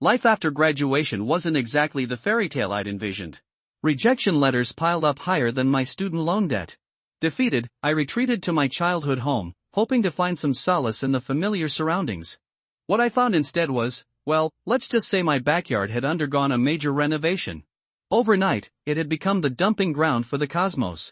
Life after graduation wasn't exactly the fairy tale I'd envisioned. Rejection letters piled up higher than my student loan debt. Defeated, I retreated to my childhood home, hoping to find some solace in the familiar surroundings. What I found instead was, well, let's just say my backyard had undergone a major renovation. Overnight, it had become the dumping ground for the cosmos.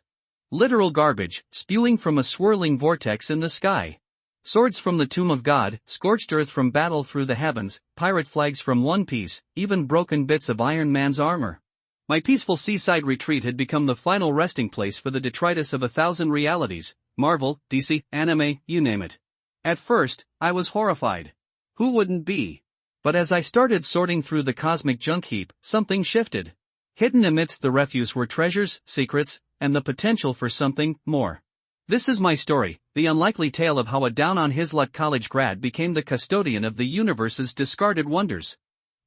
Literal garbage, spewing from a swirling vortex in the sky. Swords from the tomb of God, scorched earth from battle through the heavens, pirate flags from One Piece, even broken bits of Iron Man's armor. My peaceful seaside retreat had become the final resting place for the detritus of 1,000 realities, Marvel, DC, anime, you name it. At first, I was horrified. Who wouldn't be? But as I started sorting through the cosmic junk heap, something shifted. Hidden amidst the refuse were treasures, secrets, and the potential for something more. This is my story, the unlikely tale of how a down-on-his-luck college grad became the custodian of the universe's discarded wonders.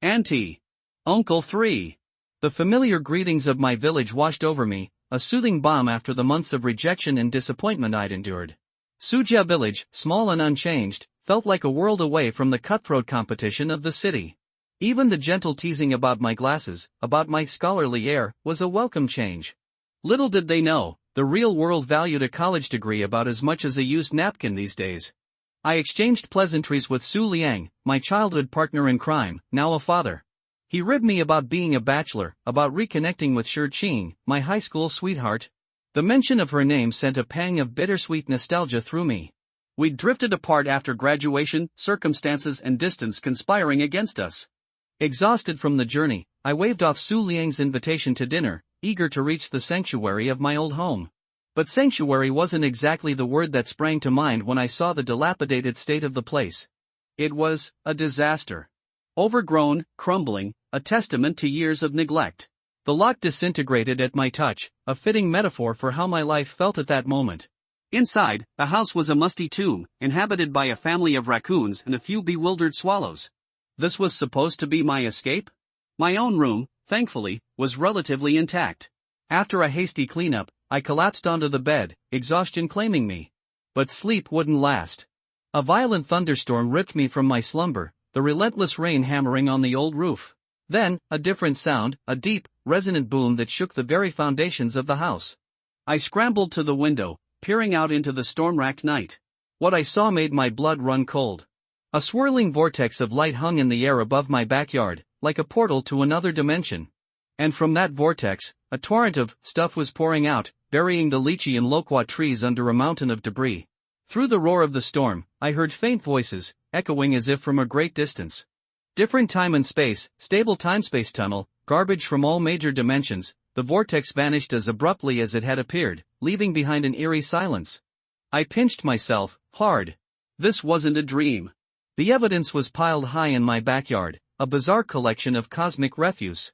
Auntie. Uncle 3. The familiar greetings of my village washed over me, a soothing balm after the months of rejection and disappointment I'd endured. Suja village, small and unchanged, felt like a world away from the cutthroat competition of the city. Even the gentle teasing about my glasses, about my scholarly air, was a welcome change. Little did they know, the real world valued a college degree about as much as a used napkin these days. I exchanged pleasantries with Su Liang, my childhood partner in crime, now a father. He ribbed me about being a bachelor, about reconnecting with Shi Qing, my high school sweetheart. The mention of her name sent a pang of bittersweet nostalgia through me. We'd drifted apart after graduation, circumstances and distance conspiring against us. Exhausted from the journey, I waved off Su Liang's invitation to dinner, eager to reach the sanctuary of my old home. But sanctuary wasn't exactly the word that sprang to mind when I saw the dilapidated state of the place. It was a disaster. Overgrown, crumbling, a testament to years of neglect. The lock disintegrated at my touch, a fitting metaphor for how my life felt at that moment. Inside, the house was a musty tomb, inhabited by a family of raccoons and a few bewildered swallows. This was supposed to be my escape? My own room, thankfully, was relatively intact. After a hasty cleanup, I collapsed onto the bed, exhaustion claiming me. But sleep wouldn't last. A violent thunderstorm ripped me from my slumber, the relentless rain hammering on the old roof. Then, a different sound, a deep, resonant boom that shook the very foundations of the house. I scrambled to the window, peering out into the storm-racked night. What I saw made my blood run cold. A swirling vortex of light hung in the air above my backyard, like a portal to another dimension. And from that vortex, a torrent of stuff was pouring out, burying the lychee and loquat trees under a mountain of debris. Through the roar of the storm, I heard faint voices, echoing as if from a great distance. Different time and space, stable time-space tunnel, garbage from all major dimensions. The vortex vanished as abruptly as it had appeared, leaving behind an eerie silence. I pinched myself, hard. This wasn't a dream. The evidence was piled high in my backyard, a bizarre collection of cosmic refuse.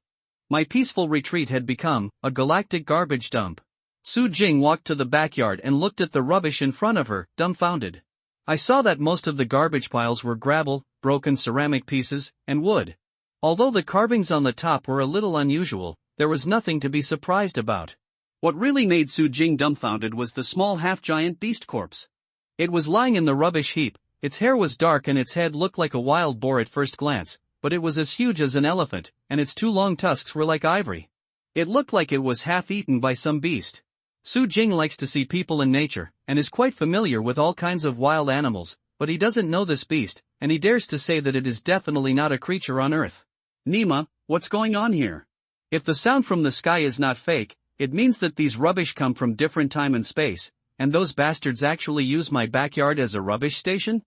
My peaceful retreat had become a galactic garbage dump. Su Jing walked to the backyard and looked at the rubbish in front of her, dumbfounded. I saw that most of the garbage piles were gravel, broken ceramic pieces, and wood. Although the carvings on the top were a little unusual, there was nothing to be surprised about. What really made Su Jing dumbfounded was the small half-giant beast corpse. It was lying in the rubbish heap, its hair was dark and its head looked like a wild boar at first glance, but it was as huge as an elephant, and its two long tusks were like ivory. It looked like it was half-eaten by some beast. Su Jing likes to see people in nature, and is quite familiar with all kinds of wild animals, but he doesn't know this beast, and he dares to say that it is definitely not a creature on Earth. Nima, what's going on here? If the sound from the sky is not fake, it means that these rubbish come from different time and space, and those bastards actually use my backyard as a rubbish station?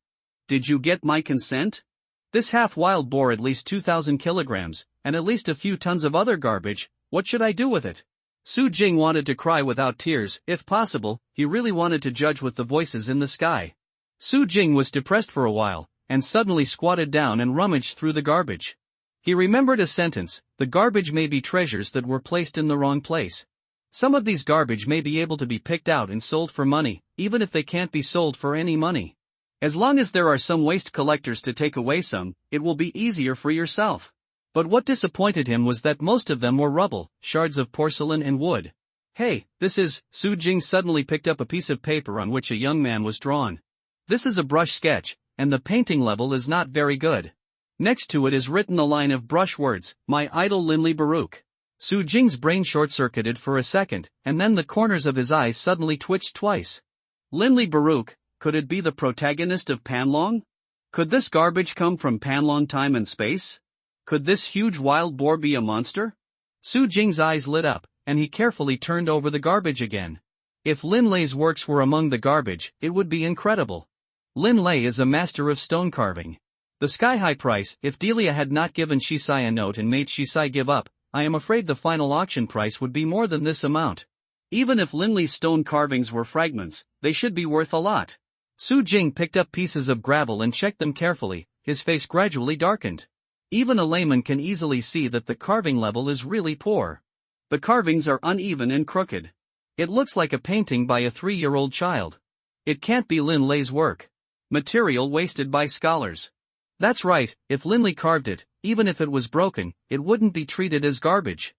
Did you get my consent? This half-wild bore at least 2,000 kilograms, and at least a few tons of other garbage. What should I do with it? Su Jing wanted to cry without tears, if possible. He really wanted to judge with the voices in the sky. Su Jing was depressed for a while, and suddenly squatted down and rummaged through the garbage. He remembered a sentence: the garbage may be treasures that were placed in the wrong place. Some of these garbage may be able to be picked out and sold for money, even if they can't be sold for any money. As long as there are some waste collectors to take away some, it will be easier for yourself. But what disappointed him was that most of them were rubble, shards of porcelain and wood. Hey, this is— Su Jing suddenly picked up a piece of paper on which a young man was drawn. This is a brush sketch, and the painting level is not very good. Next to it is written a line of brush words, "My idol Linley Baruch." Su Jing's brain short-circuited for a second, and then the corners of his eyes suddenly twitched twice. Linley Baruch, could it be the protagonist of Panlong? Could this garbage come from Panlong time and space? Could this huge wild boar be a monster? Su Jing's eyes lit up, and he carefully turned over the garbage again. If Lin Lei's works were among the garbage, it would be incredible. Lin Lei is a master of stone carving. The sky-high price, if Delia had not given Shisai a note and made Shisai give up, I am afraid the final auction price would be more than this amount. Even if Lin Lei's stone carvings were fragments, they should be worth a lot. Su Jing picked up pieces of gravel and checked them carefully, his face gradually darkened. Even a layman can easily see that the carving level is really poor. The carvings are uneven and crooked. It looks like a painting by a 3-year-old child. It can't be Lin Lei's work. Material wasted by scholars. That's right, if Lin Lei carved it, even if it was broken, it wouldn't be treated as garbage.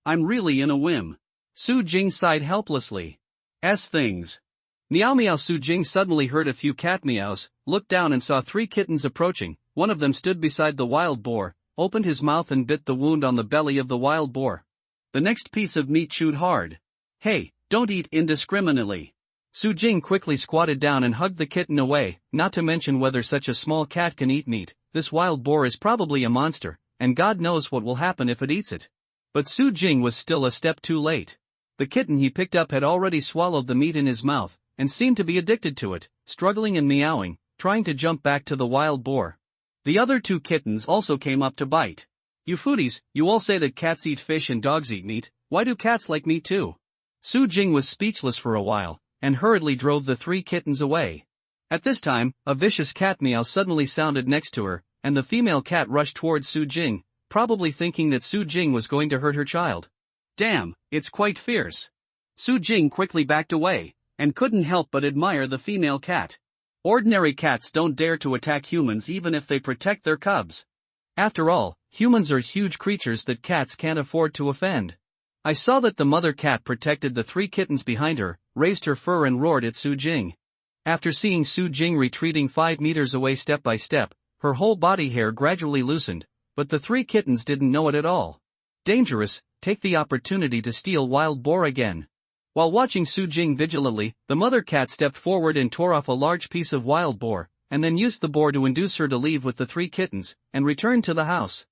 I'm really in a whim. Su Jing sighed helplessly. Things. Meow meow. Su Jing suddenly heard a few cat meows, looked down and saw 3 kittens approaching. One of them stood beside the wild boar, opened his mouth and bit the wound on the belly of the wild boar. The next piece of meat chewed hard. Hey, don't eat indiscriminately. Su Jing quickly squatted down and hugged the kitten away, not to mention whether such a small cat can eat meat. This wild boar is probably a monster, and God knows what will happen if it eats it. But Su Jing was still a step too late. The kitten he picked up had already swallowed the meat in his mouth, and seemed to be addicted to it, struggling and meowing, trying to jump back to the wild boar. The other 2 kittens also came up to bite. You foodies, you all say that cats eat fish and dogs eat meat, why do cats like meat too? Su Jing was speechless for a while, and hurriedly drove the 3 kittens away. At this time, a vicious cat meow suddenly sounded next to her, and the female cat rushed towards Su Jing, probably thinking that Su Jing was going to hurt her child. Damn, it's quite fierce. Su Jing quickly backed away, and couldn't help but admire the female cat. Ordinary cats don't dare to attack humans even if they protect their cubs. After all, humans are huge creatures that cats can't afford to offend. I saw that the mother cat protected the 3 kittens behind her, raised her fur and roared at Su Jing. After seeing Su Jing retreating 5 meters away step by step, her whole body hair gradually loosened, but the 3 kittens didn't know it at all. Dangerous, take the opportunity to steal wild boar again. While watching Su Jing vigilantly, the mother cat stepped forward and tore off a large piece of wild boar, and then used the boar to induce her to leave with the 3 kittens, and return to the house.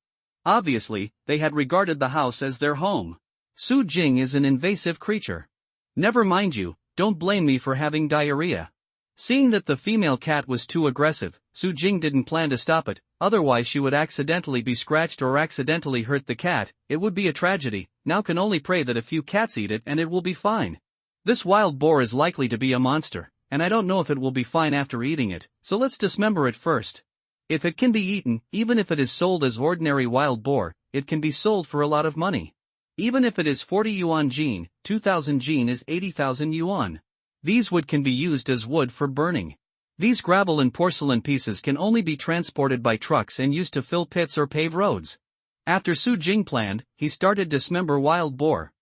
Obviously, they had regarded the house as their home. Su Jing is an invasive creature. Never mind you, don't blame me for having diarrhea. Seeing that the female cat was too aggressive, Su Jing didn't plan to stop it, otherwise she would accidentally be scratched or accidentally hurt the cat. It would be a tragedy. Now can only pray that a few cats eat it and it will be fine. This wild boar is likely to be a monster, and I don't know if it will be fine after eating it, so let's dismember it first. If it can be eaten, even if it is sold as ordinary wild boar, it can be sold for a lot of money. Even if it is 40 yuan jin, 2,000 jin is 80,000 yuan. These wood can be used as wood for burning. These gravel and porcelain pieces can only be transported by trucks and used to fill pits or pave roads. After Su Jing planned, he started dismember wild boar.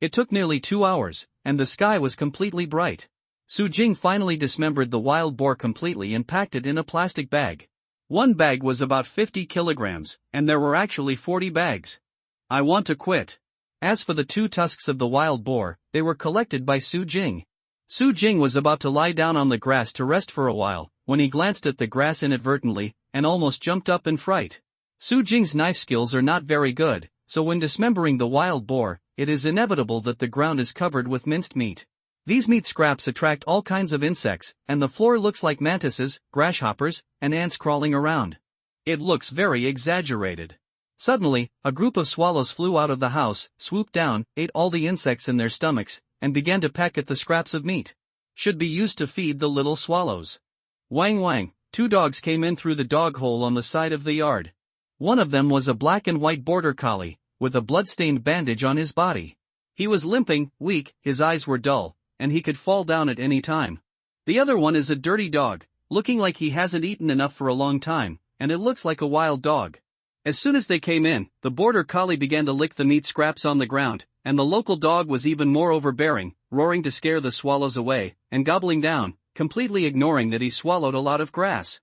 It took nearly 2 hours, and the sky was completely bright. Su Jing finally dismembered the wild boar completely and packed it in a plastic bag. One bag was about 50 kilograms, and there were actually 40 bags. I want to quit. As for the 2 tusks of the wild boar, they were collected by Su Jing. Su Jing was about to lie down on the grass to rest for a while, when he glanced at the grass inadvertently, and almost jumped up in fright. Su Jing's knife skills are not very good, so when dismembering the wild boar, it is inevitable that the ground is covered with minced meat. These meat scraps attract all kinds of insects, and the floor looks like mantises, grasshoppers, and ants crawling around. It looks very exaggerated. Suddenly, a group of swallows flew out of the house, swooped down, ate all the insects in their stomachs, and began to peck at the scraps of meat. Should be used to feed the little swallows. Wang wang, 2 dogs came in through the dog hole on the side of the yard. One of them was a black and white border collie, with a blood-stained bandage on his body. He was limping, weak, his eyes were dull, and he could fall down at any time. The other one is a dirty dog, looking like he hasn't eaten enough for a long time, and it looks like a wild dog. As soon as they came in, the border collie began to lick the meat scraps on the ground, and the local dog was even more overbearing, roaring to scare the swallows away, and gobbling down, completely ignoring that he swallowed a lot of grass.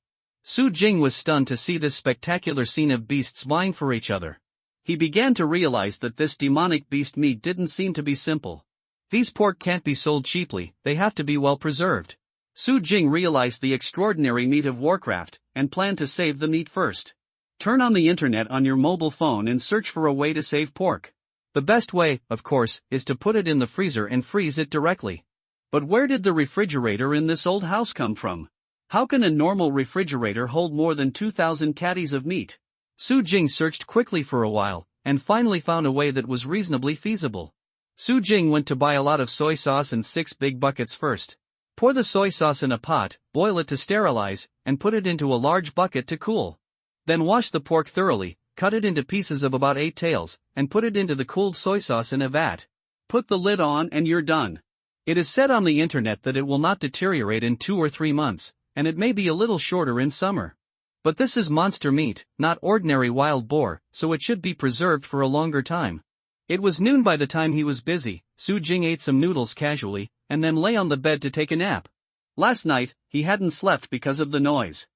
Su Jing was stunned to see this spectacular scene of beasts vying for each other. He began to realize that this demonic beast meat didn't seem to be simple. These pork can't be sold cheaply, they have to be well preserved. Su Jing realized the extraordinary meat of Warcraft, and planned to save the meat first. Turn on the internet on your mobile phone and search for a way to save pork. The best way, of course, is to put it in the freezer and freeze it directly. But where did the refrigerator in this old house come from? How can a normal refrigerator hold more than 2,000 caddies of meat? Su Jing searched quickly for a while, and finally found a way that was reasonably feasible. Su Jing went to buy a lot of soy sauce in 6 big buckets first. Pour the soy sauce in a pot, boil it to sterilize, and put it into a large bucket to cool. Then wash the pork thoroughly, cut it into pieces of about 8 tails, and put it into the cooled soy sauce in a vat. Put the lid on and you're done. It is said on the internet that it will not deteriorate in 2 or 3 months, and it may be a little shorter in summer. But this is monster meat, not ordinary wild boar, so it should be preserved for a longer time. It was noon by the time he was busy. Su Jing ate some noodles casually, and then lay on the bed to take a nap. Last night, he hadn't slept because of the noise.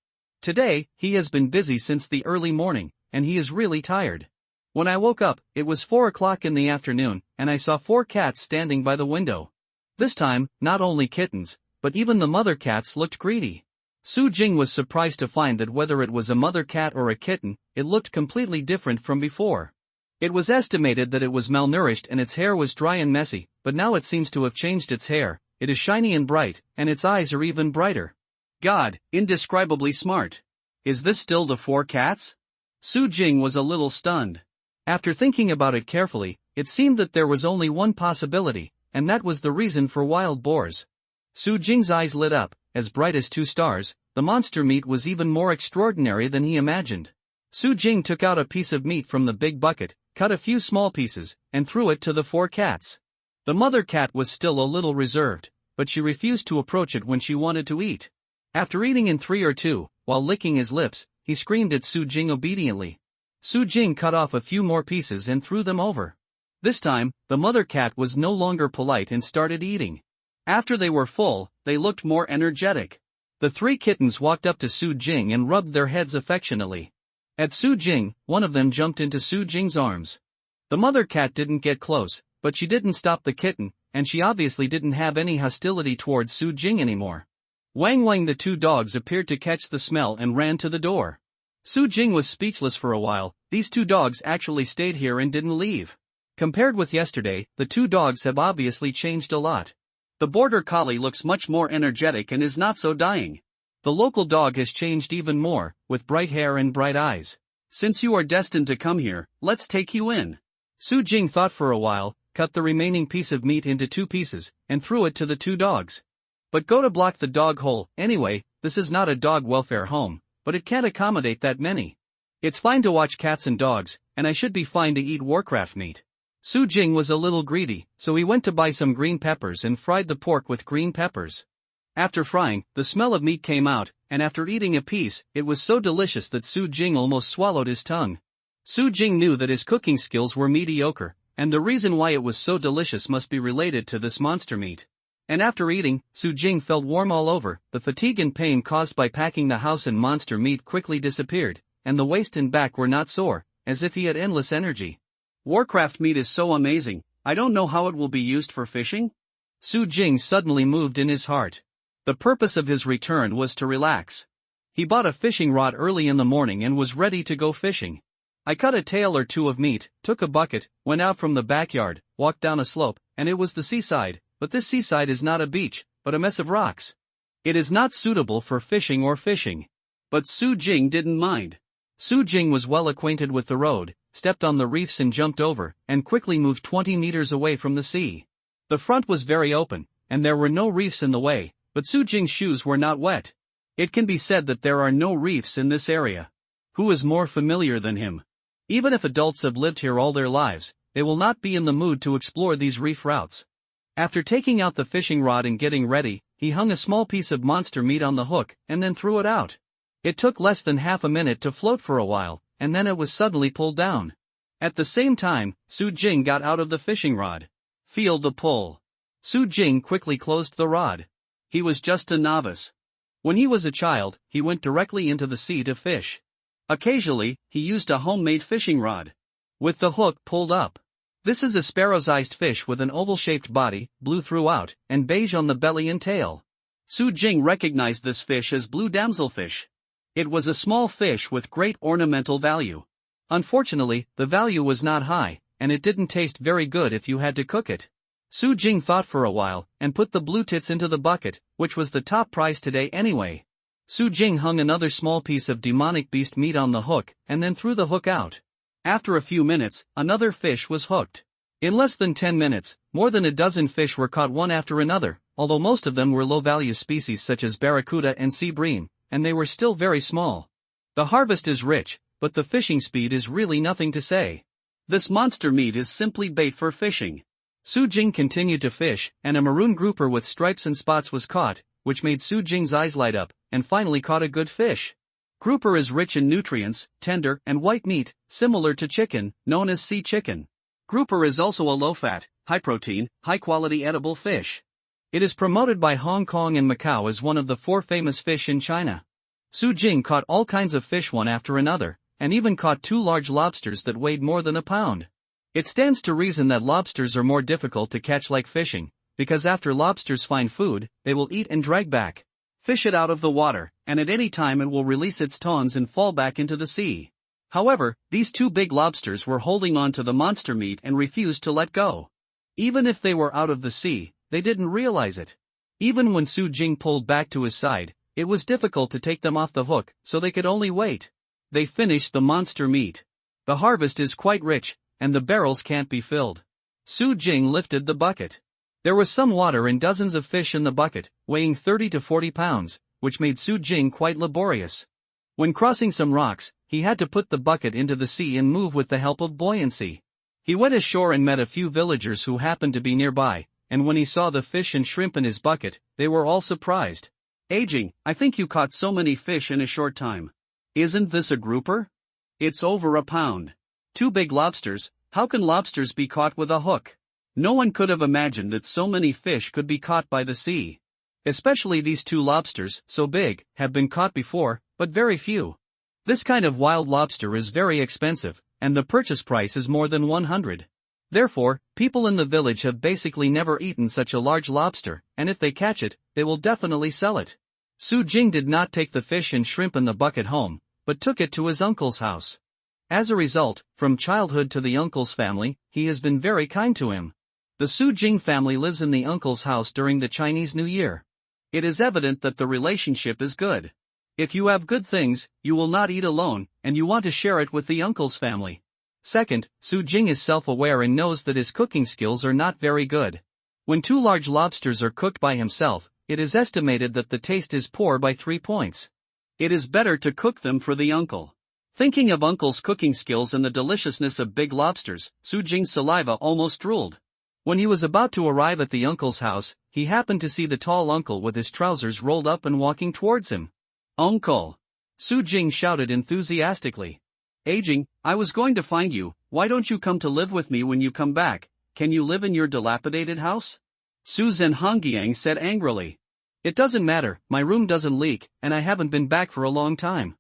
Today, he has been busy since the early morning, and he is really tired. When I woke up, it was 4 o'clock in the afternoon, and I saw 4 cats standing by the window. This time, not only kittens, but even the mother cats looked greedy. Su Jing was surprised to find that whether it was a mother cat or a kitten, it looked completely different from before. It was estimated that it was malnourished and its hair was dry and messy, but now it seems to have changed its hair. It is shiny and bright, and its eyes are even brighter. God, indescribably smart. Is this still the 4 cats? Su Jing was a little stunned. After thinking about it carefully, it seemed that there was only one possibility, and that was the reason for wild boars. Su Jing's eyes lit up, as bright as 2 stars. The monster meat was even more extraordinary than he imagined. Su Jing took out a piece of meat from the big bucket, cut a few small pieces, and threw it to the 4 cats. The mother cat was still a little reserved, but she refused to approach it when she wanted to eat. After eating in 3 or 2, while licking his lips, he screamed at Su Jing obediently. Su Jing cut off a few more pieces and threw them over. This time, the mother cat was no longer polite and started eating. After they were full, they looked more energetic. The 3 kittens walked up to Su Jing and rubbed their heads affectionately. At Su Jing, one of them jumped into Su Jing's arms. The mother cat didn't get close, but she didn't stop the kitten, and she obviously didn't have any hostility towards Su Jing anymore. Wang Wang, the 2 dogs, appeared to catch the smell and ran to the door. Su Jing was speechless for a while. These 2 dogs actually stayed here and didn't leave. Compared with yesterday, the 2 dogs have obviously changed a lot. The border collie looks much more energetic and is not so dying. The local dog has changed even more, with bright hair and bright eyes. Since you are destined to come here, let's take you in. Su Jing thought for a while, cut the remaining piece of meat into 2 pieces, and threw it to the 2 dogs. But go to block the dog hole. Anyway, this is not a dog welfare home, but it can't accommodate that many. It's fine to watch cats and dogs, and I should be fine to eat Warcraft meat. Su Jing was a little greedy, so he went to buy some green peppers and fried the pork with green peppers. After frying, the smell of meat came out, and after eating a piece, it was so delicious that Su Jing almost swallowed his tongue. Su Jing knew that his cooking skills were mediocre, and the reason why it was so delicious must be related to this monster meat. And after eating, Su Jing felt warm all over. The fatigue and pain caused by packing the house in monster meat quickly disappeared, and the waist and back were not sore, as if he had endless energy. Warcraft meat is so amazing. I don't know how it will be used for fishing. Su Jing suddenly moved in his heart. The purpose of his return was to relax. He bought a fishing rod early in the morning and was ready to go fishing. I cut a tail or 2 of meat, took a bucket, went out from the backyard, walked down a slope, and it was the seaside, but this seaside is not a beach, but a mess of rocks. It is not suitable for fishing or fishing. But Su Jing didn't mind. Su Jing was well acquainted with the road, stepped on the reefs and jumped over, and quickly moved 20 meters away from the sea. The front was very open, and there were no reefs in the way, but Su Jing's shoes were not wet. It can be said that there are no reefs in this area. Who is more familiar than him? Even if adults have lived here all their lives, they will not be in the mood to explore these reef routes. After taking out the fishing rod and getting ready, he hung a small piece of monster meat on the hook, and then threw it out. It took less than half a minute to float for a while, and then it was suddenly pulled down. At the same time, Su Jing got out of the fishing rod. Feel the pull. Su Jing quickly closed the rod. He was just a novice. When he was a child, he went directly into the sea to fish. Occasionally, he used a homemade fishing rod with the hook pulled up. This is a sparrow-sized fish with an oval-shaped body, blue throughout, and beige on the belly and tail. Su Jing recognized this fish as blue damselfish. It was a small fish with great ornamental value. Unfortunately, the value was not high, and it didn't taste very good if you had to cook it. Su Jing thought for a while, and put the blue tits into the bucket, which was the top prize today anyway. Su Jing hung another small piece of demonic beast meat on the hook, and then threw the hook out. After a few minutes, another fish was hooked. In less than 10 minutes, more than a dozen fish were caught one after another, although most of them were low-value species such as barracuda and sea bream, and they were still very small. The harvest is rich, but the fishing speed is really nothing to say. This monster meat is simply bait for fishing. Su Jing continued to fish, and a maroon grouper with stripes and spots was caught, which made Su Jing's eyes light up, and finally caught a good fish. Grouper is rich in nutrients, tender and white meat, similar to chicken, known as sea chicken. Grouper is also a low-fat, high-protein, high-quality edible fish. It is promoted by Hong Kong and Macau as one of the 4 famous fish in China. Su Jing caught all kinds of fish one after another, and even caught 2 large lobsters that weighed more than a pound. It stands to reason that lobsters are more difficult to catch like fishing, because after lobsters find food, they will eat and drag back. Fish it out of the water, and at any time it will release its tongues and fall back into the sea. However, these 2 big lobsters were holding on to the monster meat and refused to let go. Even if they were out of the sea, they didn't realize it. Even when Su Jing pulled back to his side, it was difficult to take them off the hook, so they could only wait. They finished the monster meat. The harvest is quite rich, and the barrels can't be filled. Su Jing lifted the bucket. There was some water and dozens of fish in the bucket, weighing 30 to 40 pounds, which made Su Jing quite laborious. When crossing some rocks, he had to put the bucket into the sea and move with the help of buoyancy. He went ashore and met a few villagers who happened to be nearby, and when he saw the fish and shrimp in his bucket, they were all surprised. "Aging, I think you caught so many fish in a short time. Isn't this a grouper? It's over a pound. 2 big lobsters, how can lobsters be caught with a hook?" No one could have imagined that so many fish could be caught by the sea. Especially these 2 lobsters, so big, have been caught before, but very few. This kind of wild lobster is very expensive, and the purchase price is more than 100. Therefore, people in the village have basically never eaten such a large lobster, and if they catch it, they will definitely sell it. Su Jing did not take the fish and shrimp in the bucket home, but took it to his uncle's house. As a result, from childhood to the uncle's family, he has been very kind to him. The Su Jing family lives in the uncle's house during the Chinese New Year. It is evident that the relationship is good. If you have good things, you will not eat alone, and you want to share it with the uncle's family. Second, Su Jing is self-aware and knows that his cooking skills are not very good. When 2 large lobsters are cooked by himself, it is estimated that the taste is poor by 3 points. It is better to cook them for the uncle. Thinking of uncle's cooking skills and the deliciousness of big lobsters, Su Jing's saliva almost drooled. When he was about to arrive at the uncle's house, he happened to see the tall uncle with his trousers rolled up and walking towards him. "Uncle!" Su Jing shouted enthusiastically. "Aging, I was going to find you, why don't you come to live with me when you come back? Can you live in your dilapidated house?" Su Zhenhongjiang said angrily. "It doesn't matter, my room doesn't leak, and I haven't been back for a long time.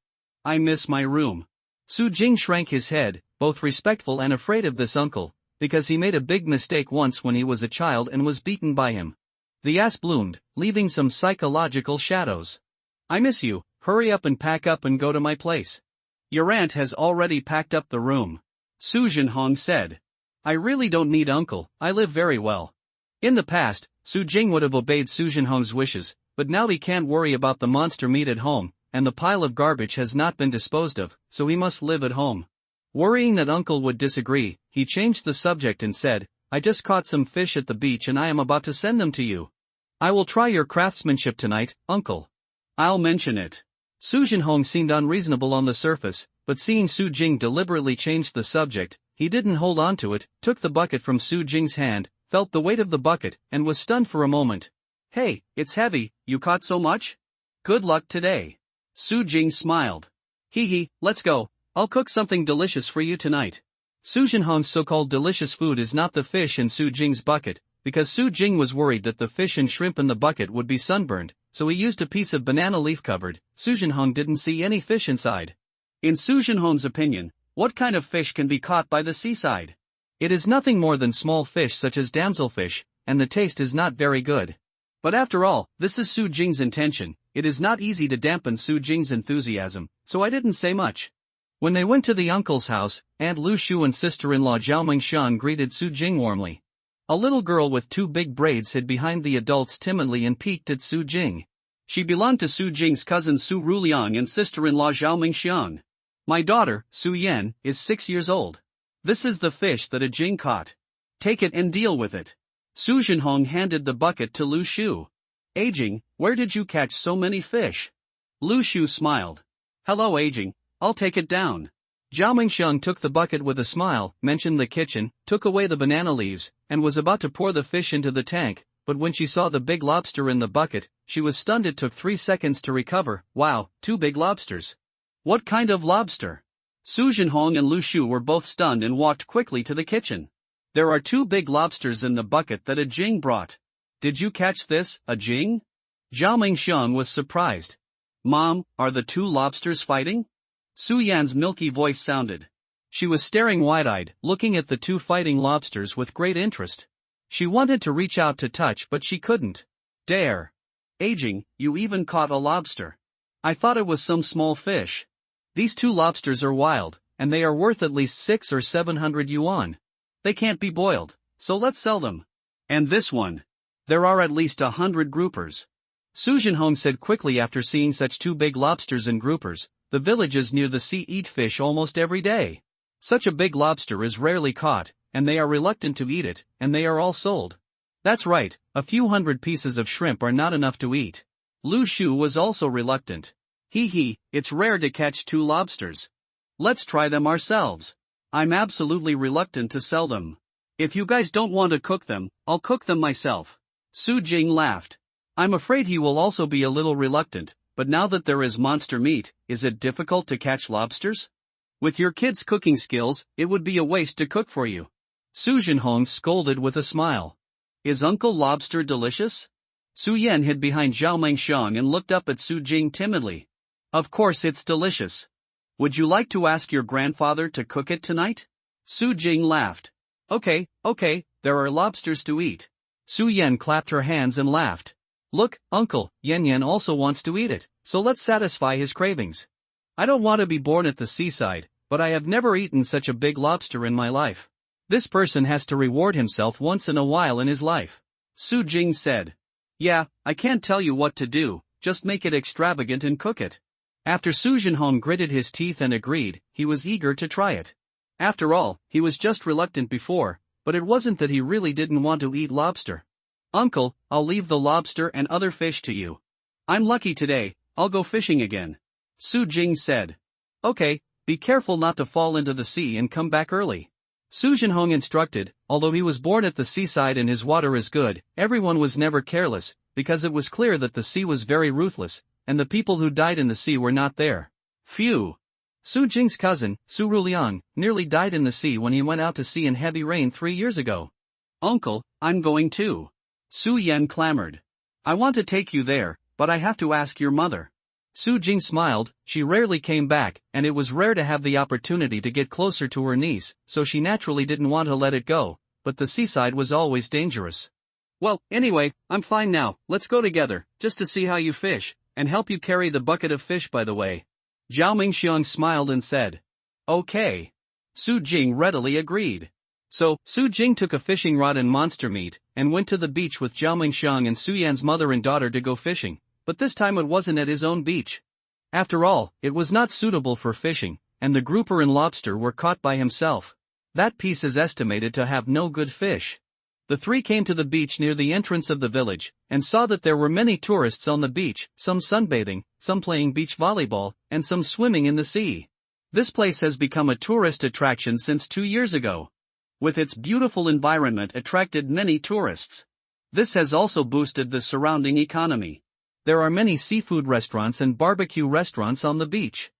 I miss my room." Su Jing shrank his head, both respectful and afraid of this uncle, because he made a big mistake once when he was a child and was beaten by him. The ass bloomed, leaving some psychological shadows. "I miss you, hurry up and pack up and go to my place." "Your aunt has already packed up the room," Su Zhenhong said. "I really don't need uncle, I live very well." In the past, Su Jing would have obeyed Su Zhenhong's wishes, but now he can't worry about the monster meat at home, and the pile of garbage has not been disposed of, so he must live at home. Worrying that uncle would disagree, he changed the subject and said, "I just caught some fish at the beach and I am about to send them to you. I will try your craftsmanship tonight, uncle." "I'll mention it." Su Zhenhong seemed unreasonable on the surface, but seeing Su Jing deliberately change the subject, he didn't hold on to it, took the bucket from Su Jing's hand, felt the weight of the bucket, and was stunned for a moment. "Hey, it's heavy, you caught so much? Good luck today." Su Jing smiled. "Hee, let's go. I'll cook something delicious for you tonight." Su Zhenhong's so-called delicious food is not the fish in Su Jing's bucket, because Su Jing was worried that the fish and shrimp in the bucket would be sunburned, so he used a piece of banana leaf covered. Su Jinhong didn't see any fish inside. In Su Jinhong's opinion, what kind of fish can be caught by the seaside? It is nothing more than small fish such as damselfish, and the taste is not very good. But after all, this is Su Jing's intention. It is not easy to dampen Su Jing's enthusiasm, so I didn't say much. When they went to the uncle's house, Aunt Lu Shu and sister-in-law Zhao Mingxiang greeted Su Jing warmly. A little girl with two big braids hid behind the adults timidly and peeked at Su Jing. She belonged to Su Jing's cousin Su Ruliang and sister-in-law Zhao Mingxiang. My daughter, Su Yan, is 6 years old. This is the fish that a Jing caught. Take it and deal with it. Su Jinhong handed the bucket to Lu Shu. Aging, where did you catch so many fish? Lu Shu smiled. Hello Aging, I'll take it down. Zhao Mingxiang took the bucket with a smile, mentioned the kitchen, took away the banana leaves, and was about to pour the fish into the tank, but when she saw the big lobster in the bucket, she was stunned. It took 3 seconds to recover. Wow, 2 big lobsters. What kind of lobster? Su Jinhong and Lu Shu were both stunned and walked quickly to the kitchen. There are 2 big lobsters in the bucket that a Jing brought. Did you catch this, a Jing? Zhao Mingxiang was surprised. Mom, are the 2 lobsters fighting? Su Yan's milky voice sounded. She was staring wide-eyed, looking at the 2 fighting lobsters with great interest. She wanted to reach out to touch but she couldn't. Dare. Aging, you even caught a lobster. I thought it was some small fish. These 2 lobsters are wild, and they are worth at least 600 or 700 yuan. They can't be boiled, so let's sell them. And this one. There are at least 100 groupers. Su Jinhong said quickly after seeing such 2 big lobsters in groupers. The villages near the sea eat fish almost every day. Such a big lobster is rarely caught, and they are reluctant to eat it, and they are all sold. That's right, a few hundred pieces of shrimp are not enough to eat. Lu Shu was also reluctant. Hee, it's rare to catch 2 lobsters. Let's try them ourselves. I'm absolutely reluctant to sell them. If you guys don't want to cook them, I'll cook them myself. Su Jing laughed. I'm afraid he will also be a little reluctant. But now that there is monster meat, is it difficult to catch lobsters? With your kids' cooking skills, it would be a waste to cook for you. Su Jinhong scolded with a smile. Is Uncle Lobster delicious? Su Yan hid behind Zhao Mingxiang and looked up at Su Jing timidly. Of course it's delicious. Would you like to ask your grandfather to cook it tonight? Su Jing laughed. Okay, there are lobsters to eat. Su Yan clapped her hands and laughed. Look, Uncle, Yan also wants to eat it, so let's satisfy his cravings. I don't want to be born at the seaside, but I have never eaten such a big lobster in my life. This person has to reward himself once in a while in his life. Su Jing said. Yeah, I can't tell you what to do, just make it extravagant and cook it. After Su Jinhong gritted his teeth and agreed, he was eager to try it. After all, he was just reluctant before, but it wasn't that he really didn't want to eat lobster. Uncle, I'll leave the lobster and other fish to you. I'm lucky today, I'll go fishing again. Su Jing said. Okay, be careful not to fall into the sea and come back early. Su Jinhong instructed. Although he was born at the seaside and his water is good, everyone was never careless, because it was clear that the sea was very ruthless, and the people who died in the sea were not there. Phew! Su Jing's cousin, Su Ruliang, nearly died in the sea when he went out to sea in heavy rain 3 years ago. Uncle, I'm going too. Su Yan clamored. I want to take you there, but I have to ask your mother. Su Jing smiled. She rarely came back, and it was rare to have the opportunity to get closer to her niece, so she naturally didn't want to let it go, but the seaside was always dangerous. Well, anyway, I'm fine now, let's go together, just to see how you fish, and help you carry the bucket of fish by the way. Zhao Mingxiang smiled and said. Okay. Su Jing readily agreed. So, Su Jing took a fishing rod and monster meat, and went to the beach with Zhao Mingxiang and Su Yan's mother and daughter to go fishing, but this time it wasn't at his own beach. After all, it was not suitable for fishing, and the grouper and lobster were caught by himself. That piece is estimated to have no good fish. The 3 came to the beach near the entrance of the village, and saw that there were many tourists on the beach, some sunbathing, some playing beach volleyball, and some swimming in the sea. This place has become a tourist attraction since 2 years ago. With its beautiful environment attracted many tourists. This has also boosted the surrounding economy. There are many seafood restaurants and barbecue restaurants on the beach.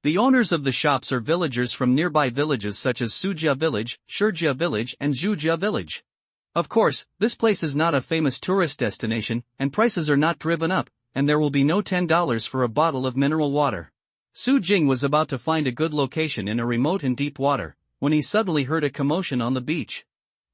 The owners of the shops are villagers from nearby villages such as Sujia Village, Shurjia Village and Zhujia Village. Of course, this place is not a famous tourist destination, and prices are not driven up, and there will be no $10 for a bottle of mineral water. Su Jing was about to find a good location in a remote and deep water, when he suddenly heard a commotion on the beach.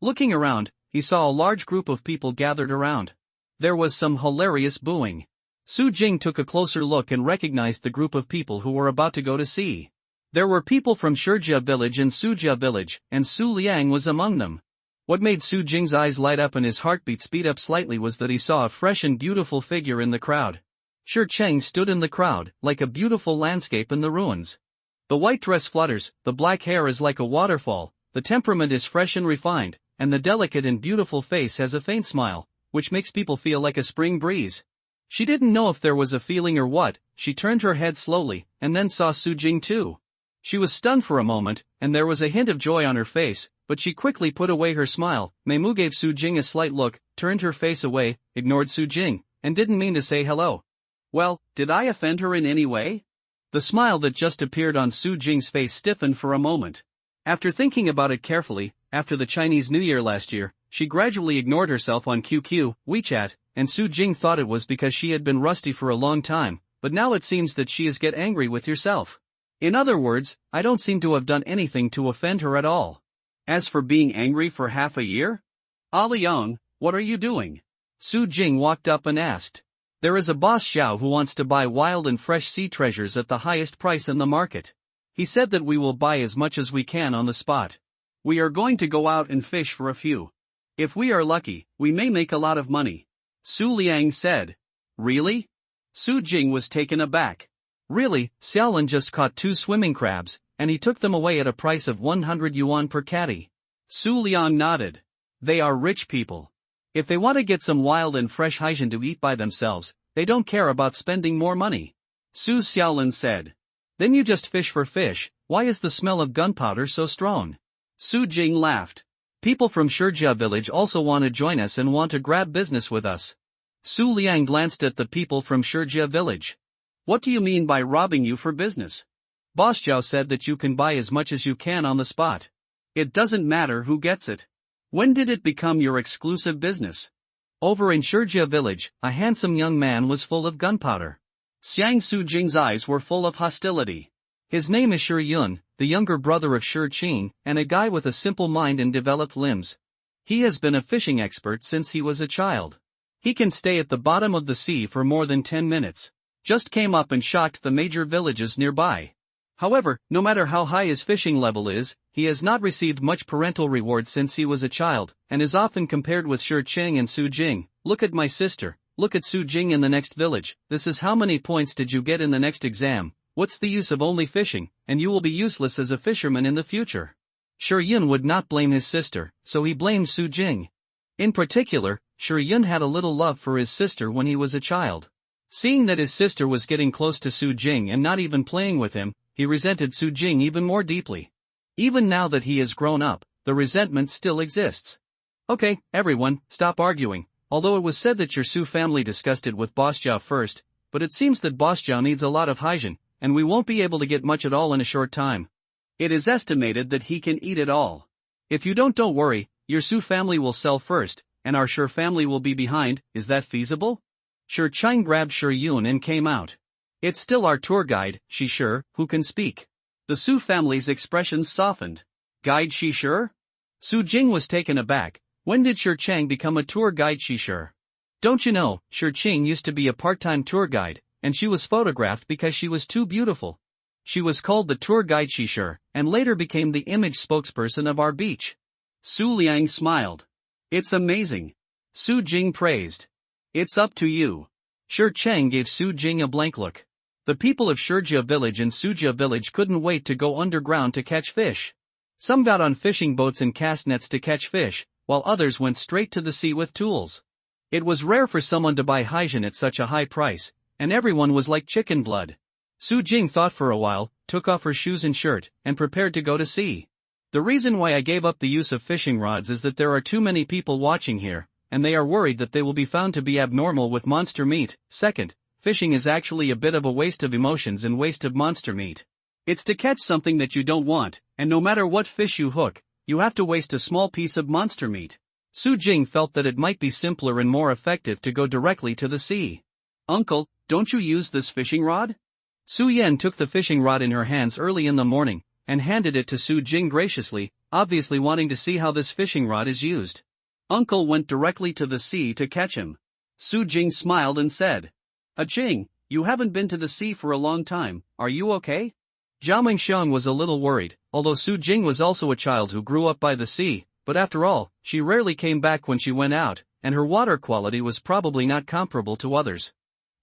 Looking around, he saw a large group of people gathered around. There was some hilarious booing. Su Jing took a closer look and recognized the group of people who were about to go to sea. There were people from Shijia village and Sujia village, and Su Liang was among them. What made Su Jing's eyes light up and his heartbeat speed up slightly was that he saw a fresh and beautiful figure in the crowd. Shi Cheng stood in the crowd, like a beautiful landscape in the ruins. The white dress flutters, the black hair is like a waterfall, the temperament is fresh and refined, and the delicate and beautiful face has a faint smile, which makes people feel like a spring breeze. She didn't know if there was a feeling or what. She turned her head slowly, and then saw Su Jing too. She was stunned for a moment, and there was a hint of joy on her face, but she quickly put away her smile. Meimu gave Su Jing a slight look, turned her face away, ignored Su Jing, and didn't mean to say hello. Well, did I offend her in any way? The smile that just appeared on Su Jing's face stiffened for a moment. After thinking about it carefully, after the Chinese New Year last year, she gradually ignored herself on QQ, WeChat, and Su Jing thought it was because she had been rusty for a long time, but now it seems that she is get angry with yourself. In other words, I don't seem to have done anything to offend her at all. As for being angry for half a year? Ah Liang, what are you doing? Su Jing walked up and asked. There is a boss Xiao who wants to buy wild and fresh sea treasures at the highest price in the market. He said that we will buy as much as we can on the spot. We are going to go out and fish for a few. If we are lucky, we may make a lot of money. Su Liang said. Really? Su Jing was taken aback. Really, Xiaolin just caught 2 swimming crabs, and he took them away at a price of 100 yuan per catty. Su Liang nodded. They are rich people. If they want to get some wild and fresh Haijin to eat by themselves, they don't care about spending more money. Su Xiaolin said. Then you just fish for fish. Why is the smell of gunpowder so strong? Su Jing laughed. People from Shijia village also want to join us and want to grab business with us. Su Liang glanced at the people from Shijia village. What do you mean by robbing you for business? Boss Zhao said that you can buy as much as you can on the spot. It doesn't matter who gets it. When did it become your exclusive business? Over in Shijia village, a handsome young man was full of gunpowder. Xiang Su Jing's eyes were full of hostility. His name is Shi Yun, the younger brother of Shi Qing, and a guy with a simple mind and developed limbs. He has been a fishing expert since he was a child. He can stay at the bottom of the sea for more than 10 minutes. Just came up and shocked the major villages nearby. However, no matter how high his fishing level is, he has not received much parental reward since he was a child, and is often compared with Shi Qing and Su Jing. Look at my sister, look at Su Jing in the next village. This is how many points did you get in the next exam. What's the use of only fishing, and you will be useless as a fisherman in the future. Shi Yun would not blame his sister, so he blamed Su Jing. In particular, Shi Yun had a little love for his sister when he was a child. Seeing that his sister was getting close to Su Jing and not even playing with him, he resented Su Jing even more deeply. Even now that he has grown up, the resentment still exists. Okay, everyone, stop arguing. Although it was said that your Su family discussed it with Boss Zhao first, but it seems that Boss Zhao needs a lot of Haijin, and we won't be able to get much at all in a short time. It is estimated that he can eat it all. If you don't worry, your Su family will sell first, and our Shi family will be behind. Is that feasible? Shi Chang grabbed Shi Yun and came out. It's still our tour guide, Shi Shi, who can speak. The Su family's expressions softened. Guide Shi Shi? Su Jing was taken aback. When did Shi Chang become a tour guide Shi Shi? Don't you know, Shi Qing used to be a part-time tour guide, and she was photographed because she was too beautiful. She was called the tour guide Shi Shi, and later became the image spokesperson of our beach. Su Liang smiled. It's amazing. Su Jing praised. It's up to you. Shi Cheng gave Su Jing a blank look. The people of Shijia village and Sujia village couldn't wait to go underground to catch fish. Some got on fishing boats and cast nets to catch fish, while others went straight to the sea with tools. It was rare for someone to buy Haijin at such a high price, and everyone was like chicken blood. Su Jing thought for a while, took off her shoes and shirt, and prepared to go to sea. The reason why I gave up the use of fishing rods is that there are too many people watching here, and they are worried that they will be found to be abnormal with monster meat. Second, fishing is actually a bit of a waste of emotions and waste of monster meat. It's to catch something that you don't want, and no matter what fish you hook, you have to waste a small piece of monster meat. Su Jing felt that it might be simpler and more effective to go directly to the sea. "Uncle, don't you use this fishing rod?" Su Yan took the fishing rod in her hands early in the morning, and handed it to Su Jing graciously, obviously wanting to see how this fishing rod is used. Uncle went directly to the sea to catch him. Su Jing smiled and said, "Jing, you haven't been to the sea for a long time, are you okay?" Zhao Mingxiang was a little worried, although Su Jing was also a child who grew up by the sea, but after all, she rarely came back when she went out, and her water quality was probably not comparable to others.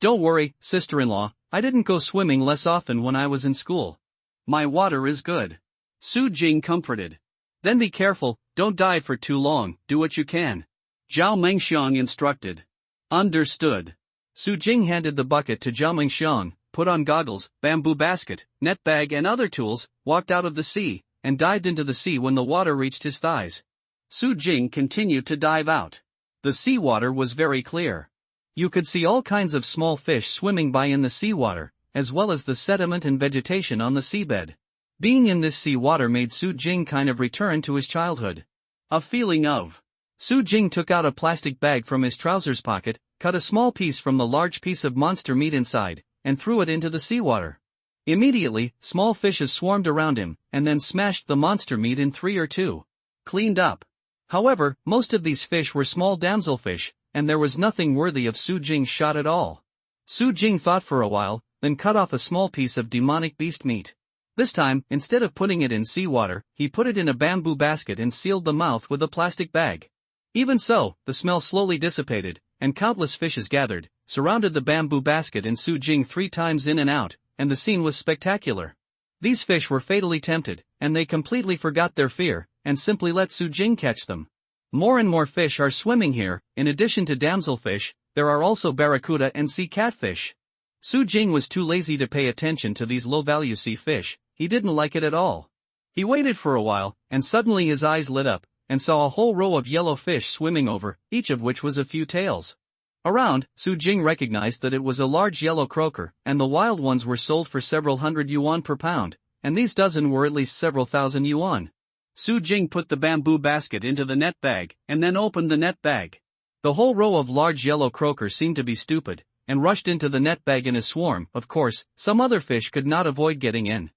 "Don't worry, sister-in-law, I didn't go swimming less often when I was in school. My water is good." Su Jing comforted. "Then be careful, don't dive for too long, do what you can." Zhao Mengxiang instructed. "Understood." Su Jing handed the bucket to Zhao Mengxiang, put on goggles, bamboo basket, net bag and other tools, walked out of the sea, and dived into the sea when the water reached his thighs. Su Jing continued to dive out. The seawater was very clear. You could see all kinds of small fish swimming by in the seawater, as well as the sediment and vegetation on the seabed. Being in this seawater made Su Jing kind of return to his childhood. A feeling of. Su Jing took out a plastic bag from his trousers pocket, cut a small piece from the large piece of monster meat inside, and threw it into the seawater. Immediately, small fishes swarmed around him, and then smashed the monster meat in 3 or 2. Cleaned up. However, most of these fish were small damselfish, and there was nothing worthy of Su Jing's shot at all. Su Jing thought for a while, then cut off a small piece of demonic beast meat. This time, instead of putting it in seawater, he put it in a bamboo basket and sealed the mouth with a plastic bag. Even so, the smell slowly dissipated, and countless fishes gathered, surrounded the bamboo basket and Su Jing 3 times in and out, and the scene was spectacular. These fish were fatally tempted, and they completely forgot their fear, and simply let Su Jing catch them. More and more fish are swimming here. In addition to damselfish, there are also barracuda and sea catfish. Su Jing was too lazy to pay attention to these low-value sea fish. He didn't like it at all. He waited for a while, and suddenly his eyes lit up, and saw a whole row of yellow fish swimming over, each of which was a few tails. Around, Su Jing recognized that it was a large yellow croaker, and the wild ones were sold for several hundred yuan per pound, and these dozen were at least several thousand yuan. Su Jing put the bamboo basket into the net bag, and then opened the net bag. The whole row of large yellow croakers seemed to be stupid, and rushed into the net bag in a swarm. Of course, some other fish could not avoid getting in.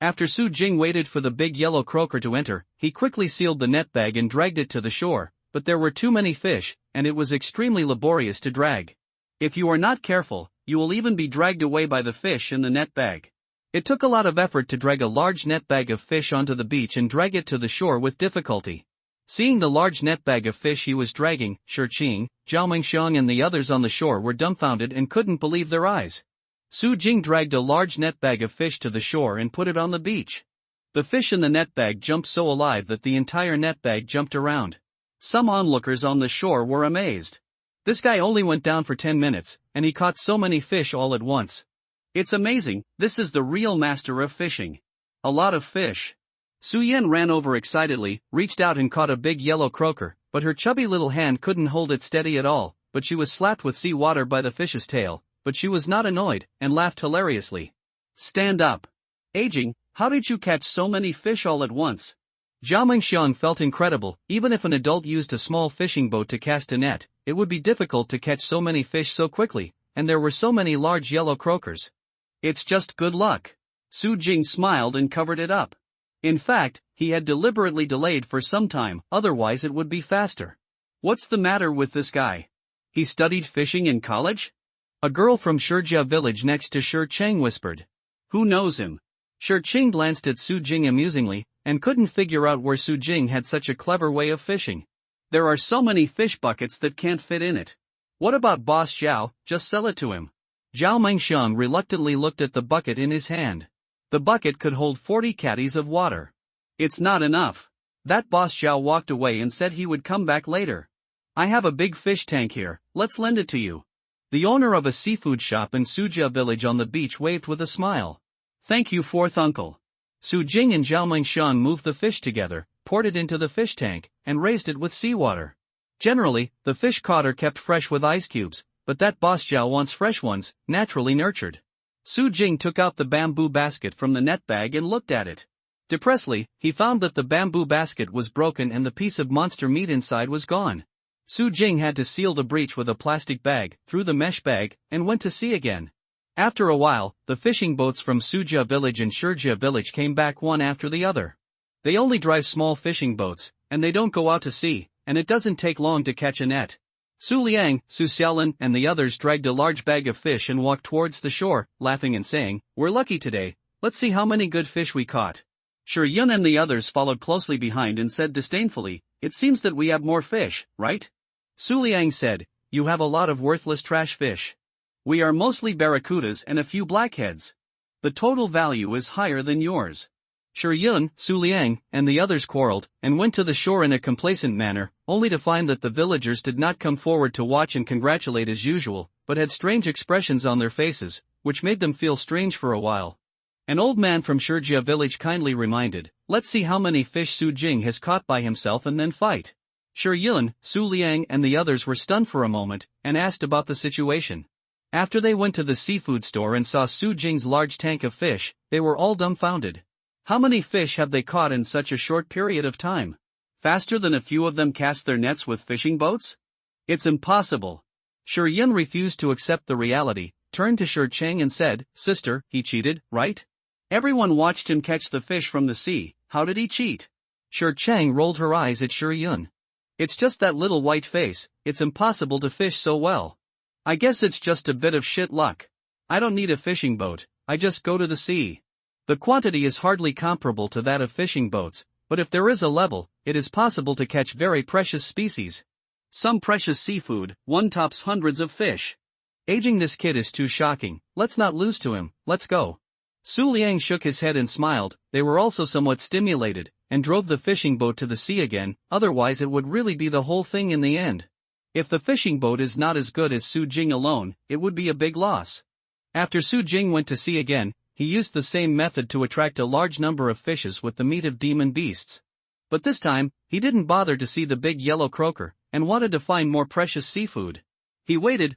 After Su Jing waited for the big yellow croaker to enter, he quickly sealed the net bag and dragged it to the shore, but there were too many fish, and it was extremely laborious to drag. If you are not careful, you will even be dragged away by the fish in the net bag. It took a lot of effort to drag a large net bag of fish onto the beach and drag it to the shore with difficulty. Seeing the large net bag of fish he was dragging, Shi Qing, Zhao Mengxiang and the others on the shore were dumbfounded and couldn't believe their eyes. Su Jing dragged a large net bag of fish to the shore and put it on the beach. The fish in the net bag jumped so alive that the entire net bag jumped around. Some onlookers on the shore were amazed. This guy only went down for 10 minutes, and he caught so many fish all at once. It's amazing, this is the real master of fishing. A lot of fish. Su Yan ran over excitedly, reached out and caught a big yellow croaker, but her chubby little hand couldn't hold it steady at all, but she was slapped with sea water by the fish's tail, but she was not annoyed, and laughed hilariously. "Stand up. Aging, how did you catch so many fish all at once?" Zhao Mengxiang felt incredible. Even if an adult used a small fishing boat to cast a net, it would be difficult to catch so many fish so quickly, and there were so many large yellow croakers. "It's just good luck." Su Jing smiled and covered it up. In fact, he had deliberately delayed for some time, otherwise it would be faster. "What's the matter with this guy? He studied fishing in college?" A girl from Shijia village next to Shi Cheng whispered. "Who knows him?" Shi Cheng glanced at Su Jing amusingly, and couldn't figure out where Su Jing had such a clever way of fishing. "There are so many fish buckets that can't fit in it. What about Boss Zhao? Just sell it to him." Zhao Mengxiang reluctantly looked at the bucket in his hand. The bucket could hold 40 caddies of water. "It's not enough." That Boss Zhao walked away and said he would come back later. "I have a big fish tank here, let's lend it to you." The owner of a seafood shop in Sujia village on the beach waved with a smile. "Thank you, fourth uncle." Su Jing and Zhao Mengxiang moved the fish together, poured it into the fish tank, and raised it with seawater. Generally, the fish caught are kept fresh with ice cubes, but that Boss Zhao wants fresh ones, naturally nurtured. Su Jing took out the bamboo basket from the net bag and looked at it. Depressedly, he found that the bamboo basket was broken and the piece of monster meat inside was gone. Su Jing had to seal the breach with a plastic bag, threw the mesh bag, and went to sea again. After a while, the fishing boats from Sujia village and Shurjia village came back one after the other. They only drive small fishing boats, and they don't go out to sea, and it doesn't take long to catch a net. Su Liang, Su Xiaolin and the others dragged a large bag of fish and walked towards the shore, laughing and saying, "We're lucky today, let's see how many good fish we caught." Shi Yun and the others followed closely behind and said disdainfully, "It seems that we have more fish, right?" Su Liang said, "You have a lot of worthless trash fish. We are mostly barracudas and a few blackheads. The total value is higher than yours." Shi Yun, Su Liang, and the others quarreled, and went to the shore in a complacent manner, only to find that the villagers did not come forward to watch and congratulate as usual, but had strange expressions on their faces, which made them feel strange for a while. An old man from Shurjia village kindly reminded, "Let's see how many fish Su Jing has caught by himself and then fight." Shi Yun, Su Liang and the others were stunned for a moment, and asked about the situation. After they went to the seafood store and saw Su Jing's large tank of fish, they were all dumbfounded. How many fish have they caught in such a short period of time? Faster than a few of them cast their nets with fishing boats? It's impossible. Shi Yun refused to accept the reality, turned to Shi Cheng and said, "Sister, he cheated, right? Everyone watched him catch the fish from the sea, how did he cheat?" Shi Cheng rolled her eyes at Shi Yun. "It's just that little white face, it's impossible to fish so well. I guess it's just a bit of shit luck. I don't need a fishing boat, I just go to the sea. The quantity is hardly comparable to that of fishing boats, but if there is a level, it is possible to catch very precious species. Some precious seafood, one tops hundreds of fish. Aging this kid is too shocking, let's not lose to him, let's go." Su Liang shook his head and smiled. They were also somewhat stimulated, and drove the fishing boat to the sea again, otherwise it would really be the whole thing in the end. If the fishing boat is not as good as Su Jing alone, it would be a big loss. After Su Jing went to sea again, he used the same method to attract a large number of fishes with the meat of demon beasts. But this time, he didn't bother to see the big yellow croaker, and wanted to find more precious seafood. He waited,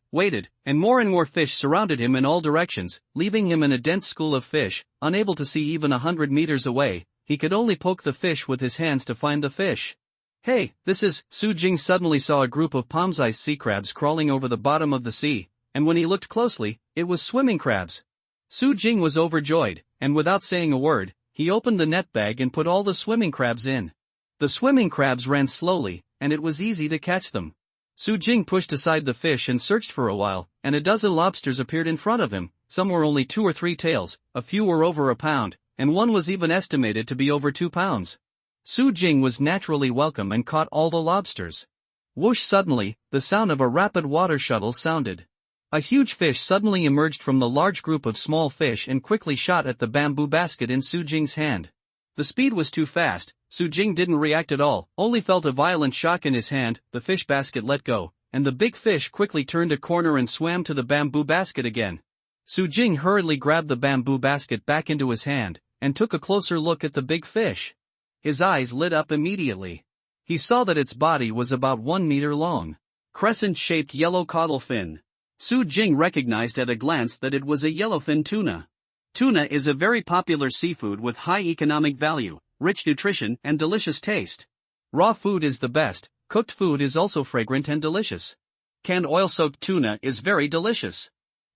and more fish surrounded him in all directions, leaving him in a dense school of fish, unable to see even 100 meters away. He could only poke the fish with his hands to find the fish. "Hey, this is..." Su Jing suddenly saw a group of palm-sized sea crabs crawling over the bottom of the sea, and when he looked closely, it was swimming crabs. Su Jing was overjoyed, and without saying a word, he opened the net bag and put all the swimming crabs in. The swimming crabs ran slowly, and it was easy to catch them. Su Jing pushed aside the fish and searched for a while, and a dozen lobsters appeared in front of him. Some were only 2 or 3 tails, a few were over a pound, and one was even estimated to be over 2 pounds. Su Jing was naturally welcome and caught all the lobsters. Whoosh! Suddenly, the sound of a rapid water shuttle sounded. A huge fish suddenly emerged from the large group of small fish and quickly shot at the bamboo basket in Su Jing's hand. The speed was too fast. Su Jing didn't react at all, only felt a violent shock in his hand. The fish basket let go, and the big fish quickly turned a corner and swam to the bamboo basket again. Su Jing hurriedly grabbed the bamboo basket back into his hand, and took a closer look at the big fish. His eyes lit up immediately. He saw that its body was about 1 meter long. Crescent-shaped yellow caudal fin. Su Jing recognized at a glance that it was a yellowfin tuna. Tuna is a very popular seafood with high economic value, rich nutrition and delicious taste. Raw food is the best, cooked food is also fragrant and delicious. Canned oil-soaked tuna is very delicious.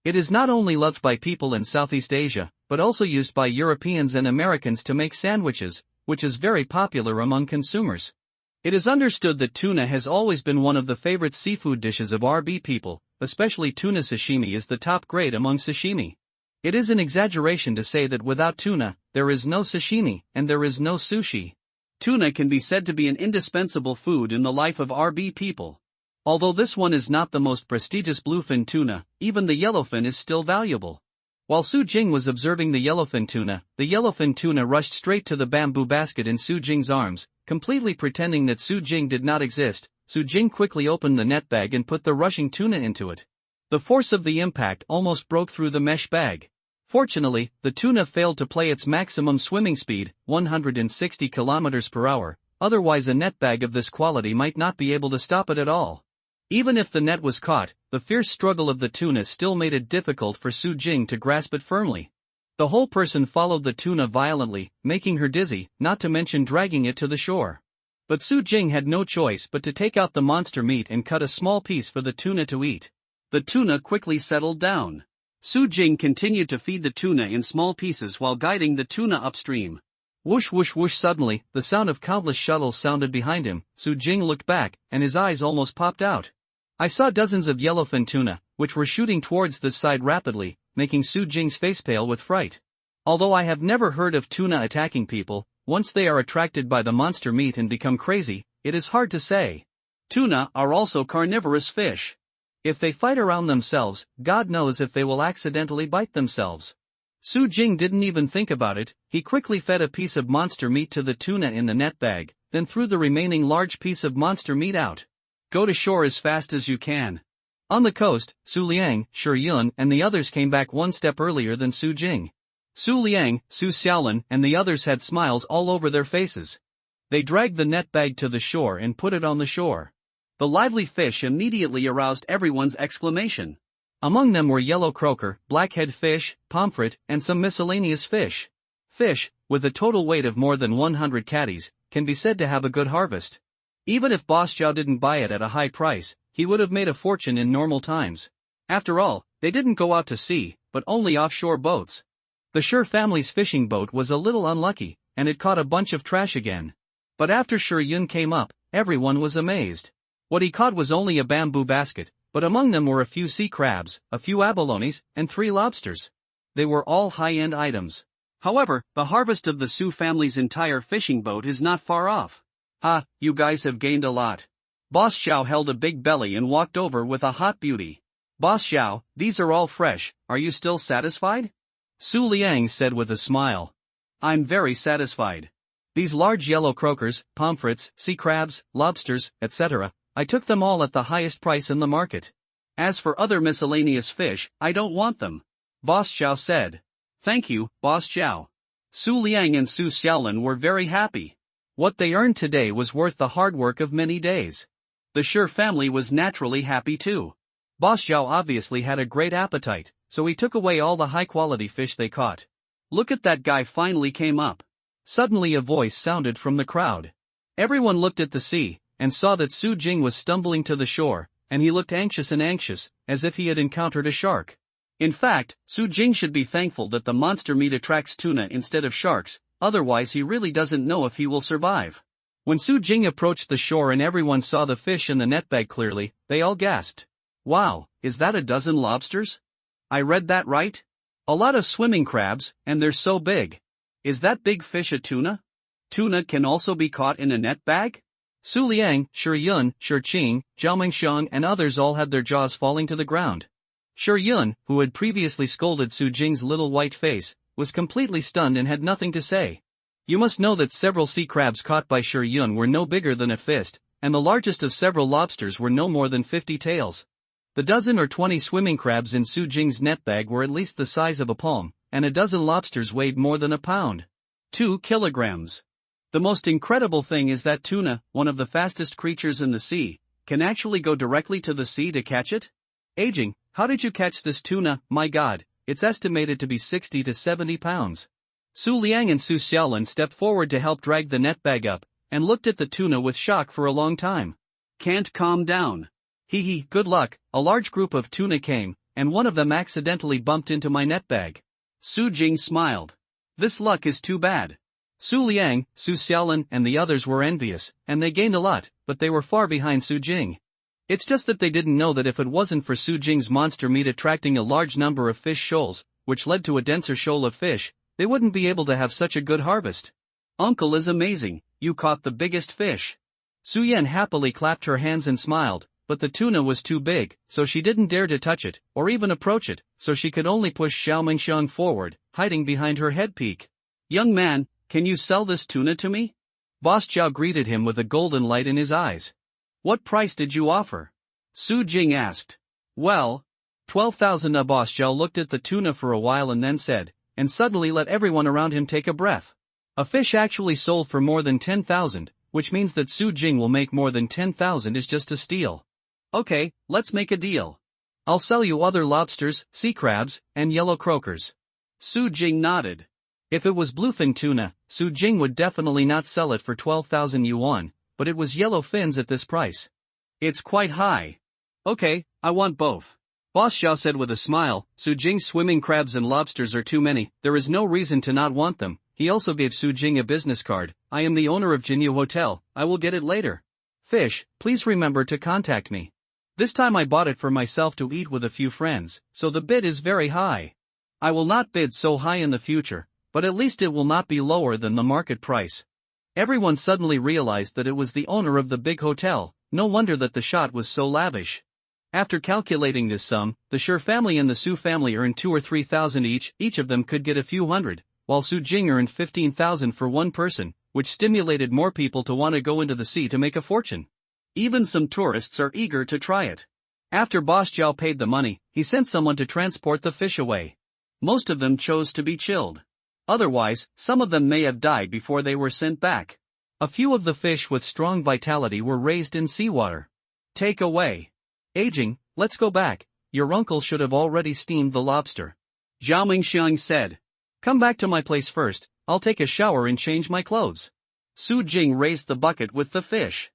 It is not only loved by people in Southeast Asia, but also used by Europeans and Americans to make sandwiches, which is very popular among consumers. It is understood that tuna has always been one of the favorite seafood dishes of RB people, especially tuna sashimi is the top grade among sashimi. It is an exaggeration to say that without tuna, there is no sashimi, and there is no sushi. Tuna can be said to be an indispensable food in the life of RB people. Although this one is not the most prestigious bluefin tuna, even the yellowfin is still valuable. While Su Jing was observing the yellowfin tuna rushed straight to the bamboo basket in Su Jing's arms, completely pretending that Su Jing did not exist. Su Jing quickly opened the net bag and put the rushing tuna into it. The force of the impact almost broke through the mesh bag. Fortunately, the tuna failed to play its maximum swimming speed, 160 km per hour, otherwise a net bag of this quality might not be able to stop it at all. Even if the net was caught, the fierce struggle of the tuna still made it difficult for Su Jing to grasp it firmly. The whole person followed the tuna violently, making her dizzy, not to mention dragging it to the shore. But Su Jing had no choice but to take out the monster meat and cut a small piece for the tuna to eat. The tuna quickly settled down. Su Jing continued to feed the tuna in small pieces while guiding the tuna upstream. Whoosh whoosh whoosh. Suddenly, the sound of countless shuttles sounded behind him. Su Jing looked back, and his eyes almost popped out. I saw dozens of yellowfin tuna, which were shooting towards this side rapidly, making Su Jing's face pale with fright. Although I have never heard of tuna attacking people, once they are attracted by the monster meat and become crazy, it is hard to say. Tuna are also carnivorous fish. If they fight around themselves, God knows if they will accidentally bite themselves. Su Jing didn't even think about it. He quickly fed a piece of monster meat to the tuna in the net bag, then threw the remaining large piece of monster meat out. Go to shore as fast as you can. On the coast, Su Liang, Shi Yun and the others came back one step earlier than Su Jing. Su Liang, Su Xiaolin and the others had smiles all over their faces. They dragged the net bag to the shore and put it on the shore. The lively fish immediately aroused everyone's exclamation. Among them were yellow croaker, blackhead fish, pomfret, and some miscellaneous fish. Fish, with a total weight of more than 100 catties, can be said to have a good harvest. Even if Boss Zhao didn't buy it at a high price, he would have made a fortune in normal times. After all, they didn't go out to sea, but only offshore boats. The Shi family's fishing boat was a little unlucky, and it caught a bunch of trash again. But after Shi Yun came up, everyone was amazed. What he caught was only a bamboo basket, but among them were a few sea crabs, a few abalones, and 3 lobsters. They were all high-end items. However, the harvest of the Su family's entire fishing boat is not far off. Ha, you guys have gained a lot. Boss Xiao held a big belly and walked over with a hot beauty. Boss Xiao, these are all fresh, are you still satisfied? Su Liang said with a smile. I'm very satisfied. These large yellow croakers, pomfrets, sea crabs, lobsters, etc., I took them all at the highest price in the market. As for other miscellaneous fish, I don't want them. Boss Xiao said. Thank you, Boss Xiao. Su Liang and Su Xiaolin were very happy. What they earned today was worth the hard work of many days. The Shi family was naturally happy too. Boss Xiao obviously had a great appetite, so he took away all the high-quality fish they caught. Look at that guy finally came up. Suddenly a voice sounded from the crowd. Everyone looked at the sea, and saw that Su Jing was stumbling to the shore, and he looked anxious, as if he had encountered a shark. In fact, Su Jing should be thankful that the monster meat attracts tuna instead of sharks, otherwise he really doesn't know if he will survive. When Su Jing approached the shore and everyone saw the fish in the net bag clearly, they all gasped. Wow, is that a dozen lobsters? I read that right? A lot of swimming crabs, and they're so big. Is that big fish a tuna? Tuna can also be caught in a net bag? Su Liang, Shi Yun, Shi Qing, Zhao Mingxiang and others all had their jaws falling to the ground. Shi Yun, who had previously scolded Su Jing's little white face, was completely stunned and had nothing to say. You must know that several sea crabs caught by Shi Yun were no bigger than a fist, and the largest of several lobsters were no more than 50 taels. The dozen or 20 swimming crabs in Su Jing's net bag were at least the size of a palm, and a dozen lobsters weighed more than a pound. 2 kilograms. The most incredible thing is that tuna, one of the fastest creatures in the sea, can actually go directly to the sea to catch it? Aging, how did you catch this tuna? My God, it's estimated to be 60 to 70 pounds. Su Liang and Su Xiaolin stepped forward to help drag the net bag up, and looked at the tuna with shock for a long time. Can't calm down. Hee hee, good luck. A large group of tuna came, and one of them accidentally bumped into my net bag. Su Jing smiled. This luck is too bad. Su Liang, Su Xiaolin and the others were envious, and they gained a lot, but they were far behind Su Jing. It's just that they didn't know that if it wasn't for Su Jing's monster meat attracting a large number of fish shoals, which led to a denser shoal of fish, they wouldn't be able to have such a good harvest. Uncle is amazing, you caught the biggest fish. Su Yan happily clapped her hands and smiled, but the tuna was too big, so she didn't dare to touch it, or even approach it, so she could only push Xiao Mingxiang forward, hiding behind her head peak. Young man, can you sell this tuna to me? Boss Zhao greeted him with a golden light in his eyes. What price did you offer? Su Jing asked. Well, 12,000. Boss Zhao looked at the tuna for a while and then said, and suddenly let everyone around him take a breath. A fish actually sold for more than 10,000, which means that Su Jing will make more than 10,000 is just a steal. Okay, let's make a deal. I'll sell you other lobsters, sea crabs, and yellow croakers. Su Jing nodded. If it was bluefin tuna, Su Jing would definitely not sell it for 12,000 yuan, but it was yellow fins at this price. It's quite high. Okay, I want both. Boss Xiao said with a smile. Su Jing's swimming crabs and lobsters are too many, there is no reason to not want them. He also gave Su Jing a business card. I am the owner of Jinyu Hotel, I will get it later. Fish, please remember to contact me. This time I bought it for myself to eat with a few friends, so the bid is very high. I will not bid so high in the future, but at least it will not be lower than the market price. Everyone suddenly realized that it was the owner of the big hotel, no wonder that the shot was so lavish. After calculating this sum, the Shi family and the Su family earned 2,000 or 3,000 each of them could get a few hundred, while Su Jing earned 15,000 for one person, which stimulated more people to want to go into the sea to make a fortune. Even some tourists are eager to try it. After Boss Zhao paid the money, he sent someone to transport the fish away. Most of them chose to be chilled. Otherwise, some of them may have died before they were sent back. A few of the fish with strong vitality were raised in seawater. Take away. Aging, let's go back, your uncle should have already steamed the lobster. Zhao Mingxiang said. Come back to my place first, I'll take a shower and change my clothes. Su Jing raised the bucket with the fish.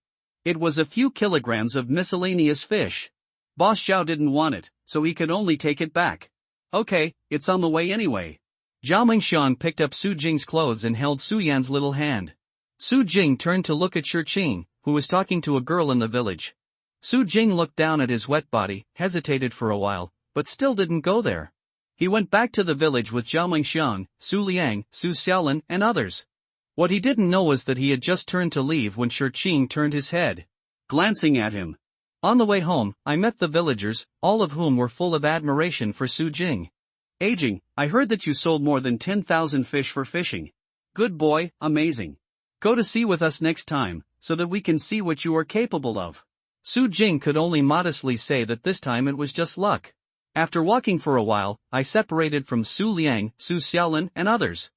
It was a few kilograms of miscellaneous fish. Boss Zhao didn't want it, so he could only take it back. Okay, it's on the way anyway. Zhao Mingxiang picked up Su Jing's clothes and held Su Yan's little hand. Su Jing turned to look at Shi Qing, who was talking to a girl in the village. Su Jing looked down at his wet body, hesitated for a while, but still didn't go there. He went back to the village with Zhao Mingxiang, Su Liang, Su Xiaolin, and others. What he didn't know was that he had just turned to leave when Shi Qing turned his head, glancing at him. On the way home, I met the villagers, all of whom were full of admiration for Su Jing. Aging, I heard that you sold more than 10,000 fish for fishing. Good boy, amazing. Go to sea with us next time, so that we can see what you are capable of. Su Jing could only modestly say that this time it was just luck. After walking for a while, I separated from Su Liang, Su Xiaolin, and others.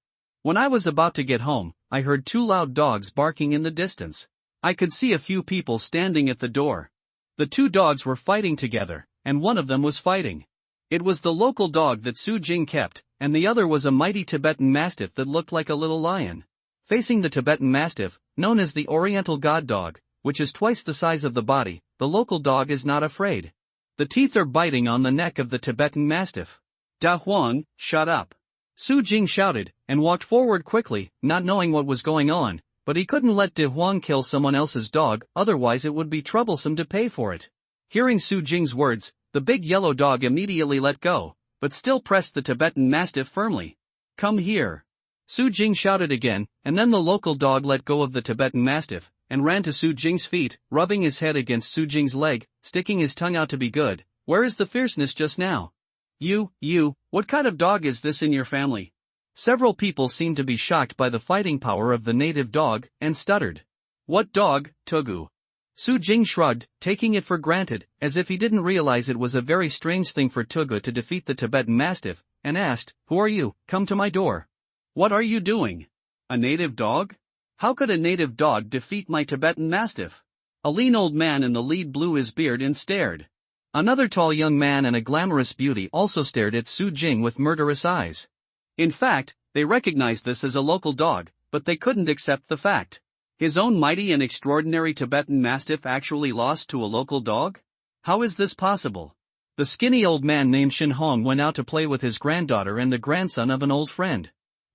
When I was about to get home, I heard two loud dogs barking in the distance. I could see a few people standing at the door. The two dogs were fighting together, and one of them was fighting. It was the local dog that Su Jing kept, and the other was a mighty Tibetan Mastiff that looked like a little lion. Facing the Tibetan Mastiff, known as the Oriental God Dog, which is twice the size of the body, the local dog is not afraid. The teeth are biting on the neck of the Tibetan Mastiff. Da Huang, shut up. Su Jing shouted, and walked forward quickly, not knowing what was going on, but he couldn't let Da Huang kill someone else's dog, otherwise it would be troublesome to pay for it. Hearing Su Jing's words, the big yellow dog immediately let go, but still pressed the Tibetan Mastiff firmly. Come here. Su Jing shouted again, and then the local dog let go of the Tibetan Mastiff, and ran to Su Jing's feet, rubbing his head against Su Jing's leg, sticking his tongue out to be good. Where is the fierceness just now? You, what kind of dog is this in your family? Several people seemed to be shocked by the fighting power of the native dog, and stuttered. What dog, Tugu? Su Jing shrugged, taking it for granted, as if he didn't realize it was a very strange thing for Tugu to defeat the Tibetan Mastiff, and asked, Who are you? Come to my door. What are you doing? A native dog? How could a native dog defeat my Tibetan Mastiff? A lean old man in the lead blew his beard and stared. Another tall young man and a glamorous beauty also stared at Su Jing with murderous eyes. In fact, they recognized this as a local dog, but they couldn't accept the fact. His own mighty and extraordinary Tibetan Mastiff actually lost to a local dog? How is this possible? The skinny old man named Shin Hong went out to play with his granddaughter and the grandson of an old friend.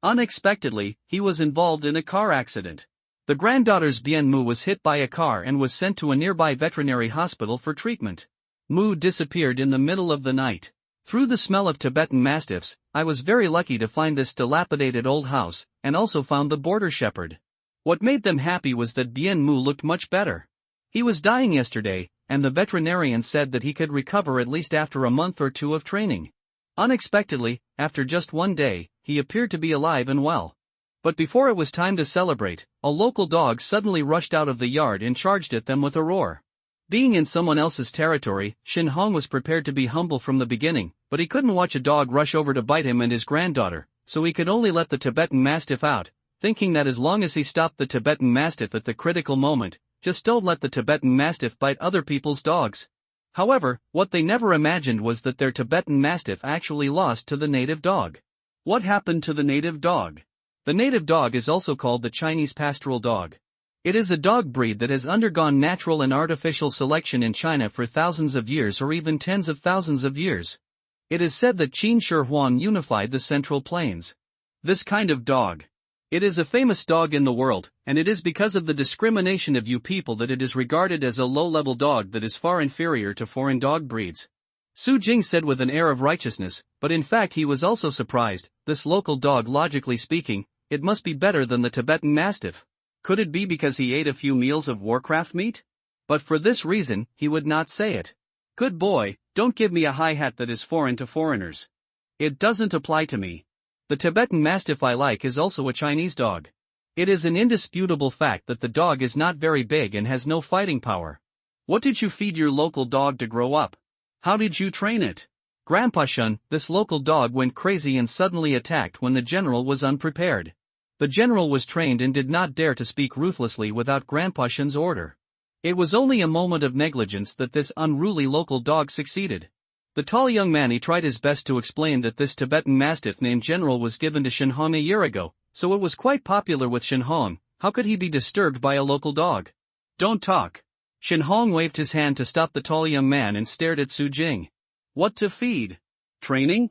Unexpectedly, he was involved in a car accident. The granddaughter's Bien Mu was hit by a car and was sent to a nearby veterinary hospital for treatment. Mu disappeared in the middle of the night. Through the smell of Tibetan Mastiffs, I was very lucky to find this dilapidated old house, and also found the border shepherd. What made them happy was that Bien Mu looked much better. He was dying yesterday, and the veterinarian said that he could recover at least after a month or two of training. Unexpectedly, after just one day, he appeared to be alive and well. But before it was time to celebrate, a local dog suddenly rushed out of the yard and charged at them with a roar. Being in someone else's territory, Shin Hong was prepared to be humble from the beginning, but he couldn't watch a dog rush over to bite him and his granddaughter, so he could only let the Tibetan Mastiff out, thinking that as long as he stopped the Tibetan Mastiff at the critical moment, just don't let the Tibetan Mastiff bite other people's dogs. However, what they never imagined was that their Tibetan Mastiff actually lost to the native dog. What happened to the native dog? The native dog is also called the Chinese pastoral dog. It is a dog breed that has undergone natural and artificial selection in China for thousands of years or even tens of thousands of years. It is said that Qin Shi Huang unified the Central Plains. This kind of dog. It is a famous dog in the world, and it is because of the discrimination of you people that it is regarded as a low-level dog that is far inferior to foreign dog breeds. Su Jing said with an air of righteousness, but in fact he was also surprised. This local dog, logically speaking, it must be better than the Tibetan Mastiff. Could it be because he ate a few meals of Warcraft meat? But for this reason, he would not say it. Good boy, don't give me a high hat that is foreign to foreigners. It doesn't apply to me. The Tibetan Mastiff I like is also a Chinese dog. It is an indisputable fact that the dog is not very big and has no fighting power. What did you feed your local dog to grow up? How did you train it? Grandpa Shun, this local dog went crazy and suddenly attacked when the general was unprepared. The general was trained and did not dare to speak ruthlessly without Grandpa Shun's order. It was only a moment of negligence that this unruly local dog succeeded. The tall young man, he tried his best to explain that this Tibetan Mastiff named General was given to Shenhong a year ago, so it was quite popular with Shenhong. How could he be disturbed by a local dog? Don't talk. Shenhong waved his hand to stop the tall young man and stared at Su Jing. What to feed? Training?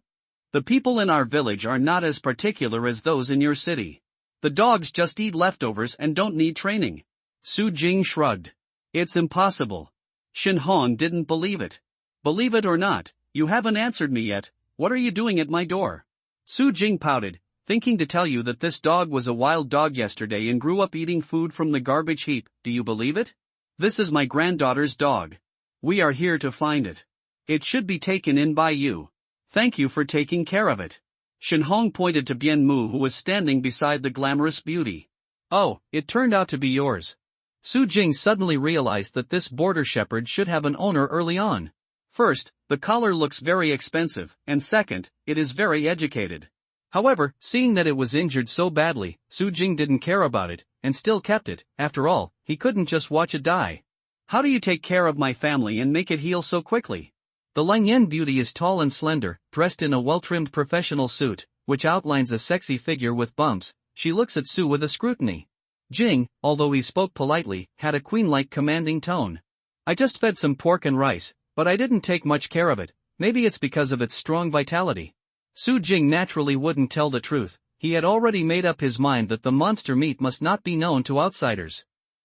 The people in our village are not as particular as those in your city. The dogs just eat leftovers and don't need training. Su Jing shrugged. It's impossible. Shenhong didn't believe it. Believe it or not, you haven't answered me yet. What are you doing at my door? Su Jing pouted, thinking to tell you that this dog was a wild dog yesterday and grew up eating food from the garbage heap. Do you believe it? This is my granddaughter's dog. We are here to find it. It should be taken in by you. Thank you for taking care of it. Shenhong pointed to Bian Mu, who was standing beside the glamorous beauty. Oh, it turned out to be yours. Su Jing suddenly realized that this border shepherd should have an owner early on. First, the collar looks very expensive, and second, it is very educated. However, seeing that it was injured so badly, Su Jing didn't care about it, and still kept it. After all, he couldn't just watch it die. How do you take care of my family and make it heal so quickly? The Langyan beauty is tall and slender, dressed in a well-trimmed professional suit, which outlines a sexy figure with bumps. She looks at Su with a scrutiny. Jing, although he spoke politely, had a queen-like commanding tone. I just fed some pork and rice, but I didn't take much care of it. Maybe it's because of its strong vitality. Su Jing naturally wouldn't tell the truth. He had already made up his mind that the monster meat must not be known to outsiders.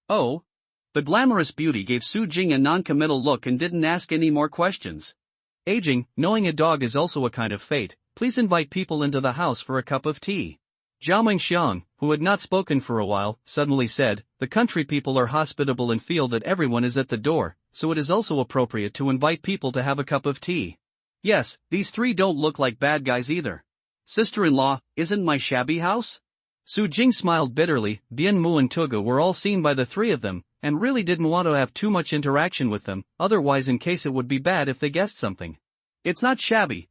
Oh? The glamorous beauty gave Su Jing a non-committal look and didn't ask any more questions. Aging, knowing a dog is also a kind of fate, please invite people into the house for a cup of tea. Zhao Mengxiang, who had not spoken for a while, suddenly said, the country people are hospitable and feel that everyone is at the door, so it is also appropriate to invite people to have a cup of tea. Yes, these three don't look like bad guys either. Sister-in-law, isn't my shabby house? Su Jing smiled bitterly. Bian Mu and Tugu were all seen by the three of them, and really didn't want to have too much interaction with them, otherwise in case it would be bad if they guessed something. It's not shabby,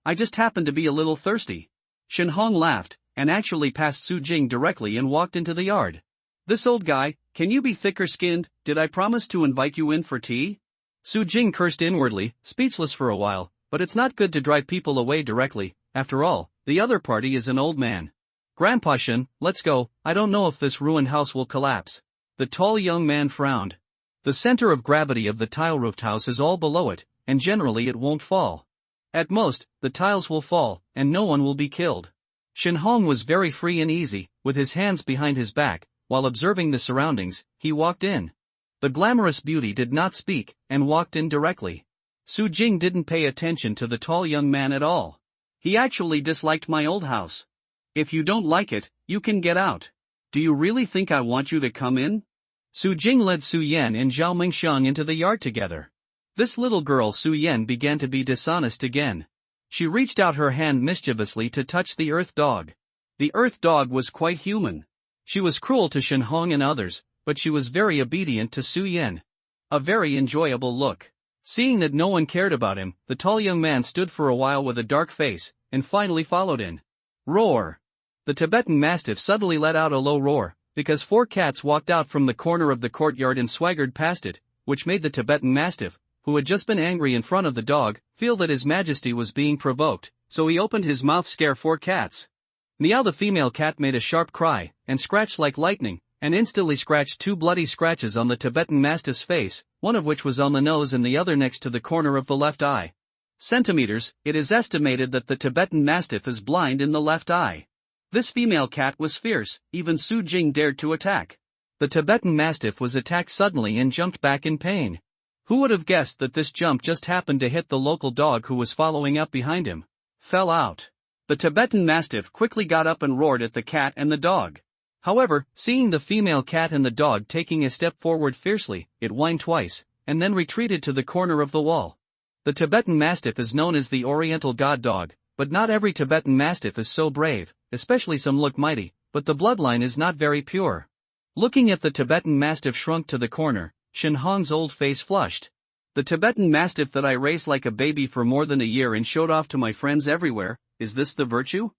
I just happen to be a little thirsty. Shenhong laughed, and actually passed Su Jing directly and walked into the yard. This old guy, can you be thicker-skinned? Did I promise to invite you in for tea? Su Jing cursed inwardly, speechless for a while, but it's not good to drive people away directly. After all, the other party is an old man. Grandpa Shun, let's go. I don't know if this ruined house will collapse. The tall young man frowned. The center of gravity of the tile-roofed house is all below it, and generally it won't fall. At most, the tiles will fall, and no one will be killed. Shenhong was very free and easy, with his hands behind his back. While observing the surroundings, he walked in. The glamorous beauty did not speak, and walked in directly. Su Jing didn't pay attention to the tall young man at all. He actually disliked my old house. If you don't like it, you can get out. Do you really think I want you to come in? Su Jing led Su Yan and Zhao Mengxiang into the yard together. This little girl Su Yan began to be dishonest again. She reached out her hand mischievously to touch the earth dog. The earth dog was quite human. She was cruel to Shenhong and others, but she was very obedient to Su Yan. A very enjoyable look. Seeing that no one cared about him, the tall young man stood for a while with a dark face, and finally followed in. Roar! The Tibetan Mastiff suddenly let out a low roar, because 4 cats walked out from the corner of the courtyard and swaggered past it, which made the Tibetan Mastiff, who had just been angry in front of the dog, feel that his majesty was being provoked, so he opened his mouth to scare 4 cats. Meow, the female cat made a sharp cry, and scratched like lightning, and instantly scratched 2 bloody scratches on the Tibetan Mastiff's face, one of which was on the nose and the other next to the corner of the left eye. Centimeters, it is estimated that the Tibetan Mastiff is blind in the left eye. This female cat was fierce, even Su Jing dared to attack. The Tibetan Mastiff was attacked suddenly and jumped back in pain. Who would have guessed that this jump just happened to hit the local dog who was following up behind him? Fell out. The Tibetan Mastiff quickly got up and roared at the cat and the dog. However, seeing the female cat and the dog taking a step forward fiercely, it whined twice, and then retreated to the corner of the wall. The Tibetan Mastiff is known as the Oriental God Dog, but not every Tibetan Mastiff is so brave, especially some look mighty, but the bloodline is not very pure. Looking at the Tibetan Mastiff shrunk to the corner, Shen Hong's old face flushed. The Tibetan Mastiff that I raised like a baby for more than a year and showed off to my friends everywhere, is this the virtue?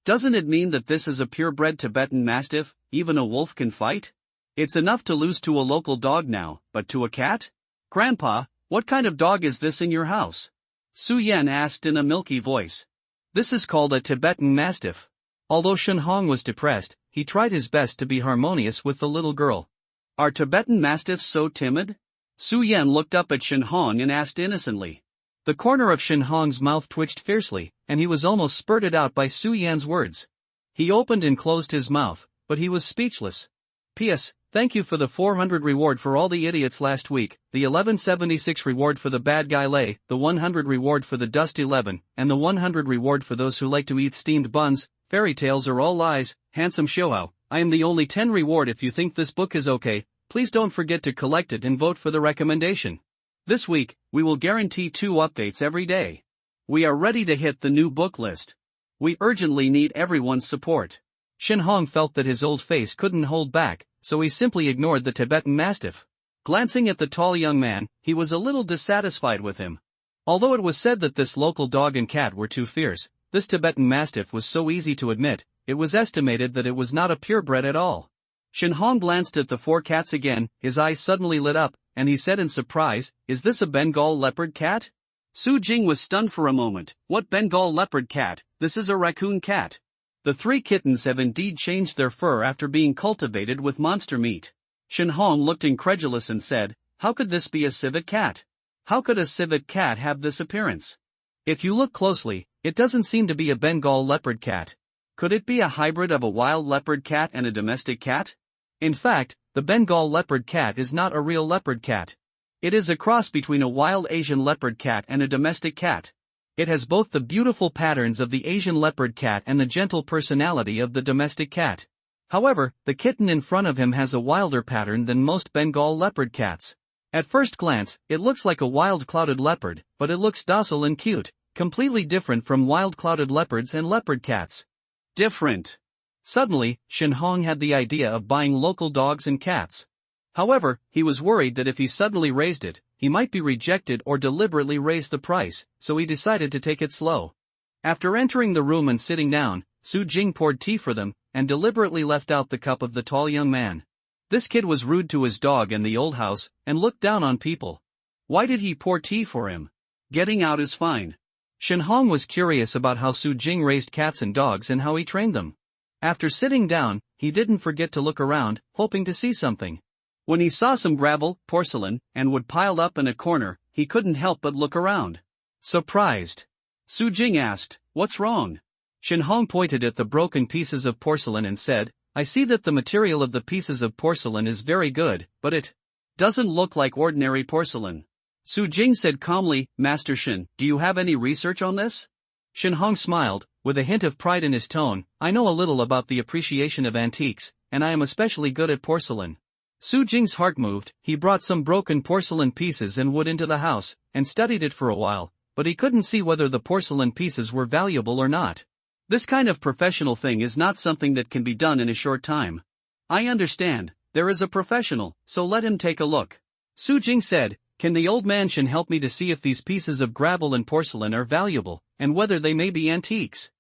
Doesn't it mean that this is a purebred Tibetan Mastiff, even a wolf can fight? It's enough to lose to a local dog now, but to a cat? Grandpa, what kind of dog is this in your house? Su Yan asked in a milky voice. This is called a Tibetan Mastiff. Although Shen Hong was depressed, he tried his best to be harmonious with the little girl. Are Tibetan Mastiffs so timid? Su Yan looked up at Shen Hong and asked innocently. The corner of Shen Hong's mouth twitched fiercely, and he was almost spurted out by Su Yan's words. He opened and closed his mouth, but he was speechless. P.S. Thank you for the 400 reward for all the idiots last week, the 1176 reward for the bad guy Lei, the 100 reward for the dust 11, and the 100 reward for those who like to eat steamed buns. Fairy tales are all lies, handsome Shohao. I am the only 10 reward. If you think this book is okay, please don't forget to collect it and vote for the recommendation. This week, we will guarantee 2 updates every day. We are ready to hit the new book list. We urgently need everyone's support. Shen Hong felt that his old face couldn't hold back, so he simply ignored the Tibetan Mastiff. Glancing at the tall young man, he was a little dissatisfied with him. Although it was said that this local dog and cat were too fierce, this Tibetan Mastiff was so easy to admit, it was estimated that it was not a purebred at all. Shen Hong glanced at the 4 cats again, his eyes suddenly lit up, and he said in surprise, "Is this a Bengal leopard cat?" Su Jing was stunned for a moment. What Bengal leopard cat? This is a raccoon cat. The 3 kittens have indeed changed their fur after being cultivated with monster meat. Shen Hong looked incredulous and said, "How could this be a civet cat? How could a civet cat have this appearance? If you look closely, it doesn't seem to be a Bengal leopard cat. Could it be a hybrid of a wild leopard cat and a domestic cat? In fact, the Bengal leopard cat is not a real leopard cat. It is a cross between a wild Asian leopard cat and a domestic cat. It has both the beautiful patterns of the Asian leopard cat and the gentle personality of the domestic cat. However, the kitten in front of him has a wilder pattern than most Bengal leopard cats. At first glance, it looks like a wild clouded leopard, but it looks docile and cute, completely different from wild clouded leopards and leopard cats. Different. Suddenly, Shen Hong had the idea of buying local dogs and cats. However, he was worried that if he suddenly raised it, he might be rejected or deliberately raise the price, so he decided to take it slow. After entering the room and sitting down, Su Jing poured tea for them, and deliberately left out the cup of the tall young man. This kid was rude to his dog and the old house, and looked down on people. Why did he pour tea for him? Getting out is fine. Shen Hong was curious about how Su Jing raised cats and dogs and how he trained them. After sitting down, he didn't forget to look around, hoping to see something. When he saw some gravel, porcelain, and wood piled up in a corner, he couldn't help but look around. Surprised, Su Jing asked, "What's wrong?" Shen Hong pointed at the broken pieces of porcelain and said, "I see that the material of the pieces of porcelain is very good, but it doesn't look like ordinary porcelain." Su Jing said calmly, "Master Shen, do you have any research on this?" Shen Hong smiled, with a hint of pride in his tone. "I know a little about the appreciation of antiques, and I am especially good at porcelain." Su Jing's heart moved. He brought some broken porcelain pieces and wood into the house, and studied it for a while, but he couldn't see whether the porcelain pieces were valuable or not. This kind of professional thing is not something that can be done in a short time. "I understand, there is a professional, so let him take a look." Su Jing said, "Can the old man Shen help me to see if these pieces of gravel and porcelain are valuable, and whether they may be antiques?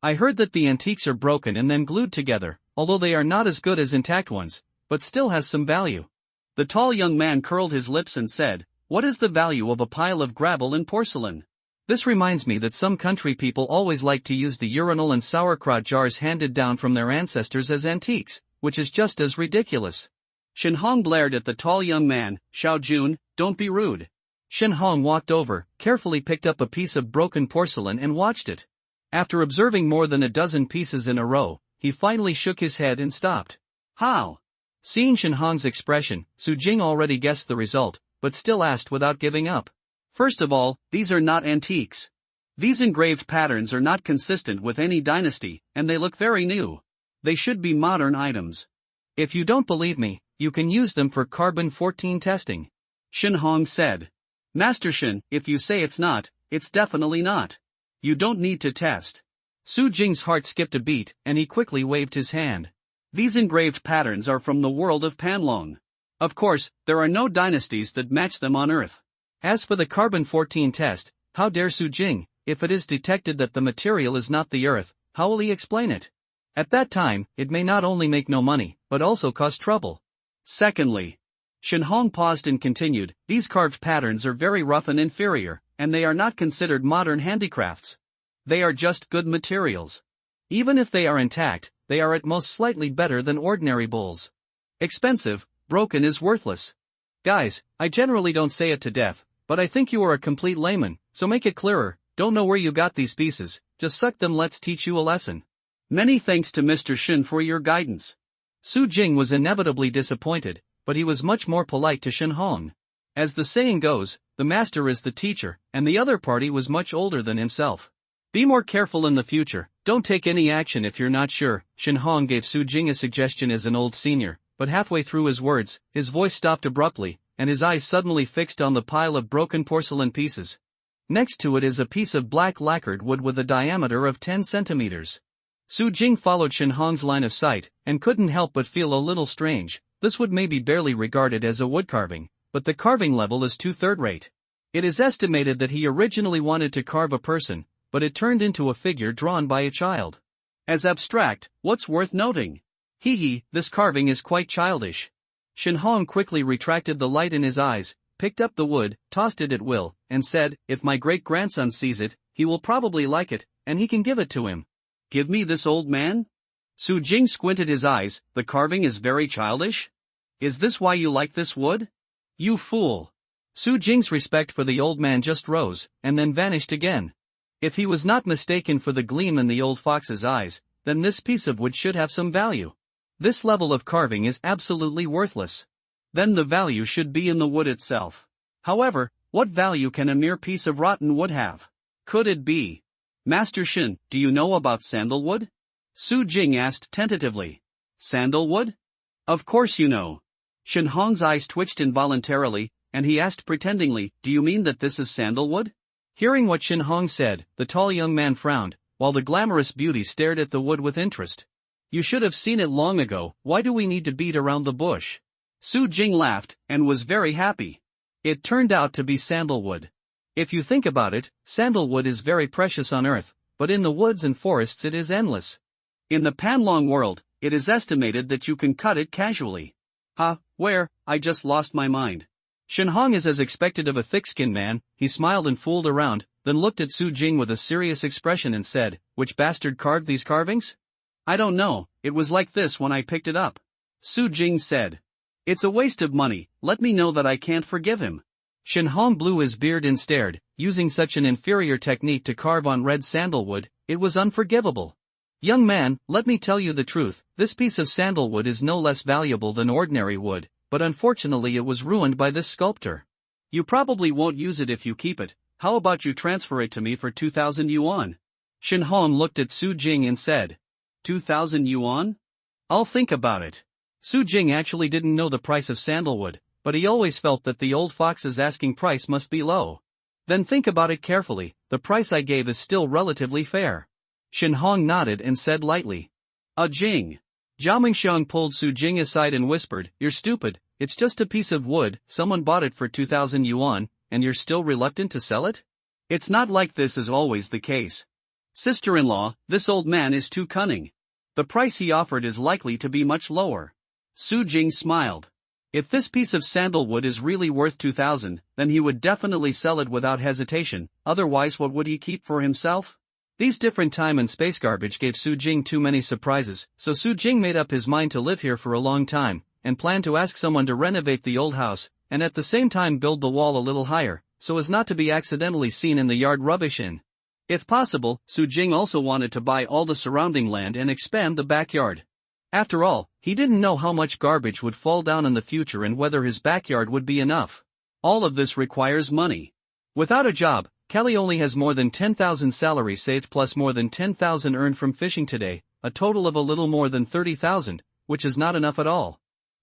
I heard that the antiques are broken and then glued together, although they are not as good as intact ones, but still has some value." The tall young man curled his lips and said, "What is the value of a pile of gravel and porcelain? This reminds me that some country people always like to use the urinal and sauerkraut jars handed down from their ancestors as antiques, which is just as ridiculous. Shin Hong blared at the tall young man. Xiao Jun, don't be rude. Shin Hong walked over, carefully picked up a piece of broken porcelain and watched it. After observing more than a dozen pieces in a row, he finally shook his head and stopped. How? Seeing Shin Hong's expression, Su Jing already guessed the result, but still asked without giving up. First of all, these are not antiques. These engraved patterns are not consistent with any dynasty, and they look very new. They should be modern items. If you don't believe me, you can use them for carbon-14 testing. Shin Hong said. Master Shin, if you say it's not, it's definitely not. You don't need to test. Su Jing's heart skipped a beat, and he quickly waved his hand. These engraved patterns are from the world of Panlong. Of course, there are no dynasties that match them on Earth. As for the carbon-14 test, how dare Su Jing, if it is detected that the material is not the Earth, how will he explain it? At that time, it may not only make no money, but also cause trouble. Secondly, Shin Hong paused and continued, these carved patterns are very rough and inferior, and they are not considered modern handicrafts. They are just good materials. Even if they are intact, they are at most slightly better than ordinary bowls. Expensive, broken is worthless. Guys, I generally don't say it to death, but I think you are a complete layman, so make it clearer. Don't know where you got these pieces, just suck them. Let's teach you a lesson. Many thanks to Mr. Shin for your guidance. Su Jing was inevitably disappointed, but he was much more polite to Shin Hong. As the saying goes, the master is the teacher, and the other party was much older than himself. Be more careful in the future, don't take any action if you're not sure. Shin Hong gave Su Jing a suggestion as an old senior, but halfway through his words, his voice stopped abruptly, and his eyes suddenly fixed on the pile of broken porcelain pieces. Next to it is a piece of black lacquered wood with a diameter of 10 centimeters. Su Jing followed Shin Hong's line of sight, and couldn't help but feel a little strange. This wood may be barely regarded as a wood carving, but the carving level is too third-rate. It is estimated that he originally wanted to carve a person, but it turned into a figure drawn by a child. As abstract, what's worth noting? This carving is quite childish. Shin Hong quickly retracted the light in his eyes, picked up the wood, tossed it at will, and said, if my great-grandson sees it, he will probably like it, and he can give it to him. Give me this, old man? Su Jing squinted his eyes. The carving is very childish? Is this why you like this wood? You fool. Su Jing's respect for the old man just rose, and then vanished again. If he was not mistaken for the gleam in the old fox's eyes, then this piece of wood should have some value. This level of carving is absolutely worthless. Then the value should be in the wood itself. However, what value can a mere piece of rotten wood have? Could it be? Master Shin, do you know about sandalwood? Su Jing asked tentatively. Sandalwood? Of course you know. Shin Hong's eyes twitched involuntarily, and he asked pretendingly, do you mean that this is sandalwood? Hearing what Shin Hong said, the tall young man frowned, while the glamorous beauty stared at the wood with interest. You should have seen it long ago. Why do we need to beat around the bush? Su Jing laughed, and was very happy. It turned out to be sandalwood. If you think about it, sandalwood is very precious on Earth, but in the woods and forests it is endless. In the Panlong world, it is estimated that you can cut it casually. Where? I just lost my mind. Shin Hong is as expected of a thick-skinned man. He smiled and fooled around, then looked at Su Jing with a serious expression and said, which bastard carved these carvings? I don't know, it was like this when I picked it up. Su Jing said. It's a waste of money, let me know that I can't forgive him. Shin Hong blew his beard and stared. Using such an inferior technique to carve on red sandalwood, it was unforgivable. Young man, let me tell you the truth, this piece of sandalwood is no less valuable than ordinary wood, but unfortunately it was ruined by this sculptor. You probably won't use it if you keep it. How about you transfer it to me for 2,000 yuan? Shin Hong looked at Su Jing and said. 2,000 yuan? I'll think about it. Su Jing actually didn't know the price of sandalwood, but he always felt that the old fox's asking price must be low. Then think about it carefully, the price I gave is still relatively fair. Shin Hong nodded and said lightly. Jing. Zhao Mingxiang pulled Su Jing aside and whispered, you're stupid, it's just a piece of wood, someone bought it for 2,000 yuan, and you're still reluctant to sell it? It's not like this is always the case. Sister-in-law, this old man is too cunning. The price he offered is likely to be much lower. Su Jing smiled. If this piece of sandalwood is really worth 2,000, then he would definitely sell it without hesitation, otherwise what would he keep for himself? These different time and space garbage gave Su Jing too many surprises, so Su Jing made up his mind to live here for a long time, and planned to ask someone to renovate the old house, and at the same time build the wall a little higher, so as not to be accidentally seen in the yard rubbish in. If possible, Su Jing also wanted to buy all the surrounding land and expand the backyard. After all, he didn't know how much garbage would fall down in the future and whether his backyard would be enough. All of this requires money. Without a job, Kelly only has more than 10,000 salary saved plus more than 10,000 earned from fishing today, a total of a little more than 30,000, which is not enough at all.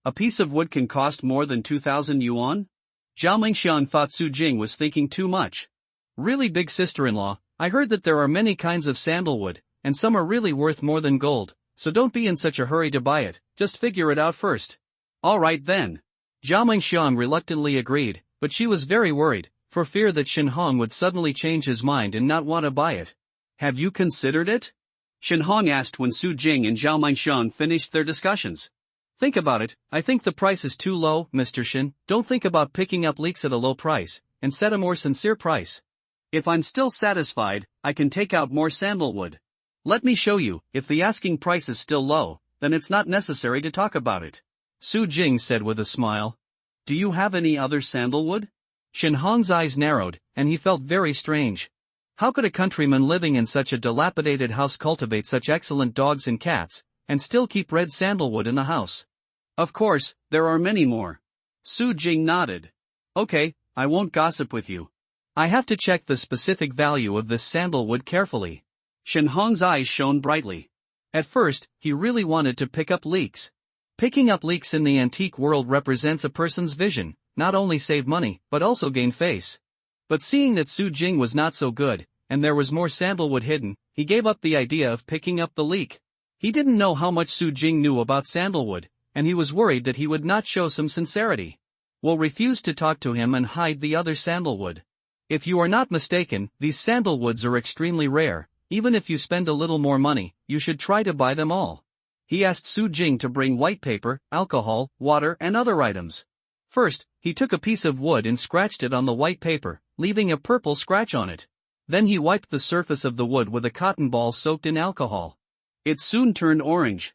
A piece of wood can cost more than 2,000 yuan? Zhao Mingxian thought Su Jing was thinking too much. Really, big sister-in-law, I heard that there are many kinds of sandalwood, and some are really worth more than gold, so don't be in such a hurry to buy it, just figure it out first. Alright then. Zhao Mingxian reluctantly agreed, but she was very worried, for fear that Shen Hong would suddenly change his mind and not want to buy it. Have you considered it? Shen Hong asked when Su Jing and Zhao Mingxian finished their discussions. Think about it, I think the price is too low, Mr. Shen. Don't think about picking up leeks at a low price, and set a more sincere price. If I'm still satisfied, I can take out more sandalwood. Let me show you, if the asking price is still low, then it's not necessary to talk about it. Su Jing said with a smile. Do you have any other sandalwood? Shen Hong's eyes narrowed, and he felt very strange. How could a countryman living in such a dilapidated house cultivate such excellent dogs and cats, and still keep red sandalwood in the house? Of course, there are many more. Su Jing nodded. Okay, I won't gossip with you. I have to check the specific value of this sandalwood carefully. Shen Hong's eyes shone brightly. At first, he really wanted to pick up leeks. Picking up leeks in the antique world represents a person's vision, not only save money, but also gain face. But seeing that Su Jing was not so good, and there was more sandalwood hidden, he gave up the idea of picking up the leek. He didn't know how much Su Jing knew about sandalwood, and he was worried that he would not show some sincerity. Will refuse to talk to him and hide the other sandalwood. If you are not mistaken, these sandalwoods are extremely rare. Even if you spend a little more money, you should try to buy them all. He asked Su Jing to bring white paper, alcohol, water and other items. First, he took a piece of wood and scratched it on the white paper, leaving a purple scratch on it. Then he wiped the surface of the wood with a cotton ball soaked in alcohol. It soon turned orange.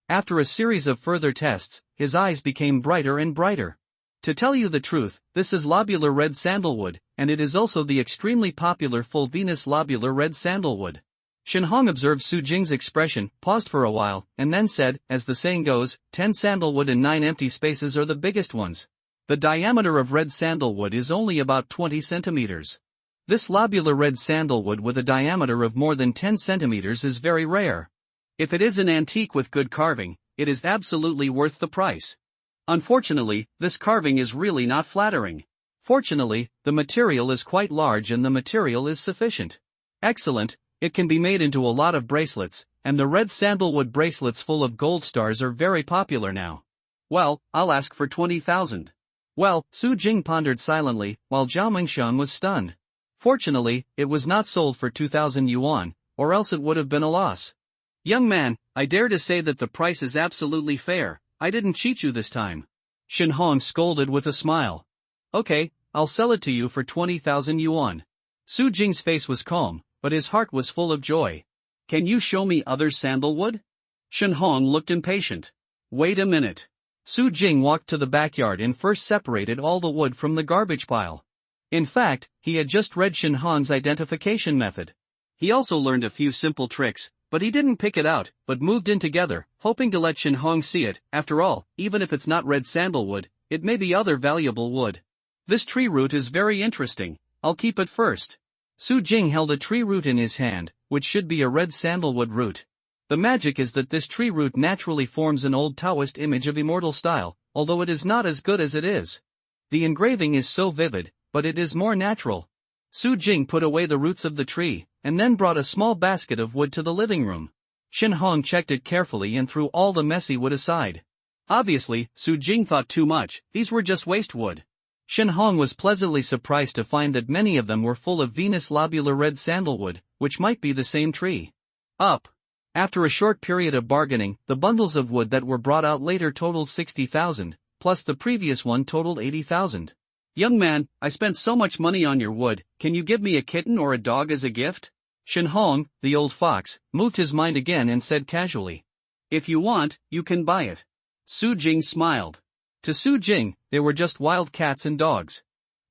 After a series of further tests, his eyes became brighter and brighter. To tell you the truth, this is lobular red sandalwood, and it is also the extremely popular full Venus lobular red sandalwood. Shen Hong observed Su Jing's expression, paused for a while, and then said, as the saying goes, 10 sandalwood and 9 empty spaces are the biggest ones. The diameter of red sandalwood is only about 20 centimeters. This lobular red sandalwood with a diameter of more than 10 centimeters is very rare. If it is an antique with good carving, it is absolutely worth the price. Unfortunately, this carving is really not flattering. Fortunately, the material is quite large and the material is sufficient. Excellent, it can be made into a lot of bracelets, and the red sandalwood bracelets full of gold stars are very popular now. Well, I'll ask for 20,000. Well, Su Jing pondered silently, while Zhao Mingxian was stunned. Fortunately, it was not sold for 2,000 yuan, or else it would have been a loss. Young man, I dare to say that the price is absolutely fair. I didn't cheat you this time. Shen Hong scolded with a smile. Okay, I'll sell it to you for 20,000 yuan. Su Jing's face was calm, but his heart was full of joy. Can you show me other sandalwood? Shen Hong looked impatient. Wait a minute. Su Jing walked to the backyard and first separated all the wood from the garbage pile. In fact, he had just read Shen Hong's identification method. He also learned a few simple tricks, but he didn't pick it out, but moved in together, hoping to let Shen Hong see it. After all, even if it's not red sandalwood, it may be other valuable wood. This tree root is very interesting, I'll keep it first. Su Jing held a tree root in his hand, which should be a red sandalwood root. The magic is that this tree root naturally forms an old Taoist image of immortal style, although it is not as good as it is. The engraving is so vivid, but it is more natural. Su Jing put away the roots of the tree, and then brought a small basket of wood to the living room. Shen Hong checked it carefully and threw all the messy wood aside. Obviously, Su Jing thought too much, these were just waste wood. Shen Hong was pleasantly surprised to find that many of them were full of Venus lobular red sandalwood, which might be the same tree. Up. After a short period of bargaining, the bundles of wood that were brought out later totaled 60,000, plus the previous one totaled 80,000. Young man, I spent so much money on your wood, can you give me a kitten or a dog as a gift? Shenhong, the old fox, moved his mind again and said casually. If you want, you can buy it. Su Jing smiled. To Su Jing, they were just wild cats and dogs.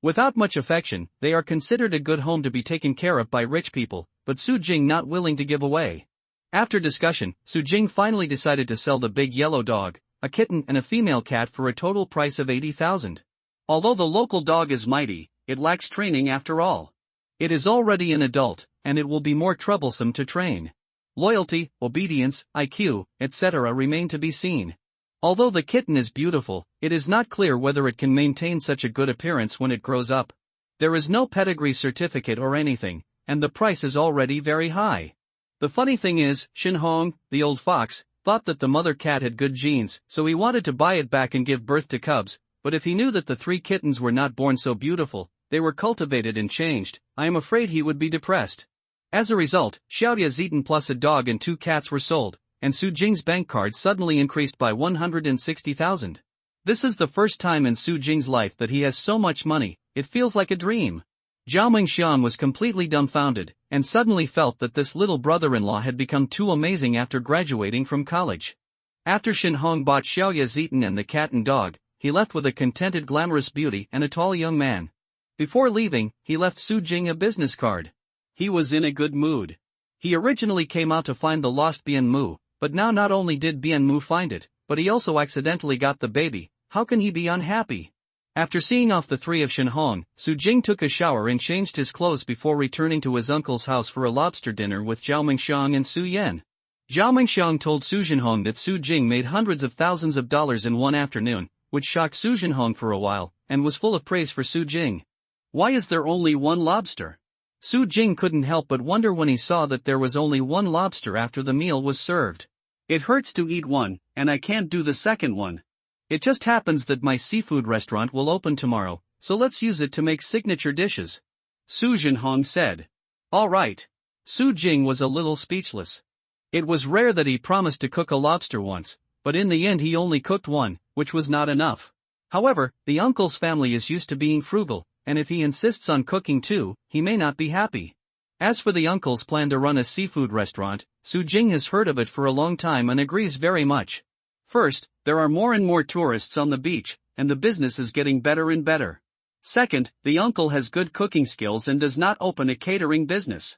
Without much affection, they are considered a good home to be taken care of by rich people, but Su Jing not willing to give away. After discussion, Su Jing finally decided to sell the big yellow dog, a kitten and a female cat for a total price of 80,000. Although the local dog is mighty, it lacks training after all. It is already an adult, and it will be more troublesome to train. Loyalty, obedience, IQ, etc. remain to be seen. Although the kitten is beautiful, it is not clear whether it can maintain such a good appearance when it grows up. There is no pedigree certificate or anything, and the price is already very high. The funny thing is, Shenhong, the old fox, thought that the mother cat had good genes, so he wanted to buy it back and give birth to cubs, but if he knew that the 3 kittens were not born so beautiful, they were cultivated and changed, I am afraid he would be depressed. As a result, Xiaoya's eaten plus a dog and 2 cats were sold, and Su Jing's bank card suddenly increased by 160,000. This is the first time in Su Jing's life that he has so much money, it feels like a dream. Zhao Mingxian was completely dumbfounded, and suddenly felt that this little brother-in-law had become too amazing after graduating from college. After Shenhong bought Xiaoya's eaten and the cat and dog, he left with a contented glamorous beauty and a tall young man. Before leaving, he left Su Jing a business card. He was in a good mood. He originally came out to find the lost Bian Mu, but now not only did Bian Mu find it, but he also accidentally got the baby. How can he be unhappy? After seeing off the 3 of Shenhong, Su Jing took a shower and changed his clothes before returning to his uncle's house for a lobster dinner with Zhao Mingxiang and Su Yan. Zhao Mingxiang told Su Zhenhong that Su Jing made hundreds of thousands of dollars in one afternoon, which shocked Su Zhenhong for a while, and was full of praise for Su Jing. Why is there only one lobster? Su Jing couldn't help but wonder when he saw that there was only one lobster after the meal was served. It hurts to eat one, and I can't do the second one. It just happens that my seafood restaurant will open tomorrow, so let's use it to make signature dishes. Su Zhenhong said. All right. Su Jing was a little speechless. It was rare that he promised to cook a lobster once, but in the end he only cooked one, which was not enough. However, the uncle's family is used to being frugal, and if he insists on cooking too, he may not be happy. As for the uncle's plan to run a seafood restaurant, Su Jing has heard of it for a long time and agrees very much. First, there are more and more tourists on the beach, and the business is getting better and better. Second, the uncle has good cooking skills and does not open a catering business.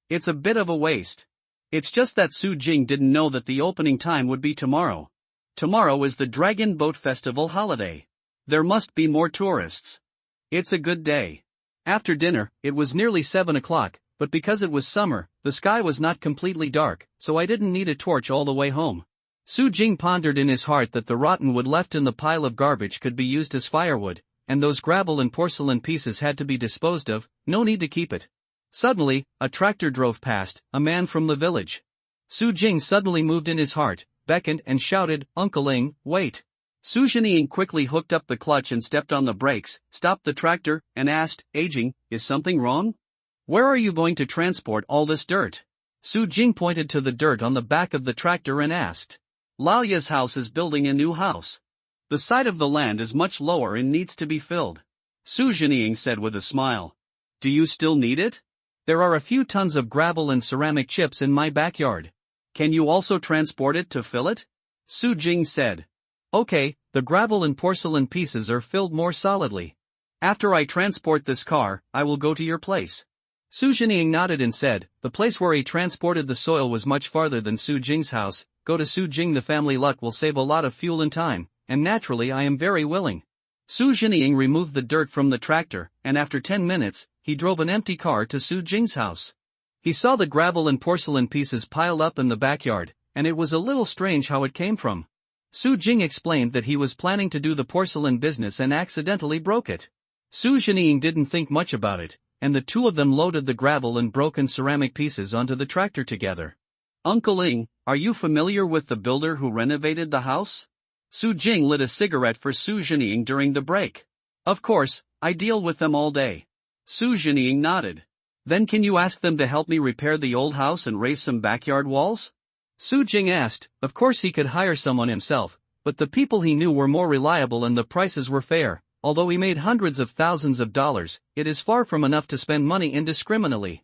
It's a bit of a waste. It's just that Su Jing didn't know that the opening time would be tomorrow. Tomorrow is the Dragon Boat Festival holiday. There must be more tourists. It's a good day. After dinner, it was nearly 7 o'clock, but because it was summer, the sky was not completely dark, so I didn't need a torch all the way home. Su Jing pondered in his heart that the rotten wood left in the pile of garbage could be used as firewood, and those gravel and porcelain pieces had to be disposed of, no need to keep it. Suddenly, a tractor drove past, a man from the village. Su Jing suddenly moved in his heart, beckoned and shouted, Uncle Ling, wait. Su Zheniying quickly hooked up the clutch and stepped on the brakes, stopped the tractor, and asked, Aging, is something wrong? Where are you going to transport all this dirt? Su Jing pointed to the dirt on the back of the tractor and asked. Lao Ye's house is building a new house. The side of the land is much lower and needs to be filled. Su Zheniying said with a smile. Do you still need it? There are a few tons of gravel and ceramic chips in my backyard. Can you also transport it to fill it? Su Jing said. Okay, the gravel and porcelain pieces are filled more solidly. After I transport this car, I will go to your place. Su Zheniying nodded and said, the place where he transported the soil was much farther than Su Jing's house. Go to Su Jing, the family luck will save a lot of fuel and time, and naturally I am very willing. Su Zheniying removed the dirt from the tractor, and after 10 minutes, he drove an empty car to Su Jing's house. He saw the gravel and porcelain pieces piled up in the backyard, and it was a little strange how it came from. Su Jing explained that he was planning to do the porcelain business and accidentally broke it. Su Zheniying didn't think much about it, and the two of them loaded the gravel and broken ceramic pieces onto the tractor together. Uncle Ling, are you familiar with the builder who renovated the house? Su Jing lit a cigarette for Su Zheniying during the break. Of course, I deal with them all day. Su Zheniying nodded. Then can you ask them to help me repair the old house and raise some backyard walls? Su Jing asked. Of course he could hire someone himself, but the people he knew were more reliable and the prices were fair. Although he made hundreds of thousands of dollars, it is far from enough to spend money indiscriminately.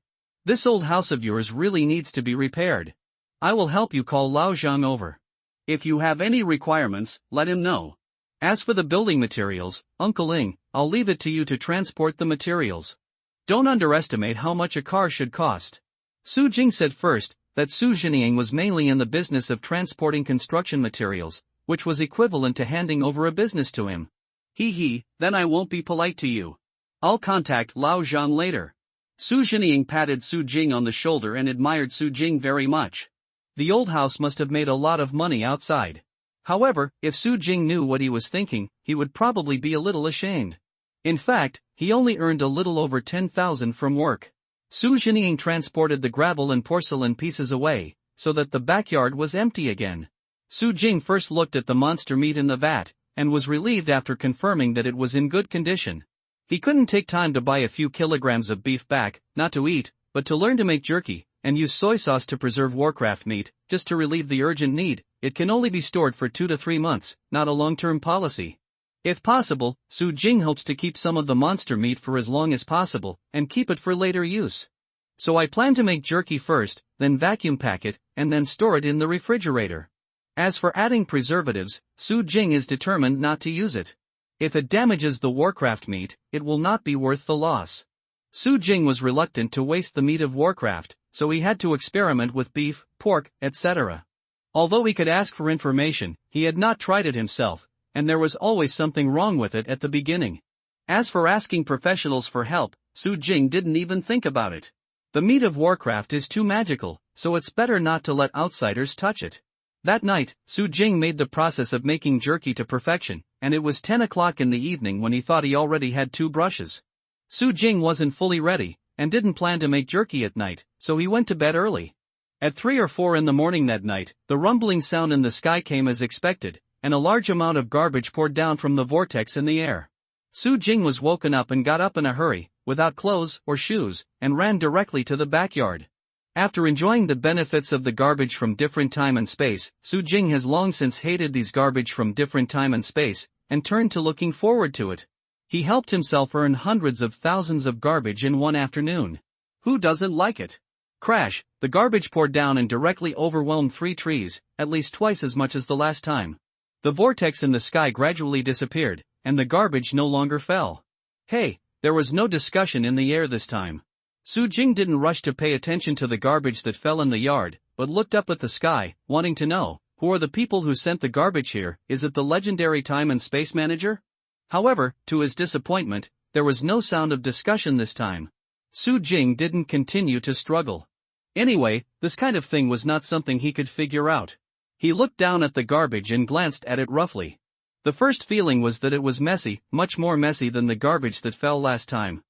This old house of yours really needs to be repaired. I will help you call Lao Zhang over. If you have any requirements, let him know. As for the building materials, Uncle Ing, I'll leave it to you to transport the materials. Don't underestimate how much a car should cost. Su Jing said first that Su Zheniying was mainly in the business of transporting construction materials, which was equivalent to handing over a business to him. Then I won't be polite to you. I'll contact Lao Zhang later. Su Zheniying patted Su Jing on the shoulder and admired Su Jing very much. The old house must have made a lot of money outside. However, if Su Jing knew what he was thinking, he would probably be a little ashamed. In fact, he only earned a little over 10,000 from work. Su Zheniying transported the gravel and porcelain pieces away, so that the backyard was empty again. Su Jing first looked at the monster meat in the vat, and was relieved after confirming that it was in good condition. He couldn't take time to buy a few kilograms of beef back, not to eat, but to learn to make jerky, and use soy sauce to preserve Warcraft meat, just to relieve the urgent need. It can only be stored for 2 to 3 months, not a long-term policy. If possible, Su Jing hopes to keep some of the monster meat for as long as possible, and keep it for later use. So I plan to make jerky first, then vacuum pack it, and then store it in the refrigerator. As for adding preservatives, Su Jing is determined not to use it. If it damages the Warcraft meat, it will not be worth the loss. Su Jing was reluctant to waste the meat of Warcraft, so he had to experiment with beef, pork, etc. Although he could ask for information, he had not tried it himself, and there was always something wrong with it at the beginning. As for asking professionals for help, Su Jing didn't even think about it. The meat of Warcraft is too magical, so it's better not to let outsiders touch it. That night, Su Jing made the process of making jerky to perfection, and it was 10 o'clock in the evening when he thought he already had 2 brushes. Su Jing wasn't fully ready, and didn't plan to make jerky at night, so he went to bed early. At 3 or 4 in the morning that night, the rumbling sound in the sky came as expected, and a large amount of garbage poured down from the vortex in the air. Su Jing was woken up and got up in a hurry, without clothes or shoes, and ran directly to the backyard. After enjoying the benefits of the garbage from different time and space, Su Jing has long since hated these garbage from different time and space, and turned to looking forward to it. He helped himself earn hundreds of thousands of garbage in one afternoon. Who doesn't like it? Crash, the garbage poured down and directly overwhelmed 3 trees, at least twice as much as the last time. The vortex in the sky gradually disappeared, and the garbage no longer fell. Hey, there was no discussion in the air this time. Su Jing didn't rush to pay attention to the garbage that fell in the yard, but looked up at the sky, wanting to know, who are the people who sent the garbage here? Is it the legendary time and space manager? However, to his disappointment, there was no sound of discussion this time. Su Jing didn't continue to struggle. Anyway, this kind of thing was not something he could figure out. He looked down at the garbage and glanced at it roughly. The first feeling was that it was messy, much more messy than the garbage that fell last time.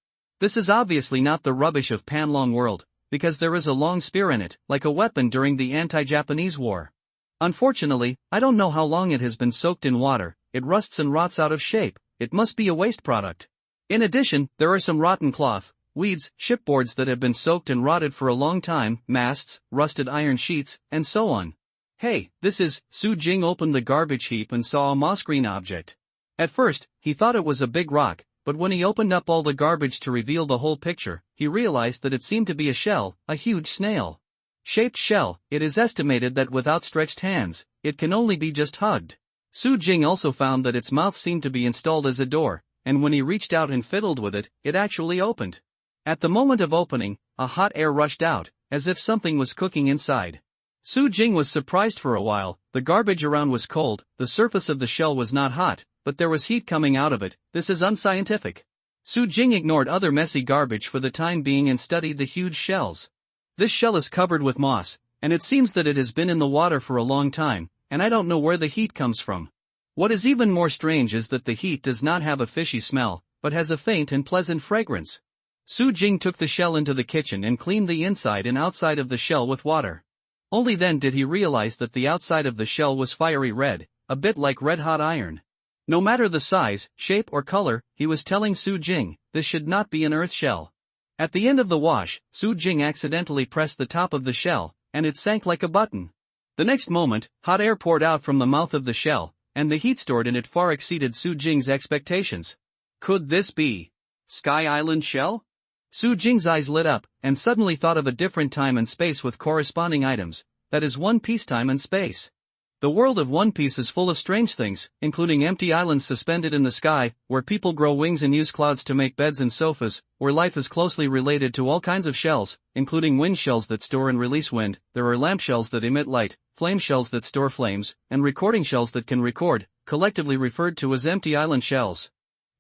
This is obviously not the rubbish of Panlong World, because there is a long spear in it, like a weapon during the anti-Japanese war. Unfortunately, I don't know how long it has been soaked in water, it rusts and rots out of shape, it must be a waste product. In addition, there are some rotten cloth, weeds, shipboards that have been soaked and rotted for a long time, masts, rusted iron sheets, and so on. Hey, this is. Su Jing opened the garbage heap and saw a moss-green object. At first, he thought it was a big rock, but when he opened up all the garbage to reveal the whole picture, he realized that it seemed to be a shell, a huge snail-shaped shell. It is estimated that with outstretched hands, it can only be just hugged. Su Jing also found that its mouth seemed to be installed as a door, and when he reached out and fiddled with it, it actually opened. At the moment of opening, a hot air rushed out, as if something was cooking inside. Su Jing was surprised for a while. The garbage around was cold, the surface of the shell was not hot, but there was heat coming out of it. This is unscientific. Su Jing ignored other messy garbage for the time being and studied the huge shells. This shell is covered with moss, and it seems that it has been in the water for a long time, and I don't know where the heat comes from. What is even more strange is that the heat does not have a fishy smell, but has a faint and pleasant fragrance. Su Jing took the shell into the kitchen and cleaned the inside and outside of the shell with water. Only then did he realize that the outside of the shell was fiery red, a bit like red-hot iron. No matter the size, shape or color, he was telling Su Jing, this should not be an earth shell. At the end of the wash, Su Jing accidentally pressed the top of the shell, and it sank like a button. The next moment, hot air poured out from the mouth of the shell, and the heat stored in it far exceeded Su Jing's expectations. Could this be Sky Island shell? Su Jing's eyes lit up, and suddenly thought of a different time and space with corresponding items, that is One Piece time and space. The world of One Piece is full of strange things, including empty islands suspended in the sky, where people grow wings and use clouds to make beds and sofas, where life is closely related to all kinds of shells, including wind shells that store and release wind. There are lamp shells that emit light, flame shells that store flames, and recording shells that can record, collectively referred to as empty island shells.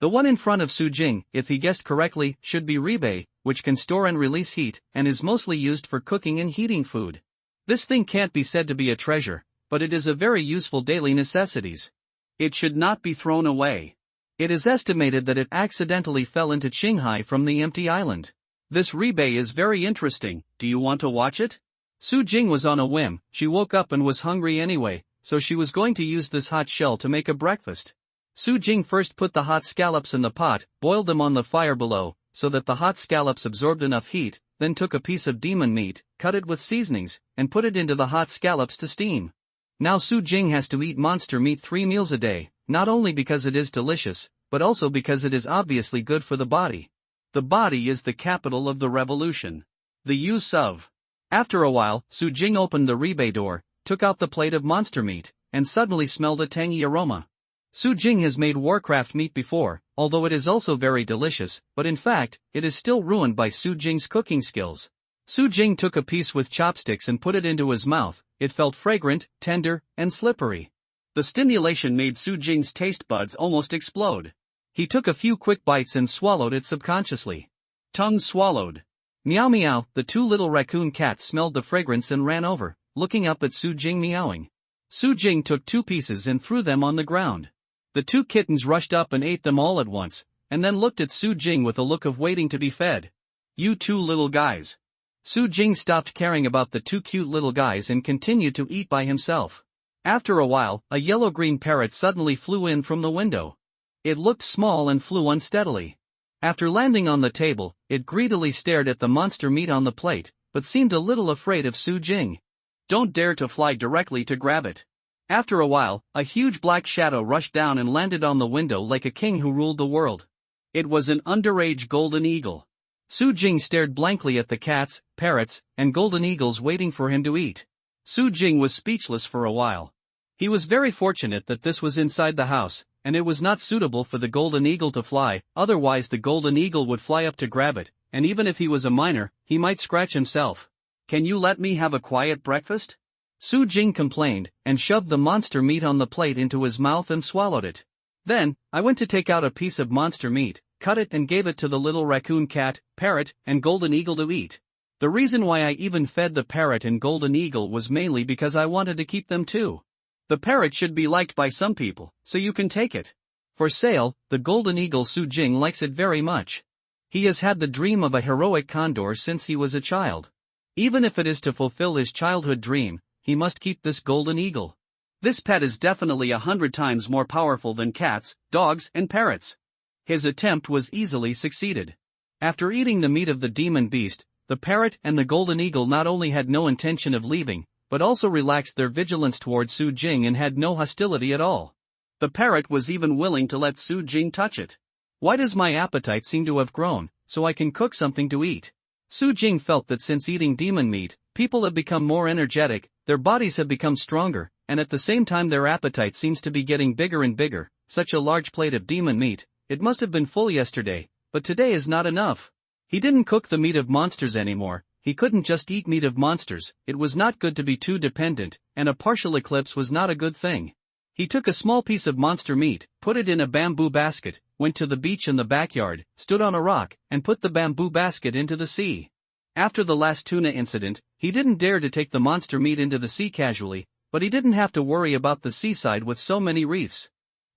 The one in front of Su Jing, if he guessed correctly, should be Rebei, which can store and release heat, and is mostly used for cooking and heating food. This thing can't be said to be a treasure, but it is a very useful daily necessities. It should not be thrown away. It is estimated that it accidentally fell into Qinghai from the empty island. This Rebei is very interesting. Do you want to watch it? Su Jing was on a whim. She woke up and was hungry anyway, so she was going to use this hot shell to make a breakfast. Su Jing first put the hot scallops in the pot, boiled them on the fire below, so that the hot scallops absorbed enough heat, then took a piece of demon meat, cut it with seasonings, and put it into the hot scallops to steam. Now Su Jing has to eat monster meat 3 meals a day, not only because it is delicious, but also because it is obviously good for the body. The body is the capital of the revolution. The use of. After a while, Su Jing opened the Rebei door, took out the plate of monster meat, and suddenly smelled a tangy aroma. Su Jing has made Warcraft meat before, although it is also very delicious, but in fact, it is still ruined by Su Jing's cooking skills. Su Jing took a piece with chopsticks and put it into his mouth. It felt fragrant, tender, and slippery. The stimulation made Su Jing's taste buds almost explode. He took a few quick bites and swallowed it subconsciously. Tongue swallowed. Meow meow, the 2 little raccoon cats smelled the fragrance and ran over, looking up at Su Jing meowing. Su Jing took 2 pieces and threw them on the ground. The 2 kittens rushed up and ate them all at once, and then looked at Su Jing with a look of waiting to be fed. You 2 little guys. Su Jing stopped caring about the 2 cute little guys and continued to eat by himself. After a while, a yellow-green parrot suddenly flew in from the window. It looked small and flew unsteadily. After landing on the table, it greedily stared at the monster meat on the plate, but seemed a little afraid of Su Jing. Don't dare to fly directly to grab it. After a while, a huge black shadow rushed down and landed on the window like a king who ruled the world. It was an underage golden eagle. Su Jing stared blankly at the cats, parrots, and golden eagles waiting for him to eat. Su Jing was speechless for a while. He was very fortunate that this was inside the house, and it was not suitable for the golden eagle to fly, otherwise the golden eagle would fly up to grab it, and even if he was a minor, he might scratch himself. Can you let me have a quiet breakfast? Su Jing complained, and shoved the monster meat on the plate into his mouth and swallowed it. Then, I went to take out a piece of monster meat, cut it and gave it to the little raccoon cat, parrot, and golden eagle to eat. The reason why I even fed the parrot and golden eagle was mainly because I wanted to keep them too. The parrot should be liked by some people, so you can take it. For sale, the golden eagle Su Jing likes it very much. He has had the dream of a heroic condor since he was a child. Even if it is to fulfill his childhood dream, he must keep this golden eagle. This pet is definitely 100 times more powerful than cats, dogs, and parrots. His attempt was easily succeeded. After eating the meat of the demon beast, the parrot and the golden eagle not only had no intention of leaving, but also relaxed their vigilance toward Su Jing and had no hostility at all. The parrot was even willing to let Su Jing touch it. Why does my appetite seem to have grown, so I can cook something to eat? Su Jing felt that since eating demon meat, people have become more energetic, their bodies have become stronger, and at the same time their appetite seems to be getting bigger and bigger. Such a large plate of demon meat, it must have been full yesterday, but today is not enough. He didn't cook the meat of monsters anymore. He couldn't just eat meat of monsters, it was not good to be too dependent, and a partial eclipse was not a good thing. He took a small piece of monster meat, put it in a bamboo basket, went to the beach in the backyard, stood on a rock, and put the bamboo basket into the sea. After the last tuna incident, he didn't dare to take the monster meat into the sea casually, but he didn't have to worry about the seaside with so many reefs.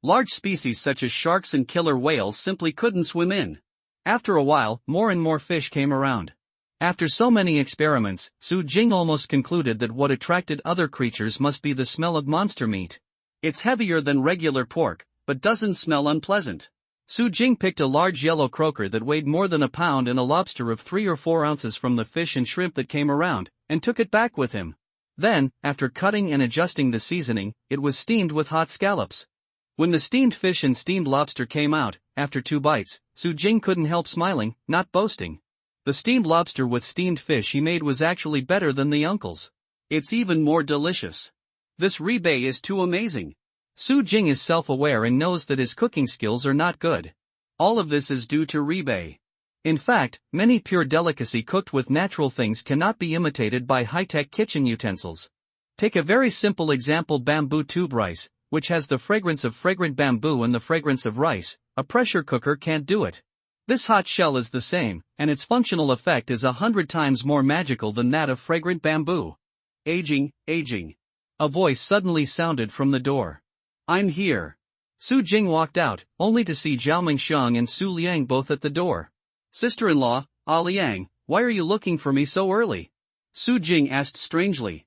Large species such as sharks and killer whales simply couldn't swim in. After a while, more and more fish came around. After so many experiments, Su Jing almost concluded that what attracted other creatures must be the smell of monster meat. It's heavier than regular pork, but doesn't smell unpleasant. Su Jing picked a large yellow croaker that weighed more than a pound and a lobster of 3 or 4 ounces from the fish and shrimp that came around, and took it back with him. Then, after cutting and adjusting the seasoning, it was steamed with hot scallops. When the steamed fish and steamed lobster came out, after 2 bites, Su Jing couldn't help smiling, not boasting. The steamed lobster with steamed fish he made was actually better than the uncle's. It's even more delicious. This Rebay is too amazing. Su Jing is self-aware and knows that his cooking skills are not good. All of this is due to Rebay. In fact, many pure delicacy cooked with natural things cannot be imitated by high-tech kitchen utensils. Take a very simple example: bamboo tube rice, which has the fragrance of fragrant bamboo and the fragrance of rice. A pressure cooker can't do it. This hot shell is the same, and its functional effect is 100 times more magical than that of fragrant bamboo. Aging. A voice suddenly sounded from the door. I'm here. Su Jing walked out, only to see Zhao Mingxiang and Su Liang both at the door. Sister-in-law, Liang, why are you looking for me so early? Su Jing asked strangely.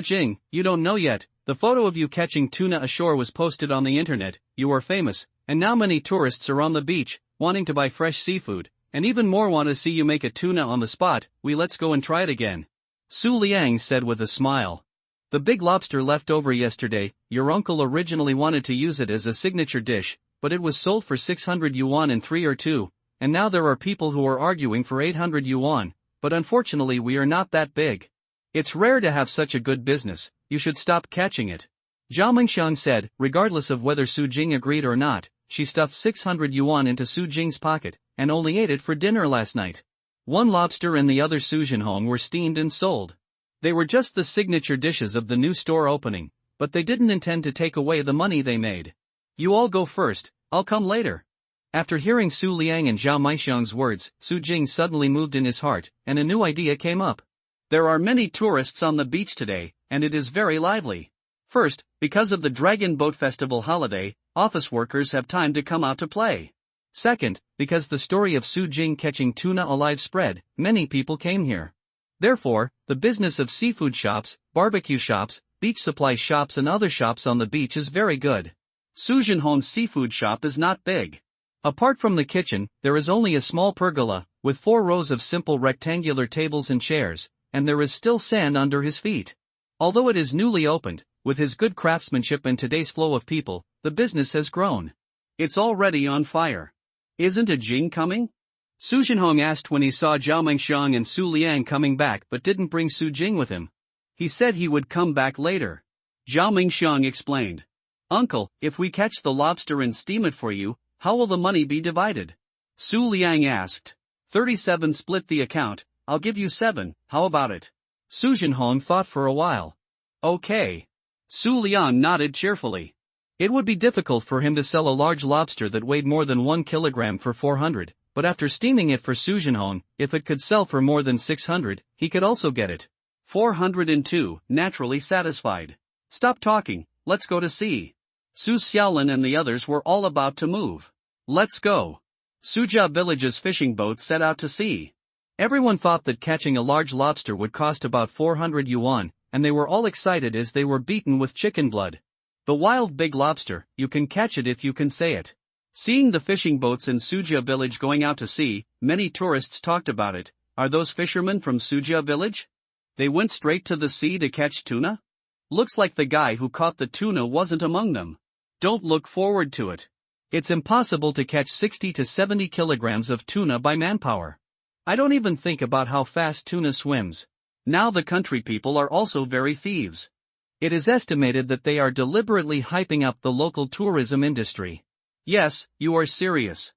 Jing, you don't know yet, the photo of you catching tuna ashore was posted on the internet, you are famous, and now many tourists are on the beach, wanting to buy fresh seafood, and even more want to see you make a tuna on the spot. Let's go and try it again. Su Liang said with a smile. The big lobster left over yesterday, your uncle originally wanted to use it as a signature dish, but it was sold for 600 yuan in 3 or 2, and now there are people who are arguing for 800 yuan, but unfortunately we are not that big. It's rare to have such a good business, you should stop catching it. Zhao Mingxiang said. Regardless of whether Su Jing agreed or not, she stuffed 600 yuan into Su Jing's pocket, and only ate it for dinner last night. One lobster and the other suzhenhong were steamed and sold. They were just the signature dishes of the new store opening, but they didn't intend to take away the money they made. You all go first, I'll come later. After hearing Su Liang and Zhao Mingxiang's words, Su Jing suddenly moved in his heart, and a new idea came up. There are many tourists on the beach today, and it is very lively. First, because of the Dragon Boat Festival holiday, office workers have time to come out to play. Second, because the story of Su Jing catching tuna alive spread, many people came here. Therefore, the business of seafood shops, barbecue shops, beach supply shops and other shops on the beach is very good. Suzhenhong's seafood shop is not big. Apart from the kitchen, there is only a small pergola, with 4 rows of simple rectangular tables and chairs, and there is still sand under his feet. Although it is newly opened, with his good craftsmanship and today's flow of people, the business has grown. It's already on fire. Isn't a Jing coming? Su Zhenhong asked when he saw Zhao Mingxiang and Su Liang coming back but didn't bring Su Jing with him. He said he would come back later. Zhao Mingxiang explained. Uncle, if we catch the lobster and steam it for you, how will the money be divided? Su Liang asked. 37 split the account, I'll give you 7, how about it? Su Zhenhong thought for a while. Okay. Su Liang nodded cheerfully. It would be difficult for him to sell a large lobster that weighed more than 1 kilogram for 400, but after steaming it for Su Zhenhong, if it could sell for more than 600, he could also get it. 402, naturally satisfied. Stop talking, let's go to sea. Su Xiaolin and the others were all about to move. Let's go. Suzhou village's fishing boats set out to sea. Everyone thought that catching a large lobster would cost about 400 yuan, and they were all excited as they were beaten with chicken blood. The wild big lobster, you can catch it if you can say it. Seeing the fishing boats in Suzhou village going out to sea, many tourists talked about it. Are those fishermen from Suzhou village? They went straight to the sea to catch tuna? Looks like the guy who caught the tuna wasn't among them. Don't look forward to it. It's impossible to catch 60 to 70 kilograms of tuna by manpower. I don't even think about how fast tuna swims. Now the country people are also very thieves. It is estimated that they are deliberately hyping up the local tourism industry. Yes, you are serious.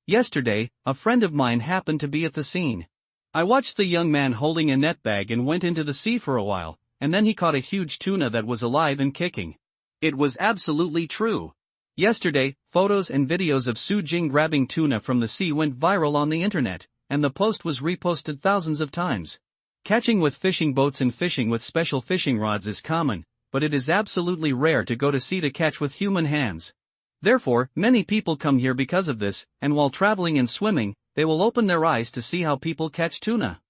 Yesterday, a friend of mine happened to be at the scene. I watched the young man holding a net bag and went into the sea for a while, and then he caught a huge tuna that was alive and kicking. It was absolutely true. Yesterday, photos and videos of Su Jing grabbing tuna from the sea went viral on the internet, and the post was reposted thousands of times. Catching with fishing boats and fishing with special fishing rods is common, but it is absolutely rare to go to sea to catch with human hands. Therefore, many people come here because of this, and while traveling and swimming, they will open their eyes to see how people catch tuna.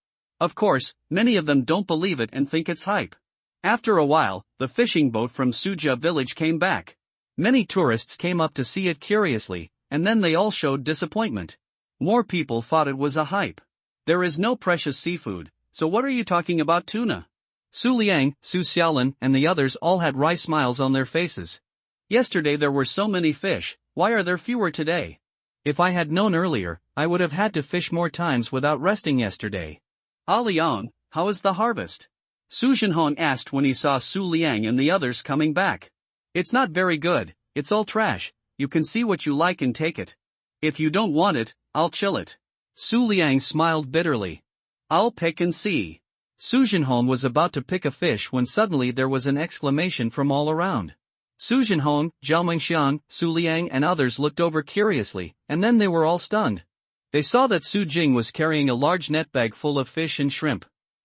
Of course, many of them don't believe it and think it's hype. After a while, the fishing boat from Suzhou village came back. Many tourists came up to see it curiously, and then they all showed disappointment. More people thought it was a hype. There is no precious seafood, so what are you talking about tuna? Su Liang, Su Xiaolin, and the others all had wry smiles on their faces. Yesterday there were so many fish, why are there fewer today? If I had known earlier, I would have had to fish more times without resting yesterday. Ah Liang, how is the harvest? Su Zhenhong asked when he saw Su Liang and the others coming back. It's not very good, it's all trash, you can see what you like and take it. If you don't want it, I'll chill it. Su Liang smiled bitterly. I'll pick and see. Su Zhenhong was about to pick a fish when suddenly there was an exclamation from all around. Su Zhenhong, Zhao Mengxiang, Su Liang and others looked over curiously, and then they were all stunned. They saw that Su Jing was carrying a large net bag full of fish and shrimp.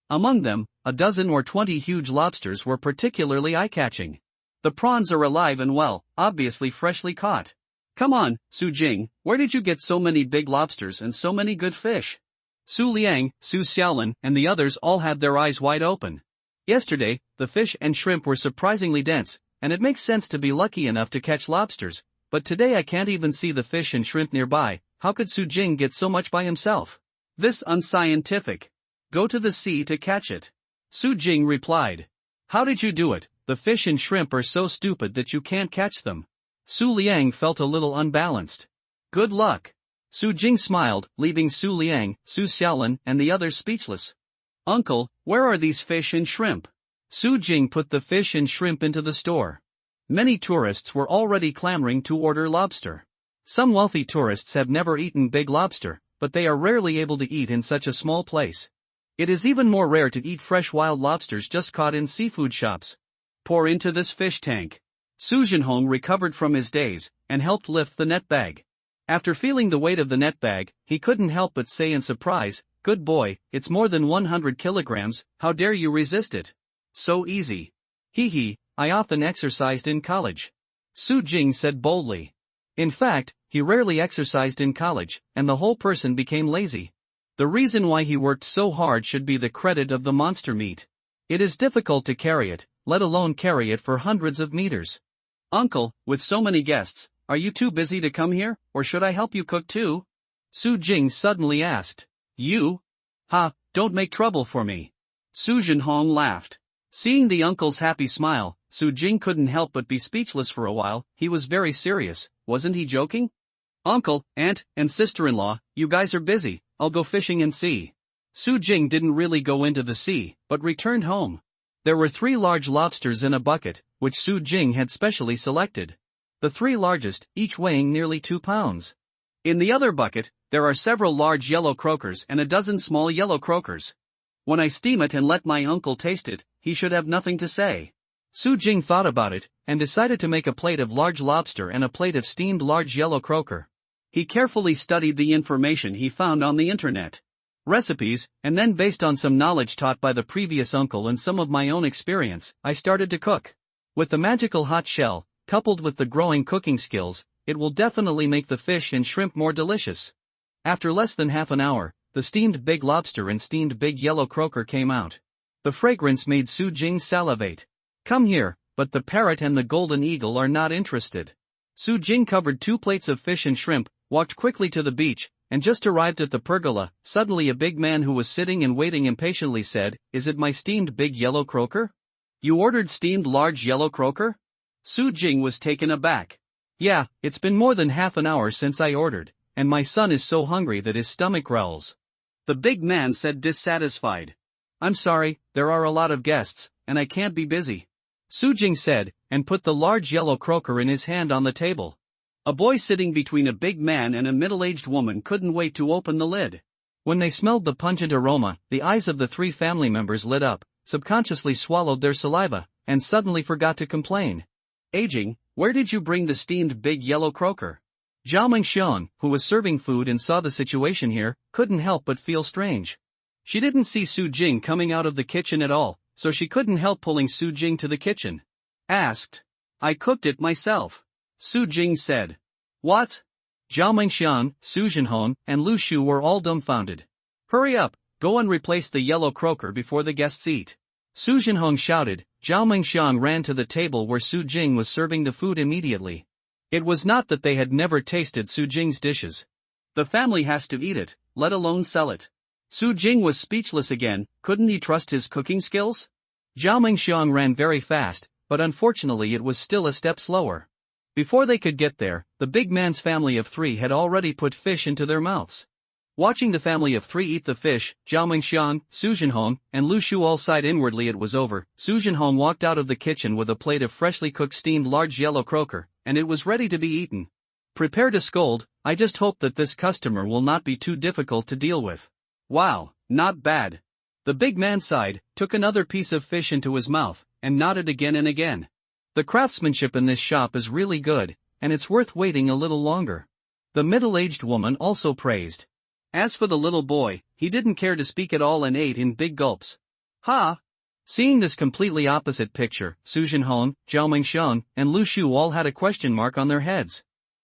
Among them, a dozen or 20 huge lobsters were particularly eye-catching. The prawns are alive and well, obviously freshly caught. Come on, Su Jing, where did you get so many big lobsters and so many good fish? Su Liang, Su Xiaolin, and the others all had their eyes wide open. Yesterday, the fish and shrimp were surprisingly dense, and it makes sense to be lucky enough to catch lobsters, but today I can't even see the fish and shrimp nearby. How could Su Jing get so much by himself? This unscientific. Go to the sea to catch it. Su Jing replied. How did you do it? The fish and shrimp are so stupid that you can't catch them. Su Liang felt a little unbalanced. Good luck. Su Jing smiled, leaving Su Liang, Su Xiaolin, and the others speechless. Uncle, where are these fish and shrimp? Su Jing put the fish and shrimp into the store. Many tourists were already clamoring to order lobster. Some wealthy tourists have never eaten big lobster, but they are rarely able to eat in such a small place. It is even more rare to eat fresh wild lobsters just caught in seafood shops. Pour into this fish tank. Su Zhenhong recovered from his daze, and helped lift the net bag. After feeling the weight of the net bag, he couldn't help but say in surprise, good boy, it's more than 100 kilograms, how dare you resist it? So easy. Hee hee, I often exercised in college. Su Jing said boldly. In fact, he rarely exercised in college, and the whole person became lazy. The reason why he worked so hard should be the credit of the monster meat. It is difficult to carry it, let alone carry it for hundreds of meters. Uncle, with so many guests, are you too busy to come here, or should I help you cook too? Su Jing suddenly asked. You? Ha, don't make trouble for me. Su Zhenhong laughed. Seeing the uncle's happy smile, Su Jing couldn't help but be speechless for a while. He was very serious, wasn't he joking? Uncle, aunt, and sister-in-law, you guys are busy, I'll go fishing and see. Su Jing didn't really go into the sea, but returned home. There were 3 large lobsters in a bucket, which Su Jing had specially selected. The 3 largest, each weighing nearly 2 pounds. In the other bucket, there are several large yellow croakers and a dozen small yellow croakers. When I steam it and let my uncle taste it, he should have nothing to say. Su Jing thought about it, and decided to make a plate of large lobster and a plate of steamed large yellow croaker. He carefully studied the information he found on the internet. Recipes, and then based on some knowledge taught by the previous uncle and some of my own experience, I started to cook. With the magical hot shell, coupled with the growing cooking skills, it will definitely make the fish and shrimp more delicious. After less than half an hour, the steamed big lobster and steamed big yellow croaker came out. The fragrance made Su Jing salivate. Come here, but the parrot and the golden eagle are not interested. Su Jing covered 2 plates of fish and shrimp, walked quickly to the beach, and just arrived at the pergola. Suddenly a big man who was sitting and waiting impatiently said, Is it my steamed big yellow croaker? You ordered steamed large yellow croaker? Su Jing was taken aback. Yeah, it's been more than half an hour since I ordered, and my son is so hungry that his stomach growls. The big man said dissatisfied. I'm sorry, there are a lot of guests, and I can't be busy. Su Jing said, and put the large yellow croaker in his hand on the table. A boy sitting between a big man and a middle-aged woman couldn't wait to open the lid. When they smelled the pungent aroma, the eyes of the 3 family members lit up, subconsciously swallowed their saliva, and suddenly forgot to complain. Aging, where did you bring the steamed big yellow croaker? Zhao Mengxiang, who was serving food and saw the situation here, couldn't help but feel strange. She didn't see Su Jing coming out of the kitchen at all, so she couldn't help pulling Su Jing to the kitchen. Asked. I cooked it myself. Su Jing said. What? Zhao Mengxiang, Su Zhenhong, and Lu Shu were all dumbfounded. Hurry up, go and replace the yellow croaker before the guests eat. Su Zhenhong shouted. Zhao Mengxiang ran to the table where Su Jing was serving the food immediately. It was not that they had never tasted Su Jing's dishes. The family has to eat it, let alone sell it. Su Jing was speechless again. Couldn't he trust his cooking skills? Zhao Mengxiang ran very fast, but unfortunately it was still a step slower. Before they could get there, the big man's family of 3 had already put fish into their mouths. Watching the family of 3 eat the fish, Zhao Mingxiang, Su Jinhong, and Lu Shu all sighed inwardly it was over. Su Jinhong walked out of the kitchen with a plate of freshly cooked steamed large yellow croaker, and it was ready to be eaten. Prepare to scold, I just hope that this customer will not be too difficult to deal with. Wow, not bad. The big man sighed, took another piece of fish into his mouth, and nodded again and again. The craftsmanship in this shop is really good, and it's worth waiting a little longer. The middle-aged woman also praised. As for the little boy, he didn't care to speak at all and ate in big gulps. Ha! Seeing this completely opposite picture, Su Jinhong, Zhao Mingxiang, and Lu Shu all had a question mark on their heads.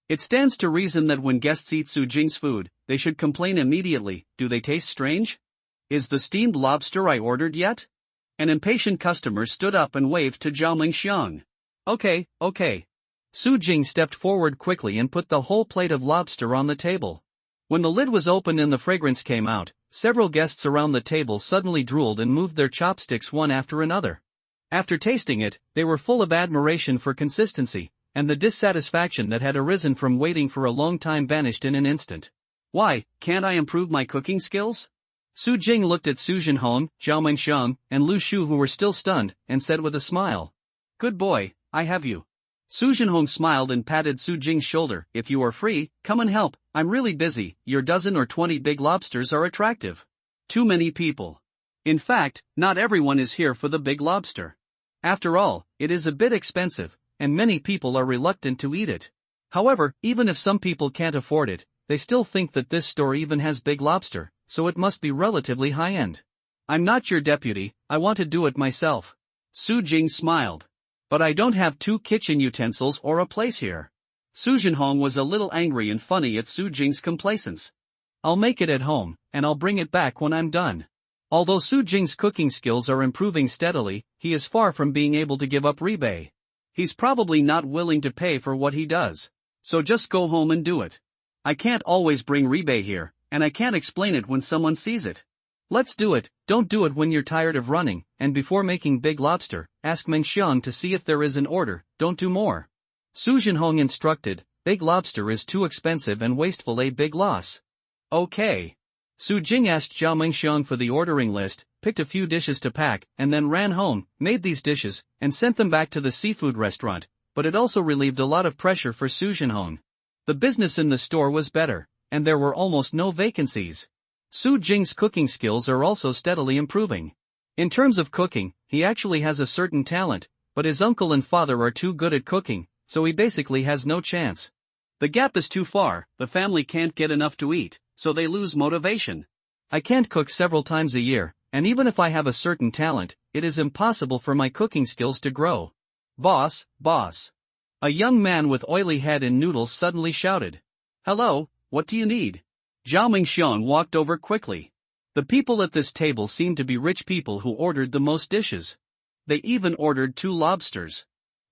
It stands to reason that when guests eat Su Jing's food, they should complain immediately. Do they taste strange? Is the steamed lobster I ordered yet? An impatient customer stood up and waved to Zhao Mingxiang. Okay. Su Jing stepped forward quickly and put the whole plate of lobster on the table. When the lid was opened and the fragrance came out, several guests around the table suddenly drooled and moved their chopsticks one after another. After tasting it, they were full of admiration for consistency, and the dissatisfaction that had arisen from waiting for a long time vanished in an instant. Why, can't I improve my cooking skills? Su Jing looked at Su Jinhong, Zhao Mingxiang, and Lu Shu who were still stunned, and said with a smile. Good boy, I have you. Su Jinhong smiled and patted Su Jing's shoulder. If you are free, come and help, I'm really busy. Your dozen or 20 big lobsters are attractive. Too many people. In fact, not everyone is here for the big lobster. After all, it is a bit expensive, and many people are reluctant to eat it. However, even if some people can't afford it, they still think that this store even has big lobster, so it must be relatively high-end. I'm not your deputy, I want to do it myself. Su Jing smiled. But I don't have 2 kitchen utensils or a place here. Su Jinhong was a little angry and funny at Su Jing's complacence. I'll make it at home, and I'll bring it back when I'm done. Although Su Jing's cooking skills are improving steadily, he is far from being able to give up rebate. He's probably not willing to pay for what he does. So just go home and do it. I can't always bring rebate here, and I can't explain it when someone sees it. Let's do it, don't do it when you're tired of running, and before making big lobster, ask Mengxiang to see if there is an order, don't do more. Su Jinhong instructed, big lobster is too expensive and wasteful a big loss. Okay. Su Jing asked Zhao Mengxiang for the ordering list, picked a few dishes to pack, and then ran home, made these dishes, and sent them back to the seafood restaurant, but it also relieved a lot of pressure for Su Jinhong. The business in the store was better, and there were almost no vacancies. Su Jing's cooking skills are also steadily improving. In terms of cooking, he actually has a certain talent, but his uncle and father are too good at cooking, so he basically has no chance. The gap is too far, the family can't get enough to eat, so they lose motivation. I can't cook several times a year, and even if I have a certain talent, it is impossible for my cooking skills to grow. Boss. A young man with oily head and noodles suddenly shouted. Hello, what do you need? Zhao Mingxiang walked over quickly. The people at this table seemed to be rich people who ordered the most dishes. They even ordered 2 lobsters.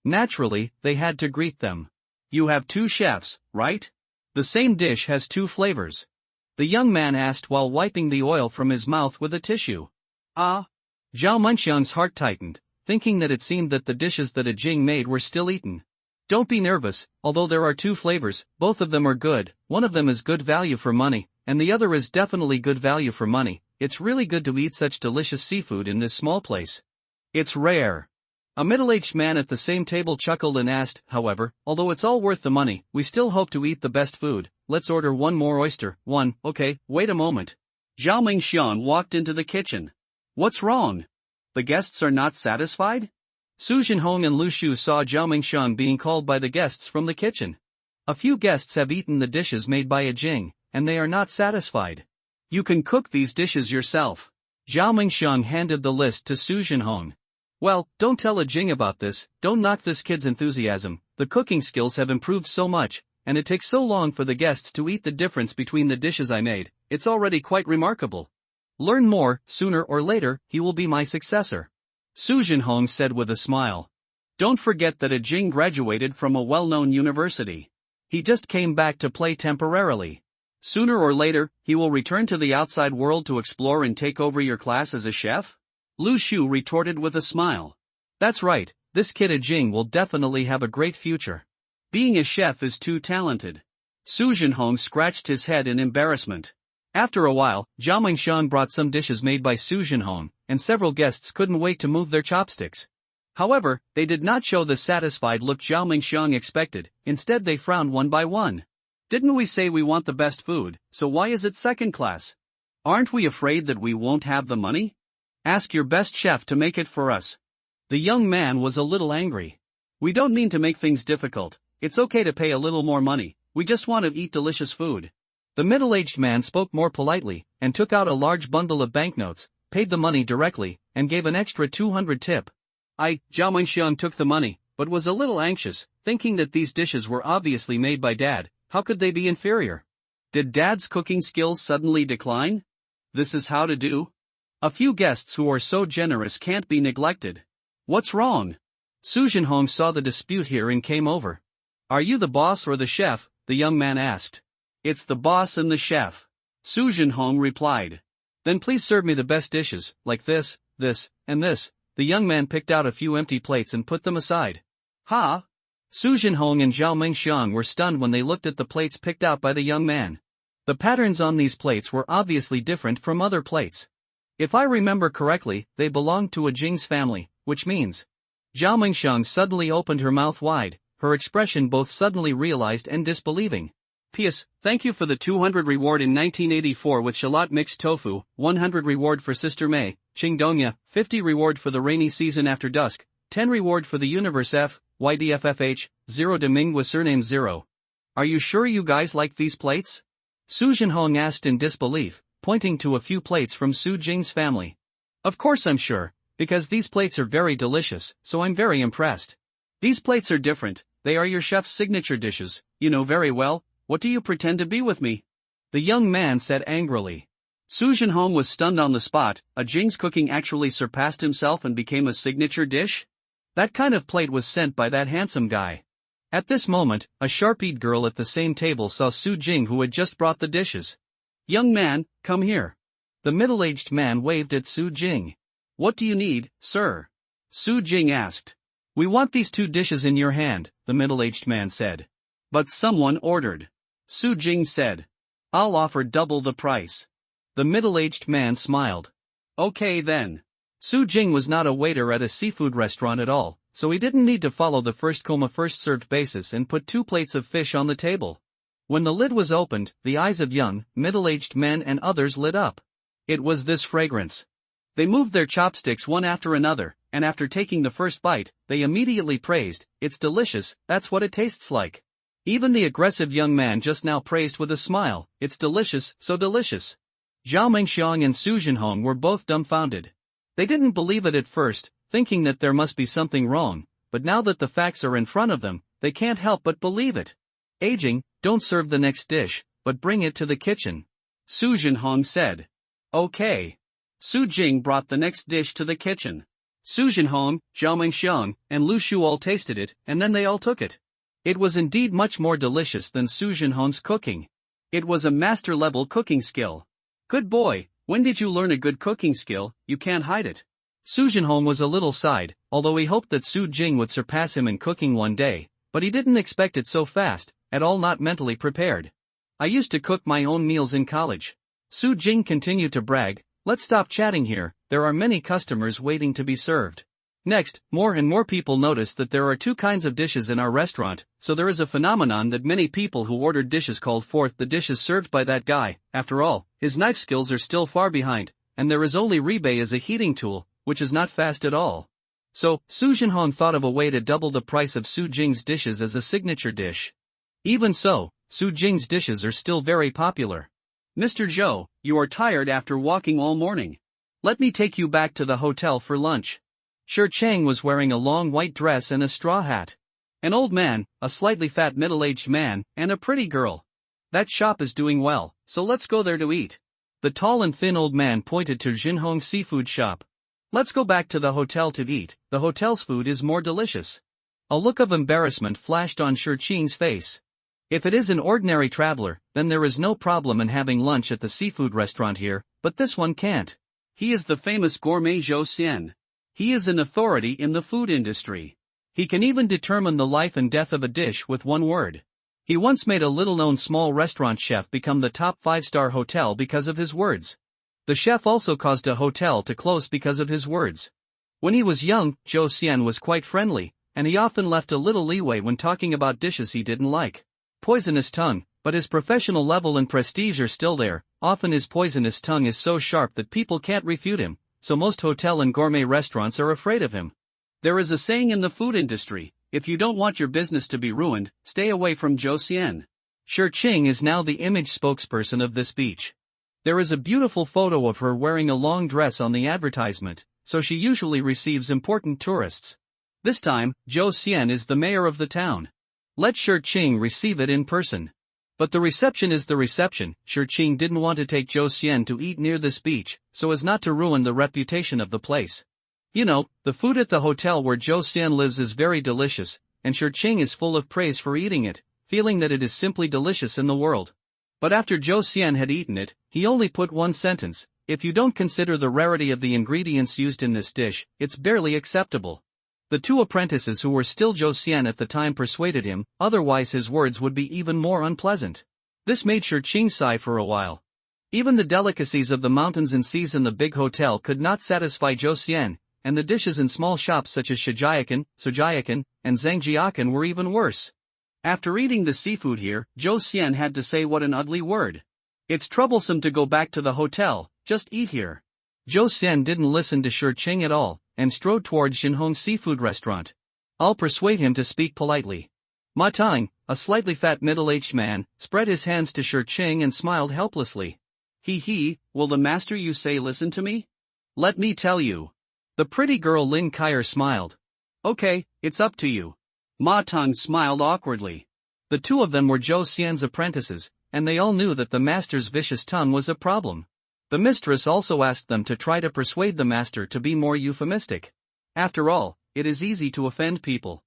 Naturally, they had to greet them. You have 2 chefs, right? The same dish has 2 flavors. The young man asked while wiping the oil from his mouth with a tissue. Ah? Zhao Mengxiang's heart tightened, thinking that it seemed that the dishes that Jing made were still eaten. Don't be nervous, although there are 2 flavors, both of them are good, one of them is good value for money, and the other is definitely good value for money. It's really good to eat such delicious seafood in this small place. It's rare. A middle-aged man at the same table chuckled and asked, however, although it's all worth the money, we still hope to eat the best food. Let's order 1 more oyster. 1, okay, wait a moment. Zhao Mingxiang walked into the kitchen. What's wrong? The guests are not satisfied? Su Jinhong and Lu Shu saw Zhao Mingxiang being called by the guests from the kitchen. A few guests have eaten the dishes made by Jing, and they are not satisfied. You can cook these dishes yourself. Zhao Mingxiang handed the list to Su Jinhong. Well, don't tell Jing about this, don't knock this kid's enthusiasm, the cooking skills have improved so much, and it takes so long for the guests to eat the difference between the dishes I made, it's already quite remarkable. Learn more, sooner or later, he will be my successor. Su Jinhong said with a smile. Don't forget that Jing graduated from a well-known university. He just came back to play temporarily. Sooner or later, he will return to the outside world to explore and take over your class as a chef? Lu Shu retorted with a smile. That's right, this kid Jing will definitely have a great future. Being a chef is too talented. Su Jinhong scratched his head in embarrassment. After a while, Zhao Mingxiang brought some dishes made by Su Jinhong, and several guests couldn't wait to move their chopsticks. However, they did not show the satisfied look Zhao Mingxiang expected, instead they frowned one by one. Didn't we say we want the best food, so why is it second class? Aren't we afraid that we won't have the money? Ask your best chef to make it for us. The young man was a little angry. We don't mean to make things difficult, it's okay to pay a little more money, we just want to eat delicious food. The middle-aged man spoke more politely, and took out a large bundle of banknotes, paid the money directly, and gave an extra 200 tip. Zhao Mingxiang took the money, but was a little anxious, thinking that these dishes were obviously made by Dad. How could they be inferior? Did Dad's cooking skills suddenly decline? This is how to do. A few guests who are so generous can't be neglected. What's wrong? Su Jinhong saw the dispute here and came over. Are you the boss or the chef? The young man asked. It's the boss and the chef. Su Jinhong replied. Then please serve me the best dishes, like this, and this. The young man picked out a few empty plates and put them aside. Ha! Su Jinhong and Zhao Mingxiang were stunned when they looked at the plates picked out by the young man. The patterns on these plates were obviously different from other plates. If I remember correctly, they belonged to a Jing's family, which means. Zhao Mingxiang suddenly opened her mouth wide, her expression both suddenly realized and disbelieving. P.S. Thank you for the 200 reward in 1984 with shallot mixed tofu, 100 reward for Sister May, Qingdonya, 50 reward for the rainy season after dusk, 10 reward for the universe F, YDFFH, 0 Deming with surname 0. Are you sure you guys like these plates? Su Jinhong asked in disbelief, pointing to a few plates from Su Jing's family. Of course I'm sure, because these plates are very delicious, so I'm very impressed. These plates are different, they are your chef's signature dishes, you know very well. What do you pretend to be with me? The young man said angrily. Su Jinhong was stunned on the spot. A Jing's cooking actually surpassed himself and became a signature dish? That kind of plate was sent by that handsome guy. At this moment, a sharp-eyed girl at the same table saw Su Jing who had just brought the dishes. Young man, come here. The middle-aged man waved at Su Jing. What do you need, sir? Su Jing asked. We want these 2 dishes in your hand, the middle-aged man said. But someone ordered. Su Jing said. I'll offer double the price. The middle-aged man smiled. Okay then. Su Jing was not a waiter at a seafood restaurant at all, so he didn't need to follow the first-come-first-served basis and put 2 plates of fish on the table. When the lid was opened, the eyes of young, middle-aged men and others lit up. It was this fragrance. They moved their chopsticks one after another, and after taking the first bite, they immediately praised, it's delicious, that's what it tastes like. Even the aggressive young man just now praised with a smile, it's delicious, so delicious. Zhao Mingxiang and Su Jinhong were both dumbfounded. They didn't believe it at first, thinking that there must be something wrong, but now that the facts are in front of them, they can't help but believe it. Aging, don't serve the next dish, but bring it to the kitchen. Su Jinhong said. Okay. Su Jing brought the next dish to the kitchen. Su Jinhong, Zhao Mingxiang, and Lu Shu all tasted it, and then they all took it. It was indeed much more delicious than Su Jinhong's cooking. It was a master-level cooking skill. Good boy, when did you learn a good cooking skill? You can't hide it. Su Jinhong was a little sighed, although he hoped that Su Jing would surpass him in cooking one day, but he didn't expect it so fast, at all not mentally prepared. I used to cook my own meals in college. Su Jing continued to brag. Let's stop chatting here, there are many customers waiting to be served. Next, more and more people noticed that there are 2 kinds of dishes in our restaurant, so there is a phenomenon that many people who ordered dishes called forth the dishes served by that guy. After all, his knife skills are still far behind, and there is only rebay as a heating tool, which is not fast at all. So, Su Jinhong thought of a way to double the price of Su Jing's dishes as a signature dish. Even so, Su Jing's dishes are still very popular. Mr. Zhou, you are tired after walking all morning. Let me take you back to the hotel for lunch. Shi Chang was wearing a long white dress and a straw hat. An old man, a slightly fat middle-aged man, and a pretty girl. That shop is doing well, so let's go there to eat. The tall and thin old man pointed to Jinhong's seafood shop. Let's go back to the hotel to eat, the hotel's food is more delicious. A look of embarrassment flashed on Shi Chang's face. If it is an ordinary traveler, then there is no problem in having lunch at the seafood restaurant here, but this one can't. He is the famous gourmet Zhou Xian. He is an authority in the food industry. He can even determine the life and death of a dish with one word. He once made a little-known small restaurant chef become the top 5-star hotel because of his words. The chef also caused a hotel to close because of his words. When he was young, Zhou Xian was quite friendly, and he often left a little leeway when talking about dishes he didn't like. Poisonous tongue, but his professional level and prestige are still there. Often his poisonous tongue is so sharp that people can't refute him, so most hotel and gourmet restaurants are afraid of him. There is a saying in the food industry, if you don't want your business to be ruined, stay away from Zhou Xian. Shi Qing is now the image spokesperson of this beach. There is a beautiful photo of her wearing a long dress on the advertisement, so she usually receives important tourists. This time, Zhou Xian is the mayor of the town. Let Shi Qing receive it in person. But the reception is the reception. Shi Qing didn't want to take Zhou Xian to eat near this beach, so as not to ruin the reputation of the place. You know, the food at the hotel where Zhou Xian lives is very delicious, and Shi Qing is full of praise for eating it, feeling that it is simply delicious in the world. But after Zhou Xian had eaten it, he only put one sentence: if you don't consider the rarity of the ingredients used in this dish, it's barely acceptable. The two apprentices who were still Zhou Xian at the time persuaded him, otherwise his words would be even more unpleasant. This made Shi Qing sigh for a while. Even the delicacies of the mountains and seas in the big hotel could not satisfy Zhou Xian, and the dishes in small shops such as Shijiakan, Sujiakan, and Zhangjiakan were even worse. After eating the seafood here, Zhou Xian had to say what an ugly word. It's troublesome to go back to the hotel, just eat here. Zhou Xian didn't listen to Shi Qing at all, and strode towards Xinhong's seafood restaurant. I'll persuade him to speak politely. Ma Tang, a slightly fat middle-aged man, spread his hands to Shi Qing and smiled helplessly. Will the master you say listen to me? Let me tell you. The pretty girl Lin Kaier smiled. Okay, it's up to you. Ma Tang smiled awkwardly. The two of them were Zhou Xian's apprentices, and they all knew that the master's vicious tongue was a problem. The mistress also asked them to try to persuade the master to be more euphemistic. After all, it is easy to offend people.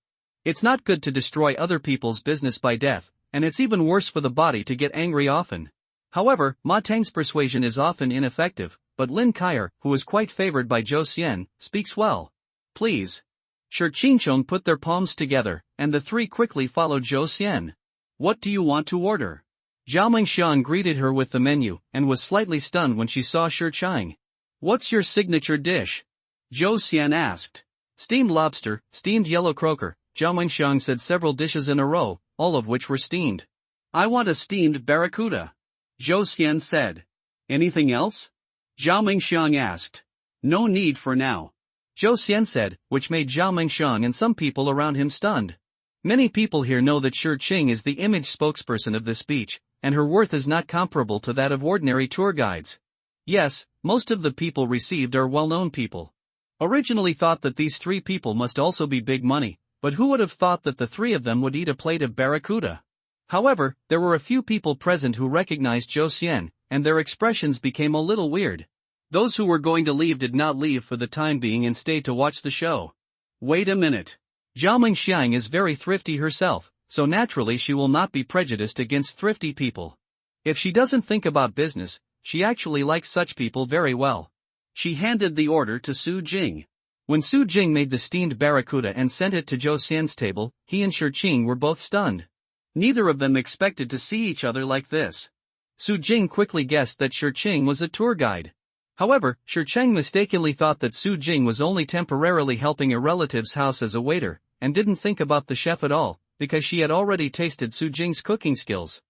It's not good to destroy other people's business by death, and it's even worse for the body to get angry often. However, Ma Tang's persuasion is often ineffective, but Lin Kaier, who is quite favored by Zhou Xian, speaks well. Please. Shi Qingchong put their palms together, and the three quickly followed Zhou Xian. What do you want to order? Zhao Mingxiang greeted her with the menu, and was slightly stunned when she saw Shi Qing. What's your signature dish? Zhou Xian asked. Steamed lobster, steamed yellow croaker. Zhao Mingxiang said several dishes in a row, all of which were steamed. I want a steamed barracuda. Zhou Xian said. Anything else? Zhao Mingxiang asked. No need for now. Zhou Xian said, which made Zhao Mingxiang and some people around him stunned. Many people here know that Shi Qing is the image spokesperson of this beach, and her worth is not comparable to that of ordinary tour guides. Yes, most of the people received are well-known people. Originally thought that these three people must also be big money, but who would have thought that the three of them would eat a plate of barracuda? However, there were a few people present who recognized Zhou Xian, and their expressions became a little weird. Those who were going to leave did not leave for the time being and stayed to watch the show. Wait a minute. Zhao Mingxiang is very thrifty herself, so naturally she will not be prejudiced against thrifty people. If she doesn't think about business, she actually likes such people very well. She handed the order to Su Jing. When Su Jing made the steamed barracuda and sent it to Zhou Xian's table, he and Shi Qing were both stunned. Neither of them expected to see each other like this. Su Jing quickly guessed that Shi Qing was a tour guide. However, Shi Qing mistakenly thought that Su Jing was only temporarily helping a relative's house as a waiter, and didn't think about the chef at all, because she had already tasted Su Jing's cooking skills.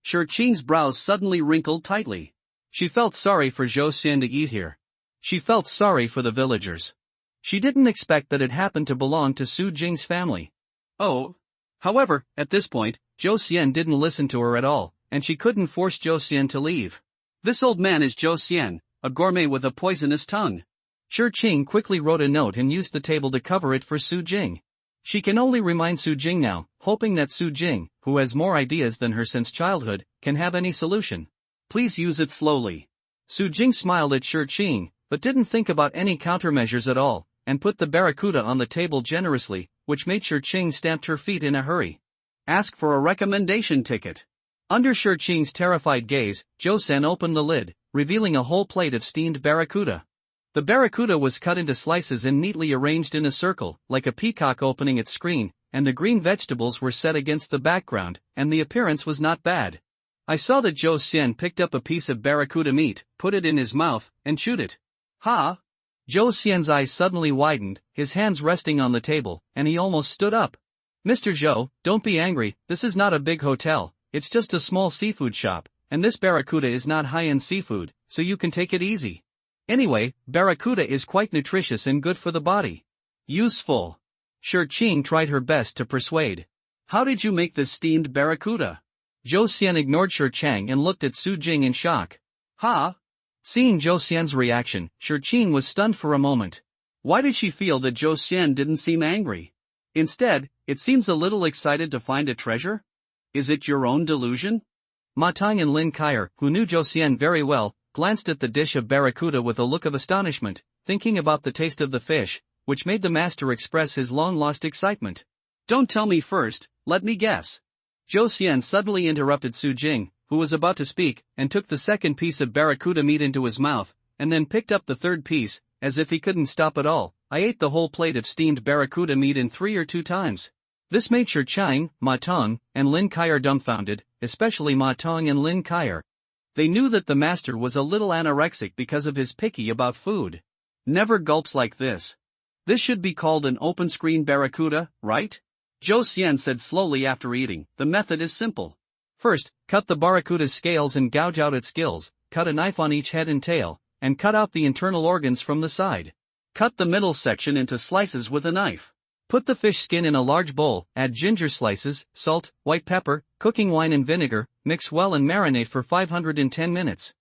Shi Qing's brows suddenly wrinkled tightly. She felt sorry for Zhou Xian to eat here. She felt sorry for the villagers. She didn't expect that it happened to belong to Su Jing's family. Oh. However, at this point, Zhou Xian didn't listen to her at all, and she couldn't force Zhou Xian to leave. This old man is Zhou Xian, a gourmet with a poisonous tongue. Shi Qing quickly wrote a note and used the table to cover it for Su Jing. She can only remind Su Jing now, hoping that Su Jing, who has more ideas than her since childhood, can have any solution. Please use it slowly. Su Jing smiled at Shi Qing, but didn't think about any countermeasures at all, and put the barracuda on the table generously, which made Shi Qing stamp her feet in a hurry. Ask for a recommendation ticket. Under Shi Qing's terrified gaze, Zhou Xian opened the lid, revealing a whole plate of steamed barracuda. The barracuda was cut into slices and neatly arranged in a circle, like a peacock opening its screen, and the green vegetables were set against the background, and the appearance was not bad. I saw that Zhou Xian picked up a piece of barracuda meat, put it in his mouth, and chewed it. Ha! Zhou Xian's eyes suddenly widened, his hands resting on the table, and he almost stood up. Mr. Zhou, don't be angry, this is not a big hotel, it's just a small seafood shop, and this barracuda is not high-end seafood, so you can take it easy. Anyway, barracuda is quite nutritious and good for the body. Useful. Shi Qing tried her best to persuade. How did you make this steamed barracuda? Zhou Xian ignored Shi Chang and looked at Su Jing in shock. Ha! Seeing Zhou Xian's reaction, Shi Qing was stunned for a moment. Why did she feel that Zhou Xian didn't seem angry? Instead, it seems a little excited to find a treasure? Is it your own delusion? Ma Tang and Lin Kaier, who knew Zhou Xian very well, glanced at the dish of barracuda with a look of astonishment, thinking about the taste of the fish, which made the master express his long-lost excitement. Don't tell me first, let me guess. Zhou Xian suddenly interrupted Su Jing, who was about to speak, and took the second piece of barracuda meat into his mouth, and then picked up the third piece, as if he couldn't stop at all. I ate the whole plate of steamed barracuda meat in 3 or 2 times. This made Shi Chang, Ma Tang, and Lin Kaier dumbfounded, especially Ma Tang and Lin Kaier. They knew that the master was a little anorexic because of his picky about food. Never gulps like this. This should be called an open-screen barracuda, right? Zhou Xian said slowly after eating. The method is simple. First, cut the barracuda's scales and gouge out its gills, cut a knife on each head and tail, and cut out the internal organs from the side. Cut the middle section into slices with a knife. Put the fish skin in a large bowl, add ginger slices, salt, white pepper, cooking wine and vinegar, mix well and marinate for 510 minutes.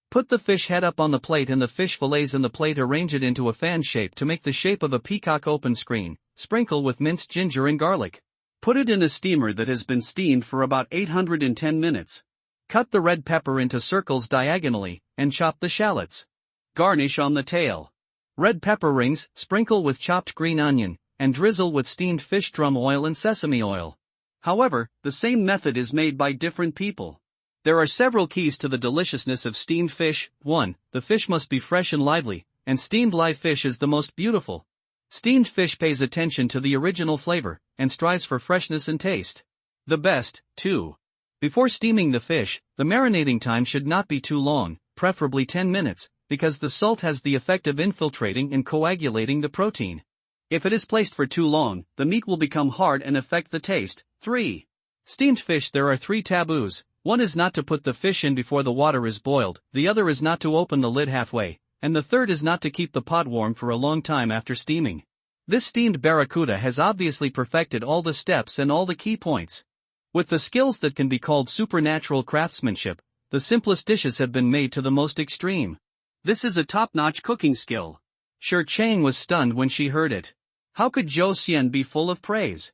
Put the fish head up on the plate and the fish fillets in the plate, arrange it into a fan shape to make the shape of a peacock open screen, sprinkle with minced ginger and garlic. Put it in a steamer that has been steamed for about 810 minutes. Cut the red pepper into circles diagonally, and chop the shallots. Garnish on the tail. Red pepper rings, sprinkle with chopped green onion, and drizzle with steamed fish drum oil and sesame oil. However, the same method is made by different people. There are several keys to the deliciousness of steamed fish. 1. The fish must be fresh and lively, and steamed live fish is the most beautiful. Steamed fish pays attention to the original flavor, and strives for freshness and taste. The best. 2. Before steaming the fish, the marinating time should not be too long, preferably 10 minutes, because the salt has the effect of infiltrating and coagulating the protein. If it is placed for too long, the meat will become hard and affect the taste. 3. Steamed fish. There are 3 taboos. One is not to put the fish in before the water is boiled, the other is not to open the lid halfway, and the third is not to keep the pot warm for a long time after steaming. This steamed barracuda has obviously perfected all the steps and all the key points. With the skills that can be called supernatural craftsmanship, the simplest dishes have been made to the most extreme. This is a top-notch cooking skill. Shi Chang was stunned when she heard it. How could Zhou Xian be full of praise?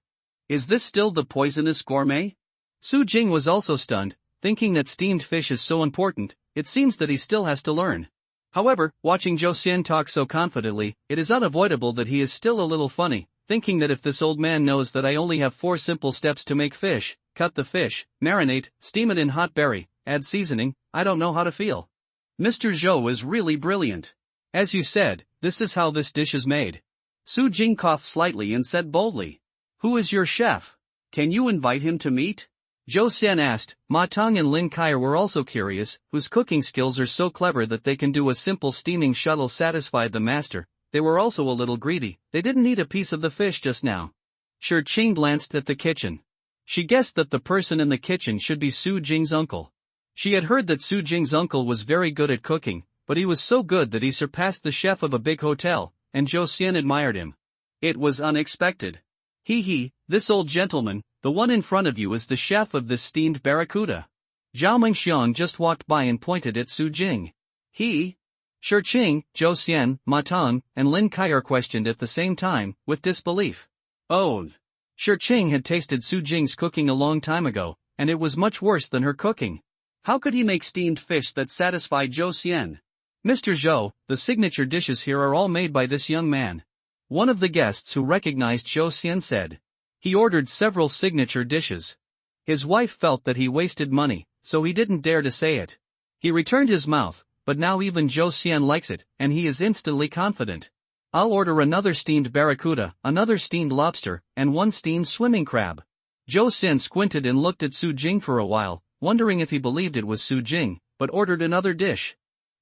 Is this still the poisonous gourmet? Su Jing was also stunned, thinking that steamed fish is so important. It seems that he still has to learn. However, watching Zhou Xian talk so confidently, it is unavoidable that he is still a little funny, thinking that if this old man knows that I only have 4 simple steps to make fish: cut the fish, marinate, steam it in hot berry, add seasoning, I don't know how to feel. Mr. Zhou is really brilliant. As you said, this is how this dish is made. Su Jing coughed slightly and said boldly. Who is your chef? Can you invite him to meet? Zhou Xian asked. Ma Tang and Lin Kaier were also curious, whose cooking skills are so clever that they can do a simple steaming shuttle satisfied the master. They were also a little greedy, they didn't need a piece of the fish just now. Shi Qing glanced at the kitchen. She guessed that the person in the kitchen should be Su Jing's uncle. She had heard that Su Jing's uncle was very good at cooking, but he was so good that he surpassed the chef of a big hotel, and Zhou Xian admired him. It was unexpected. This old gentleman, the one in front of you, is the chef of this steamed barracuda. Zhao Mengxiang just walked by and pointed at Su Jing. Shi Qing, Zhou Xian, Ma Tang, and Lin Kaier questioned at the same time, with disbelief. Oh! Shi Qing had tasted Su Jing's cooking a long time ago, and it was much worse than her cooking. How could he make steamed fish that satisfied Zhou Xian? Mr. Zhou, the signature dishes here are all made by this young man. One of the guests who recognized Zhou Xian said. He ordered several signature dishes. His wife felt that he wasted money, so he didn't dare to say it. He returned his mouth, but now even Zhou Xian likes it, and he is instantly confident. I'll order another steamed barracuda, another steamed lobster, and one steamed swimming crab. Zhou Xian squinted and looked at Su Jing for a while, wondering if he believed it was Su Jing, but ordered another dish.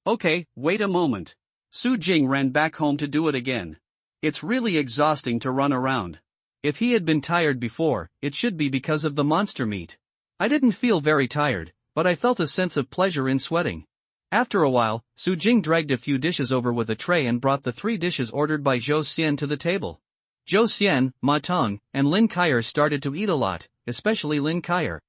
Okay, wait a moment. Su Jing ran back home to do it again. It's really exhausting to run around. If he had been tired before, it should be because of the monster meat. I didn't feel very tired, but I felt a sense of pleasure in sweating. After a while, Su Jing dragged a few dishes over with a tray and brought the 3 dishes ordered by Zhou Xian to the table. Zhou Xian, Ma Tong, and Lin Kaier started to eat a lot, especially Lin Kaier.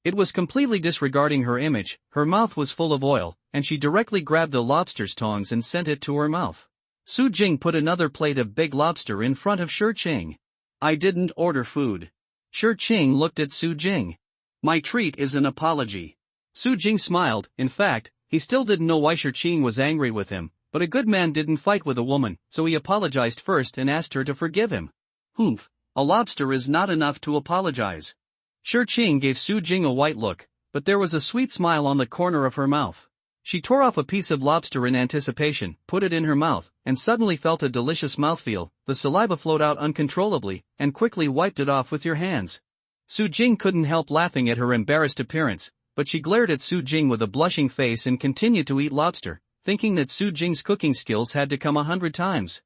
It was completely disregarding her image, her mouth was full of oil, and she directly grabbed the lobster's tongs and sent it to her mouth. Su Jing put another plate of big lobster in front of Shi Qing. I didn't order food. Shi Qing looked at Su Jing. My treat is an apology. Su Jing smiled. In fact, he still didn't know why Shi Qing was angry with him, but a good man didn't fight with a woman, so he apologized first and asked her to forgive him. Humph, a lobster is not enough to apologize. Shi Qing gave Su Jing a white look, but there was a sweet smile on the corner of her mouth. She tore off a piece of lobster in anticipation, put it in her mouth, and suddenly felt a delicious mouthfeel. The saliva flowed out uncontrollably, and quickly wiped it off with your hands. Su Jing couldn't help laughing at her embarrassed appearance, but she glared at Su Jing with a blushing face and continued to eat lobster, thinking that Su Jing's cooking skills had to come 100 times.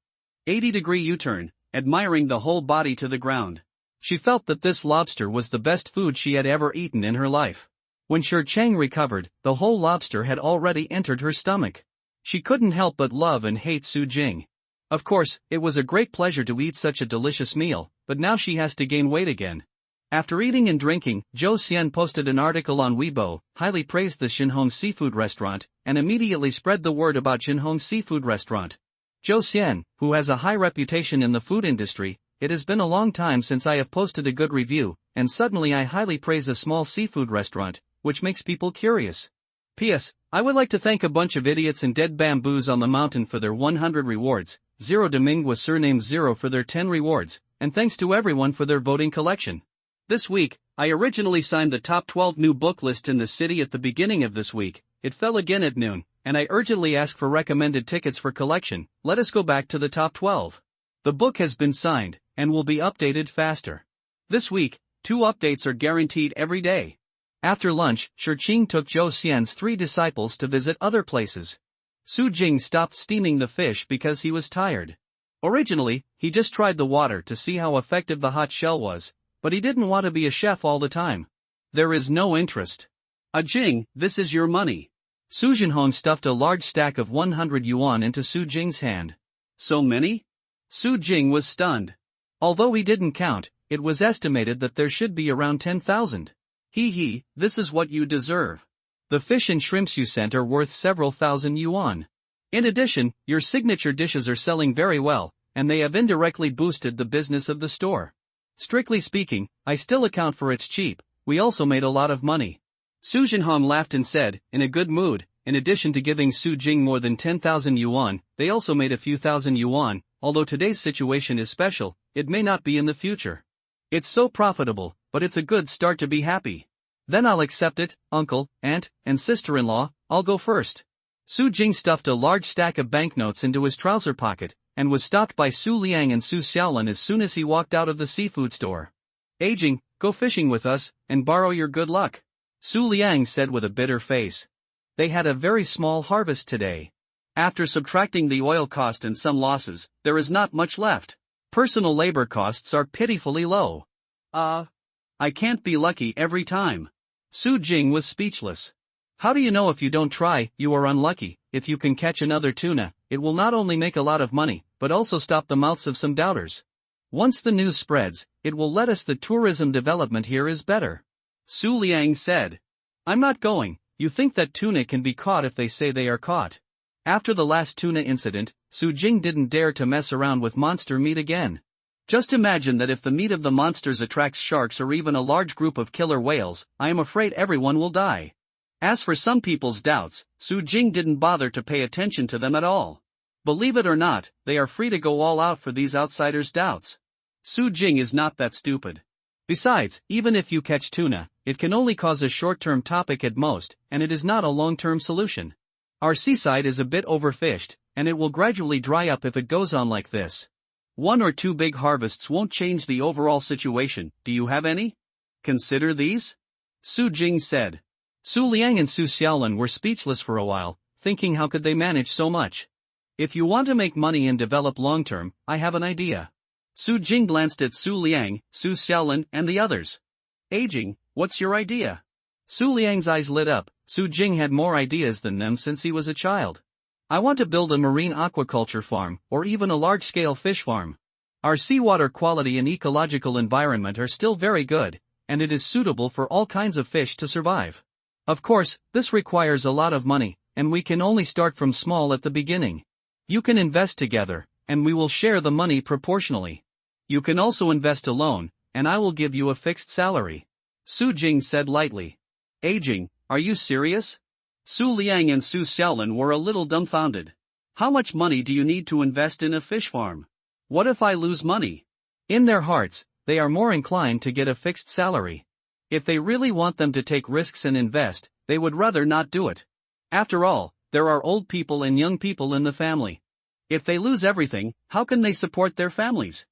80-degree U-turn, admiring the whole body to the ground. She felt that this lobster was the best food she had ever eaten in her life. When Shi Chang recovered, the whole lobster had already entered her stomach. She couldn't help but love and hate Su Jing. Of course, it was a great pleasure to eat such a delicious meal, but now she has to gain weight again. After eating and drinking, Zhou Xian posted an article on Weibo, highly praised the Xinhong seafood restaurant, and immediately spread the word about Xinhong seafood restaurant. Zhou Xian, who has a high reputation in the food industry, it has been a long time since I have posted a good review, and suddenly I highly praise a small seafood restaurant, which makes people curious. P.S. I would like to thank a bunch of idiots and dead bamboos on the mountain for their 100 rewards, Zero Domingue was surnamed Zero for their 10 rewards, and thanks to everyone for their voting collection. This week, I originally signed the top 12 new book list in the city at the beginning of this week. It fell again at noon, and I urgently ask for recommended tickets for collection. Let us go back to the top 12. The book has been signed, and will be updated faster. This week, 2 updates are guaranteed every day. After lunch, Shi Qing took Zhou Xian's 3 disciples to visit other places. Su Jing stopped steaming the fish because he was tired. Originally, he just tried the water to see how effective the hot shell was, but he didn't want to be a chef all the time. There is no interest. Jing, this is your money. Su Jinhong stuffed a large stack of 100 yuan into Su Jing's hand. So many? Su Jing was stunned. Although he didn't count, it was estimated that there should be around 10,000. Hee, this is what you deserve. The fish and shrimps you sent are worth several thousand yuan. In addition, your signature dishes are selling very well, and they have indirectly boosted the business of the store. Strictly speaking, I still account for it's cheap. We also made a lot of money. Su Jinhong laughed and said, in a good mood, in addition to giving Su Jing more than 10,000 yuan, they also made a few thousand yuan. Although today's situation is special, it may not be in the future. It's so profitable, but it's a good start to be happy. Then I'll accept it, uncle, aunt, and sister-in-law. I'll go first. Su Jing stuffed a large stack of banknotes into his trouser pocket, and was stopped by Su Liang and Su Xiaolin as soon as he walked out of the seafood store. Aging, go fishing with us, and borrow your good luck. Su Liang said with a bitter face. They had a very small harvest today. After subtracting the oil cost and some losses, there is not much left. Personal labor costs are pitifully low. I can't be lucky every time. Su Jing was speechless. How do you know if you don't try? You are unlucky. If you can catch another tuna, it will not only make a lot of money, but also stop the mouths of some doubters. Once the news spreads, it will let us the tourism development here is better. Su Liang said. I'm not going. You think that tuna can be caught if they say they are caught. After the last tuna incident, Su Jing didn't dare to mess around with monster meat again. Just imagine that if the meat of the monsters attracts sharks or even a large group of killer whales, I am afraid everyone will die. As for some people's doubts, Su Jing didn't bother to pay attention to them at all. Believe it or not, they are free to go all out for these outsiders' doubts. Su Jing is not that stupid. Besides, even if you catch tuna, it can only cause a short-term topic at most, and it is not a long-term solution. Our seaside is a bit overfished, and it will gradually dry up if it goes on like this. 1 or 2 big harvests won't change the overall situation. Do you have any? Consider these? Su Jing said. Su Liang and Su Xiaolin were speechless for a while, thinking how could they manage so much. If you want to make money and develop long-term, I have an idea. Su Jing glanced at Su Liang, Su Xiaolin, and the others. Aging, what's your idea? Su Liang's eyes lit up. Su Jing had more ideas than them since he was a child. I want to build a marine aquaculture farm, or even a large-scale fish farm. Our seawater quality and ecological environment are still very good, and it is suitable for all kinds of fish to survive. Of course, this requires a lot of money, and we can only start from small at the beginning. You can invest together, and we will share the money proportionally. You can also invest alone, and I will give you a fixed salary. Su Jing said lightly. Aging, are you serious? Su Liang and Su Xiaolin were a little dumbfounded. How much money do you need to invest in a fish farm? What if I lose money? In their hearts, they are more inclined to get a fixed salary. If they really want them to take risks and invest, they would rather not do it. After all, there are old people and young people in the family. If they lose everything, how can they support their families?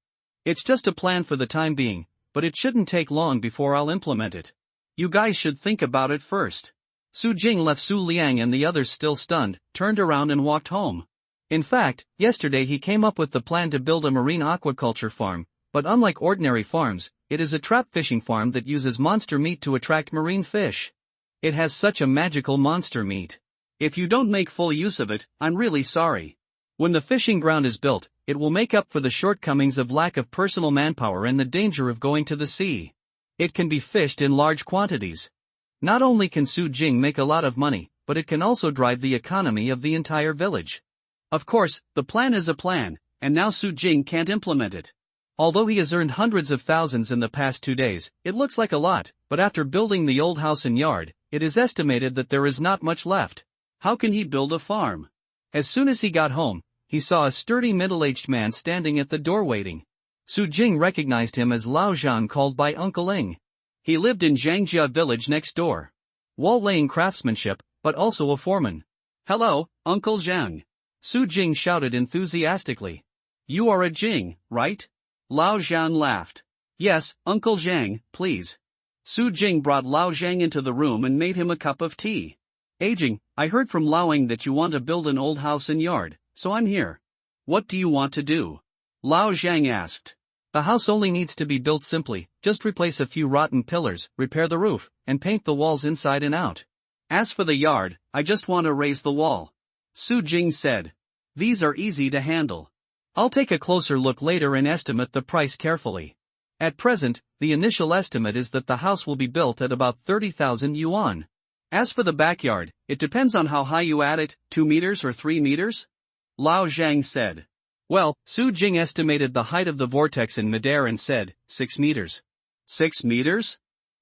It's just a plan for the time being, but it shouldn't take long before I'll implement it. You guys should think about it first. Su Jing left Su Liang and the others still stunned, turned around and walked home. In fact, yesterday he came up with the plan to build a marine aquaculture farm, but unlike ordinary farms, it is a trap fishing farm that uses monster meat to attract marine fish. It has such a magical monster meat. If you don't make full use of it, I'm really sorry. When the fishing ground is built, it will make up for the shortcomings of lack of personal manpower and the danger of going to the sea. It can be fished in large quantities. Not only can Su Jing make a lot of money, but it can also drive the economy of the entire village. Of course, the plan is a plan, and now Su Jing can't implement it. Although he has earned hundreds of thousands in the past 2 days, it looks like a lot, but after building the old house and yard, it is estimated that there is not much left. How can he build a farm? As soon as he got home, he saw a sturdy middle-aged man standing at the door waiting. Su Jing recognized him as Lao Zhan, called by Uncle Ling. He lived in Zhangjia village next door. Wall-laying craftsmanship, but also a foreman. Hello, Uncle Zhang. Su Jing shouted enthusiastically. You are a Jing, right? Lao Zhan laughed. Yes, Uncle Zhang, please. Su Jing brought Lao Zhang into the room and made him a cup of tea. Aging, I heard from Laoing that you want to build an old house and yard, so I'm here. What do you want to do? Lao Zhang asked. The house only needs to be built simply, just replace a few rotten pillars, repair the roof, and paint the walls inside and out. As for the yard, I just want to raise the wall. Su Jing said. These are easy to handle. I'll take a closer look later and estimate the price carefully. At present, the initial estimate is that the house will be built at about 30,000 yuan. As for the backyard, it depends on how high you add it, 2 meters or 3 meters? Lao Zhang said. Well, Su Jing estimated the height of the vortex in midair and said, 6 meters. 6 meters?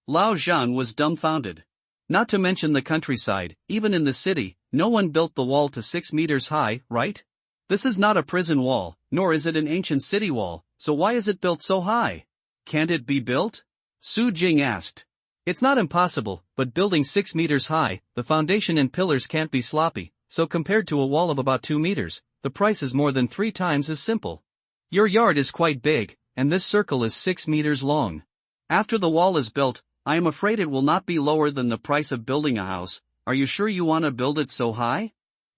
Lao Zhan was dumbfounded. Not to mention the countryside, even in the city, no one built the wall to 6 meters high, right? This is not a prison wall, nor is it an ancient city wall, so why is it built so high? Can't it be built? Su Jing asked. It's not impossible, but building 6 meters high, the foundation and pillars can't be sloppy, so compared to a wall of about 2 meters, the price is more than 3 times as simple. Your yard is quite big, and this circle is 6 meters long. After the wall is built, I am afraid it will not be lower than the price of building a house. Are you sure you want to build it so high?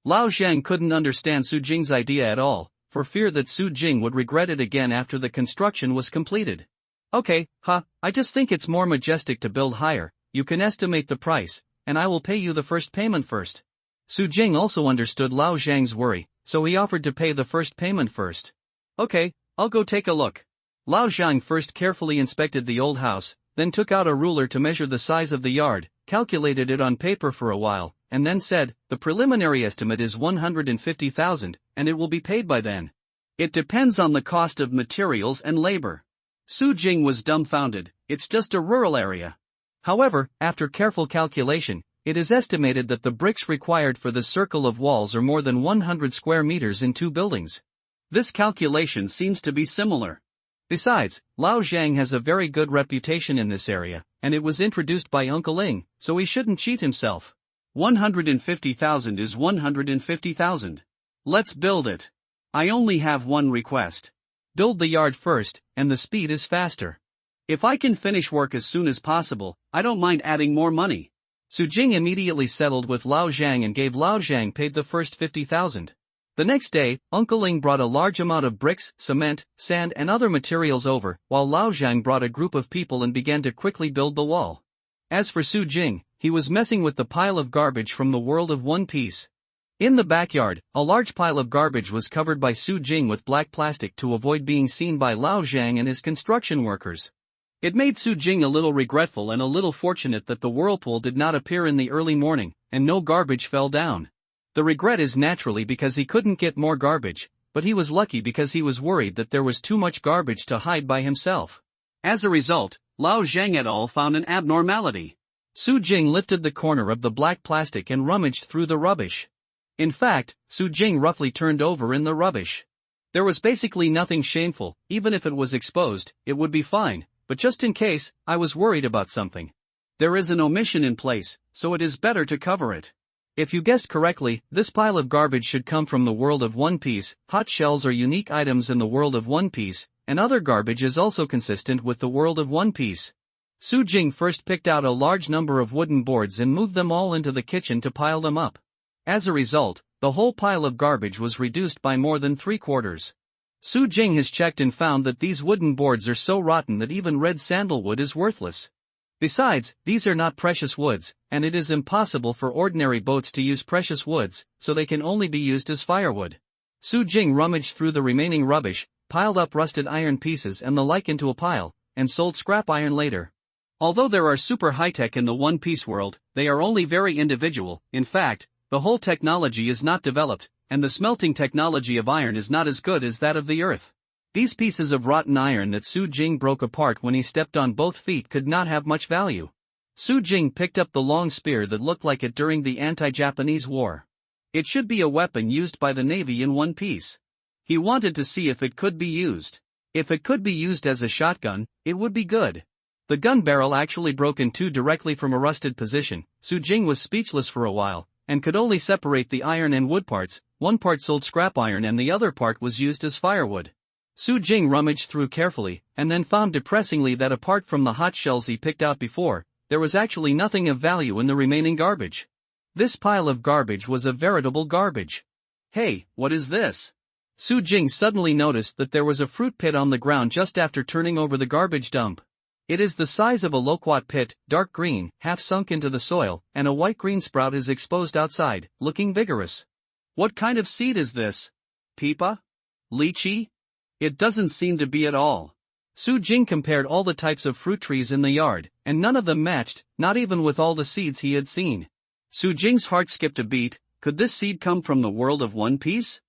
Lao Zhang couldn't understand Su Jing's idea at all, for fear that Su Jing would regret it again after the construction was completed. Okay, I just think it's more majestic to build higher. You can estimate the price, and I will pay you the first payment first. Su Jing also understood Lao Zhang's worry, so he offered to pay the first payment first. Okay, I'll go take a look. Lao Zhang first carefully inspected the old house, then took out a ruler to measure the size of the yard, calculated it on paper for a while, and then said, the preliminary estimate is 150,000, and it will be paid by then. It depends on the cost of materials and labor. Su Jing was dumbfounded. It's just a rural area. However, after careful calculation, it is estimated that the bricks required for the circle of walls are more than 100 square meters in 2 buildings. This calculation seems to be similar. Besides, Lao Zhang has a very good reputation in this area, and it was introduced by Uncle Ling, so he shouldn't cheat himself. 150,000 is 150,000. Let's build it. I only have one request. Build the yard first, and the speed is faster. If I can finish work as soon as possible, I don't mind adding more money. Su Jing immediately settled with Lao Zhang and gave Lao Zhang paid the first 50,000. The next day, Uncle Ling brought a large amount of bricks, cement, sand and other materials over, while Lao Zhang brought a group of people and began to quickly build the wall. As for Su Jing, he was messing with the pile of garbage from the world of One Piece. In the backyard, a large pile of garbage was covered by Su Jing with black plastic to avoid being seen by Lao Zhang and his construction workers. It made Su Jing a little regretful and a little fortunate that the whirlpool did not appear in the early morning, and no garbage fell down. The regret is naturally because he couldn't get more garbage, but he was lucky because he was worried that there was too much garbage to hide by himself. As a result, Lao Zhang et al. Found an abnormality. Su Jing lifted the corner of the black plastic and rummaged through the rubbish. In fact, Su Jing roughly turned over in the rubbish. There was basically nothing shameful, even if it was exposed, it would be fine, but just in case, I was worried about something. There is an omission in place, so it is better to cover it. If you guessed correctly, this pile of garbage should come from the world of One Piece. Hot shells are unique items in the world of One Piece, and other garbage is also consistent with the world of One Piece. Su Jing first picked out a large number of wooden boards and moved them all into the kitchen to pile them up. As a result, the whole pile of garbage was reduced by more than 3/4. Su Jing has checked and found that these wooden boards are so rotten that even red sandalwood is worthless. Besides, these are not precious woods, and it is impossible for ordinary boats to use precious woods, so they can only be used as firewood. Su Jing rummaged through the remaining rubbish, piled up rusted iron pieces and the like into a pile, and sold scrap iron later. Although there are super high-tech in the One Piece world, they are only very individual. In fact, the whole technology is not developed, and the smelting technology of iron is not as good as that of the earth. These pieces of rotten iron that Su Jing broke apart when he stepped on both feet could not have much value. Su Jing picked up the long spear that looked like it during the anti-Japanese war. It should be a weapon used by the Navy in One Piece. He wanted to see if it could be used. If it could be used as a shotgun, it would be good. The gun barrel actually broke in two directly from a rusted position. Su Jing was speechless for a while, and could only separate the iron and wood parts. One part sold scrap iron and the other part was used as firewood. Su Jing rummaged through carefully, and then found depressingly that apart from the hot shells he picked out before, there was actually nothing of value in the remaining garbage. This pile of garbage was a veritable garbage. Hey, what is this? Su Jing suddenly noticed that there was a fruit pit on the ground just after turning over the garbage dump. It is the size of a loquat pit, dark green, half sunk into the soil, and a white green sprout is exposed outside, looking vigorous. What kind of seed is this? Peepa? Lychee? It doesn't seem to be at all. Su Jing compared all the types of fruit trees in the yard, and none of them matched, not even with all the seeds he had seen. Su Jing's heart skipped a beat. Could this seed come from the world of One Piece?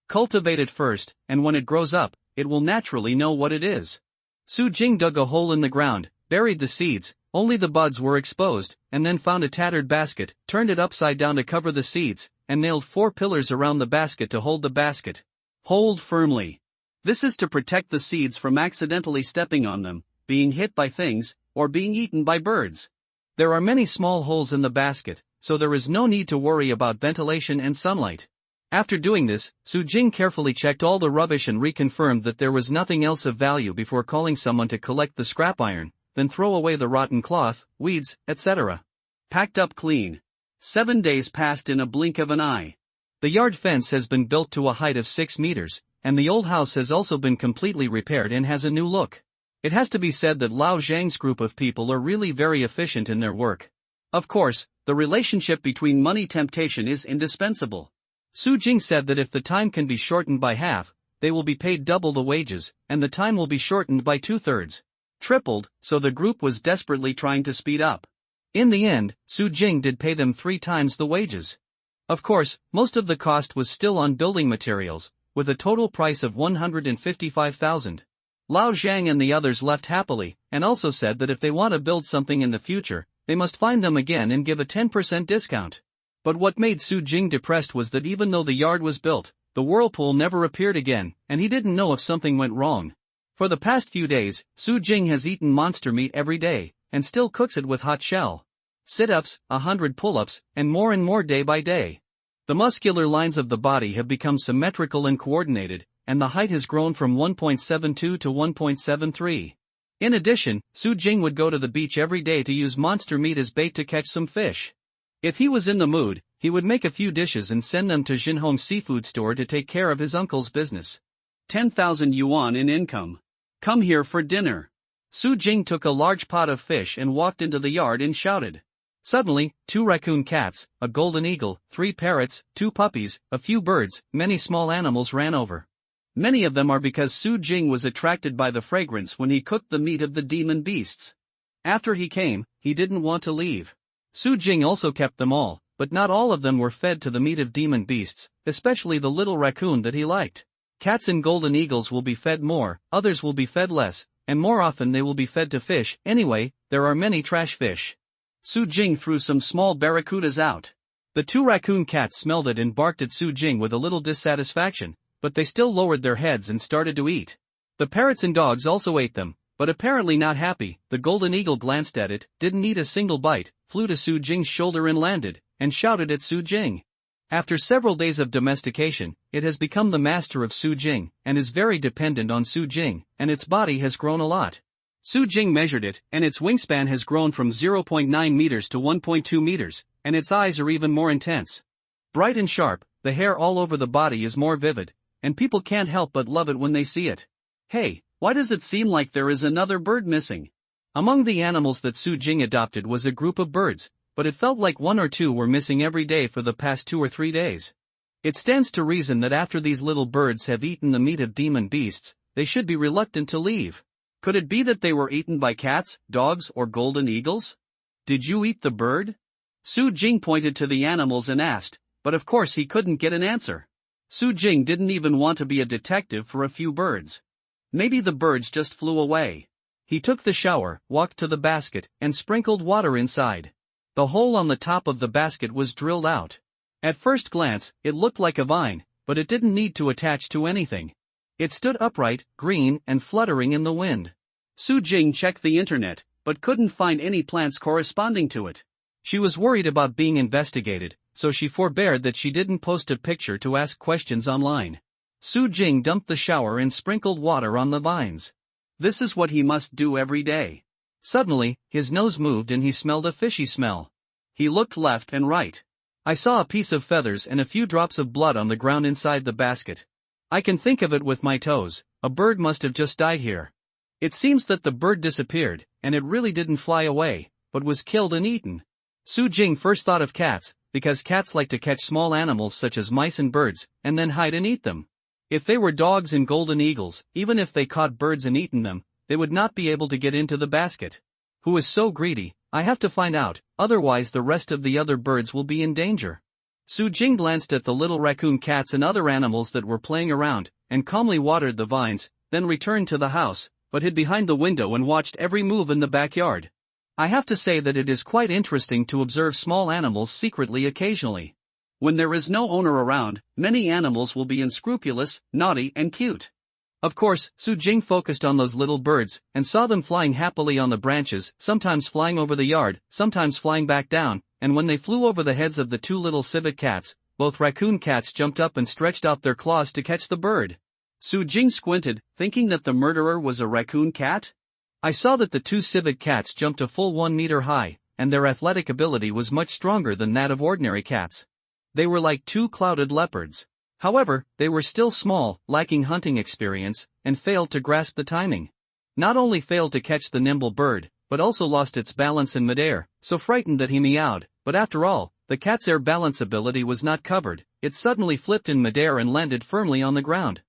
Cultivate it first, and when it grows up, it will naturally know what it is. Su Jing dug a hole in the ground, buried the seeds, only the buds were exposed, and then found a tattered basket, turned it upside down to cover the seeds, and nailed 4 pillars around the basket to hold the basket. Hold firmly. This is to protect the seeds from accidentally stepping on them, being hit by things, or being eaten by birds. There are many small holes in the basket, so there is no need to worry about ventilation and sunlight. After doing this, Su Jing carefully checked all the rubbish and reconfirmed that there was nothing else of value before calling someone to collect the scrap iron, then throw away the rotten cloth, weeds, etc. Packed up clean. 7 days passed in a blink of an eye. The yard fence has been built to a height of 6 meters, and the old house has also been completely repaired and has a new look. It has to be said that Lao Zhang's group of people are really very efficient in their work. Of course, the relationship between money temptation is indispensable. Su Jing said that if the time can be shortened by half, they will be paid double the wages, and the time will be shortened by 2/3. Tripled, so the group was desperately trying to speed up. In the end, Su Jing did pay them 3 times the wages. Of course, most of the cost was still on building materials, with a total price of 155,000. Lao Zhang and the others left happily, and also said that if they want to build something in the future, they must find them again and give a 10% discount. But what made Su Jing depressed was that even though the yard was built, the whirlpool never appeared again, and he didn't know if something went wrong. For the past few days, Su Jing has eaten monster meat every day, and still cooks it with hot shell. sit-ups, 100 pull-ups, and more day by day. The muscular lines of the body have become symmetrical and coordinated, and the height has grown from 1.72 to 1.73. In addition, Su Jing would go to the beach every day to use monster meat as bait to catch some fish. If he was in the mood, he would make a few dishes and send them to Jinhong's seafood store to take care of his uncle's business. 10,000 yuan in income. Come here for dinner. Su Jing took a large pot of fish and walked into the yard and shouted. Suddenly, 2 raccoon cats, a golden eagle, 3 parrots, 2 puppies, a few birds, many small animals ran over. Many of them are because Su Jing was attracted by the fragrance when he cooked the meat of the demon beasts. After he came, he didn't want to leave. Su Jing also kept them all, but not all of them were fed to the meat of demon beasts, especially the little raccoon that he liked. Cats and golden eagles will be fed more, others will be fed less, and more often they will be fed to fish. Anyway, there are many trash fish. Su Jing threw some small barracudas out. The 2 raccoon cats smelled it and barked at Su Jing with a little dissatisfaction, but they still lowered their heads and started to eat. The parrots and dogs also ate them, but apparently not happy. The golden eagle glanced at it, didn't eat a single bite, flew to Su Jing's shoulder and landed, and shouted at Su Jing. After several days of domestication, it has become the master of Su Jing, and is very dependent on Su Jing, and its body has grown a lot. Su Jing measured it, and its wingspan has grown from 0.9 meters to 1.2 meters, and its eyes are even more intense. Bright and sharp, the hair all over the body is more vivid, and people can't help but love it when they see it. Hey, why does it seem like there is another bird missing? Among the animals that Su Jing adopted was a group of birds, but it felt like 1 or 2 were missing every day for the past 2 or 3 days. It stands to reason that after these little birds have eaten the meat of demon beasts, they should be reluctant to leave. Could it be that they were eaten by cats, dogs, or golden eagles? Did you eat the bird? Su Jing pointed to the animals and asked, but of course he couldn't get an answer. Su Jing didn't even want to be a detective for a few birds. Maybe the birds just flew away. He took the shower, walked to the basket, and sprinkled water inside. The hole on the top of the basket was drilled out. At first glance, it looked like a vine, but it didn't need to attach to anything. It stood upright, green, and fluttering in the wind. Su Jing checked the internet, but couldn't find any plants corresponding to it. She was worried about being investigated, so she forbade that she didn't post a picture to ask questions online. Su Jing dumped the shower and sprinkled water on the vines. This is what he must do every day. Suddenly, his nose moved and he smelled a fishy smell. He looked left and right. I saw a piece of feathers and a few drops of blood on the ground inside the basket. I can think of it with my toes, a bird must have just died here. It seems that the bird disappeared, and it really didn't fly away, but was killed and eaten. Su Jing first thought of cats, because cats like to catch small animals such as mice and birds, and then hide and eat them. If they were dogs and golden eagles, even if they caught birds and eaten them, they would not be able to get into the basket. Who is so greedy? I have to find out, otherwise the rest of the other birds will be in danger. Su Jing glanced at the little raccoon cats and other animals that were playing around, and calmly watered the vines, then returned to the house, but hid behind the window and watched every move in the backyard. I have to say that it is quite interesting to observe small animals secretly occasionally. When there is no owner around, many animals will be unscrupulous, naughty, and cute. Of course, Su Jing focused on those little birds, and saw them flying happily on the branches, sometimes flying over the yard, sometimes flying back down, and when they flew over the heads of the 2 little civet cats, both raccoon cats jumped up and stretched out their claws to catch the bird. Su Jing squinted, thinking that the murderer was a raccoon cat. I saw that the 2 civet cats jumped a full 1 meter high, and their athletic ability was much stronger than that of ordinary cats. They were like 2 clouded leopards. However, they were still small, lacking hunting experience, and failed to grasp the timing. Not only failed to catch the nimble bird, but also lost its balance in midair, so frightened that he meowed, but after all, the cat's air balance ability was not covered, it suddenly flipped in midair and landed firmly on the ground.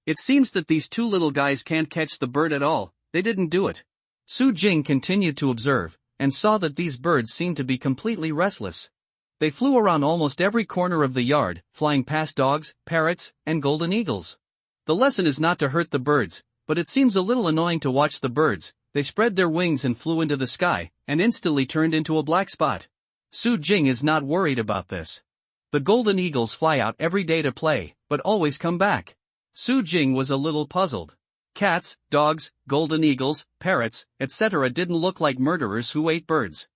It seems that these 2 little guys can't catch the bird at all, they didn't do it. Su Jing continued to observe, and saw that these birds seemed to be completely restless. They flew around almost every corner of the yard, flying past dogs, parrots, and golden eagles. The lesson is not to hurt the birds, but it seems a little annoying to watch the birds. They spread their wings and flew into the sky, and instantly turned into a black spot. Su Jing is not worried about this. The golden eagles fly out every day to play, but always come back. Su Jing was a little puzzled. Cats, dogs, golden eagles, parrots, etc. didn't look like murderers who ate birds.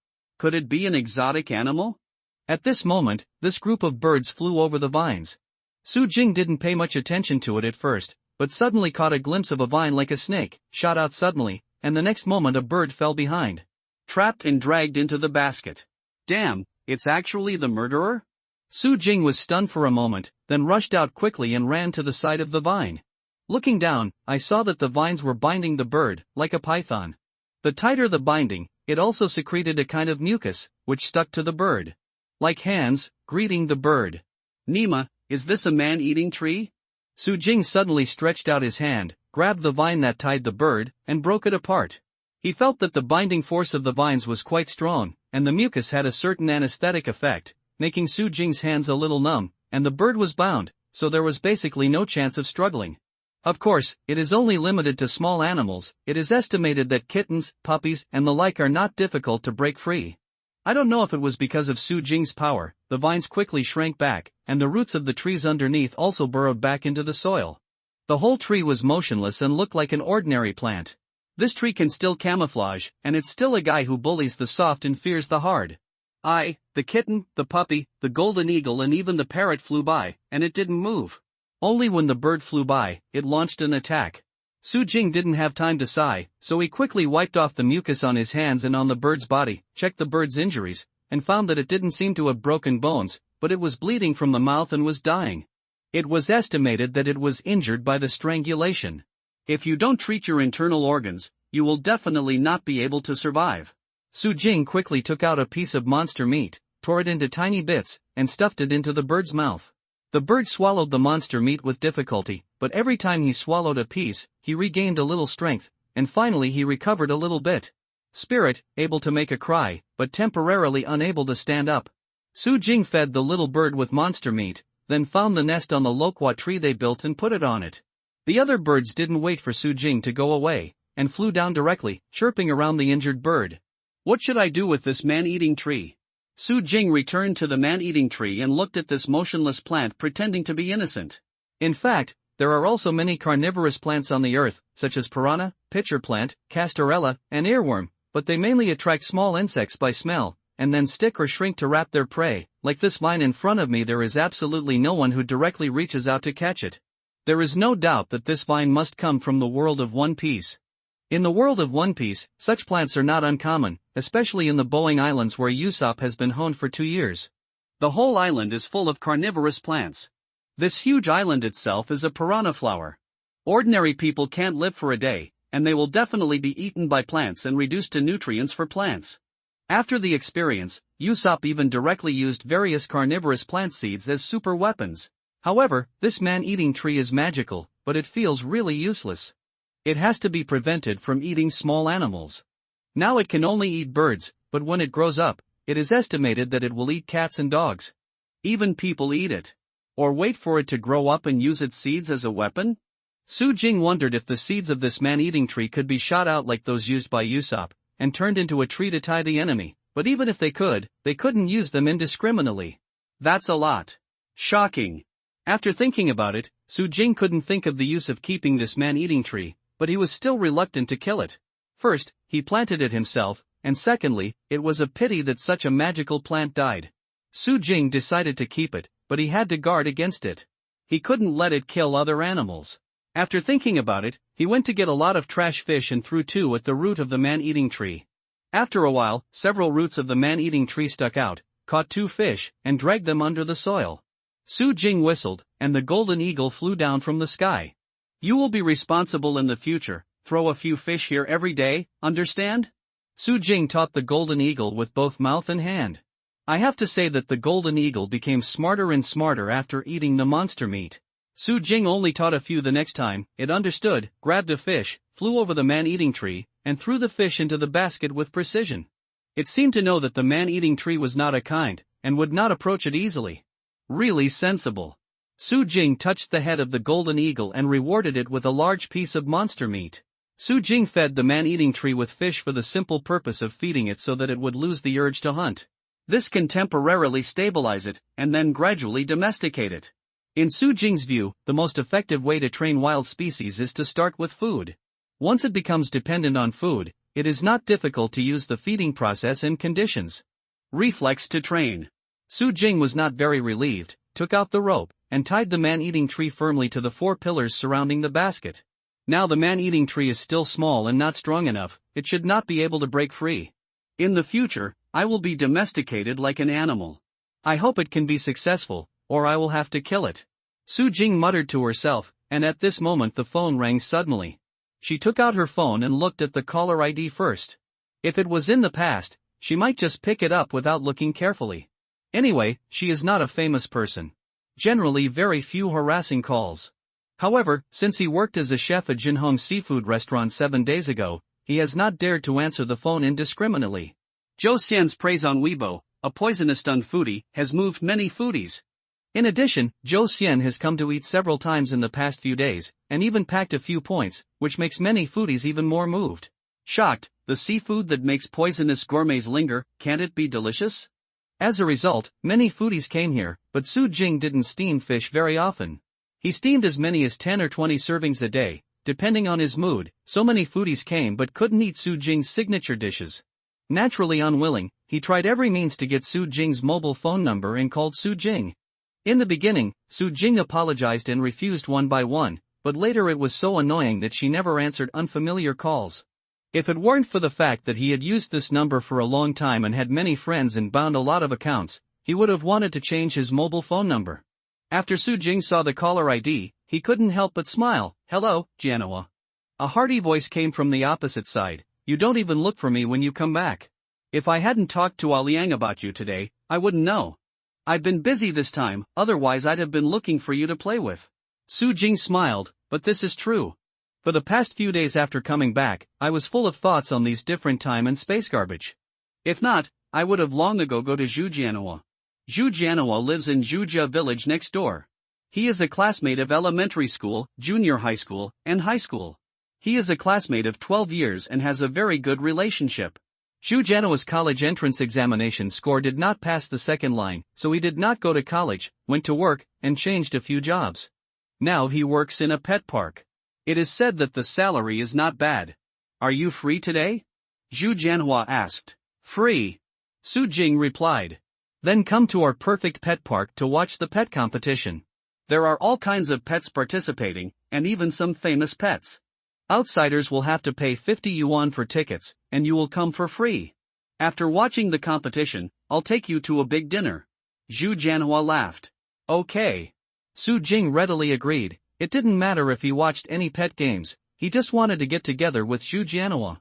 Could it be an exotic animal? At this moment, this group of birds flew over the vines. Su Jing didn't pay much attention to it at first, but suddenly caught a glimpse of a vine like a snake, shot out suddenly, and the next moment a bird fell behind. Trapped and dragged into the basket. Damn, it's actually the murderer? Su Jing was stunned for a moment, then rushed out quickly and ran to the side of the vine. Looking down, I saw that the vines were binding the bird, like a python. The tighter the binding, it also secreted a kind of mucus, which stuck to the bird. Like hands, greeting the bird. Nima, is this a man-eating tree? Su Jing suddenly stretched out his hand, grabbed the vine that tied the bird, and broke it apart. He felt that the binding force of the vines was quite strong, and the mucus had a certain anesthetic effect, making Su Jing's hands a little numb, and the bird was bound, so there was basically no chance of struggling. Of course, it is only limited to small animals. It is estimated that kittens, puppies, and the like are not difficult to break free. I don't know if it was because of Su Jing's power, the vines quickly shrank back, and the roots of the trees underneath also burrowed back into the soil. The whole tree was motionless and looked like an ordinary plant. This tree can still camouflage, and it's still a guy who bullies the soft and fears the hard. The kitten, the puppy, the golden eagle and even the parrot flew by, and it didn't move. Only when the bird flew by, it launched an attack. Su Jing didn't have time to sigh, so he quickly wiped off the mucus on his hands and on the bird's body, checked the bird's injuries, and found that it didn't seem to have broken bones, but it was bleeding from the mouth and was dying. It was estimated that it was injured by the strangulation. If you don't treat your internal organs, you will definitely not be able to survive. Su Jing quickly took out a piece of monster meat, tore it into tiny bits, and stuffed it into the bird's mouth. The bird swallowed the monster meat with difficulty, but every time he swallowed a piece, he regained a little strength, and finally he recovered a little bit. Spirit, able to make a cry, but temporarily unable to stand up. Su Jing fed the little bird with monster meat, then found the nest on the loquat tree they built and put it on it. The other birds didn't wait for Su Jing to go away, and flew down directly, chirping around the injured bird. What should I do with this man-eating tree? Su Jing returned to the man-eating tree and looked at this motionless plant pretending to be innocent. In fact, there are also many carnivorous plants on the earth, such as piranha, pitcher plant, castorella, and earworm, but they mainly attract small insects by smell, and then stick or shrink to wrap their prey. Like this vine in front of me, there is absolutely no one who directly reaches out to catch it. There is no doubt that this vine must come from the world of One Piece. In the world of One Piece, such plants are not uncommon, especially in the Boeing Islands where Usopp has been honed for 2 years. The whole island is full of carnivorous plants. This huge island itself is a piranha flower. Ordinary people can't live for a day, and they will definitely be eaten by plants and reduced to nutrients for plants. After the experience, Usopp even directly used various carnivorous plant seeds as super weapons. However, this man-eating tree is magical, but it feels really useless. It has to be prevented from eating small animals. Now it can only eat birds, but when it grows up, it is estimated that it will eat cats and dogs. Even people eat it. Or wait for it to grow up and use its seeds as a weapon? Su Jing wondered if the seeds of this man-eating tree could be shot out like those used by Usopp, and turned into a tree to tie the enemy, but even if they couldn't use them indiscriminately. That's a lot. Shocking. After thinking about it, Su Jing couldn't think of the use of keeping this man-eating tree, but he was still reluctant to kill it. First, he planted it himself, and secondly, it was a pity that such a magical plant died. Su Jing decided to keep it, but he had to guard against it. He couldn't let it kill other animals. After thinking about it, he went to get a lot of trash fish and threw 2 at the root of the man-eating tree. After a while, several roots of the man-eating tree stuck out, caught 2 fish, and dragged them under the soil. Su Jing whistled, and the golden eagle flew down from the sky. You will be responsible in the future, throw a few fish here every day, understand? Su Jing taught the golden eagle with both mouth and hand. I have to say that the golden eagle became smarter and smarter after eating the monster meat. Su Jing only taught a few the next time. It understood, grabbed a fish, flew over the man-eating tree, and threw the fish into the basket with precision. It seemed to know that the man-eating tree was not a kind, and would not approach it easily. Really sensible. Su Jing touched the head of the golden eagle and rewarded it with a large piece of monster meat. Su Jing fed the man-eating tree with fish for the simple purpose of feeding it so that it would lose the urge to hunt. This can temporarily stabilize it, and then gradually domesticate it. In Su Jing's view, the most effective way to train wild species is to start with food. Once it becomes dependent on food, it is not difficult to use the feeding process and conditions. Reflex to train. Su Jing was not very relieved, took out the rope, and tied the man-eating tree firmly to the 4 pillars surrounding the basket. Now the man-eating tree is still small and not strong enough, it should not be able to break free. In the future, I will be domesticated like an animal. I hope it can be successful, or I will have to kill it. Su Jing muttered to herself, and at this moment the phone rang suddenly. She took out her phone and looked at the caller ID first. If it was in the past, she might just pick it up without looking carefully. Anyway, she is not a famous person. Generally very few harassing calls. However, since he worked as a chef at Jinhong seafood restaurant 7 days ago, he has not dared to answer the phone indiscriminately. Zhou Xian's praise on Weibo, a poisonous stunned foodie, has moved many foodies. In addition, Zhou Xian has come to eat several times in the past few days, and even packed a few points, which makes many foodies even more moved. Shocked, the seafood that makes poisonous gourmets linger, can't it be delicious? As a result, many foodies came here, but Su Jing didn't steam fish very often. He steamed as many as 10 or 20 servings a day, depending on his mood. So many foodies came but couldn't eat Su Jing's signature dishes. Naturally unwilling, he tried every means to get Su Jing's mobile phone number and called Su Jing. In the beginning, Su Jing apologized and refused one by one, but later it was so annoying that she never answered unfamiliar calls. If it weren't for the fact that he had used this number for a long time and had many friends and bound a lot of accounts, he would have wanted to change his mobile phone number. After Su Jing saw the caller ID, he couldn't help but smile. "Hello, Jianhua." A hearty voice came from the opposite side. "You don't even look for me when you come back. If I hadn't talked to Liang about you today, I wouldn't know. I've been busy this time, otherwise I'd have been looking for you to play with." Su Jing smiled, "But this is true. For the past few days after coming back, I was full of thoughts on these different time and space garbage. If not, I would have long ago go to Zhu Jianhua. Zhu Jianhua lives in Zhujia village next door. He is a classmate of elementary school, junior high school, and high school. He is a classmate of 12 years and has a very good relationship. Zhu Jianhua's college entrance examination score did not pass the second line, so he did not go to college, went to work, and changed a few jobs. Now he works in a pet park. It is said that the salary is not bad. Are you free today? Zhu Jianhua asked. Free. Su Jing replied. Then come to our perfect pet park to watch the pet competition. There are all kinds of pets participating, and even some famous pets. Outsiders will have to pay 50 yuan for tickets, and you will come for free. After watching the competition, I'll take you to a big dinner. Zhu Jianhua laughed. Okay. Su Jing readily agreed. It didn't matter if he watched any pet games, he just wanted to get together with Zhu Jianhua.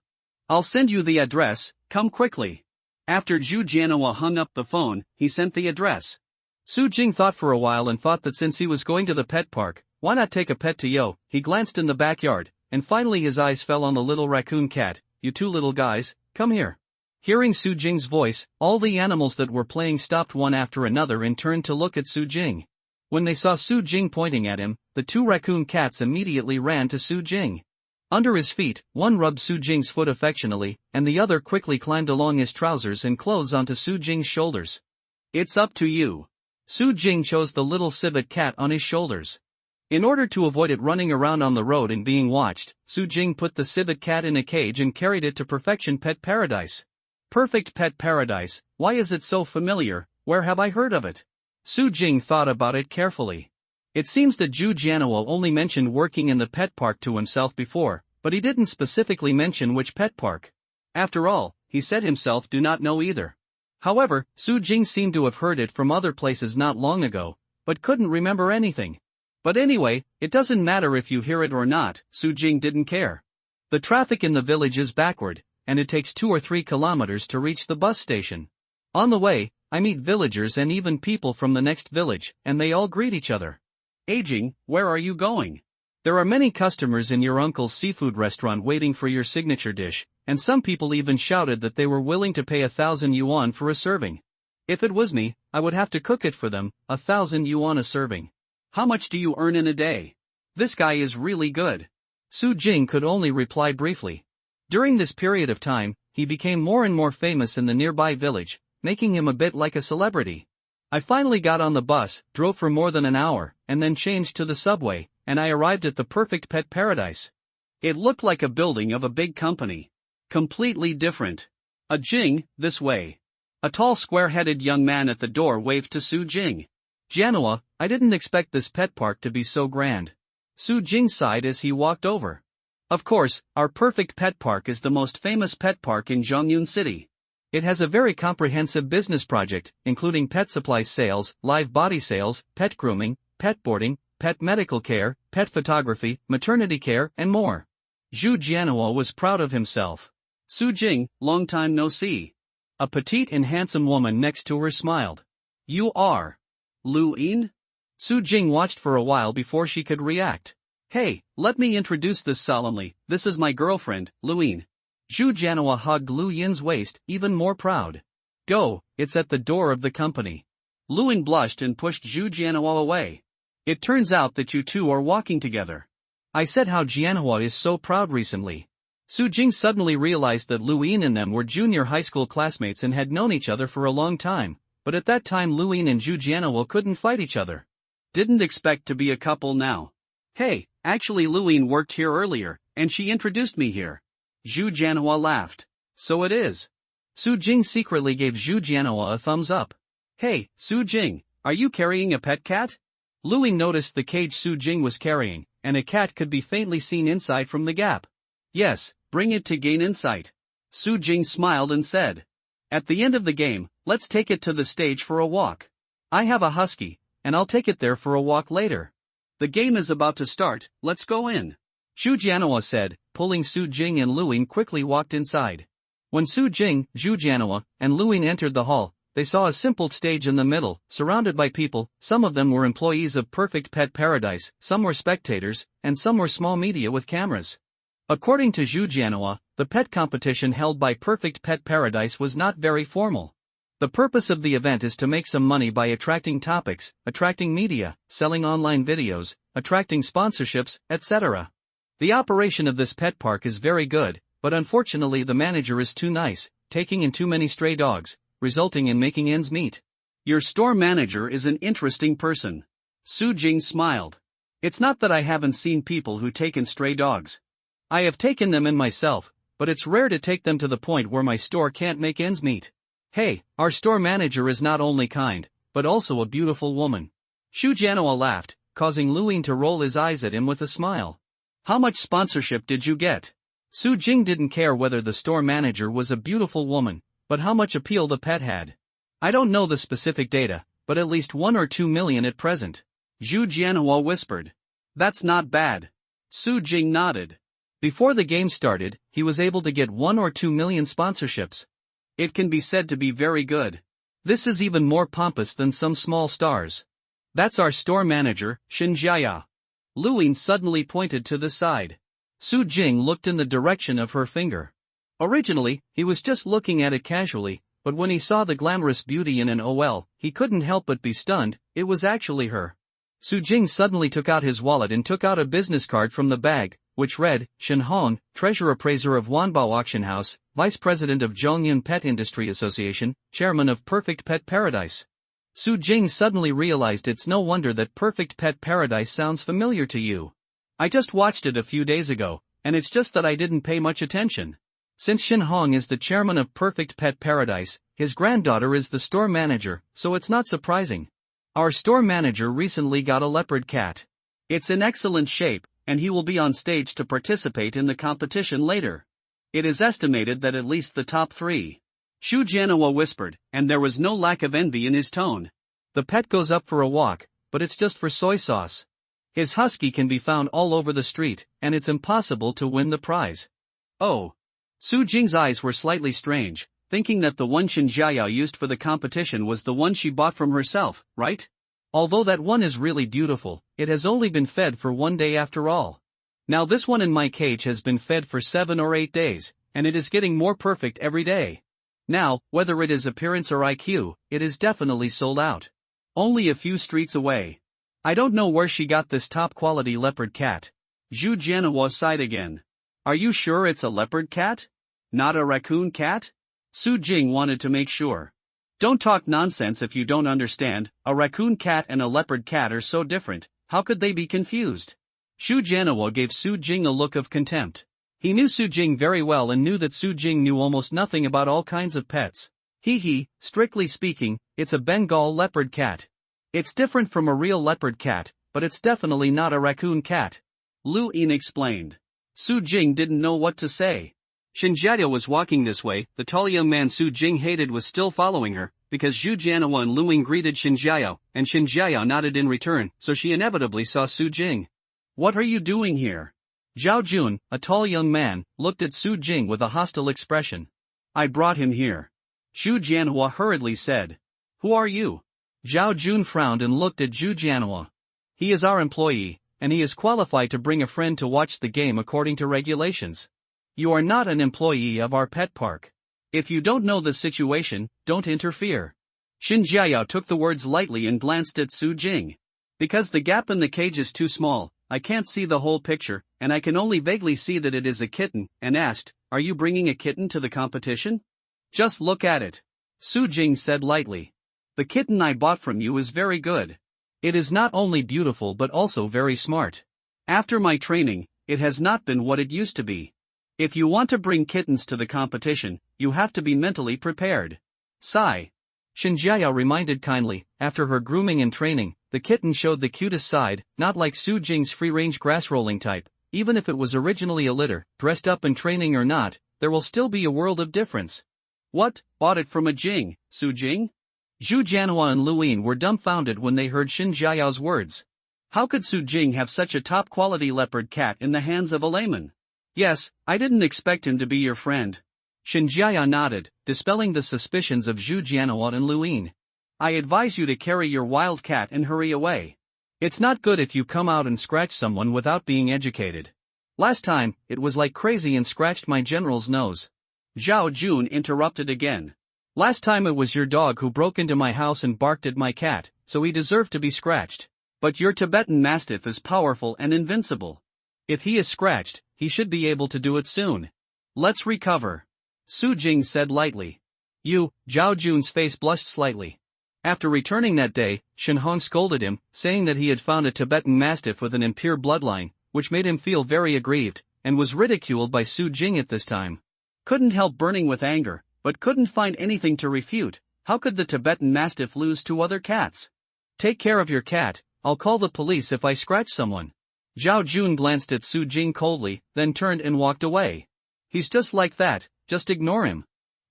I'll send you the address, come quickly. After Zhu Jianhua hung up the phone, he sent the address. Su Jing thought for a while and thought that since he was going to the pet park, why not take a pet to Yo? He glanced in the backyard, and finally his eyes fell on the little raccoon cat. You two little guys, come here. Hearing Su Jing's voice, all the animals that were playing stopped one after another and turned to look at Su Jing. When they saw Su Jing pointing at him, the 2 raccoon cats immediately ran to Su Jing. Under his feet, one rubbed Su Jing's foot affectionately, and the other quickly climbed along his trousers and clothes onto Su Jing's shoulders. It's up to you. Su Jing chose the little civet cat on his shoulders. In order to avoid it running around on the road and being watched, Su Jing put the civet cat in a cage and carried it to Perfection Pet Paradise. Perfect Pet Paradise, why is it so familiar? Where have I heard of it? Su Jing thought about it carefully. It seems that Zhu Jianhua only mentioned working in the pet park to himself before, but he didn't specifically mention which pet park. After all, he said himself do not know either. However, Su Jing seemed to have heard it from other places not long ago, but couldn't remember anything. But anyway, it doesn't matter if you hear it or not, Su Jing didn't care. The traffic in the village is backward, and it takes 2 or 3 kilometers to reach the bus station. On the way, I meet villagers and even people from the next village, and they all greet each other. Aging, where are you going? There are many customers in your uncle's seafood restaurant waiting for your signature dish, and some people even shouted that they were willing to pay 1,000 yuan for a serving. If it was me, I would have to cook it for them, 1,000 yuan a serving. How much do you earn in a day? This guy is really good. Su Jing could only reply briefly. During this period of time, he became more and more famous in the nearby village, making him a bit like a celebrity. I finally got on the bus, drove for more than an hour, and then changed to the subway, and I arrived at the Perfect Pet Paradise. It looked like a building of a big company. Completely different. Jing, this way. A tall square-headed young man at the door waved to Su Jing. Jianhua, I didn't expect this pet park to be so grand. Su Jing sighed as he walked over. Of course, our Perfect Pet Park is the most famous pet park in Zhongyun City. It has a very comprehensive business project, including pet supplies sales, live body sales, pet grooming, pet boarding, pet medical care, pet photography, maternity care, and more. Zhu Jianhua was proud of himself. Su Jing, long time no see. A petite and handsome woman next to her smiled. You are Lu Yin? Su Jing watched for a while before she could react. Hey, let me introduce this solemnly, this is my girlfriend, Lu Yin. Zhu Jianhua hugged Lu Yin's waist, even more proud. Go, it's at the door of the company. Lu Yin blushed and pushed Zhu Jianhua away. It turns out that you two are walking together. I said how Jianhua is so proud recently. Su Jing suddenly realized that Lu Yin and them were junior high school classmates and had known each other for a long time, but at that time Lu Yin and Zhu Jianhua couldn't fight each other. Didn't expect to be a couple now. Hey, actually Lu Yin worked here earlier, and she introduced me here. Zhu Jianhua laughed. So it is. Su Jing secretly gave Zhu Jianhua a thumbs up. Hey, Su Jing, are you carrying a pet cat? Lu Yin noticed the cage Su Jing was carrying, and a cat could be faintly seen inside from the gap. Yes, bring it to gain insight. Su Jing smiled and said. At the end of the game, let's take it to the stage for a walk. I have a husky, and I'll take it there for a walk later. The game is about to start, let's go in. Zhu Jianhua said, pulling Su Jing, and Lu Yin quickly walked inside. When Su Jing, Zhu Jianhua, and Lu Yin entered the hall, they saw a simple stage in the middle, surrounded by people. Some of them were employees of Perfect Pet Paradise, some were spectators, and some were small media with cameras. According to Zhu Jianhua, the pet competition held by Perfect Pet Paradise was not very formal. The purpose of the event is to make some money by attracting topics, attracting media, selling online videos, attracting sponsorships, etc. The operation of this pet park is very good, but unfortunately the manager is too nice, taking in too many stray dogs, resulting in making ends meet. Your store manager is an interesting person. Su Jing smiled. It's not that I haven't seen people who take in stray dogs. I have taken them in myself, but it's rare to take them to the point where my store can't make ends meet. Hey, our store manager is not only kind, but also a beautiful woman. Zhu Jianhua laughed, causing Lu Yin to roll his eyes at him with a smile. How much sponsorship did you get? Su Jing didn't care whether the store manager was a beautiful woman, but how much appeal the pet had. I don't know the specific data, but at least 1 or 2 million at present. Zhu Jianhua whispered. That's not bad. Su Jing nodded. Before the game started, he was able to get 1 or 2 million sponsorships. It can be said to be very good. This is even more pompous than some small stars. That's our store manager, Xinjiaya. Lu Yin suddenly pointed to the side. Su Jing looked in the direction of her finger. Originally, he was just looking at it casually, but when he saw the glamorous beauty in an OL, he couldn't help but be stunned. It was actually her. Su Jing suddenly took out his wallet and took out a business card from the bag, which read, Shen Hong, Treasure Appraiser of Wanbao Auction House, Vice President of Zhongyun Pet Industry Association, Chairman of Perfect Pet Paradise. Su Jing suddenly realized it's no wonder that Perfect Pet Paradise sounds familiar to you. I just watched it a few days ago, and it's just that I didn't pay much attention. Since Shen Hong is the chairman of Perfect Pet Paradise, his granddaughter is the store manager, so it's not surprising. Our store manager recently got a leopard cat. It's in excellent shape, and he will be on stage to participate in the competition later. It is estimated that at least the top 3. Zhu Jianhua whispered, and there was no lack of envy in his tone. The pet goes up for a walk, but it's just for soy sauce. His husky can be found all over the street, and it's impossible to win the prize. Oh. Su Jing's eyes were slightly strange, thinking that the one Xinjiaya used for the competition was the one she bought from herself, right? Although that one is really beautiful, it has only been fed for 1 day after all. Now this one in my cage has been fed for 7 or 8 days, and it is getting more perfect every day. Now, whether it is appearance or IQ, it is definitely sold out. Only a few streets away. I don't know where she got this top-quality leopard cat. Zhu Jianhua sighed again. Are you sure it's a leopard cat? Not a raccoon cat? Su Jing wanted to make sure. Don't talk nonsense if you don't understand. A raccoon cat and a leopard cat are so different, how could they be confused? Zhu Jianhua gave Su Jing a look of contempt. He knew Su Jing very well and knew that Su Jing knew almost nothing about all kinds of pets. Hee hee, strictly speaking, it's a Bengal leopard cat. It's different from a real leopard cat, but it's definitely not a raccoon cat. Lu Yin explained. Su Jing didn't know what to say. Shinjiao was walking this way, the tall young man Su Jing hated was still following her, because Zhu Jianhua and Lu Ying greeted Shinjiao, and Shinjiao nodded in return, so she inevitably saw Su Jing. What are you doing here? Zhao Jun, a tall young man, looked at Su Jing with a hostile expression. I brought him here. Zhu Jianhua hurriedly said. Who are you? Zhao Jun frowned and looked at Zhu Jianhua. He is our employee, and he is qualified to bring a friend to watch the game according to regulations. You are not an employee of our pet park. If you don't know the situation, don't interfere. Shinjiao took the words lightly and glanced at Su Jing. Because the gap in the cage is too small, I can't see the whole picture, and I can only vaguely see that it is a kitten, and asked, are you bringing a kitten to the competition? Just look at it. Su Jing said lightly. The kitten I bought from you is very good. It is not only beautiful but also very smart. After my training, it has not been what it used to be. If you want to bring kittens to the competition, you have to be mentally prepared. Sigh. Shinjiao reminded kindly, after her grooming and training, the kitten showed the cutest side, not like Su Jing's free-range grass-rolling type. Even if it was originally a litter, dressed up in training or not, there will still be a world of difference. What, bought it from a Jing, Su Jing? Zhu Jianhua and Lu Yin were dumbfounded when they heard Shinjiao's words. How could Su Jing have such a top-quality leopard cat in the hands of a layman? Yes, I didn't expect him to be your friend. Shinjiao nodded, dispelling the suspicions of Zhu Jianhua and Lu Yin. I advise you to carry your wild cat and hurry away. It's not good if you come out and scratch someone without being educated. Last time, it was like crazy and scratched my general's nose. Zhao Jun interrupted again. Last time it was your dog who broke into my house and barked at my cat, so he deserved to be scratched. But your Tibetan Mastiff is powerful and invincible. If he is scratched, he should be able to do it soon. Let's recover. Su Jing said lightly. Zhao Jun's face blushed slightly. After returning that day, Shen Hong scolded him, saying that he had found a Tibetan Mastiff with an impure bloodline, which made him feel very aggrieved, and was ridiculed by Su Jing at this time. Couldn't help burning with anger, but couldn't find anything to refute. How could the Tibetan Mastiff lose to other cats? Take care of your cat, I'll call the police if I scratch someone. Zhao Jun glanced at Su Jing coldly, then turned and walked away. He's just like that, just ignore him.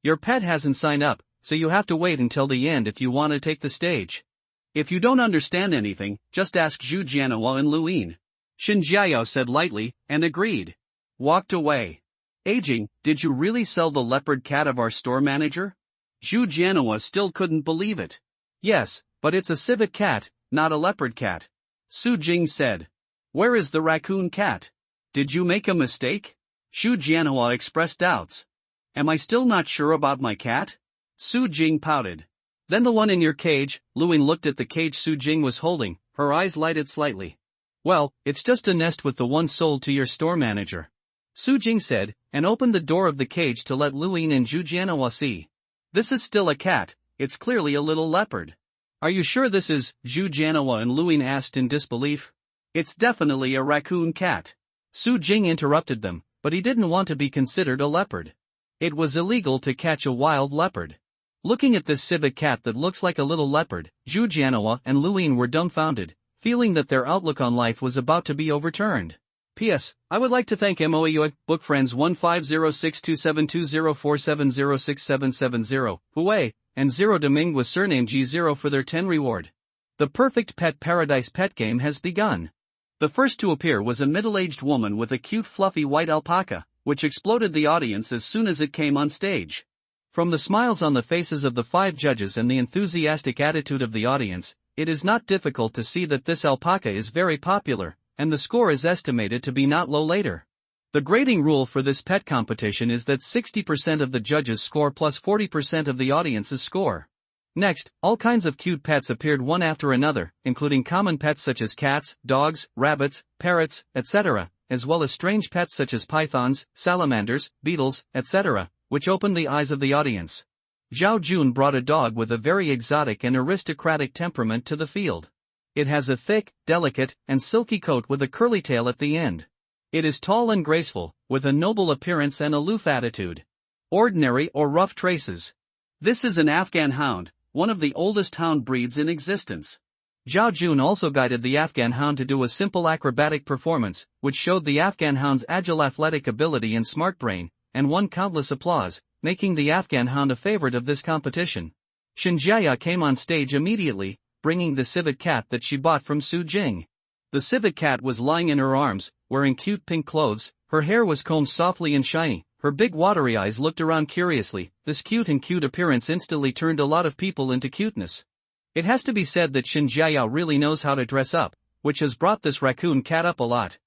Your pet hasn't signed up, so you have to wait until the end if you want to take the stage. If you don't understand anything, just ask Zhu Jianhua and Lu Yin. Shinjiao said lightly, and agreed. Walked away. Aging, did you really sell the leopard cat of our store manager? Zhu Jianhua still couldn't believe it. Yes, but it's a civet cat, not a leopard cat. Su Jing said. Where is the raccoon cat? Did you make a mistake? Zhu Jianhua expressed doubts. Am I still not sure about my cat? Su Jing pouted. Then the one in your cage. Lu Ying looked at the cage Su Jing was holding, her eyes lighted slightly. Well, it's just a nest with the one sold to your store manager. Su Jing said, and opened the door of the cage to let Lu Yin and Zhu Jianhua see. This is still a cat, it's clearly a little leopard. Are you sure this is? Zhu Jianhua and Lu Yin asked in disbelief. It's definitely a raccoon cat. Su Jing interrupted them, but he didn't want to be considered a leopard. It was illegal to catch a wild leopard. Looking at this civet cat that looks like a little leopard, Zhu Jianhua and Lu Yin were dumbfounded, feeling that their outlook on life was about to be overturned. P.S. I would like to thank MOAUA, Book Friends 1506272047067770, Huawei, and Zero Domingue with surname G0 for their 10 reward. The Perfect Pet Paradise pet game has begun. The first to appear was a middle-aged woman with a cute fluffy white alpaca, which exploded the audience as soon as it came on stage. From the smiles on the faces of the 5 judges and the enthusiastic attitude of the audience, it is not difficult to see that this alpaca is very popular, and the score is estimated to be not low later. The grading rule for this pet competition is that 60% of the judges' score plus 40% of the audience's score. Next, all kinds of cute pets appeared one after another, including common pets such as cats, dogs, rabbits, parrots, etc., as well as strange pets such as pythons, salamanders, beetles, etc., which opened the eyes of the audience. Zhao Jun brought a dog with a very exotic and aristocratic temperament to the field. It has a thick, delicate, and silky coat with a curly tail at the end. It is tall and graceful, with a noble appearance and aloof attitude. Ordinary or rough traces. This is an Afghan hound, one of the oldest hound breeds in existence. Zhao Jun also guided the Afghan hound to do a simple acrobatic performance, which showed the Afghan hound's agile athletic ability and smart brain, and won countless applause, making the Afghan hound a favorite of this competition. Shinjiaya came on stage immediately, bringing the civet cat that she bought from Su Jing. The civet cat was lying in her arms, wearing cute pink clothes, her hair was combed softly and shiny, her big watery eyes looked around curiously. This cute appearance instantly turned a lot of people into cuteness. It has to be said that Shinjiaya really knows how to dress up, which has brought this raccoon cat up a lot.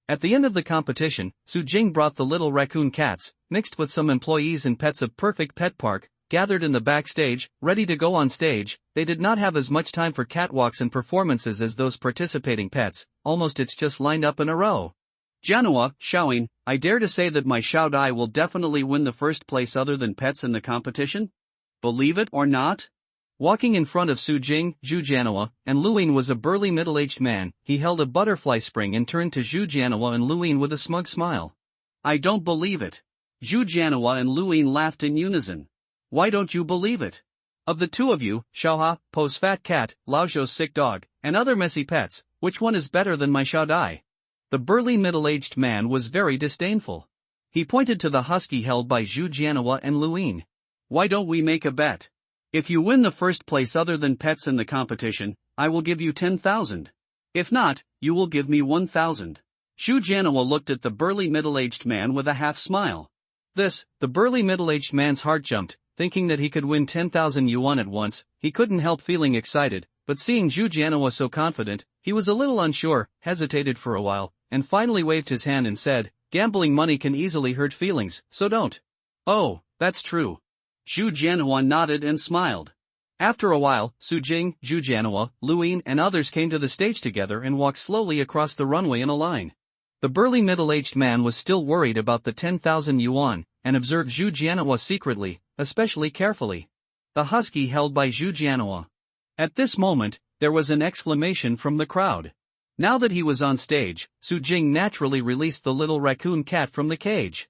At the end of the competition, Su Jing brought the little raccoon cats, mixed with some employees and pets of Perfect Pet Park, gathered in the backstage, ready to go on stage. They did not have as much time for catwalks and performances as those participating pets, almost it's just lined up in a row. Janua, Xiaoying, I dare to say that my Xiao Dai will definitely win the first place other than pets in the competition? Believe it or not? Walking in front of Su Jing, Zhu Jianhua, and Luyin was a burly middle-aged man. He held a butterfly spring and turned to Zhu Jianhua and Luyin with a smug smile. I don't believe it. Zhu Jianhua and Luyin laughed in unison. Why don't you believe it? Of the two of you, Xiaoha, Po's fat cat, Laozhou's sick dog, and other messy pets, which one is better than my Xiao Dai? The burly middle-aged man was very disdainful. He pointed to the husky held by Zhu Jianhua and Luyin. Why don't we make a bet? If you win the first place other than pets in the competition, I will give you 10,000. If not, you will give me 1,000. Zhu Jianhua looked at the burly middle-aged man with a half smile. The burly middle-aged man's heart jumped, thinking that he could win 10,000 yuan at once. He couldn't help feeling excited, but seeing Zhu Jianhua so confident, he was a little unsure, hesitated for a while, and finally waved his hand and said, gambling money can easily hurt feelings, so don't. Oh, that's true. Zhu Jianhua nodded and smiled. After a while, Su Jing, Zhu Jianhua, Luyin and others came to the stage together and walked slowly across the runway in a line. The burly middle-aged man was still worried about the 10,000 yuan, and observed Zhu Jianhua secretly, especially carefully. The husky held by Zhu Jianhua. At this moment, there was an exclamation from the crowd. Now that he was on stage, Su Jing naturally released the little raccoon cat from the cage.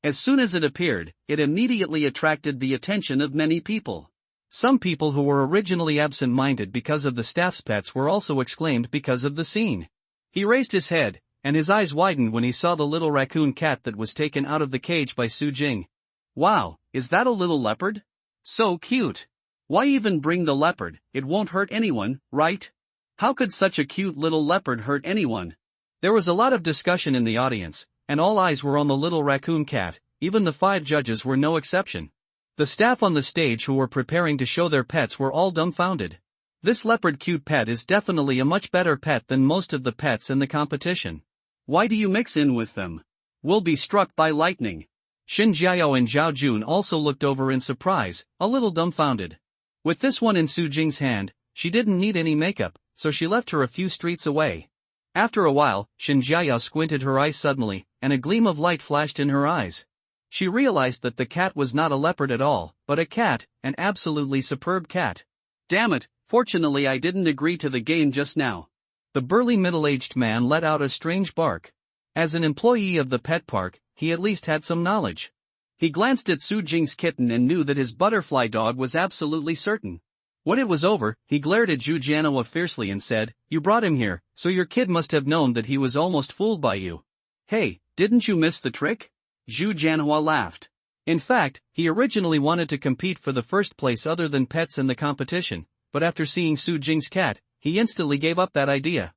As soon as it appeared, it immediately attracted the attention of many people. Some people who were originally absent-minded because of the staff's pets were also exclaimed because of the scene. He raised his head, and his eyes widened when he saw the little raccoon cat that was taken out of the cage by Su Jing. Wow, is that a little leopard? So cute. Why even bring the leopard? It won't hurt anyone, right? How could such a cute little leopard hurt anyone? There was a lot of discussion in the audience, and all eyes were on the little raccoon cat. Even the 5 judges were no exception. The staff on the stage who were preparing to show their pets were all dumbfounded. This leopard cute pet is definitely a much better pet than most of the pets in the competition. Why do you mix in with them? We'll be struck by lightning. Xin Jiao and Zhao Jun also looked over in surprise, a little dumbfounded. With this one in Su Jing's hand, she didn't need any makeup, so she left her a few streets away. After a while, Xin Jiao squinted her eyes suddenly, and a gleam of light flashed in her eyes. She realized that the cat was not a leopard at all, but a cat, an absolutely superb cat. Damn it, fortunately I didn't agree to the game just now. The burly middle-aged man let out a strange bark. As an employee of the pet park, he at least had some knowledge. He glanced at Su Jing's kitten and knew that his butterfly dog was absolutely certain. When it was over, he glared at Zhu Jianhua fiercely and said, "You brought him here, so your kid must have known that he was almost fooled by you. Hey, didn't you miss the trick?" Zhu Jianhua laughed. In fact, he originally wanted to compete for the first place other than pets in the competition, but after seeing Su Jing's cat, he instantly gave up that idea.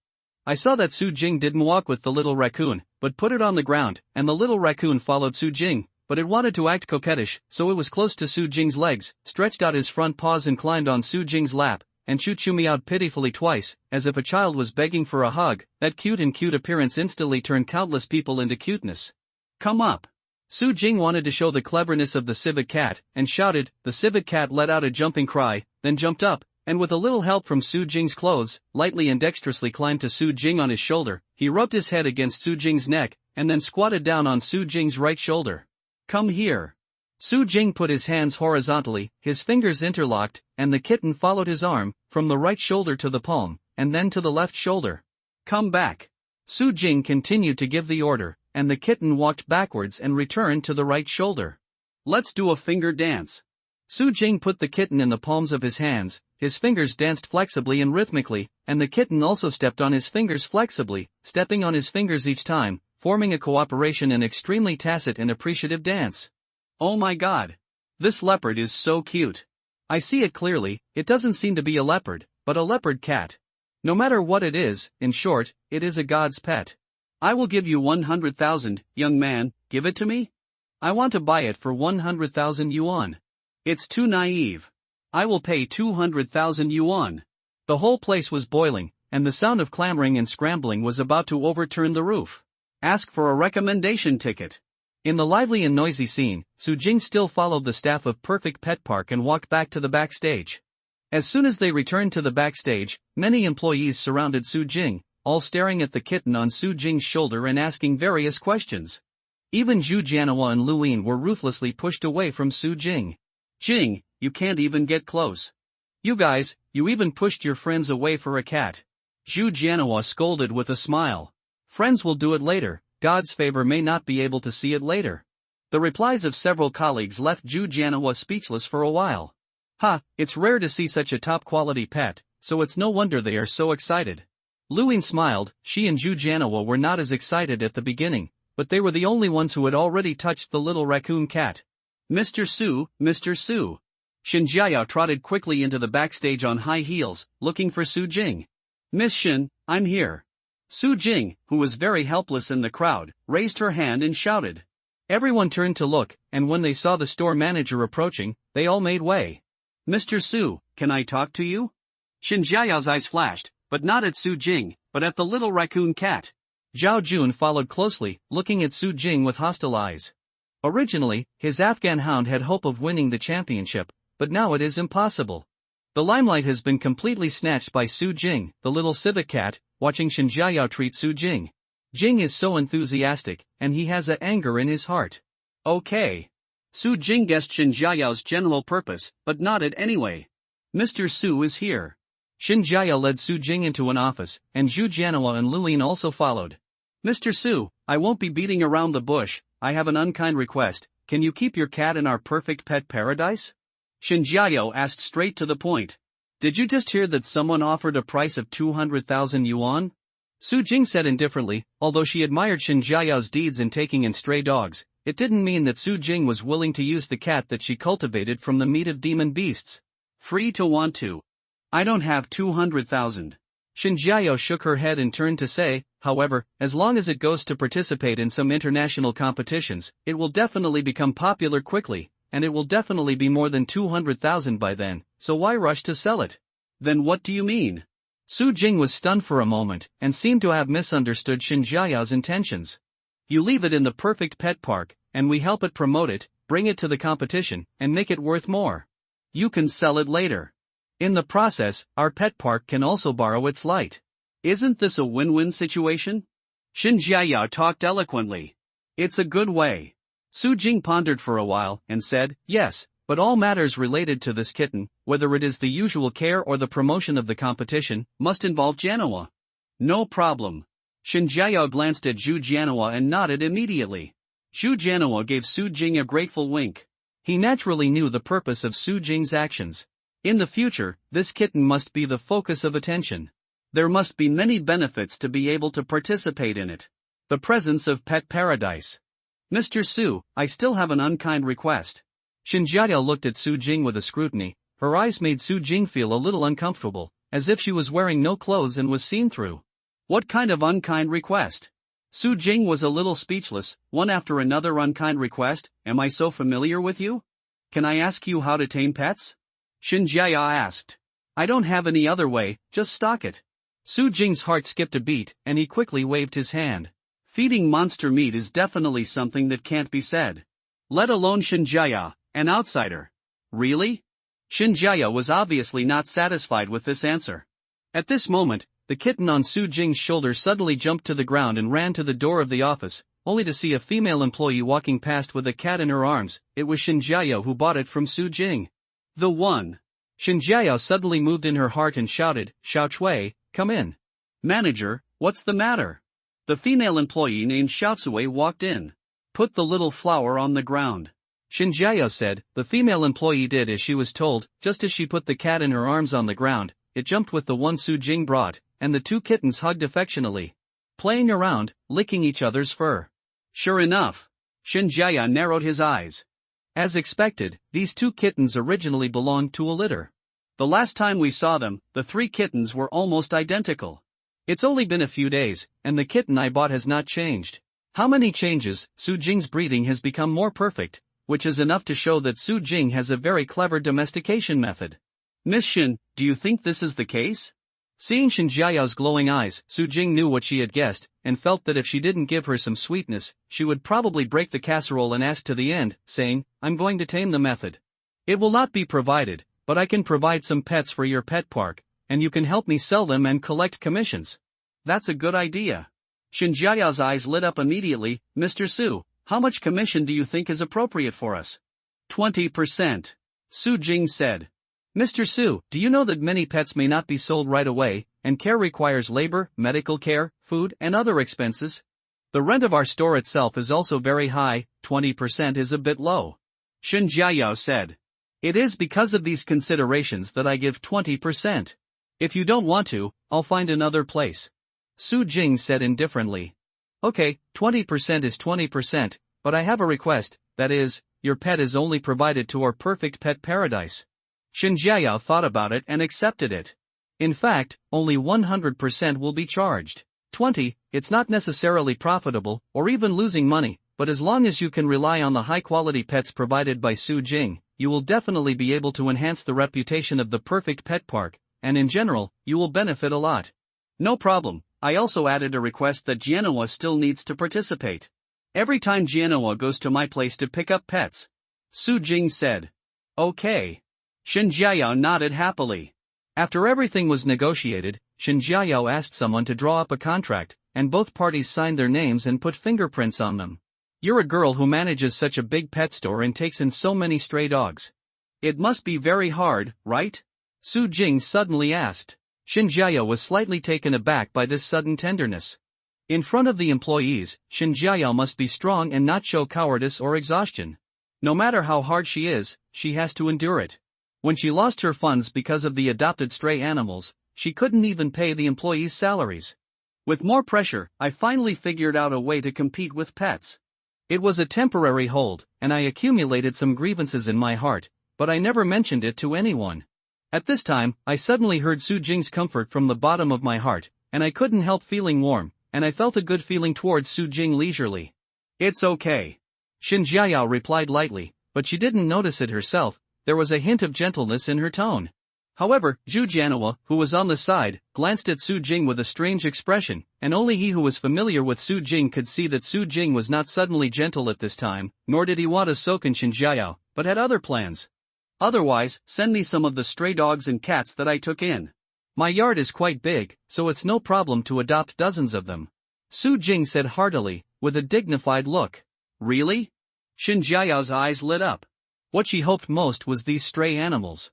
I saw that Su Jing didn't walk with the little raccoon, but put it on the ground, and the little raccoon followed Su Jing, but it wanted to act coquettish, so it was close to Su Jing's legs, stretched out his front paws and climbed on Su Jing's lap, and choo meowed pitifully twice, as if a child was begging for a hug. That cute appearance instantly turned countless people into cuteness. Come up. Su Jing wanted to show the cleverness of the civet cat, and shouted. The civet cat let out a jumping cry, then jumped up, and with a little help from Su Jing's clothes, lightly and dexterously climbed to Su Jing on his shoulder. He rubbed his head against Su Jing's neck, and then squatted down on Su Jing's right shoulder. Come here. Su Jing put his hands horizontally, his fingers interlocked, and the kitten followed his arm, from the right shoulder to the palm, and then to the left shoulder. Come back. Su Jing continued to give the order, and the kitten walked backwards and returned to the right shoulder. Let's do a finger dance. Su Jing put the kitten in the palms of his hands, his fingers danced flexibly and rhythmically, and the kitten also stepped on his fingers flexibly, stepping on his fingers each time, forming a cooperation and extremely tacit and appreciative dance. Oh my god! This leopard is so cute. I see it clearly, it doesn't seem to be a leopard, but a leopard cat. No matter what it is, in short, it is a god's pet. I will give you 100,000, young man, give it to me? I want to buy it for 100,000 yuan. It's too naive. I will pay 200,000 yuan. The whole place was boiling, and the sound of clamoring and scrambling was about to overturn the roof. Ask for a recommendation ticket. In the lively and noisy scene, Su Jing still followed the staff of Perfect Pet Park and walked back to the backstage. As soon as they returned to the backstage, many employees surrounded Su Jing, all staring at the kitten on Su Jing's shoulder and asking various questions. Even Zhu Jianhua and Lu Yin were ruthlessly pushed away from Su Jing. Jing, you can't even get close. You guys, you even pushed your friends away for a cat. Zhu Jianhua scolded with a smile. Friends will do it later, God's favor may not be able to see it later. The replies of several colleagues left Zhu Jianhua speechless for a while. Ha, it's rare to see such a top-quality pet, so it's no wonder they are so excited. Lu Yin smiled, she and Zhu Jianhua were not as excited at the beginning, but they were the only ones who had already touched the little raccoon cat. Mr. Su, Mr. Su. Shen Jiayao trotted quickly into the backstage on high heels, looking for Su Jing. Miss Shen, I'm here. Su Jing, who was very helpless in the crowd, raised her hand and shouted. Everyone turned to look, and when they saw the store manager approaching, they all made way. Mr. Su, can I talk to you? Shen Jiayao's eyes flashed, but not at Su Jing, but at the little raccoon cat. Zhao Jun followed closely, looking at Su Jing with hostile eyes. Originally, his Afghan hound had hope of winning the championship, but now it is impossible. The limelight has been completely snatched by Su Jing, the little civet cat, watching Shen Jiayao treat Su Jing. Jing is so enthusiastic, and he has a anger in his heart. Okay. Su Jing guessed Shen Jiayao's general purpose, but nodded anyway. Mr. Su is here. Shen Jiayao led Su Jing into an office, and Zhu Jianhua and Lu Yin also followed. Mr. Su, I won't be beating around the bush, I have an unkind request, can you keep your cat in our perfect pet paradise? Shen Jiayao asked straight to the point. Did you just hear that someone offered a price of 200,000 yuan? Su Jing said indifferently, although she admired Shen Jiayao's deeds in taking in stray dogs, it didn't mean that Su Jing was willing to use the cat that she cultivated from the meat of demon beasts. Free to want to. I don't have 200,000. Shen Jiayao shook her head and turned to say, however, as long as it goes to participate in some international competitions, it will definitely become popular quickly, and it will definitely be more than 200,000 by then, so why rush to sell it? Then what do you mean? Su Jing was stunned for a moment, and seemed to have misunderstood Shen Jiayao's intentions. You leave it in the perfect pet park, and we help it promote it, bring it to the competition, and make it worth more. You can sell it later. In the process, our pet park can also borrow its light. Isn't this a win-win situation? Shen Jiayao talked eloquently. It's a good way. Su Jing pondered for a while, and said, yes, but all matters related to this kitten, whether it is the usual care or the promotion of the competition, must involve Jianhua. No problem. Shen Jiayao glanced at Zhu Jianhua and nodded immediately. Zhu Jianhua gave Su Jing a grateful wink. He naturally knew the purpose of Su Jing's actions. In the future, this kitten must be the focus of attention. There must be many benefits to be able to participate in it. The presence of Pet Paradise. Mr. Su, I still have an unkind request. Shen Jiayao looked at Su Jing with a scrutiny. Her eyes made Su Jing feel a little uncomfortable, as if she was wearing no clothes and was seen through. What kind of unkind request? Su Jing was a little speechless, one after another unkind request, am I so familiar with you? Can I ask you how to tame pets? Shen Jiayao asked. I don't have any other way, just stock it. Su Jing's heart skipped a beat, and he quickly waved his hand. Feeding monster meat is definitely something that can't be said. Let alone Shen Jiayao, an outsider. Really? Shen Jiayao was obviously not satisfied with this answer. At this moment, the kitten on Su Jing's shoulder suddenly jumped to the ground and ran to the door of the office, only to see a female employee walking past with a cat in her arms. It was Shen Jiayao who bought it from Su Jing. The one. Shen Jiayao suddenly moved in her heart and shouted, Xiao Chui, come in. Manager, what's the matter? The female employee named Xiao Cui walked in. Put the little flower on the ground. Shinjiao said. The female employee did as she was told. Just as she put the cat in her arms on the ground, it jumped with the one Su Jing brought, and the two kittens hugged affectionately, playing around, licking each other's fur. Sure enough, Shinjiao narrowed his eyes. As expected, these two kittens originally belonged to a litter. The last time we saw them, the three kittens were almost identical. It's only been a few days, and the kitten I bought has not changed. How many changes? Su Jing's breeding has become more perfect, which is enough to show that Su Jing has a very clever domestication method. Miss Shin, do you think this is the case? Seeing Shinjiao's glowing eyes, Su Jing knew what she had guessed, and felt that if she didn't give her some sweetness, she would probably break the casserole and ask to the end, saying, I'm going to tame the method. It will not be provided, but I can provide some pets for your pet park, and you can help me sell them and collect commissions. That's a good idea. Shinjiao's eyes lit up immediately. Mr. Su, how much commission do you think is appropriate for us? 20%. Su Jing said. Mr. Su, do you know that many pets may not be sold right away, and care requires labor, medical care, food, and other expenses? The rent of our store itself is also very high. 20% is a bit low. Shinjiao said. It is because of these considerations that I give 20%. If you don't want to, I'll find another place. Su Jing said indifferently. Okay, 20% is 20%, but I have a request, that is, your pet is only provided to our perfect pet paradise. Shinjiao thought about it and accepted it. In fact, only 100% will be charged. 20, it's not necessarily profitable, or even losing money, but as long as you can rely on the high-quality pets provided by Su Jing, you will definitely be able to enhance the reputation of the perfect pet park, and in general, you will benefit a lot. No problem. I also added a request that Jianoa still needs to participate. Every time Jianoa goes to my place to pick up pets. Su Jing said. Okay. Shinjiao nodded happily. After everything was negotiated, Shinjiao asked someone to draw up a contract, and both parties signed their names and put fingerprints on them. You're a girl who manages such a big pet store and takes in so many stray dogs. It must be very hard, right? Su Jing suddenly asked. Shinjiao was slightly taken aback by this sudden tenderness. In front of the employees, Shinjiao must be strong and not show cowardice or exhaustion. No matter how hard she is, she has to endure it. When she lost her funds because of the adopted stray animals, she couldn't even pay the employees' salaries. With more pressure, I finally figured out a way to compete with pets. It was a temporary hold, and I accumulated some grievances in my heart, but I never mentioned it to anyone. At this time, I suddenly heard Su Jing's comfort from the bottom of my heart, and I couldn't help feeling warm, and I felt a good feeling towards Su Jing leisurely. It's okay. Shinjiao replied lightly, but she didn't notice it herself. There was a hint of gentleness in her tone. However, Zhu Jianoa, who was on the side, glanced at Su Jing with a strange expression, and only he who was familiar with Su Jing could see that Su Jing was not suddenly gentle at this time, nor did he want to soak in Shinjiao, but had other plans. Otherwise, send me some of the stray dogs and cats that I took in. My yard is quite big, so it's no problem to adopt dozens of them. Su Jing said heartily, with a dignified look. Really? Shinjiao's eyes lit up. What she hoped most was these stray animals.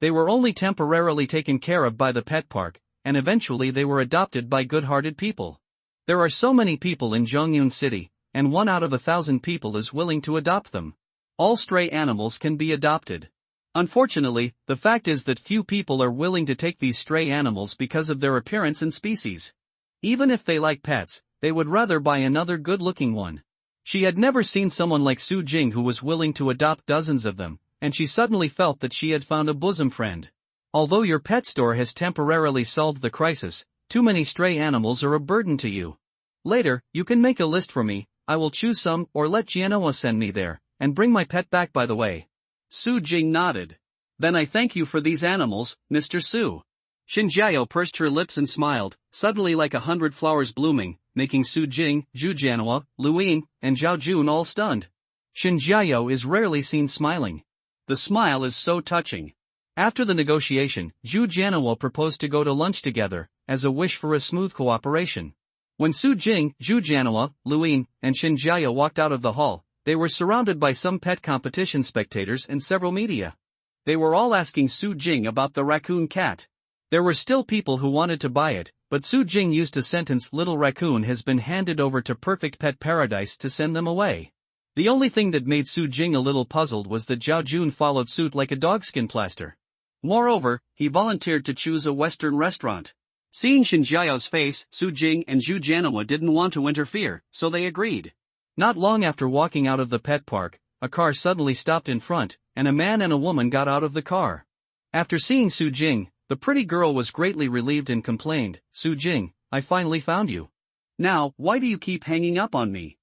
They were only temporarily taken care of by the pet park, and eventually they were adopted by good-hearted people. There are so many people in Zhongyun City, and 1 out of 1,000 people is willing to adopt them. All stray animals can be adopted. Unfortunately, the fact is that few people are willing to take these stray animals because of their appearance and species. Even if they like pets, they would rather buy another good-looking one. She had never seen someone like Su Jing who was willing to adopt dozens of them, and she suddenly felt that she had found a bosom friend. Although your pet store has temporarily solved the crisis, too many stray animals are a burden to you. Later, you can make a list for me, I will choose some or let Jianoa send me there, and bring my pet back by the way. Su Jing nodded. Then I thank you for these animals, Mr. Su. Shinjiao pursed her lips and smiled, suddenly like 100 flowers blooming, making Su Jing, Zhu Jianoa, Luyin, and Zhao Jun all stunned. Shinjiao is rarely seen smiling. The smile is so touching. After the negotiation, Zhu Jianoa proposed to go to lunch together, as a wish for a smooth cooperation. When Su Jing, Zhu Jianoa, Luyin, and Shinjiao walked out of the hall, they were surrounded by some pet competition spectators and several media. They were all asking Su Jing about the raccoon cat. There were still people who wanted to buy it, but Su Jing used a sentence, "Little raccoon has been handed over to Perfect Pet Paradise to send them away." The only thing that made Su Jing a little puzzled was that Zhao Jun followed suit like a dogskin plaster. Moreover, he volunteered to choose a Western restaurant. Seeing Shin Jiao's face, Su Jing and Zhu Jianhua didn't want to interfere, so they agreed. Not long after walking out of the pet park, a car suddenly stopped in front, and a man and a woman got out of the car. After seeing Su Jing, the pretty girl was greatly relieved and complained, "Su Jing, I finally found you. Now, why do you keep hanging up on me?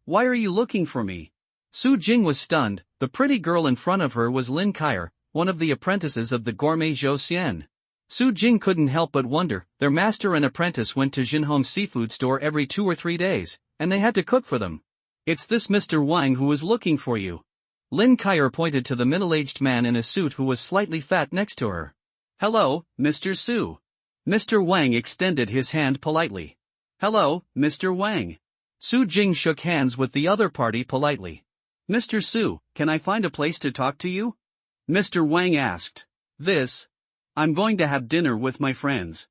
Why are you looking for me?" Su Jing was stunned. The pretty girl in front of her was Lin Kaier, one of the apprentices of the gourmet Zhou Xian. Su Jing couldn't help but wonder. Their master and apprentice went to Jinhong's seafood store every 2 or 3 days, and they had to cook for them. "It's this Mr. Wang who is looking for you." Lin Kaier pointed to the middle-aged man in a suit who was slightly fat next to her. "Hello, Mr. Su." Mr. Wang extended his hand politely. "Hello, Mr. Wang." Su Jing shook hands with the other party politely. "Mr. Su, can I find a place to talk to you?" Mr. Wang asked. I'm going to have dinner with my friends.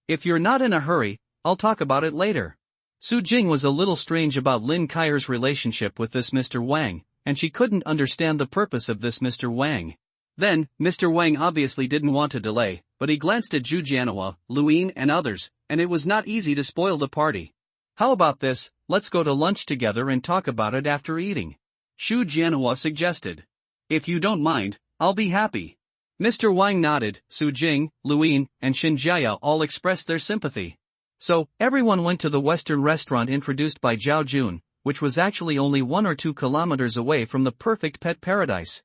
If you're not in a hurry, I'll talk about it later." Su Jing was a little strange about Lin Kaier's relationship with this Mr. Wang, and she couldn't understand the purpose of this Mr. Wang. Then, Mr. Wang obviously didn't want to delay, but he glanced at Zhu Jianhua, Luin and others, and it was not easy to spoil the party. "How about this, let's go to lunch together and talk about it after eating," Zhu Jianhua suggested. "If you don't mind, I'll be happy." Mr. Wang nodded. Su Jing, Luin, and Shin Jiao all expressed their sympathy. So, everyone went to the Western restaurant introduced by Zhao Jun, which was actually only 1 or 2 kilometers away from the perfect pet paradise.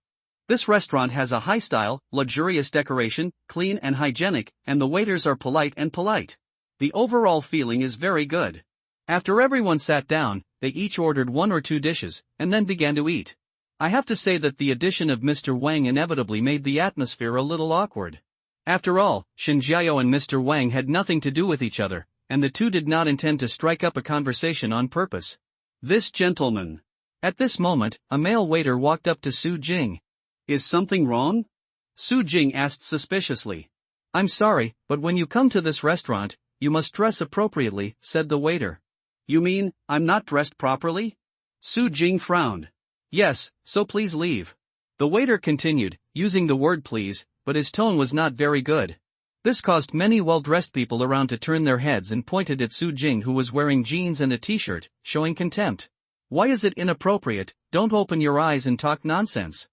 This restaurant has a high-style, luxurious decoration, clean and hygienic, and the waiters are polite and polite. The overall feeling is very good. After everyone sat down, they each ordered 1 or 2 dishes, and then began to eat. I have to say that the addition of Mr. Wang inevitably made the atmosphere a little awkward. After all, Shin Jiao and Mr. Wang had nothing to do with each other, and the two did not intend to strike up a conversation on purpose. "This gentleman." At this moment, a male waiter walked up to Su Jing. "Is something wrong?" Su Jing asked suspiciously. "I'm sorry, but when you come to this restaurant, you must dress appropriately," said the waiter. "You mean, I'm not dressed properly?" Su Jing frowned. "Yes, so please leave." The waiter continued, using the word please, but his tone was not very good. This caused many well-dressed people around to turn their heads and pointed at Su Jing, who was wearing jeans and a t-shirt, showing contempt. "Why is it inappropriate? Don't open your eyes and talk nonsense."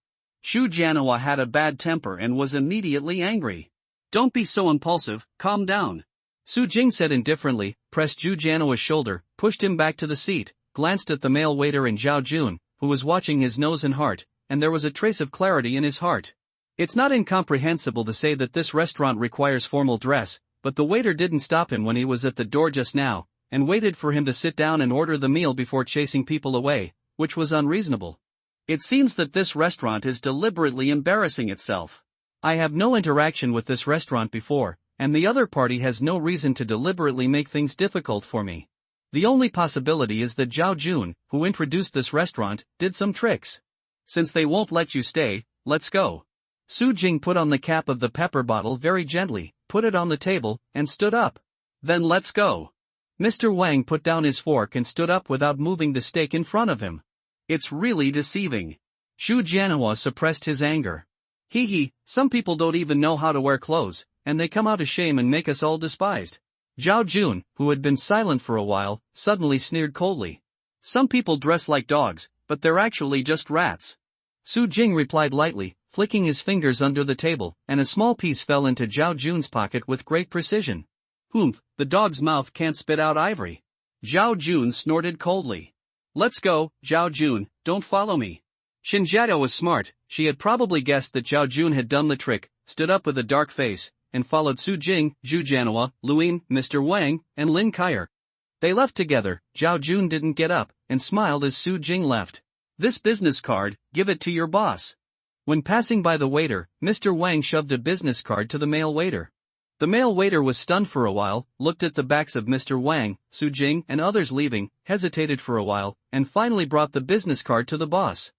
Zhu Jianhua had a bad temper and was immediately angry. "Don't be so impulsive, calm down." Su Jing said indifferently, pressed Zhu Jianhua's shoulder, pushed him back to the seat, glanced at the male waiter and Zhao Jun, who was watching his nose and heart, and there was a trace of clarity in his heart. It's not incomprehensible to say that this restaurant requires formal dress, but the waiter didn't stop him when he was at the door just now, and waited for him to sit down and order the meal before chasing people away, which was unreasonable. It seems that this restaurant is deliberately embarrassing itself. I have no interaction with this restaurant before, and the other party has no reason to deliberately make things difficult for me. The only possibility is that Zhao Jun, who introduced this restaurant, did some tricks. Since they won't let you stay, let's go. Su Jing put on the cap of the pepper bottle very gently, put it on the table, and stood up. "Then let's go." Mr. Wang put down his fork and stood up without moving the steak in front of him. "It's really deceiving." Zhu Jianhua suppressed his anger. Some people don't even know how to wear clothes, and they come out of shame and make us all despised." Zhao Jun, who had been silent for a while, suddenly sneered coldly. "Some people dress like dogs, but they're actually just rats." Su Jing replied lightly, flicking his fingers under the table, and a small piece fell into Zhao Jun's pocket with great precision. "Humph, the dog's mouth can't spit out ivory." Zhao Jun snorted coldly. "Let's go, Zhao Jun, don't follow me." Shin Jiao was smart. She had probably guessed that Zhao Jun had done the trick, stood up with a dark face, and followed Su Jing, Zhu Jianhua, Luin, Mr. Wang, and Lin Kaier. They left together. Zhao Jun didn't get up, and smiled as Su Jing left. "This business card, give it to your boss." When passing by the waiter, Mr. Wang shoved a business card to the male waiter. The male waiter was stunned for a while, looked at the backs of Mr. Wang, Su Jing, and others leaving, hesitated for a while, and finally brought the business card to the boss.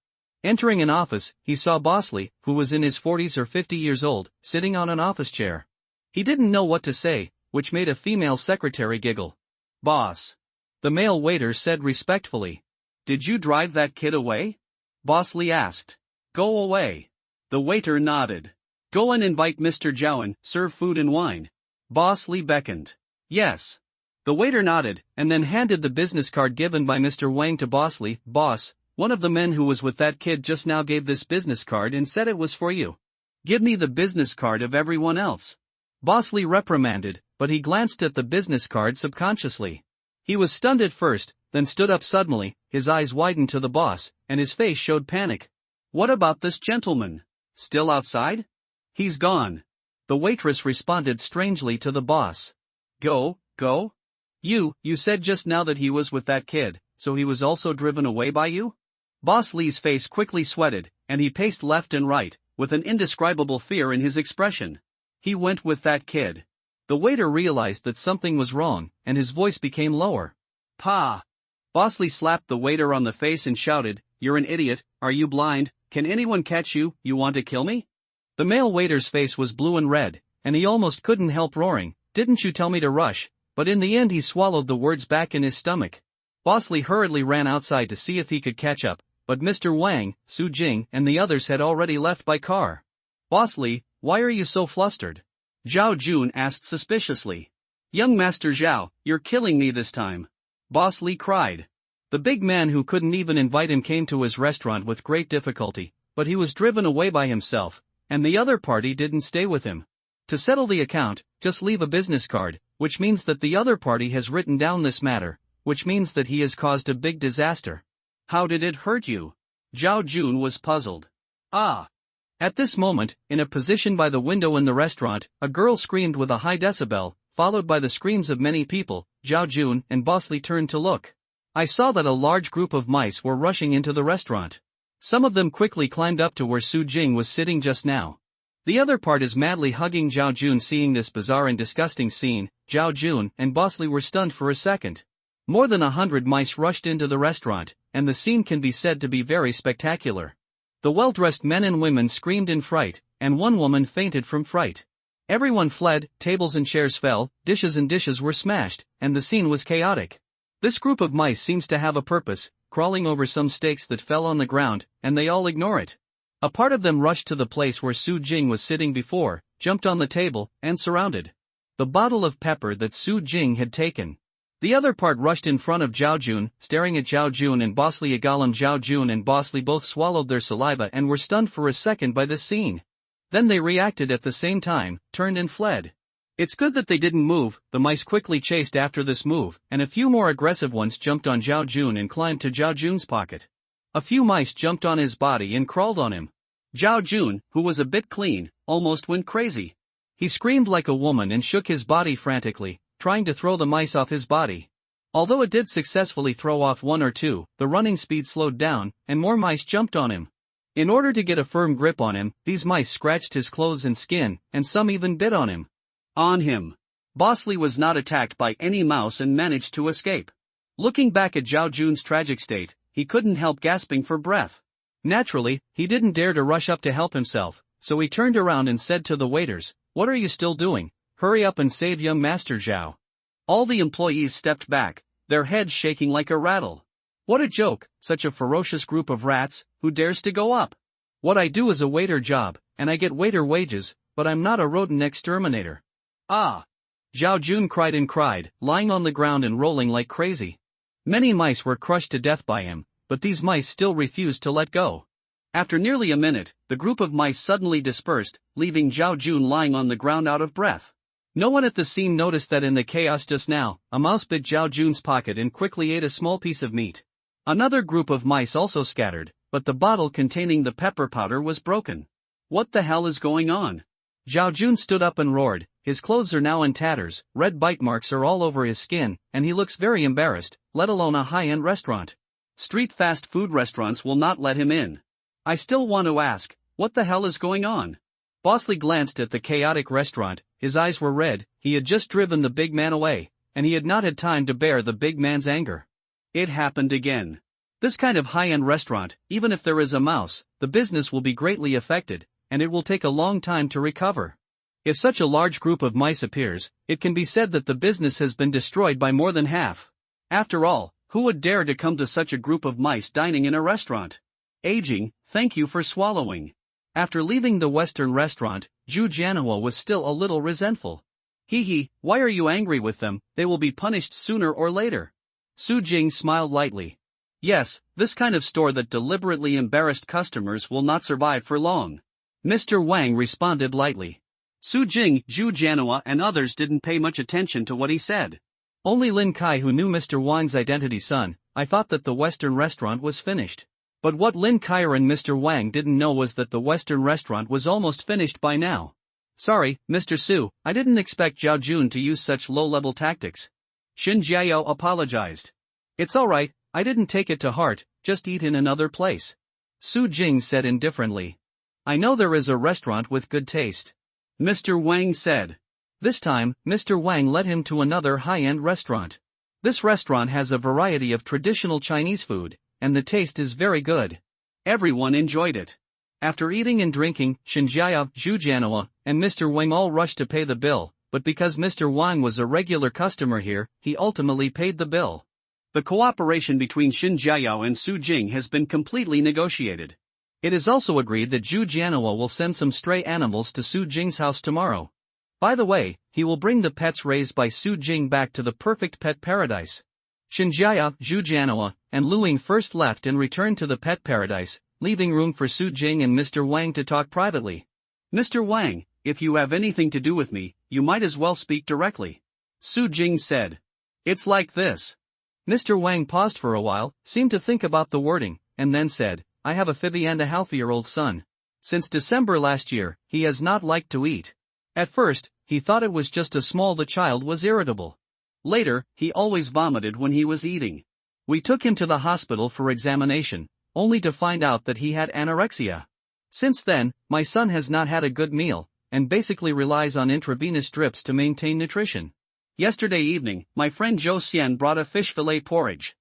Entering an office, he saw Bosley, who was in his 40s or 50 years old, sitting on an office chair. He didn't know what to say, which made a female secretary giggle. "Boss," the male waiter said respectfully. Did you drive that kid away? Bosley asked. Go away. The waiter nodded. Go and invite Mr. Zhao in, serve food and wine. Bosley beckoned. Yes. The waiter nodded, and then handed the business card given by Mr. Wang to Bosley. Boss, one of the men who was with that kid just now gave this business card and said it was for you. Give me the business card of everyone else. Bosley reprimanded, but he glanced at the business card subconsciously. He was stunned at first, then stood up suddenly, his eyes widened to the boss, and his face showed panic. What about this gentleman? Still outside? He's gone. The waitress responded strangely to the boss. Go? You said just now that he was with that kid, so he was also driven away by you? Bosley's face quickly sweated, and he paced left and right, with an indescribable fear in his expression. He went with that kid. The waiter realized that something was wrong, and his voice became lower. Pa! Bosley slapped the waiter on the face and shouted, You're an idiot, are you blind, can anyone catch you, you want to kill me? The male waiter's face was blue and red, and he almost couldn't help roaring, Didn't you tell me to rush? But in the end he swallowed the words back in his stomach. Bosley hurriedly ran outside to see if he could catch up, but Mr. Wang, Su Jing, and the others had already left by car. Bosley, why are you so flustered? Zhao Jun asked suspiciously. Young Master Zhao, you're killing me this time. Bosley cried. The big man who couldn't even invite him came to his restaurant with great difficulty, but he was driven away by himself, and the other party didn't stay with him. To settle the account, just leave a business card, which means that the other party has written down this matter, which means that he has caused a big disaster. How did it hurt you? Zhao Jun was puzzled. Ah! At this moment, in a position by the window in the restaurant, a girl screamed with a high decibel, followed by the screams of many people. Zhao Jun and Bosley turned to look. I saw that a large group of mice were rushing into the restaurant. Some of them quickly climbed up to where Su Jing was sitting just now. The other part is madly hugging Zhao Jun. Seeing this bizarre and disgusting scene, Zhao Jun and Bosley were stunned for a second. More than 100 mice rushed into the restaurant, and the scene can be said to be very spectacular. The well-dressed men and women screamed in fright, and one woman fainted from fright. Everyone fled, tables and chairs fell, dishes were smashed, and the scene was chaotic. This group of mice seems to have a purpose, crawling over some stakes that fell on the ground, and they all ignore it. A part of them rushed to the place where Su Jing was sitting before, jumped on the table, and surrounded the bottle of pepper that Su Jing had taken. The other part rushed in front of Zhao Jun, staring at Zhao Jun and Bosley. Zhao Jun and Bosley both swallowed their saliva and were stunned for a second by this scene. Then they reacted at the same time, turned and fled. It's good that they didn't move. The mice quickly chased after this move, and a few more aggressive ones jumped on Zhao Jun and climbed to Zhao Jun's pocket. A few mice jumped on his body and crawled on him. Zhao Jun, who was a bit clean, almost went crazy. He screamed like a woman and shook his body frantically, trying to throw the mice off his body. Although it did successfully throw off one or two, the running speed slowed down, and more mice jumped on him. In order to get a firm grip on him, these mice scratched his clothes and skin, and some even bit on him. Bosley was not attacked by any mouse and managed to escape. Looking back at Zhao Jun's tragic state, he couldn't help gasping for breath. Naturally, he didn't dare to rush up to help himself, so he turned around and said to the waiters, "What are you still doing? Hurry up and save young Master Zhao." All the employees stepped back, their heads shaking like a rattle. What a joke, such a ferocious group of rats, who dares to go up? What I do is a waiter job, and I get waiter wages, but I'm not a rodent exterminator. Ah! Zhao Jun cried, lying on the ground and rolling like crazy. Many mice were crushed to death by him, but these mice still refused to let go. After nearly a minute, the group of mice suddenly dispersed, leaving Zhao Jun lying on the ground out of breath. No one at the scene noticed that in the chaos just now, a mouse bit Zhao Jun's pocket and quickly ate a small piece of meat. Another group of mice also scattered, but the bottle containing the pepper powder was broken. What the hell is going on? Zhao Jun stood up and roared. His clothes are now in tatters, red bite marks are all over his skin, and he looks very embarrassed, let alone a high-end restaurant. Street fast food restaurants will not let him in. I still want to ask, what the hell is going on? Bosley glanced at the chaotic restaurant, his eyes were red. He had just driven the big man away, and he had not had time to bear the big man's anger. It happened again. This kind of high-end restaurant, even if there is a mouse, the business will be greatly affected, and it will take a long time to recover. If such a large group of mice appears, it can be said that the business has been destroyed by more than half. After all, Who would dare to come to such a group of mice dining in a restaurant? Aging, thank you for swallowing. After leaving the Western restaurant, Zhu Jianhua was still a little resentful. Hee, why are you angry with them? They will be punished sooner or later. Su Jing smiled lightly. Yes, this kind of store that deliberately embarrassed customers will not survive for long. Mr. Wang responded lightly. Su Jing, Zhu Jianhua and others didn't pay much attention to what he said. Only Lin Kai who knew Mr. Wang's identity. Son, I thought that the Western restaurant was finished. But what Lin Kai and Mr. Wang didn't know was that the Western restaurant was almost finished by now. Sorry, Mr. Su, I didn't expect Zhao Jun to use such low-level tactics. Xin Jiao apologized. It's alright, I didn't take it to heart, just eat in another place. Su Jing said indifferently. I know there is a restaurant with good taste. Mr. Wang said. This time, Mr. Wang led him to another high-end restaurant. This restaurant has a variety of traditional Chinese food, and the taste is very good. Everyone enjoyed it. After eating and drinking, Xinjiao, Zhu Jianhua, and Mr. Wang all rushed to pay the bill, but because Mr. Wang was a regular customer here, he ultimately paid the bill. The cooperation between Xinjiao and Su Jing has been completely negotiated. It is also agreed that Zhu Jianhua will send some stray animals to Su Jing's house tomorrow. By the way, he will bring the pets raised by Su Jing back to the perfect pet paradise. Xinjiao, Zhu Jianhua, and Lu Ying first left and returned to the pet paradise, leaving room for Su Jing and Mr. Wang to talk privately. Mr. Wang, if you have anything to do with me, you might as well speak directly. Su Jing said. It's like this. Mr. Wang paused for a while, seemed to think about the wording, and then said, I have a 50-and-a-half-year-old son. Since December last year, he has not liked to eat. At first, he thought it was just the child was irritable. Later, he always vomited when he was eating. We took him to the hospital for examination, only to find out that he had anorexia. Since then, my son has not had a good meal, and basically relies on intravenous drips to maintain nutrition. Yesterday evening, my friend Zhou Xian brought a fish fillet porridge.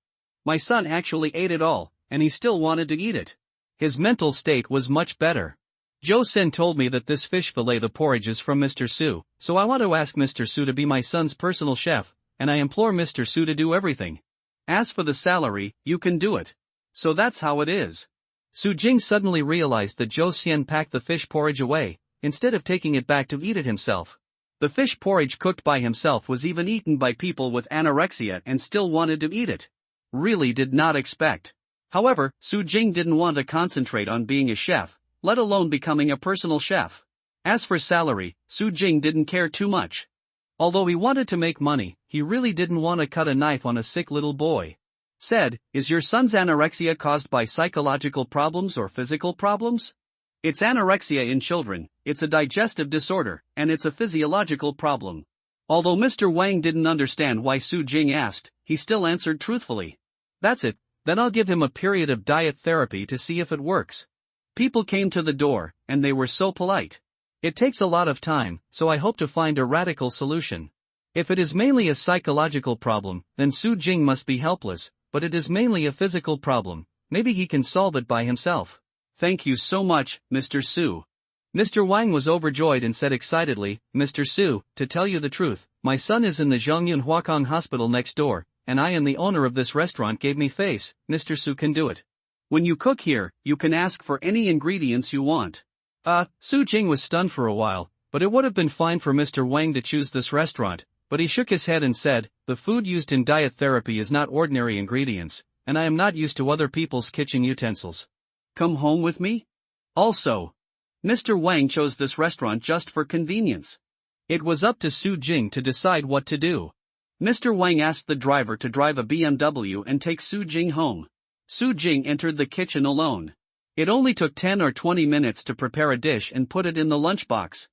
My son actually ate it all, and he still wanted to eat it. His mental state was much better. Zhou Xian told me that this fish fillet the porridge is from Mr. Su, so I want to ask Mr. Su to be my son's personal chef, and I implore Mr. Su to do everything. As for the salary, you can do it. So that's how it is. Su Jing suddenly realized that Zhou Xian packed the fish porridge away, instead of taking it back to eat it himself. The fish porridge cooked by himself was even eaten by people with anorexia and still wanted to eat it. Really did not expect. However, Su Jing didn't want to concentrate on being a chef, let alone becoming a personal chef. As for salary, Su Jing didn't care too much. Although he wanted to make money, he really didn't want to cut a knife on a sick little boy. Said, is your son's anorexia caused by psychological problems or physical problems? It's anorexia in children, it's a digestive disorder, and it's a physiological problem. Although Mr. Wang didn't understand why Su Jing asked, he still answered truthfully. That's it, then I'll give him a period of diet therapy to see if it works. People came to the door, and they were so polite. It takes a lot of time, so I hope to find a radical solution. If it is mainly a psychological problem, then Su Jing must be helpless, but it is mainly a physical problem, maybe he can solve it by himself. Thank you so much, Mr. Su. Mr. Wang was overjoyed and said excitedly, Mr. Su, to tell you the truth, my son is in the Zhongyun Huakong hospital next door, and I and the owner of this restaurant gave me face, Mr. Su can do it. When you cook here, you can ask for any ingredients you want. Su Jing was stunned for a while, but it would have been fine for Mr. Wang to choose this restaurant, but he shook his head and said, the food used in diet therapy is not ordinary ingredients, and I am not used to other people's kitchen utensils. Come home with me? Also, Mr. Wang chose this restaurant just for convenience. It was up to Su Jing to decide what to do. Mr. Wang asked the driver to drive a BMW and take Su Jing home. Su Jing entered the kitchen alone. It only took 10 or 20 minutes to prepare a dish and put it in the lunchbox.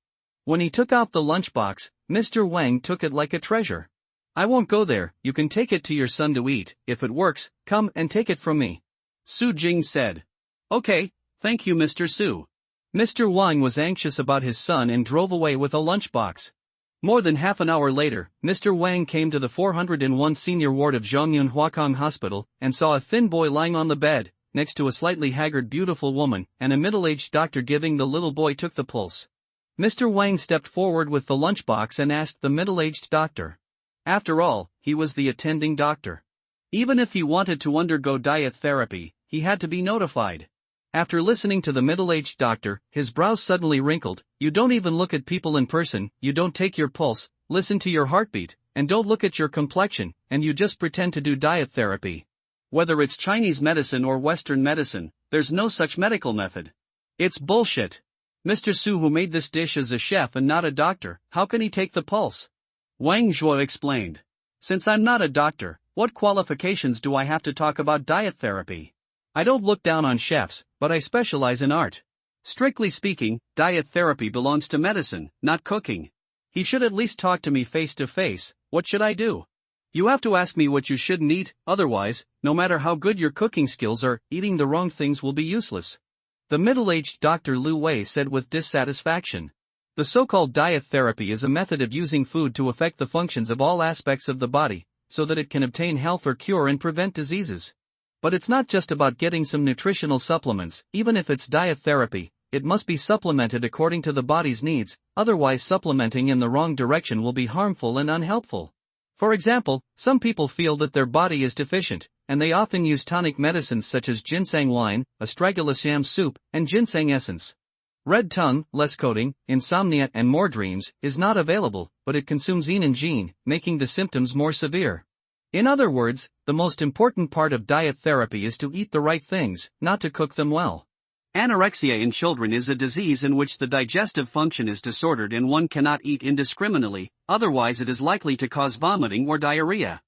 When he took out the lunchbox, Mr. Wang took it like a treasure. I won't go there, you can take it to your son to eat, if it works, come and take it from me. Su Jing said. Okay, thank you Mr. Su. Mr. Wang was anxious about his son and drove away with a lunchbox. More than half an hour later, Mr. Wang came to the 401 senior ward of Zhongyun Huakong Hospital and saw a thin boy lying on the bed, next to a slightly haggard beautiful woman, and a middle-aged doctor giving the little boy took the pulse. Mr. Wang stepped forward with the lunchbox and asked the middle-aged doctor. After all, he was the attending doctor. Even if he wanted to undergo diet therapy, he had to be notified. After listening to the middle-aged doctor, his brows suddenly wrinkled. You don't even look at people in person, you don't take your pulse, listen to your heartbeat, and don't look at your complexion, and you just pretend to do diet therapy. Whether it's Chinese medicine or Western medicine, there's no such medical method. It's bullshit. Mr. Su, who made this dish, is a chef and not a doctor. How can he take the pulse? Wang Zhuo explained. Since I'm not a doctor, what qualifications do I have to talk about diet therapy? I don't look down on chefs, but I specialize in art. Strictly speaking, diet therapy belongs to medicine, not cooking. He should at least talk to me face to face. What should I do? You have to ask me what you shouldn't eat, otherwise, no matter how good your cooking skills are, eating the wrong things will be useless. The middle-aged Dr. Lu Wei said with dissatisfaction. The so-called diet therapy is a method of using food to affect the functions of all aspects of the body, so that it can obtain health or cure and prevent diseases. But it's not just about getting some nutritional supplements. Even if it's diet therapy, it must be supplemented according to the body's needs, otherwise supplementing in the wrong direction will be harmful and unhelpful. For example, some people feel that their body is deficient, and they often use tonic medicines such as ginseng wine, astragalus yam soup, and ginseng essence. Red tongue, less coating, insomnia and more dreams is not available, but it consumes yin and jin, making the symptoms more severe. In other words, the most important part of diet therapy is to eat the right things, not to cook them well. Anorexia in children is a disease in which the digestive function is disordered and one cannot eat indiscriminately, otherwise it is likely to cause vomiting or diarrhea.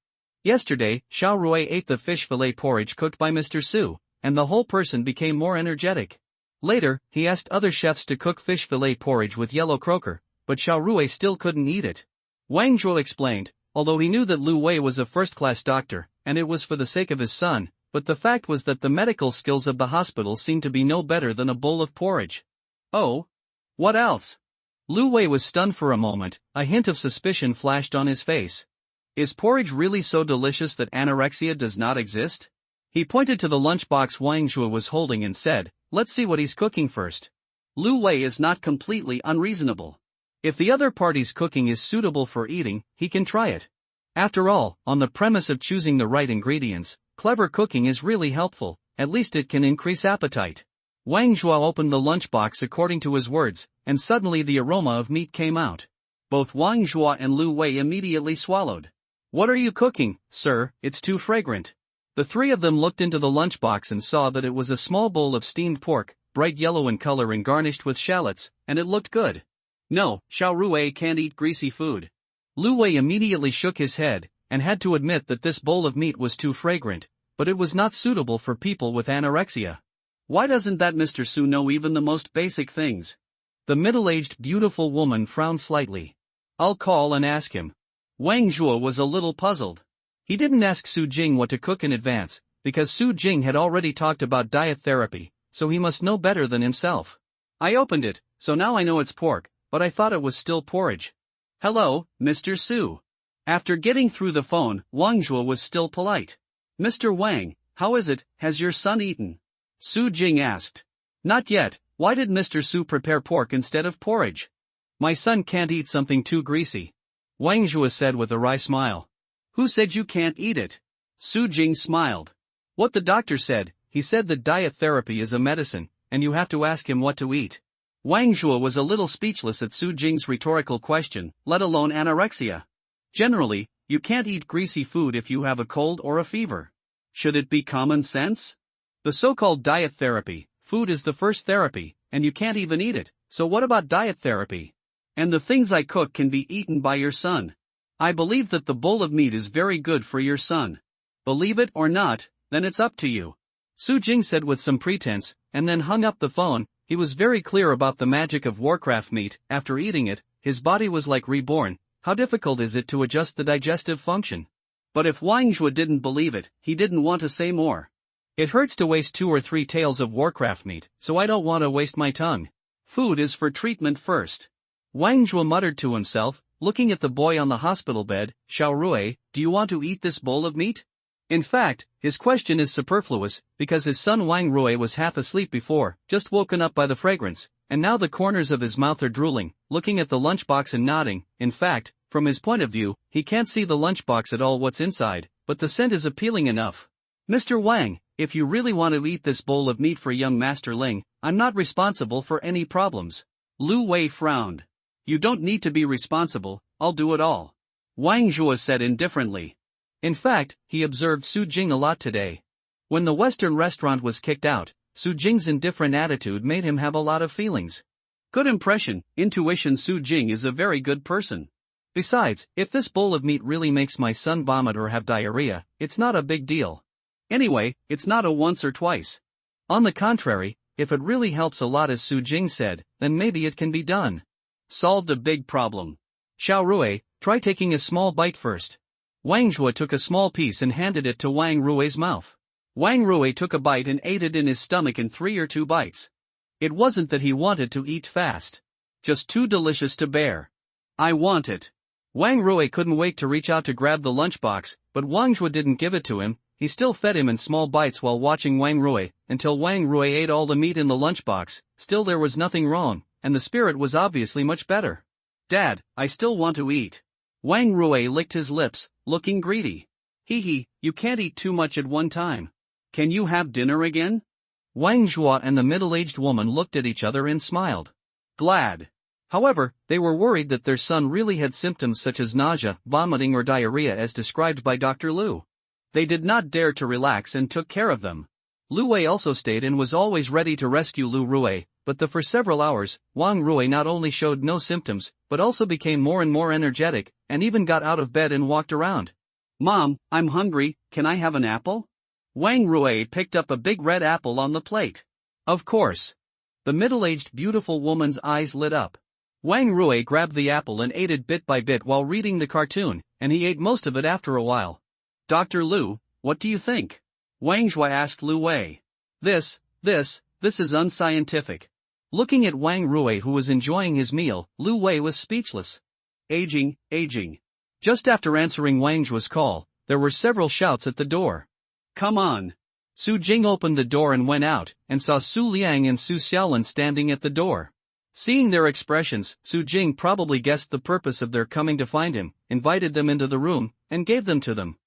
Yesterday, Xiao Rui ate the fish fillet porridge cooked by Mr. Su, and the whole person became more energetic. Later, he asked other chefs to cook fish fillet porridge with yellow croaker, but Xiao Rui still couldn't eat it. Wang Zhuo explained, although he knew that Lu Wei was a first-class doctor, and it was for the sake of his son, but the fact was that the medical skills of the hospital seemed to be no better than a bowl of porridge. Oh? What else? Lu Wei was stunned for a moment, a hint of suspicion flashed on his face. Is porridge really so delicious that anorexia does not exist? He pointed to the lunchbox Wang Zhuo was holding and said, let's see what he's cooking first. Lu Wei is not completely unreasonable. If the other party's cooking is suitable for eating, he can try it. After all, on the premise of choosing the right ingredients, clever cooking is really helpful, at least it can increase appetite. Wang Zhuo opened the lunchbox according to his words, and suddenly the aroma of meat came out. Both Wang Zhuo and Lu Wei immediately swallowed. What are you cooking, sir? It's too fragrant. The three of them looked into the lunchbox and saw that it was a small bowl of steamed pork, bright yellow in color and garnished with shallots, and it looked good. No, Xiao Rui can't eat greasy food. Lu Wei immediately shook his head, and had to admit that this bowl of meat was too fragrant, but it was not suitable for people with anorexia. Why doesn't that Mr. Su know even the most basic things? The middle-aged beautiful woman frowned slightly. I'll call and ask him. Wang Zhuo was a little puzzled. He didn't ask Su Jing what to cook in advance, because Su Jing had already talked about diet therapy, so he must know better than himself. I opened it, so now I know it's pork, but I thought it was still porridge. Hello, Mr. Su. After getting through the phone, Wang Zhuo was still polite. Mr. Wang, how is it, has your son eaten? Su Jing asked. Not yet. Why did Mr. Su prepare pork instead of porridge? My son can't eat something too greasy. Wang Zhuo said with a wry smile. Who said you can't eat it? Su Jing smiled. What the doctor said. He said that diet therapy is a medicine, and you have to ask him what to eat. Wang Zhuo was a little speechless at Su Jing's rhetorical question, let alone anorexia. Generally, you can't eat greasy food if you have a cold or a fever. Should it be common sense? The so-called diet therapy, food is the first therapy, and you can't even eat it, so what about diet therapy? And the things I cook can be eaten by your son. I believe that the bowl of meat is very good for your son. Believe it or not, then it's up to you. Su Jing said with some pretense, and then hung up the phone. He was very clear about the magic of Warcraft meat. After eating it, his body was like reborn. How difficult is it to adjust the digestive function? But if Wang Zhuo didn't believe it, he didn't want to say more. It hurts to waste 2 or 3 tails of Warcraft meat, so I don't want to waste my tongue. Food is for treatment first. Wang Zhuo muttered to himself, looking at the boy on the hospital bed. Xiao Rui, do you want to eat this bowl of meat? In fact, his question is superfluous, because his son Wang Rui was half asleep before, just woken up by the fragrance, and now the corners of his mouth are drooling, looking at the lunchbox and nodding. In fact, from his point of view, he can't see the lunchbox at all what's inside, but the scent is appealing enough. Mr. Wang, if you really want to eat this bowl of meat for young Master Ling, I'm not responsible for any problems. Lu Wei frowned. You don't need to be responsible, I'll do it all. Wang Zhuo said indifferently. In fact, he observed Su Jing a lot today. When the Western restaurant was kicked out, Su Jing's indifferent attitude made him have a lot of feelings. Good impression, intuition. Su Jing is a very good person. Besides, if this bowl of meat really makes my son vomit or have diarrhea, it's not a big deal. Anyway, it's not a once or twice. On the contrary, if it really helps a lot as Su Jing said, then maybe it can be done. Solved a big problem. Xiao Rui, try taking a small bite first. Wang Zhuo took a small piece and handed it to Wang Rui's mouth. Wang Rui took a bite and ate it in his stomach in 3 or 2 bites. It wasn't that he wanted to eat fast. Just too delicious to bear. I want it. Wang Rui couldn't wait to reach out to grab the lunchbox, but Wang Zhuo didn't give it to him. He still fed him in small bites while watching Wang Rui, until Wang Rui ate all the meat in the lunchbox. Still there was nothing wrong, and the spirit was obviously much better. Dad, I still want to eat. Wang Rui licked his lips, looking greedy. Hee, you can't eat too much at one time. Can you have dinner again? Wang Zhuo and the middle-aged woman looked at each other and smiled. Glad. However, they were worried that their son really had symptoms such as nausea, vomiting or diarrhea as described by Dr. Lu. They did not dare to relax and took care of them. Lu Wei also stayed and was always ready to rescue Lu Rui, but for several hours, Wang Rui not only showed no symptoms, but also became more and more energetic, and even got out of bed and walked around. Mom, I'm hungry, can I have an apple? Wang Rui picked up a big red apple on the plate. Of course. The middle-aged beautiful woman's eyes lit up. Wang Rui grabbed the apple and ate it bit by bit while reading the cartoon, and he ate most of it after a while. Dr. Lu, what do you think? Wang Zhuo asked Lu Wei. This is unscientific. Looking at Wang Rui who was enjoying his meal, Lu Wei was speechless. Aging. Just after answering Wang Zhuo's call, there were several shouts at the door. Come on. Su Jing opened the door and went out, and saw Su Liang and Su Xiaolin standing at the door. Seeing their expressions, Su Jing probably guessed the purpose of their coming to find him, invited them into the room, and gave them to them.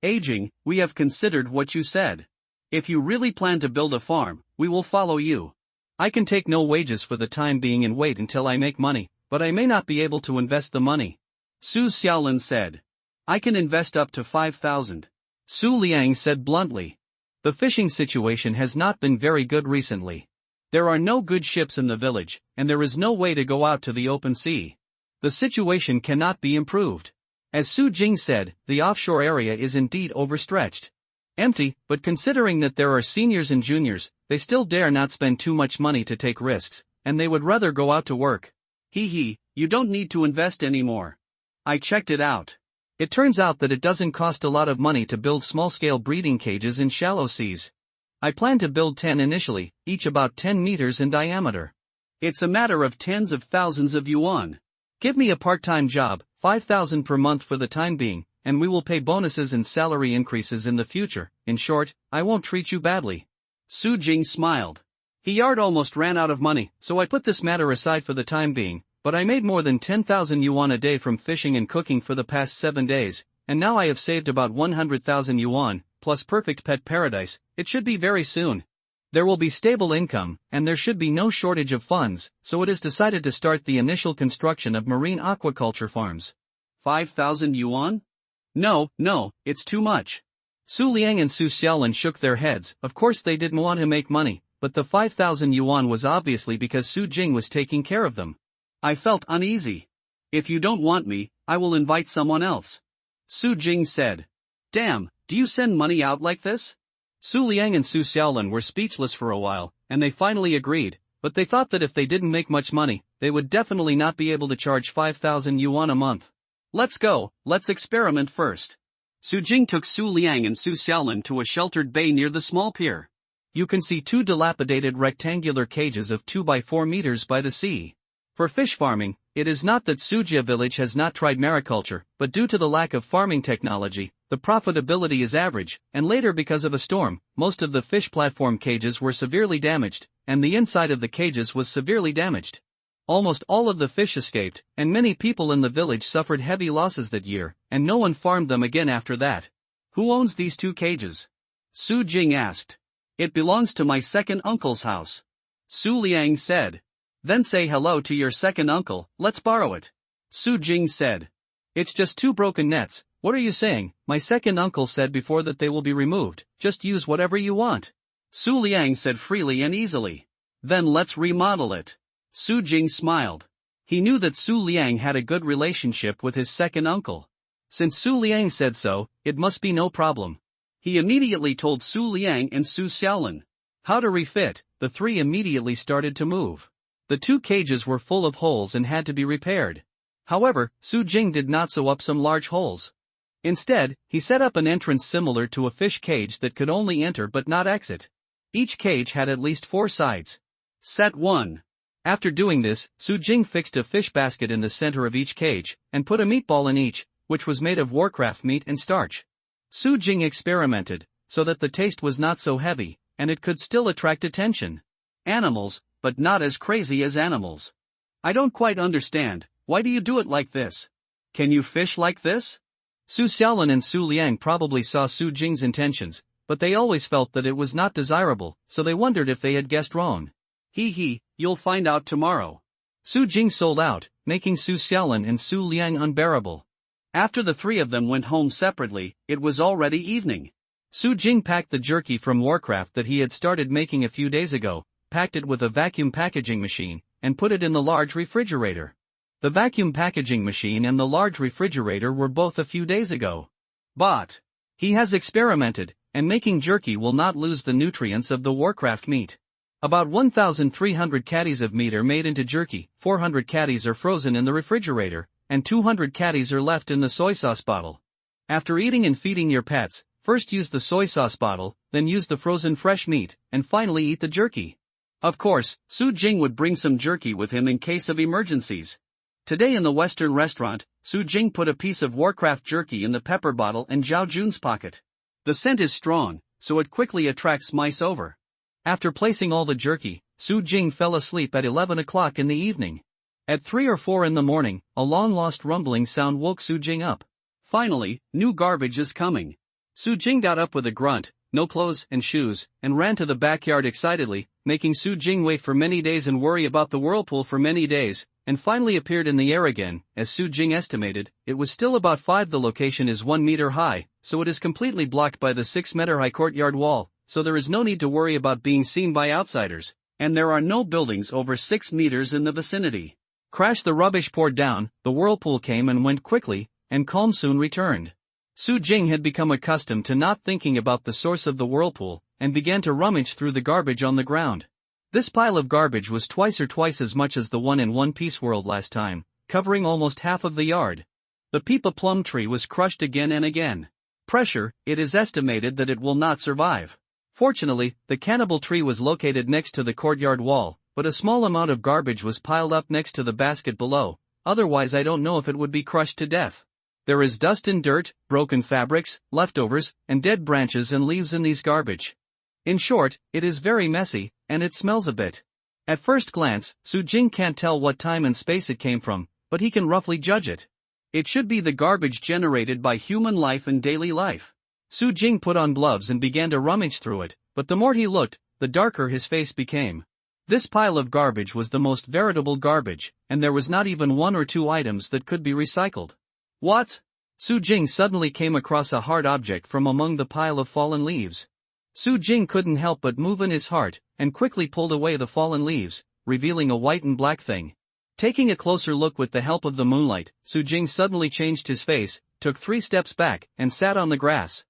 Aging, we have considered what you said. If you really plan to build a farm, we will follow you. I can take no wages for the time being and wait until I make money, but I may not be able to invest the money. Su Xiaolin said. I can invest up to 5,000. Su Liang said bluntly. The fishing situation has not been very good recently. There are no good ships in the village, and there is no way to go out to the open sea. The situation cannot be improved. As Su Jing said, the offshore area is indeed overstretched. Empty, but considering that there are seniors and juniors, they still dare not spend too much money to take risks, and they would rather go out to work. You don't need to invest anymore. I checked it out. It turns out that it doesn't cost a lot of money to build small-scale breeding cages in shallow seas. I plan to build 10 initially, each about 10 meters in diameter. It's a matter of tens of thousands of yuan. Give me a part-time job, 5,000 per month for the time being, and we will pay bonuses and salary increases in the future. In short, I won't treat you badly. Su Jing smiled. He almost ran out of money, so I put this matter aside for the time being, but I made more than 10,000 yuan a day from fishing and cooking for the past 7 days, and now I have saved about 100,000 yuan, plus perfect pet paradise. It should be very soon. There will be stable income, and there should be no shortage of funds, so it is decided to start the initial construction of marine aquaculture farms. 5,000 yuan? No, it's too much. Su Liang and Su Xiaolin shook their heads. Of course they didn't want to make money, but the 5,000 yuan was obviously because Su Jing was taking care of them. I felt uneasy. If you don't want me, I will invite someone else. Su Jing said. Damn, do you send money out like this? Su Liang and Su Xiaolin were speechless for a while, and they finally agreed, but they thought that if they didn't make much money, they would definitely not be able to charge 5,000 yuan a month. Let's go, let's experiment first. Su Jing took Su Liang and Su Xiaolin to a sheltered bay near the small pier. You can see 2 dilapidated rectangular cages of 2 by 4 meters by the sea. For fish farming, it is not that Sujia village has not tried mariculture, but due to the lack of farming technology, the profitability is average, and later because of a storm, most of the fish platform cages were severely damaged, and the inside of the cages was severely damaged. Almost all of the fish escaped, and many people in the village suffered heavy losses that year, and no one farmed them again after that. Who owns these 2 cages? Su Jing asked. It belongs to my second uncle's house. Su Liang said. Then say hello to your second uncle, let's borrow it. Su Jing said. It's just 2 broken nets, what are you saying? My second uncle said before that they will be removed, just use whatever you want. Su Liang said freely and easily. Then let's remodel it. Su Jing smiled. He knew that Su Liang had a good relationship with his second uncle. Since Su Liang said so, it must be no problem. He immediately told Su Liang and Su Xiaolin how to refit. The 3 immediately started to move. The 2 cages were full of holes and had to be repaired. However, Su Jing did not sew up some large holes. Instead, he set up an entrance similar to a fish cage that could only enter but not exit. Each cage had at least 4 sides. Set 1. After doing this, Su Jing fixed a fish basket in the center of each cage, and put a meatball in each, which was made of Warcraft meat and starch. Su Jing experimented, so that the taste was not so heavy, and it could still attract attention. Animals, but not as crazy as animals. I don't quite understand, why do you do it like this? Can you fish like this? Su Xiaolin and Su Liang probably saw Su Jing's intentions, but they always felt that it was not desirable, so they wondered if they had guessed wrong. You'll find out tomorrow. Su Jing sold out, making Su Xiaolin and Su Liang unbearable. After the 3 of them went home separately, it was already evening. Su Jing packed the jerky from Warcraft that he had started making a few days ago, packed it with a vacuum packaging machine, and put it in the large refrigerator. The vacuum packaging machine and the large refrigerator were both a few days ago. But he has experimented, and making jerky will not lose the nutrients of the Warcraft meat. About 1,300 caddies of meat are made into jerky, 400 caddies are frozen in the refrigerator, and 200 caddies are left in the soy sauce bottle. After eating and feeding your pets, first use the soy sauce bottle, then use the frozen fresh meat, and finally eat the jerky. Of course, Su Jing would bring some jerky with him in case of emergencies. Today in the Western restaurant, Su Jing put a piece of Warcraft jerky in the pepper bottle in Zhao Jun's pocket. The scent is strong, so it quickly attracts mice over. After placing all the jerky, Su Jing fell asleep at 11 o'clock in the evening. At 3 or 4 in the morning, a long-lost rumbling sound woke Su Jing up. Finally, new garbage is coming. Su Jing got up with a grunt, no clothes and shoes, and ran to the backyard excitedly, making Su Jing wait for many days and worry about the whirlpool for many days, and finally appeared in the air again. As Su Jing estimated, it was still about 5. The location is 1 meter high, so it is completely blocked by the 6-meter-high courtyard wall, so there is no need to worry about being seen by outsiders, and there are no buildings over 6 meters in the vicinity. Crash! The rubbish poured down, the whirlpool came and went quickly, and calm soon returned. Su Jing had become accustomed to not thinking about the source of the whirlpool, and began to rummage through the garbage on the ground. This pile of garbage was twice as much as the one in One Piece World last time, covering almost half of the yard. The peepa plum tree was crushed again and again. Pressure, it is estimated that it will not survive. Fortunately, the cannibal tree was located next to the courtyard wall, but a small amount of garbage was piled up next to the basket below, otherwise I don't know if it would be crushed to death. There is dust and dirt, broken fabrics, leftovers, and dead branches and leaves in these garbage. In short, it is very messy, and it smells a bit. At first glance, Su Jing can't tell what time and space it came from, but he can roughly judge it. It should be the garbage generated by human life and daily life. Su Jing put on gloves and began to rummage through it, but the more he looked, the darker his face became. This pile of garbage was the most veritable garbage, and there was not even 1 or 2 items that could be recycled. What? Su Jing suddenly came across a hard object from among the pile of fallen leaves. Su Jing couldn't help but move in his heart, and quickly pulled away the fallen leaves, revealing a white and black thing. Taking a closer look with the help of the moonlight, Su Jing suddenly changed his face, took 3 steps back, and sat on the grass.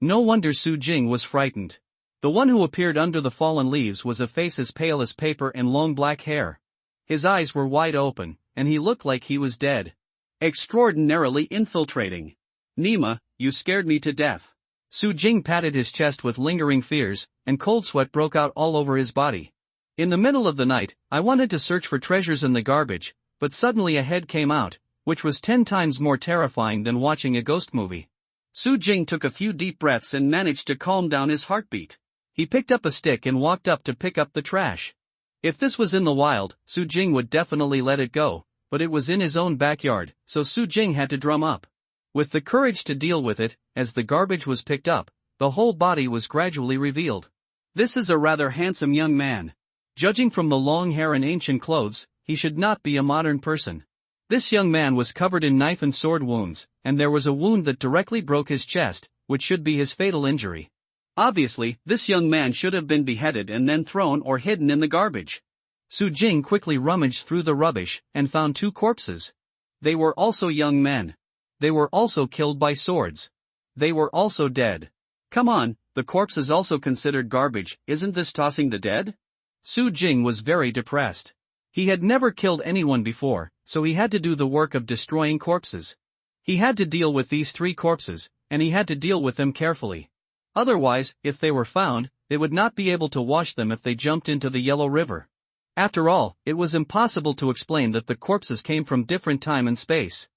No wonder Su Jing was frightened. The one who appeared under the fallen leaves was a face as pale as paper and long black hair. His eyes were wide open, and he looked like he was dead. Extraordinarily infiltrating. Nima, you scared me to death. Su Jing patted his chest with lingering fears, and cold sweat broke out all over his body. In the middle of the night, I wanted to search for treasures in the garbage, but suddenly a head came out, which was 10 times more terrifying than watching a ghost movie. Su Jing took a few deep breaths and managed to calm down his heartbeat. He picked up a stick and walked up to pick up the trash. If this was in the wild, Su Jing would definitely let it go, but it was in his own backyard, so Su Jing had to drum up. With the courage to deal with it, as the garbage was picked up, the whole body was gradually revealed. This is a rather handsome young man. Judging from the long hair and ancient clothes, he should not be a modern person. This young man was covered in knife and sword wounds, and there was a wound that directly broke his chest, which should be his fatal injury. Obviously, this young man should have been beheaded and then thrown or hidden in the garbage. Su Jing quickly rummaged through the rubbish and found 2 corpses. They were also young men. They were also killed by swords. They were also dead. Come on, the corpse is also considered garbage, isn't this tossing the dead? Su Jing was very depressed. He had never killed anyone before, so he had to do the work of destroying corpses. He had to deal with these 3 corpses, and he had to deal with them carefully. Otherwise, if they were found, they would not be able to wash them if they jumped into the Yellow River. After all, it was impossible to explain that the corpses came from different time and space.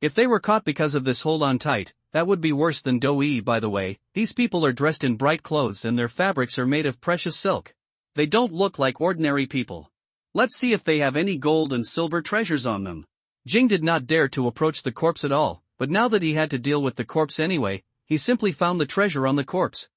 If they were caught because of this hold on tight, that would be worse than Doi. By the way, these people are dressed in bright clothes and their fabrics are made of precious silk. They don't look like ordinary people. Let's see if they have any gold and silver treasures on them. Jing did not dare to approach the corpse at all, but now that he had to deal with the corpse anyway, he simply found the treasure on the corpse.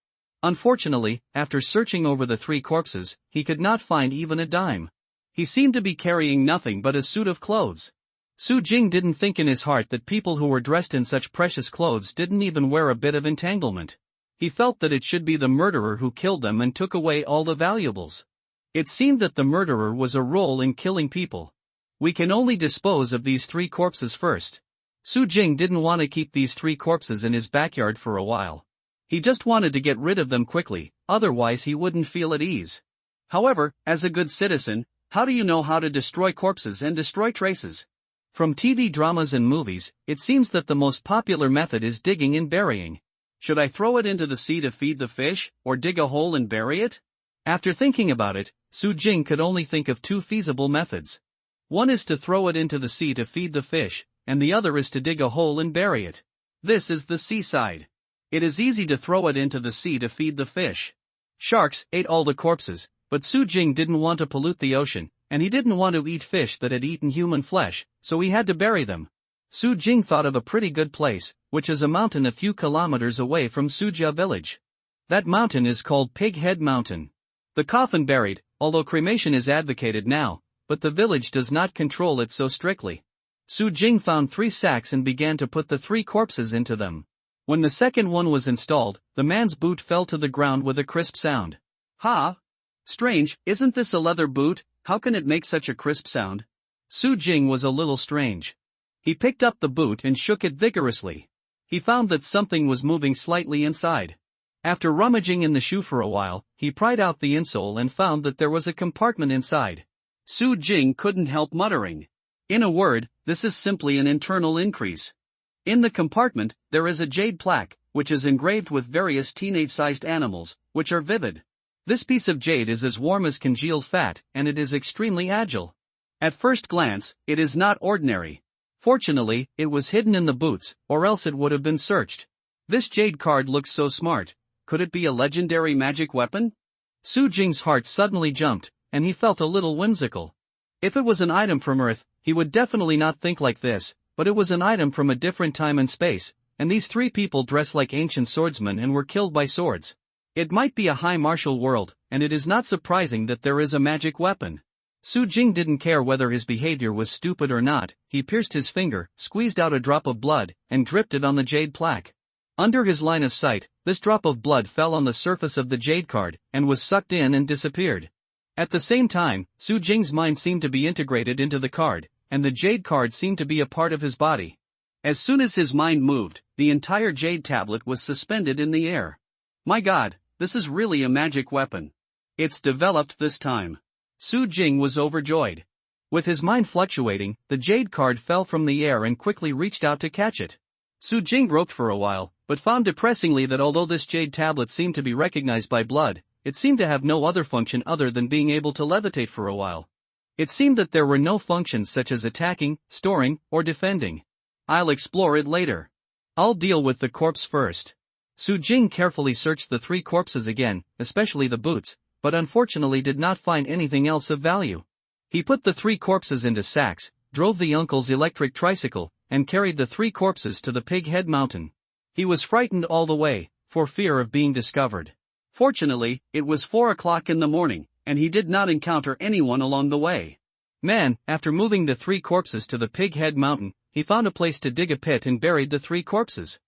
Unfortunately, after searching over the 3 corpses, he could not find even a dime. He seemed to be carrying nothing but a suit of clothes. Su Jing didn't think in his heart that people who were dressed in such precious clothes didn't even wear a bit of entanglement. He felt that it should be the murderer who killed them and took away all the valuables. It seemed that the murderer was a role in killing people. We can only dispose of these 3 corpses first. Su Jing didn't want to keep these 3 corpses in his backyard for a while. He just wanted to get rid of them quickly, otherwise he wouldn't feel at ease. However, as a good citizen, how do you know how to destroy corpses and destroy traces? From TV dramas and movies, it seems that the most popular method is digging and burying. Should I throw it into the sea to feed the fish, or dig a hole and bury it? After thinking about it, Su Jing could only think of 2 feasible methods. One is to throw it into the sea to feed the fish, and the other is to dig a hole and bury it. This is the seaside. It is easy to throw it into the sea to feed the fish. Sharks ate all the corpses, but Su Jing didn't want to pollute the ocean, and he didn't want to eat fish that had eaten human flesh, so he had to bury them. Su Jing thought of a pretty good place, which is a mountain a few kilometers away from Sujia village. That mountain is called Pig Head Mountain. The coffin buried, although cremation is advocated now, but the village does not control it so strictly. Su Jing found 3 sacks and began to put the 3 corpses into them. When the second one was installed, the man's boot fell to the ground with a crisp sound. Ha! Strange, isn't this a leather boot? How can it make such a crisp sound? Su Jing was a little strange. He picked up the boot and shook it vigorously. He found that something was moving slightly inside. After rummaging in the shoe for a while, he pried out the insole and found that there was a compartment inside. Su Jing couldn't help muttering. In a word, this is simply an internal increase. In the compartment, there is a jade plaque, which is engraved with various teenage-sized animals, which are vivid. This piece of jade is as warm as congealed fat, and it is extremely agile. At first glance, it is not ordinary. Fortunately, it was hidden in the boots, or else it would have been searched. This jade card looks so smart. Could it be a legendary magic weapon? Su Jing's heart suddenly jumped, and he felt a little whimsical. If it was an item from Earth, he would definitely not think like this, but it was an item from a different time and space, and these 3 people dressed like ancient swordsmen and were killed by swords. It might be a high martial world, and it is not surprising that there is a magic weapon. Su Jing didn't care whether his behavior was stupid or not. He pierced his finger, squeezed out a drop of blood, and dripped it on the jade plaque. Under his line of sight, this drop of blood fell on the surface of the jade card, and was sucked in and disappeared. At the same time, Su Jing's mind seemed to be integrated into the card, and the jade card seemed to be a part of his body. As soon as his mind moved, the entire jade tablet was suspended in the air. My God, this is really a magic weapon. It's developed this time. Su Jing was overjoyed. With his mind fluctuating, the jade card fell from the air and quickly reached out to catch it. Su Jing groped for a while, but found depressingly that although this jade tablet seemed to be recognized by blood, it seemed to have no other function other than being able to levitate for a while. It seemed that there were no functions such as attacking, storing, or defending. I'll explore it later. I'll deal with the corpse first. Su Jing carefully searched the 3 corpses again, especially the boots, but unfortunately did not find anything else of value. He put the 3 corpses into sacks, drove the uncle's electric tricycle, and carried the 3 corpses to the Pig Head Mountain. He was frightened all the way, for fear of being discovered. Fortunately, it was 4 o'clock in the morning, and he did not encounter anyone along the way. After moving the 3 corpses to the Pig Head Mountain, he found a place to dig a pit and buried the 3 corpses.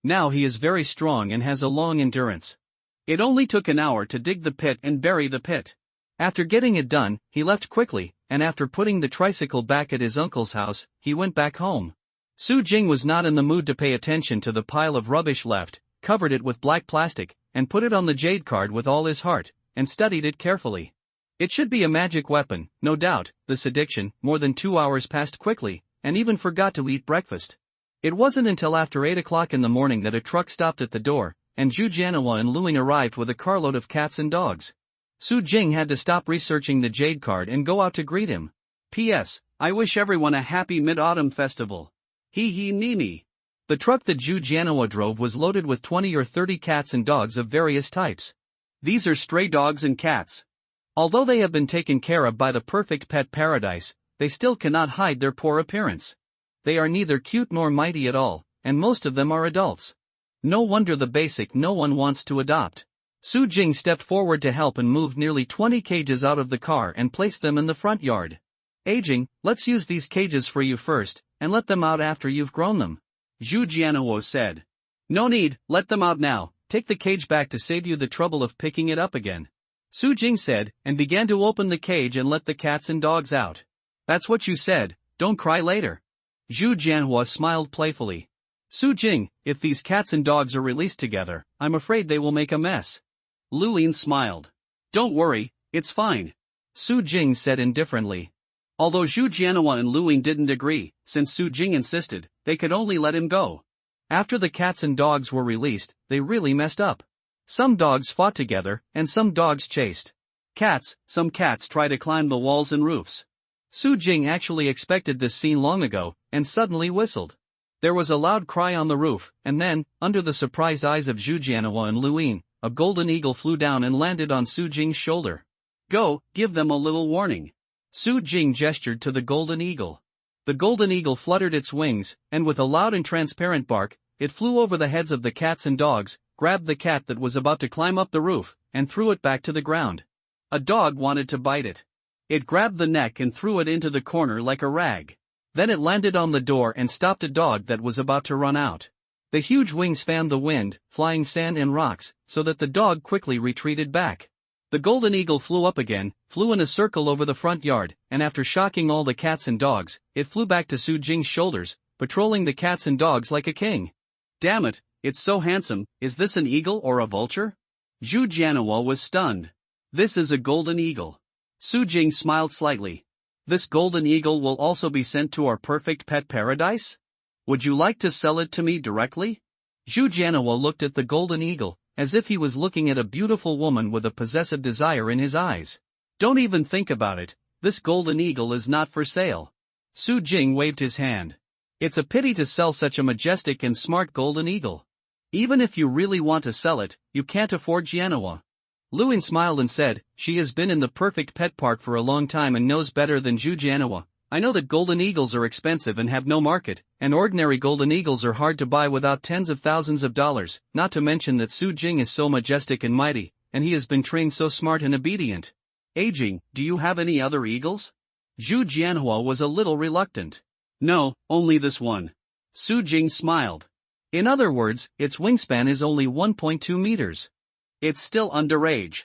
Now he is very strong and has a long endurance. It only took an hour to dig the pit and bury the pit. After getting it done, he left quickly, and after putting the tricycle back at his uncle's house, he went back home. Su Jing was not in the mood to pay attention to the pile of rubbish left, covered it with black plastic, and put it on the jade card with all his heart, and studied it carefully. It should be a magic weapon, no doubt. This addiction. More than 2 hours passed quickly, and even forgot to eat breakfast. It wasn't until after 8 o'clock in the morning that a truck stopped at the door, and Zhu Jianhua and Luing arrived with a carload of cats and dogs. Su Jing had to stop researching the jade card and go out to greet him. P.S. I wish everyone a happy Mid-Autumn Festival. Hee hee nee nee. The truck that Zhu Jianhua drove was loaded with 20 or 30 cats and dogs of various types. These are stray dogs and cats. Although they have been taken care of by the perfect pet paradise, they still cannot hide their poor appearance. They are neither cute nor mighty at all, and most of them are adults. No wonder the basic no one wants to adopt. Su Jing stepped forward to help and moved nearly 20 cages out of the car and placed them in the front yard. Aging, let's use these cages for you first, and let them out after you've grown them. Zhu Jianhua said. No need, let them out now, take the cage back to save you the trouble of picking it up again. Su Jing said, and began to open the cage and let the cats and dogs out. That's what you said, don't cry later. Zhu Jianhua smiled playfully. Su Jing, if these cats and dogs are released together, I'm afraid they will make a mess. Lu Yin smiled. Don't worry, it's fine. Su Jing said indifferently. Although Zhu Jianhua and Lu Yin didn't agree, since Su Jing insisted, they could only let him go. After the cats and dogs were released, they really messed up. Some dogs fought together, and some dogs chased. Some cats try to climb the walls and roofs. Su Jing actually expected this scene long ago, and suddenly whistled. There was a loud cry on the roof, and then, under the surprised eyes of Zhu Jianhua and Lu Yin, a golden eagle flew down and landed on Su Jing's shoulder. Go, give them a little warning. Su Jing gestured to the golden eagle. The golden eagle fluttered its wings, and with a loud and transparent bark, it flew over the heads of the cats and dogs, grabbed the cat that was about to climb up the roof, and threw it back to the ground. A dog wanted to bite it. It grabbed the neck and threw it into the corner like a rag. Then it landed on the door and stopped a dog that was about to run out. The huge wings fanned the wind, flying sand and rocks, so that the dog quickly retreated back. The golden eagle flew up again, flew in a circle over the front yard, and after shocking all the cats and dogs, it flew back to Su Jing's shoulders, patrolling the cats and dogs like a king. Damn it, it's so handsome. Is this an eagle or a vulture? Zhu Jianhua was stunned. This is a golden eagle. Su Jing smiled slightly. This golden eagle will also be sent to our perfect pet paradise? Would you like to sell it to me directly? Zhu Jianhua looked at the golden eagle, as if he was looking at a beautiful woman with a possessive desire in his eyes. Don't even think about it, this golden eagle is not for sale. Su Jing waved his hand. It's a pity to sell such a majestic and smart golden eagle. Even if you really want to sell it, you can't afford Jianhua. Lu Yin smiled and said, she has been in the perfect pet park for a long time and knows better than Zhu Jianhua. I know that golden eagles are expensive and have no market, and ordinary golden eagles are hard to buy without tens of thousands of dollars, not to mention that Su Jing is so majestic and mighty, and he has been trained so smart and obedient. Aging, do you have any other eagles? Zhu Jianhua was a little reluctant. No, only this one. Su Jing smiled. In other words, its wingspan is only 1.2 meters. It's still underage.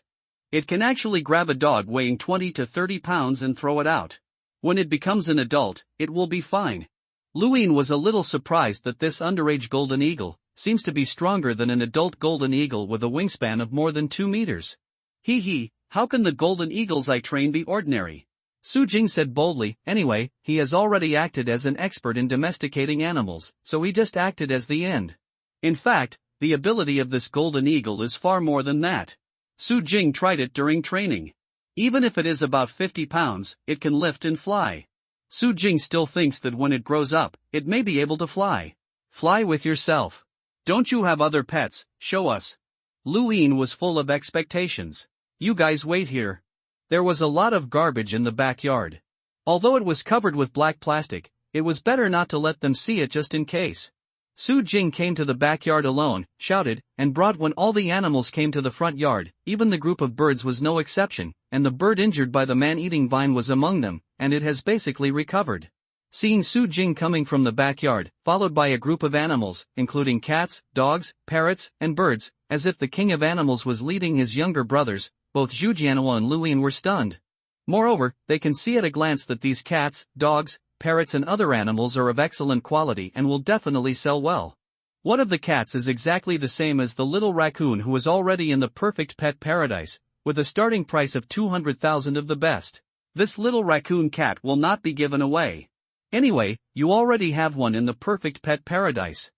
It can actually grab a dog weighing 20 to 30 pounds and throw it out. When it becomes an adult, it will be fine. Lu Yin was a little surprised that this underage golden eagle seems to be stronger than an adult golden eagle with a wingspan of more than 2 meters. Hee, how can the golden eagles I train be ordinary? Su Jing said boldly. Anyway, he has already acted as an expert in domesticating animals, so he just acted as the end. In fact, the ability of this golden eagle is far more than that. Su Jing tried it during training. Even if it is about 50 pounds, it can lift and fly. Su Jing still thinks that when it grows up, it may be able to fly. Fly with yourself. Don't you have other pets? Show us. Lu Yin was full of expectations. You guys wait here. There was a lot of garbage in the backyard. Although it was covered with black plastic, it was better not to let them see it just in case. Su Jing came to the backyard alone, shouted, and brought when all the animals came to the front yard. Even the group of birds was no exception, and the bird injured by the man-eating vine was among them, and it has basically recovered. Seeing Su Jing coming from the backyard, followed by a group of animals, including cats, dogs, parrots, and birds, as if the king of animals was leading his younger brothers, both Zhu Jianhua and Lu Yin were stunned. Moreover, they can see at a glance that these cats, dogs, parrots and other animals are of excellent quality and will definitely sell well. One of the cats is exactly the same as the little raccoon who is already in the perfect pet paradise, with a starting price of 200,000 of the best. This little raccoon cat will not be given away. Anyway, you already have one in the perfect pet paradise.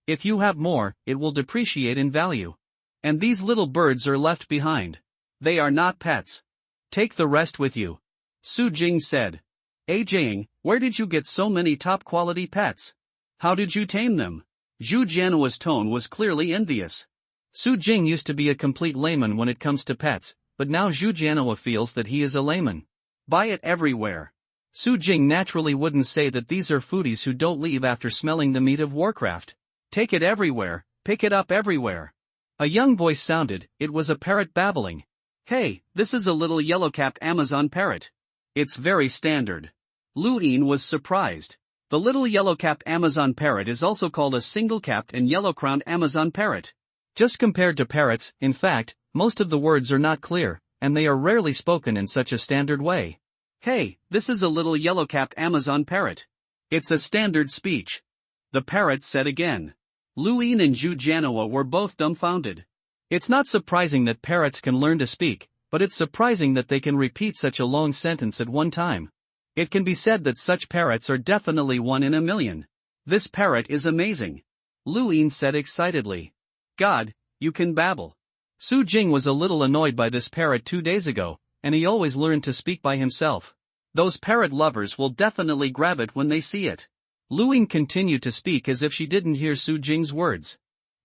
If you have more, it will depreciate in value. And these little birds are left behind. They are not pets. Take the rest with you. Su Jing said. Jing, where did you get so many top-quality pets? How did you tame them? Zhu Jianhua's tone was clearly envious. Su Jing used to be a complete layman when it comes to pets, but now Zhu Jianhua feels that he is a layman. Buy it everywhere. Su Jing naturally wouldn't say that these are foodies who don't leave after smelling the meat of Warcraft. Take it everywhere, pick it up everywhere. A young voice sounded, it was a parrot babbling. Hey, this is a little yellow-capped Amazon parrot. It's very standard. Lu Yin was surprised. The little yellow-capped Amazon parrot is also called a single-capped and yellow-crowned Amazon parrot. Just compared to parrots, in fact, most of the words are not clear, and they are rarely spoken in such a standard way. Hey, this is a little yellow-capped Amazon parrot. It's a standard speech. The parrot said again. Lu Yin and Zhu Jianhua were both dumbfounded. It's not surprising that parrots can learn to speak, but it's surprising that they can repeat such a long sentence at one time. It can be said that such parrots are definitely one in a million. This parrot is amazing. Lu Yin said excitedly. God, you can babble. Su Jing was a little annoyed by this parrot 2 days ago, and he always learned to speak by himself. Those parrot lovers will definitely grab it when they see it. Lu Yin continued to speak as if she didn't hear Su Jing's words.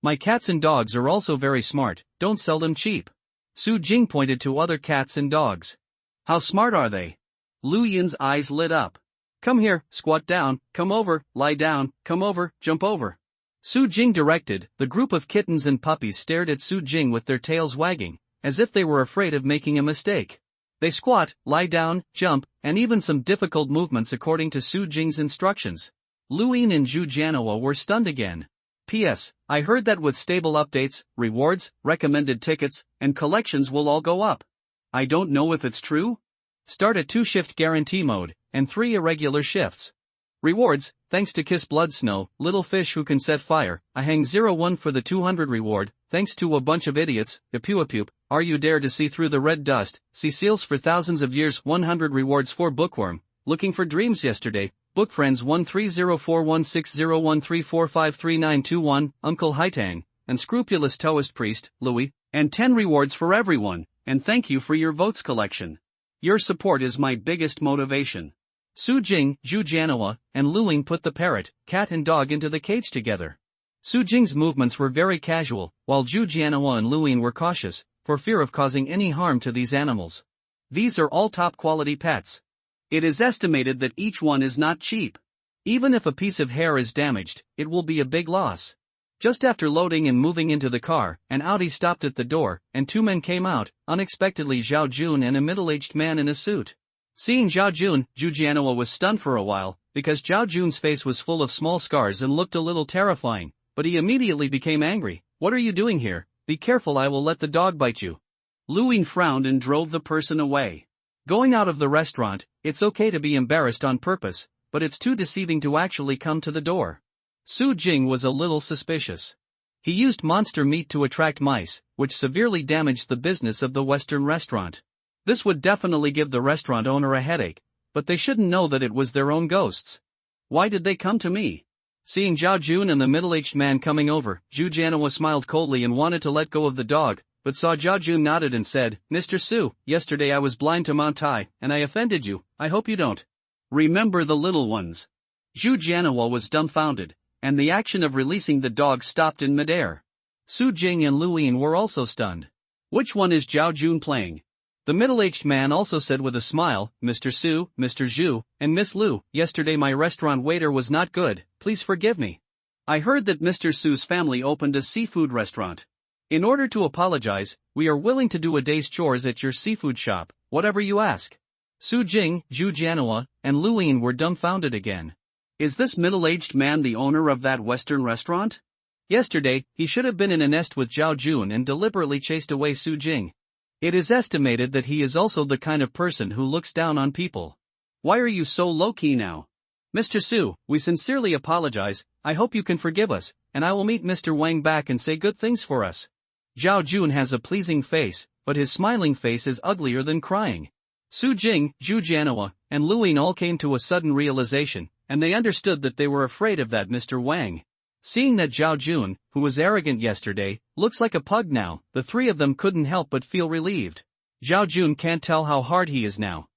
My cats and dogs are also very smart, don't sell them cheap. Su Jing pointed to other cats and dogs. How smart are they? Lu Yin's eyes lit up. Come here, squat down, come over, lie down, come over, jump over. Su Jing directed. The group of kittens and puppies stared at Su Jing with their tails wagging, as if they were afraid of making a mistake. They squat, lie down, jump, and even some difficult movements according to Su Jing's instructions. Lu Yin and Zhu Jianhua were stunned again. P.S. I heard that with stable updates, rewards, recommended tickets, and collections will all go up. I don't know if it's true. Start at 2-shift guarantee mode, and 3 irregular shifts. Rewards, thanks to Kiss Blood Snow, Little Fish Who Can Set Fire, I hang 01 for the 200 reward, thanks to a bunch of idiots, Ipuapup, Are You Dare to See Through the Red Dust, See Seals for Thousands of Years 100 rewards for Bookworm, Looking for Dreams Yesterday, Book Friends 1304160134533921, Uncle Haitang, and Scrupulous Taoist Priest, Louis, and 10 rewards for everyone, and thank you for your votes collection. Your support is my biggest motivation. Su Jing, Zhu Jianhua, and Lu Yin put the parrot, cat and dog into the cage together. Su Jing's movements were very casual, while Zhu Jianhua and Lu Yin were cautious, for fear of causing any harm to these animals. These are all top-quality pets. It is estimated that each one is not cheap. Even if a piece of hair is damaged, it will be a big loss. Just after loading and moving into the car, an Audi stopped at the door, and 2 men came out, unexpectedly Zhao Jun and a middle-aged man in a suit. Seeing Zhao Jun, Zhu Jianhua was stunned for a while, because Zhao Jun's face was full of small scars and looked a little terrifying, but he immediately became angry. What are you doing here? Be careful, I will let the dog bite you. Lu Yin frowned and drove the person away. Going out of the restaurant, it's okay to be embarrassed on purpose, but it's too deceiving to actually come to the door. Su Jing was a little suspicious. He used monster meat to attract mice, which severely damaged the business of the Western restaurant. This would definitely give the restaurant owner a headache, but they shouldn't know that it was their own ghosts. Why did they come to me? Seeing Zhao Jun and the middle-aged man coming over, Zhu Jianhua smiled coldly and wanted to let go of the dog, but saw Zhao Jun nodded and said, Mr. Su, yesterday I was blind to Mount Tai, and I offended you. I hope you don't remember the little ones. Zhu Jianhua was dumbfounded, and the action of releasing the dog stopped in midair. Su Jing and Lu Yin were also stunned. Which one is Zhao Jun playing? The middle-aged man also said with a smile, Mr. Su, Mr. Zhu, and Miss Lu, yesterday my restaurant waiter was not good, please forgive me. I heard that Mr. Su's family opened a seafood restaurant. In order to apologize, we are willing to do a day's chores at your seafood shop, whatever you ask. Su Jing, Zhu Jianhua, and Lu Yin were dumbfounded again. Is this middle-aged man the owner of that Western restaurant? Yesterday, he should have been in a nest with Zhao Jun and deliberately chased away Su Jing. It is estimated that he is also the kind of person who looks down on people. Why are you so low-key now? Mr. Su, we sincerely apologize, I hope you can forgive us, and I will meet Mr. Wang back and say good things for us. Zhao Jun has a pleasing face, but his smiling face is uglier than crying. Su Jing, Zhu Jianhua, and Lu Yin all came to a sudden realization, and they understood that they were afraid of that Mr. Wang. Seeing that Zhao Jun, who was arrogant yesterday, looks like a pug now, the three of them couldn't help but feel relieved. Zhao Jun can't tell how hard he is now.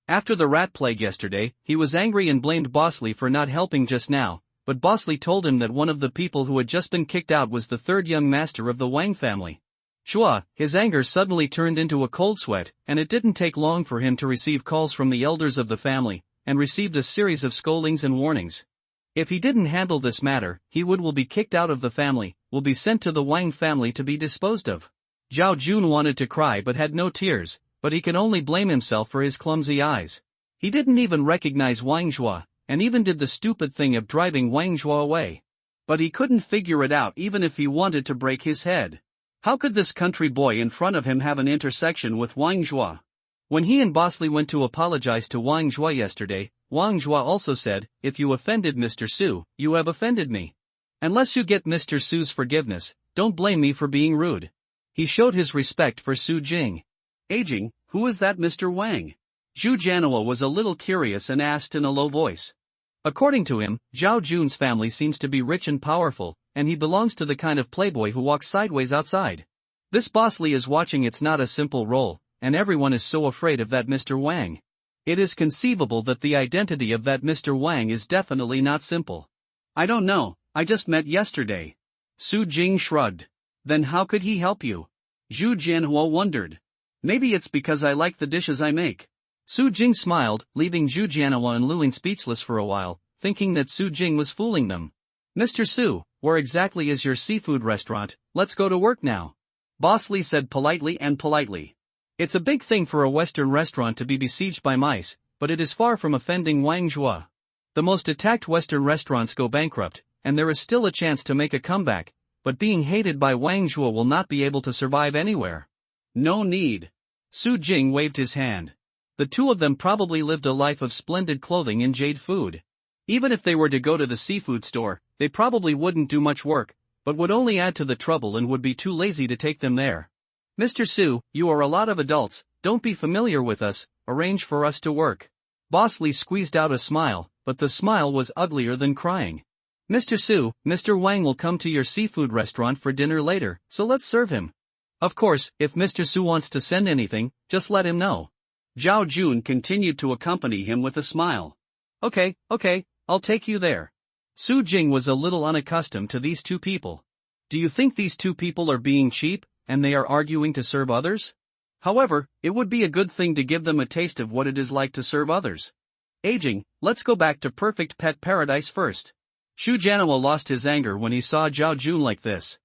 After the rat plague yesterday, he was angry and blamed Boss Li for not helping just now, but Boss Li told him that one of the people who had just been kicked out was the third young master of the Wang family. Shua, his anger suddenly turned into a cold sweat, and it didn't take long for him to receive calls from the elders of the family, and received a series of scoldings and warnings. If he didn't handle this matter, he will be kicked out of the family, will be sent to the Wang family to be disposed of. Zhao Jun wanted to cry but had no tears, but he can only blame himself for his clumsy eyes. He didn't even recognize Wang Zhua, and even did the stupid thing of driving Wang Zhua away. But he couldn't figure it out even if he wanted to break his head. How could this country boy in front of him have an intersection with Wang Zhua? When he and Boss Li went to apologize to Wang Zhua yesterday, Wang Zhua also said, if you offended Mr. Su, you have offended me. Unless you get Mr. Su's forgiveness, don't blame me for being rude. He showed his respect for Su Jing. Aging, who is that Mr. Wang? Zhu Jianhua was a little curious and asked in a low voice. According to him, Zhao Jun's family seems to be rich and powerful, and he belongs to the kind of playboy who walks sideways outside. This Boss Li is watching. It's not a simple role, and everyone is so afraid of that Mr. Wang. It is conceivable that the identity of that Mr. Wang is definitely not simple. I don't know, I just met yesterday. Su Jing shrugged. Then how could he help you? Zhu Jianhua wondered. Maybe it's because I like the dishes I make. Su Jing smiled, leaving Zhu Jianhua and Lu Yin speechless for a while, thinking that Su Jing was fooling them. Mr. Su, where exactly is your seafood restaurant? Let's go to work now. Boss Li said politely. It's a big thing for a Western restaurant to be besieged by mice, but it is far from offending Wang Zhua. The most attacked Western restaurants go bankrupt, and there is still a chance to make a comeback, but being hated by Wang Zhua will not be able to survive anywhere. No need. Su Jing waved his hand. The two of them probably lived a life of splendid clothing and jade food. Even if they were to go to the seafood store, they probably wouldn't do much work, but would only add to the trouble and would be too lazy to take them there. Mr. Su, you are a lot of adults, don't be familiar with us, arrange for us to work. Boss Li squeezed out a smile, but the smile was uglier than crying. Mr. Su, Mr. Wang will come to your seafood restaurant for dinner later, so let's serve him. Of course, if Mr. Su wants to send anything, just let him know. Zhao Jun continued to accompany him with a smile. Okay, I'll take you there. Su Jing was a little unaccustomed to these two people. Do you think these two people are being cheap, and they are arguing to serve others? However, it would be a good thing to give them a taste of what it is like to serve others. Aging, let's go back to Perfect Pet Paradise first. Zhu Jianhua lost his anger when he saw Zhao Jun like this.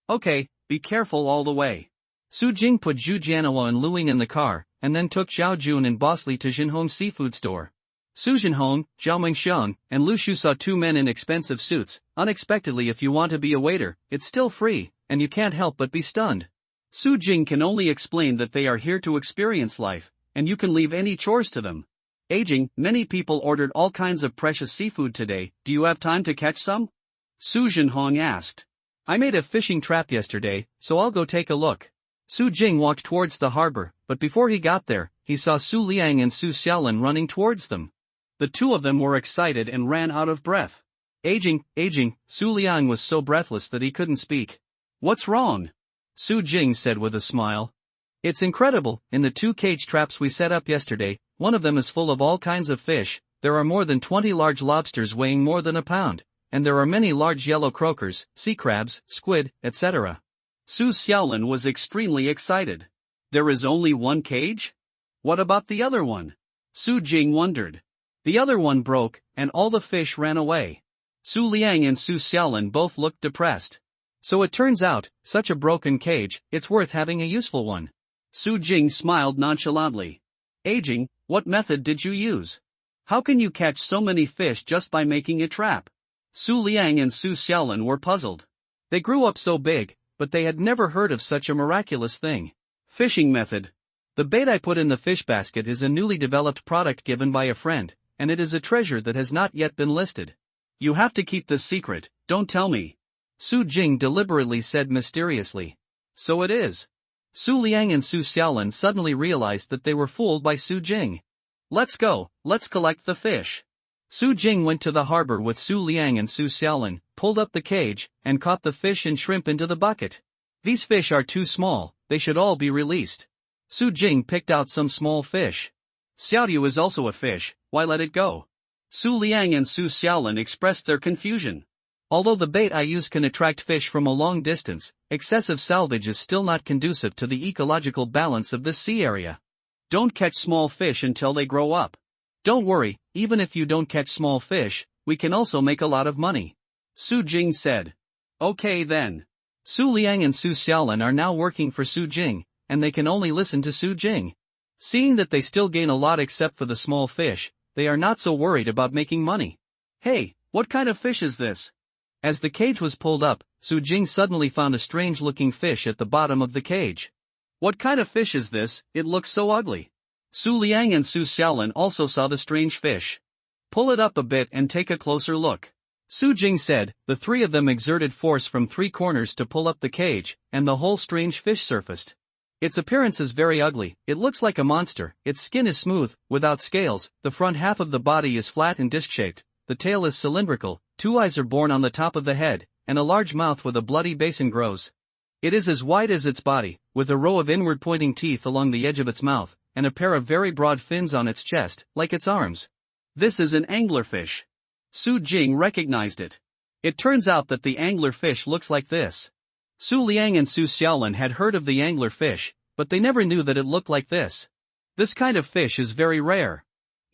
Okay, be careful all the way. Su Jing put Zhu Jianhua and Lu Yin in the car, and then took Zhao Jun and Boss Li to Jinhong's seafood store. Su Jinhong, Zhao Mengxiang, and Lu Shu saw two men in expensive suits. Unexpectedly, if you want to be a waiter, it's still free, and you can't help but be stunned. Su Jing can only explain that they are here to experience life, and you can leave any chores to them. Aging, many people ordered all kinds of precious seafood today, do you have time to catch some? Su Jinhong asked. I made a fishing trap yesterday, so I'll go take a look. Su Jing walked towards the harbor, but before he got there, he saw Su Liang and Su Xiaolin running towards them. The two of them were excited and ran out of breath. Aging, Su Liang was so breathless that he couldn't speak. What's wrong? Su Jing said with a smile. It's incredible, in the two cage traps we set up yesterday, one of them is full of all kinds of fish, there are more than 20 large lobsters weighing more than a pound, and there are many large yellow croakers, sea crabs, squid, etc. Su Xiaolin was extremely excited. There is only one cage? What about the other one? Su Jing wondered. The other one broke, and all the fish ran away. Su Liang and Su Xiaolin both looked depressed. So it turns out, such a broken cage, it's worth having a useful one. Su Jing smiled nonchalantly. Aging, what method did you use? How can you catch so many fish just by making a trap? Su Liang and Su Xiaolin were puzzled. They grew up so big, but they had never heard of such a miraculous thing. Fishing method. The bait I put in the fish basket is a newly developed product given by a friend, and it is a treasure that has not yet been listed. You have to keep this secret, don't tell me. Su Jing deliberately said mysteriously. So it is. Su Liang and Su Xiaolin suddenly realized that they were fooled by Su Jing. Let's go, let's collect the fish. Su Jing went to the harbor with Su Liang and Su Xiaolin, pulled up the cage, and caught the fish and shrimp into the bucket. These fish are too small, they should all be released. Su Jing picked out some small fish. Xiaoyu is also a fish, why let it go? Su Liang and Su Xiaolin expressed their confusion. Although the bait I use can attract fish from a long distance, excessive salvage is still not conducive to the ecological balance of this sea area. Don't catch small fish until they grow up. Don't worry, even if you don't catch small fish, we can also make a lot of money. Su Jing said. Okay then. Su Liang and Su Xiaolin are now working for Su Jing, and they can only listen to Su Jing. Seeing that they still gain a lot except for the small fish, they are not so worried about making money. Hey, what kind of fish is this? As the cage was pulled up, Su Jing suddenly found a strange-looking fish at the bottom of the cage. What kind of fish is this? It looks so ugly. Su Liang and Su Xiaolin also saw the strange fish. Pull it up a bit and take a closer look. Su Jing said. The three of them exerted force from three corners to pull up the cage, and the whole strange fish surfaced. Its appearance is very ugly, it looks like a monster, its skin is smooth, without scales, the front half of the body is flat and disc-shaped, the tail is cylindrical, two eyes are born on the top of the head, and a large mouth with a bloody basin grows. It is as wide as its body, with a row of inward-pointing teeth along the edge of its mouth, and a pair of very broad fins on its chest, like its arms. This is an anglerfish. Su Jing recognized it. It turns out that the anglerfish looks like this. Su Liang and Su Xiaolin had heard of the anglerfish, but they never knew that it looked like this. This kind of fish is very rare.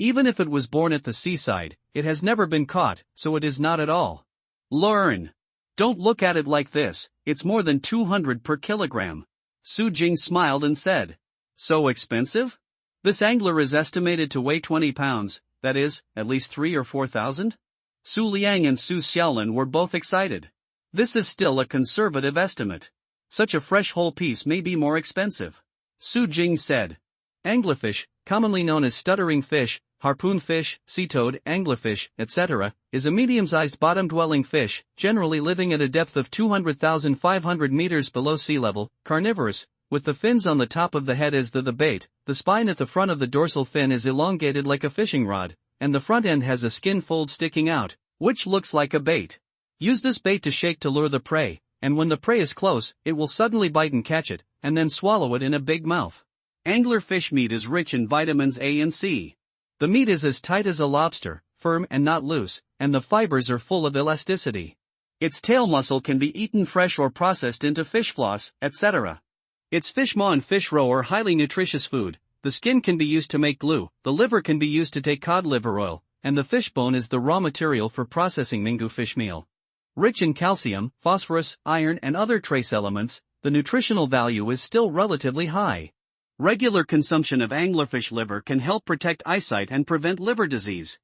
Even if it was born at the seaside, it has never been caught, so it is not at all. Learn. Don't look at it like this, it's more than 200 per kilogram. Su Jing smiled and said. So expensive? This angler is estimated to weigh 20 pounds, that is, at least 3 or 4,000? Su Liang and Su Xiaolin were both excited. This is still a conservative estimate. Such a fresh whole piece may be more expensive. Su Jing said. Anglerfish, commonly known as stuttering fish, harpoon fish, sea toad, anglerfish, etc., is a medium-sized bottom-dwelling fish, generally living at a depth of 200,500 meters below sea level, carnivorous, with the fins on the top of the head as the bait. The spine at the front of the dorsal fin is elongated like a fishing rod, and the front end has a skin fold sticking out, which looks like a bait. Use this bait to shake to lure the prey, and when the prey is close, it will suddenly bite and catch it, and then swallow it in a big mouth. Anglerfish meat is rich in vitamins A and C. The meat is as tight as a lobster, firm and not loose, and the fibers are full of elasticity. Its tail muscle can be eaten fresh or processed into fish floss, etc. Its fish maw and fish roe are highly nutritious food. The skin can be used to make glue, the liver can be used to take cod liver oil, and the fish bone is the raw material for processing mingu fish meal. Rich in calcium, phosphorus, iron and other trace elements, the nutritional value is still relatively high. Regular consumption of anglerfish liver can help protect eyesight and prevent liver disease.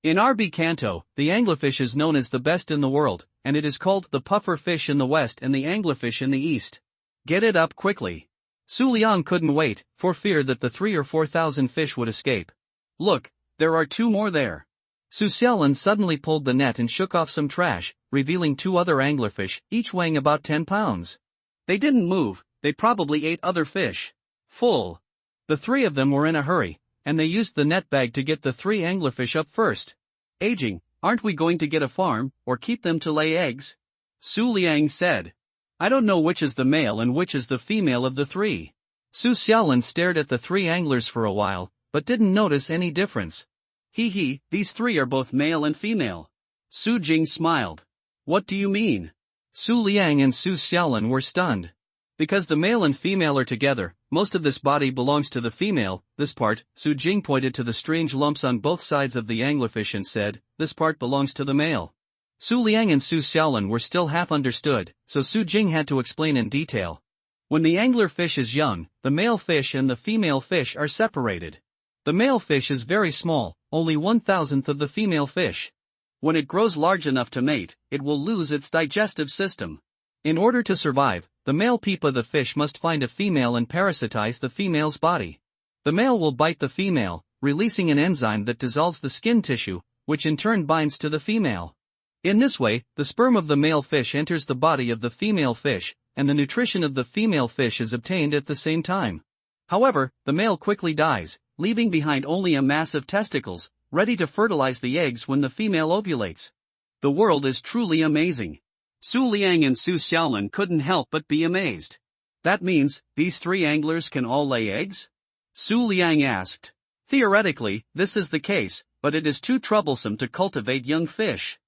In RB Canto, the anglerfish is known as the best in the world, and it is called the puffer fish in the west and the anglerfish in the east. Get it up quickly. Su Liang couldn't wait, for fear that the 3,000 or 4,000 fish would escape. Look, there are 2 more there. Su Xiaolin suddenly pulled the net and shook off some trash, revealing 2 other anglerfish, each weighing about 10 pounds. They didn't move, they probably ate other fish. Full. The 3 of them were in a hurry, and they used the net bag to get the 3 anglerfish up first. Aging, aren't we going to get a farm, or keep them to lay eggs? Su Liang said. I don't know which is the male and which is the female of the 3. Su Xiaolin stared at the 3 anglers for a while, but didn't notice any difference. Hee, these 3 are both male and female. Su Jing smiled. What do you mean? Su Liang and Su Xiaolin were stunned. Because the male and female are together, most of this body belongs to the female. This part, Su Jing pointed to the strange lumps on both sides of the anglerfish and said, this part belongs to the male. Su Liang and Su Xiaolin were still half understood, so Su Jing had to explain in detail. When the anglerfish is young, the male fish and the female fish are separated. The male fish is very small, only 1/1000th of the female fish. When it grows large enough to mate, it will lose its digestive system. In order to survive, the male pupa the fish must find a female and parasitize the female's body. The male will bite the female, releasing an enzyme that dissolves the skin tissue, which in turn binds to the female. In this way, the sperm of the male fish enters the body of the female fish, and the nutrition of the female fish is obtained at the same time. However, the male quickly dies, leaving behind only a mass of testicles, ready to fertilize the eggs when the female ovulates. The world is truly amazing. Su Liang and Su Xiaolin couldn't help but be amazed. That means, these 3 anglers can all lay eggs? Su Liang asked. Theoretically, this is the case, but it is too troublesome to cultivate young fish.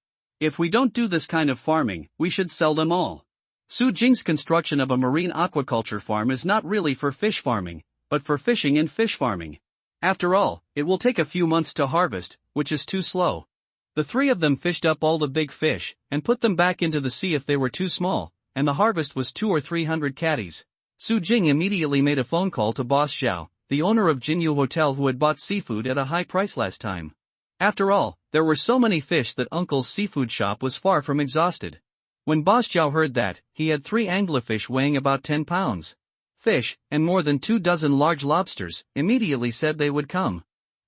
If we don't do this kind of farming, we should sell them all. Su Jing's construction of a marine aquaculture farm is not really for fish farming, but for fishing and fish farming. After all, it will take a few months to harvest, which is too slow. The 3 of them fished up all the big fish, and put them back into the sea if they were too small, and the harvest was 200 or 300 catties. Su Jing immediately made a phone call to Boss Zhao, the owner of Jinyu Hotel who had bought seafood at a high price last time. After all, there were so many fish that Uncle's seafood shop was far from exhausted. When Boss Zhao heard that, he had 3 anglerfish weighing about 10 pounds. Fish, and more than 24 large lobsters, immediately said they would come.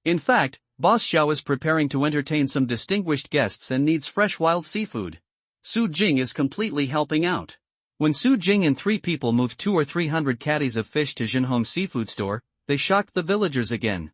In fact, Boss Zhao is preparing to entertain some distinguished guests and needs fresh wild seafood. Su Jing is completely helping out. When Su Jing and 3 people moved 200 or 300 catties of fish to Jinhong's seafood store, they shocked the villagers again.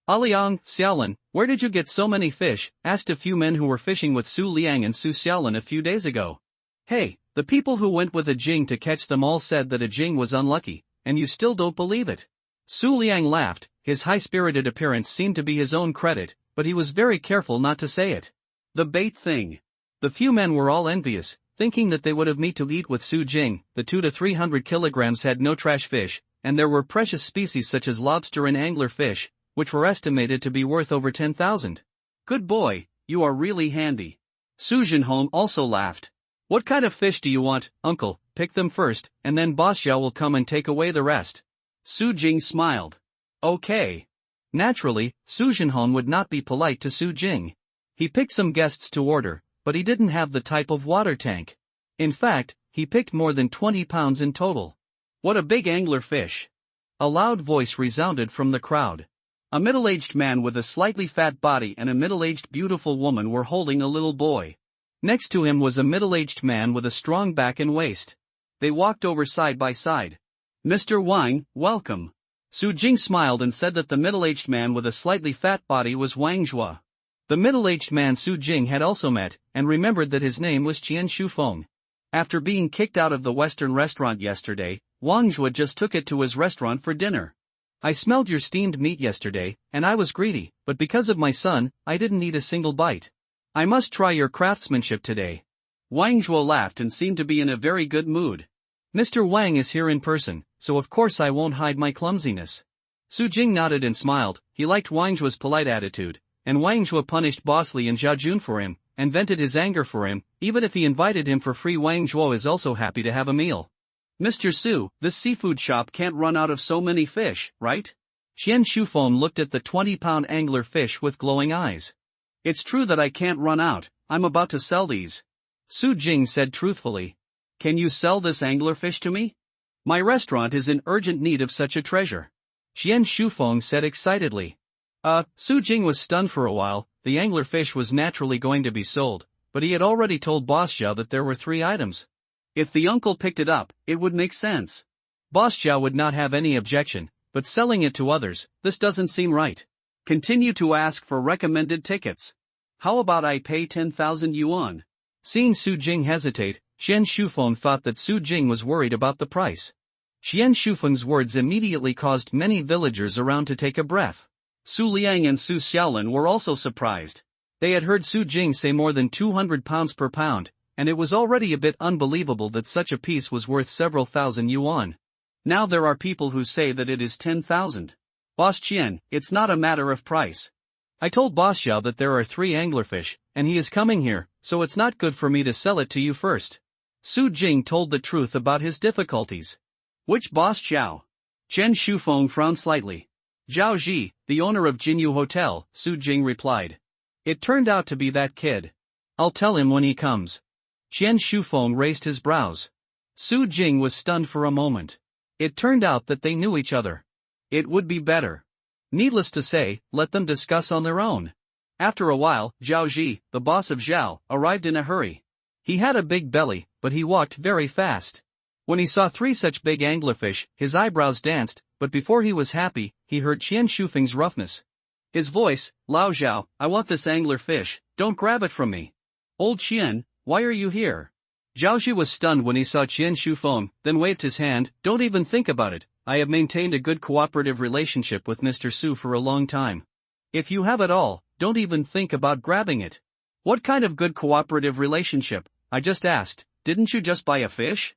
Aliang, Xiaolin, where did you get so many fish? Asked a few men who were fishing with Su Liang and Su Xiaolin a few days ago. Hey, the people who went with a Jing to catch them all said that a Jing was unlucky, and you still don't believe it. Su Liang laughed. His high-spirited appearance seemed to be his own credit, but he was very careful not to say it. The bait thing. The few men were all envious, thinking that they would have meat to eat with Su Jing. The 200 to 300 kilograms had no trash fish, and there were precious species such as lobster and angler fish, which were estimated to be worth over 10,000. Good boy, you are really handy. Su Jinhong also laughed. What kind of fish do you want, uncle? Pick them first, and then Boss Zhao will come and take away the rest. Su Jing smiled. Okay. Naturally, Su Jinhong would not be polite to Su Jing. He picked some guests to order, but he didn't have the type of water tank. In fact, he picked more than 20 pounds in total. What a big angler fish! A loud voice resounded from the crowd. A middle-aged man with a slightly fat body and a middle-aged beautiful woman were holding a little boy. Next to him was a middle-aged man with a strong back and waist. They walked over side by side. Mr. Wang, welcome. Su Jing smiled and said that the middle-aged man with a slightly fat body was Wang Zhua. The middle-aged man Su Jing had also met, and remembered that his name was Qian Shufeng. After being kicked out of the Western restaurant yesterday, Wang Zhua just took it to his restaurant for dinner. I smelled your steamed meat yesterday, and I was greedy, but because of my son, I didn't eat a single bite. I must try your craftsmanship today. Wang Zhua laughed and seemed to be in a very good mood. Mr. Wang is here in person, so of course I won't hide my clumsiness. Su Jing nodded and smiled. He liked Wang Zhua's polite attitude, and Wang Zhua punished Boss Li and Zhao Jun for him, and vented his anger for him. Even if he invited him for free, Wang Zhua is also happy to have a meal. Mr. Su, this seafood shop can't run out of so many fish, right? Qian Shufeng looked at the 20-pound angler fish with glowing eyes. It's true that I can't run out, I'm about to sell these. Su Jing said truthfully. Can you sell this anglerfish to me? My restaurant is in urgent need of such a treasure. Qian Shufeng said excitedly. Su Jing was stunned for a while. The anglerfish was naturally going to be sold, but he had already told Boss Zhao that there were 3 items. If the uncle picked it up, it would make sense. Boss Zhao would not have any objection, but selling it to others, this doesn't seem right. Continue to ask for recommended tickets. How about I pay 10,000 yuan? Seeing Su Jing hesitate, Qian Shufeng thought that Su Jing was worried about the price. Qian Shufeng's words immediately caused many villagers around to take a breath. Su Liang and Su Xiaolin were also surprised. They had heard Su Jing say more than 200 pounds per pound, and it was already a bit unbelievable that such a piece was worth several thousand yuan. Now there are people who say that it is 10,000. Boss Qian, it's not a matter of price. I told Boss Xiao that there are 3 anglerfish, and he is coming here, so it's not good for me to sell it to you first. Su Jing told the truth about his difficulties. Which Boss Xiao? Chen Shufeng frowned slightly. Zhao Ji, the owner of Jinyu Hotel, Su Jing replied. It turned out to be that kid. I'll tell him when he comes. Chen Shufeng raised his brows. Su Jing was stunned for a moment. It turned out that they knew each other. It would be better. Needless to say, let them discuss on their own. After a while, Zhao Ji, the boss of Zhao, arrived in a hurry. He had a big belly, but he walked very fast. When he saw 3 such big anglerfish, his eyebrows danced, but before he was happy, he heard Qian Shufeng's roughness. His voice, Lao Zhao, I want this anglerfish, don't grab it from me. Old Qian, why are you here? Zhao Ji was stunned when he saw Qian Shufeng, then waved his hand, don't even think about it, I have maintained a good cooperative relationship with Mr. Su for a long time. If you have it all, don't even think about grabbing it. What kind of good cooperative relationship? I just asked, didn't you just buy a fish?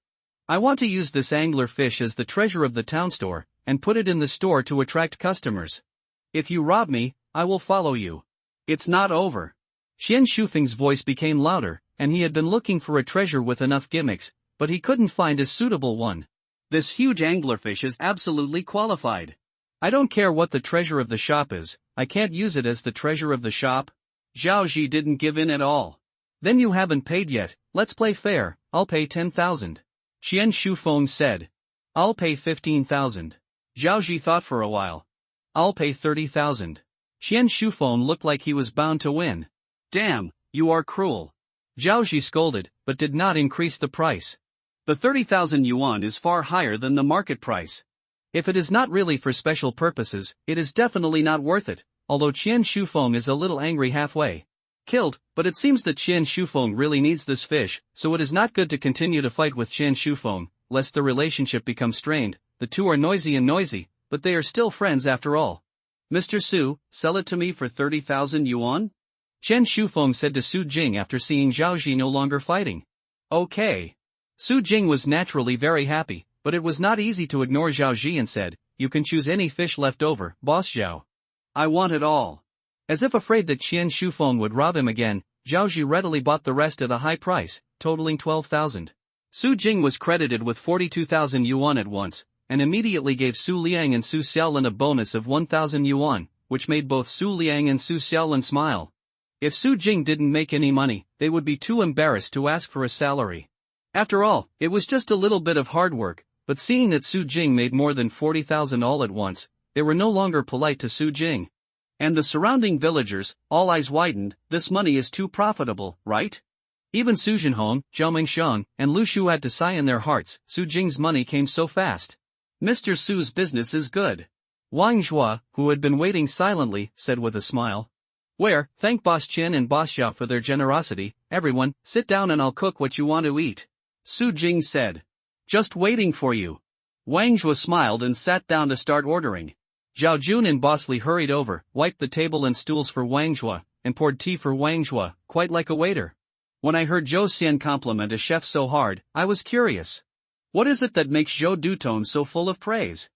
I want to use this angler fish as the treasure of the town store, and put it in the store to attract customers. If you rob me, I will follow you. It's not over. Qian Shufeng's voice became louder, and he had been looking for a treasure with enough gimmicks, but he couldn't find a suitable one. This huge anglerfish is absolutely qualified. I don't care what the treasure of the shop is, I can't use it as the treasure of the shop. Zhao Ji didn't give in at all. Then you haven't paid yet, let's play fair, I'll pay 10,000. Qian Shufeng said. I'll pay 15,000. Zhao Ji thought for a while. I'll pay 30,000. Qian Shufeng looked like he was bound to win. Damn, you are cruel. Zhao Ji scolded, but did not increase the price. The 30,000 yuan is far higher than the market price. If it is not really for special purposes, it is definitely not worth it, although Qian Shufeng is a little angry halfway. Killed, but it seems that Qian Shufeng really needs this fish, so it is not good to continue to fight with Qian Shufeng, lest the relationship become strained. The two are noisy, but they are still friends after all. Mr. Su, sell it to me for 30,000 yuan? Chen Shufeng said to Su Jing after seeing Zhao Ji no longer fighting. Okay. Su Jing was naturally very happy, but it was not easy to ignore Zhao Ji and said, you can choose any fish left over, Boss Zhao. I want it all. As if afraid that Qian Shufeng would rob him again, Zhao Ji readily bought the rest at a high price, totaling 12,000. Su Jing was credited with 42,000 yuan at once, and immediately gave Su Liang and Su Xiaolin a bonus of 1,000 yuan, which made both Su Liang and Su Xiaolin smile. If Su Jing didn't make any money, they would be too embarrassed to ask for a salary. After all, it was just a little bit of hard work, but seeing that Su Jing made more than 40,000 all at once, they were no longer polite to Su Jing. And the surrounding villagers, all eyes widened, this money is too profitable, right? Even Su Jinhong, Zhao Mingxiang, and Lu Shu had to sigh in their hearts, Su Jing's money came so fast. Mr. Su's business is good. Wang Zhua, who had been waiting silently, said with a smile. Where, thank Boss Qian and Boss Xiao for their generosity, everyone, sit down and I'll cook what you want to eat. Su Jing said. Just waiting for you. Wang Zhua smiled and sat down to start ordering. Zhao Jun and Boss Li hurried over, wiped the table and stools for Wang Zhua, and poured tea for Wang Zhua, quite like a waiter. When I heard Zhou Xian compliment a chef so hard, I was curious. What is it that makes Zhou Dutone so full of praise?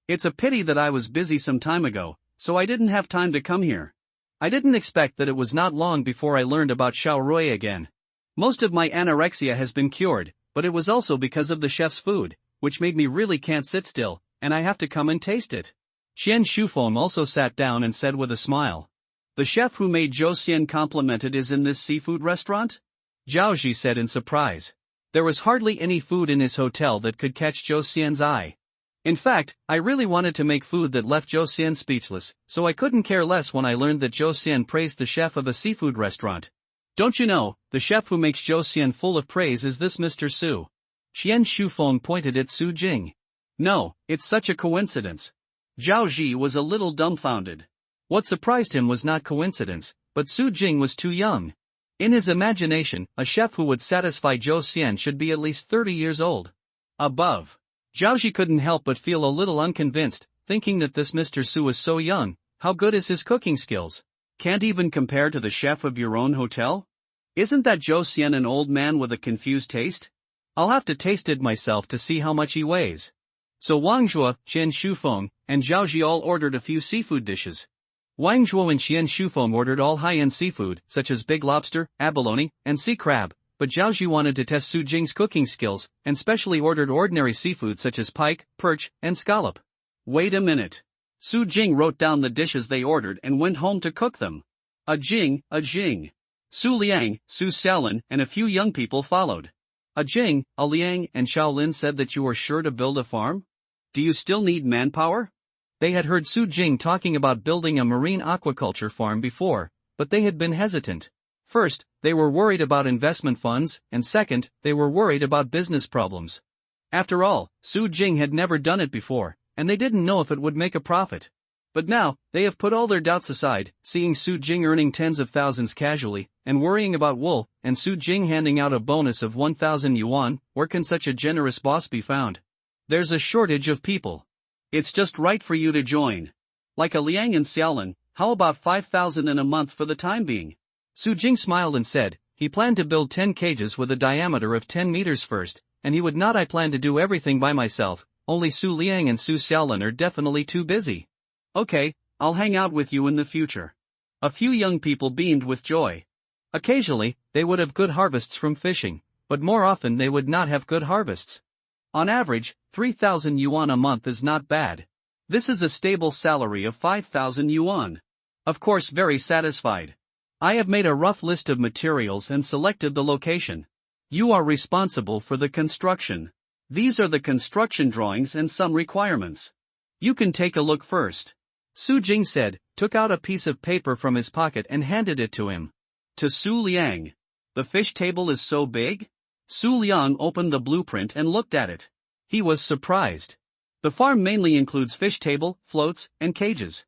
It's a pity that I was busy some time ago, so I didn't have time to come here. I didn't expect that it was not long before I learned about Shaorui again. Most of my anorexia has been cured, but it was also because of the chef's food, which made me really can't sit still, and I have to come and taste it. Qian Shufeng also sat down and said with a smile. The chef who made Zhou Xian complimented is in this seafood restaurant? Zhao Ji said in surprise. There was hardly any food in his hotel that could catch Zhou Xian's eye. In fact, I really wanted to make food that left Zhou Xian speechless, so I couldn't care less when I learned that Zhou Xian praised the chef of a seafood restaurant. Don't you know, the chef who makes Zhou Xian full of praise is this Mr. Su. Qian Shufeng pointed at Su Jing. No, it's such a coincidence. Zhao Ji was a little dumbfounded. What surprised him was not coincidence, but Su Jing was too young. In his imagination, a chef who would satisfy Zhou Xian should be at least 30 years old. Above. Zhao Ji couldn't help but feel a little unconvinced, thinking that this Mr. Su is so young. How good is his cooking skills? Can't even compare to the chef of your own hotel? Isn't that Zhou Xian an old man with a confused taste? I'll have to taste it myself to see how much he weighs. So Wang Zhuo, Qian Shufeng, and Zhao Ji all ordered a few seafood dishes. Wang Zhuo and Qian Shufeng ordered all high-end seafood, such as big lobster, abalone, and sea crab, but Zhao Ji wanted to test Su Jing's cooking skills, and specially ordered ordinary seafood such as pike, perch, and scallop. Wait a minute. Su Jing wrote down the dishes they ordered and went home to cook them. A Jing. Su Liang, Su Xiaolin, and a few young people followed. A Jing, a Liang, and Xiaolin said that you are sure to build a farm? Do you still need manpower? They had heard Su Jing talking about building a marine aquaculture farm before, but they had been hesitant. First, they were worried about investment funds, and second, they were worried about business problems. After all, Su Jing had never done it before, and they didn't know if it would make a profit. But now, they have put all their doubts aside, seeing Su Jing earning tens of thousands casually, and worrying about wool, and Su Jing handing out a bonus of 1,000 yuan. Where can such a generous boss be found? There's a shortage of people. It's just right for you to join. Like a Liang and Xiaolin, how about 5,000 in a month for the time being? Su Jing smiled and said, he planned to build 10 cages with a diameter of 10 meters first, and he would not. I plan to do everything by myself, only Su Liang and Su Xiaolin are definitely too busy. Okay, I'll hang out with you in the future. A few young people beamed with joy. Occasionally, they would have good harvests from fishing, but more often they would not have good harvests. On average, 3,000 yuan a month is not bad. This is a stable salary of 5,000 yuan. Of course, very satisfied. I have made a rough list of materials and selected the location. You are responsible for the construction. These are the construction drawings and some requirements. You can take a look first. Su Jing said, took out a piece of paper from his pocket and handed it to him. To Su Liang. The fish table is so big? Su Liang opened the blueprint and looked at it. He was surprised. The farm mainly includes fish table, floats, and cages.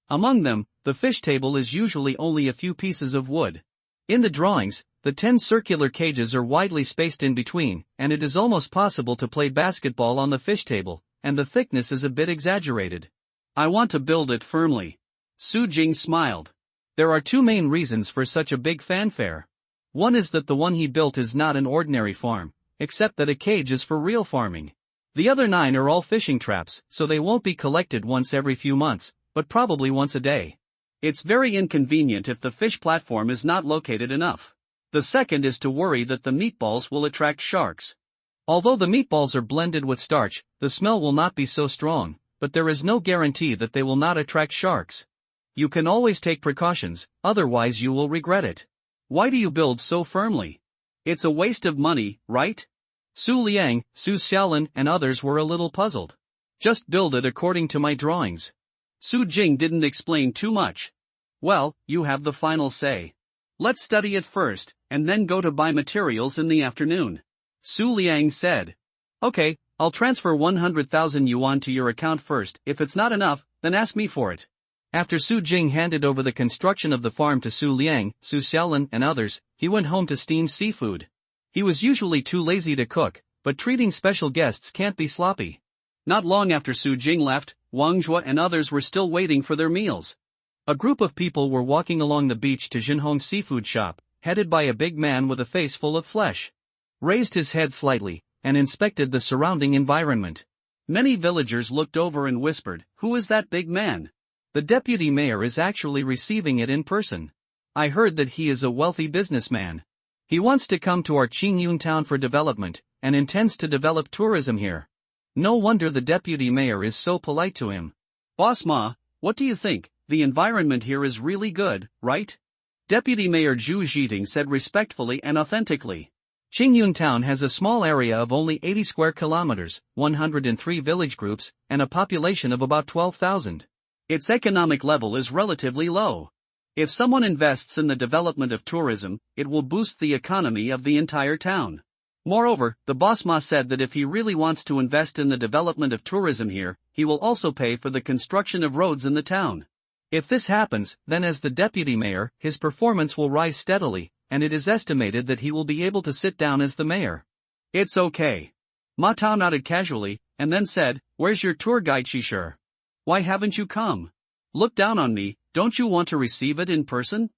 Among them, the fish table is usually only a few pieces of wood. In the drawings, the 10 circular cages are widely spaced in between, and it is almost possible to play basketball on the fish table, and the thickness is a bit exaggerated. I want to build it firmly. Su Jing smiled. There are two main reasons for such a big fanfare. One is that the one he built is not an ordinary farm, except that a cage is for real farming. The other 9 are all fishing traps, so they won't be collected once every few months, but probably once a day. It's very inconvenient if the fish platform is not located enough. The second is to worry that the meatballs will attract sharks. Although the meatballs are blended with starch, the smell will not be so strong, but there is no guarantee that they will not attract sharks. You can always take precautions, otherwise you will regret it. Why do you build so firmly? It's a waste of money, right? Su Liang, Su Xiaolin, and others were a little puzzled. Just build it according to my drawings. Su Jing didn't explain too much. Well, you have the final say. Let's study it first, and then go to buy materials in the afternoon. Su Liang said. Okay, I'll transfer 100,000 yuan to your account first. If it's not enough, then ask me for it. After Su Jing handed over the construction of the farm to Su Liang, Su Xiaolin, and others, he went home to steam seafood. He was usually too lazy to cook, but treating special guests can't be sloppy. Not long after Su Jing left, Wang Zhuo and others were still waiting for their meals. A group of people were walking along the beach to Jinhong's seafood shop, headed by a big man with a face full of flesh. Raised his head slightly, and inspected the surrounding environment. Many villagers looked over and whispered, "Who is that big man?" The deputy mayor is actually receiving it in person. I heard that he is a wealthy businessman. He wants to come to our Qingyun town for development, and intends to develop tourism here. No wonder the deputy mayor is so polite to him. Boss Ma, what do you think? The environment here is really good, right? Deputy Mayor Zhu Zhiting said respectfully and authentically. Qingyun town has a small area of only 80 square kilometers, 103 village groups, and a population of about 12,000. Its economic level is relatively low. If someone invests in the development of tourism, it will boost the economy of the entire town. Moreover, the boss Ma said that if he really wants to invest in the development of tourism here, he will also pay for the construction of roads in the town. If this happens, then as the deputy mayor, his performance will rise steadily, and it is estimated that he will be able to sit down as the mayor. It's okay. Ma Tao nodded casually, and then said, "Where's your tour guide Shishir? Why haven't you come? Look down on me, don't you want to receive it in person?"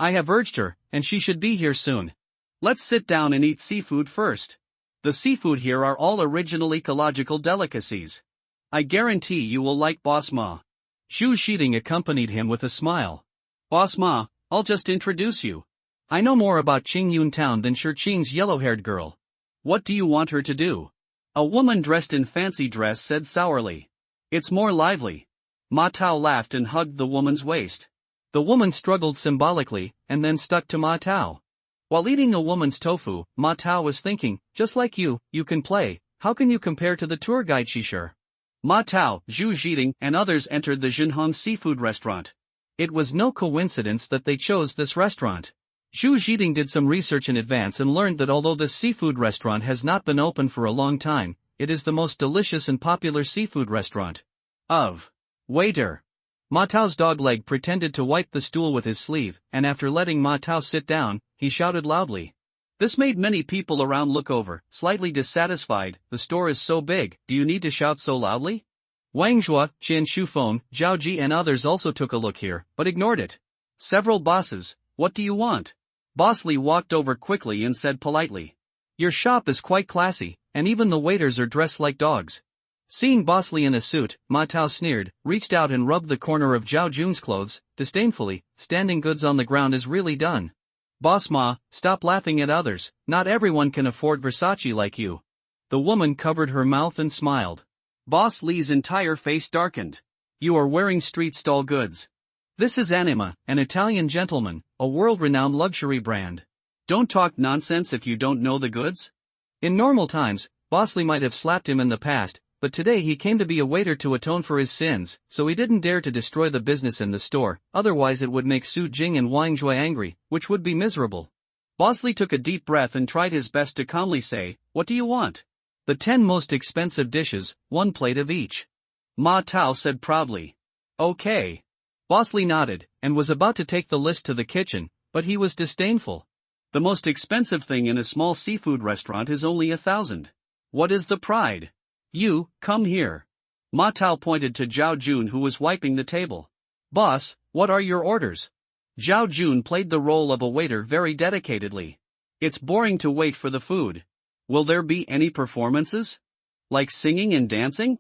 I have urged her, and she should be here soon. Let's sit down and eat seafood first. The seafood here are all original ecological delicacies. I guarantee you will like Boss Ma. Zhu Xiting accompanied him with a smile. Boss Ma, I'll just introduce you. I know more about Qingyun Town than Shirqing's yellow-haired girl. What do you want her to do? A woman dressed in fancy dress said sourly. It's more lively. Ma Tao laughed and hugged the woman's waist. The woman struggled symbolically, and then stuck to Ma Tao. While eating a woman's tofu, Ma Tao was thinking, just like you can play, how can you compare to the tour guide Shishir? Ma Tao, Zhu Xiting, and others entered the Jinhong seafood restaurant. It was no coincidence that they chose this restaurant. Zhu Xiting did some research in advance and learned that although this seafood restaurant has not been open for a long time, it is the most delicious and popular seafood restaurant. Waiter. Ma Tao's dogleg pretended to wipe the stool with his sleeve, and after letting Ma Tao sit down, he shouted loudly. This made many people around look over, slightly dissatisfied. The store is so big, do you need to shout so loudly? Wang Zhua, Qian Shufeng, Zhao Ji and others also took a look here, but ignored it. Several bosses, what do you want? Boss Li walked over quickly and said politely. Your shop is quite classy, and even the waiters are dressed like dogs. Seeing Boss Li in a suit, Ma Tao sneered, reached out and rubbed the corner of Zhao Jun's clothes, disdainfully. Standing goods on the ground is really done. Boss Ma, stop laughing at others, not everyone can afford Versace like you. The woman covered her mouth and smiled. Boss Li's entire face darkened. You are wearing street stall goods. This is Anima, an Italian gentleman, a world-renowned luxury brand. Don't talk nonsense if you don't know the goods. In normal times, Boss Li might have slapped him in the past, but today he came to be a waiter to atone for his sins, so he didn't dare to destroy the business in the store, otherwise it would make Su Jing and Wang Zhui angry, which would be miserable. Boss Li took a deep breath and tried his best to calmly say, what do you want? The 10 most expensive dishes, 1 plate of each. Ma Tao said proudly. Okay. Boss Li nodded, and was about to take the list to the kitchen, but he was disdainful. The most expensive thing in a small seafood restaurant is only 1,000. What is the pride? You, come here. Ma Tao pointed to Zhao Jun who was wiping the table. Boss, what are your orders? Zhao Jun played the role of a waiter very dedicatedly. It's boring to wait for the food. Will there be any performances? Like singing and dancing?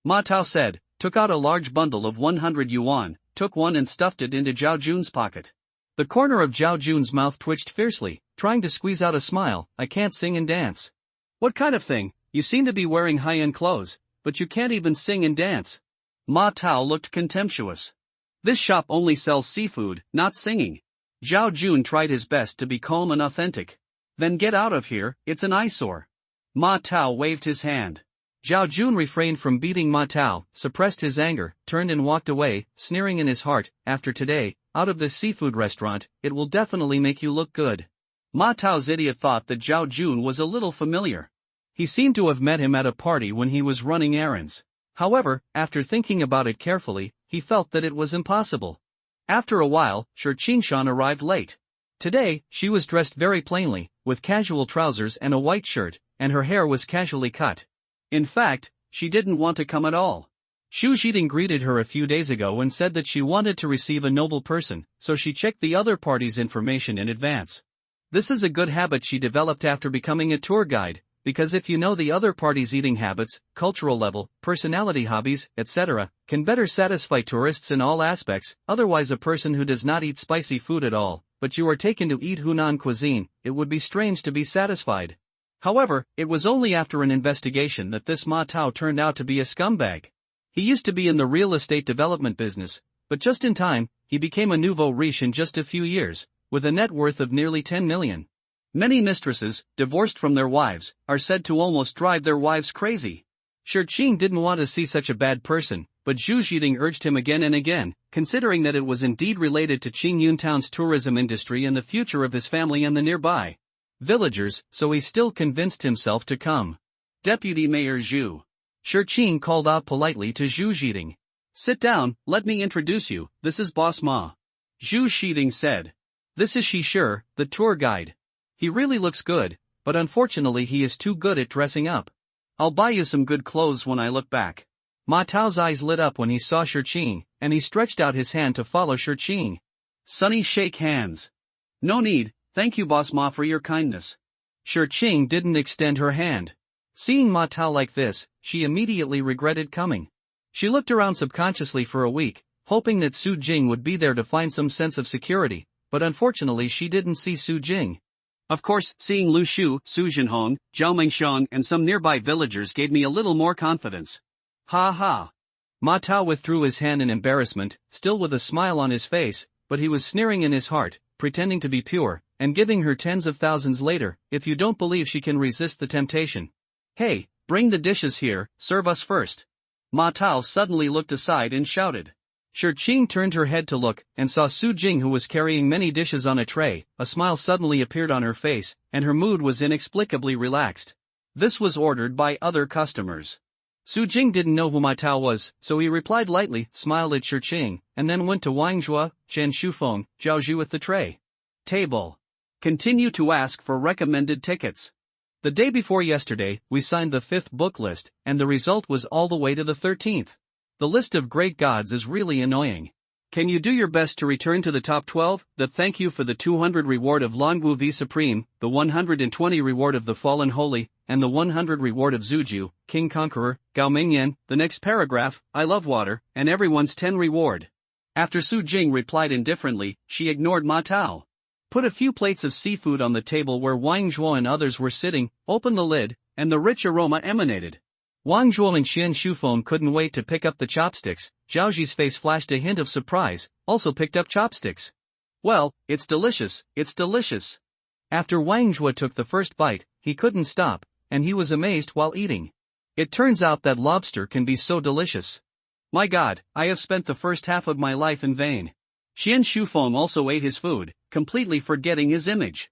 Ma Tao said, took out a large bundle of 100 yuan, took one and stuffed it into Zhao Jun's pocket. The corner of Zhao Jun's mouth twitched fiercely, trying to squeeze out a smile. I can't sing and dance. What kind of thing? You seem to be wearing high-end clothes, but you can't even sing and dance. Ma Tao looked contemptuous. This shop only sells seafood, not singing. Zhao Jun tried his best to be calm and authentic. Then get out of here, it's an eyesore. Ma Tao waved his hand. Zhao Jun refrained from beating Ma Tao, suppressed his anger, turned and walked away, sneering in his heart, after today, out of this seafood restaurant, it will definitely make you look good. Ma Tao's idiot thought that Zhao Jun was a little familiar. He seemed to have met him at a party when he was running errands. However, after thinking about it carefully, he felt that it was impossible. After a while, Shirqingshan arrived late. Today, she was dressed very plainly, with casual trousers and a white shirt, and her hair was casually cut. In fact, she didn't want to come at all. Zhu Xiting greeted her a few days ago and said that she wanted to receive a noble person, so she checked the other party's information in advance. This is a good habit she developed after becoming a tour guide, because if you know the other party's eating habits, cultural level, personality, hobbies, etc., can better satisfy tourists in all aspects. Otherwise, a person who does not eat spicy food at all, but you are taken to eat Hunan cuisine, it would be strange to be satisfied. However, it was only after an investigation that this Ma Tao turned out to be a scumbag. He used to be in the real estate development business, but just in time, he became a nouveau riche in just a few years, with a net worth of nearly 10 million. Many mistresses, divorced from their wives, are said to almost drive their wives crazy. Shirqing didn't want to see such a bad person, but Zhu Xiting urged him again and again, considering that it was indeed related to Qingyun Town's tourism industry and the future of his family and the nearby villagers, so he still convinced himself to come. Deputy Mayor Zhu. Shirqing called out politely to Zhu Xiting. Sit down, let me introduce you, this is Boss Ma. Zhu Xiting said. This is Shishir, the tour guide. He really looks good, but unfortunately he is too good at dressing up. I'll buy you some good clothes when I look back. Ma Tao's eyes lit up when he saw Shirqing, and he stretched out his hand to follow Shirqing. Sunny shake hands. No need, thank you Boss Ma for your kindness. Shirqing didn't extend her hand. Seeing Ma Tao like this, she immediately regretted coming. She looked around subconsciously for a week, hoping that Su Jing would be there to find some sense of security, but unfortunately she didn't see Su Jing. Of course, seeing Lu Shu, Su Jinhong, Zhao Mengxiang and some nearby villagers gave me a little more confidence. Ha ha. Ma Tao withdrew his hand in embarrassment, still with a smile on his face, but he was sneering in his heart, pretending to be pure, and giving her tens of thousands later, if you don't believe she can resist the temptation. Hey, bring the dishes here, serve us first. Ma Tao suddenly looked aside and shouted. Shi Qing turned her head to look, and saw Su Jing who was carrying many dishes on a tray. A smile suddenly appeared on her face, and her mood was inexplicably relaxed. This was ordered by other customers. Su Jing didn't know who Ma Tao was, so he replied lightly, smiled at Shi Qing, and then went to Wang Zhua, Chen Shufeng, Zhao Zhi with the tray. Table. Continue to ask for recommended tickets. The day before yesterday, we signed the 5th book list, and the result was all the way to the 13th. The list of great gods is really annoying. Can you do your best to return to the top 12? The thank you for the 200 reward of Longwu V Supreme, the 120 reward of the Fallen Holy, and the 100 reward of Zuju, King Conqueror, Gao Mingyan. The next paragraph, I love water, and everyone's 10 reward. After Su Jing replied indifferently, she ignored Ma Tao. Put a few plates of seafood on the table where Wang Zhuo and others were sitting, opened the lid, and the rich aroma emanated. Wang Zhuo and Qian Shufeng couldn't wait to pick up the chopsticks. Zhao Zhi's face flashed a hint of surprise, also picked up chopsticks. Well, it's delicious, it's delicious. After Wang Zhuo took the first bite, he couldn't stop, and he was amazed while eating. It turns out that lobster can be so delicious. My God, I have spent the first half of my life in vain. Qian Shufeng also ate his food, completely forgetting his image.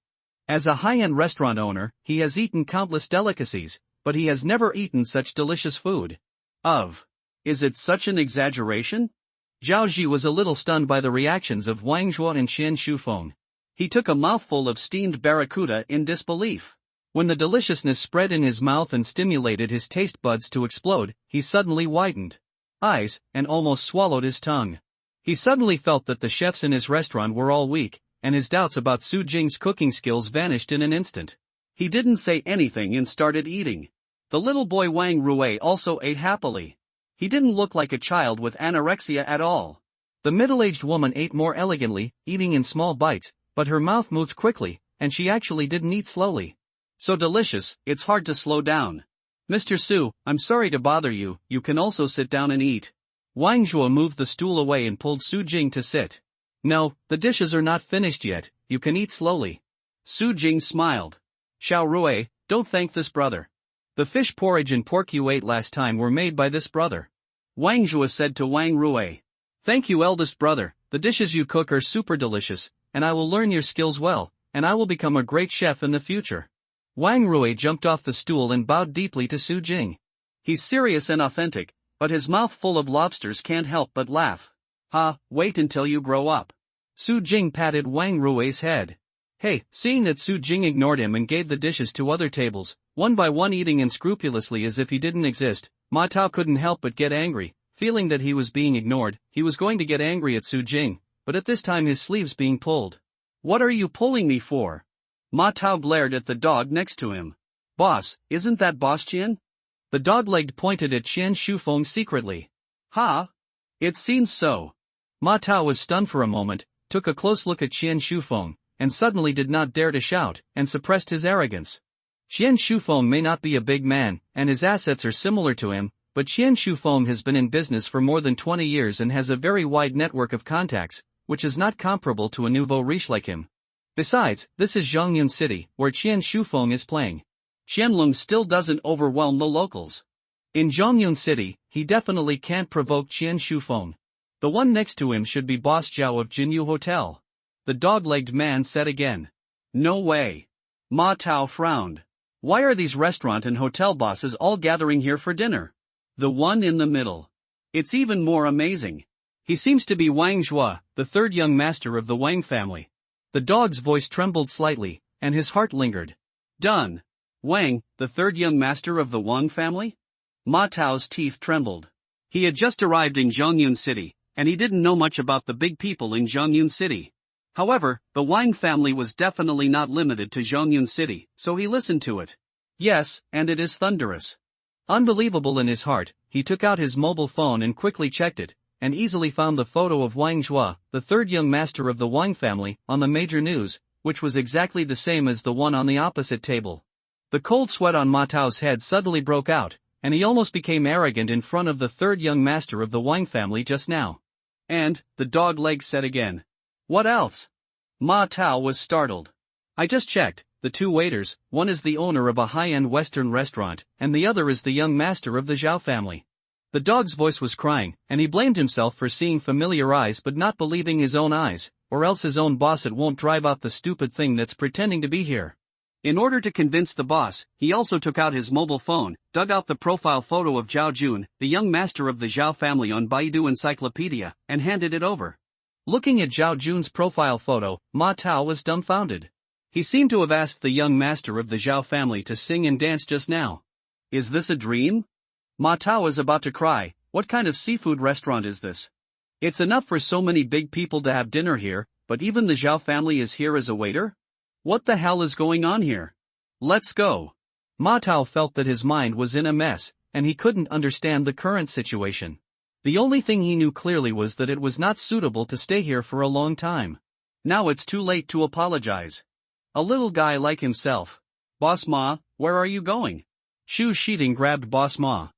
As a high-end restaurant owner, he has eaten countless delicacies, but he has never eaten such delicious food. Is it such an exaggeration? Zhao Zhi was a little stunned by the reactions of Wang Zhuo and Qian Shufeng. He took a mouthful of steamed barracuda in disbelief. When the deliciousness spread in his mouth and stimulated his taste buds to explode, he suddenly widened eyes and almost swallowed his tongue. He suddenly felt that the chefs in his restaurant were all weak, and his doubts about Su Jing's cooking skills vanished in an instant. He didn't say anything and started eating. The little boy Wang Rui also ate happily. He didn't look like a child with anorexia at all. The middle-aged woman ate more elegantly, eating in small bites, but her mouth moved quickly, and she actually didn't eat slowly. So delicious, it's hard to slow down. Mr. Su, I'm sorry to bother you, you can also sit down and eat. Wang Zhuo moved the stool away and pulled Su Jing to sit. No, the dishes are not finished yet, you can eat slowly. Su Jing smiled. Xiao Rui, don't thank this brother. The fish porridge and pork you ate last time were made by this brother. Wang Zhuo said to Wang Rui. Thank you, eldest brother, the dishes you cook are super delicious, and I will learn your skills well, and I will become a great chef in the future. Wang Rui jumped off the stool and bowed deeply to Su Jing. He's serious and authentic, but his mouth full of lobsters can't help but laugh. Wait until you grow up. Su Jing patted Wang Rui's head. Hey, seeing that Su Jing ignored him and gave the dishes to other tables, one by one eating unscrupulously as if he didn't exist, Ma Tao couldn't help but get angry. Feeling that he was being ignored, he was going to get angry at Su Jing, but at this time his sleeves being pulled. What are you pulling me for? Ma Tao glared at the dog next to him. Boss, isn't that Boss Qian? The dog-legged pointed at Qian Shufeng secretly. It seems so. Ma Tao was stunned for a moment, took a close look at Qian Shufeng, and suddenly did not dare to shout, and suppressed his arrogance. Qian Shufeng may not be a big man, and his assets are similar to him, but Qian Shufeng has been in business for more than 20 years and has a very wide network of contacts, which is not comparable to a nouveau riche like him. Besides, this is Zhongyun City, where Qian Shufeng is playing. Qianlong still doesn't overwhelm the locals. In Zhongyun City, he definitely can't provoke Qian Shufeng. The one next to him should be Boss Zhao of Jinyu Hotel. The dog-legged man said again. No way. Ma Tao frowned. Why are these restaurant and hotel bosses all gathering here for dinner? The one in the middle. It's even more amazing. He seems to be Wang Zhuo, the third young master of the Wang family. The dog's voice trembled slightly, and his heart lingered. Done. Wang, the third young master of the Wang family? Ma Tao's teeth trembled. He had just arrived in Zhongyun City, and he didn't know much about the big people in Zhongyun City. However, the Wang family was definitely not limited to Zhongyun City, so he listened to it. Yes, and it is thunderous. Unbelievable in his heart, he took out his mobile phone and quickly checked it, and easily found the photo of Wang Zhua, the third young master of the Wang family, on the major news, which was exactly the same as the one on the opposite table. The cold sweat on Ma Tao's head suddenly broke out, and he almost became arrogant in front of the third young master of the Wang family just now. And, the dog leg said again. What else? Ma Tao was startled. I just checked, the two waiters, one is the owner of a high-end Western restaurant, and the other is the young master of the Zhao family. The dog's voice was crying, and he blamed himself for seeing familiar eyes but not believing his own eyes, or else his own boss it won't drive out the stupid thing that's pretending to be here. In order to convince the boss, he also took out his mobile phone, dug out the profile photo of Zhao Jun, the young master of the Zhao family on Baidu Encyclopedia, and handed it over. Looking at Zhao Jun's profile photo, Ma Tao was dumbfounded. He seemed to have asked the young master of the Zhao family to sing and dance just now. Is this a dream? Ma Tao is about to cry. What kind of seafood restaurant is this? It's enough for so many big people to have dinner here, but even the Zhao family is here as a waiter? What the hell is going on here? Let's go. Ma Tao felt that his mind was in a mess, and he couldn't understand the current situation. The only thing he knew clearly was that it was not suitable to stay here for a long time. Now it's too late to apologize. A little guy like himself. Boss Ma, where are you going? Xu Shiding grabbed Boss Ma.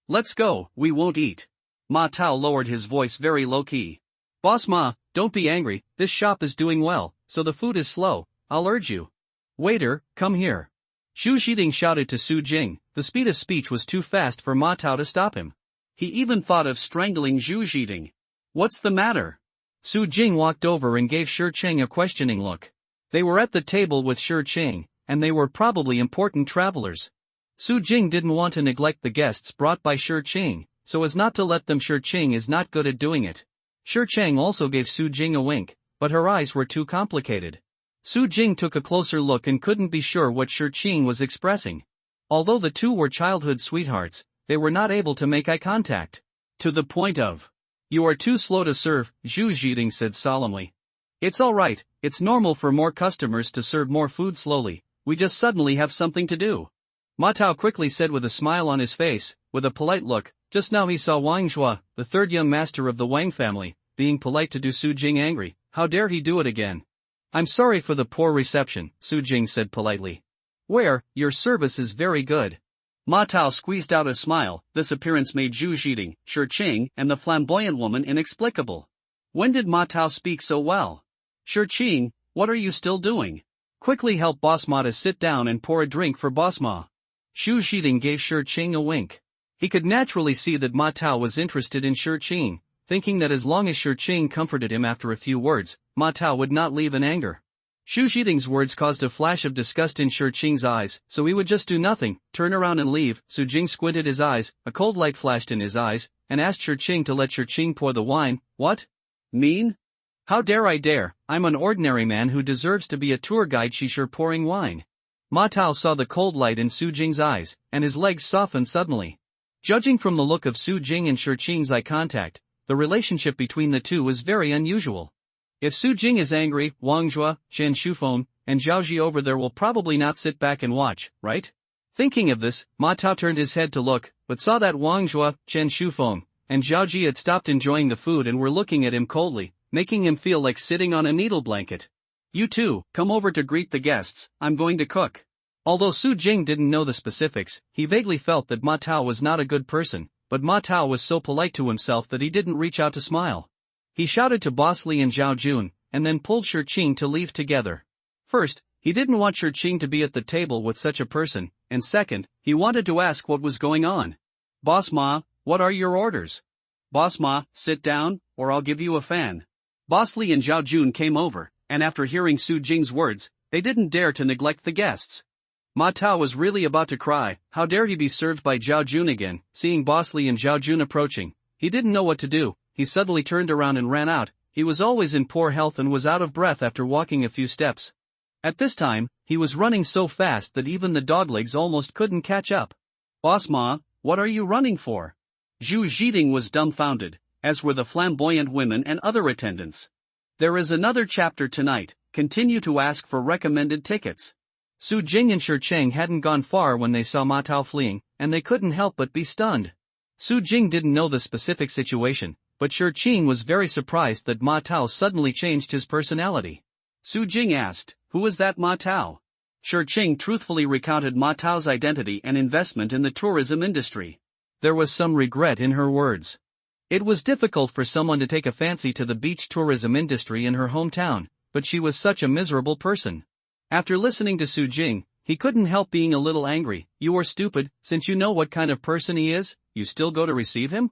Let's go, we won't eat. Ma Tao lowered his voice very low-key. Boss Ma, don't be angry, this shop is doing well, so the food is slow, I'll urge you. Waiter, come here. Xu Shiding shouted to Su Jing. The speed of speech was too fast for Ma Tao to stop him. He even thought of strangling Xu Shiding. What's the matter? Su Jing walked over and gave Shi Cheng a questioning look. They were at the table with Shi Cheng, and they were probably important travelers. Su Jing didn't want to neglect the guests brought by Shi Cheng, so as not to let them. Shi Cheng is not good at doing it. Shi Cheng also gave Su Jing a wink, but her eyes were too complicated. Su Jing took a closer look and couldn't be sure what Shi Cheng was expressing. Although the two were childhood sweethearts, they were not able to make eye contact. To the point of, you are too slow to serve, Xu Zhiding said solemnly. It's alright, it's normal for more customers to serve more food slowly, we just suddenly have something to do. Ma Tao quickly said with a smile on his face, with a polite look. Just now he saw Wang Zhua, the third young master of the Wang family, being polite to do Su Jing angry. How dare he do it again? I'm sorry for the poor reception, Su Jing said politely. Your service is very good. Ma Tao squeezed out a smile. This appearance made Zhu Zhiding, Shi Cheng, and the flamboyant woman inexplicable. When did Ma Tao speak so well? Shi Cheng, what are you still doing? Quickly help Boss Ma to sit down and pour a drink for Boss Ma. Xu Zhiding gave Shi Cheng a wink. He could naturally see that Ma Tao was interested in Shi Cheng, thinking that as long as Shi Cheng comforted him after a few words, Ma Tao would not leave in anger. Xu Zhiding's words caused a flash of disgust in Shi Cheng's eyes, so he would just do nothing, turn around and leave. Su Jing squinted his eyes, a cold light flashed in his eyes, and asked Shi Cheng to let Shi Cheng pour the wine. What? Mean? How dare I dare? I'm an ordinary man who deserves to be a tour guide. She's sure pouring wine. Ma Tao saw the cold light in Su Jing's eyes, and his legs softened suddenly. Judging from the look of Su Jing and Shi Cheng's eye contact, the relationship between the two was very unusual. If Su Jing is angry, Wang Zhua, Chen Shufeng, and Zhao Ji over there will probably not sit back and watch, right? Thinking of this, Ma Tao turned his head to look, but saw that Wang Zhua, Chen Shufeng, and Zhao Ji had stopped enjoying the food and were looking at him coldly, making him feel like sitting on a needle blanket. You two, come over to greet the guests, I'm going to cook. Although Su Jing didn't know the specifics, he vaguely felt that Ma Tao was not a good person, but Ma Tao was so polite to himself that he didn't reach out to smile. He shouted to Boss Li and Zhao Jun, and then pulled Shi Cheng to leave together. First, he didn't want Shi Cheng to be at the table with such a person, and second, he wanted to ask what was going on. Boss Ma, what are your orders? Boss Ma, sit down, or I'll give you a fan. Boss Li and Zhao Jun came over, and after hearing Su Jing's words, they didn't dare to neglect the guests. Ma Tao was really about to cry. How dare he be served by Zhao Jun again? Seeing Boss Li and Zhao Jun approaching, he didn't know what to do. He suddenly turned around and ran out. He was always in poor health and was out of breath after walking a few steps. At this time, he was running so fast that even the doglegs almost couldn't catch up. Boss Ma, what are you running for? Zhu Zhiding was dumbfounded, as were the flamboyant women and other attendants. There is another chapter tonight. Continue to ask for recommended tickets. Su Jing and Shi Cheng hadn't gone far when they saw Ma Tao fleeing, and they couldn't help but be stunned. Su Jing didn't know the specific situation, but Shi Cheng was very surprised that Ma Tao suddenly changed his personality. Su Jing asked, "Who is that Ma Tao?" Shi Cheng truthfully recounted Ma Tao's identity and investment in the tourism industry. There was some regret in her words. It was difficult for someone to take a fancy to the beach tourism industry in her hometown, but she was such a miserable person. After listening to Su Jing, he couldn't help being a little angry. "You are stupid, since you know what kind of person he is, you still go to receive him?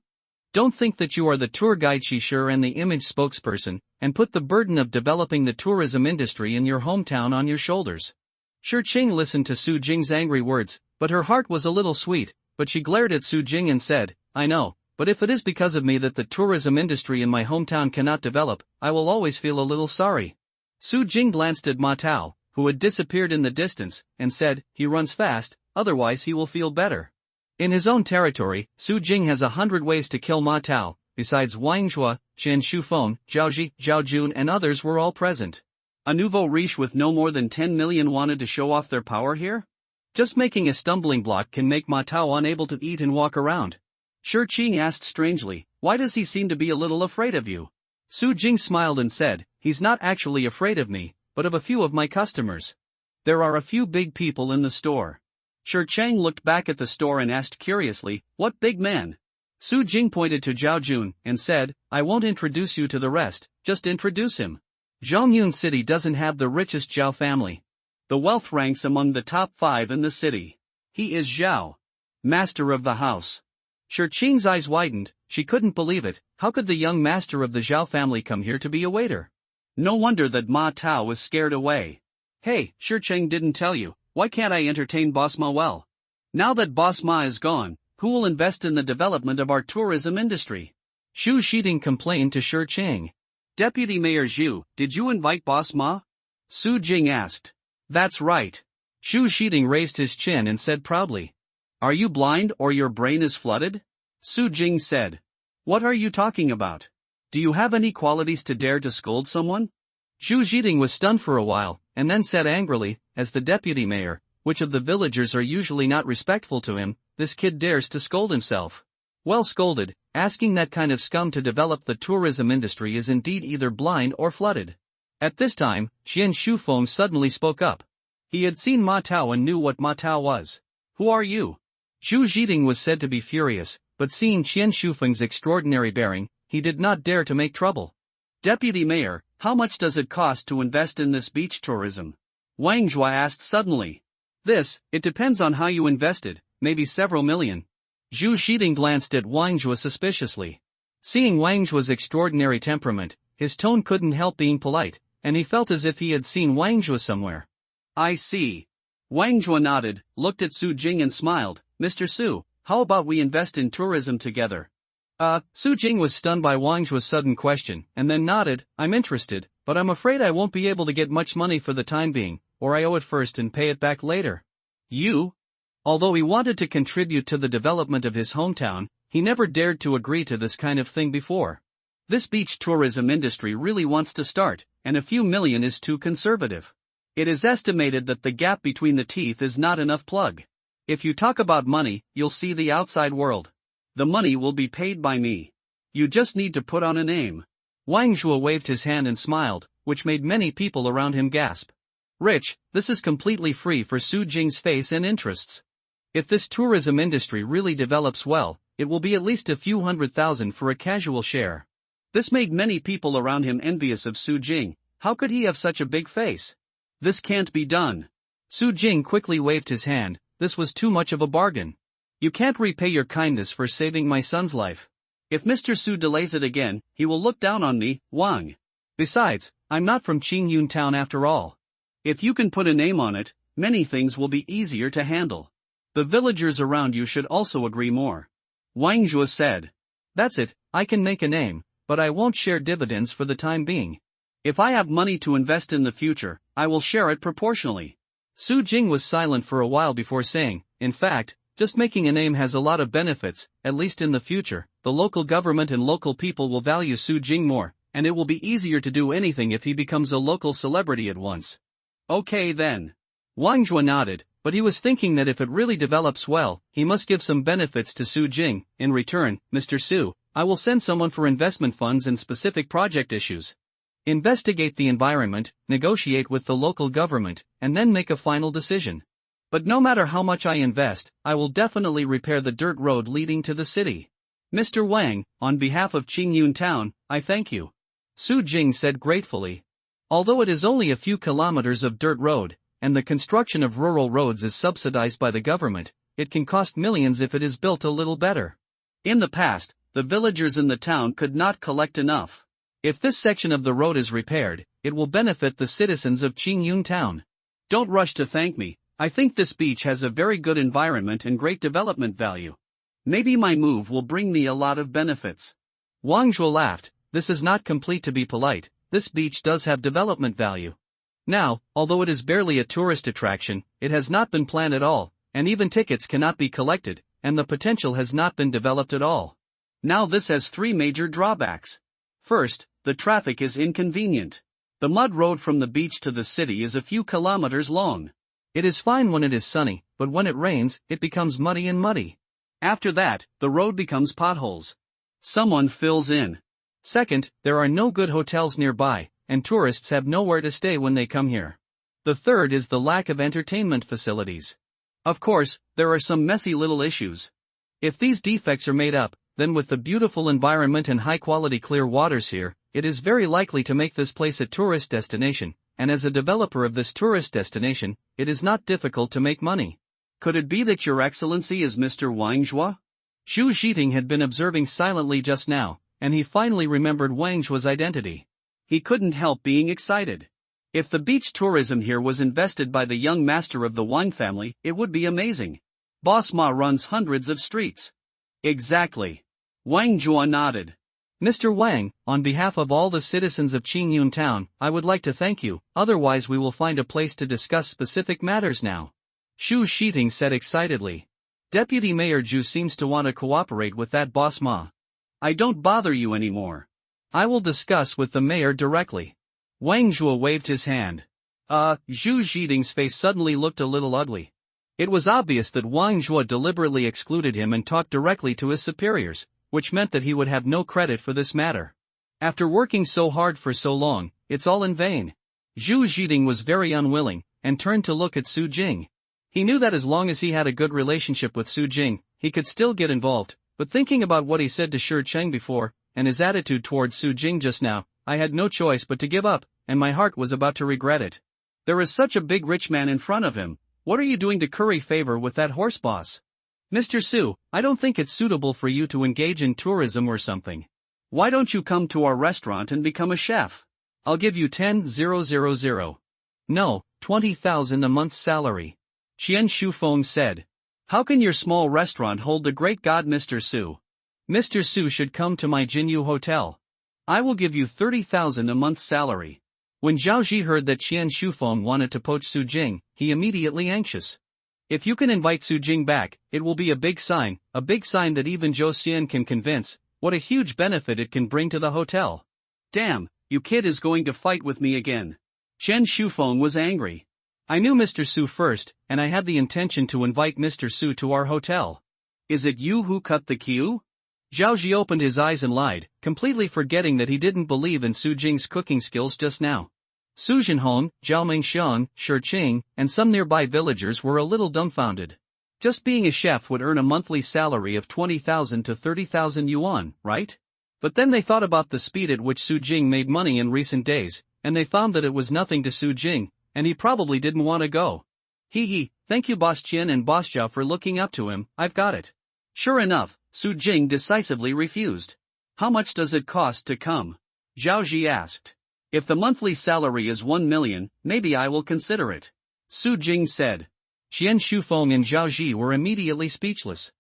Don't think that you are the tour guide Shishir and the image spokesperson, and put the burden of developing the tourism industry in your hometown on your shoulders." Shi Cheng listened to Su Jing's angry words, but her heart was a little sweet, but she glared at Su Jing and said, "I know, but if it is because of me that the tourism industry in my hometown cannot develop, I will always feel a little sorry." Su Jing glanced at Ma Tao, who had disappeared in the distance, and said, "He runs fast, otherwise he will feel better." In his own territory, Su Jing has 100 ways to kill Ma Tao. Besides Wang Zhua, Chen Shufeng, Zhao Ji, Zhao Jun and others were all present. A nouveau riche with no more than 10 million wanted to show off their power here? Just making a stumbling block can make Ma Tao unable to eat and walk around. Shi Cheng asked strangely, "Why does he seem to be a little afraid of you?" Su Jing smiled and said, "He's not actually afraid of me, but of a few of my customers. There are a few big people in the store." Shi Cheng looked back at the store and asked curiously, "What big man?" Su Jing pointed to Zhao Jun and said, "I won't introduce you to the rest, just introduce him. Zhongyun City doesn't have the richest Zhao family. The wealth ranks among the top 5 in the city. He is Zhao, master of the house." Shi Cheng's eyes widened. She couldn't believe it. How could the young master of the Zhao family come here to be a waiter? No wonder that Ma Tao was scared away. "Hey, Shi Cheng didn't tell you, why can't I entertain Boss Ma well? Now that Boss Ma is gone, who will invest in the development of our tourism industry?" Xu Shiding complained to Shi Cheng. "Deputy Mayor Zhu, did you invite Boss Ma?" Su Jing asked. "That's right." Xu Shiding raised his chin and said proudly. "Are you blind or your brain is flooded?" Su Jing said. "What are you talking about? Do you have any qualities to dare to scold someone?" Xu Shiding was stunned for a while, and then said angrily, "As the deputy mayor, which of the villagers are usually not respectful to him, this kid dares to scold himself. Well scolded, asking that kind of scum to develop the tourism industry is indeed either blind or flooded." At this time, Xian Shufeng suddenly spoke up. He had seen Ma Tao and knew what Ma Tao was. "Who are you?" Xu Shiding was said to be furious, but seeing Xian Shufeng's extraordinary bearing, he did not dare to make trouble. "Deputy Mayor, how much does it cost to invest in this beach tourism?" Wang Zhua asked suddenly. It depends on how you invested, maybe several million." Xu Shiding glanced at Wang Zhua suspiciously. Seeing Wang Zhua's extraordinary temperament, his tone couldn't help being polite, and he felt as if he had seen Wang Zhua somewhere. "I see." Wang Zhua nodded, looked at Su Jing and smiled. "Mr. Su, how about we invest in tourism together?" Su Jing was stunned by Wang Zhua's sudden question, and then nodded. "I'm interested, but I'm afraid I won't be able to get much money for the time being, or I owe it first and pay it back later." "You?" Although he wanted to contribute to the development of his hometown, he never dared to agree to this kind of thing before. This beach tourism industry really wants to start, and a few million is too conservative. It is estimated that the gap between the teeth is not enough plug. If you talk about money, you'll see the outside world. The money will be paid by me. You just need to put on a name." Wang Zhua waved his hand and smiled, which made many people around him gasp. Rich, this is completely free for Su Jing's face and interests. If this tourism industry really develops well, it will be at least a few 100,000 for a casual share. This made many people around him envious of Su Jing. How could he have such a big face? This can't be done. Su Jing quickly waved his hand. This was too much of a bargain. You can't repay your kindness for saving my son's life. If Mr. Su delays it again, he will look down on me, Wang. Besides, I'm not from Qingyun town after all. If you can put a name on it, many things will be easier to handle. The villagers around you should also agree more. Wang Zhua said. That's it, I can make a name, but I won't share dividends for the time being. If I have money to invest in the future, I will share it proportionally. Su Jing was silent for a while before saying, in fact, just making a name has a lot of benefits, at least in the future. The local government and local people will value Su Jing more, and it will be easier to do anything if he becomes a local celebrity at once. Okay then. Wang Zhuo nodded, but he was thinking that if it really develops well, he must give some benefits to Su Jing. In return, Mr. Su, I will send someone for investment funds and specific project issues. Investigate the environment, negotiate with the local government, and then make a final decision. But no matter how much I invest, I will definitely repair the dirt road leading to the city. Mr. Wang, on behalf of Qingyun Town, I thank you. Su Jing said gratefully. Although it is only a few kilometers of dirt road, and the construction of rural roads is subsidized by the government, it can cost millions if it is built a little better. In the past, the villagers in the town could not collect enough. If this section of the road is repaired, it will benefit the citizens of Qingyun Town. Don't rush to thank me, I think this beach has a very good environment and great development value. Maybe my move will bring me a lot of benefits. Wang Zhuo laughed, this is not complete to be polite, this beach does have development value. Now, although it is barely a tourist attraction, it has not been planned at all, and even tickets cannot be collected, and the potential has not been developed at all. Now this has three major drawbacks. First, the traffic is inconvenient. The mud road from the beach to the city is a few kilometers long. It is fine when it is sunny, but when it rains, it becomes muddy and muddy. After that, the road becomes potholes. Someone fills in. Second, there are no good hotels nearby, and tourists have nowhere to stay when they come here. The third is the lack of entertainment facilities. Of course, there are some messy little issues. If these defects are made up, then with the beautiful environment and high-quality clear waters here, it is very likely to make this place a tourist destination, and as a developer of this tourist destination, it is not difficult to make money. Could it be that Your Excellency is Mr. Wang Zhuo? Xu Zhiting had been observing silently just now, and he finally remembered Wang Zhuo's identity. He couldn't help being excited. If the beach tourism here was invested by the young master of the Wang family, it would be amazing. Boss Ma runs hundreds of streets. Exactly. Wang Zhuo nodded. Mr. Wang, on behalf of all the citizens of Qingyun Town, I would like to thank you, otherwise we will find a place to discuss specific matters now. Xu Zhiting said excitedly. Deputy Mayor Zhu seems to want to cooperate with that boss Ma. I don't bother you anymore. I will discuss with the mayor directly. Wang Zhuo waved his hand. Xu Zhiting's face suddenly looked a little ugly. It was obvious that Wang Zhuo deliberately excluded him and talked directly to his superiors, which meant that he would have no credit for this matter. After working so hard for so long, it's all in vain. Xu Zhiting was very unwilling, and turned to look at Su Jing. He knew that as long as he had a good relationship with Su Jing, he could still get involved, but thinking about what he said to Shi Cheng before, and his attitude towards Su Jing just now, I had no choice but to give up, and my heart was about to regret it. There is such a big rich man in front of him, what are you doing to curry favor with that horse boss? Mr. Su, I don't think it's suitable for you to engage in tourism or something. Why don't you come to our restaurant and become a chef? I'll give you 10,000. No, 20,000 a month's salary. Qian Shufeng said. How can your small restaurant hold the great god Mr. Su? Mr. Su should come to my Jinyu hotel. I will give you 30,000 a month's salary. When Zhao Ji heard that Qian Shufeng wanted to poach Su Jing, he immediately anxious. If you can invite Su Jing back, it will be a big sign that even Zhou Xian can convince, what a huge benefit it can bring to the hotel. Damn, you kid is going to fight with me again. Chen Shufeng was angry. I knew Mr. Su first, and I had the intention to invite Mr. Su to our hotel. Is it you who cut the queue? Zhao Ji opened his eyes and lied, completely forgetting that he didn't believe in Su Jing's cooking skills just now. Su Zhenhong, Zhao Mingxiang, Shi Qing, and some nearby villagers were a little dumbfounded. Just being a chef would earn a monthly salary of 20,000 to 30,000 yuan, right? But then they thought about the speed at which Su Jing made money in recent days, and they found that it was nothing to Su Jing, and he probably didn't want to go. Thank you Boss Qian and Boss Zhao for looking up to him, I've got it. Sure enough, Su Jing decisively refused. How much does it cost to come? Zhao Ji asked. If the monthly salary is 1 million, maybe I will consider it. Su Jing said. Qian Shufeng and Zhao Ji were immediately speechless.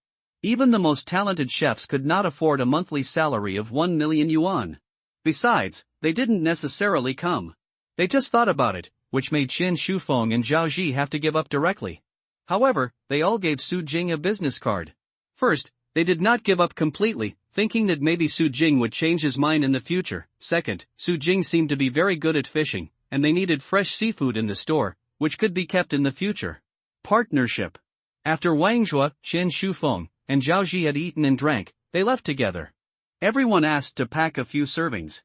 Even the most talented chefs could not afford a monthly salary of 1 million yuan. Besides, they didn't necessarily come. They just thought about it, which made Qian Shufeng and Zhao Ji have to give up directly. However, they all gave Su Jing a business card. First, they did not give up completely, thinking that maybe Su Jing would change his mind in the future. Second, Su Jing seemed to be very good at fishing, and they needed fresh seafood in the store, which could be kept in the future. Partnership. After Wang Zhuo, Shen Shufeng, and Zhao Ji had eaten and drank, they left together. Everyone asked to pack a few servings.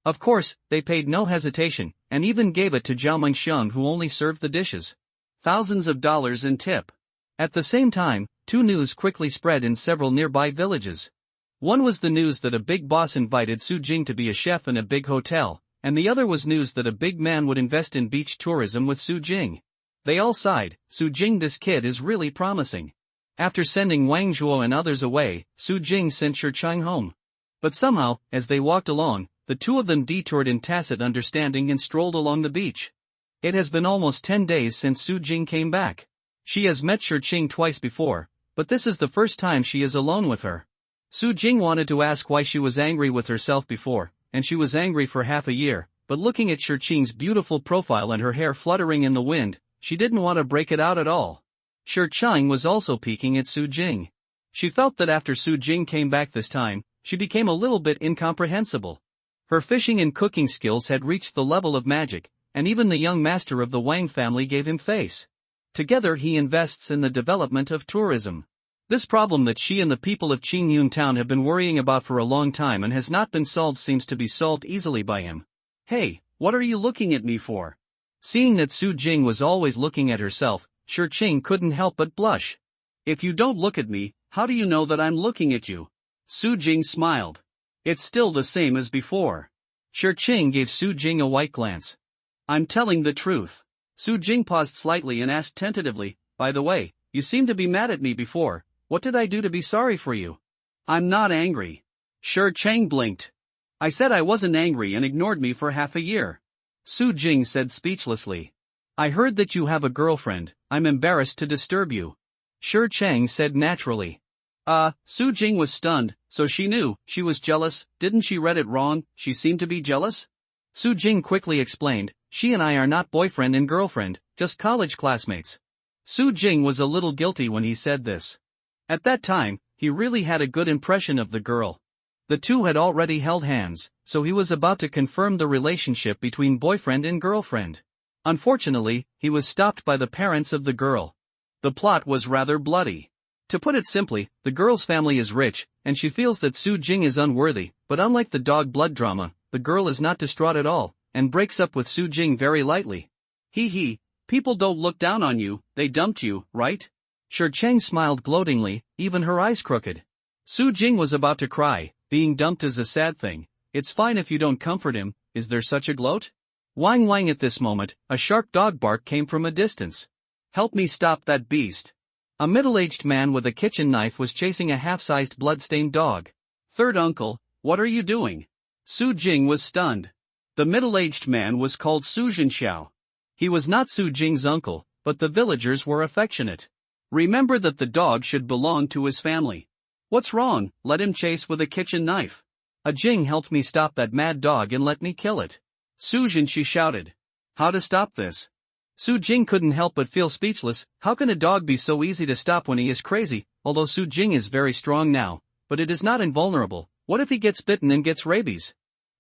Of course, they paid no hesitation, and even gave it to Zhao Mengxiang, who only served the dishes. Thousands of dollars in tip. At the same time, two news quickly spread in several nearby villages. One was the news that a big boss invited Su Jing to be a chef in a big hotel, and the other was news that a big man would invest in beach tourism with Su Jing. They all sighed. Su Jing, this kid is really promising. After sending Wang Zhuo and others away, Su Jing sent Shi Chang home. But somehow, as they walked along, the two of them detoured in tacit understanding and strolled along the beach. It has been almost 10 days since Su Jing came back. She has met Shi Ching twice before, but this is the first time she is alone with her. Su Jing wanted to ask why she was angry with herself before, and she was angry for half a year, but looking at Shi Ching's beautiful profile and her hair fluttering in the wind, she didn't want to break it out at all. Shi Chang was also peeking at Su Jing. She felt that after Su Jing came back this time, she became a little bit incomprehensible. Her fishing and cooking skills had reached the level of magic, and even the young master of the Wang family gave him face. Together he invests in the development of tourism. This problem that she and the people of Qingyun town have been worrying about for a long time and has not been solved seems to be solved easily by him. Hey, what are you looking at me for? Seeing that Su Jing was always looking at herself, Shi Ching couldn't help but blush. If you don't look at me, how do you know that I'm looking at you? Su Jing smiled. It's still the same as before. Shi Ching gave Su Jing a white glance. I'm telling the truth. Su Jing paused slightly and asked tentatively, by the way, you seemed to be mad at me before. What did I do to be sorry for you? I'm not angry. Shi Chang blinked. I said I wasn't angry and ignored me for half a year. Su Jing said speechlessly. I heard that you have a girlfriend. I'm embarrassed to disturb you. Shi Chang said naturally. Su Jing was stunned, so she knew. She was jealous. Didn't she read it wrong? She seemed to be jealous? Su Jing quickly explained, she and I are not boyfriend and girlfriend, just college classmates. Su Jing was a little guilty when he said this. At that time, he really had a good impression of the girl. The two had already held hands, so he was about to confirm the relationship between boyfriend and girlfriend. Unfortunately, he was stopped by the parents of the girl. The plot was rather bloody. To put it simply, the girl's family is rich, and she feels that Su Jing is unworthy, but unlike the dog blood drama, the girl is not distraught at all, and breaks up with Su Jing very lightly. Hee, people don't look down on you, they dumped you, right? Shi Chang smiled gloatingly, even her eyes crooked. Su Jing was about to cry. Being dumped is a sad thing. It's fine if you don't comfort him. Is there such a gloat? Wang at this moment, a sharp dog bark came from a distance. Help me stop that beast. A middle-aged man with a kitchen knife was chasing a half-sized blood-stained dog. Third uncle, what are you doing? Su Jing was stunned. The middle-aged man was called Su Zhenxiao. He was not Su Jing's uncle, but the villagers were affectionate. Remember that the dog should belong to his family. What's wrong? Let him chase with a kitchen knife. A Jing helped me stop that mad dog and let me kill it. Su Zhenxi shouted. How to stop this? Su Jing couldn't help but feel speechless. How can a dog be so easy to stop when he is crazy? Although Su Jing is very strong now, but it is not invulnerable. What if he gets bitten and gets rabies?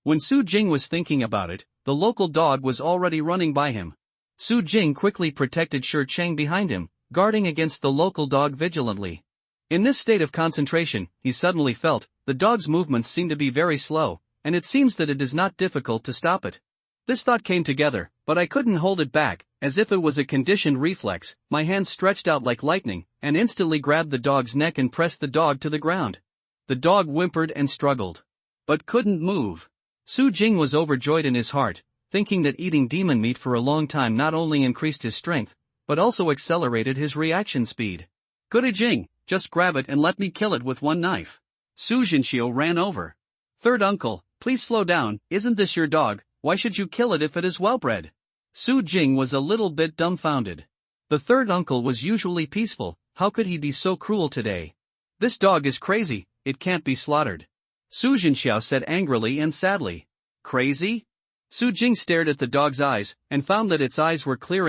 When Su Jing was thinking about it, the local dog was already running by him. Su Jing quickly protected Shi Chang behind him, guarding against the local dog vigilantly. In this state of concentration, he suddenly felt, the dog's movements seem to be very slow, and it seems that it is not difficult to stop it. This thought came together, but I couldn't hold it back, as if it was a conditioned reflex. My hands stretched out like lightning, and instantly grabbed the dog's neck and pressed the dog to the ground. The dog whimpered and struggled, but couldn't move. Su Jing was overjoyed in his heart, thinking that eating demon meat for a long time not only increased his strength, but also accelerated his reaction speed. Good Jing, just grab it and let me kill it with one knife. Su Zhenxiao ran over. Third uncle, please slow down, isn't this your dog? Why should you kill it if it is well-bred? Su Jing was a little bit dumbfounded. The third uncle was usually peaceful, how could he be so cruel today? This dog is crazy, it can't be slaughtered. Su Zhenxiao said angrily and sadly. Crazy? Su Jing stared at the dog's eyes, and found that its eyes were clear,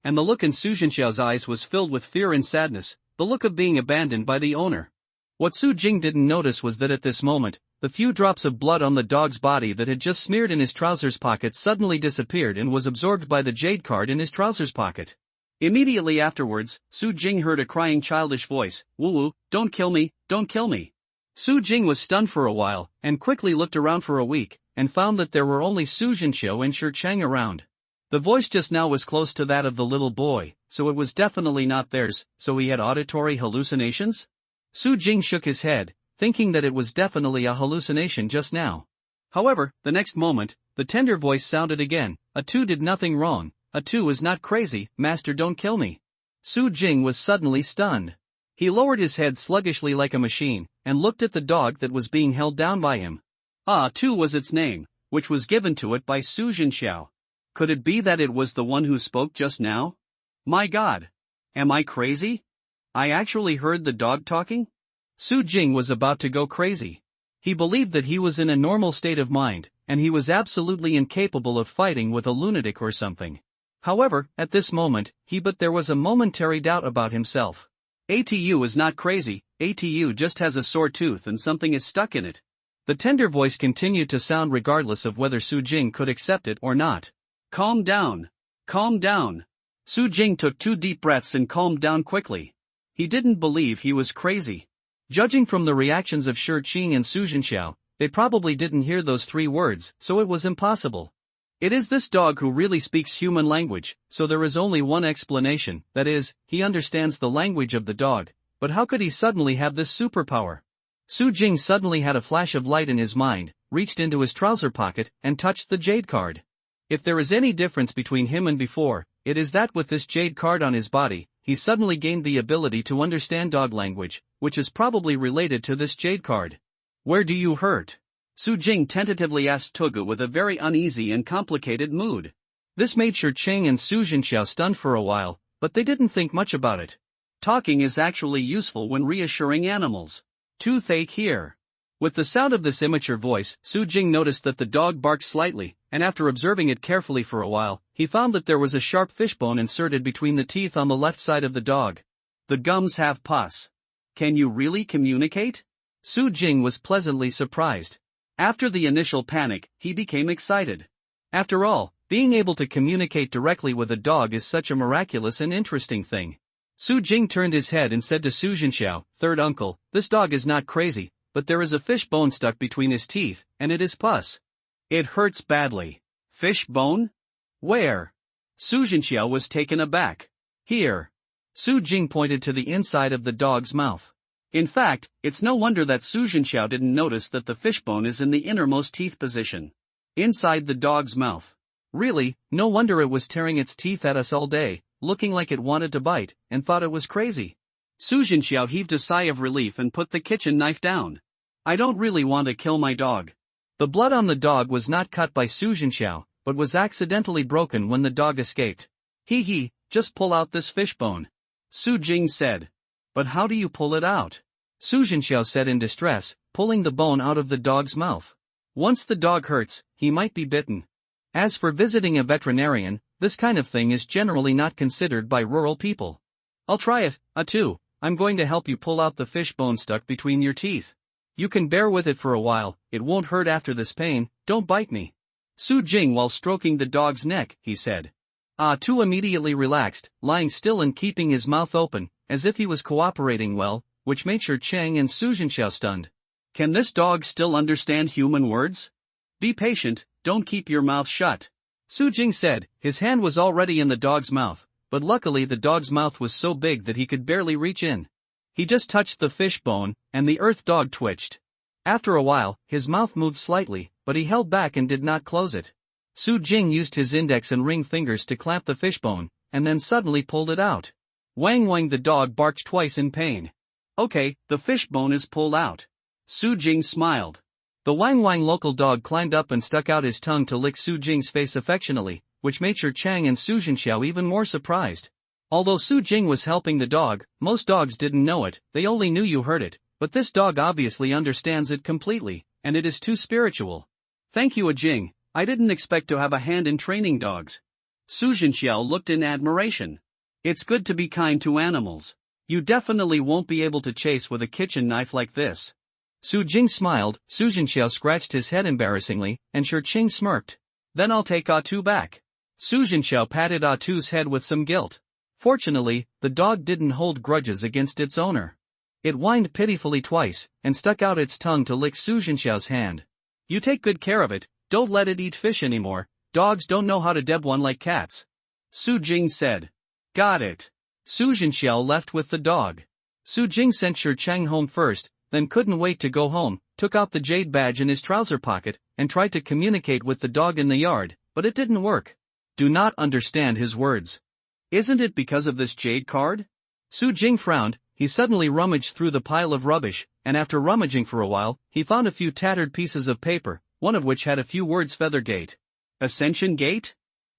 and the look in Su Zhenxiao's eyes was filled with fear and sadness, the look of being abandoned by the owner. What Su Jing didn't notice was that at this moment, the few drops of blood on the dog's body that had just smeared in his trousers pocket suddenly disappeared and was absorbed by the jade card in his trousers pocket. Immediately afterwards, Su Jing heard a crying childish voice, "Woo woo, don't kill me, don't kill me." Su Jing was stunned for a while, and quickly looked around for a week, and found that there were only Su Jinxiu and Shi Chang around. The voice just now was close to that of the little boy, so it was definitely not theirs. So he had auditory hallucinations? Su Jing shook his head, thinking that it was definitely a hallucination just now. However, the next moment, the tender voice sounded again, "Atu did nothing wrong, Atu is not crazy, master, don't kill me." Su Jing was suddenly stunned. He lowered his head sluggishly like a machine, and looked at the dog that was being held down by him. Atu was its name, which was given to it by Su Jinxiu. Could it be that it was the one who spoke just now? My God! Am I crazy? I actually heard the dog talking? Su Jing was about to go crazy. He believed that he was in a normal state of mind, and he was absolutely incapable of fighting with a lunatic or something. However, at this moment, there was a momentary doubt about himself. Atu is not crazy, Atu just has a sore tooth and something is stuck in it. The tender voice continued to sound regardless of whether Su Jing could accept it or not. Calm down. Calm down. Su Jing took 2 deep breaths and calmed down quickly. He didn't believe he was crazy. Judging from the reactions of Shi Qing and Su Jinxiu, they probably didn't hear those 3 words, so it was impossible. It is this dog who really speaks human language, so there is only one explanation, that is, he understands the language of the dog, but how could he suddenly have this superpower? Su Jing suddenly had a flash of light in his mind, reached into his trouser pocket, and touched the jade card. If there is any difference between him and before, it is that with this jade card on his body, he suddenly gained the ability to understand dog language, which is probably related to this jade card. Where do you hurt? Su Jing tentatively asked Tugu with a very uneasy and complicated mood. This made Shi Cheng and Su Jinxiu stunned for a while, but they didn't think much about it. Talking is actually useful when reassuring animals. Toothache here. With the sound of this immature voice, Su Jing noticed that the dog barked slightly, and after observing it carefully for a while, he found that there was a sharp fishbone inserted between the teeth on the left side of the dog. The gums have pus. Can you really communicate? Su Jing was pleasantly surprised. After the initial panic, he became excited. After all, being able to communicate directly with a dog is such a miraculous and interesting thing. Su Jing turned his head and said to Su Jinxiu, "Third uncle, this dog is not crazy, but there is a fish bone stuck between his teeth, and it is pus. It hurts badly." Fish bone? Where? Su Jinxiu was taken aback. Here. Su Jing pointed to the inside of the dog's mouth. In fact, it's no wonder that Su Jinxiu didn't notice that the fishbone is in the innermost teeth position. Inside the dog's mouth. Really, no wonder it was tearing its teeth at us all day, looking like it wanted to bite, and thought it was crazy. Su Jinxiu heaved a sigh of relief and put the kitchen knife down. I don't really want to kill my dog. The blood on the dog was not cut by Su Jinxiu, but was accidentally broken when the dog escaped. He, just pull out this fishbone. Su Jing said. But how do you pull it out? Su Jinxiu said in distress, pulling the bone out of the dog's mouth. Once the dog hurts, he might be bitten. As for visiting a veterinarian, this kind of thing is generally not considered by rural people. I'll try it, Atu. I'm going to help you pull out the fish bone stuck between your teeth. You can bear with it for a while, it won't hurt after this pain, don't bite me. Su Jing while stroking the dog's neck, he said. Atu immediately relaxed, lying still and keeping his mouth open, as if he was cooperating well, which made Shi Cheng and Su Jinxiu stunned. Can this dog still understand human words? Be patient, don't keep your mouth shut. Su Jing said, his hand was already in the dog's mouth, but luckily the dog's mouth was so big that he could barely reach in. He just touched the fish bone, and the earth dog twitched. After a while, his mouth moved slightly, but he held back and did not close it. Su Jing used his index and ring fingers to clamp the fishbone, and then suddenly pulled it out. Wang Wang the dog barked twice in pain. Okay, the fishbone is pulled out. Su Jing smiled. The Wang Wang local dog climbed up and stuck out his tongue to lick Su Jing's face affectionately, which made Shi Chang and Su Jinxiu even more surprised. Although Su Jing was helping the dog, most dogs didn't know it, they only knew you heard it, but this dog obviously understands it completely, and it is too spiritual. Thank you, Jing, I didn't expect to have a hand in training dogs. Su Jinxiu looked in admiration. It's good to be kind to animals. You definitely won't be able to chase with a kitchen knife like this. Su Jing smiled, Su Jinxiao scratched his head embarrassingly, and Shi Qing smirked. Then I'll take Ah-Tu back. Su Jinxiao patted Ah-Tu's head with some guilt. Fortunately, the dog didn't hold grudges against its owner. It whined pitifully twice, and stuck out its tongue to lick Su Jinxiao's hand. You take good care of it, don't let it eat fish anymore, dogs don't know how to deb one like cats. Su Jing said. Got it. Su Jinxiao left with the dog. Su Jing sent Shi Cheng home first, then couldn't wait to go home, took out the jade badge in his trouser pocket, and tried to communicate with the dog in the yard, but it didn't work. Do not understand his words. Isn't it because of this jade card? Su Jing frowned. He suddenly rummaged through the pile of rubbish, and after rummaging for a while, he found a few tattered pieces of paper, one of which had a few words: Feather Gate. Ascension Gate?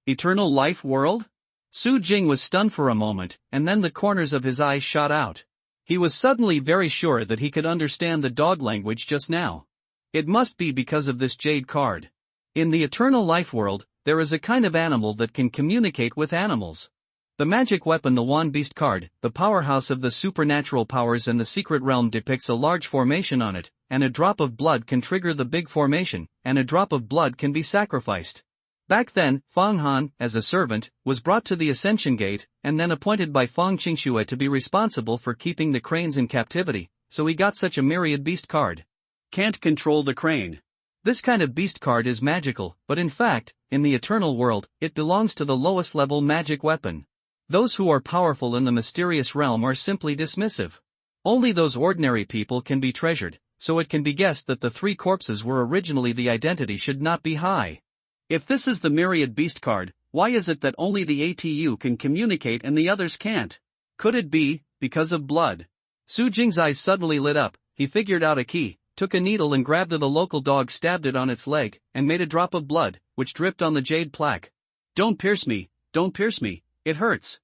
Eternal Life World? Su Jing was stunned for a moment, and then the corners of his eyes shot out. He was suddenly very sure that he could understand the dog language just now. It must be because of this jade card. In the Eternal Life World, there is a kind of animal that can communicate with animals. The magic weapon, the Wan Beast card, the powerhouse of the supernatural powers and the secret realm, depicts a large formation on it, and a drop of blood can trigger the big formation, and a drop of blood can be sacrificed. Back then, Fang Han, as a servant, was brought to the Ascension Gate, and then appointed by Fang Qingxue to be responsible for keeping the cranes in captivity, so he got such a myriad beast card. Can't control the crane. This kind of beast card is magical, but in fact, in the Eternal World, it belongs to the lowest level magic weapon. Those who are powerful in the mysterious realm are simply dismissive. Only those ordinary people can be treasured, so it can be guessed that the three corpses were originally the identity should not be high. If this is the myriad beast card, why is it that only the ATU can communicate and the others can't? Could it be because of blood? Su Jing's eyes suddenly lit up. He figured out a key, took a needle and grabbed the local dog, stabbed it on its leg, and made a drop of blood, which dripped on the jade plaque. Don't pierce me, don't pierce me. It hurts.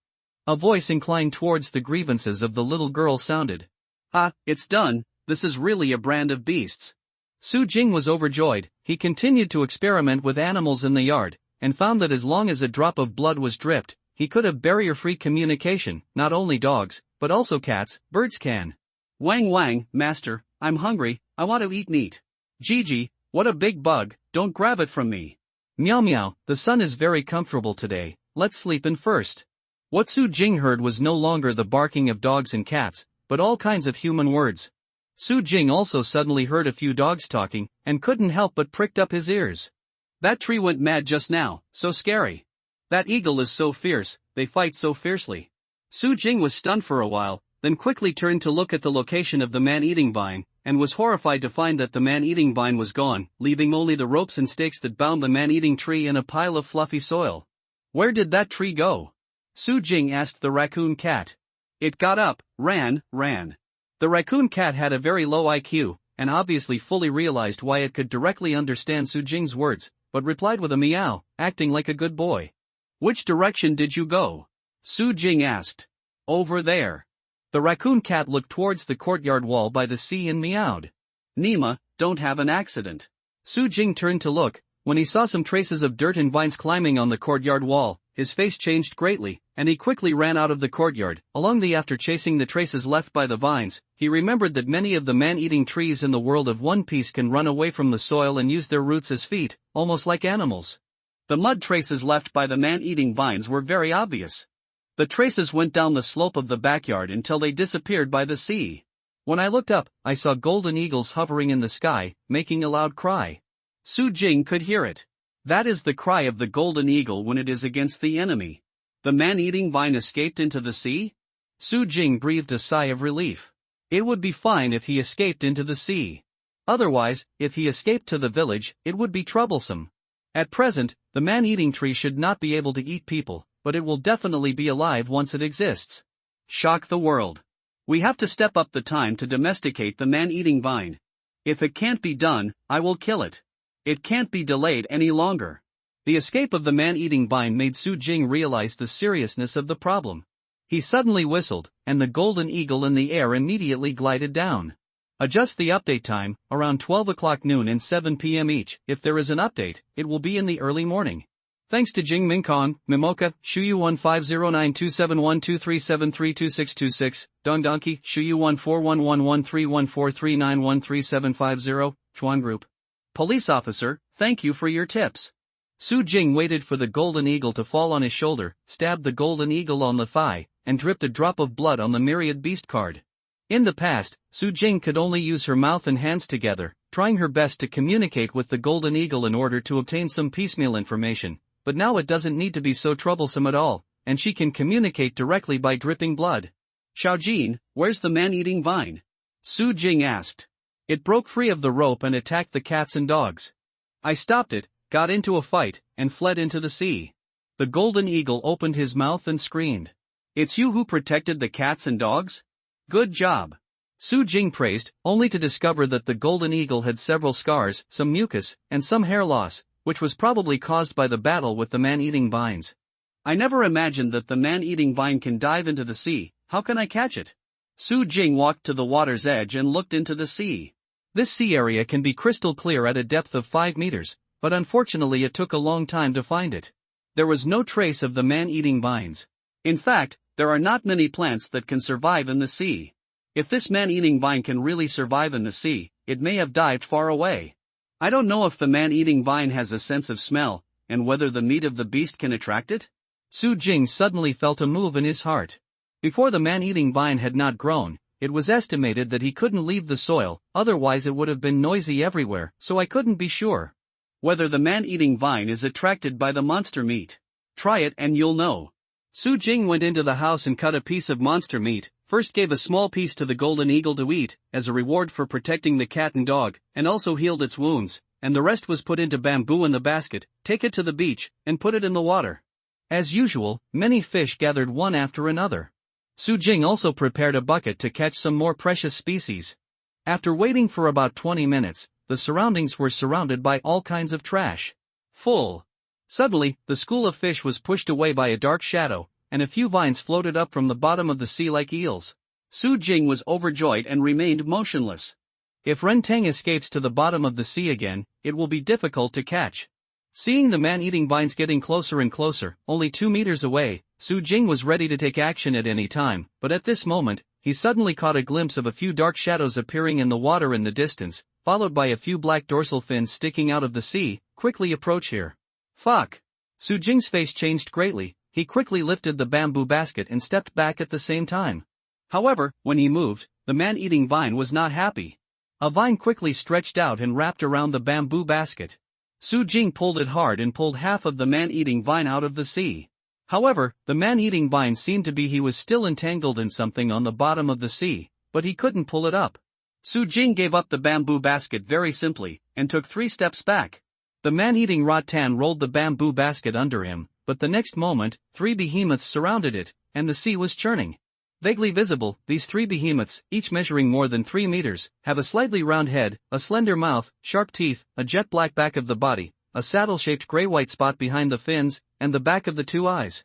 A voice inclined towards the grievances of the little girl sounded. Ah, it's done, this is really a brand of beasts. Su Jing was overjoyed. He continued to experiment with animals in the yard, and found that as long as a drop of blood was dripped, he could have barrier-free communication. Not only dogs, but also cats, birds can. Wang Wang, master, I'm hungry, I want to eat meat. Gigi, what a big bug, don't grab it from me. Meow meow, the sun is very comfortable today. Let's sleep in first. What Su Jing heard was no longer the barking of dogs and cats, but all kinds of human words. Su Jing also suddenly heard a few dogs talking, and couldn't help but pricked up his ears. That tree went mad just now, so scary. That eagle is so fierce, they fight so fiercely. Su Jing was stunned for a while, then quickly turned to look at the location of the man-eating vine, and was horrified to find that the man-eating vine was gone, leaving only the ropes and stakes that bound the man-eating tree in a pile of fluffy soil. Where did that tree go? Su Jing asked the raccoon cat. It got up, ran. The raccoon cat had a very low IQ, and obviously fully realized why it could directly understand Su Jing's words, but replied with a meow, acting like a good boy. Which direction did you go? Su Jing asked. Over there. The raccoon cat looked towards the courtyard wall by the sea and meowed. Nima, don't have an accident. Su Jing turned to look. When he saw some traces of dirt and vines climbing on the courtyard wall, his face changed greatly, and he quickly ran out of the courtyard. After chasing the traces left by the vines, he remembered that many of the man-eating trees in the world of One Piece can run away from the soil and use their roots as feet, almost like animals. The mud traces left by the man-eating vines were very obvious. The traces went down the slope of the backyard until they disappeared by the sea. When I looked up, I saw golden eagles hovering in the sky, making a loud cry. Su Jing could hear it. That is the cry of the golden eagle when it is against the enemy. The man-eating vine escaped into the sea? Su Jing breathed a sigh of relief. It would be fine if he escaped into the sea. Otherwise, if he escaped to the village, it would be troublesome. At present, the man-eating tree should not be able to eat people, but it will definitely be alive once it exists. Shock the world. We have to step up the time to domesticate the man-eating vine. If it can't be done, I will kill it. It can't be delayed any longer. The escape of the man-eating vine made Su Jing realize the seriousness of the problem. He suddenly whistled, and the golden eagle in the air immediately glided down. Adjust the update time, around 12 o'clock noon and 7 p.m. each. If there is an update, it will be in the early morning. Thanks to Jing Mingkong, Mimoka, Shuyu 1509271237322626, Dong Donkey, Shuyu 1411131439133750, Chuan Group. Police officer, thank you for your tips. Su Jing waited for the golden eagle to fall on his shoulder, stabbed the golden eagle on the thigh, and dripped a drop of blood on the myriad beast card. In the past, Su Jing could only use her mouth and hands together, trying her best to communicate with the golden eagle in order to obtain some piecemeal information, but now it doesn't need to be so troublesome at all, and she can communicate directly by dripping blood. Xiaojin, where's the man-eating vine? Su Jing asked. It broke free of the rope and attacked the cats and dogs. I stopped it, got into a fight, and fled into the sea. The golden eagle opened his mouth and screamed. It's you who protected the cats and dogs? Good job. Su Jing praised, only to discover that the golden eagle had several scars, some mucus, and some hair loss, which was probably caused by the battle with the man-eating vines. I never imagined that the man-eating vine can dive into the sea. How can I catch it? Su Jing walked to the water's edge and looked into the sea. This sea area can be crystal clear at a depth of 5 meters, but unfortunately it took a long time to find it. There was no trace of the man-eating vines. In fact, there are not many plants that can survive in the sea. If this man-eating vine can really survive in the sea, it may have dived far away. I don't know if the man-eating vine has a sense of smell, and whether the meat of the beast can attract it? Su Jing suddenly felt a move in his heart. Before the man-eating vine had not grown, it was estimated that he couldn't leave the soil, otherwise it would have been noisy everywhere, so I couldn't be sure whether the man-eating vine is attracted by the monster meat. Try it and you'll know. Su Jing went into the house and cut a piece of monster meat, first gave a small piece to the golden eagle to eat, as a reward for protecting the cat and dog, and also healed its wounds, and the rest was put into bamboo in the basket, take it to the beach, and put it in the water. As usual, many fish gathered one after another. Su Jing also prepared a bucket to catch some more precious species. After waiting for about 20 minutes, the surroundings were surrounded by all kinds of trash. Full. Suddenly, the school of fish was pushed away by a dark shadow, and a few vines floated up from the bottom of the sea like eels. Su Jing was overjoyed and remained motionless. If Ren Tang escapes to the bottom of the sea again, it will be difficult to catch. Seeing the man-eating vines getting closer and closer, only 2 meters away, Su Jing was ready to take action at any time, but at this moment, he suddenly caught a glimpse of a few dark shadows appearing in the water in the distance, followed by a few black dorsal fins sticking out of the sea. Quickly approach here. Fuck! Su Jing's face changed greatly. He quickly lifted the bamboo basket and stepped back at the same time. However, when he moved, the man-eating vine was not happy. A vine quickly stretched out and wrapped around the bamboo basket. Su Jing pulled it hard and pulled half of the man-eating vine out of the sea. However, the man-eating vine seemed to be he was still entangled in something on the bottom of the sea, but he couldn't pull it up. Su Jing gave up the bamboo basket very simply, and took 3 steps back. The man-eating rattan rolled the bamboo basket under him, but the next moment, 3 behemoths surrounded it, and the sea was churning. Vaguely visible, these 3 behemoths, each measuring more than 3 meters, have a slightly round head, a slender mouth, sharp teeth, a jet black back of the body, a saddle-shaped gray-white spot behind the fins, and the back of the 2 eyes.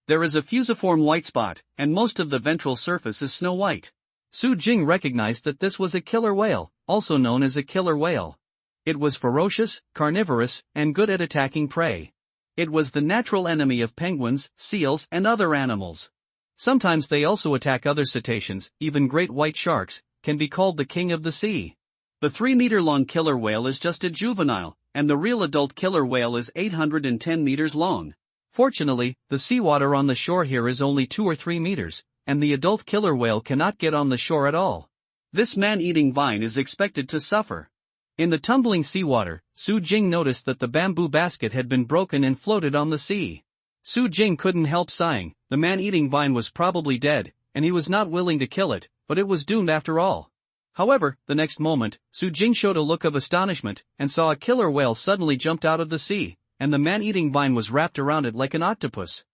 There is a fusiform white spot, and most of the ventral surface is snow white. Su Jing recognized that this was a killer whale, also known as a killer whale. It was ferocious, carnivorous, and good at attacking prey. It was the natural enemy of penguins, seals, and other animals. Sometimes they also attack other cetaceans, even great white sharks, can be called the king of the sea. The 3-meter-long killer whale is just a juvenile, and the real adult killer whale is 810 meters long. Fortunately, the seawater on the shore here is only 2 or 3 meters, and the adult killer whale cannot get on the shore at all. This man-eating vine is expected to suffer. In the tumbling seawater, Su Jing noticed that the bamboo basket had been broken and floated on the sea. Su Jing couldn't help sighing. The man-eating vine was probably dead, and he was not willing to kill it, but it was doomed after all. However, the next moment, Su Jing showed a look of astonishment, and saw a killer whale suddenly jumped out of the sea, and the man-eating vine was wrapped around it like an octopus.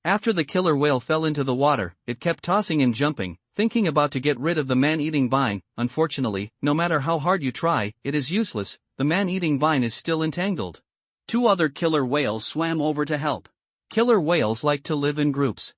After the killer whale fell into the water, it kept tossing and jumping, thinking about to get rid of the man-eating vine. Unfortunately, no matter how hard you try, it is useless. The man-eating vine is still entangled. 2 other killer whales swam over to help. Killer whales like to live in groups.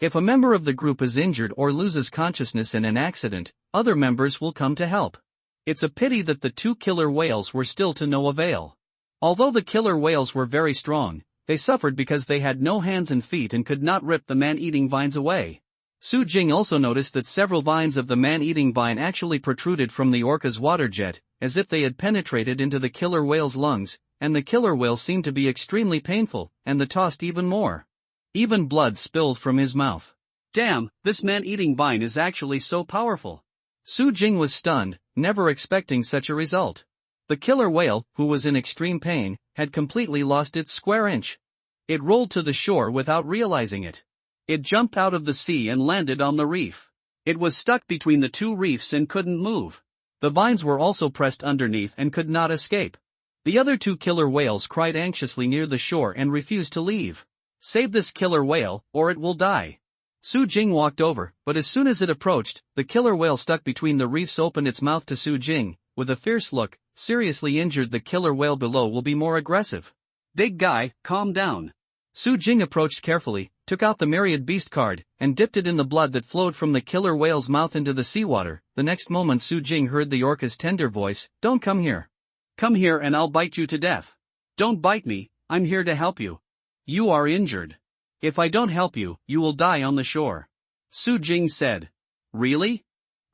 If a member of the group is injured or loses consciousness in an accident, other members will come to help. It's a pity that the 2 killer whales were still to no avail. Although the killer whales were very strong, They suffered because they had no hands and feet and could not rip the man-eating vines away. Su Jing also noticed that several vines of the man-eating vine actually protruded from the orca's water jet, as if they had penetrated into the killer whale's lungs, and the killer whale seemed to be extremely painful, and the tossed even more. Even blood spilled from his mouth. Damn, this man-eating vine is actually so powerful. Su Jing was stunned, never expecting such a result. The killer whale, who was in extreme pain, had completely lost its square inch. It rolled to the shore without realizing it. It jumped out of the sea and landed on the reef. It was stuck between the two reefs and couldn't move. The vines were also pressed underneath and could not escape. The other two killer whales cried anxiously near the shore and refused to leave. Save this killer whale, or it will die. Su Jing walked over, but as soon as it approached, the killer whale stuck between the reefs opened its mouth to Su Jing, with a fierce look. Seriously injured, the killer whale below will be more aggressive. Big guy, calm down. Su Jing approached carefully, took out the myriad beast card, and dipped it in the blood that flowed from the killer whale's mouth into the seawater. The next moment Su Jing heard the orca's tender voice, "Don't come here. Come here and I'll bite you to death. Don't bite me, I'm here to help you. You are injured. If I don't help you, you will die on the shore." Su Jing said. Really?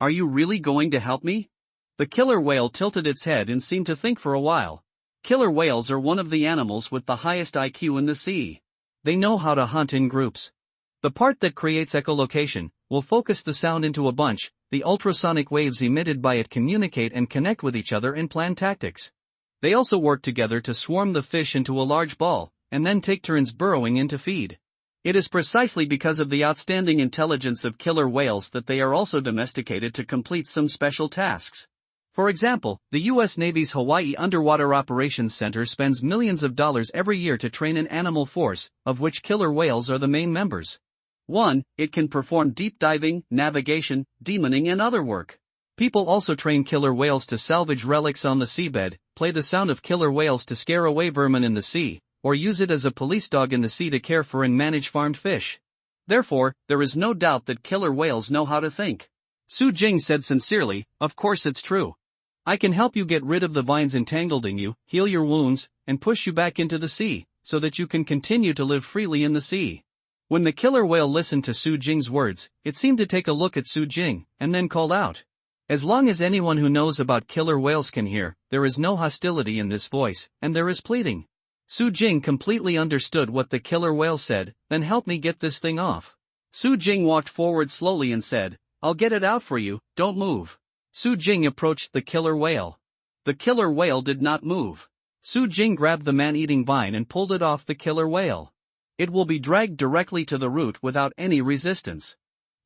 Are you really going to help me? The killer whale tilted its head and seemed to think for a while. Killer whales are one of the animals with the highest IQ in the sea. They know how to hunt in groups. The part that creates echolocation will focus the sound into a bunch. The ultrasonic waves emitted by it communicate and connect with each other and plan tactics. They also work together to swarm the fish into a large ball, and then take turns burrowing in to feed. It is precisely because of the outstanding intelligence of killer whales that they are also domesticated to complete some special tasks. For example, the U.S. Navy's Hawaii Underwater Operations Center spends millions of dollars every year to train an animal force, of which killer whales are the main members. 1. It can perform deep diving, navigation, demoning and other work. People also train killer whales to salvage relics on the seabed, play the sound of killer whales to scare away vermin in the sea, or use it as a police dog in the sea to care for and manage farmed fish. Therefore, there is no doubt that killer whales know how to think. Su Jing said sincerely, "Of course it's true. I can help you get rid of the vines entangled in you, heal your wounds, and push you back into the sea, so that you can continue to live freely in the sea." When the killer whale listened to Su Jing's words, it seemed to take a look at Su Jing, and then called out. As long as anyone who knows about killer whales can hear, there is no hostility in this voice, and there is pleading. Su Jing completely understood what the killer whale said. "Then help me get this thing off." Su Jing walked forward slowly and said, "I'll get it out for you, don't move." Su Jing approached the killer whale. The killer whale did not move. Su Jing grabbed the man-eating vine and pulled it off the killer whale. It will be dragged directly to the root without any resistance.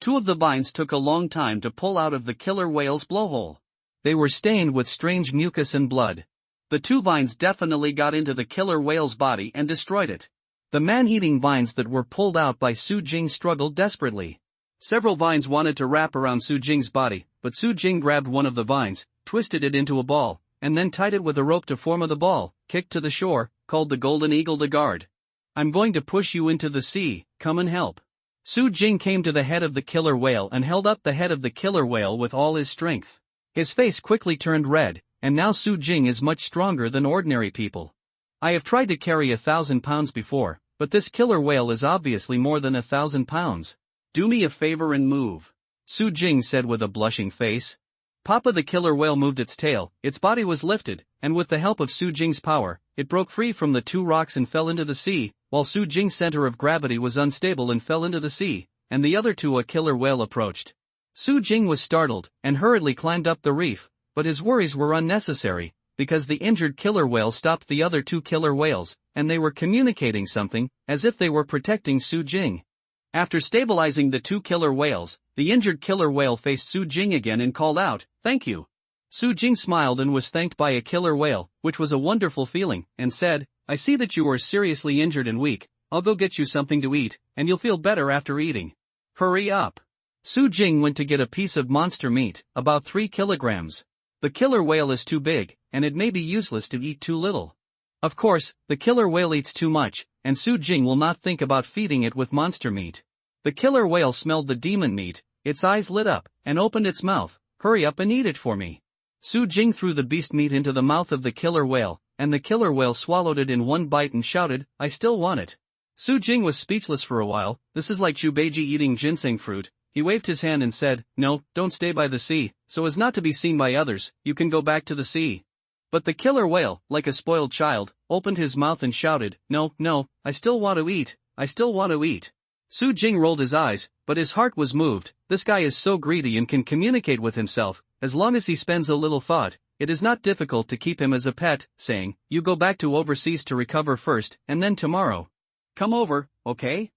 Two of the vines took a long time to pull out of the killer whale's blowhole. They were stained with strange mucus and blood. The two vines definitely got into the killer whale's body and destroyed it. The man-eating vines that were pulled out by Su Jing struggled desperately. Several vines wanted to wrap around Su Jing's body, but Su Jing grabbed one of the vines, twisted it into a ball, and then tied it with a rope to form the ball, kicked to the shore, called the golden eagle to guard. "I'm going to push you into the sea, come and help." Su Jing came to the head of the killer whale and held up the head of the killer whale with all his strength. His face quickly turned red, and now Su Jing is much stronger than ordinary people. I have tried to carry 1,000 pounds before, but this killer whale is obviously more than 1,000 pounds. "Do me a favor and move," Su Jing said with a blushing face. Papa the killer whale moved its tail, its body was lifted, and with the help of Su Jing's power, it broke free from the two rocks and fell into the sea, while Su Jing's center of gravity was unstable and fell into the sea, and the other two a killer whale approached. Su Jing was startled, and hurriedly climbed up the reef, but his worries were unnecessary, because the injured killer whale stopped the other two killer whales, and they were communicating something, as if they were protecting Su Jing. After stabilizing the two killer whales, the injured killer whale faced Su Jing again and called out, "Thank you." Su Jing smiled and was thanked by a killer whale, which was a wonderful feeling, and said, "I see that you are seriously injured and weak. I'll go get you something to eat, and you'll feel better after eating. Hurry up." Su Jing went to get a piece of monster meat, about 3 kilograms. The killer whale is too big, and it may be useless to eat too little. Of course, the killer whale eats too much, and Su Jing will not think about feeding it with monster meat. The killer whale smelled the demon meat, its eyes lit up, and opened its mouth. "Hurry up and eat it for me." Su Jing threw the beast meat into the mouth of the killer whale, and the killer whale swallowed it in one bite and shouted, "I still want it." Su Jing was speechless for a while. This is like Zhubeiji eating ginseng fruit. He waved his hand and said, "No, don't stay by the sea, so as not to be seen by others, you can go back to the sea." But the killer whale, like a spoiled child, opened his mouth and shouted, "No, no, I still want to eat, I still want to eat." Su Jing rolled his eyes, but his heart was moved. This guy is so greedy and can communicate with himself. As long as he spends a little thought, it is not difficult to keep him as a pet, saying, "You go back to overseas to recover first, and then tomorrow come over, okay?"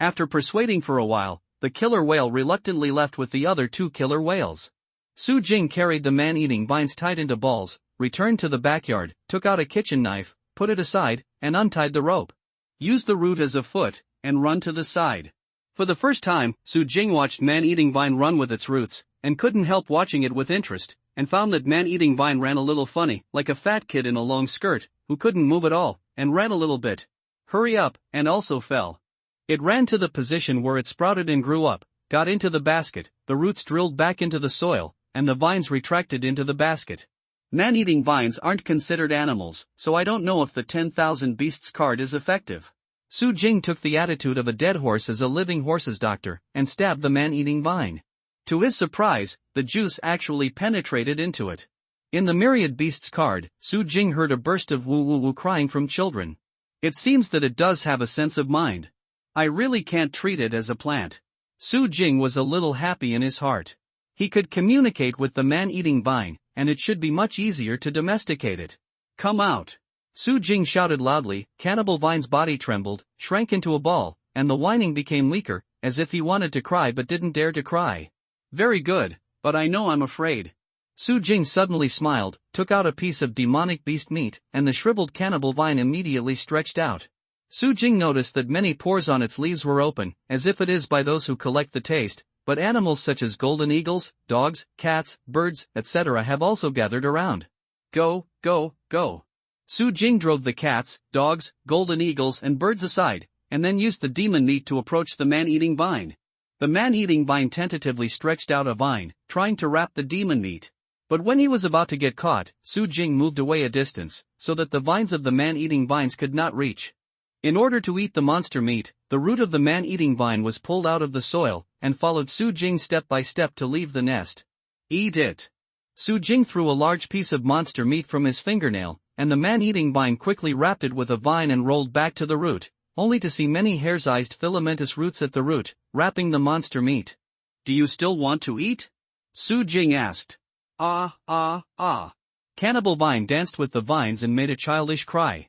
After persuading for a while, the killer whale reluctantly left with the other two killer whales. Su Jing carried the man-eating vines tied into balls, returned to the backyard, took out a kitchen knife, put it aside, and untied the rope. Use the root as a foot, and run to the side. For the first time, Su Jing watched man-eating vine run with its roots, and couldn't help watching it with interest, and found that man-eating vine ran a little funny, like a fat kid in a long skirt, who couldn't move at all, and ran a little bit. Hurry up, and also fell. It ran to the position where it sprouted and grew up, got into the basket, the roots drilled back into the soil, and the vines retracted into the basket. Man-eating vines aren't considered animals, so I don't know if the 10,000 beasts card is effective. Su Jing took the attitude of a dead horse as a living horse's doctor, and stabbed the man-eating vine. To his surprise, the juice actually penetrated into it. In the myriad beasts card, Su Jing heard a burst of woo-woo-woo crying from children. It seems that it does have a sense of mind. I really can't treat it as a plant. Su Jing was a little happy in his heart. He could communicate with the man-eating vine, and it should be much easier to domesticate it. Come out! Su Jing shouted loudly. Cannibal Vine's body trembled, shrank into a ball, and the whining became weaker, as if he wanted to cry but didn't dare to cry. Very good, but I know I'm afraid. Su Jing suddenly smiled, took out a piece of demonic beast meat, and the shriveled cannibal vine immediately stretched out. Su Jing noticed that many pores on its leaves were open, as if it is by those who collect the taste, but animals such as golden eagles, dogs, cats, birds, etc. have also gathered around. Go, go, go. Su Jing drove the cats, dogs, golden eagles and birds aside, and then used the demon meat to approach the man-eating vine. The man-eating vine tentatively stretched out a vine, trying to wrap the demon meat. But when he was about to get caught, Su Jing moved away a distance, so that the vines of the man-eating vines could not reach. In order to eat the monster meat, the root of the man-eating vine was pulled out of the soil, and followed Su Jing step by step to leave the nest. Eat it! Su Jing threw a large piece of monster meat from his fingernail, and the man-eating vine quickly wrapped it with a vine and rolled back to the root, only to see many hair-sized filamentous roots at the root, wrapping the monster meat. Do you still want to eat? Su Jing asked. Ah, ah, ah. Cannibal Vine danced with the vines and made a childish cry.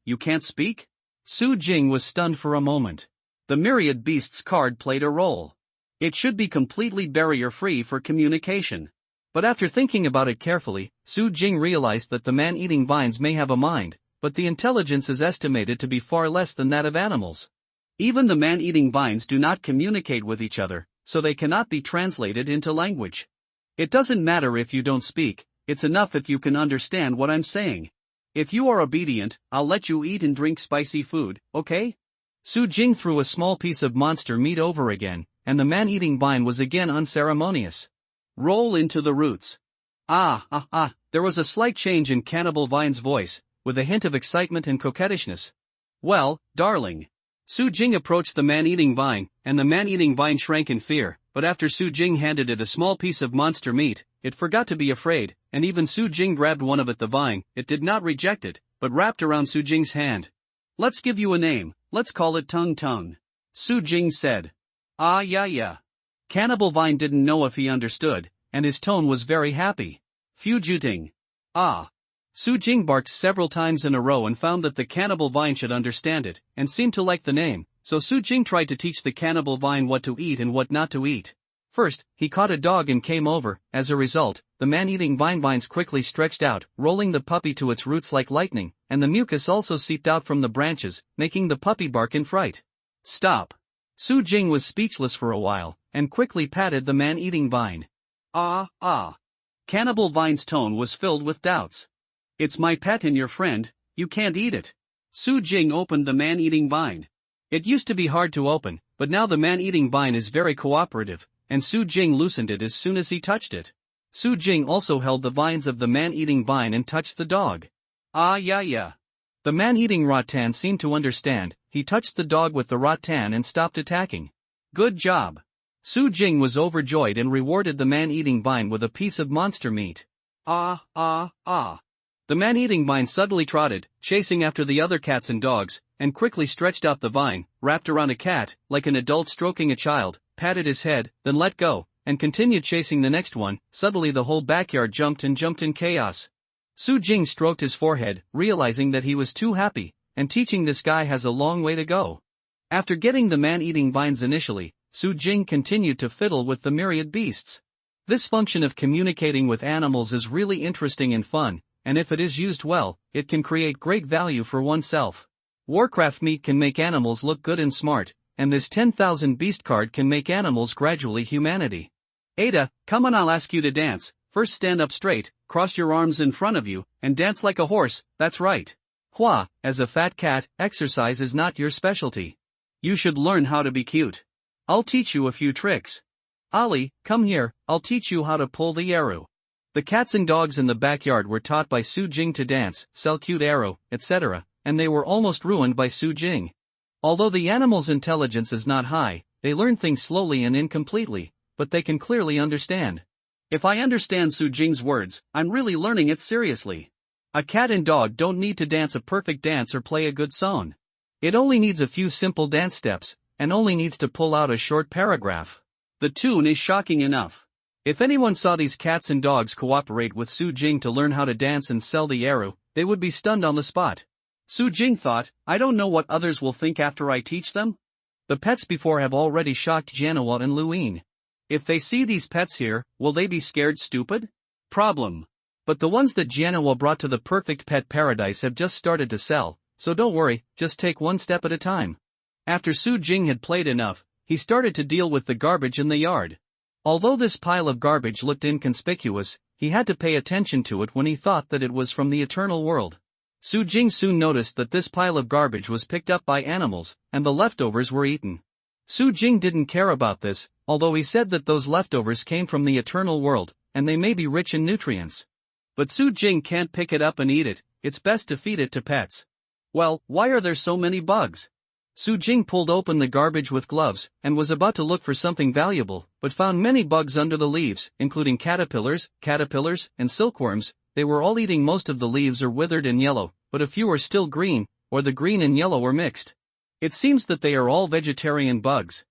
You can't speak? Su Jing was stunned for a moment. The myriad beasts card played a role. It should be completely barrier-free for communication. But after thinking about it carefully, Su Jing realized that the man-eating vines may have a mind, but the intelligence is estimated to be far less than that of animals. Even the man-eating vines do not communicate with each other, so they cannot be translated into language. It doesn't matter if you don't speak, it's enough if you can understand what I'm saying. If you are obedient, I'll let you eat and drink spicy food, okay? Su Jing threw a small piece of monster meat over again, and the man-eating vine was again unceremonious. Roll into the roots. There was a slight change in Cannibal Vine's voice, with a hint of excitement and coquettishness. Well, darling. Su Jing approached the man-eating vine, and the man-eating vine shrank in fear, but after Su Jing handed it a small piece of monster meat, it forgot to be afraid, and even Su Jing grabbed one of the vine. It did not reject it, but wrapped around Su Jing's hand. Let's give you a name, let's call it Tung Tung. Su Jing said. Yeah. Cannibal Vine didn't know if he understood, and his tone was very happy. Fujuting. Su Jing barked several times in a row and found that the Cannibal Vine should understand it, and seemed to like the name, so Su Jing tried to teach the Cannibal Vine what to eat and what not to eat. First, he caught a dog and came over. As a result, the man-eating vines quickly stretched out, rolling the puppy to its roots like lightning, and the mucus also seeped out from the branches, making the puppy bark in fright. Stop. Su Jing was speechless for a while, and quickly patted the man-eating vine. Cannibal Vine's tone was filled with doubts. It's my pet and your friend, you can't eat it. Su Jing opened the man-eating vine. It used to be hard to open, but now the man-eating vine is very cooperative, and Su Jing loosened it as soon as he touched it. Su Jing also held the vines of the man-eating vine and touched the dog. Ah yeah yeah. The man-eating rattan seemed to understand. He touched the dog with the rattan and stopped attacking. Good job. Su Jing was overjoyed and rewarded the man-eating vine with a piece of monster meat. Ah ah ah. The man-eating vine suddenly trotted, chasing after the other cats and dogs, and quickly stretched out the vine, wrapped around a cat, like an adult stroking a child, patted his head, then let go, and continued chasing the next one. Suddenly the whole backyard jumped in chaos. Su Jing stroked his forehead, realizing that he was too happy, and teaching this guy has a long way to go. After getting the man-eating vines initially, Su Jing continued to fiddle with the myriad beasts. This function of communicating with animals is really interesting and fun, and if it is used well, it can create great value for oneself. Warcraft meat can make animals look good and smart, and this 10,000 beast card can make animals gradually humanity. Ada, come on, I'll ask you to dance. First stand up straight, cross your arms in front of you, and dance like a horse. That's right. Hua, as a fat cat, exercise is not your specialty. You should learn how to be cute. I'll teach you a few tricks. Ali, come here, I'll teach you how to pull the arrow. The cats and dogs in the backyard were taught by Su Jing to dance, sell cute arrow, etc., and they were almost ruined by Su Jing. Although the animal's intelligence is not high, they learn things slowly and incompletely, but they can clearly understand. If I understand Su Jing's words, I'm really learning it seriously. A cat and dog don't need to dance a perfect dance or play a good song. It only needs a few simple dance steps, and only needs to pull out a short paragraph. The tune is shocking enough. If anyone saw these cats and dogs cooperate with Su Jing to learn how to dance and sell the arrow, they would be stunned on the spot. Su Jing thought, I don't know what others will think after I teach them. The pets before have already shocked Janawa and Luin. If they see these pets here, will they be scared stupid? Problem. But the ones that Janawa brought to the perfect pet paradise have just started to sell, so don't worry, just take one step at a time. After Su Jing had played enough, he started to deal with the garbage in the yard. Although this pile of garbage looked inconspicuous, he had to pay attention to it when he thought that it was from the eternal world. Su Jing soon noticed that this pile of garbage was picked up by animals, and the leftovers were eaten. Su Jing didn't care about this, although he said that those leftovers came from the eternal world, and they may be rich in nutrients. But Su Jing can't pick it up and eat it, it's best to feed it to pets. Well, why are there so many bugs? Su Jing pulled open the garbage with gloves, and was about to look for something valuable, but found many bugs under the leaves, including caterpillars, and silkworms. They were all eating most of the leaves or withered and yellow, but a few are still green, or the green and yellow are mixed. It seems that they are all vegetarian bugs.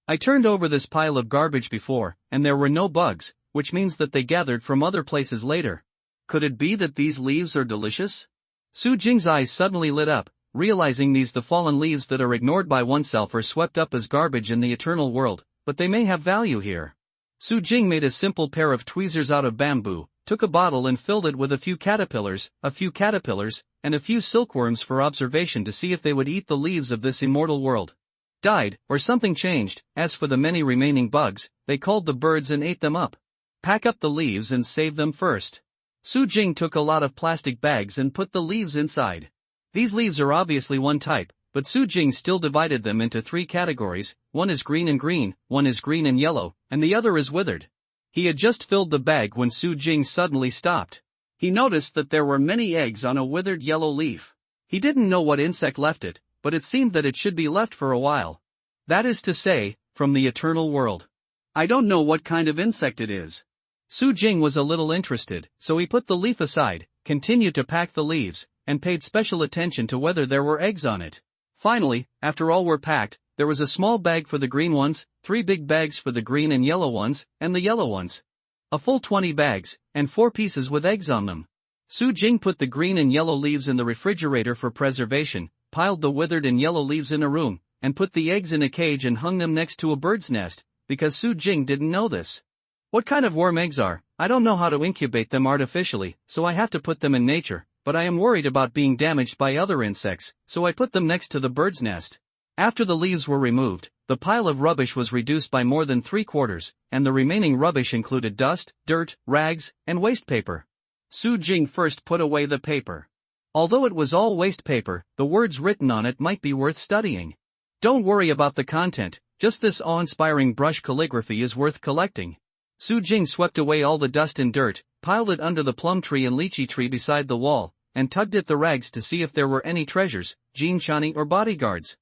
I turned over this pile of garbage before, and there were no bugs, which means that they gathered from other places later. Could it be that these leaves are delicious? Su Jing's eyes suddenly lit up, realizing the fallen leaves that are ignored by oneself are swept up as garbage in the eternal world, but they may have value here. Su Jing made a simple pair of tweezers out of bamboo, took a bottle and filled it with a few caterpillars, and a few silkworms for observation to see if they would eat the leaves of this immortal world. Died, or something changed. As for the many remaining bugs, they called the birds and ate them up. Pack up the leaves and save them first. Su Jing took a lot of plastic bags and put the leaves inside. These leaves are obviously one type, but Su Jing still divided them into 3 categories. One is green and green, one is green and yellow, and the other is withered. He had just filled the bag when Su Jing suddenly stopped. He noticed that there were many eggs on a withered yellow leaf. He didn't know what insect left it, but it seemed that it should be left for a while. That is to say, from the eternal world. I don't know what kind of insect it is. Su Jing was a little interested, so he put the leaf aside, continued to pack the leaves, and paid special attention to whether there were eggs on it. Finally, after all were packed, there was a small bag for the green ones, 3 big bags for the green and yellow ones, and the yellow ones. A full 20 bags, and 4 pieces with eggs on them. Su Jing put the green and yellow leaves in the refrigerator for preservation, piled the withered and yellow leaves in a room, and put the eggs in a cage and hung them next to a bird's nest, because Su Jing didn't know this. What kind of worm eggs are? I don't know how to incubate them artificially, so I have to put them in nature, but I am worried about being damaged by other insects, so I put them next to the bird's nest. After the leaves were removed, the pile of rubbish was reduced by more than 3/4, and the remaining rubbish included dust, dirt, rags, and waste paper. Su Jing first put away the paper. Although it was all waste paper, the words written on it might be worth studying. Don't worry about the content, just this awe-inspiring brush calligraphy is worth collecting. Su Jing swept away all the dust and dirt, piled it under the plum tree and lychee tree beside the wall, and tugged at the rags to see if there were any treasures, jinchani or bodyguards.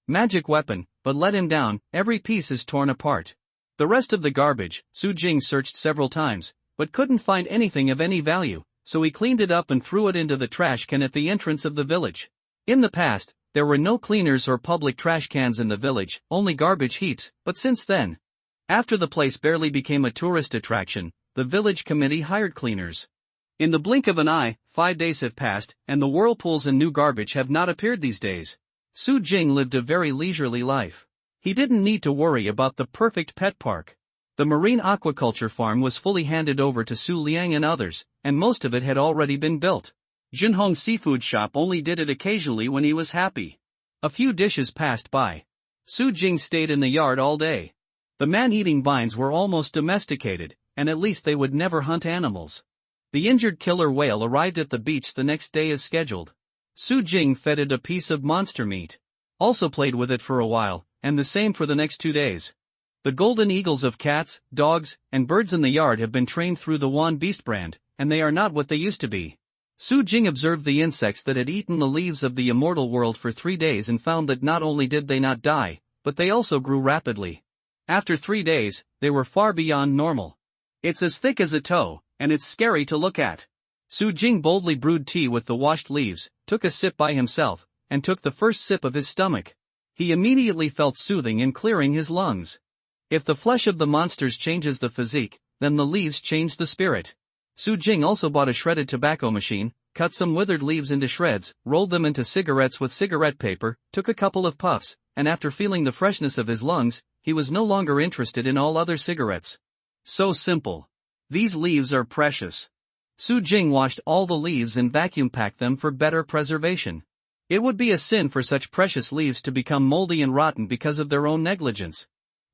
Magic weapon, but let him down, every piece is torn apart. The rest of the garbage, Su Jing searched several times, but couldn't find anything of any value, so he cleaned it up and threw it into the trash can at the entrance of the village. In the past, there were no cleaners or public trash cans in the village, only garbage heaps, but since then, after the place barely became a tourist attraction, the village committee hired cleaners. In the blink of an eye, 5 days have passed, and the whirlpools and new garbage have not appeared these days. Su Jing lived a very leisurely life. He didn't need to worry about the perfect pet park. The marine aquaculture farm was fully handed over to Su Liang and others, and most of it had already been built. Junhong's seafood shop only did it occasionally when he was happy. A few dishes passed by. Su Jing stayed in the yard all day. The man-eating vines were almost domesticated, and at least they would never hunt animals. The injured killer whale arrived at the beach the next day as scheduled. Su Jing fed it a piece of monster meat. Also played with it for a while, and the same for the next 2 days. The golden eagles of cats, dogs, and birds in the yard have been trained through the Wan Beast brand, and they are not what they used to be. Su Jing observed the insects that had eaten the leaves of the immortal world for 3 days and found that not only did they not die, but they also grew rapidly. After 3 days, they were far beyond normal. It's as thick as a toe, and it's scary to look at. Su Jing boldly brewed tea with the washed leaves, took a sip by himself, and took the first sip of his stomach. He immediately felt soothing and clearing his lungs. If the flesh of the monsters changes the physique, then the leaves change the spirit. Su Jing also bought a shredded tobacco machine, cut some withered leaves into shreds, rolled them into cigarettes with cigarette paper, took a couple of puffs, and after feeling the freshness of his lungs, he was no longer interested in all other cigarettes. So simple. These leaves are precious. Su Jing washed all the leaves and vacuum-packed them for better preservation. It would be a sin for such precious leaves to become moldy and rotten because of their own negligence.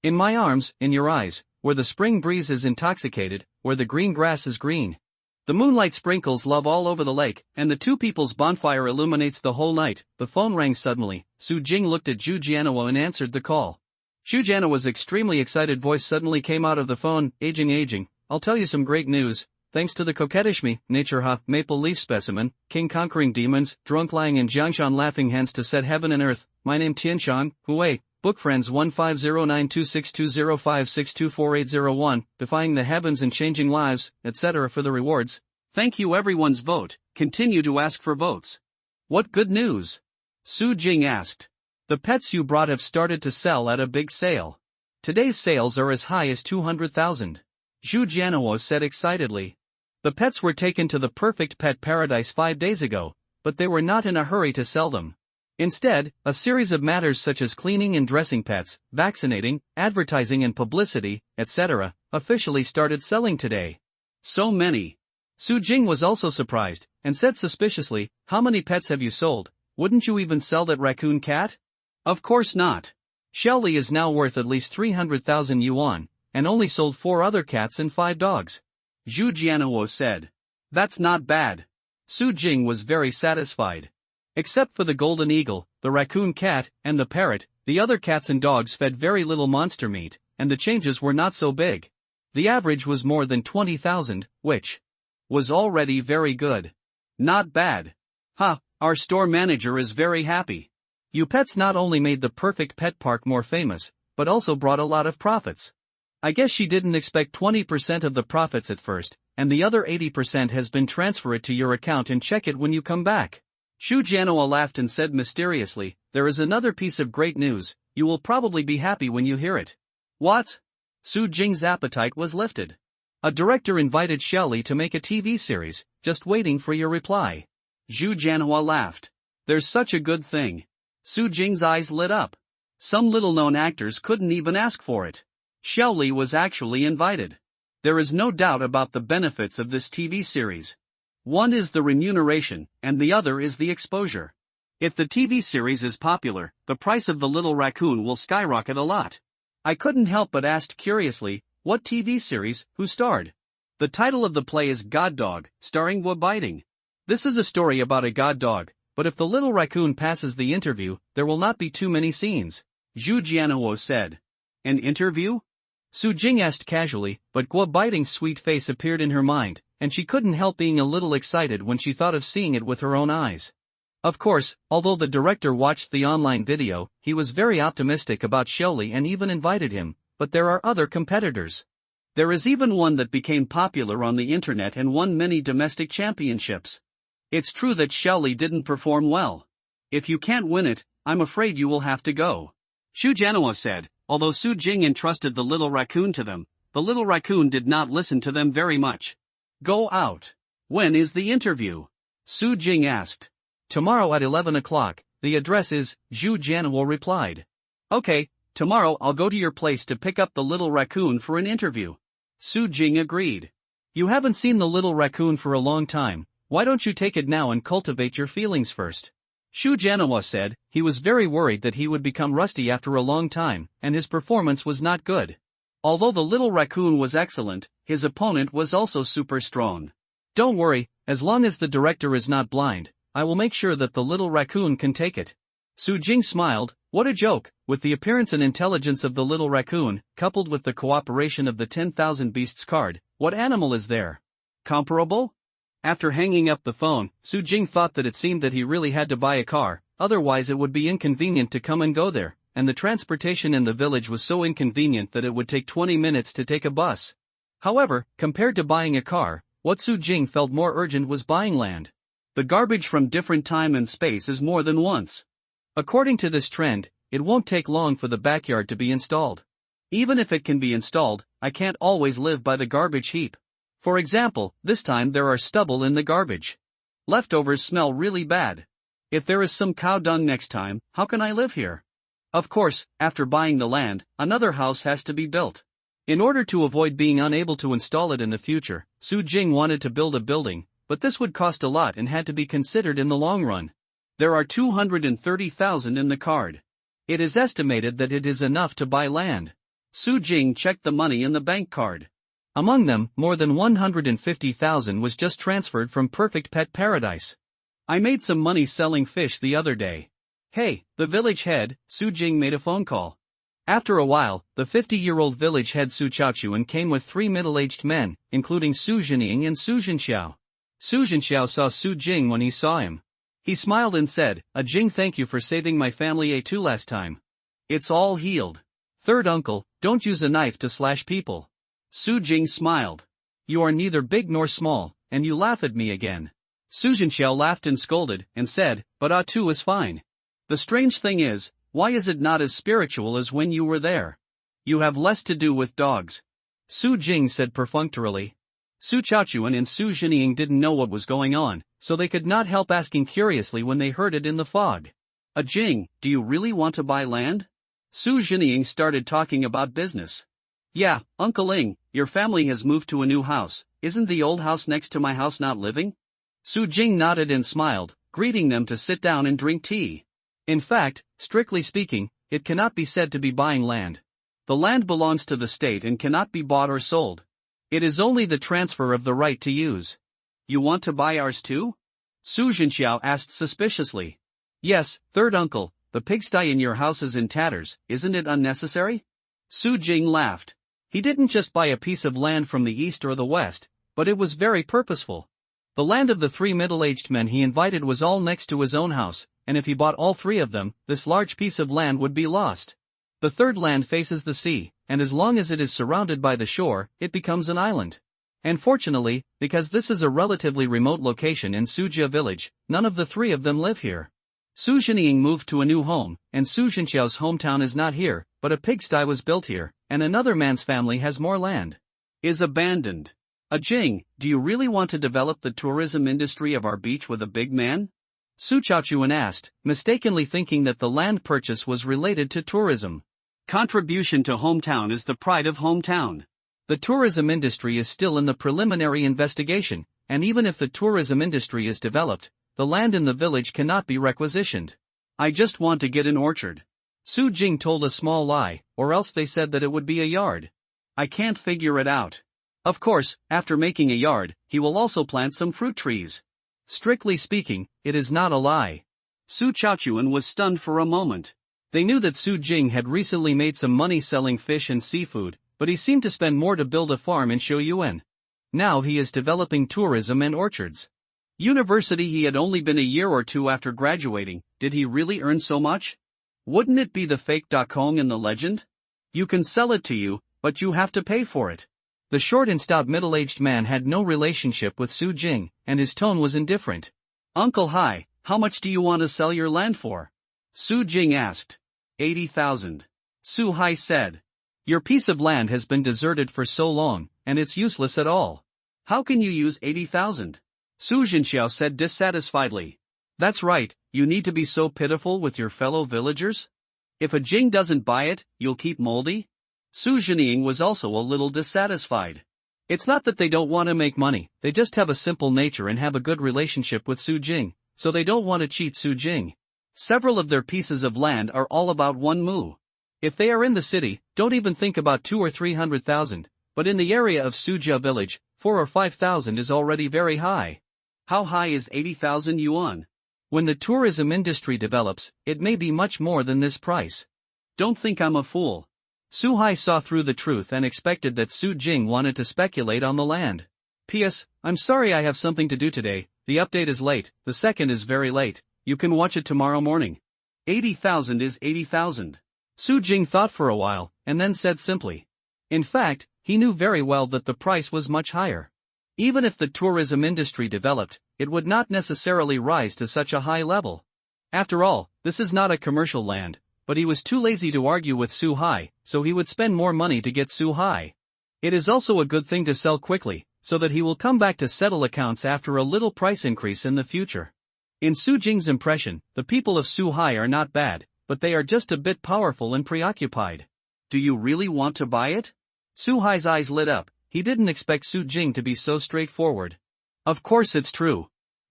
In my arms, in your eyes, where the spring breeze is intoxicated, where the green grass is green. The moonlight sprinkles love all over the lake, and the two people's bonfire illuminates the whole night. The phone rang suddenly. Su Jing looked at Zhu Jianhua and answered the call. Zhu Jianhua's extremely excited voice suddenly came out of the phone. Aging, I'll tell you some great news. Thanks to the coquettish me, nature ha, maple leaf specimen, king conquering demons, drunk lying and Jiangshan laughing hens to set heaven and earth, my name Tianshan, Hui, book friends 1509262056248801, defying the heavens and changing lives, etc. for the rewards. Thank you everyone's vote, continue to ask for votes. What good news? Su Jing asked. The pets you brought have started to sell at a big sale. Today's sales are as high as 200,000. Zhu Jianhua said excitedly. The pets were taken to the perfect pet paradise 5 days ago, but they were not in a hurry to sell them. Instead, a series of matters such as cleaning and dressing pets, vaccinating, advertising and publicity, etc., officially started selling today. So many. Su Jing was also surprised, and said suspiciously, how many pets have you sold? Wouldn't you even sell that raccoon cat? Of course not. Shelly is now worth at least 300,000 yuan, and only sold 4 other cats and 5 dogs. Zhu Jianhua said. That's not bad. Su Jing was very satisfied. Except for the golden eagle, the raccoon cat, and the parrot, the other cats and dogs fed very little monster meat, and the changes were not so big. The average was more than 20,000, which was already very good. Not bad. Ha, our store manager is very happy. You pets not only made the perfect pet park more famous, but also brought a lot of profits. I guess she didn't expect 20% of the profits at first, and the other 80% has been transferred to your account and check it when you come back. Zhu Jianhua laughed and said mysteriously, there is another piece of great news, you will probably be happy when you hear it. What? Su Jing's appetite was lifted. A director invited Shelley to make a TV series, just waiting for your reply. Zhu Jianhua laughed. There's such a good thing. Su Jing's eyes lit up. Some little-known actors couldn't even ask for it. Shelley was actually invited. There is no doubt about the benefits of this TV series. One is the remuneration, and the other is the exposure. If the TV series is popular, the price of the little raccoon will skyrocket a lot. I couldn't help but ask curiously, what TV series, who starred? The title of the play is God Dog, starring Wu Baiting. This is a story about a god dog, but if the little raccoon passes the interview, there will not be too many scenes. Zhu Jianhua said. An interview? Su Jing asked casually, but Guo Baiting's sweet face appeared in her mind, and she couldn't help being a little excited when she thought of seeing it with her own eyes. Of course, although the director watched the online video, he was very optimistic about Xiaoli and even invited him, but there are other competitors. There is even one that became popular on the internet and won many domestic championships. It's true that Xiaoli didn't perform well. If you can't win it, I'm afraid you will have to go. Xu Jianhua said, although Su Jing entrusted the little raccoon to them, the little raccoon did not listen to them very much. Go out. When is the interview? Su Jing asked. Tomorrow at 11 o'clock, the address is, Xu Jianhua replied. Okay, tomorrow I'll go to your place to pick up the little raccoon for an interview. Su Jing agreed. You haven't seen the little raccoon for a long time, why don't you take it now and cultivate your feelings first? Xu Jianhua said, he was very worried that he would become rusty after a long time, and his performance was not good. Although the little raccoon was excellent, his opponent was also super strong. Don't worry, as long as the director is not blind, I will make sure that the little raccoon can take it. Su Jing smiled, what a joke, with the appearance and intelligence of the little raccoon, coupled with the cooperation of the 10,000 beasts card, what animal is there? Comparable? After hanging up the phone, Su Jing thought that it seemed that he really had to buy a car, otherwise it would be inconvenient to come and go there, and the transportation in the village was so inconvenient that it would take 20 minutes to take a bus. However, compared to buying a car, what Su Jing felt more urgent was buying land. The garbage from different time and space is more than once. According to this trend, it won't take long for the backyard to be installed. Even if it can be installed, I can't always live by the garbage heap. For example, this time there are stubble in the garbage. Leftovers smell really bad. If there is some cow dung next time, how can I live here? Of course, after buying the land, another house has to be built. In order to avoid being unable to install it in the future, Su Jing wanted to build a building, but this would cost a lot and had to be considered in the long run. There are 230,000 in the card. It is estimated that it is enough to buy land. Su Jing checked the money in the bank card. Among them, more than 150,000 was just transferred from Perfect Pet Paradise. I made some money selling fish the other day. Hey, the village head, Su Jing made a phone call. After a while, the 50-year-old village head Su Chaochuan came with 3 middle-aged men, including Su Zhening and Su Zhenxiao. Su Zhenxiao saw Su Jing when he saw him. He smiled and said, Jing, thank you for saving my family A2 last time. It's all healed. Third uncle, don't use a knife to slash people. Su Jing smiled. You are neither big nor small, and you laugh at me again. Su Zhenxiao laughed and scolded, and said, but A2 is fine. The strange thing is, why is it not as spiritual as when you were there? You have less to do with dogs. Su Jing said perfunctorily. Su Chaochuan and Su Zhening didn't know what was going on, so they could not help asking curiously when they heard it in the fog. Jing, do you really want to buy land? Su Zhening started talking about business. Yeah, Uncle Ling, your family has moved to a new house, isn't the old house next to my house not living? Su Jing nodded and smiled, greeting them to sit down and drink tea. In fact, strictly speaking, it cannot be said to be buying land. The land belongs to the state and cannot be bought or sold. It is only the transfer of the right to use. You want to buy ours too? Su Zhenxiao asked suspiciously. Yes, third uncle, the pigsty in your house is in tatters, isn't it unnecessary? Su Jing laughed. He didn't just buy a piece of land from the east or the west, but it was very purposeful. The land of the 3 middle-aged men he invited was all next to his own house, and if he bought all 3 of them, this large piece of land would be lost. The third land faces the sea, and as long as it is surrounded by the shore, it becomes an island. And fortunately, because this is a relatively remote location in Sujia village, none of the 3 of them live here. Su Zhening moved to a new home, and Su Zhenxiao's hometown is not here, but a pigsty was built here, and another man's family has more land. Is abandoned. Jing, do you really want to develop the tourism industry of our beach with a big man? Su Chaochuan asked, mistakenly thinking that the land purchase was related to tourism. Contribution to hometown is the pride of hometown. The tourism industry is still in the preliminary investigation, and even if the tourism industry is developed, the land in the village cannot be requisitioned. I just want to get an orchard. Su Jing told a small lie, or else they said that it would be a yard. I can't figure it out. Of course, after making a yard, he will also plant some fruit trees. Strictly speaking, it is not a lie. Su Chaochuan was stunned for a moment. They knew that Su Jing had recently made some money selling fish and seafood, but he seemed to spend more to build a farm in Shouyuan. Now he is developing tourism and orchards. University. He had only been a year or two after graduating. Did he really earn so much? Wouldn't it be the fake Dakong in the legend? You can sell it to you, but you have to pay for it. The short and stout middle-aged man had no relationship with Su Jing, and his tone was indifferent. Uncle Hai, how much do you want to sell your land for? Su Jing asked. 80,000. Su Hai said. Your piece of land has been deserted for so long, and it's useless at all. How can you use 80,000? Su Jinxiao said dissatisfiedly. That's right, you need to be so pitiful with your fellow villagers? If a Jing doesn't buy it, you'll keep moldy? Su Jinying was also a little dissatisfied. It's not that they don't want to make money, they just have a simple nature and have a good relationship with Su Jing, so they don't want to cheat Su Jing. Several of their pieces of land are all about 1 mu. If they are in the city, don't even think about 2 or 300,000, but in the area of Sujia village, 4 or 5,000 is already very high. How high is 80,000 yuan? When the tourism industry develops, it may be much more than this price. Don't think I'm a fool. Su Hai saw through the truth and expected that Su Jing wanted to speculate on the land. P.S. I'm sorry I have something to do today, the update is late, the second is very late, you can watch it tomorrow morning. 80,000 is 80,000. Su Jing thought for a while, and then said simply. In fact, he knew very well that the price was much higher. Even if the tourism industry developed, it would not necessarily rise to such a high level. After all, this is not a commercial land, but he was too lazy to argue with Su Hai, so he would spend more money to get Su Hai. It is also a good thing to sell quickly, so that he will come back to settle accounts after a little price increase in the future. In Su Jing's impression, the people of Su Hai are not bad, but they are just a bit powerful and preoccupied. Do you really want to buy it? Su Hai's eyes lit up, he didn't expect Su Jing to be so straightforward. Of course it's true.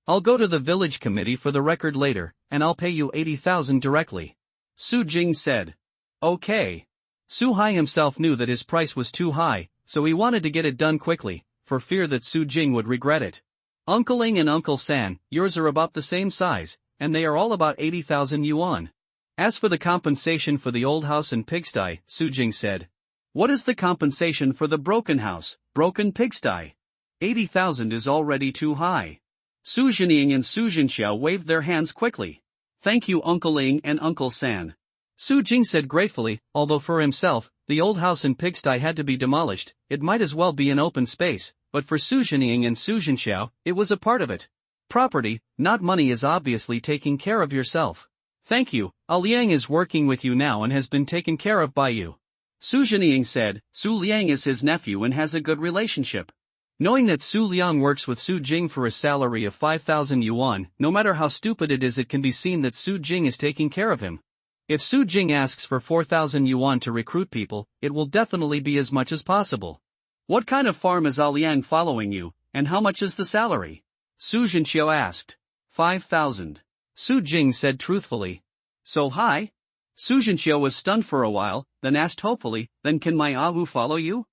I'll go to the village committee for the record later, and I'll pay you 80,000 directly. Su Jing said. Okay. Su Hai himself knew that his price was too high, so he wanted to get it done quickly, for fear that Su Jing would regret it. Uncle Ing and Uncle San, yours are about the same size, and they are all about 80,000 yuan. As for the compensation for the old house and pigsty, Su Jing said. What is the compensation for the broken house, broken pigsty? 80,000 is already too high. Su Jinying and Su Jinxiao waved their hands quickly. Thank you Uncle Ing and Uncle San. Su Jing said gratefully, although for himself, the old house and pigsty had to be demolished, it might as well be an open space, but for Su Jinying and Su Jinxiao, it was a part of it. Property, not money, is obviously taking care of yourself. Thank you, Liang is working with you now and has been taken care of by you. Su Jinying said. Su Liang is his nephew and has a good relationship. Knowing that Su Liang works with Su Jing for a salary of 5,000 yuan, no matter how stupid it is, it can be seen that Su Jing is taking care of him. If Su Jing asks for 4,000 yuan to recruit people, it will definitely be as much as possible. What kind of farm is Liang following you, and how much is the salary? Su Jinxiao asked. 5,000. Su Jing said truthfully. So high? Su Jinxiao was stunned for a while, then asked hopefully, then can my Ahu follow you?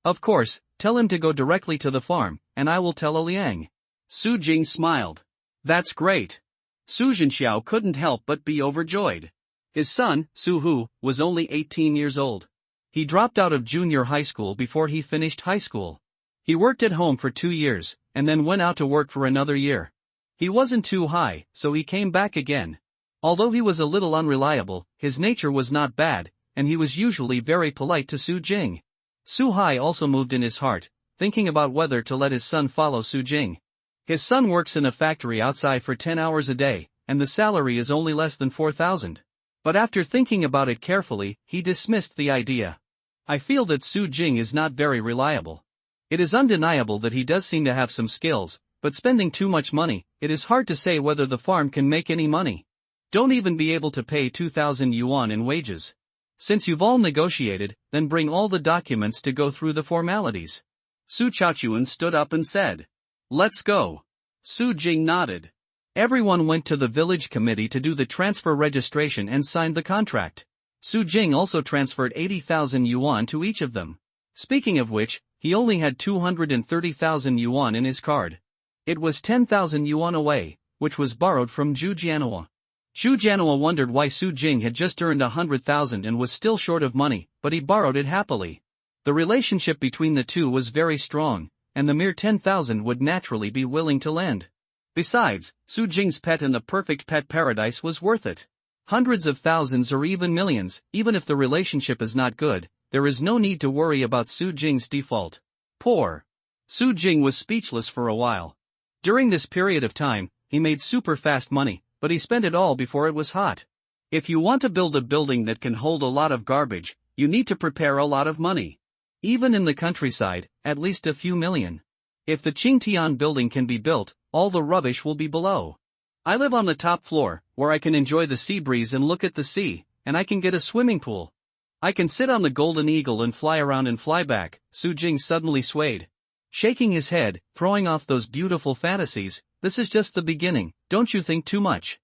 Of course, tell him to go directly to the farm, and I will tell Liang. Su Jing smiled. That's great. Su Jinxiao couldn't help but be overjoyed. His son, Su Hu, was only 18 years old. He dropped out of junior high school before he finished high school. He worked at home for 2 years, and then went out to work for another year. He wasn't too high, so he came back again. Although he was a little unreliable, his nature was not bad, and he was usually very polite to Su Jing. Su Hai also moved in his heart, thinking about whether to let his son follow Su Jing. His son works in a factory outside for 10 hours a day, and the salary is only less than 4,000. But after thinking about it carefully, he dismissed the idea. I feel that Su Jing is not very reliable. It is undeniable that he does seem to have some skills, but spending too much money, it is hard to say whether the farm can make any money. Don't even be able to pay 2,000 yuan in wages. Since you've all negotiated, then bring all the documents to go through the formalities. Su Chaochuan stood up and said. Let's go. Su Jing nodded. Everyone went to the village committee to do the transfer registration and signed the contract. Su Jing also transferred 80,000 yuan to each of them. Speaking of which, he only had 230,000 yuan in his card. It was 10,000 yuan away, which was borrowed from Zhu Jianhua. Zhu Jianhua wondered why Su Jing had just earned 100,000 and was still short of money, but he borrowed it happily. The relationship between the two was very strong, and the mere 10,000 would naturally be willing to lend. Besides, Su Jing's pet in the perfect pet paradise was worth it. Hundreds of thousands or even millions, even if the relationship is not good, there is no need to worry about Su Jing's default. Poor Su Jing was speechless for a while. During this period of time, he made super fast money, but he spent it all before it was hot. If you want to build a building that can hold a lot of garbage, you need to prepare a lot of money. Even in the countryside, at least a few million. If the Qingtian building can be built, all the rubbish will be below. I live on the top floor, where I can enjoy the sea breeze and look at the sea, and I can get a swimming pool. I can sit on the Golden Eagle and fly around and fly back. Su Jing suddenly swayed, shaking his head, throwing off those beautiful fantasies. This is just the beginning, don't you think too much?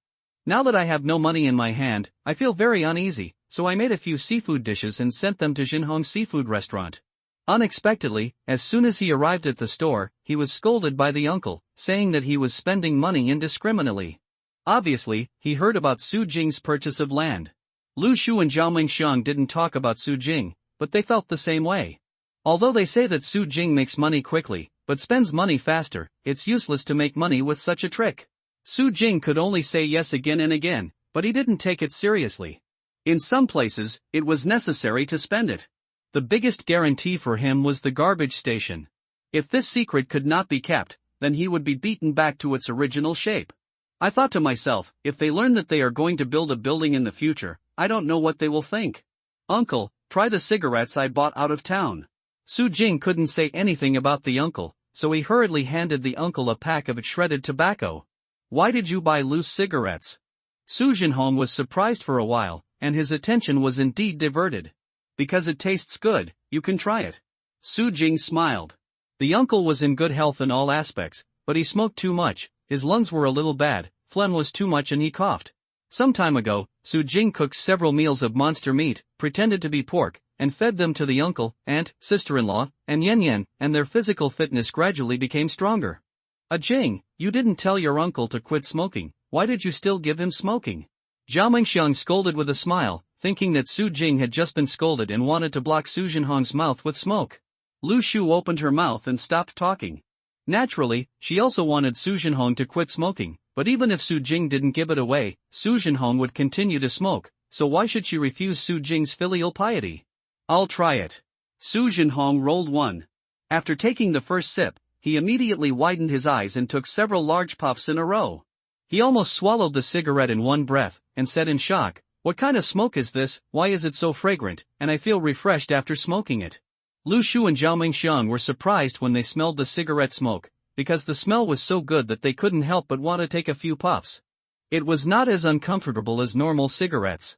Now that I have no money in my hand, I feel very uneasy, so I made a few seafood dishes and sent them to Jinhong Seafood Restaurant. Unexpectedly, as soon as he arrived at the store, he was scolded by the uncle, saying that he was spending money indiscriminately. Obviously, he heard about Su Jing's purchase of land. Lu Shu and Zhao Mingxiang didn't talk about Su Jing, but they felt the same way. Although they say that Su Jing makes money quickly, but spends money faster, it's useless to make money with such a trick. Su Jing could only say yes again and again, but he didn't take it seriously. In some places, it was necessary to spend it. The biggest guarantee for him was the garbage station. If this secret could not be kept, then he would be beaten back to its original shape. I thought to myself, if they learn that they are going to build a building in the future, I don't know what they will think. Uncle, try the cigarettes I bought out of town. Su Jing couldn't say anything about the uncle, so he hurriedly handed the uncle a pack of shredded tobacco. Why did you buy loose cigarettes? Su Jinhong was surprised for a while, and his attention was indeed diverted. Because it tastes good, you can try it. Su Jing smiled. The uncle was in good health in all aspects, but he smoked too much, his lungs were a little bad, phlegm was too much and he coughed. Some time ago, Su Jing cooked several meals of monster meat, pretended to be pork, and fed them to the uncle, aunt, sister-in-law, and Yan Yan, and their physical fitness gradually became stronger. Jing, you didn't tell your uncle to quit smoking, why did you still give him smoking? Zhao Mingxiang scolded with a smile, thinking that Su Jing had just been scolded and wanted to block Su Jinhong's mouth with smoke. Lu Shu opened her mouth and stopped talking. Naturally, she also wanted Su Jinhong to quit smoking, but even if Su Jing didn't give it away, Su Jinhong would continue to smoke, so why should she refuse Su Jing's filial piety? I'll try it. Su Jinhong rolled one. After taking the first sip, he immediately widened his eyes and took several large puffs in a row. He almost swallowed the cigarette in one breath, and said in shock, "What kind of smoke is this? Why is it so fragrant, and I feel refreshed after smoking it?" Lu Shu and Zhao Mingxiang were surprised when they smelled the cigarette smoke, because the smell was so good that they couldn't help but want to take a few puffs. It was not as uncomfortable as normal cigarettes.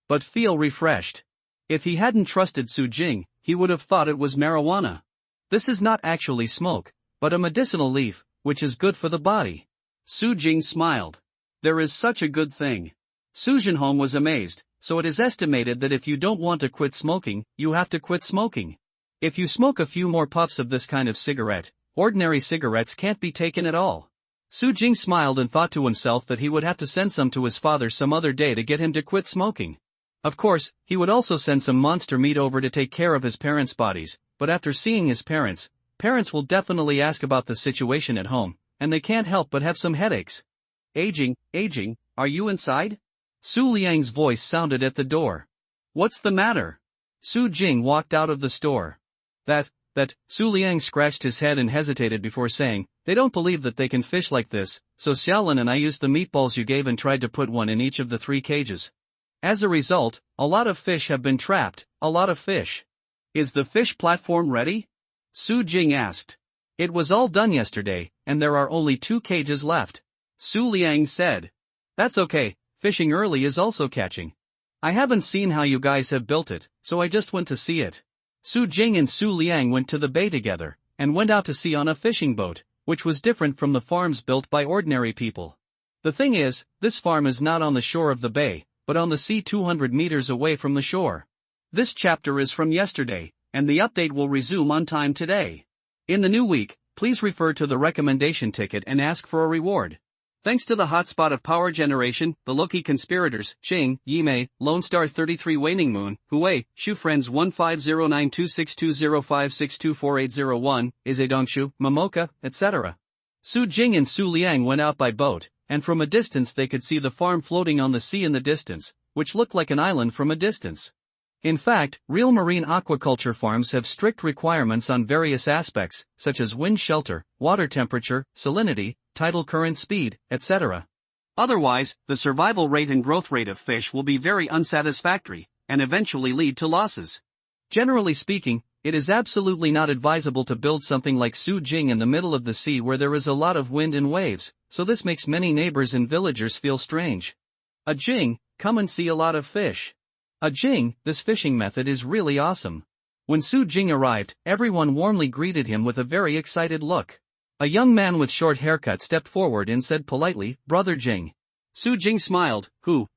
But feel refreshed. If he hadn't trusted Su Jing, he would have thought it was marijuana. This is not actually smoke, but a medicinal leaf, which is good for the body. Su Jing smiled. There is such a good thing. Su Jinhong was amazed, so it is estimated that if you don't want to quit smoking, you have to quit smoking. If you smoke a few more puffs of this kind of cigarette, ordinary cigarettes can't be taken at all. Su Jing smiled and thought to himself that he would have to send some to his father some other day to get him to quit smoking. Of course, he would also send some monster meat over to take care of his parents' bodies, but after seeing his parents will definitely ask about the situation at home, and they can't help but have some headaches. Aging, are you inside? Su Liang's voice sounded at the door. What's the matter? Su Jing walked out of the store. That, Su Liang scratched his head and hesitated before saying, they don't believe that they can fish like this, so Xiaolin and I used the meatballs you gave and tried to put one in each of the 3 cages. As a result, a lot of fish have been trapped, a lot of fish. Is the fish platform ready? Su Jing asked. It was all done yesterday, and there are only 2 cages left. Su Liang said. That's okay, fishing early is also catching. I haven't seen how you guys have built it, so I just went to see it. Su Jing and Su Liang went to the bay together, and went out to sea on a fishing boat, which was different from the farms built by ordinary people. The thing is, this farm is not on the shore of the bay, but on the sea 200 meters away from the shore. This chapter is from yesterday, and the update will resume on time today. In the new week, please refer to the recommendation ticket and ask for a reward. Thanks to the hotspot of power generation, the Loki conspirators, Ching, Yimei, Lone Star 33 Waning Moon, Huey, Shu Friends 1509262056248801, Isedongshu, Momoka, etc. Su Jing and Su Liang went out by boat, and from a distance they could see the farm floating on the sea in the distance, which looked like an island from a distance. In fact, real marine aquaculture farms have strict requirements on various aspects, such as wind shelter, water temperature, salinity, tidal current speed, etc. Otherwise, the survival rate and growth rate of fish will be very unsatisfactory, and eventually lead to losses. Generally speaking, it is absolutely not advisable to build something like Su Jing in the middle of the sea where there is a lot of wind and waves, so this makes many neighbors and villagers feel strange. A Jing, come and see a lot of fish. A Jing, this fishing method is really awesome. When Su Jing arrived, everyone warmly greeted him with a very excited look. A young man with short haircut stepped forward and said politely, "Brother Jing." Su Jing smiled,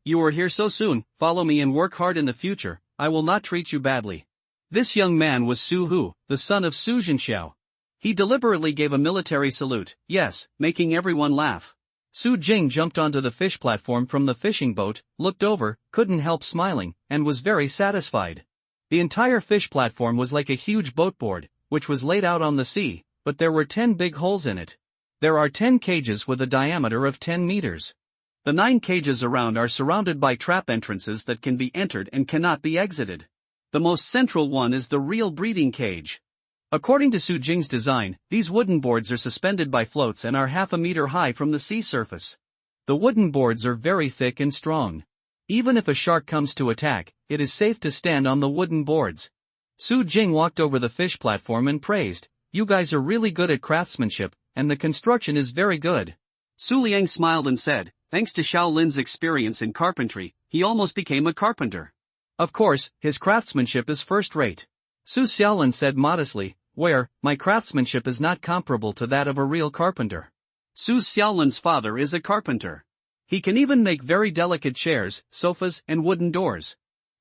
"You are here so soon, follow me and work hard in the future, I will not treat you badly." This young man was Su Hu, the son of Su Jinxiao. He deliberately gave a military salute, yes, making everyone laugh. Su Jing jumped onto the fish platform from the fishing boat, looked over, couldn't help smiling, and was very satisfied. The entire fish platform was like a huge boatboard, which was laid out on the sea, but there were 10 big holes in it. There are 10 cages with a diameter of 10 meters. The 9 cages around are surrounded by trap entrances that can be entered and cannot be exited. The most central one is the real breeding cage. According to Su Jing's design, these wooden boards are suspended by floats and are half a meter high from the sea surface. The wooden boards are very thick and strong. Even if a shark comes to attack, it is safe to stand on the wooden boards. Su Jing walked over the fish platform and praised, "You guys are really good at craftsmanship, and the construction is very good." Su Liang smiled and said, "Thanks to Xiao Lin's experience in carpentry, he almost became a carpenter. Of course, his craftsmanship is first-rate." Su Xiaolin said modestly, my craftsmanship is not comparable to that of a real carpenter." Su Xiaolin's father is a carpenter. He can even make very delicate chairs, sofas, and wooden doors.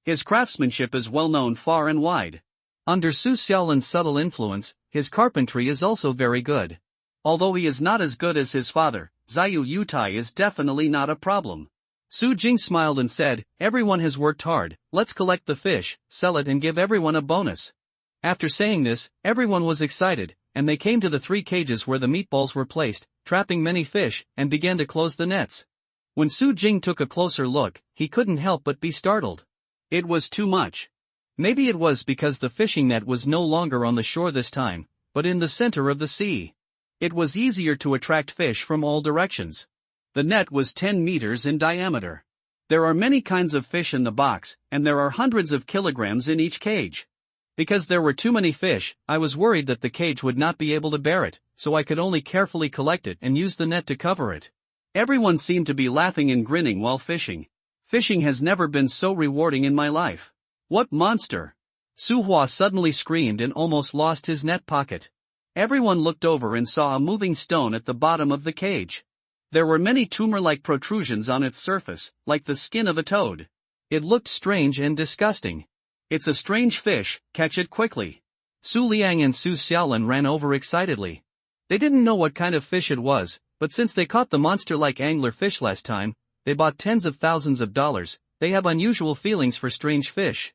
His craftsmanship is well known far and wide. Under Su Xiaolin's subtle influence, his carpentry is also very good. Although he is not as good as his father, Ziyu Yutai is definitely not a problem. Su Jing smiled and said, "Everyone has worked hard, let's collect the fish, sell it and give everyone a bonus." After saying this, everyone was excited, and they came to the 3 cages where the meatballs were placed, trapping many fish, and began to close the nets. When Su Jing took a closer look, he couldn't help but be startled. It was too much. Maybe it was because the fishing net was no longer on the shore this time, but in the center of the sea. It was easier to attract fish from all directions. The net was 10 meters in diameter. There are many kinds of fish in the box, and there are hundreds of kilograms in each cage. Because there were too many fish, I was worried that the cage would not be able to bear it, so I could only carefully collect it and use the net to cover it. Everyone seemed to be laughing and grinning while fishing. Fishing has never been so rewarding in my life. What monster! Su Hua suddenly screamed and almost lost his net pocket. Everyone looked over and saw a moving stone at the bottom of the cage. There were many tumor-like protrusions on its surface, like the skin of a toad. It looked strange and disgusting. "It's a strange fish, catch it quickly." Su Liang and Su Xiaolin ran over excitedly. They didn't know what kind of fish it was, but since they caught the monster-like angler fish last time, they bought tens of thousands of dollars. They have unusual feelings for strange fish.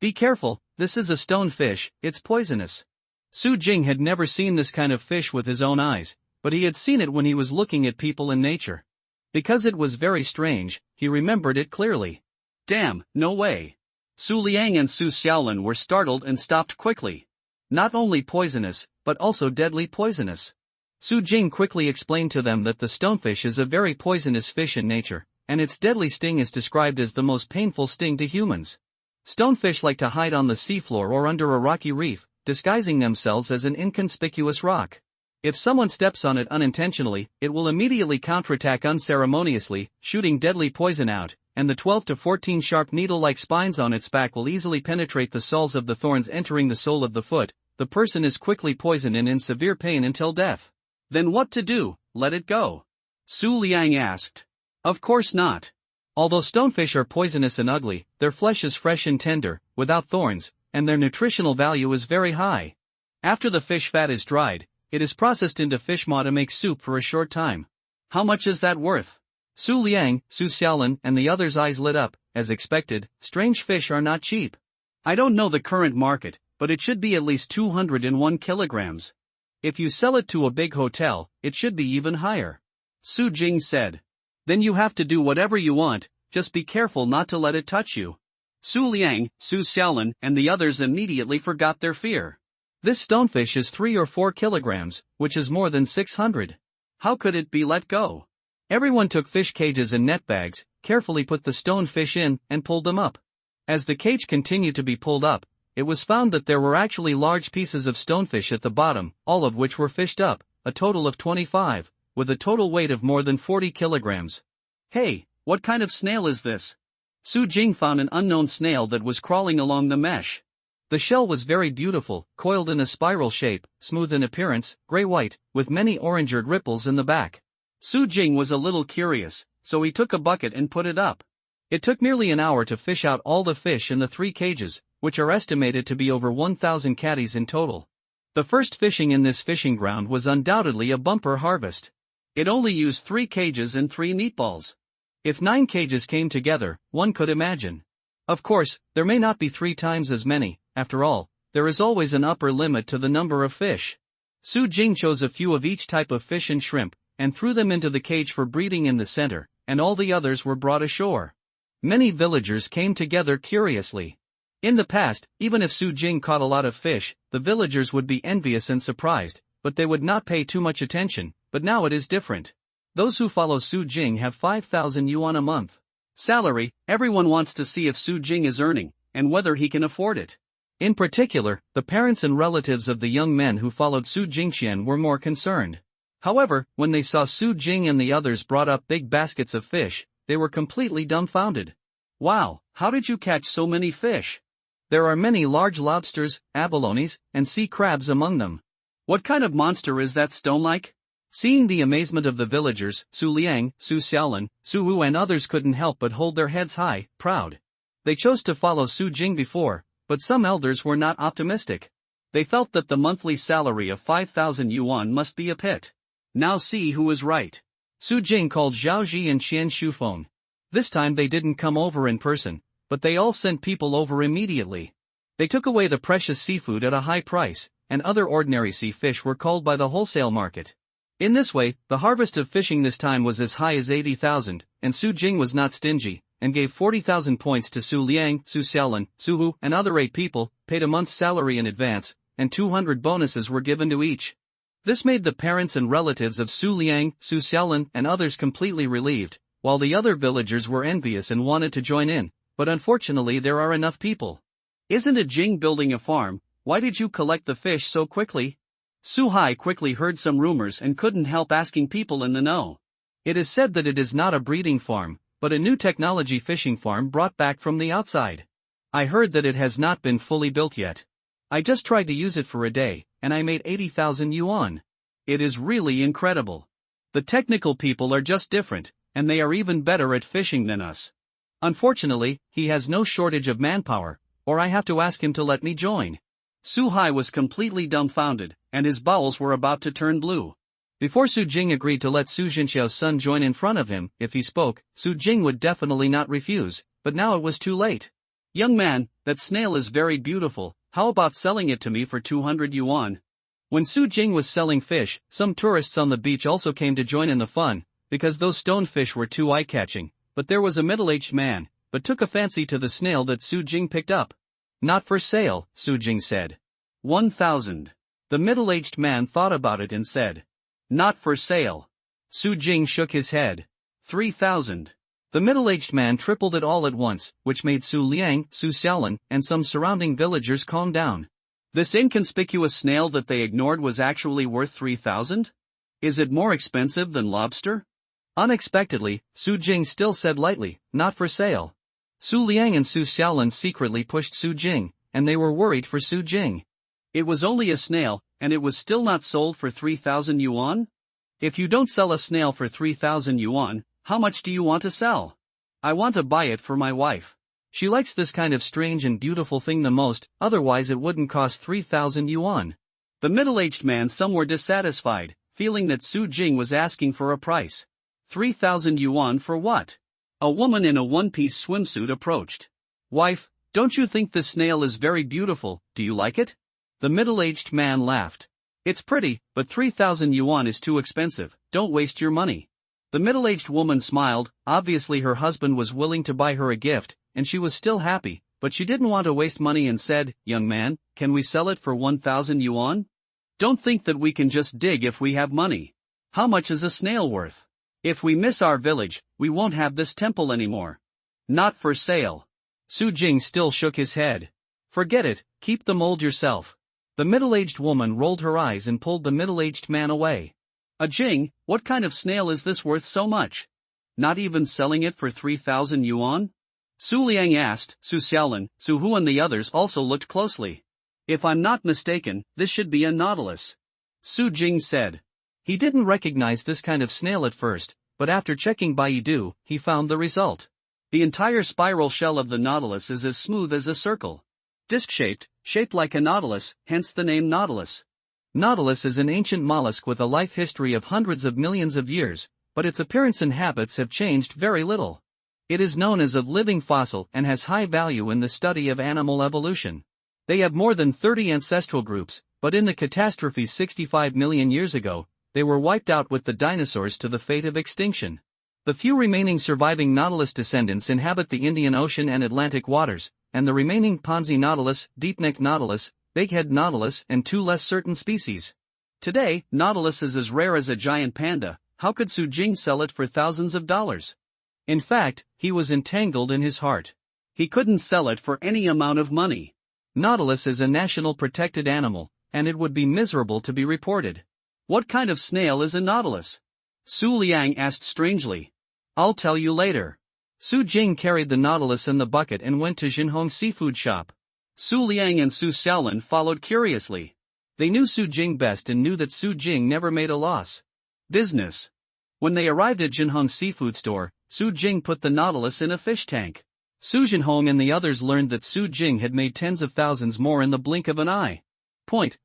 "Be careful, this is a stone fish, it's poisonous." Su Jing had never seen this kind of fish with his own eyes, but he had seen it when he was looking at people in nature. Because it was very strange, he remembered it clearly. Damn, no way. Su Liang and Su Xiaolin were startled and stopped quickly. Not only poisonous, but also deadly poisonous. Su Jing quickly explained to them that the stonefish is a very poisonous fish in nature, and its deadly sting is described as the most painful sting to humans. Stonefish like to hide on the seafloor or under a rocky reef, disguising themselves as an inconspicuous rock. If someone steps on it unintentionally, it will immediately counterattack unceremoniously, shooting deadly poison out, and the 12 to 14 sharp needle-like spines on its back will easily penetrate the soles of the thorns entering the sole of the foot. The person is quickly poisoned and in severe pain until death. Then what to do? Let it go? Su Liang asked. Of course not. Although stonefish are poisonous and ugly, their flesh is fresh and tender, without thorns, and their nutritional value is very high. After the fish fat is dried, it is processed into fish maw to make soup for a short time. How much is that worth? Su Liang, Su Xiaolin and the others' eyes lit up. As expected, strange fish are not cheap. I don't know the current market, but it should be at least 201 kilograms. If you sell it to a big hotel, it should be even higher. Su Jing said. Then you have to do whatever you want, just be careful not to let it touch you. Su Liang, Su Xiaolin and the others immediately forgot their fear. This stonefish is 3 or 4 kilograms, which is more than 600. How could it be let go? Everyone took fish cages and net bags, carefully put the stonefish in, and pulled them up. As the cage continued to be pulled up, it was found that there were actually large pieces of stonefish at the bottom, all of which were fished up, a total of 25, with a total weight of more than 40 kilograms. Hey, what kind of snail is this? Su Jing found an unknown snail that was crawling along the mesh. The shell was very beautiful, coiled in a spiral shape, smooth in appearance, gray-white, with many orange-red ripples in the back. Su Jing was a little curious, so he took a bucket and put it up. It took nearly an hour to fish out all the fish in the 3 cages, which are estimated to be over 1,000 catties in total. The first fishing in this fishing ground was undoubtedly a bumper harvest. It only used 3 cages and 3 meatballs. If 9 cages came together, one could imagine. Of course, there may not be 3 times as many. After all, there is always an upper limit to the number of fish. Su Jing chose a few of each type of fish and shrimp, and threw them into the cage for breeding in the center, and all the others were brought ashore. Many villagers came together curiously. In the past, even if Su Jing caught a lot of fish, the villagers would be envious and surprised, but they would not pay too much attention, but now it is different. Those who follow Su Jing have 5,000 yuan a month. Salary, everyone wants to see if Su Jing is earning, and whether he can afford it. In particular, the parents and relatives of the young men who followed Su Jingxian were more concerned. However, when they saw Su Jing and the others brought up big baskets of fish, they were completely dumbfounded. Wow, how did you catch so many fish? There are many large lobsters, abalones, and sea crabs among them. What kind of monster is that stone-like? Seeing the amazement of the villagers, Su Liang, Su Xiaolin, Su Wu and others couldn't help but hold their heads high, proud. They chose to follow Su Jing before, but some elders were not optimistic. They felt that the monthly salary of 5,000 yuan must be a pit. Now see who is right. Su Jing called Zhao Ji and Qian Shufeng. This time they didn't come over in person, but they all sent people over immediately. They took away the precious seafood at a high price, and other ordinary sea fish were culled by the wholesale market. In this way, the harvest of fishing this time was as high as 80,000, and Su Jing was not stingy, and gave 40,000 points to Su Liang, Su Xiaolin, Su Hu, and other 8 people, paid a month's salary in advance, and 200 bonuses were given to each. This made the parents and relatives of Su Liang, Su Xiaolin, and others completely relieved, while the other villagers were envious and wanted to join in, but unfortunately there are enough people. Isn't a Jing building a farm? Why did you collect the fish so quickly? Su Hai quickly heard some rumors and couldn't help asking people in the know. It is said that it is not a breeding farm, but a new technology fishing farm brought back from the outside. I heard that it has not been fully built yet. I just tried to use it for a day, and I made 80,000 yuan. It is really incredible. The technical people are just different, and they are even better at fishing than us. Unfortunately, he has no shortage of manpower, or I have to ask him to let me join. Su Hai was completely dumbfounded, and his bowels were about to turn blue. Before Su Jing agreed to let Su Jinxiao's son join in front of him, if he spoke, Su Jing would definitely not refuse, but now it was too late. Young man, that snail is very beautiful, how about selling it to me for 200 yuan? When Su Jing was selling fish, some tourists on the beach also came to join in the fun, because those stonefish were too eye-catching, but there was a middle-aged man, but took a fancy to the snail that Su Jing picked up. Not for sale, Su Jing said. 1,000. The middle-aged man thought about it and said, not for sale. Su Jing shook his head. 3,000. The middle-aged man tripled it all at once, which made Su Liang, Su Xiaolin, and some surrounding villagers calm down. This inconspicuous snail that they ignored was actually worth 3,000? Is it more expensive than lobster? Unexpectedly, Su Jing still said lightly, not for sale. Su Liang and Su Xiaolin secretly pushed Su Jing, and they were worried for Su Jing. It was only a snail, and it was still not sold for 3,000 yuan? If you don't sell a snail for 3,000 yuan, how much do you want to sell? I want to buy it for my wife. She likes this kind of strange and beautiful thing the most, otherwise it wouldn't cost 3,000 yuan. The middle-aged man some were dissatisfied, feeling that Su Jing was asking for a price. 3,000 yuan for what? A woman in a one-piece swimsuit approached. Wife, don't you think this snail is very beautiful, do you like it? The middle-aged man laughed. It's pretty, but 3,000 yuan is too expensive, don't waste your money. The middle-aged woman smiled, obviously her husband was willing to buy her a gift, and she was still happy, but she didn't want to waste money and said, young man, can we sell it for 1,000 yuan? Don't think that we can just dig if we have money. How much is a snail worth? If we miss our village, we won't have this temple anymore. Not for sale. Su Jing still shook his head. Forget it, keep the mold yourself. The middle-aged woman rolled her eyes and pulled the middle-aged man away. A Jing, what kind of snail is this worth so much? Not even selling it for 3,000 yuan? Su Liang asked. Su Xiaolin, Su Hu and the others also looked closely. If I'm not mistaken, this should be a nautilus. Su Jing said. He didn't recognize this kind of snail at first, but after checking Baidu, he found the result. The entire spiral shell of the nautilus is as smooth as a circle. Disc-shaped, shaped like a nautilus, hence the name nautilus. Nautilus is an ancient mollusk with a life history of hundreds of millions of years, but its appearance and habits have changed very little. It is known as a living fossil and has high value in the study of animal evolution. They have more than 30 ancestral groups, but in the catastrophe 65 million years ago, they were wiped out with the dinosaurs to the fate of extinction. The few remaining surviving nautilus descendants inhabit the Indian Ocean and Atlantic waters, and the remaining Ponzi nautilus, deep-necked nautilus, big-head nautilus and two less certain species. Today, nautilus is as rare as a giant panda. How could Su Jing sell it for thousands of dollars? In fact, he was entangled in his heart. He couldn't sell it for any amount of money. Nautilus is a national protected animal, and it would be miserable to be reported. What kind of snail is a nautilus? Su Liang asked strangely. I'll tell you later. Su Jing carried the nautilus in the bucket and went to Jinhong's seafood shop. Su Liang and Su Xiaolin followed curiously. They knew Su Jing best and knew that Su Jing never made a loss. Business. When they arrived at Jinhong's seafood store, Su Jing put the nautilus in a fish tank. Su Jinhong and the others learned that Su Jing had made tens of thousands more in the blink of an eye.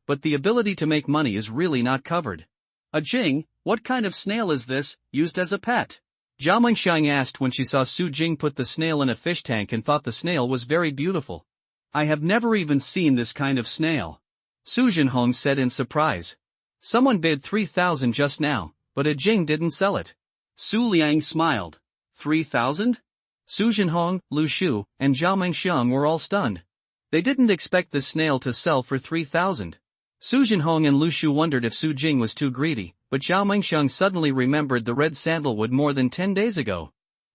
But the ability to make money is really not covered. A Jing, what kind of snail is this, used as a pet? Zhao Mengxiang asked when she saw Su Jing put the snail in a fish tank and thought the snail was very beautiful. I have never even seen this kind of snail. Su Jinhong said in surprise. Someone bid 3,000 just now, but a Jing didn't sell it. Su Liang smiled. 3,000? Su Jinhong, Lu Shu, and Zhao Mengxiang were all stunned. They didn't expect the snail to sell for 3,000. Su Jinhong and Lu Shu wondered if Su Jing was too greedy, but Zhao Mengxiang suddenly remembered the red sandalwood more than 10 days ago.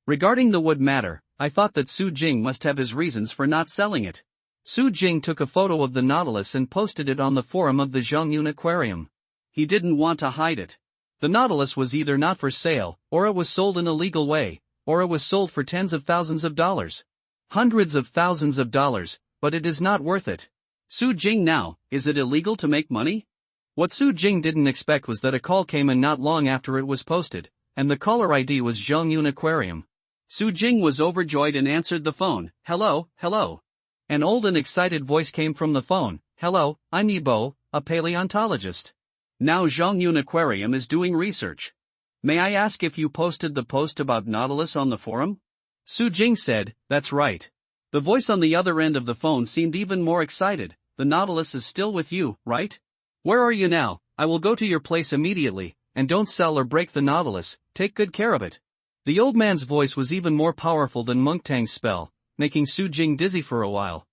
Regarding the wood matter, I thought that Su Jing must have his reasons for not selling it. Su Jing took a photo of the nautilus and posted it on the forum of the Zhongyun Aquarium. He didn't want to hide it. The nautilus was either not for sale, or it was sold in a legal way, or it was sold for tens of thousands of dollars. Hundreds of thousands of dollars, but it is not worth it. Su Jing now, is it illegal to make money? What Su Jing didn't expect was that a call came in not long after it was posted, and the caller ID was Zhongyun Aquarium. Su Jing was overjoyed and answered the phone. Hello, hello. An old and excited voice came from the phone. Hello, I'm Yibo, a paleontologist. Now Zhongyun Aquarium is doing research. May I ask if you posted the post about nautilus on the forum? Su Jing said, that's right. The voice on the other end of the phone seemed even more excited. The nautilus is still with you, right? Where are you now? I will go to your place immediately, and don't sell or break the nautilus, take good care of it. The old man's voice was even more powerful than Mungtang's spell, making Su Jing dizzy for a while.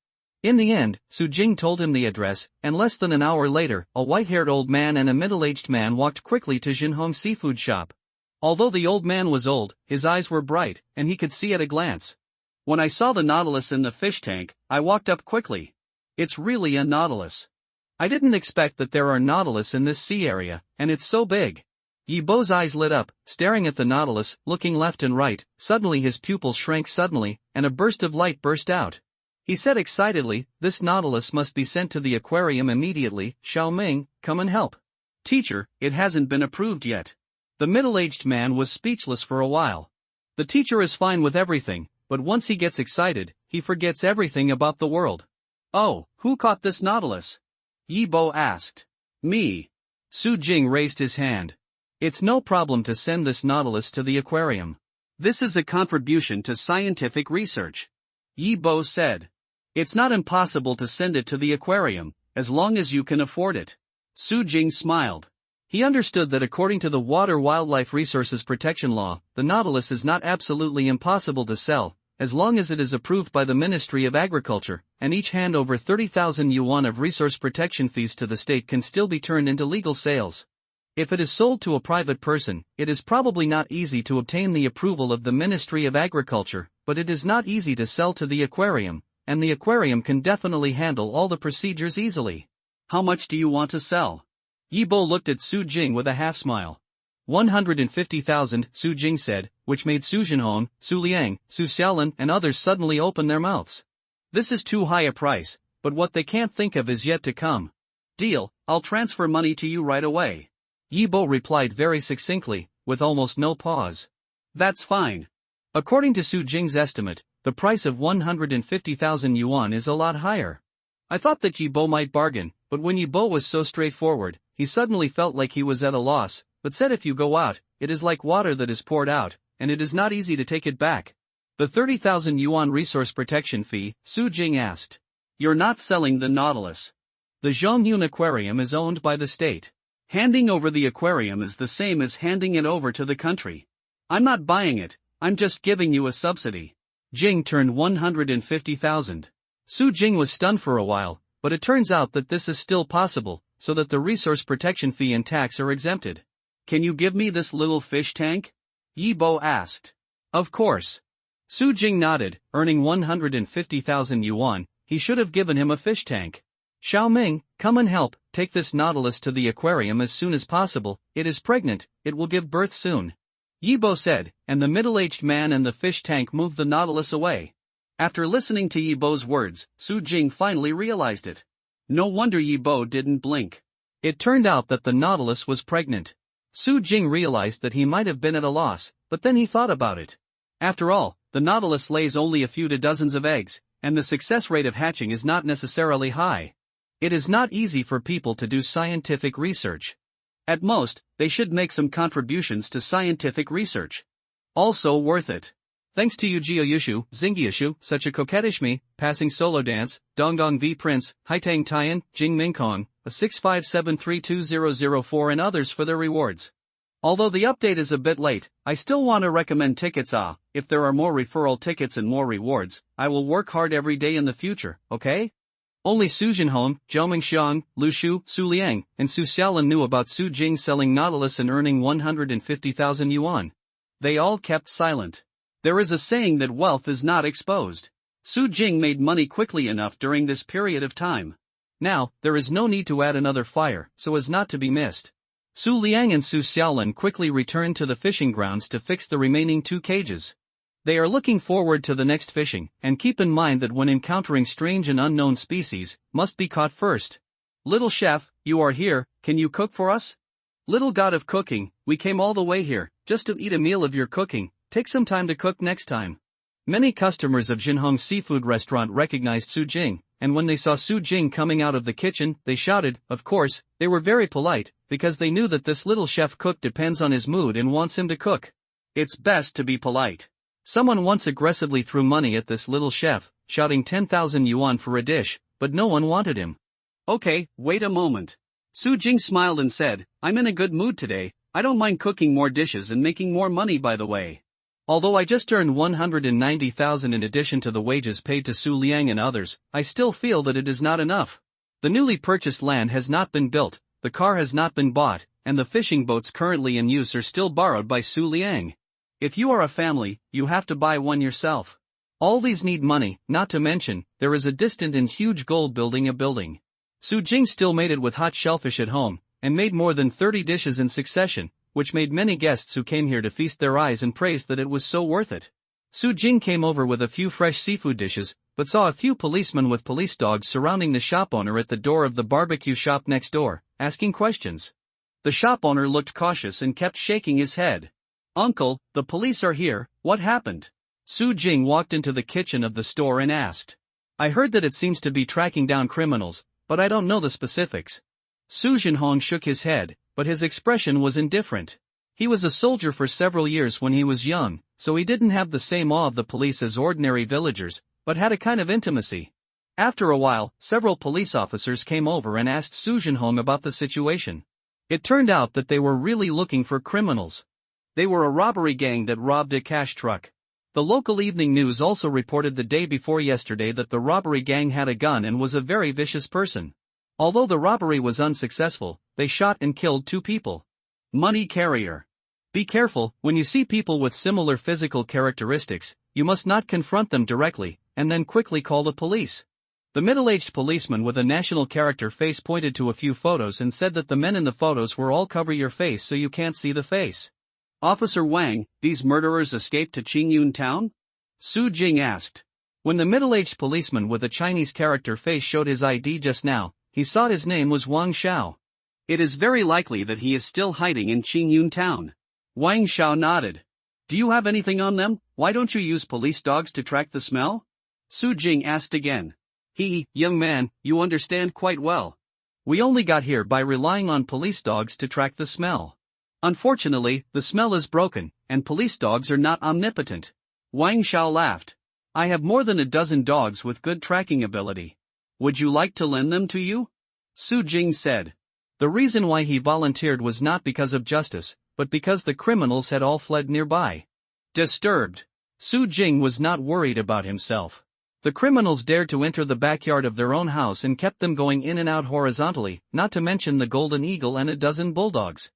In the end, Su Jing told him the address, and less than an hour later, a white-haired old man and a middle-aged man walked quickly to Jinhong's seafood shop. Although the old man was old, his eyes were bright, and he could see at a glance. When I saw the nautilus in the fish tank, I walked up quickly. It's really a nautilus. I didn't expect that there are nautilus in this sea area, and it's so big. Yibo's eyes lit up, staring at the nautilus, looking left and right. Suddenly his pupils shrank suddenly, and a burst of light burst out. He said excitedly, this nautilus must be sent to the aquarium immediately. Xiao Ming, come and help. Teacher, it hasn't been approved yet. The middle-aged man was speechless for a while. The teacher is fine with everything, but once he gets excited, he forgets everything about the world. Oh, who caught this nautilus? Yibo asked. Me. Su Jing raised his hand. It's no problem to send this nautilus to the aquarium. This is a contribution to scientific research. Yi Bo said. It's not impossible to send it to the aquarium, as long as you can afford it. Su Jing smiled. He understood that according to the Water Wildlife Resources Protection Law, the nautilus is not absolutely impossible to sell, as long as it is approved by the Ministry of Agriculture, and each hand over 30,000 yuan of resource protection fees to the state can still be turned into legal sales. If it is sold to a private person, it is probably not easy to obtain the approval of the Ministry of Agriculture, but it is not easy to sell to the aquarium, and the aquarium can definitely handle all the procedures easily. How much do you want to sell? Yi Bo looked at Su Jing with a half-smile. 150,000, Su Jing said, which made Su Jinhong, Su Liang, Su Xiaolin and others suddenly open their mouths. This is too high a price, but what they can't think of is yet to come. Deal, I'll transfer money to you right away. Yi Bo replied very succinctly, with almost no pause. That's fine. According to Su Jing's estimate, the price of 150,000 yuan is a lot higher. I thought that Yi Bo might bargain, but when Yi Bo was so straightforward, he suddenly felt like he was at a loss, but said if you go out, it is like water that is poured out, and it is not easy to take it back. The 30,000 yuan resource protection fee, Su Jing asked. You're not selling the nautilus. The Zhongyun Aquarium is owned by the state. Handing over the aquarium is the same as handing it over to the country. I'm not buying it, I'm just giving you a subsidy. Jing turned 150,000. Su Jing was stunned for a while, but it turns out that this is still possible, so that the resource protection fee and tax are exempted. Can you give me this little fish tank? Yi Bo asked. Of course. Su Jing nodded, earning 150,000 yuan, he should have given him a fish tank. Xiaoming, come and help, take this nautilus to the aquarium as soon as possible, it is pregnant, it will give birth soon. Yi Bo said, and the middle-aged man and the fish tank moved the nautilus away. After listening to Yi Bo's words, Su Jing finally realized it. No wonder Yi Bo didn't blink. It turned out that the nautilus was pregnant. Su Jing realized that he might have been at a loss, but then he thought about it. After all, the nautilus lays only a few to dozens of eggs, and the success rate of hatching is not necessarily high. It is not easy for people to do scientific research. At most, they should make some contributions to scientific research. Also worth it. Thanks to Yujio Yushu, Xingyushu, Such a Coquettish Me, Passing Solo Dance, Dongdong V Prince, Haitang Tian, Jing Mingkong, a 657320004 and others for their rewards. Although the update is a bit late, I still want to recommend tickets. If there are more referral tickets and more rewards, I will work hard every day in the future, okay? Only Su Jinhong, Zhou Mingxiang, Lu Shu, Su Liang, and Su Xiaolin knew about Su Jing selling nautilus and earning 150,000 yuan. They all kept silent. There is a saying that wealth is not exposed. Su Jing made money quickly enough during this period of time. Now, there is no need to add another fire, so as not to be missed. Su Liang and Su Xiaolin quickly returned to the fishing grounds to fix the remaining 2 cages. They are looking forward to the next fishing, and keep in mind that when encountering strange and unknown species, must be caught first. Little chef, you are here, can you cook for us? Little god of cooking, we came all the way here, just to eat a meal of your cooking, take some time to cook next time. Many customers of Jinhong's seafood restaurant recognized Su Jing, and when they saw Su Jing coming out of the kitchen, they shouted, of course, they were very polite, because they knew that this little chef cook depends on his mood and wants him to cook. It's best to be polite. Someone once aggressively threw money at this little chef, shouting 10,000 yuan for a dish, but no one wanted him. Okay, wait a moment. Su Jing smiled and said, I'm in a good mood today, I don't mind cooking more dishes and making more money by the way. Although I just earned 190,000 in addition to the wages paid to Su Liang and others, I still feel that it is not enough. The newly purchased land has not been built, the car has not been bought, and the fishing boats currently in use are still borrowed by Su Liang. If you are a family, you have to buy one yourself. All these need money, not to mention, there is a distant and huge goal building a building. Su Jing still made it with hot shellfish at home, and made more than 30 dishes in succession, which made many guests who came here to feast their eyes and praised that it was so worth it. Su Jing came over with a few fresh seafood dishes, but saw a few policemen with police dogs surrounding the shop owner at the door of the barbecue shop next door, asking questions. The shop owner looked cautious and kept shaking his head. Uncle, the police are here, what happened? Su Jing walked into the kitchen of the store and asked. I heard that it seems to be tracking down criminals, but I don't know the specifics. Su Jinhong shook his head, but his expression was indifferent. He was a soldier for several years when he was young, so he didn't have the same awe of the police as ordinary villagers, but had a kind of intimacy. After a while, several police officers came over and asked Su Jinhong about the situation. It turned out that they were really looking for criminals. They were a robbery gang that robbed a cash truck. The local evening news also reported the day before yesterday that the robbery gang had a gun and was a very vicious person. Although the robbery was unsuccessful, they shot and killed 2 people. Money carrier. Be careful, when you see people with similar physical characteristics, you must not confront them directly, and then quickly call the police. The middle-aged policeman with a national character face pointed to a few photos and said that the men in the photos were all cover your face so you can't see the face. Officer Wang, these murderers escaped to Qingyun town? Su Jing asked. When the middle-aged policeman with a Chinese character face showed his ID just now, he saw his name was Wang Xiao. It is very likely that he is still hiding in Qingyun town. Wang Xiao nodded. Do you have anything on them? Why don't you use police dogs to track the smell? Su Jing asked again. Young man, you understand quite well. We only got here by relying on police dogs to track the smell. Unfortunately, the smell is broken, and police dogs are not omnipotent. Wang Xiao laughed. I have more than a dozen dogs with good tracking ability. Would you like to lend them to you? Su Jing said. The reason why he volunteered was not because of justice, but because the criminals had all fled nearby. Disturbed, Su Jing was not worried about himself. The criminals dared to enter the backyard of their own house and kept them going in and out horizontally, not to mention the golden eagle and a dozen bulldogs.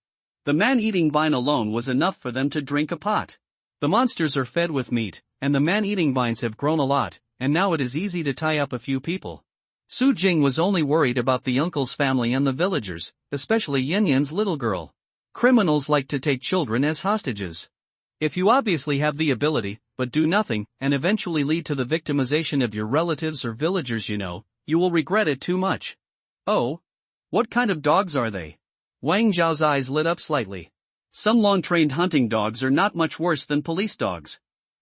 The man-eating vine alone was enough for them to drink a pot. The monsters are fed with meat, and the man-eating vines have grown a lot, and now it is easy to tie up a few people. Su Jing was only worried about the uncle's family and the villagers, especially Yin Yin's little girl. Criminals like to take children as hostages. If you obviously have the ability, but do nothing, and eventually lead to the victimization of your relatives or villagers you will regret it too much. Oh? What kind of dogs are they? Wang Zhao's eyes lit up slightly. Some lawn-trained hunting dogs are not much worse than police dogs.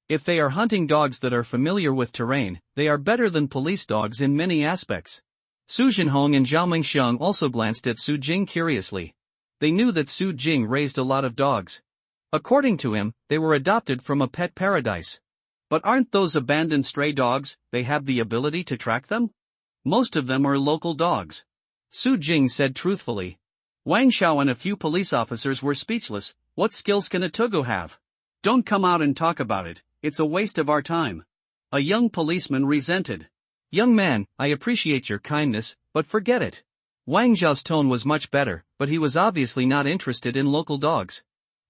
If they are hunting dogs that are familiar with terrain, they are better than police dogs in many aspects. Su Jinhong and Zhao Mingxiang also glanced at Su Jing curiously. They knew that Su Jing raised a lot of dogs. According to him, they were adopted from a pet paradise. But aren't those abandoned stray dogs? They have the ability to track them? Most of them are local dogs. Su Jing said truthfully. Wang Xiao and a few police officers were speechless. What skills can a Tugu have? Don't come out and talk about it, it's a waste of our time. A young policeman resented. Young man, I appreciate your kindness, but forget it. Wang Zhao's tone was much better, but he was obviously not interested in local dogs.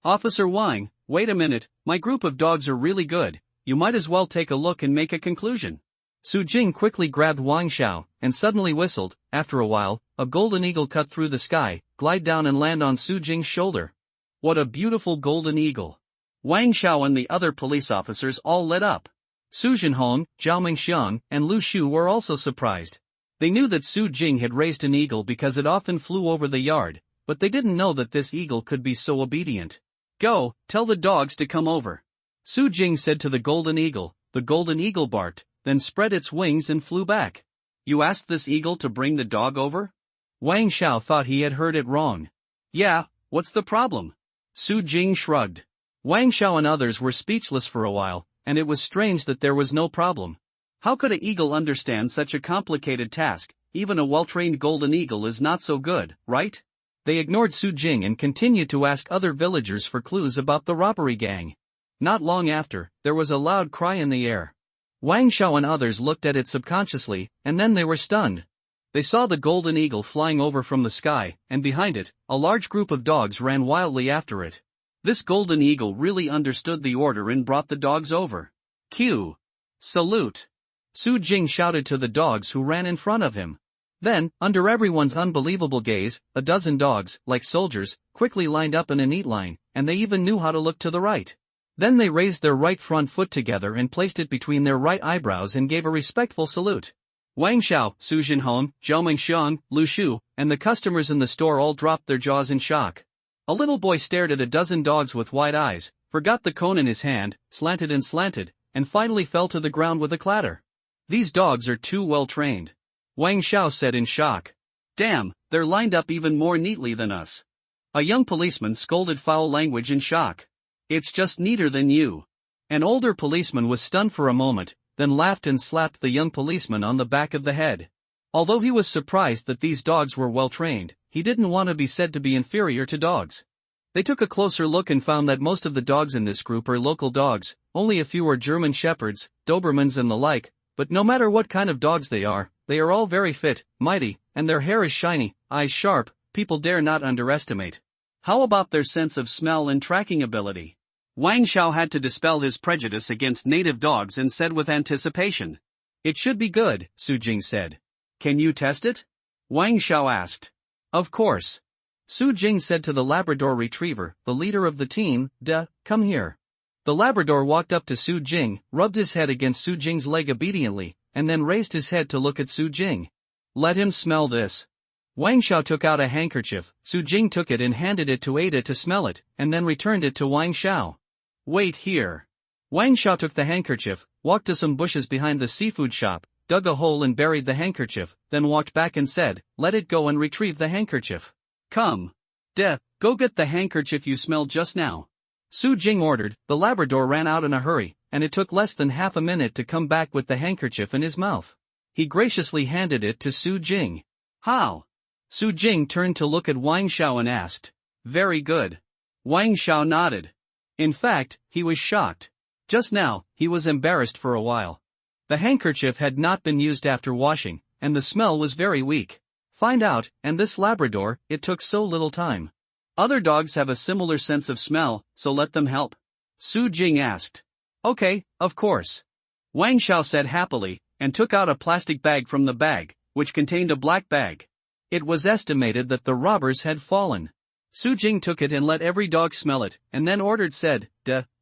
Officer Wang, wait a minute, my group of dogs are really good, you might as well take a look and make a conclusion. Su Jing quickly grabbed Wang Xiao, and suddenly whistled. After a while, a golden eagle cut through the sky, glide down and land on Su Jing's shoulder. What a beautiful golden eagle. Wang Xiao and the other police officers all lit up. Su Jinhong, Zhao Mingxiang, and Lu Shu were also surprised. They knew that Su Jing had raised an eagle because it often flew over the yard, but they didn't know that this eagle could be so obedient. Go, tell the dogs to come over. Su Jing said to the golden eagle. The golden eagle barked, then spread its wings and flew back. You asked this eagle to bring the dog over? Wang Xiao thought he had heard it wrong. Yeah, what's the problem? Su Jing shrugged. Wang Xiao and others were speechless for a while, and it was strange that there was no problem. How could an eagle understand such a complicated task? Even a well-trained golden eagle is not so good, right? They ignored Su Jing and continued to ask other villagers for clues about the robbery gang. Not long after, there was a loud cry in the air. Wang Xiao and others looked at it subconsciously, and then they were stunned. They saw the golden eagle flying over from the sky, and behind it, a large group of dogs ran wildly after it. This golden eagle really understood the order and brought the dogs over. Cue. Salute. Su Jing shouted to the dogs who ran in front of him. Then, under everyone's unbelievable gaze, a dozen dogs, like soldiers, quickly lined up in a neat line, and they even knew how to look to the right. Then they raised their right front foot together and placed it between their right eyebrows and gave a respectful salute. Wang Xiao, Su Jinhong, Zhao Mingxiang, Lu Shu, and the customers in the store all dropped their jaws in shock. A little boy stared at a dozen dogs with wide eyes, forgot the cone in his hand, slanted, and finally fell to the ground with a clatter. These dogs are too well trained. Wang Xiao said in shock. Damn, they're lined up even more neatly than us. A young policeman scolded foul language in shock. It's just neater than you. An older policeman was stunned for a moment, then laughed and slapped the young policeman on the back of the head. Although he was surprised that these dogs were well trained, he didn't want to be said to be inferior to dogs. They took a closer look and found that most of the dogs in this group are local dogs, only a few are German Shepherds, Dobermans and the like, but no matter what kind of dogs they are all very fit, mighty, and their hair is shiny, eyes sharp, people dare not underestimate. How about their sense of smell and tracking ability? Wang Xiao had to dispel his prejudice against native dogs and said with anticipation. It should be good, Su Jing said. Can you test it? Wang Xiao asked. Of course. Su Jing said to the Labrador Retriever, the leader of the team, come here. The Labrador walked up to Su Jing, rubbed his head against Su Jing's leg obediently, and then raised his head to look at Su Jing. Let him smell this. Wang Xiao took out a handkerchief, Su Jing took it and handed it to Ada to smell it, and then returned it to Wang Xiao. Wait here. Wang Xiao took the handkerchief, walked to some bushes behind the seafood shop, dug a hole and buried the handkerchief, then walked back and said, let it go and retrieve the handkerchief. Come. Go get the handkerchief you smelled just now. Su Jing ordered. The Labrador ran out in a hurry, and it took less than half a minute to come back with the handkerchief in his mouth. He graciously handed it to Su Jing. How? Su Jing turned to look at Wang Xiao and asked. Very good. Wang Xiao nodded. In fact, he was shocked. Just now, he was embarrassed for a while. The handkerchief had not been used after washing, and the smell was very weak. Find out, and this Labrador, it took so little time. Other dogs have a similar sense of smell, so let them help. Su Jing asked. Okay, of course. Wang Xiao said happily, and took out a plastic bag from the bag, which contained a black bag. It was estimated that the robbers had fallen. Su Jing took it and let every dog smell it, and then said,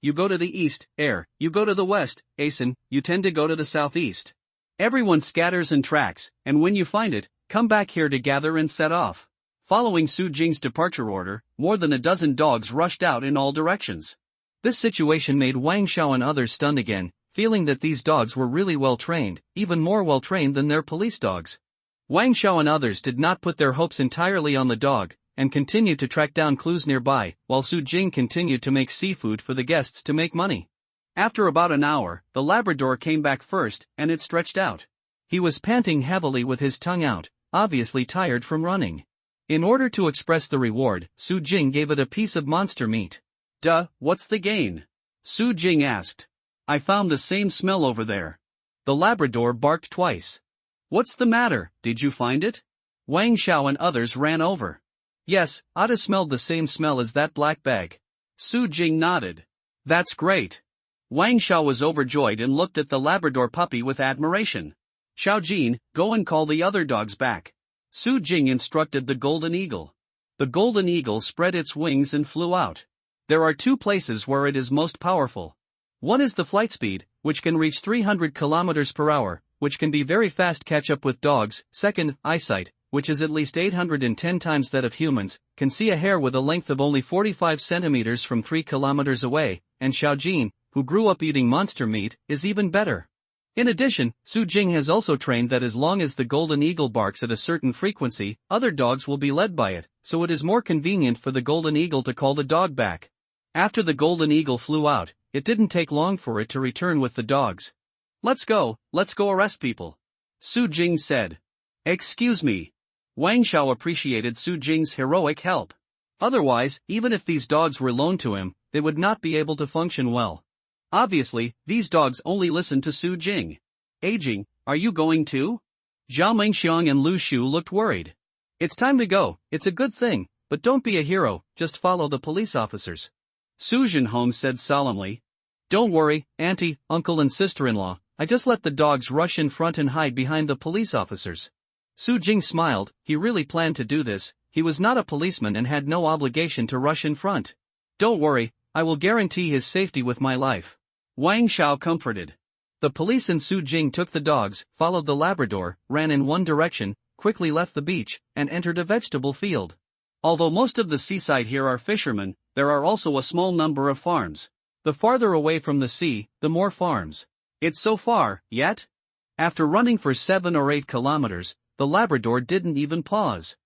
you go to the east, you go to the west, Asen, you tend to go to the southeast. Everyone scatters and tracks, and when you find it, come back here to gather and set off. Following Su Jing's departure order, more than a dozen dogs rushed out in all directions. This situation made Wang Xiao and others stunned again, feeling that these dogs were really well trained, even more well trained than their police dogs. Wang Xiao and others did not put their hopes entirely on the dog, and continued to track down clues nearby, while Su Jing continued to make seafood for the guests to make money. After about an hour, the Labrador came back first, and it stretched out. He was panting heavily with his tongue out, obviously tired from running. In order to express the reward, Su Jing gave it a piece of monster meat. What's the gain? Su Jing asked. I found the same smell over there. The Labrador barked twice. What's the matter, did you find it? Wang Xiao and others ran over. Yes, Ada smelled the same smell as that black bag. Su Jing nodded. That's great. Wang Xiao was overjoyed and looked at the Labrador puppy with admiration. Xiaojin, go and call the other dogs back. Su Jing instructed the golden eagle. The golden eagle spread its wings and flew out. There are two places where it is most powerful. One is the flight speed, which can reach 300 kilometers per hour, which can be very fast catch up with dogs. Second, eyesight, which is at least 810 times that of humans, can see a hair with a length of only 45 centimeters from 3 kilometers away, and Xiaojin, who grew up eating monster meat, is even better. In addition, Su Jing has also trained that as long as the golden eagle barks at a certain frequency, other dogs will be led by it, so it is more convenient for the golden eagle to call the dog back. After the golden eagle flew out, it didn't take long for it to return with the dogs. Let's go arrest people. Su Jing said. Excuse me. Wang Xiao appreciated Su Jing's heroic help. Otherwise, even if these dogs were loaned to him, they would not be able to function well. Obviously, these dogs only listen to Su Jing. Aging, are you going too? Zhao Mengxiang and Lu Shu looked worried. It's time to go, it's a good thing, but don't be a hero, just follow the police officers. Su Zhenhong said solemnly. Don't worry, auntie, uncle and sister-in-law, I just let the dogs rush in front and hide behind the police officers. Su Jing smiled, he really planned to do this, he was not a policeman and had no obligation to rush in front. Don't worry, I will guarantee his safety with my life. Wang Xiao comforted. The police and Su Jing took the dogs, followed the Labrador, ran in one direction, quickly left the beach, and entered a vegetable field. Although most of the seaside here are fishermen, there are also a small number of farms. The farther away from the sea, the more farms. It's so far, yet? After running for 7 or 8 kilometers, the Labrador didn't even pause.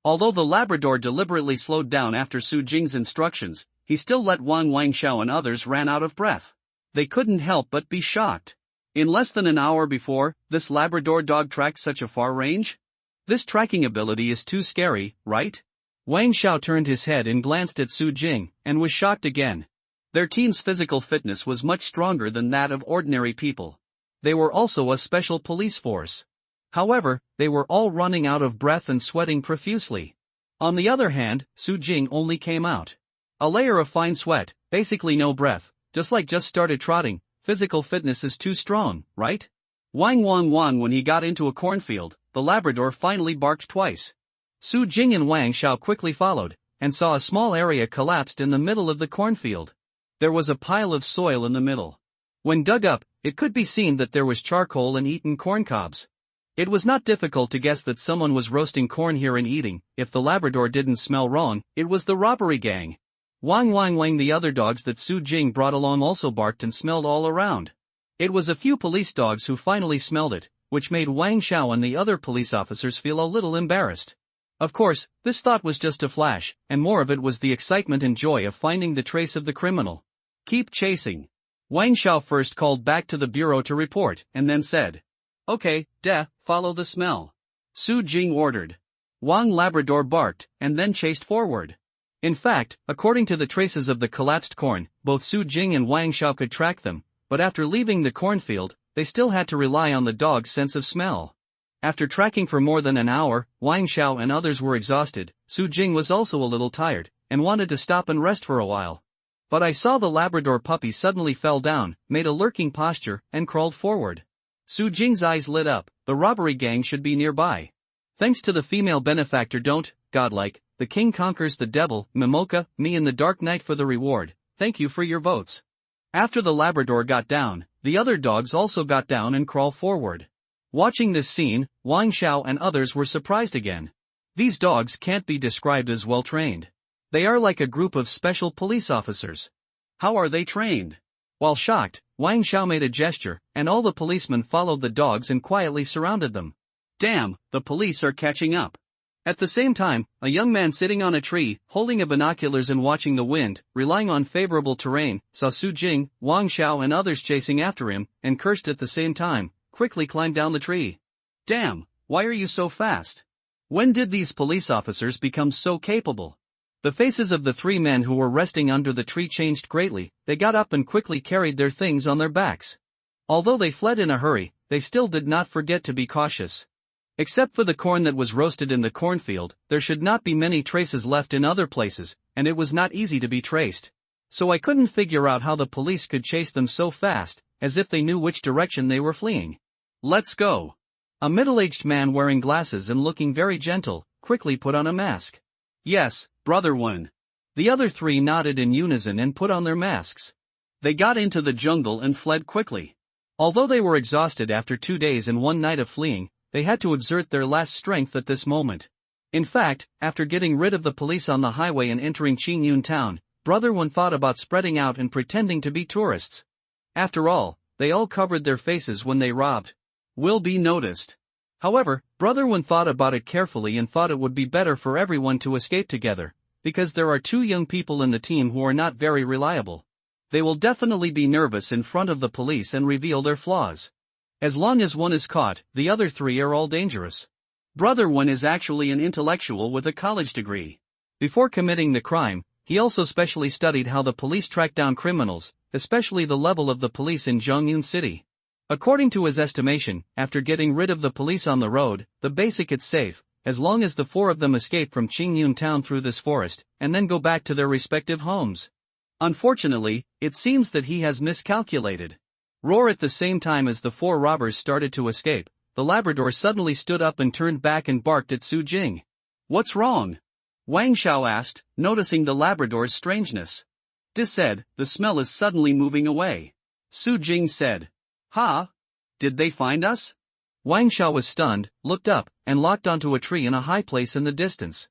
Although the Labrador deliberately slowed down after Su Jing's instructions, he still let Wang Wangxiao and others ran out of breath. They couldn't help but be shocked. In less than an hour before, this Labrador dog tracked such a far range? This tracking ability is too scary, right? Wang Xiao turned his head and glanced at Su Jing, and was shocked again. Their team's physical fitness was much stronger than that of ordinary people. They were also a special police force. However, they were all running out of breath and sweating profusely. On the other hand, Su Jing only came out a layer of fine sweat, basically no breath, just started trotting. Physical fitness is too strong, right? Wang Wang when he got into a cornfield, the Labrador finally barked twice. Su Jing and Wang Xiao quickly followed, and saw a small area collapsed in the middle of the cornfield. There was a pile of soil in the middle. When dug up, it could be seen that there was charcoal and eaten corn cobs. It was not difficult to guess that someone was roasting corn here and eating. If the Labrador didn't smell wrong, it was the robbery gang. Wang the other dogs that Su Jing brought along also barked and smelled all around. It was a few police dogs who finally smelled it, which made Wang Xiao and the other police officers feel a little embarrassed. Of course, this thought was just a flash, and more of it was the excitement and joy of finding the trace of the criminal. Keep chasing. Wang Xiao first called back to the bureau to report, and then said, "Okay, follow the smell." Su Jing ordered. Wang Labrador barked, and then chased forward. In fact, according to the traces of the collapsed corn, both Su Jing and Wang Xiao could track them, but after leaving the cornfield, they still had to rely on the dog's sense of smell. After tracking for more than an hour, Wang Xiao and others were exhausted. Su Jing was also a little tired, and wanted to stop and rest for a while. But I saw the Labrador puppy suddenly fell down, made a lurking posture, and crawled forward. Su Jing's eyes lit up. The robbery gang should be nearby. Thanks to the female benefactor, don't, godlike, the king conquers the devil, Mimoka, me in the dark night for the reward. Thank you for your votes. After the Labrador got down, the other dogs also got down and crawled forward. Watching this scene, Wang Xiao and others were surprised again. These dogs can't be described as well trained. They are like a group of special police officers. How are they trained? While shocked, Wang Xiao made a gesture, and all the policemen followed the dogs and quietly surrounded them. Damn, the police are catching up. At the same time, a young man sitting on a tree, holding a binoculars and watching the wind, relying on favorable terrain, saw Su Jing, Wang Xiao and others chasing after him, and cursed at the same time, quickly climbed down the tree. Damn, why are you so fast? When did these police officers become so capable? The faces of the three men who were resting under the tree changed greatly. They got up and quickly carried their things on their backs. Although they fled in a hurry, they still did not forget to be cautious. Except for the corn that was roasted in the cornfield, there should not be many traces left in other places, and it was not easy to be traced. So I couldn't figure out how the police could chase them so fast, as if they knew which direction they were fleeing. Let's go. A middle-aged man wearing glasses and looking very gentle, quickly put on a mask. Yes, brother one. The other three nodded in unison and put on their masks. They got into the jungle and fled quickly. Although they were exhausted after 2 days and 1 night of fleeing, they had to exert their last strength at this moment. In fact, after getting rid of the police on the highway and entering Qingyun town, Brother One thought about spreading out and pretending to be tourists. After all, they all covered their faces when they robbed. Will be noticed. However, Brother One thought about it carefully and thought it would be better for everyone to escape together, because there are 2 young people in the team who are not very reliable. They will definitely be nervous in front of the police and reveal their flaws. As long as one is caught, the other 3 are all dangerous. Brother One is actually an intellectual with a college degree. Before committing the crime, he also specially studied how the police track down criminals, especially the level of the police in Zhongyun City. According to his estimation, after getting rid of the police on the road, the basic it's safe, as long as the 4 of them escape from Qingyun town through this forest, and then go back to their respective homes. Unfortunately, it seems that he has miscalculated. Roar at the same time as the 4 robbers started to escape, the Labrador suddenly stood up and turned back and barked at Su Jing. What's wrong? Wang Xiao asked, noticing the Labrador's strangeness. Dis said, the smell is suddenly moving away. Su Jing said. Ha? Did they find us? Wang Xiao was stunned, looked up, and locked onto a tree in a high place in the distance.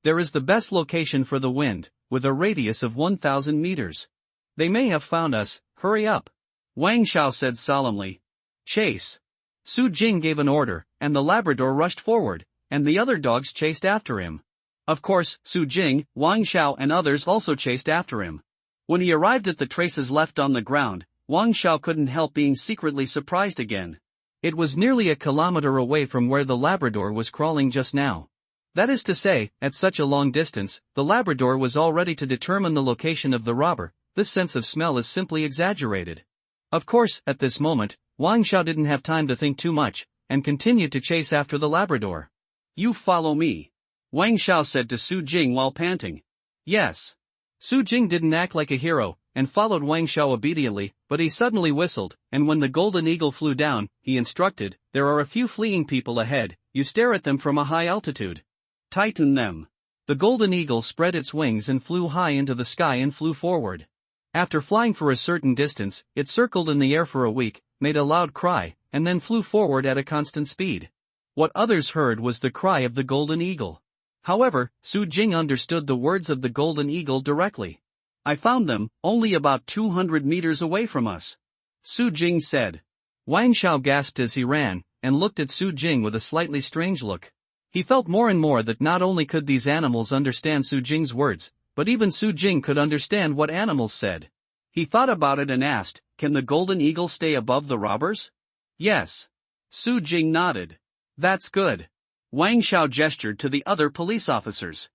There is the best location for the wind, with a radius of 1,000 meters. They may have found us, hurry up. Wang Xiao said solemnly. Chase. Su Jing gave an order, and the Labrador rushed forward, and the other dogs chased after him. Of course, Su Jing, Wang Xiao and others also chased after him. When he arrived at the traces left on the ground, Wang Xiao couldn't help being secretly surprised again. It was nearly a kilometer away from where the Labrador was crawling just now. That is to say, at such a long distance, the Labrador was all ready to determine the location of the robber. This sense of smell is simply exaggerated. Of course, at this moment, Wang Xiao didn't have time to think too much, and continued to chase after the Labrador. "You follow me," Wang Xiao said to Su Jing while panting. "Yes." Su Jing didn't act like a hero, and followed Wang Xiao obediently, but he suddenly whistled, and when the golden eagle flew down, he instructed, "There are a few fleeing people ahead, you stare at them from a high altitude. Tighten them." The golden eagle spread its wings and flew high into the sky and flew forward. After flying for a certain distance, it circled in the air for a week, made a loud cry, and then flew forward at a constant speed. What others heard was the cry of the golden eagle. However, Su Jing understood the words of the golden eagle directly. "I found them, only about 200 meters away from us," Su Jing said. Wang Xiao gasped as he ran, and looked at Su Jing with a slightly strange look. He felt more and more that not only could these animals understand Su Jing's words, but even Su Jing could understand what animals said. He thought about it and asked, "Can the golden eagle stay above the robbers?" "Yes." Su Jing nodded. "That's good." Wang Xiao gestured to the other police officers.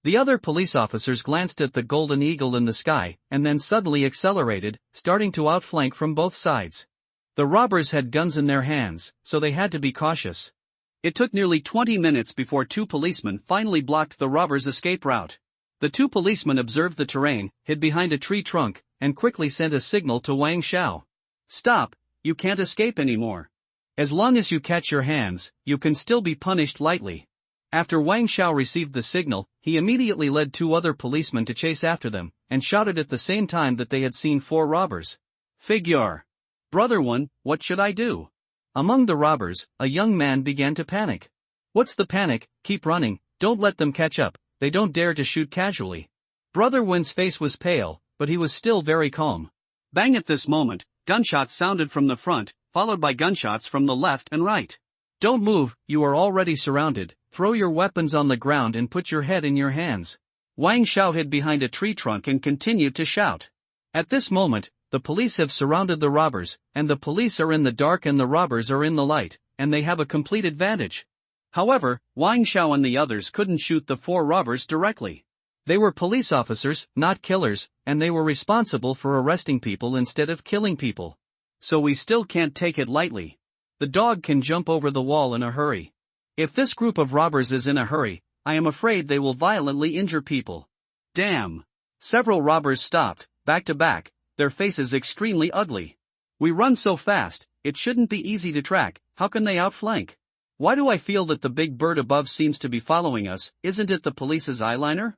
The other police officers glanced at the golden eagle in the sky, and then suddenly accelerated, starting to outflank from both sides. The robbers had guns in their hands, so they had to be cautious. It took nearly 20 minutes before two policemen finally blocked the robbers' escape route. The two policemen observed the terrain, hid behind a tree trunk, and quickly sent a signal to Wang Xiao. "Stop, you can't escape anymore. As long as you catch your hands, you can still be punished lightly." After Wang Xiao received the signal, he immediately led two other policemen to chase after them, and shouted at the same time that they had seen 4 robbers. "Figure. Brother one, what should I do?" Among the robbers, a young man began to panic. "What's the panic? Keep running, don't let them catch up, they don't dare to shoot casually." Brother Wen's face was pale, but he was still very calm. Bang! At this moment, gunshots sounded from the front, followed by gunshots from the left and right. "Don't move, you are already surrounded, throw your weapons on the ground and put your head in your hands." Wang Xiao hid behind a tree trunk and continued to shout. At this moment, the police have surrounded the robbers, and the police are in the dark and the robbers are in the light, and they have a complete advantage. However, Wang Xiao and the others couldn't shoot the 4 robbers directly. They were police officers, not killers, and they were responsible for arresting people instead of killing people. So we still can't take it lightly. The dog can jump over the wall in a hurry. If this group of robbers is in a hurry, I am afraid they will violently injure people. Damn! Several robbers stopped, back to back, their faces extremely ugly. "We run so fast, it shouldn't be easy to track, how can they outflank? Why do I feel that the big bird above seems to be following us? Isn't it the police's eyeliner?"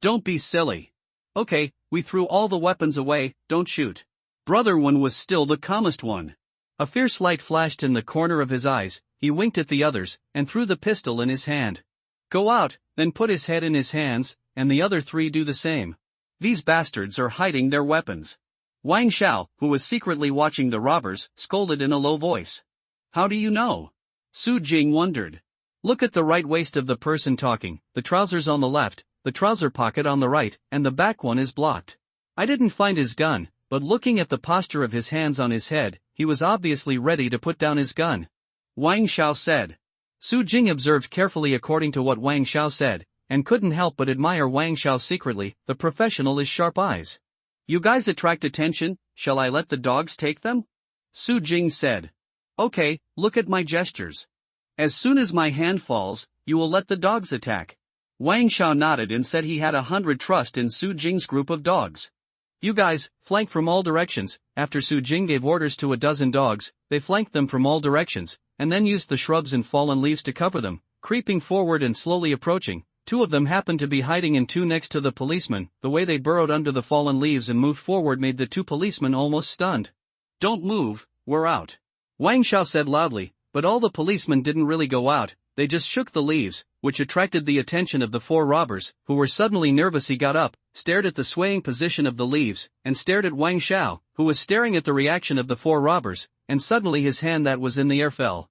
"Don't be silly. Okay, we threw all the weapons away, don't shoot." Brother one was still the calmest one. A fierce light flashed in the corner of his eyes, he winked at the others, and threw the pistol in his hand. "Go out, then put his head in his hands, and the other 3 do the same. These bastards are hiding their weapons." Wang Xiao, who was secretly watching the robbers, scolded in a low voice. "How do you know?" Su Jing wondered. "Look at the right waist of the person talking, the trousers on the left, the trouser pocket on the right, and the back one is blocked. I didn't find his gun, but looking at the posture of his hands on his head, he was obviously ready to put down his gun," Wang Xiao said. Su Jing observed carefully according to what Wang Xiao said, and couldn't help but admire Wang Xiao secretly. The professional is sharp eyes. "You guys attract attention, shall I let the dogs take them?" Su Jing said. "Okay, look at my gestures. As soon as my hand falls, you will let the dogs attack." Wang Xiao nodded and said he had 100 trust in Su Jing's group of dogs. "You guys, flank from all directions." After Su Jing gave orders to a dozen dogs, they flanked them from all directions, and then used the shrubs and fallen leaves to cover them, creeping forward and slowly approaching. 2 of them happened to be hiding in 2 next to the policeman. The way they burrowed under the fallen leaves and moved forward made the 2 policemen almost stunned. "Don't move, we're out," Wang Xiao said loudly, but all the policemen didn't really go out, they just shook the leaves, which attracted the attention of the 4 robbers, who were suddenly nervous. He got up, stared at the swaying position of the leaves, and stared at Wang Xiao, who was staring at the reaction of the 4 robbers, and suddenly his hand that was in the air fell.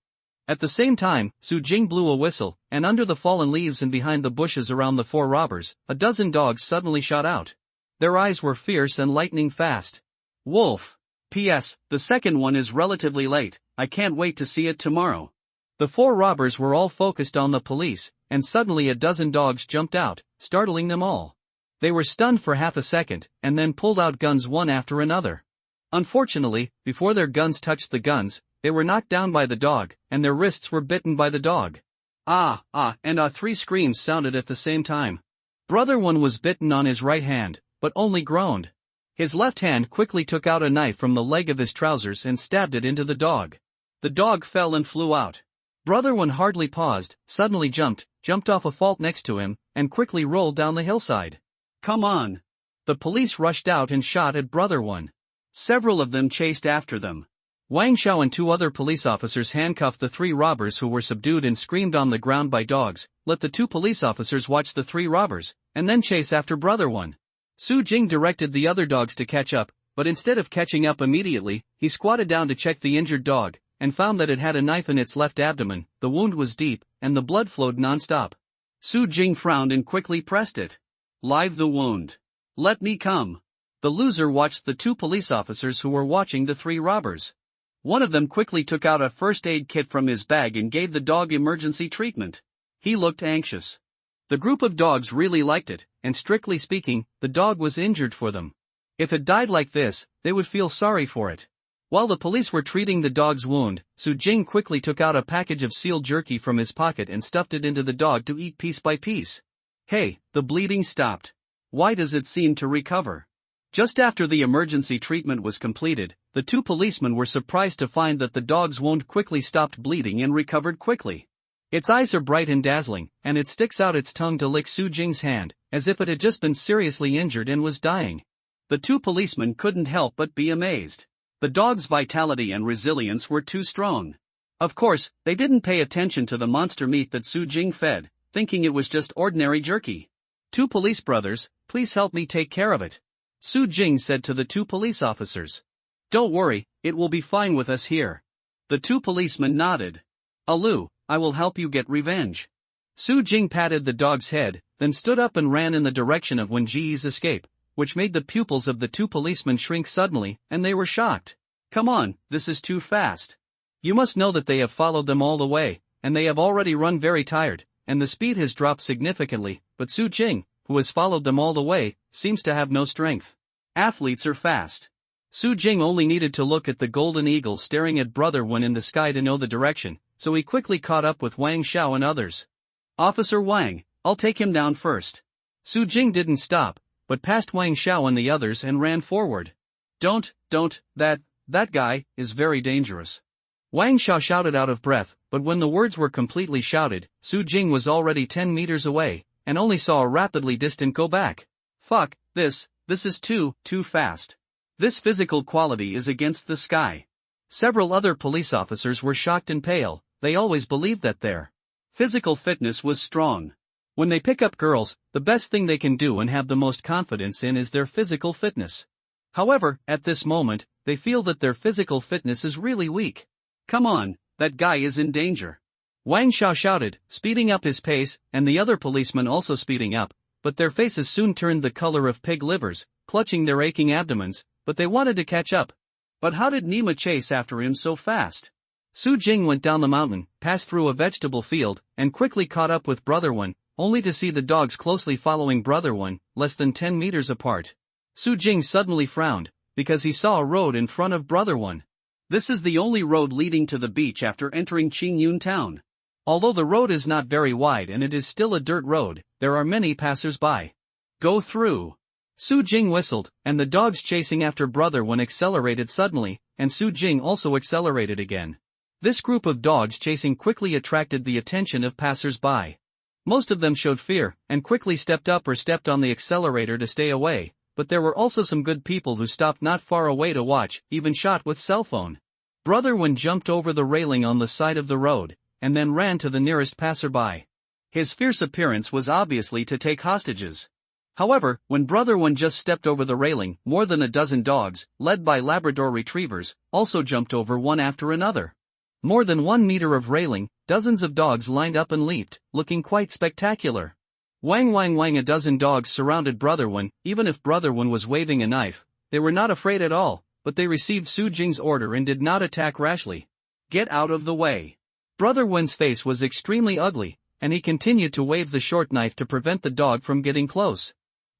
At the same time, Su Jing blew a whistle, and under the fallen leaves and behind the bushes around the 4 robbers, a dozen dogs suddenly shot out. Their eyes were fierce and lightning fast. Wolf. P.S. The second one is relatively late, I can't wait to see it tomorrow. The 4 robbers were all focused on the police, and suddenly a dozen dogs jumped out, startling them all. They were stunned for half a second, and then pulled out guns one after another. Unfortunately, before their guns touched the guns, they were knocked down by the dog, and their wrists were bitten by the dog. And 3 screams sounded at the same time. Brother one was bitten on his right hand, but only groaned. His left hand quickly took out a knife from the leg of his trousers and stabbed it into the dog. The dog fell and flew out. Brother one hardly paused, suddenly jumped off a fault next to him, and quickly rolled down the hillside. Come on! The police rushed out and shot at Brother one. Several of them chased after them. Wang Xiao and 2 other police officers handcuffed the 3 robbers who were subdued and screamed on the ground by dogs. Let the 2 police officers watch the 3 robbers, and then chase after Brother one. Su Jing directed the other dogs to catch up, but instead of catching up immediately, he squatted down to check the injured dog, and found that it had a knife in its left abdomen. The wound was deep, and the blood flowed non-stop. Su Jing frowned and quickly pressed it. Live the wound. Let me come. The loser watched the 2 police officers who were watching the 3 robbers. One of them quickly took out a first aid kit from his bag and gave the dog emergency treatment. He looked anxious. The group of dogs really liked it, and strictly speaking, the dog was injured for them. If it died like this, they would feel sorry for it. While the police were treating the dog's wound, Su Jing quickly took out a package of seal jerky from his pocket and stuffed it into the dog to eat piece by piece. Hey, the bleeding stopped. Why does it seem to recover? Just after the emergency treatment was completed, the 2 policemen were surprised to find that the dog's wound quickly stopped bleeding and recovered quickly. Its eyes are bright and dazzling, and it sticks out its tongue to lick Su Jing's hand, as if it had just been seriously injured and was dying. The 2 policemen couldn't help but be amazed. The dog's vitality and resilience were too strong. Of course, they didn't pay attention to the monster meat that Su Jing fed, thinking it was just ordinary jerky. 2 police brothers, please help me take care of it. Su Jing said to the 2 police officers. Don't worry, it will be fine with us here. The 2 policemen nodded. Alu, I will help you get revenge. Su Jing patted the dog's head, then stood up and ran in the direction of Wen Ji's escape, which made the pupils of the 2 policemen shrink suddenly, and they were shocked. Come on, this is too fast. You must know that they have followed them all the way, and they have already run very tired, and the speed has dropped significantly, but Su Jing, who has followed them all the way, seems to have no strength. Athletes are fast. Su Jing only needed to look at the golden eagle staring at Brother Wen in the sky to know the direction, so he quickly caught up with Wang Xiao and others. Officer Wang, I'll take him down first. Su Jing didn't stop, but passed Wang Xiao and the others and ran forward. Don't, that guy is very dangerous. Wang Xiao shouted out of breath, but when the words were completely shouted, Su Jing was already 10 meters away, and only saw a rapidly distant go back. Fuck, this is too fast. This physical quality is against the sky. Several other police officers were shocked and pale. They always believed that their physical fitness was strong. When they pick up girls, the best thing they can do and have the most confidence in is their physical fitness. However, at this moment, they feel that their physical fitness is really weak. Come on, that guy is in danger. Wang Xiao shouted, speeding up his pace, and the other policemen also speeding up, but their faces soon turned the color of pig livers, clutching their aching abdomens, but they wanted to catch up. But how did Nima chase after him so fast? Su Jing went down the mountain, passed through a vegetable field, and quickly caught up with Brother Wen, only to see the dogs closely following Brother Wen, less than 10 meters apart. Su Jing suddenly frowned, because he saw a road in front of Brother Wen. This is the only road leading to the beach after entering Qingyun town. Although the road is not very wide and it is still a dirt road, there are many passers-by. Go through. Su Jing whistled, and the dogs chasing after Brother Wen accelerated suddenly, and Su Jing also accelerated again. This group of dogs chasing quickly attracted the attention of passers-by. Most of them showed fear, and quickly stepped up or stepped on the accelerator to stay away, but there were also some good people who stopped not far away to watch, even shot with cell phone. Brother Wen jumped over the railing on the side of the road, and then ran to the nearest passerby. His fierce appearance was obviously to take hostages. However, when Brother Wen just stepped over the railing, more than a dozen dogs, led by Labrador retrievers, also jumped over one after another. More than 1 meter of railing, dozens of dogs lined up and leaped, looking quite spectacular. Wang wang wang, a dozen dogs surrounded Brother Wen. Even if Brother Wen was waving a knife, they were not afraid at all, but they received Su Jing's order and did not attack rashly. Get out of the way. Brother Wen's face was extremely ugly, and he continued to wave the short knife to prevent the dog from getting close.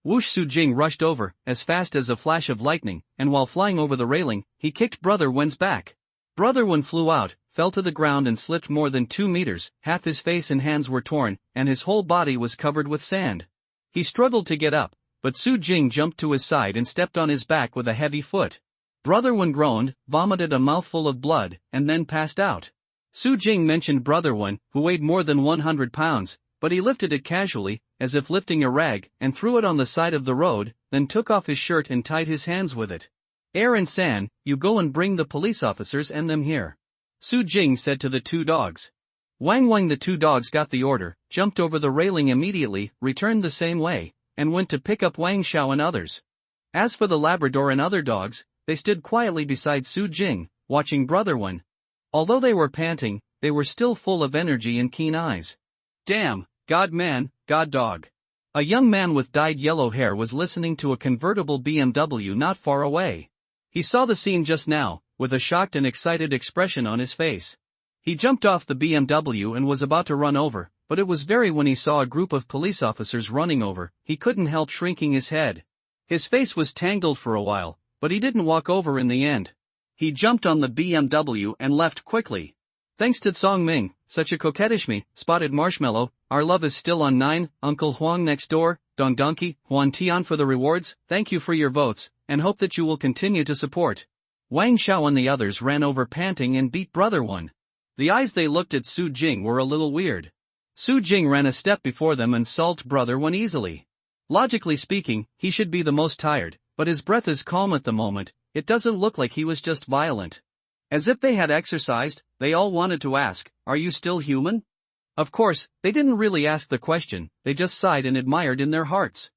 Whoosh! Su Jing rushed over, as fast as a flash of lightning, and while flying over the railing, he kicked Brother Wen's back. Brother Wen flew out, fell to the ground and slipped more than 2 meters, half his face and hands were torn, and his whole body was covered with sand. He struggled to get up, but Su Jing jumped to his side and stepped on his back with a heavy foot. Brother Wen groaned, vomited a mouthful of blood, and then passed out. Su Jing mentioned Brother Wen, who weighed more than 100 pounds, but he lifted it casually, as if lifting a rag, and threw it on the side of the road, then took off his shirt and tied his hands with it. Air and San, you go and bring the police officers and them here. Su Jing said to the 2 dogs. Wang Wang, the 2 dogs got the order, jumped over the railing immediately, returned the same way, and went to pick up Wang Xiao and others. As for the Labrador and other dogs, they stood quietly beside Su Jing, watching Brother Wen. Although they were panting, they were still full of energy and keen eyes. Damn, God man, God dog. A young man with dyed yellow hair was listening to a convertible BMW not far away. He saw the scene just now, with a shocked and excited expression on his face. He jumped off the BMW and was about to run over, but it was very when he saw a group of police officers running over, he couldn't help shrinking his head. His face was tangled for a while, but he didn't walk over in the end. He jumped on the BMW and left quickly. Thanks to Tsong Ming, such a coquettish me, Spotted Marshmallow, our love is still on 9, Uncle Huang next door, Dong Donkey, Huan Tian for the rewards, thank you for your votes, and hope that you will continue to support. Wang Xiao and the others ran over panting and beat Brother Wen. The eyes they looked at Su Jing were a little weird. Su Jing ran a step before them and solved Brother Wen easily. Logically speaking, he should be the most tired, but his breath is calm at the moment, it doesn't look like he was just violent. As if they had exercised, they all wanted to ask, are you still human? Of course, they didn't really ask the question, they just sighed and admired in their hearts.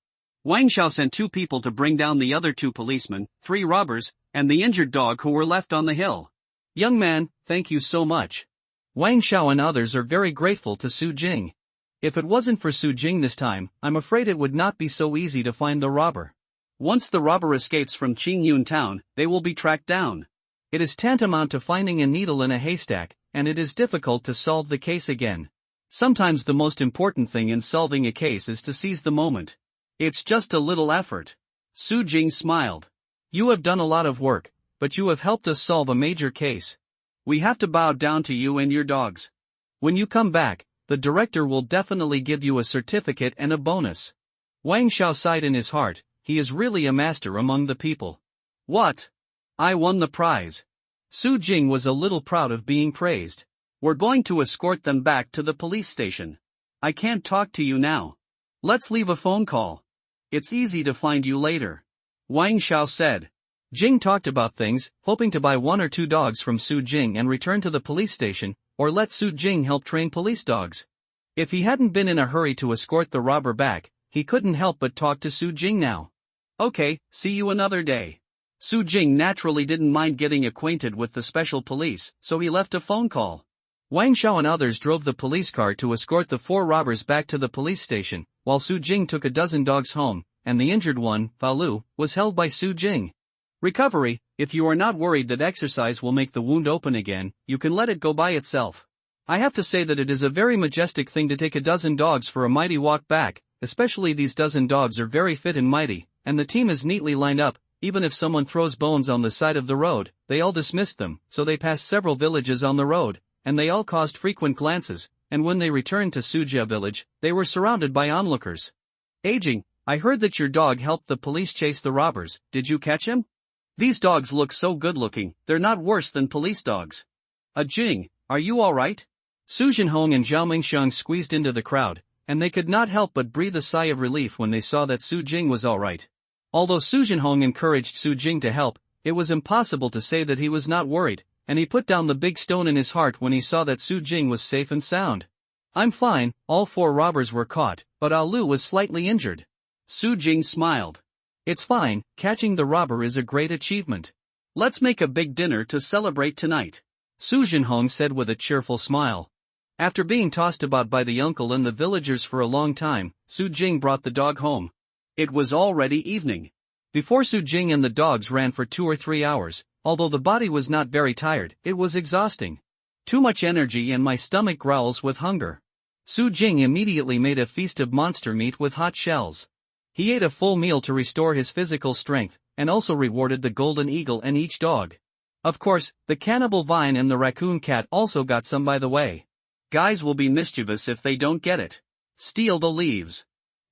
Wang Xiao sent 2 people to bring down the other 2 policemen, 3 robbers, and the injured dog who were left on the hill. Young man, thank you so much. Wang Xiao and others are very grateful to Su Jing. If it wasn't for Su Jing this time, I'm afraid it would not be so easy to find the robber. Once the robber escapes from Qingyun town, they will be tracked down. It is tantamount to finding a needle in a haystack, and it is difficult to solve the case again. Sometimes the most important thing in solving a case is to seize the moment. It's just a little effort. Su Jing smiled. You have done a lot of work, but you have helped us solve a major case. We have to bow down to you and your dogs. When you come back, the director will definitely give you a certificate and a bonus. Wang Xiao sighed in his heart, he is really a master among the people. What? I won the prize. Su Jing was a little proud of being praised. We're going to escort them back to the police station. I can't talk to you now. Let's leave a phone call. It's easy to find you later. Wang Xiao said. Jing talked about things, hoping to buy 1 or 2 dogs from Su Jing and return to the police station, or let Su Jing help train police dogs. If he hadn't been in a hurry to escort the robber back, he couldn't help but talk to Su Jing now. Okay, see you another day. Su Jing naturally didn't mind getting acquainted with the special police, so he left a phone call. Wang Xiao and others drove the police car to escort the 4 robbers back to the police station, while Su Jing took a dozen dogs home, and the injured one, Falu, was held by Su Jing. Recovery, if you are not worried that exercise will make the wound open again, you can let it go by itself. I have to say that it is a very majestic thing to take a dozen dogs for a mighty walk back, especially these dozen dogs are very fit and mighty, and the team is neatly lined up. Even if someone throws bones on the side of the road, they all dismissed them, so they passed several villages on the road, and they all caused frequent glances, and when they returned to Sujia village, they were surrounded by onlookers. Aging, I heard that your dog helped the police chase the robbers, did you catch him? These dogs look so good looking, they're not worse than police dogs. Jing, are you alright? Su Jinhong and Zhao Mingxiang squeezed into the crowd, and they could not help but breathe a sigh of relief when they saw that Su Jing was alright. Although Su Jinhong encouraged Su Jing to help, it was impossible to say that he was not worried, and he put down the big stone in his heart when he saw that Su Jing was safe and sound. I'm fine, all 4 robbers were caught, but Alu was slightly injured. Su Jing smiled. It's fine, catching the robber is a great achievement. Let's make a big dinner to celebrate tonight. Su Jinhong said with a cheerful smile. After being tossed about by the uncle and the villagers for a long time, Su Jing brought the dog home. It was already evening. Before Su Jing and the dogs ran for 2 or 3 hours, although the body was not very tired, it was exhausting. Too much energy and my stomach growls with hunger. Su Jing immediately made a feast of monster meat with hot shells. He ate a full meal to restore his physical strength, and also rewarded the golden eagle and each dog. Of course, the cannibal vine and the raccoon cat also got some by the way. Guys will be mischievous if they don't get it. Steal the leaves.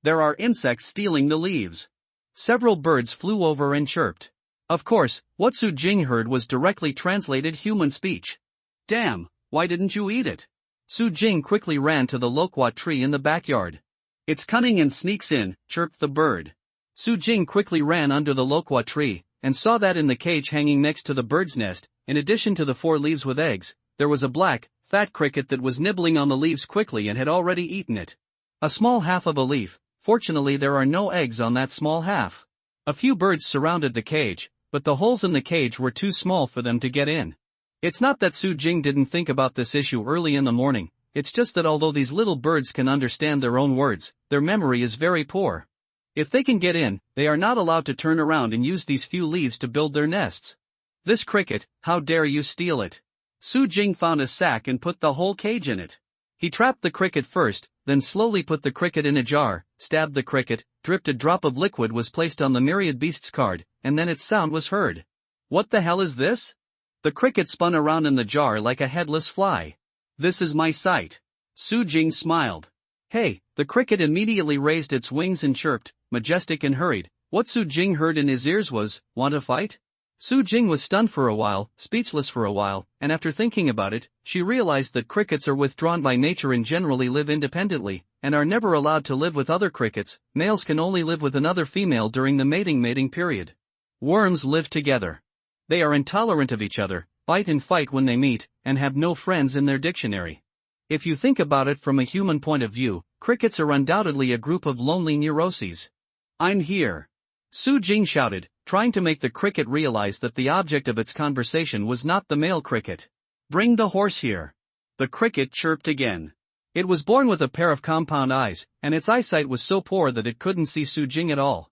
There are insects stealing the leaves. Several birds flew over and chirped. Of course, what Su Jing heard was directly translated human speech. Damn, why didn't you eat it? Su Jing quickly ran to the loquat tree in the backyard. It's cunning and sneaks in, chirped the bird. Su Jing quickly ran under the loquat tree, and saw that in the cage hanging next to the bird's nest, in addition to the 4 leaves with eggs, there was a black, fat cricket that was nibbling on the leaves quickly and had already eaten it. A small half of a leaf, fortunately there are no eggs on that small half. A few birds surrounded the cage, but the holes in the cage were too small for them to get in. It's not that Su Jing didn't think about this issue early in the morning, it's just that although these little birds can understand their own words, their memory is very poor. If they can get in, they are not allowed to turn around and use these few leaves to build their nests. This cricket, how dare you steal it? Su Jing found a sack and put the whole cage in it. He trapped the cricket first, then slowly put the cricket in a jar, stabbed the cricket, dripped a drop of liquid was placed on the myriad beasts card, and then its sound was heard. What the hell is this? The cricket spun around in the jar like a headless fly. This is my sight. Su Jing smiled. Hey, the cricket immediately raised its wings and chirped, majestic and hurried. What Su Jing heard in his ears was, want to fight? Su Jing was stunned for a while, speechless for a while, and after thinking about it, she realized that crickets are withdrawn by nature and generally live independently, and are never allowed to live with other crickets. Males can only live with another female during the mating period. Worms live together. They are intolerant of each other, bite and fight when they meet, and have no friends in their dictionary. If you think about it from a human point of view, crickets are undoubtedly a group of lonely neuroses. I'm here. Su Jing shouted, trying to make the cricket realize that the object of its conversation was not the male cricket. Bring the horse here. The cricket chirped again. It was born with a pair of compound eyes, and its eyesight was so poor that it couldn't see Su Jing at all.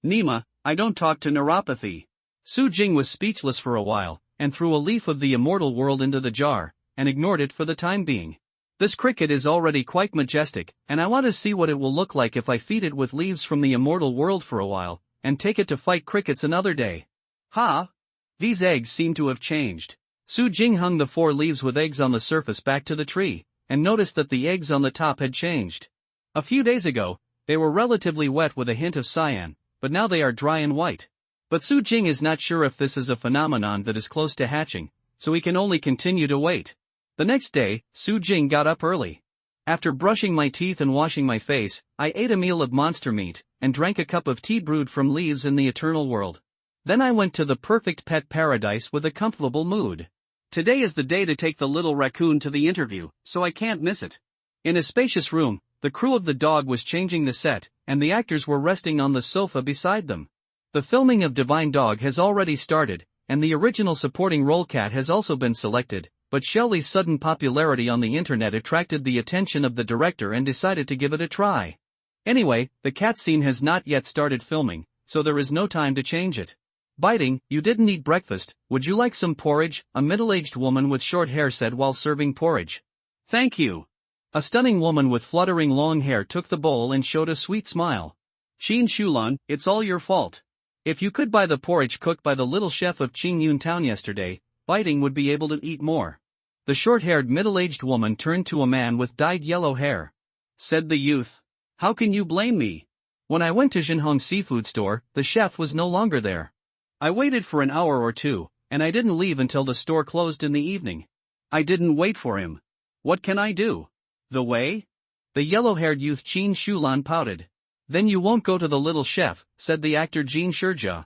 Nima, I don't talk to neuropathy. Su Jing was speechless for a while, and threw a leaf of the immortal world into the jar, and ignored it for the time being. This cricket is already quite majestic, and I want to see what it will look like if I feed it with leaves from the immortal world for a while, and take it to fight crickets another day. Ha! These eggs seem to have changed. Su Jing hung the 4 leaves with eggs on the surface back to the tree, and noticed that the eggs on the top had changed. A few days ago, they were relatively wet with a hint of cyan, but now they are dry and white. But Su Jing is not sure if this is a phenomenon that is close to hatching, so he can only continue to wait. The next day, Su Jing got up early. After brushing my teeth and washing my face, I ate a meal of monster meat, and drank a cup of tea brewed from leaves in the eternal world. Then I went to the perfect pet paradise with a comfortable mood. Today is the day to take the little raccoon to the interview, so I can't miss it. In a spacious room, the crew of the dog was changing the set, and the actors were resting on the sofa beside them. The filming of Divine Dog has already started, and the original supporting role cat has also been selected, but Shelley's sudden popularity on the internet attracted the attention of the director and decided to give it a try. Anyway, the cat scene has not yet started filming, so there is no time to change it. Biting, you didn't eat breakfast, would you like some porridge? A middle-aged woman with short hair said while serving porridge. Thank you. A stunning woman with fluttering long hair took the bowl and showed a sweet smile. Qin Shulan, it's all your fault. If you could buy the porridge cooked by the little chef of Qingyun town yesterday, Biting would be able to eat more. The short-haired middle-aged woman turned to a man with dyed yellow hair. Said the youth. How can you blame me? When I went to Jinhong seafood store, the chef was no longer there. I waited for an hour or two, and I didn't leave until the store closed in the evening. I didn't wait for him. What can I do? The way? The yellow-haired youth Qin Shulan pouted. Then you won't go to the little chef, said the actor Jin Shurja.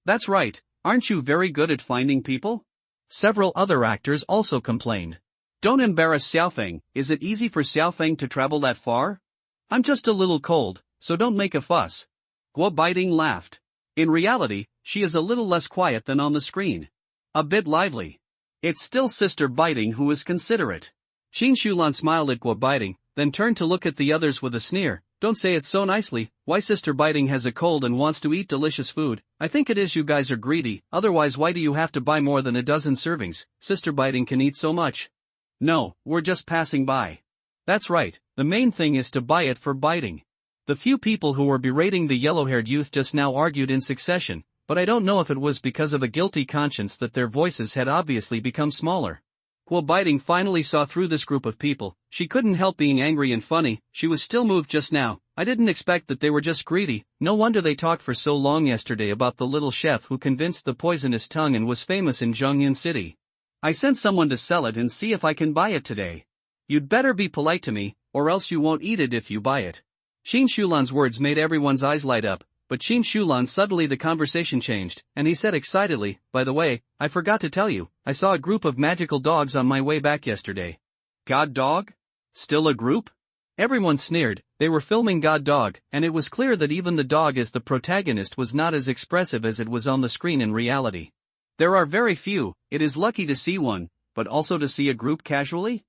That's right, aren't you very good at finding people? Several other actors also complained. Don't embarrass Xiaofeng, is it easy for Xiaofeng to travel that far? I'm just a little cold, so don't make a fuss. Guo Biting laughed. In reality, she is a little less quiet than on the screen. A bit lively. It's still Sister Biting who is considerate. Shin Shulan smiled at Gua Biting, then turned to look at the others with a sneer. Don't say it so nicely. Why Sister Biting has a cold and wants to eat delicious food? I think it is you guys are greedy, otherwise why do you have to buy more than a dozen servings? Sister Biting can eat so much. No, we're just passing by. That's right, the main thing is to buy it for biting. The few people who were berating the yellow-haired youth just now argued in succession, but I don't know if it was because of a guilty conscience that their voices had obviously become smaller. Gua Biting finally saw through this group of people. She couldn't help being angry and funny. She was still moved just now. I didn't expect that they were just greedy. No wonder they talked for so long yesterday about the little chef who convinced the poisonous tongue and was famous in Zhongyun City. I sent someone to sell it and see if I can buy it today. You'd better be polite to me, or else you won't eat it if you buy it. Shin Shulan's words made everyone's eyes light up, but Shin Shulan suddenly the conversation changed, and he said excitedly, by the way, I forgot to tell you, I saw a group of magical dogs on my way back yesterday. God Dog? Still a group? Everyone sneered. They were filming God Dog, and it was clear that even the dog as the protagonist was not as expressive as it was on the screen in reality. There are very few. It is lucky to see one, but also to see a group casually?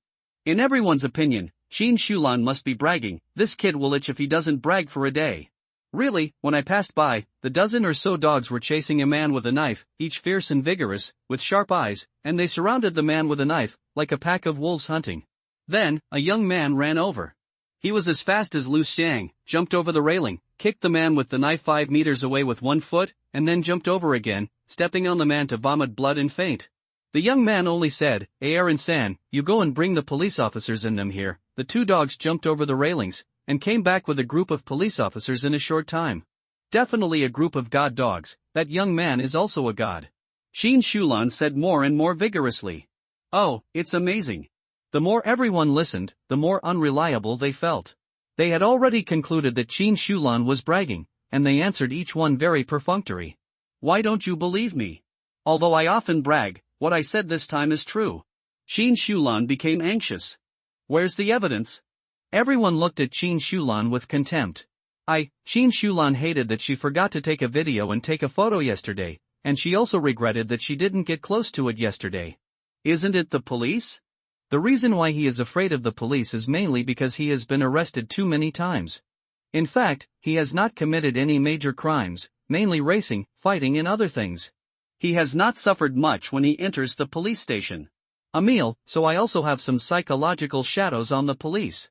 In everyone's opinion, Shin Shulan must be bragging. This kid will itch if he doesn't brag for a day. Really, when I passed by, the dozen or so dogs were chasing a man with a knife, each fierce and vigorous, with sharp eyes, and they surrounded the man with a knife, like a pack of wolves hunting. Then, a young man ran over. He was as fast as Lu Xiang, jumped over the railing, kicked the man with the knife 5 meters away with 1 foot, and then jumped over again, stepping on the man to vomit blood and faint. The young man only said, Aaron-san, you go and bring the police officers in them here. The 2 dogs jumped over the railings, and came back with a group of police officers in a short time. Definitely a group of god dogs. That young man is also a god. Shin Shulan said more and more vigorously. Oh, it's amazing. The more everyone listened, the more unreliable they felt. They had already concluded that Shin Shulan was bragging, and they answered each one very perfunctory. Why don't you believe me? Although I often brag, what I said this time is true. Shin Shulan became anxious. Where's the evidence? Everyone looked at Shin Shulan with contempt. Shin Shulan hated that she forgot to take a video and take a photo yesterday, and she also regretted that she didn't get close to it yesterday. Isn't it the police? The reason why he is afraid of the police is mainly because he has been arrested too many times. In fact, he has not committed any major crimes, mainly racing, fighting and other things. He has not suffered much when he enters the police station. Emil, so I also have some psychological shadows on the police.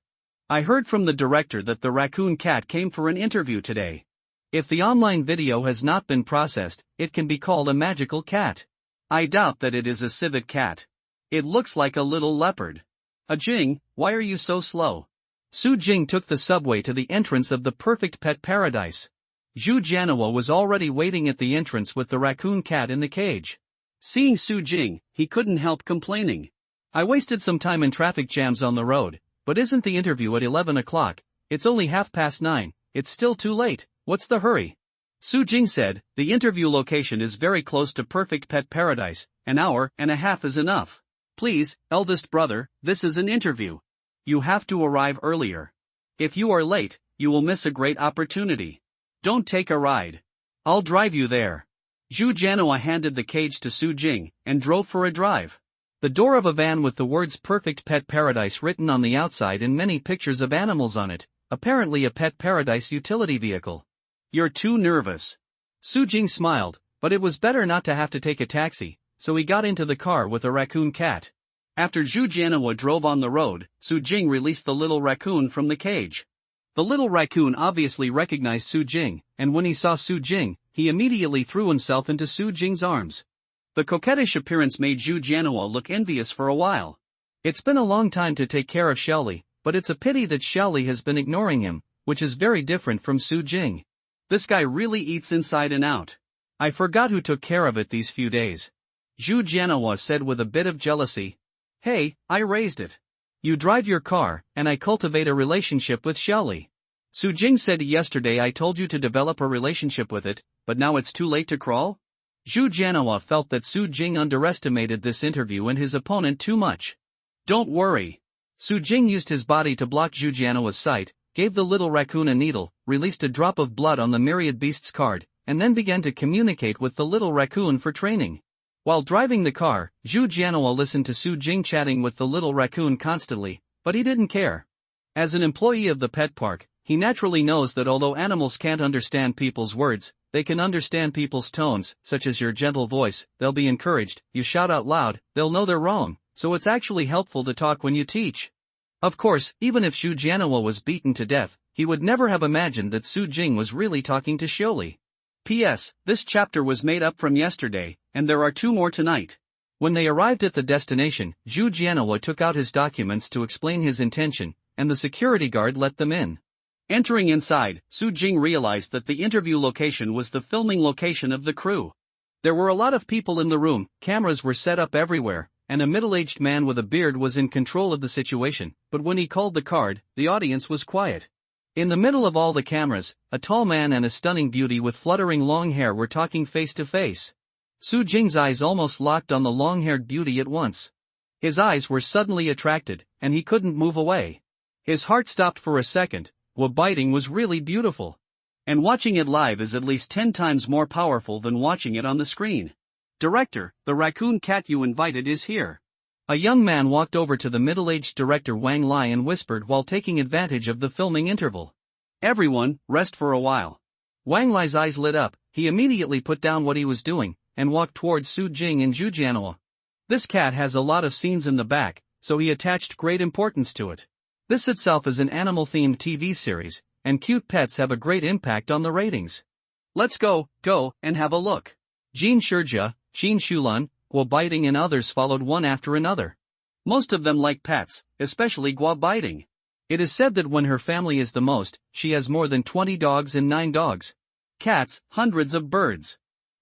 I heard from the director that the raccoon cat came for an interview today. If the online video has not been processed, it can be called a magical cat. I doubt that it is a civet cat. It looks like a little leopard. Jing, why are you so slow? Su Jing took the subway to the entrance of the perfect pet paradise. Zhu Jianhua was already waiting at the entrance with the raccoon cat in the cage. Seeing Su Jing, he couldn't help complaining. I wasted some time in traffic jams on the road, but isn't the interview at 11 o'clock? It's only 9:30. It's still too late. What's the hurry? Su Jing said, the interview location is very close to perfect pet paradise. An hour and a half is enough. Please, eldest brother, this is an interview. You have to arrive earlier. If you are late, you will miss a great opportunity. Don't take a ride. I'll drive you there. Zhu Jianhua handed the cage to Su Jing, and drove for a drive. The door of a van with the words Perfect Pet Paradise written on the outside and many pictures of animals on it, apparently a pet paradise utility vehicle. You're too nervous. Su Jing smiled, but it was better not to have to take a taxi, so he got into the car with a raccoon cat. After Zhu Jianhua drove on the road, Su Jing released the little raccoon from the cage. The little raccoon obviously recognized Su Jing, and when he saw Su Jing, he immediately threw himself into Su Jing's arms. The coquettish appearance made Zhu Jianhua look envious for a while. It's been a long time to take care of Xiaoli, but it's a pity that Xiaoli has been ignoring him, which is very different from Su Jing. This guy really eats inside and out. I forgot who took care of it these few days. Zhu Jianhua said with a bit of jealousy. Hey, I raised it. You drive your car, and I cultivate a relationship with Xiaoli. Su Jing said yesterday I told you to develop a relationship with it, but now it's too late to crawl? Zhu Jianhua felt that Su Jing underestimated this interview and his opponent too much. Don't worry. Su Jing used his body to block Zhu Jianhua's sight, gave the little raccoon a needle, released a drop of blood on the myriad beasts card, and then began to communicate with the little raccoon for training. While driving the car, Zhu Jianhua listened to Su Jing chatting with the little raccoon constantly, but he didn't care. As an employee of the pet park, he naturally knows that although animals can't understand people's words, they can understand people's tones, such as your gentle voice. They'll be encouraged, you shout out loud, they'll know they're wrong, so it's actually helpful to talk when you teach. Of course, even if Zhu Jianhua was beaten to death, he would never have imagined that Su Jing was really talking to Xiaoli. P.S. This chapter was made up from yesterday, and there are 2 more tonight. When they arrived at the destination, Zhu Jianhua took out his documents to explain his intention, and the security guard let them in. Entering inside, Su Jing realized that the interview location was the filming location of the crew. There were a lot of people in the room, cameras were set up everywhere, and a middle-aged man with a beard was in control of the situation, but when he called the card, the audience was quiet. In the middle of all the cameras, a tall man and a stunning beauty with fluttering long hair were talking face to face. Su Jing's eyes almost locked on the long-haired beauty at once. His eyes were suddenly attracted, and he couldn't move away. His heart stopped for a second. Biting was really beautiful. And watching it live is at least 10 times more powerful than watching it on the screen. Director, the raccoon cat you invited is here. A young man walked over to the middle-aged director Wang Lai and whispered while taking advantage of the filming interval. Everyone, rest for a while. Wang Lai's eyes lit up, he immediately put down what he was doing, and walked towards Su Jing and Zhu Jianhua. This cat has a lot of scenes in the back, so he attached great importance to it. This itself is an animal-themed TV series, and cute pets have a great impact on the ratings. Let's go, and have a look. Jin Shijia, Qin Shulan, Biting and others followed one after another. Most of them like pets, especially Biting. It is said that when her family is the most, she has more than 20 dogs and 9 dogs. Cats, hundreds of birds.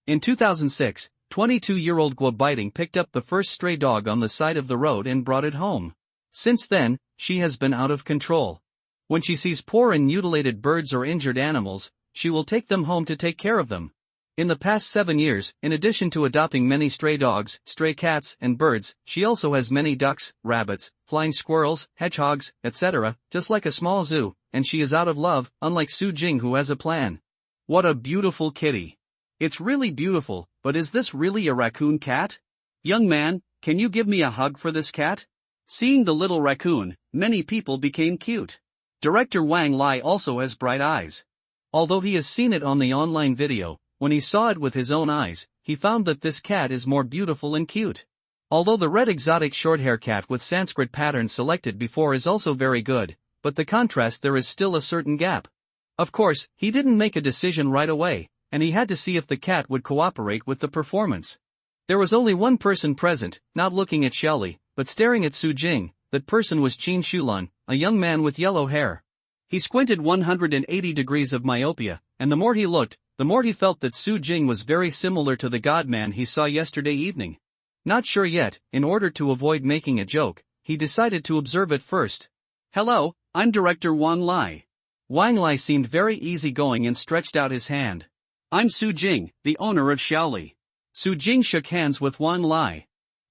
In 2006, 22-year-old Biting picked up the first stray dog on the side of the road and brought it home. Since then, she has been out of control. When she sees poor and mutilated birds or injured animals, she will take them home to take care of them. In the past 7 years, in addition to adopting many stray dogs, stray cats, and birds, she also has many ducks, rabbits, flying squirrels, hedgehogs, etc., just like a small zoo, and she is out of love, unlike Su Jing who has a plan. What a beautiful kitty. It's really beautiful, but is this really a raccoon cat? Young man, can you give me a hug for this cat? Seeing the little raccoon, many people became cute. Director Wang Lai also has bright eyes. Although he has seen it on the online video, when he saw it with his own eyes, he found that this cat is more beautiful and cute. Although the red exotic shorthair cat with Sanskrit pattern selected before is also very good, but the contrast there is still a certain gap. Of course, he didn't make a decision right away, and he had to see if the cat would cooperate with the performance. There was only one person present, not looking at Xiaoli, but staring at Su Jing. That person was Qin Shulan, a young man with yellow hair. He squinted 180 degrees of myopia, and the more he looked, the more he felt that Su Jing was very similar to the god-man he saw yesterday evening. Not sure yet, in order to avoid making a joke, he decided to observe it first. Hello, I'm Director Wang Lai. Wang Lai seemed very easygoing and stretched out his hand. I'm Su Jing, the owner of Xiaoli. Su Jing shook hands with Wang Lai.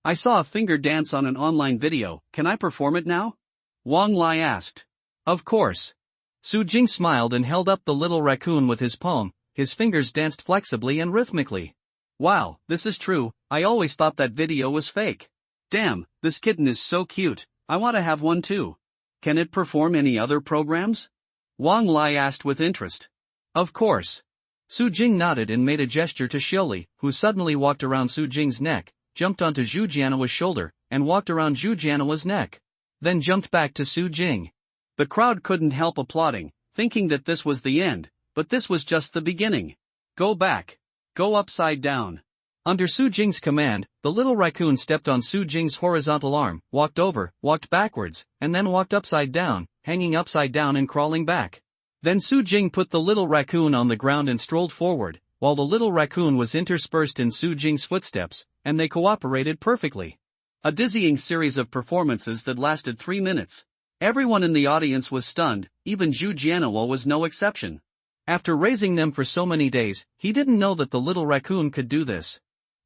I saw a finger dance on an online video, can I perform it now? Wang Lai asked. Of course. Su Jing smiled and held up the little raccoon with his palm. His fingers danced flexibly and rhythmically. Wow, this is true, I always thought that video was fake. Damn, this kitten is so cute, I want to have one too. Can it perform any other programs? Wang Lai asked with interest. Of course. Su Jing nodded and made a gesture to Xiaoli, who suddenly walked around Su Jing's neck, jumped onto Zhu Jianhua's shoulder, and walked around Zhu Jianhua's neck. Then jumped back to Su Jing. The crowd couldn't help applauding, thinking that this was the end. But this was just the beginning. Go back. Go upside down. Under Su Jing's command, the little raccoon stepped on Su Jing's horizontal arm, walked over, walked backwards, and then walked upside down, hanging upside down and crawling back. Then Su Jing put the little raccoon on the ground and strolled forward, while the little raccoon was interspersed in Su Jing's footsteps, and they cooperated perfectly. A dizzying series of performances that lasted 3 minutes. Everyone in the audience was stunned, even Zhu Jianhua was no exception. After raising them for so many days, he didn't know that the little raccoon could do this.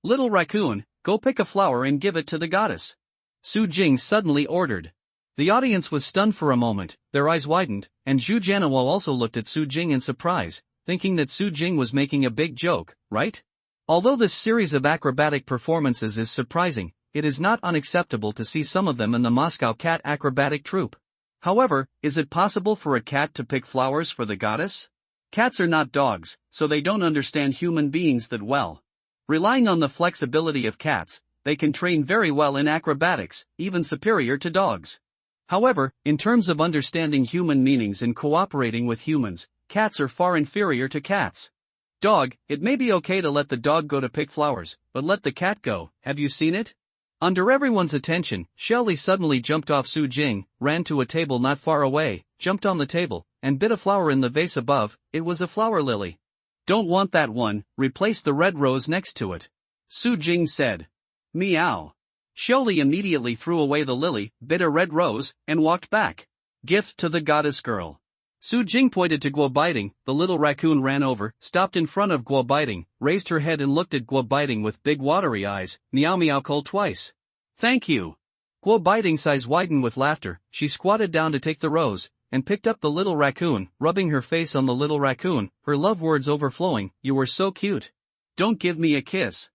Little raccoon, go pick a flower and give it to the goddess. Su Jing suddenly ordered. The audience was stunned for a moment, their eyes widened, and Zhu Jianhua also looked at Su Jing in surprise, thinking that Su Jing was making a big joke, right? Although this series of acrobatic performances is surprising, it is not unacceptable to see some of them in the Moscow cat acrobatic troupe. However, is it possible for a cat to pick flowers for the goddess? Cats are not dogs, so they don't understand human beings that well. Relying on the flexibility of cats, they can train very well in acrobatics, even superior to dogs. However, in terms of understanding human meanings and cooperating with humans, cats are far inferior to cats. Dog, it may be okay to let the dog go to pick flowers, but let the cat go. Have you seen it? Under everyone's attention, Shelly suddenly jumped off Su Jing, ran to a table not far away, jumped on the table, and bit a flower in the vase above. It was a flower lily. Don't want that one, replace the red rose next to it. Su Jing said. Meow. Shelly immediately threw away the lily, bit a red rose, and walked back. Gift to the goddess girl. Su Jing pointed to Guo Biting. The little raccoon ran over, stopped in front of Guo Biting, raised her head and looked at Guo Biting with big watery eyes. Meow meow called twice. Thank you. Guo Biting's eyes widened with laughter. She squatted down to take the rose, and picked up the little raccoon, rubbing her face on the little raccoon, her love words overflowing. You were so cute. Don't give me a kiss.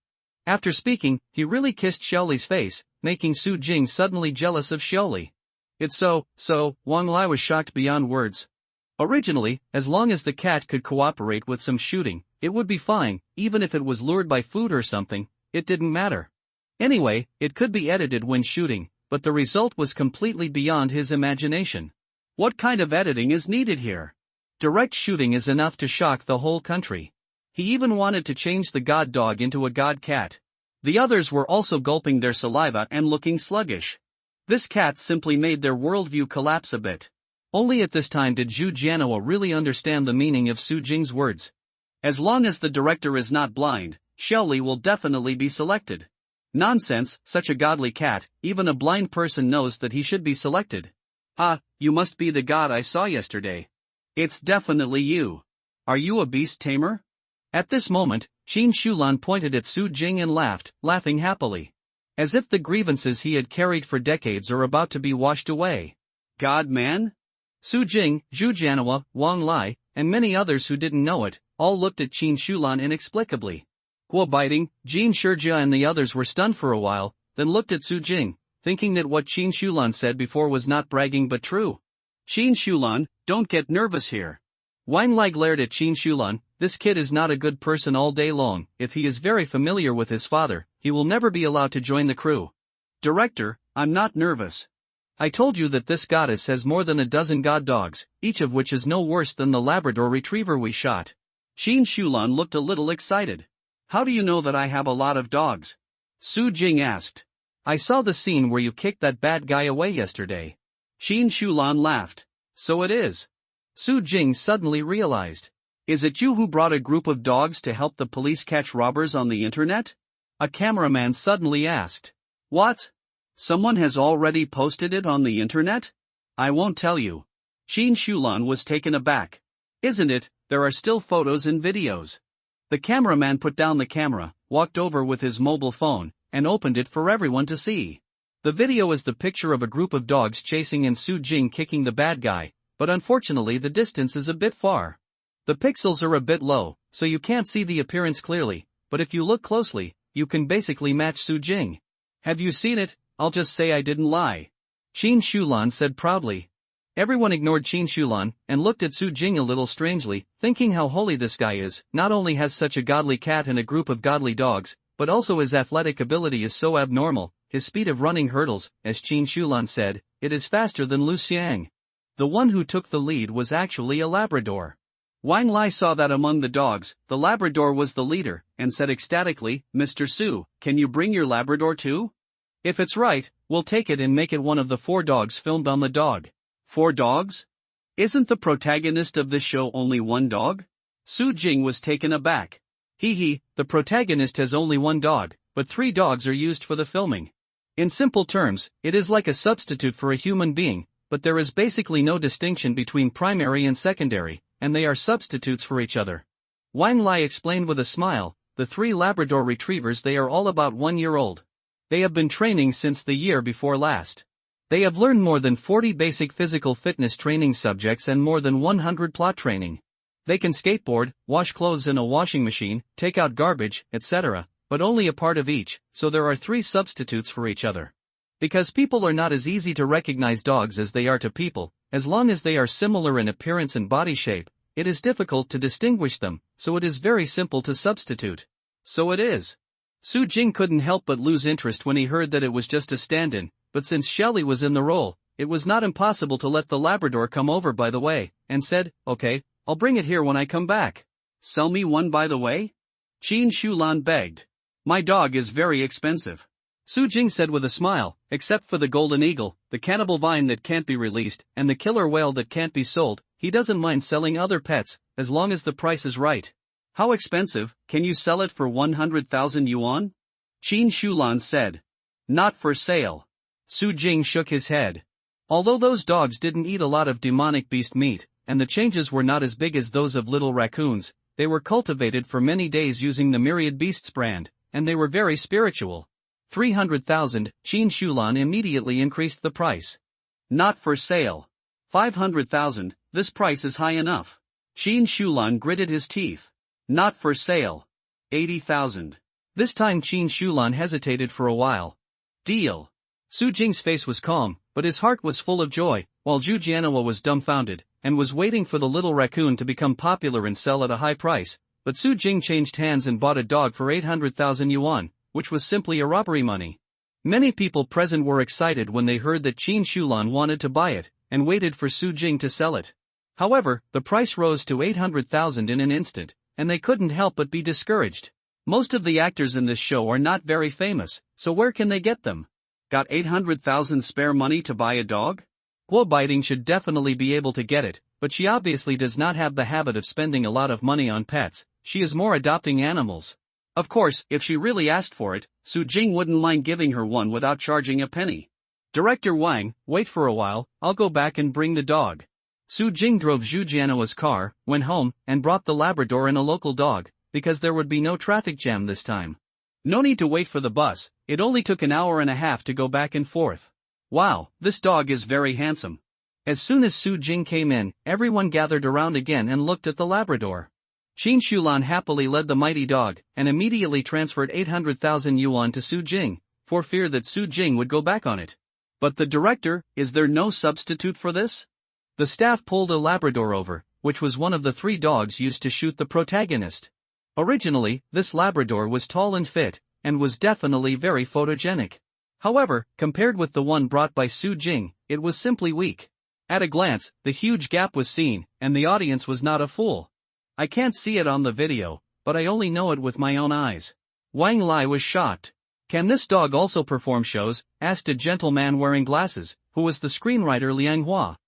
After speaking, he really kissed Shelly's face, making Su Jing suddenly jealous of Shelly. It's so, Wang Lai was shocked beyond words. Originally, as long as the cat could cooperate with some shooting, it would be fine, even if it was lured by food or something, it didn't matter. Anyway, it could be edited when shooting, but the result was completely beyond his imagination. What kind of editing is needed here? Direct shooting is enough to shock the whole country. He even wanted to change the god dog into a god cat. The others were also gulping their saliva and looking sluggish. This cat simply made their worldview collapse a bit. Only at this time did Zhu Jianhua really understand the meaning of Su Jing's words. As long as the director is not blind, Shelly will definitely be selected. Nonsense, such a godly cat, even a blind person knows that he should be selected. Ah, you must be the god I saw yesterday. It's definitely you. Are you a beast tamer? At this moment, Qin Shulan pointed at Su Jing and laughed, laughing happily. As if the grievances he had carried for decades are about to be washed away. God man? Su Jing, Zhu Jianhua, Wang Lai, and many others who didn't know it, all looked at Qin Shulan inexplicably. Guo Biting, Jin Shijia and the others were stunned for a while, then looked at Su Jing, thinking that what Qin Shulan said before was not bragging but true. Qin Shulan, don't get nervous here. Wang Lai glared at Qin Shulan. This kid is not a good person all day long. If he is very familiar with his father, he will never be allowed to join the crew. Director, I'm not nervous. I told you that this goddess has more than a dozen god dogs, each of which is no worse than the Labrador retriever we shot. Qin Shulan looked a little excited. How do you know that I have a lot of dogs? Su Jing asked. I saw the scene where you kicked that bad guy away yesterday. Qin Shulan laughed. So it is. Su Jing suddenly realized. Is it you who brought a group of dogs to help the police catch robbers on the internet? A cameraman suddenly asked. What? Someone has already posted it on the internet? I won't tell you. Qin Shulan was taken aback. Isn't it, there are still photos and videos. The cameraman put down the camera, walked over with his mobile phone, and opened it for everyone to see. The video is the picture of a group of dogs chasing and Su Jing kicking the bad guy, but unfortunately the distance is a bit far. The pixels are a bit low, so you can't see the appearance clearly, but if you look closely, you can basically match Su Jing. Have you seen it? I'll just say I didn't lie. Qin Shulan said proudly. Everyone ignored Qin Shulan, and looked at Su Jing a little strangely, thinking how holy this guy is. Not only has such a godly cat and a group of godly dogs, but also his athletic ability is so abnormal. His speed of running hurdles, as Qin Shulan said, it is faster than Lu Xiang. The one who took the lead was actually a Labrador. Wang Lai saw that among the dogs, the Labrador was the leader, and said ecstatically, Mr. Su, can you bring your Labrador too? If it's right, we'll take it and make it one of the 4 dogs filmed on the dog. 4 dogs? Isn't the protagonist of this show only one dog? Su Jing was taken aback. The protagonist has only one dog, but 3 dogs are used for the filming. In simple terms, it is like a substitute for a human being, but there is basically no distinction between primary and secondary, and they are substitutes for each other. Wang Lai explained with a smile, the 3 Labrador retrievers, they are all about 1 year old. They have been training since the year before last. They have learned more than 40 basic physical fitness training subjects and more than 100 plot training. They can skateboard, wash clothes in a washing machine, take out garbage, etc., but only a part of each, so there are 3 substitutes for each other. Because people are not as easy to recognize dogs as they are to people, as long as they are similar in appearance and body shape, it is difficult to distinguish them, so it is very simple to substitute. So it is. Su Jing couldn't help but lose interest when he heard that it was just a stand-in, but since Shelly was in the role, it was not impossible to let the Labrador come over by the way, and said, "Okay, I'll bring it here when I come back." "Sell me one by the way?" Qin Shulan begged. "My dog is very expensive." Su Jing said with a smile, "Except for the golden eagle, the cannibal vine that can't be released, and the killer whale that can't be sold, he doesn't mind selling other pets, as long as the price is right." "How expensive? Can you sell it for 100,000 yuan?" Qin Shulan said. "Not for sale." Su Jing shook his head. Although those dogs didn't eat a lot of demonic beast meat, and the changes were not as big as those of little raccoons, they were cultivated for many days using the Myriad Beasts brand, and they were very spiritual. 300,000, Qin Shulan immediately increased the price. "Not for sale." 500,000, this price is high enough. Qin Shulan gritted his teeth. "Not for sale." 80,000. This time Qin Shulan hesitated for a while. "Deal." Su Jing's face was calm, but his heart was full of joy, while Zhu Jianhua was dumbfounded, and was waiting for the little raccoon to become popular and sell at a high price, but Su Jing changed hands and bought a dog for 800,000 yuan, which was simply a robbery money. Many people present were excited when they heard that Qin Shulan wanted to buy it, and waited for Su Jing to sell it. However, the price rose to 800,000 in an instant, and they couldn't help but be discouraged. Most of the actors in this show are not very famous, so where can they get them? Got 800,000 spare money to buy a dog? Guo Baiting should definitely be able to get it, but she obviously does not have the habit of spending a lot of money on pets, she is more adopting animals. Of course, if she really asked for it, Su Jing wouldn't mind giving her one without charging a penny. "Director Wang, wait for a while, I'll go back and bring the dog." Su Jing drove Zhu Jianhua's car, went home, and brought the Labrador and a local dog, because there would be no traffic jam this time. No need to wait for the bus, it only took an hour and a half to go back and forth. "Wow, this dog is very handsome." As soon as Su Jing came in, everyone gathered around again and looked at the Labrador. Qin Shulan happily led the mighty dog, and immediately transferred 800,000 yuan to Su Jing, for fear that Su Jing would go back on it. "But the director, is there no substitute for this?" The staff pulled a Labrador over, which was one of the 3 dogs used to shoot the protagonist. Originally, this Labrador was tall and fit, and was definitely very photogenic. However, compared with the one brought by Su Jing, it was simply weak. At a glance, the huge gap was seen, and the audience was not a fool. "I can't see it on the video, but I only know it with my own eyes." Wang Lai was shocked. "Can this dog also perform shows?" asked a gentleman wearing glasses, who was the screenwriter Liang Hua.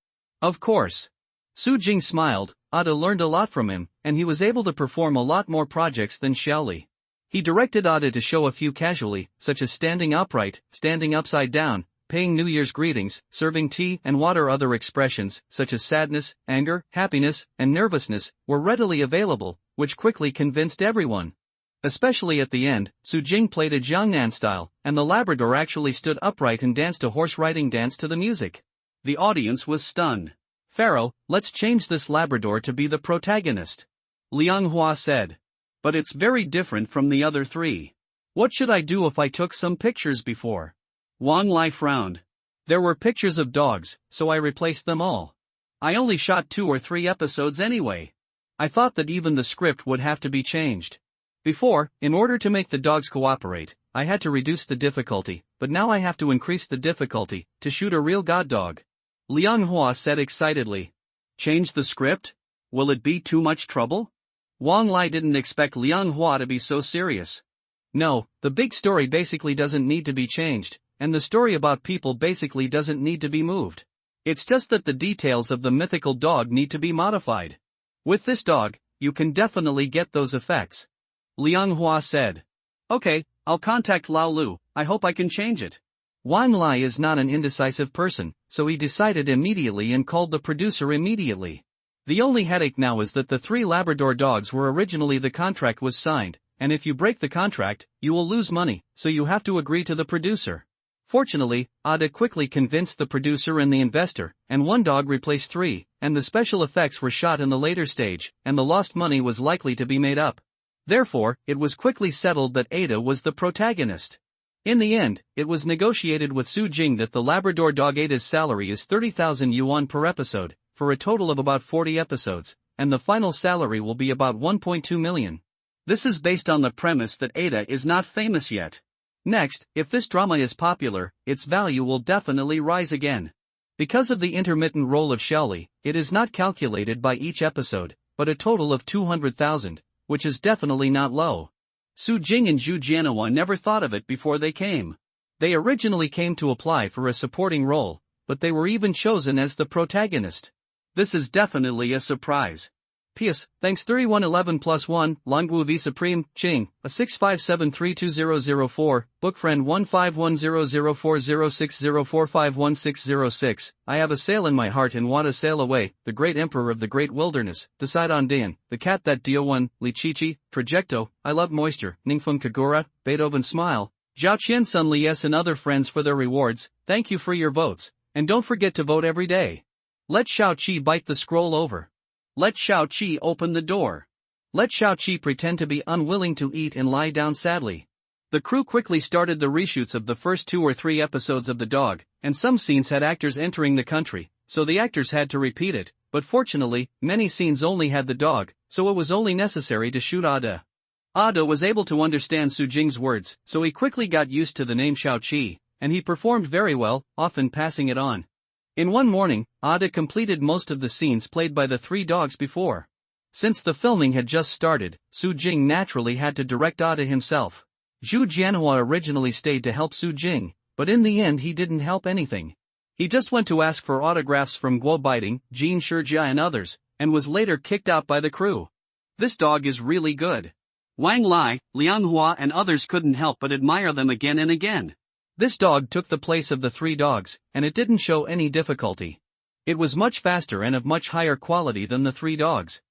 "Of course." Su Jing smiled. Ada learned a lot from him, and he was able to perform a lot more projects than Xiaoli. He directed Ada to show a few casually, such as standing upright, standing upside down, paying New Year's greetings, serving tea and water. Other expressions, such as sadness, anger, happiness, and nervousness, were readily available, which quickly convinced everyone. Especially at the end, Su Jing played a Jiangnan style, and the Labrador actually stood upright and danced a horse riding dance to the music. The audience was stunned. "Pharaoh, let's change this Labrador to be the protagonist," Liang Hua said. "But it's very different from the other 3. What should I do if I took some pictures before?" Wang Lai frowned. "There were pictures of dogs, so I replaced them all. I only shot 2 or 3 episodes anyway. I thought that even the script would have to be changed. Before, in order to make the dogs cooperate, I had to reduce the difficulty, but now I have to increase the difficulty, to shoot a real god dog," Liang Hua said excitedly. "Change the script? Will it be too much trouble?" Wang Lai didn't expect Liang Hua to be so serious. "No, the big story basically doesn't need to be changed, and the story about people basically doesn't need to be moved. It's just that the details of the mythical dog need to be modified. With this dog, you can definitely get those effects," Liang Hua said. "Okay, I'll contact Lao Lu, I hope I can change it." Wang Lai is not an indecisive person, so he decided immediately and called the producer immediately. The only headache now is that the 3 Labrador dogs were originally the contract was signed, and if you break the contract, you will lose money, so you have to agree to the producer. Fortunately, Ada quickly convinced the producer and the investor, and one dog replaced three, and the special effects were shot in the later stage, and the lost money was likely to be made up. Therefore, it was quickly settled that Ada was the protagonist. In the end, it was negotiated with Su Jing that the Labrador dog Ada's salary is 30,000 yuan per episode, for a total of about 40 episodes, and the final salary will be about 1.2 million. This is based on the premise that Ada is not famous yet. Next, if this drama is popular, its value will definitely rise again. Because of the intermittent role of Xiaoli, it is not calculated by each episode, but a total of 200,000, which is definitely not low. Su Jing and Zhu Jianhua never thought of it before they came. They originally came to apply for a supporting role, but they were even chosen as the protagonist. This is definitely a surprise. P.S. Thanks 3111 plus 1, Longwu V Supreme, Ching, a 657320004, book friend 1510040604516006. I have a sail in my heart and want to sail away, the great emperor of the great wilderness, decide on Dian, the cat that Dio1, Li Chichi, Trajecto, I love moisture, Ningfeng Kagura, Beethoven Smile, Zhao Qian Sun Li S and other friends for their rewards, thank you for your votes, and don't forget to vote every day. Let Shao Qi bite the scroll over. Let Shao Qi open the door. Let Shao Qi pretend to be unwilling to eat and lie down sadly. The crew quickly started the reshoots of the first 2 or 3 episodes of The Dog, and some scenes had actors entering the country, so the actors had to repeat it, but fortunately, many scenes only had the dog, so it was only necessary to shoot Ada. Ada was able to understand Su Jing's words, so he quickly got used to the name Shao Qi, and he performed very well, often passing it on. In one morning, Ada completed most of the scenes played by the 3 dogs before. Since the filming had just started, Su Jing naturally had to direct Ada himself. Zhu Jianhua originally stayed to help Su Jing, but in the end he didn't help anything. He just went to ask for autographs from Guo Baiting, Jin Shijia and others, and was later kicked out by the crew. This dog is really good. Wang Lai, Liang Hua and others couldn't help but admire them again and again. This dog took the place of the 3 dogs, and it didn't show any difficulty. It was much faster and of much higher quality than the 3 dogs.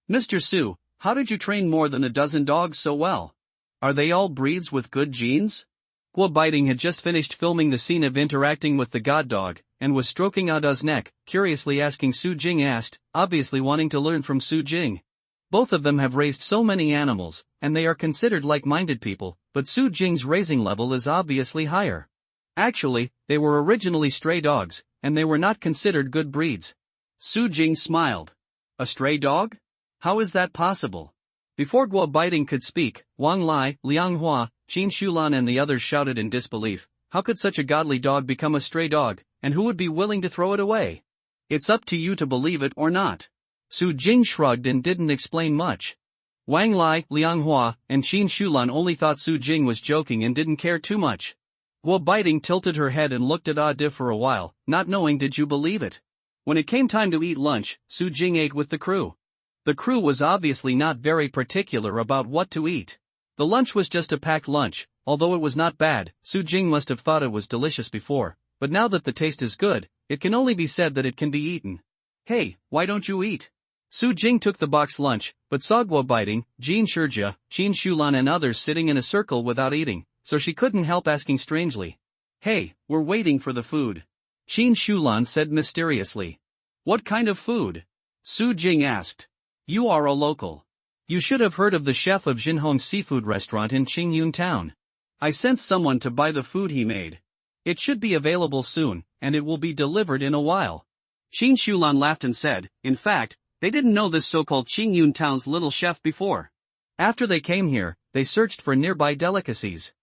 Mr. Su, how did you train more than a dozen dogs so well? Are they all breeds with good genes? Guo Baiting had just finished filming the scene of interacting with the god dog, and was stroking Ada's neck, curiously asking Su Jing asked, obviously wanting to learn from Su Jing. Both of them have raised so many animals, and they are considered like-minded people, but Su Jing's raising level is obviously higher. Actually, they were originally stray dogs, and they were not considered good breeds. Su Jing smiled. A stray dog? How is that possible? Before Guo Baiting could speak, Wang Lai, Liang Hua, Qin Shulan and the others shouted in disbelief, how could such a godly dog become a stray dog, and who would be willing to throw it away? It's up to you to believe it or not. Su Jing shrugged and didn't explain much. Wang Lai, Liang Hua, and Qin Shulan only thought Su Jing was joking and didn't care too much. Guo Baiting tilted her head and looked at Ada for a while, not knowing did you believe it. When it came time to eat lunch, Su Jing ate with the crew. The crew was obviously not very particular about what to eat. The lunch was just a packed lunch, although it was not bad. Su Jing must have thought it was delicious before, but now that the taste is good, it can only be said that it can be eaten. Hey, why don't you eat? Su Jing took the box lunch, but saw Guo Baiting, Jin Shijia, Qin Shulan and others sitting in a circle without eating, so she couldn't help asking strangely. Hey, we're waiting for the food. Qin Shulan said mysteriously. What kind of food? Su Jing asked. You are a local. You should have heard of the chef of Jinhong's seafood restaurant in Qingyun town. I sent someone to buy the food he made. It should be available soon, and it will be delivered in a while. Qin Shulan laughed and said, in fact, they didn't know this so-called Qingyun town's little chef before. After they came here, they searched for nearby delicacies.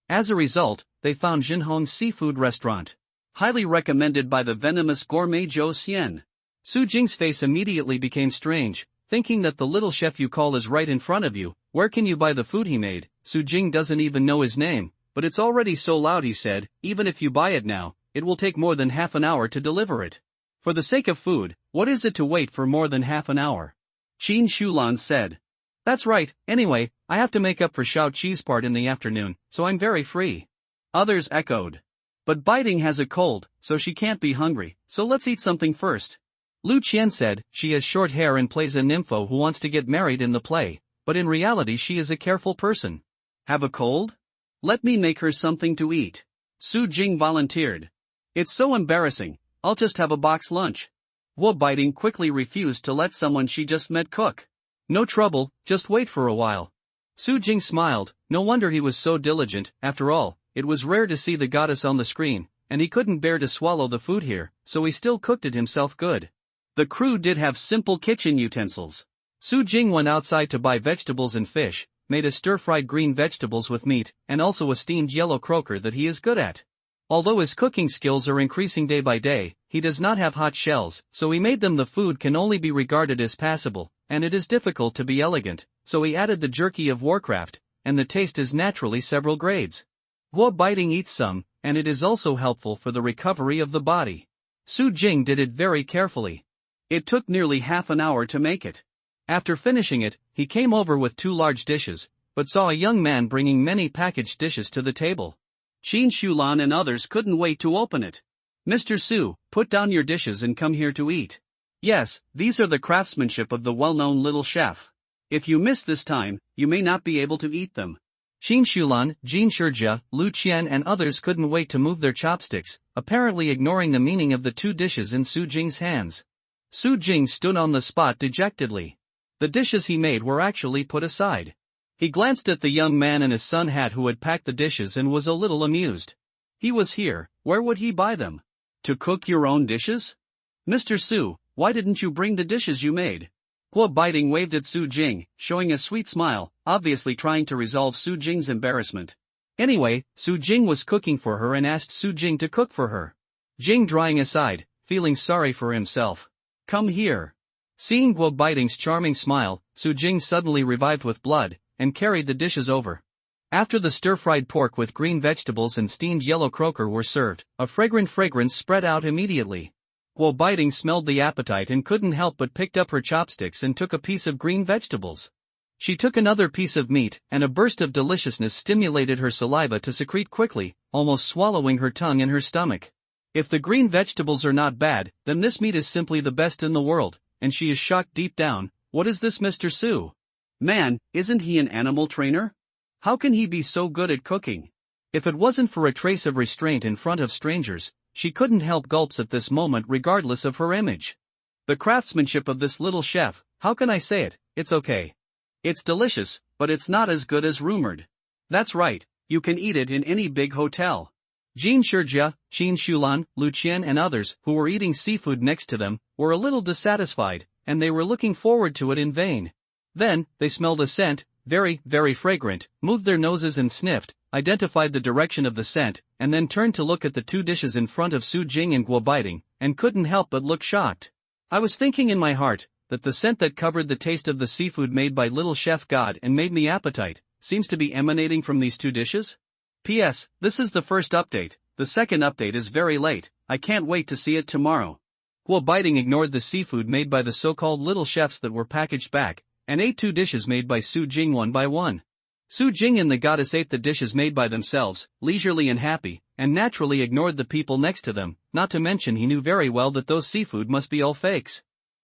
As a result, they found Jinhong's seafood restaurant. Highly recommended by the venomous gourmet Zhou Xian. Su Jing's face immediately became strange, thinking that the little chef you call is right in front of you. Where can you buy the food he made? Su Jing doesn't even know his name, but it's already so loud, he said, even if you buy it now, it will take more than half an hour to deliver it. For the sake of food, what is it to wait for more than half an hour? Qin Shulan said. That's right, anyway, I have to make up for Shao Qi's part in the afternoon, so I'm very free. Others echoed. But Baiting has a cold, so she can't be hungry, so let's eat something first. Lu Qian said, she has short hair and plays a nympho who wants to get married in the play, but in reality she is a careful person. Have a cold? Let me make her something to eat. Su Jing volunteered. It's so embarrassing, I'll just have a box lunch. Guo Baiting quickly refused to let someone she just met cook. No trouble, just wait for a while. Su Jing smiled, no wonder he was so diligent, after all, it was rare to see the goddess on the screen, and he couldn't bear to swallow the food here, so he still cooked it himself good. The crew did have simple kitchen utensils. Su Jing went outside to buy vegetables and fish, made a stir-fried green vegetables with meat, and also a steamed yellow croaker that he is good at. Although his cooking skills are increasing day by day, he does not have hot shells, so he made them. The food can only be regarded as passable, and it is difficult to be elegant, so he added the jerky of Warcraft, and the taste is naturally several grades. Guo Baiting eats some, and it is also helpful for the recovery of the body. Su Jing did it very carefully. It took nearly half an hour to make it. After finishing it, he came over with 2 large dishes, but saw a young man bringing many packaged dishes to the table. Qin Shulan and others couldn't wait to open it. Mr. Su, put down your dishes and come here to eat. Yes, these are the craftsmanship of the well-known little chef. If you miss this time, you may not be able to eat them. Qin Shulan, Jin Shijia, Lu Qian and others couldn't wait to move their chopsticks, apparently ignoring the meaning of the 2 dishes in Su Jing's hands. Su Jing stood on the spot dejectedly. The dishes he made were actually put aside. He glanced at the young man in his sun hat who had packed the dishes and was a little amused. He was here, where would he buy them? To cook your own dishes? Mr. Su, why didn't you bring the dishes you made? Guo Baiting waved at Su Jing, showing a sweet smile, obviously trying to resolve Su Jing's embarrassment. Anyway, Su Jing was cooking for her and asked Su Jing to cook for her. Jing drying aside, feeling sorry for himself. Come here. Seeing Guo Baiting's charming smile, Su Jing suddenly revived with blood, and carried the dishes over. After the stir-fried pork with green vegetables and steamed yellow croaker were served, a fragrant fragrance spread out immediately. Guo Baiting smelled the appetite and couldn't help but picked up her chopsticks and took a piece of green vegetables. She took another piece of meat, and a burst of deliciousness stimulated her saliva to secrete quickly, almost swallowing her tongue in her stomach. If the green vegetables are not bad, then this meat is simply the best in the world, and she is shocked deep down. What is this Mr. Su? Man, isn't he an animal trainer? How can he be so good at cooking? If it wasn't for a trace of restraint in front of strangers, she couldn't help gulps at this moment regardless of her image. The craftsmanship of this little chef, how can I say it, it's okay. It's delicious, but it's not as good as rumored. That's right, you can eat it in any big hotel. Jin Shijia, Qin Shulan, Lu Qian and others, who were eating seafood next to them, were a little dissatisfied, and they were looking forward to it in vain. Then, they smelled a scent, very, very fragrant, moved their noses and sniffed, identified the direction of the scent, and then turned to look at the 2 dishes in front of Su Jing and Guo Baiting, and couldn't help but look shocked. I was thinking in my heart, that the scent that covered the taste of the seafood made by little Chef God and made me appetite, seems to be emanating from these 2 dishes? P.S. This is the first update, the second update is very late, I can't wait to see it tomorrow. Guo Baiting ignored the seafood made by the so-called little chefs that were packaged back, and ate 2 dishes made by Su Jing one by one. Su Jing and the goddess ate the dishes made by themselves, leisurely and happy, and naturally ignored the people next to them, not to mention he knew very well that those seafood must be all fakes.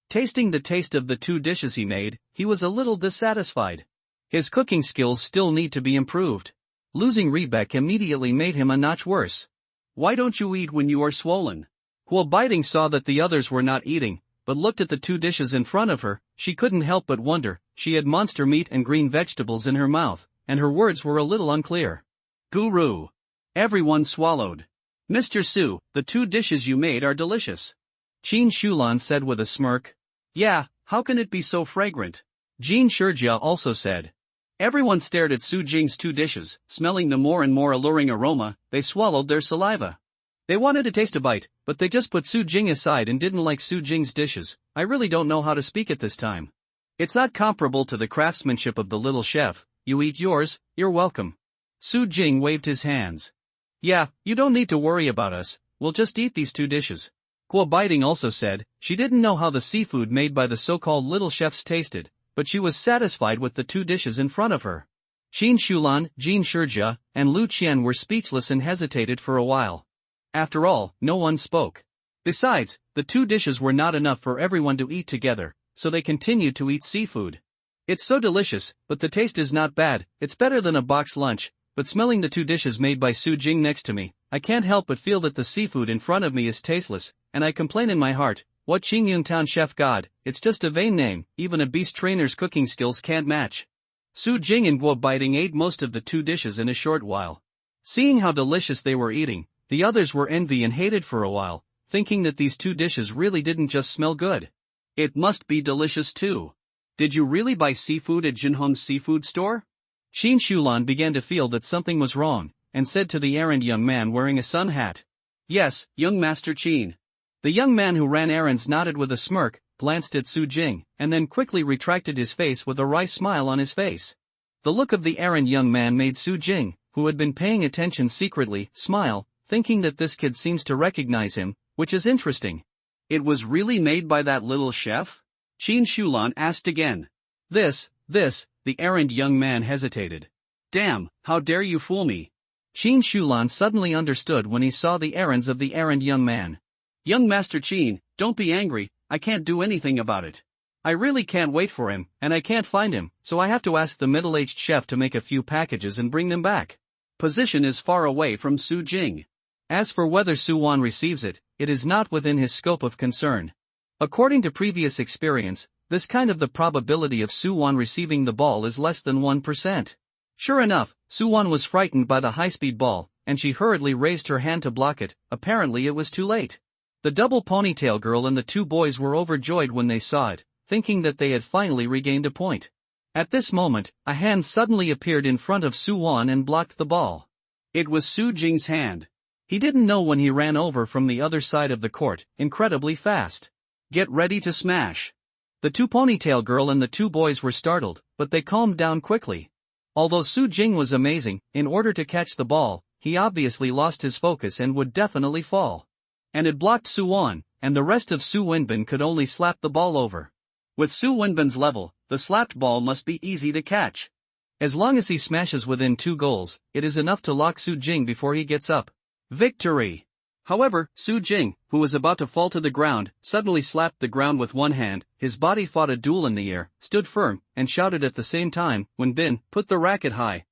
Tasting the taste of the 2 dishes he made, he was a little dissatisfied. His cooking skills still need to be improved. Losing Rebek immediately made him a notch worse. Why don't you eat when you are swollen? Guo Baiting saw that the others were not eating, but looked at the 2 dishes in front of her. She couldn't help but wonder. She had monster meat and green vegetables in her mouth, and her words were a little unclear. Guru. Everyone swallowed. Mr. Su, the 2 dishes you made are delicious. Qin Shulan said with a smirk. Yeah, how can it be so fragrant? Jin Shijia also said. Everyone stared at Su Jing's 2 dishes, smelling the more and more alluring aroma. They swallowed their saliva. They wanted to taste a bite, but they just put Su Jing aside and didn't like Su Jing's dishes. I really don't know how to speak at this time. It's not comparable to the craftsmanship of the little chef. You eat yours, you're welcome. Su Jing waved his hands. Yeah, you don't need to worry about us, we'll just eat these 2 dishes. Guo Baiting also said, she didn't know how the seafood made by the so-called little chefs tasted, but she was satisfied with the 2 dishes in front of her. Qin Shulan, Jin Shijia, and Lu Qian were speechless and hesitated for a while. After all, no one spoke. Besides, the 2 dishes were not enough for everyone to eat together, so they continued to eat seafood. It's so delicious, but the taste is not bad, it's better than a box lunch, but smelling the 2 dishes made by Su Jing next to me, I can't help but feel that the seafood in front of me is tasteless, and I complain in my heart, what Qingyun Town chef god, it's just a vain name, even a beast trainer's cooking skills can't match. Su Jing and Guo Biting ate most of the 2 dishes in a short while. Seeing how delicious they were eating, the others were envy and hated for a while, thinking that these 2 dishes really didn't just smell good. It must be delicious too. Did you really buy seafood at Jinhong's seafood store? Qin Shulan began to feel that something was wrong, and said to the errand young man wearing a sun hat. Yes, young Master Qin. The young man who ran errands nodded with a smirk, glanced at Su Jing, and then quickly retracted his face with a wry smile on his face. The look of the errand young man made Su Jing, who had been paying attention secretly, smile, thinking that this kid seems to recognize him, which is interesting. It was really made by that little chef? Qin Shulan asked again. This, the errand young man hesitated. Damn, how dare you fool me? Qin Shulan suddenly understood when he saw the errands of the errand young man. Young Master Qin, don't be angry, I can't do anything about it. I really can't wait for him, and I can't find him, so I have to ask the middle-aged chef to make a few packages and bring them back. Position is far away from Su Jing. As for whether Su Wan receives it, it is not within his scope of concern. According to previous experience, this kind of the probability of Su Wan receiving the ball is less than 1%. Sure enough, Su Wan was frightened by the high-speed ball, and she hurriedly raised her hand to block it. Apparently it was too late. The double ponytail girl and the 2 boys were overjoyed when they saw it, thinking that they had finally regained a point. At this moment, a hand suddenly appeared in front of Su Wan and blocked the ball. It was Su Jing's hand. He didn't know when he ran over from the other side of the court, incredibly fast. Get ready to smash. The 2 ponytail girl and the 2 boys were startled, but they calmed down quickly. Although Su Jing was amazing, in order to catch the ball, he obviously lost his focus and would definitely fall. And it blocked Su Wan, and the rest of Su Wenbin could only slap the ball over. With Su Wenbin's level, the slapped ball must be easy to catch. As long as he smashes within 2 goals, it is enough to lock Su Jing before he gets up. Victory! However, Su Jing, who was about to fall to the ground, suddenly slapped the ground with one hand, his body fought a duel in the air, stood firm, and shouted at the same time, Wenbin, put the racket high.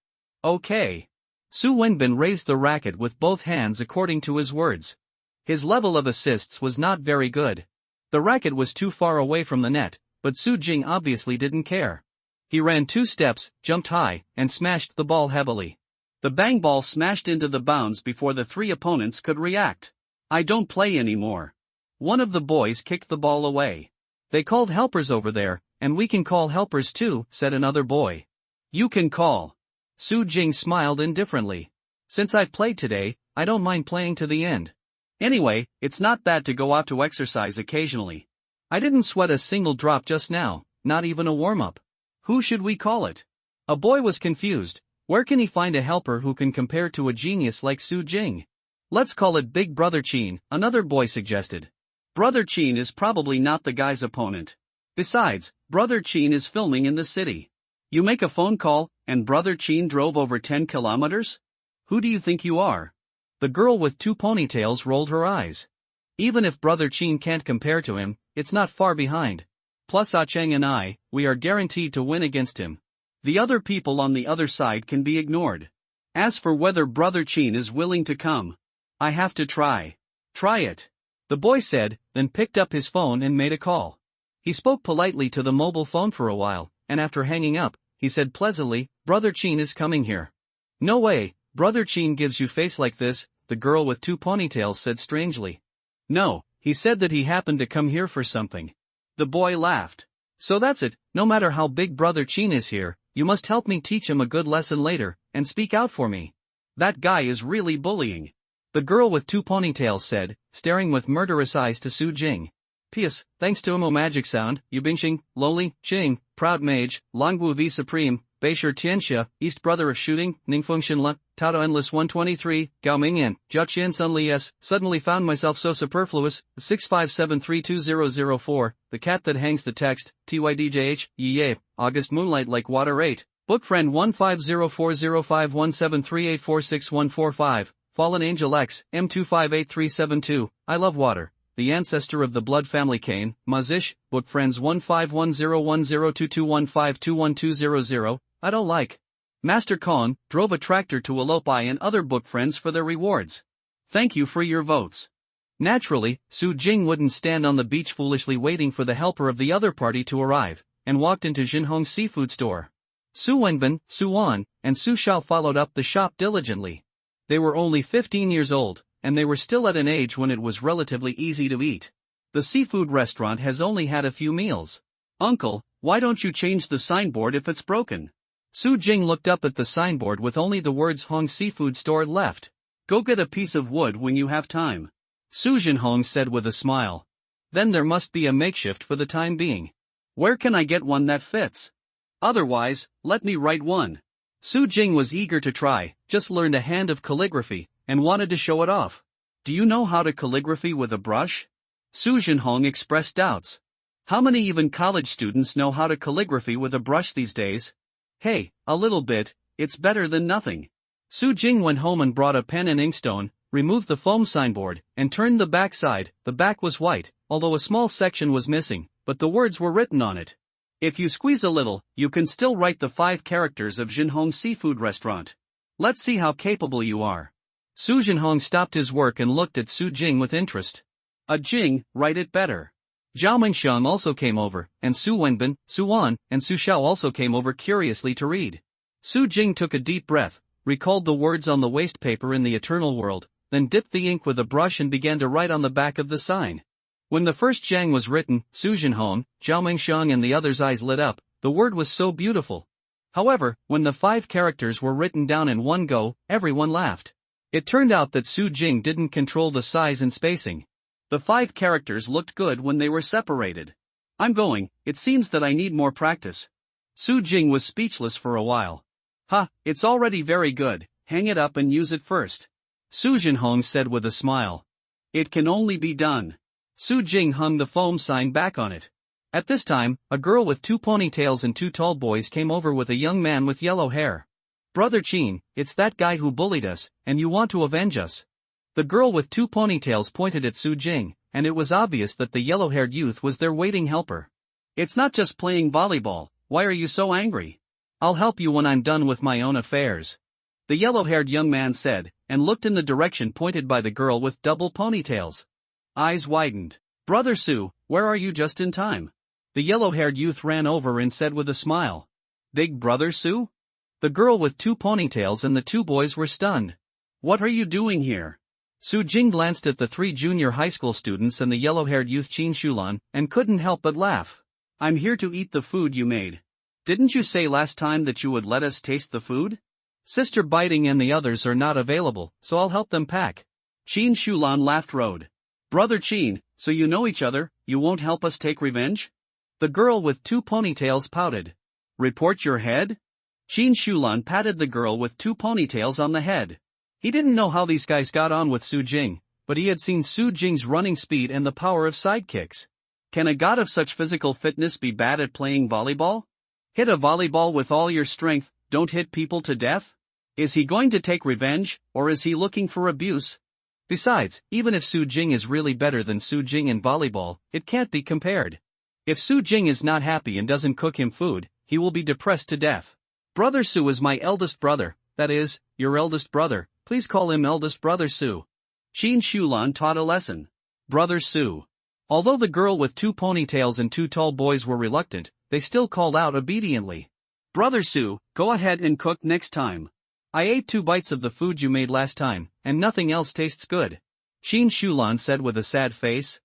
Okay. Su Wenbin raised the racket with both hands according to his words. His level of assists was not very good. The racket was too far away from the net, but Su Jing obviously didn't care. He ran 2 steps, jumped high, and smashed the ball heavily. The bang ball smashed into the bounds before the 3 opponents could react. I don't play anymore. One of the boys kicked the ball away. They called helpers over there, and we can call helpers too, said another boy. You can call. Su Jing smiled indifferently. Since I've played today, I don't mind playing to the end. Anyway, it's not bad to go out to exercise occasionally. I didn't sweat a single drop just now, not even a warm-up. Who should we call it? A boy was confused. Where can he find a helper who can compare to a genius like Su Jing? Let's call it Big Brother Qin, another boy suggested. Brother Qin is probably not the guy's opponent. Besides, Brother Qin is filming in the city. You make a phone call, and Brother Qin drove over 10 kilometers? Who do you think you are? The girl with 2 ponytails rolled her eyes. Even if Brother Qin can't compare to him, it's not far behind. Plus Ah Cheng and I, we are guaranteed to win against him. The other people on the other side can be ignored. As for whether Brother Qin is willing to come, I have to try. Try it. The boy said, then picked up his phone and made a call. He spoke politely to the mobile phone for a while, and after hanging up, he said pleasantly, Brother Qin is coming here. No way, Brother Qin gives you face like this, the girl with 2 ponytails said strangely. No, he said that he happened to come here for something. The boy laughed. So that's it, no matter how big Brother Qin is here, you must help me teach him a good lesson later, and speak out for me. That guy is really bullying. The girl with 2 ponytails said, staring with murderous eyes to Su Jing. P.S. Thanks to Imo Magic Sound, Yubingxing, Loli, Qing, Proud Mage, Longwu V Supreme, Beishir Tianxia, East Brother of Shooting, Ningfeng La, Tao Endless 123, Gao Mingyan, Jiaqian Sun Li S, suddenly found myself so superfluous, 657320004, The Cat That Hangs the Text, TYDJH, Ye, August Moonlight Like Water 8, Book Friend 1504051738461145, Fallen Angel X, M258372, I Love Water, the ancestor of the blood family Cain, Mazish, Book Friends 1510102215212000, I don't like. Master Kong drove a tractor to Alopai and other book friends for their rewards. Thank you for your votes. Naturally, Su Jing wouldn't stand on the beach foolishly waiting for the helper of the other party to arrive, and walked into Jinhong's seafood store. Su Wenbin, Su Wan, and Su Xiao followed up the shop diligently. They were only 15 years old, and they were still at an age when it was relatively easy to eat. The seafood restaurant has only had a few meals. Uncle, why don't you change the signboard if it's broken? Su Jing looked up at the signboard with only the words Hong Seafood Store left. Go get a piece of wood when you have time. Su Jinhong said with a smile. Then there must be a makeshift for the time being. Where can I get one that fits? Otherwise, let me write one. Su Jing was eager to try, just learned a hand of calligraphy, and wanted to show it off. Do you know how to calligraphy with a brush? Su Jinhong expressed doubts. How many even college students know how to calligraphy with a brush these days? Hey, a little bit, it's better than nothing. Su Jing went home and brought a pen and inkstone, removed the foam signboard, and turned the back side. The back was white, although a small section was missing, but the words were written on it. If you squeeze a little, you can still write the 5 characters of Jinhong Seafood Restaurant. Let's see how capable you are. Su Jinhong stopped his work and looked at Su Jing with interest. Jing, write it better. Zhao Mingxiang also came over, and Su Wenbin, Su Wan, and Su Xiao also came over curiously to read. Su Jing took a deep breath, recalled the words on the waste paper in the eternal world, then dipped the ink with a brush and began to write on the back of the sign. When the first Zhang was written, Su Jinhong, Zhao Mingxiang and the others' eyes lit up. The word was so beautiful. However, when the 5 characters were written down in one go, everyone laughed. It turned out that Su Jing didn't control the size and spacing. The 5 characters looked good when they were separated. I'm going, it seems that I need more practice. Su Jing was speechless for a while. It's already very good, hang it up and use it first. Su Jinhong said with a smile. It can only be done. Su Jing hung the foam sign back on it. At this time, a girl with 2 ponytails and 2 tall boys came over with a young man with yellow hair. Brother Qin, it's that guy who bullied us, and you want to avenge us. The girl with 2 ponytails pointed at Su Jing, and it was obvious that the yellow-haired youth was their waiting helper. It's not just playing volleyball, why are you so angry? I'll help you when I'm done with my own affairs. The yellow-haired young man said, and looked in the direction pointed by the girl with double ponytails. Eyes widened. Brother Su, where are you just in time? The yellow-haired youth ran over and said with a smile. Big brother Su? The girl with 2 ponytails and the 2 boys were stunned. What are you doing here? Su Jing glanced at the 3 junior high school students and the yellow-haired youth Qin Shulan, and couldn't help but laugh. I'm here to eat the food you made. Didn't you say last time that you would let us taste the food? Sister Biting and the others are not available, so I'll help them pack. Qin Shulan laughed road. Brother Qin, so you know each other, you won't help us take revenge? The girl with 2 ponytails pouted. Report your head? Qin Shulan patted the girl with 2 ponytails on the head. He didn't know how these guys got on with Su Jing, but he had seen Su Jing's running speed and the power of sidekicks. Can a god of such physical fitness be bad at playing volleyball? Hit a volleyball with all your strength, don't hit people to death? Is he going to take revenge, or is he looking for abuse? Besides, even if Su Jing is really better than Su Jing in volleyball, it can't be compared. If Su Jing is not happy and doesn't cook him food, he will be depressed to death. Brother Su is my eldest brother, that is, your eldest brother. Please call him eldest brother Su. Qin Shulan taught a lesson. Brother Su. Although the girl with 2 ponytails and 2 tall boys were reluctant, they still called out obediently. Brother Su, go ahead and cook next time. I ate 2 bites of the food you made last time, and nothing else tastes good. Qin Shulan said with a sad face.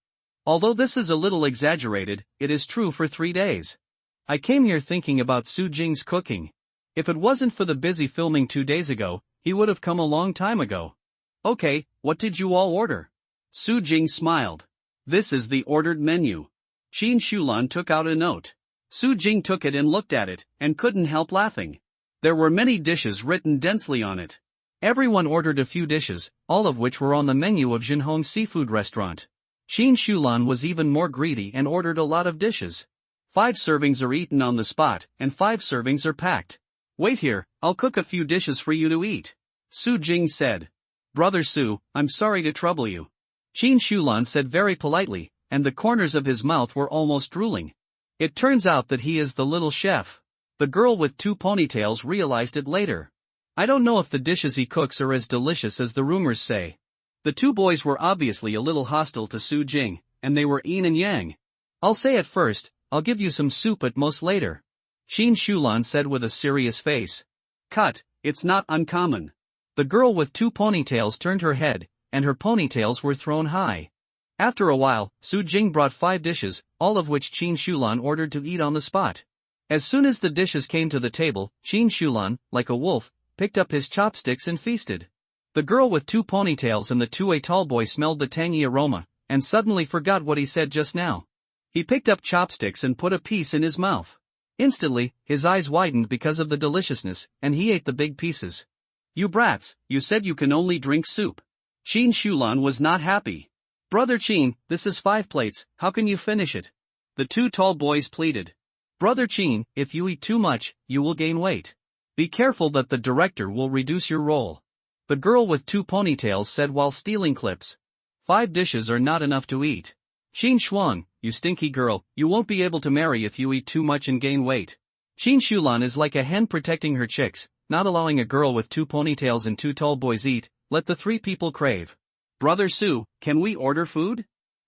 Although this is a little exaggerated, it is true for 3 days. I came here thinking about Su Jing's cooking. If it wasn't for the busy filming 2 days ago, he would have come a long time ago. Okay, what did you all order? Su Jing smiled. This is the ordered menu. Qin Shulan took out a note. Su Jing took it and looked at it, and couldn't help laughing. There were many dishes written densely on it. Everyone ordered a few dishes, all of which were on the menu of Jinhong Seafood Restaurant. Qin Shulan was even more greedy and ordered a lot of dishes. 5 servings are eaten on the spot, and 5 servings are packed. Wait here, I'll cook a few dishes for you to eat. Su Jing said. Brother Su, I'm sorry to trouble you. Qin Shulan said very politely, and the corners of his mouth were almost drooling. It turns out that he is the little chef. The girl with 2 ponytails realized it later. I don't know if the dishes he cooks are as delicious as the rumors say. The two boys were obviously a little hostile to Su Jing, and they were yin and yang. "I'll say at first, I'll give you some soup at most later," Qin Shulan said with a serious face. "Cut, it's not uncommon." The girl with two ponytails turned her head, and her ponytails were thrown high. After a while, Su Jing brought 5 dishes, all of which Qin Shulan ordered to eat on the spot. As soon as the dishes came to the table, Qin Shulan, like a wolf, picked up his chopsticks and feasted. The girl with two ponytails and the two tall boy smelled the tangy aroma, and suddenly forgot what he said just now. He picked up chopsticks and put a piece in his mouth. Instantly, his eyes widened because of the deliciousness, and he ate the big pieces. "You brats, you said you can only drink soup." Qin Shulan was not happy. "Brother Qin, this is 5 plates, how can you finish it?" The two tall boys pleaded. "Brother Qin, if you eat too much, you will gain weight. Be careful that the director will reduce your role," the girl with two ponytails said while stealing clips. "5 dishes are not enough to eat. Qin Shuang, you stinky girl, you won't be able to marry if you eat too much and gain weight." Qin Shulan is like a hen protecting her chicks, not allowing a girl with two ponytails and two tall boys eat, let the 3 people crave. "Brother Su, can we order food?"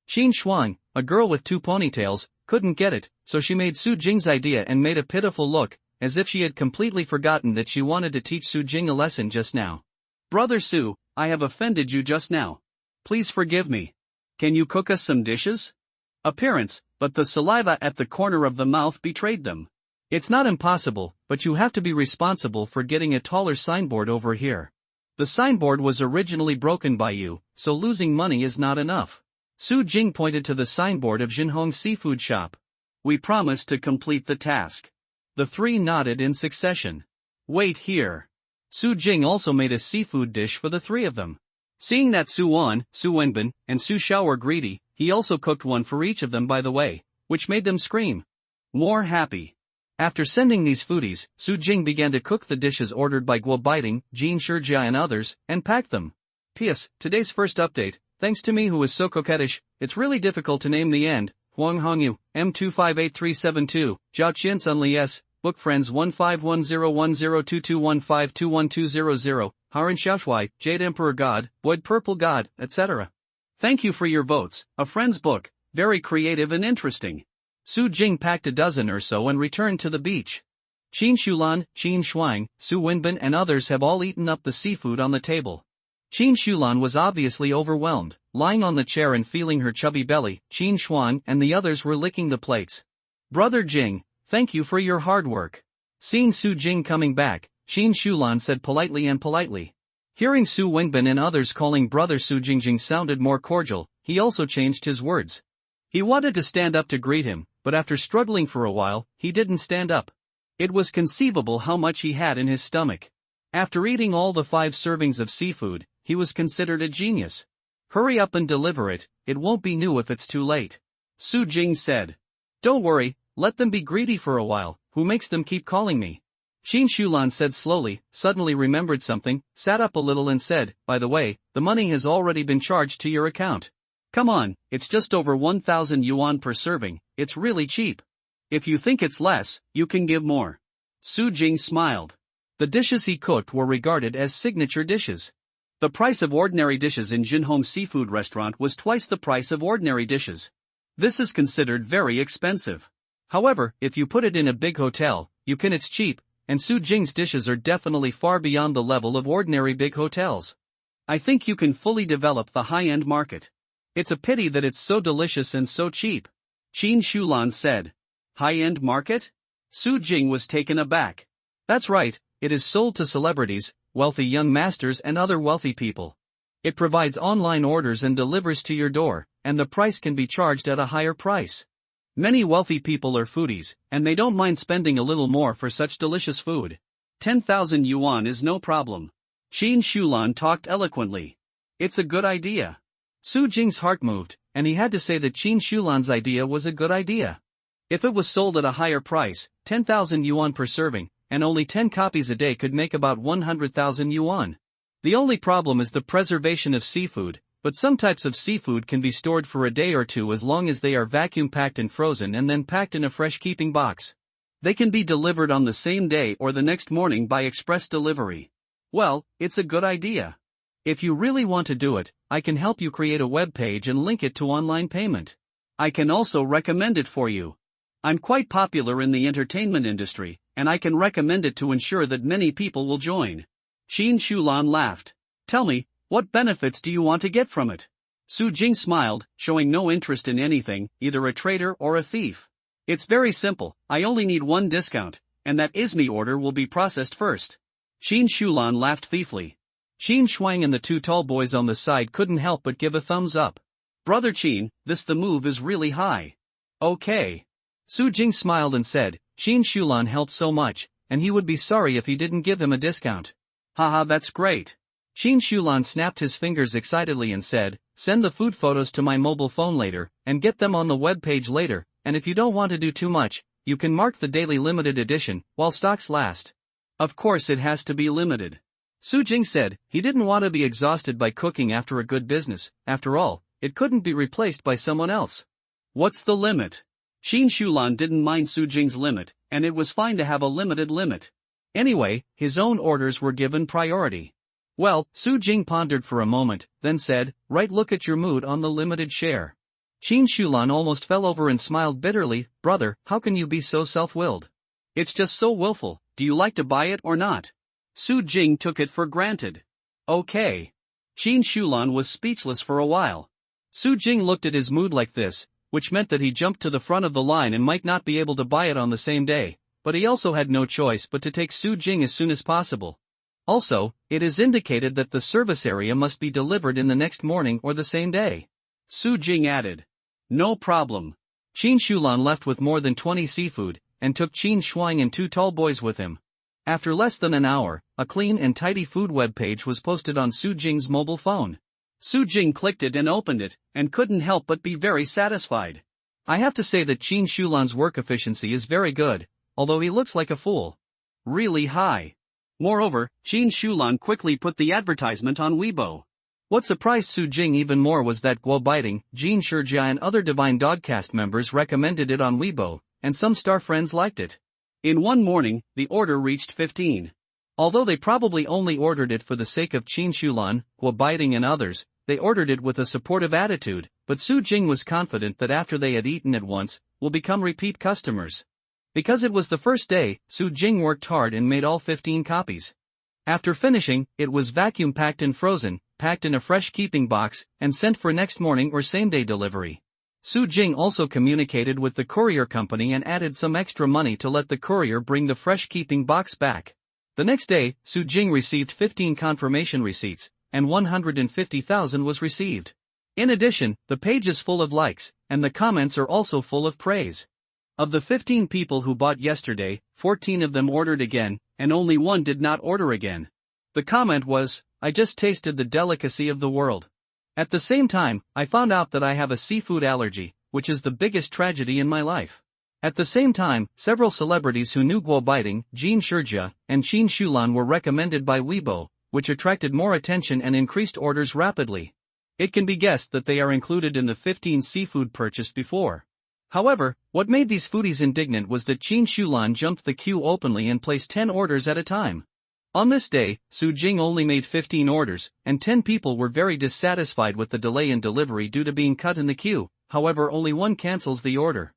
Qin Shuang, a girl with two ponytails, couldn't get it, so she made Su Jing's idea and made a pitiful look, as if she had completely forgotten that she wanted to teach Su Jing a lesson just now. "Brother Su, I have offended you just now. Please forgive me. Can you cook us some dishes?" Appearance, but the saliva at the corner of the mouth betrayed them. "It's not impossible, but you have to be responsible for getting a taller signboard over here. The signboard was originally broken by you, so losing money is not enough." Su Jing pointed to the signboard of Jinhong's seafood shop. "We promise to complete the task." The 3 nodded in succession. "Wait here." Su Jing also made a seafood dish for the 3 of them. Seeing that Su Wan, Su Wenbin, and Su Xiao were greedy, he also cooked one for each of them by the way, which made them scream. More happy. After sending these foodies, Su Jing began to cook the dishes ordered by Guo Baiting, Jin Shijia and others, and pack them. P.S. Today's first update, thanks to me who is so coquettish, it's really difficult to name the end. Huang Hongyu, M2588372, Zhao Qiansun Li S, Book Friends 1510102215212000, Haran Xiaoshui, Jade Emperor God, Void Purple God, etc. Thank you for your votes, a friend's book, very creative and interesting. Su Jing packed a dozen or so and returned to the beach. Qin Shulan, Qin Shuang, Su Wenbin and others have all eaten up the seafood on the table. Qin Shulan was obviously overwhelmed, lying on the chair and feeling her chubby belly. Qin Shuang and the others were licking the plates. "Brother Jing, thank you for your hard work." Seeing Su Jing coming back, Qin Shulan said politely. Hearing Su Wenbin and others calling brother Su Jingjing sounded more cordial, he also changed his words. He wanted to stand up to greet him, but after struggling for a while, he didn't stand up. It was conceivable how much he had in his stomach. After eating all the 5 servings of seafood, he was considered a genius. "Hurry up and deliver it, it won't be new if it's too late," Su Jing said. "Don't worry, let them be greedy for a while, who makes them keep calling me?" Qin Shulan said slowly, suddenly remembered something, sat up a little and said, "By the way, the money has already been charged to your account. Come on, it's just over 1,000 yuan per serving, it's really cheap. If you think it's less, you can give more." Su Jing smiled. The dishes he cooked were regarded as signature dishes. The price of ordinary dishes in Jinhong's seafood restaurant was twice the price of ordinary dishes. This is considered very expensive. However, if you put it in a big hotel, it's cheap, and Su Jing's dishes are definitely far beyond the level of ordinary big hotels. I think you can fully develop the high-end market. It's a pity that it's so delicious and so cheap. Qin Shulan said. High-end market? Su Jing was taken aback. That's right, it is sold to celebrities, wealthy young masters and other wealthy people. It provides online orders and delivers to your door, and the price can be charged at a higher price. Many wealthy people are foodies, and they don't mind spending a little more for such delicious food. 10,000 yuan is no problem. Qin Shulan talked eloquently. It's a good idea. Su Jing's heart moved, and he had to say that Qin Shulan's idea was a good idea. If it was sold at a higher price, 10,000 yuan per serving, and only 10 copies a day could make about 100,000 yuan. The only problem is the preservation of seafood, but some types of seafood can be stored for a day or two as long as they are vacuum-packed and frozen and then packed in a fresh-keeping box. They can be delivered on the same day or the next morning by express delivery. Well, it's a good idea. If you really want to do it, I can help you create a web page and link it to online payment. I can also recommend it for you. I'm quite popular in the entertainment industry, and I can recommend it to ensure that many people will join. Qin Shulan laughed. Tell me, what benefits do you want to get from it? Su Jing smiled, showing no interest in anything, either a traitor or a thief. It's very simple, I only need one discount, and that ISME order will be processed first. Qin Shulan laughed thiefly. Qin Shuang and the two tall boys on the side couldn't help but give a thumbs up. Brother Qin, the move is really high. Okay. Su Jing smiled and said, Qin Shulan helped so much, and he would be sorry if he didn't give him a discount. Haha, that's great. Qin Shulan snapped his fingers excitedly and said, send the food photos to my mobile phone later, and get them on the web page later, and if you don't want to do too much, you can mark the daily limited edition, while stocks last. Of course it has to be limited. Su Jing said, he didn't want to be exhausted by cooking after a good business, after all, it couldn't be replaced by someone else. What's the limit? Qin Shulan didn't mind Su Jing's limit, and it was fine to have a limited limit. Anyway, his own orders were given priority. Well, Su Jing pondered for a moment, then said, right, look at your mood on the limited share. Qin Shulan almost fell over and smiled bitterly, brother, how can you be so self-willed? It's just so willful, do you like to buy it or not? Su Jing took it for granted. Okay. Qin Shulan was speechless for a while. Su Jing looked at his mood like this, which meant that he jumped to the front of the line and might not be able to buy it on the same day, but he also had no choice but to take Su Jing as soon as possible. Also, it is indicated that the service area must be delivered in the next morning or the same day. Su Jing added. No problem. Qin Shulan left with more than 20 seafood, and took Qin Shuang and two tall boys with him. After less than an hour, a clean and tidy food web page was posted on Su Jing's mobile phone. Su Jing clicked it and opened it, and couldn't help but be very satisfied. I have to say that Qin Shulan's work efficiency is very good, although he looks like a fool. Really high. Moreover, Qin Shulan quickly put the advertisement on Weibo. What surprised Su Jing even more was that Guo Biting, Jin Shijia and other Divine Dogcast members recommended it on Weibo, and some star friends liked it. In one morning, the order reached 15. Although they probably only ordered it for the sake of Qin Shulan, Guo Biting and others, they ordered it with a supportive attitude, but Su Jing was confident that after they had eaten it once, will become repeat customers. Because it was the first day, Su Jing worked hard and made all 15 copies. After finishing, it was vacuum-packed and frozen, packed in a fresh keeping box, and sent for next morning or same-day delivery. Su Jing also communicated with the courier company and added some extra money to let the courier bring the fresh keeping box back. The next day, Su Jing received 15 confirmation receipts, and 150,000 was received. In addition, the page is full of likes, and the comments are also full of praise. Of the 15 people who bought yesterday, 14 of them ordered again, and only one did not order again. The comment was, I just tasted the delicacy of the world. At the same time, I found out that I have a seafood allergy, which is the biggest tragedy in my life. At the same time, several celebrities who knew Guo Biting, Jin Shijia, and Qin Shulan were recommended by Weibo, which attracted more attention and increased orders rapidly. It can be guessed that they are included in the 15 seafood purchased before. However, what made these foodies indignant was that Qin Shulan jumped the queue openly and placed 10 orders at a time. On this day, Su Jing only made 15 orders, and 10 people were very dissatisfied with the delay in delivery due to being cut in the queue, however only one cancels the order.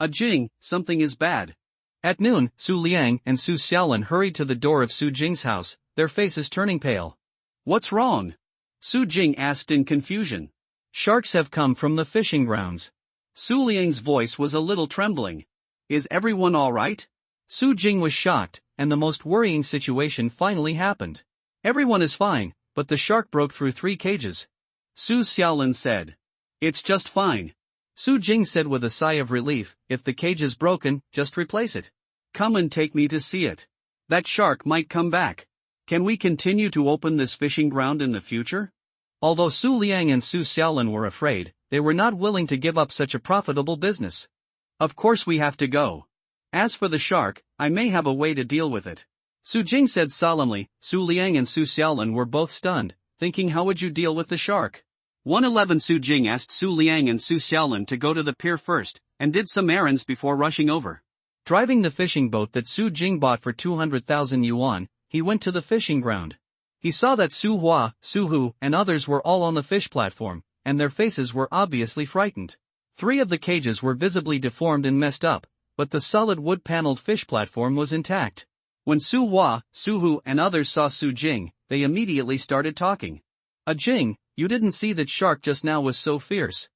Jing, something is bad. At noon, Su Liang and Su Xiaolin hurried to the door of Su Jing's house, their faces turning pale. What's wrong? Su Jing asked in confusion. Sharks have come from the fishing grounds. Su Liang's voice was a little trembling. Is everyone all right? Su Jing was shocked, and the most worrying situation finally happened. Everyone is fine, but the shark broke through 3 cages. Su Xiaolin said. It's just fine. Su Jing said with a sigh of relief, if the cage is broken, just replace it. Come and take me to see it. That shark might come back. Can we continue to open this fishing ground in the future? Although Su Liang and Su Xiaolin were afraid, they were not willing to give up such a profitable business. Of course we have to go. As for the shark, I may have a way to deal with it. Su Jing said solemnly. Su Liang and Su Xiaolin were both stunned, thinking how would you deal with the shark? 111 Su Jing asked Su Liang and Su Xiaolin to go to the pier first, and did some errands before rushing over. Driving the fishing boat that Su Jing bought for 200,000 yuan, he went to the fishing ground. He saw that Su Hua, Su Hu, and others were all on the fish platform, and their faces were obviously frightened. 3 of the cages were visibly deformed and messed up, but the solid wood-paneled fish platform was intact. When Su Hua, Su Hu, and others saw Su Jing, they immediately started talking. Jing, you didn't see that shark just now was so fierce.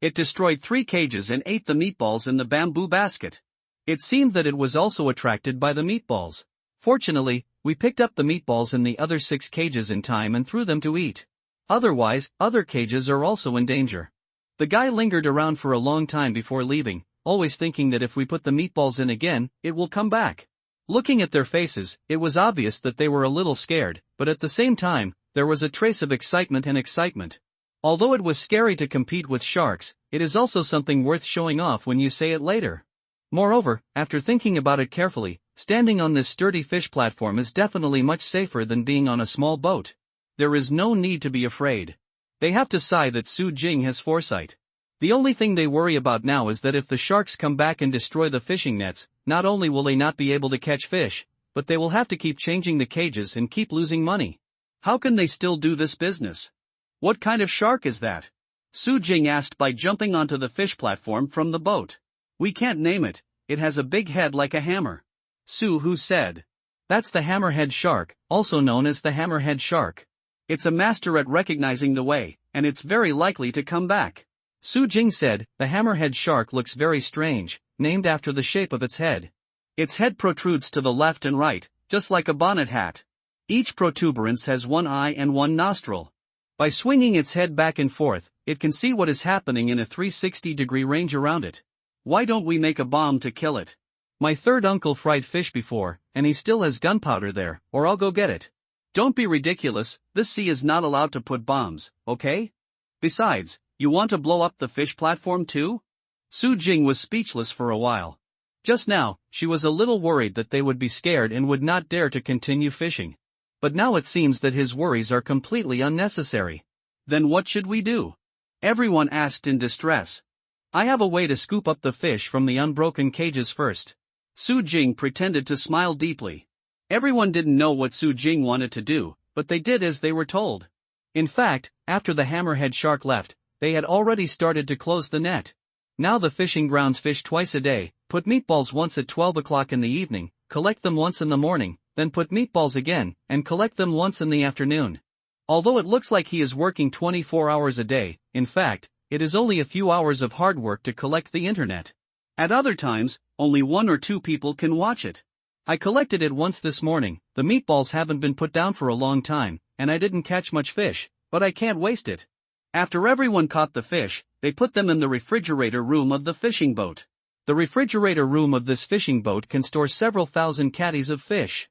It destroyed 3 cages and ate the meatballs in the bamboo basket. It seemed that it was also attracted by the meatballs. Fortunately, we picked up the meatballs in the other 6 cages in time and threw them to eat. Otherwise, other cages are also in danger. The guy lingered around for a long time before leaving, always thinking that if we put the meatballs in again, it will come back. Looking at their faces, it was obvious that they were a little scared, but at the same time, there was a trace of excitement. Although it was scary to compete with sharks, it is also something worth showing off when you say it later. Moreover, after thinking about it carefully, standing on this sturdy fish platform is definitely much safer than being on a small boat. There is no need to be afraid. They have to sigh that Su Jing has foresight. The only thing they worry about now is that if the sharks come back and destroy the fishing nets, not only will they not be able to catch fish, but they will have to keep changing the cages and keep losing money. How can they still do this business? What kind of shark is that? Su Jing asked by jumping onto the fish platform from the boat. We can't name it, it has a big head like a hammer. Su Hu said. That's the hammerhead shark, also known as the hammerhead shark. It's a master at recognizing the way, and it's very likely to come back. Su Jing said, the hammerhead shark looks very strange, named after the shape of its head. Its head protrudes to the left and right, just like a bonnet hat. Each protuberance has 1 eye and 1 nostril. By swinging its head back and forth, it can see what is happening in a 360-degree range around it. Why don't we make a bomb to kill it? My third uncle fried fish before, and he still has gunpowder there, or I'll go get it. Don't be ridiculous, this sea is not allowed to put bombs, okay? Besides, you want to blow up the fish platform too? Su Jing was speechless for a while. Just now, she was a little worried that they would be scared and would not dare to continue fishing. But now it seems that his worries are completely unnecessary. Then what should we do? Everyone asked in distress. I have a way to scoop up the fish from the unbroken cages first. Su Jing pretended to smile deeply. Everyone didn't know what Su Jing wanted to do, but they did as they were told. In fact, after the hammerhead shark left, they had already started to close the net. Now the fishing grounds fish twice a day, put meatballs once at 12 o'clock in the evening, collect them once in the morning, then put meatballs again, and collect them once in the afternoon. Although it looks like he is working 24 hours a day, in fact, it is only a few hours of hard work to collect the internet. At other times, only 1 or 2 people can watch it. I collected it once this morning, the meatballs haven't been put down for a long time, and I didn't catch much fish, but I can't waste it. After everyone caught the fish, they put them in the refrigerator room of the fishing boat. The refrigerator room of this fishing boat can store several thousand caddies of fish.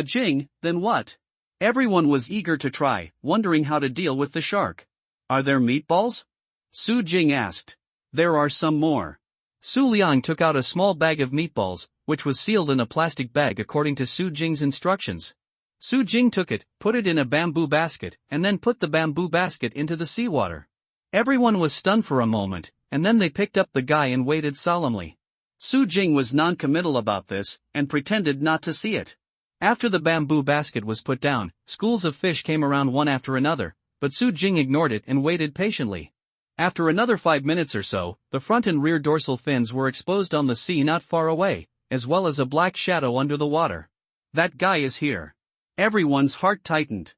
Jing, then what? Everyone was eager to try, wondering how to deal with the shark. Are there meatballs? Su Jing asked. There are some more. Su Liang took out a small bag of meatballs, which was sealed in a plastic bag according to Su Jing's instructions. Su Jing took it, put it in a bamboo basket, and then put the bamboo basket into the seawater. Everyone was stunned for a moment, and then they picked up the guy and waited solemnly. Su Jing was non-committal about this, and pretended not to see it. After the bamboo basket was put down, schools of fish came around one after another, but Su Jing ignored it and waited patiently. After another 5 minutes or so, the front and rear dorsal fins were exposed on the sea not far away, as well as a black shadow under the water. That guy is here. Everyone's heart tightened.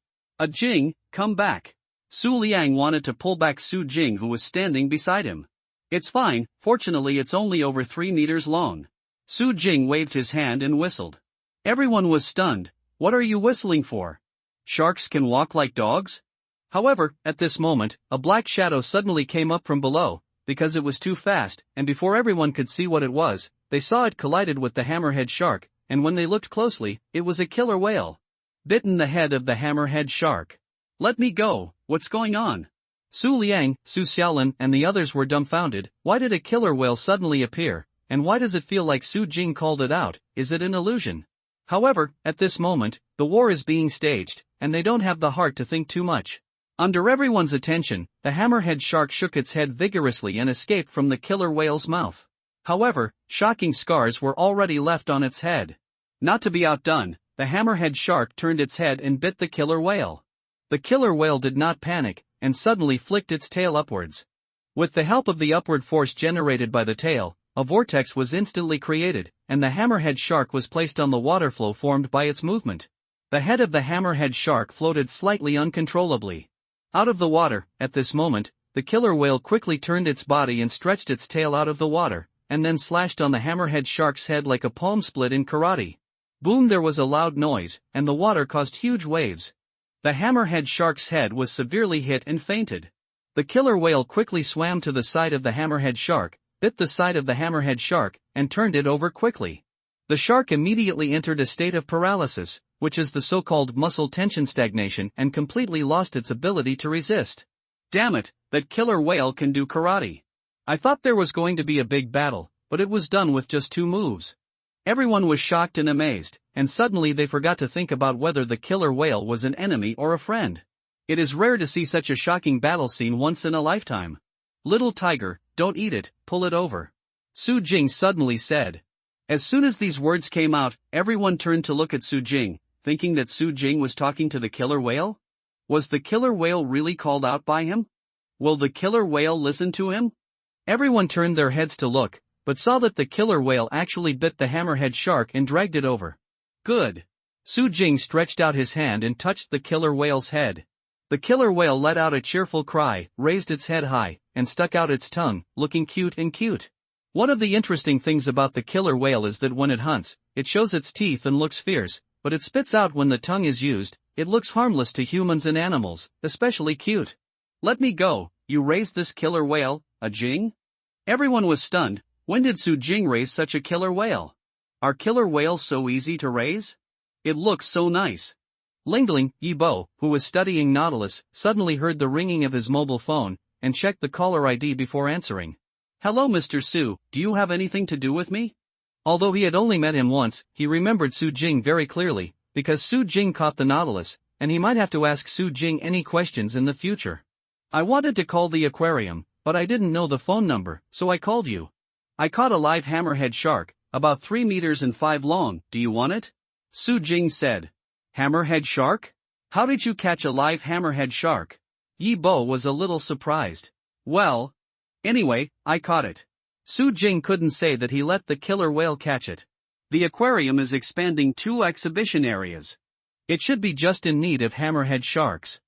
Jing, come back. Su Liang wanted to pull back Su Jing, who was standing beside him. It's fine, fortunately it's only over 3 meters long. Su Jing waved his hand and whistled. Everyone was stunned. What are you whistling for? Sharks can walk like dogs? However, at this moment, a black shadow suddenly came up from below, because it was too fast, and before everyone could see what it was, they saw it collided with the hammerhead shark, and when they looked closely, it was a killer whale. Bitten the head of the hammerhead shark. Let me go, what's going on? Su Liang, Su Xiaolin, and the others were dumbfounded. Why did a killer whale suddenly appear, and why does it feel like Su Jing called it out? Is it an illusion? However, at this moment, the war is being staged, and they don't have the heart to think too much. Under everyone's attention, the hammerhead shark shook its head vigorously and escaped from the killer whale's mouth. However, shocking scars were already left on its head. Not to be outdone, the hammerhead shark turned its head and bit the killer whale. The killer whale did not panic, and suddenly flicked its tail upwards. With the help of the upward force generated by the tail, a vortex was instantly created, and the hammerhead shark was placed on the water flow formed by its movement. The head of the hammerhead shark floated slightly uncontrollably out of the water. At this moment, the killer whale quickly turned its body and stretched its tail out of the water, and then slashed on the hammerhead shark's head like a palm split in karate. Boom! There was a loud noise, and the water caused huge waves. The hammerhead shark's head was severely hit and fainted. The killer whale quickly swam to the side of the hammerhead shark, bit the side of the hammerhead shark, and turned it over quickly. The shark immediately entered a state of paralysis, which is the so-called muscle tension stagnation, and completely lost its ability to resist. Damn it, that killer whale can do karate. I thought there was going to be a big battle, but it was done with just 2 moves. Everyone was shocked and amazed, and suddenly they forgot to think about whether the killer whale was an enemy or a friend. It is rare to see such a shocking battle scene once in a lifetime. Little tiger, don't eat it, pull it over, Su Jing suddenly said. As soon as these words came out, everyone turned to look at Su Jing, thinking that Su Jing was talking to the killer whale. Was the killer whale really called out by him? Will the killer whale listen to him? Everyone turned their heads to look, but saw that the killer whale actually bit the hammerhead shark and dragged it over. Good. Su Jing stretched out his hand and touched the killer whale's head. The killer whale let out a cheerful cry, raised its head high, and stuck out its tongue, looking cute and cute. One of the interesting things about the killer whale is that when it hunts, it shows its teeth and looks fierce, but it spits out when the tongue is used. It looks harmless to humans and animals, especially cute. Let me go, you raised this killer whale, a Jing? Everyone was stunned. When did Su Jing raise such a killer whale? Are killer whales so easy to raise? It looks so nice. Lingling, Yibo, who was studying Nautilus, suddenly heard the ringing of his mobile phone, and checked the caller ID before answering. Hello Mr. Su, do you have anything to do with me? Although he had only met him once, he remembered Su Jing very clearly, because Su Jing caught the Nautilus, and he might have to ask Su Jing any questions in the future. I wanted to call the aquarium, but I didn't know the phone number, so I called you. I caught a live hammerhead shark, about 3 meters and 5 long, do you want it? Su Jing said. Hammerhead shark? How did you catch a live hammerhead shark? Yibo was a little surprised. Well, anyway, I caught it. Su Jing couldn't say that he let the killer whale catch it. The aquarium is expanding 2 exhibition areas. It should be just in need of hammerhead sharks.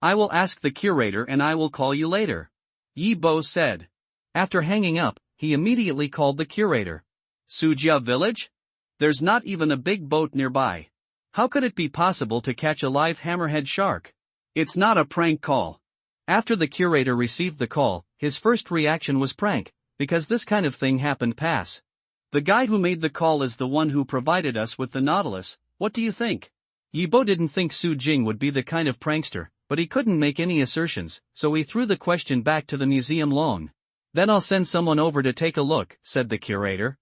I will ask the curator and I will call you later, Yibo said. After hanging up, he immediately called the curator. Sujia village? There's not even a big boat nearby. How could it be possible to catch a live hammerhead shark? It's not a prank call. After the curator received the call, his first reaction was prank, because this kind of thing happened pass. The guy who made the call is the one who provided us with the Nautilus, what do you think? Yibo didn't think Su Jing would be the kind of prankster, but he couldn't make any assertions, so he threw the question back to the museum loan. Then I'll send someone over to take a look, said the curator.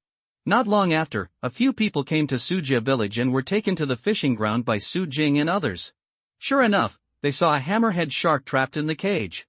Not long after, a few people came to Sujia village and were taken to the fishing ground by Su Jing and others. Sure enough, they saw a hammerhead shark trapped in the cage.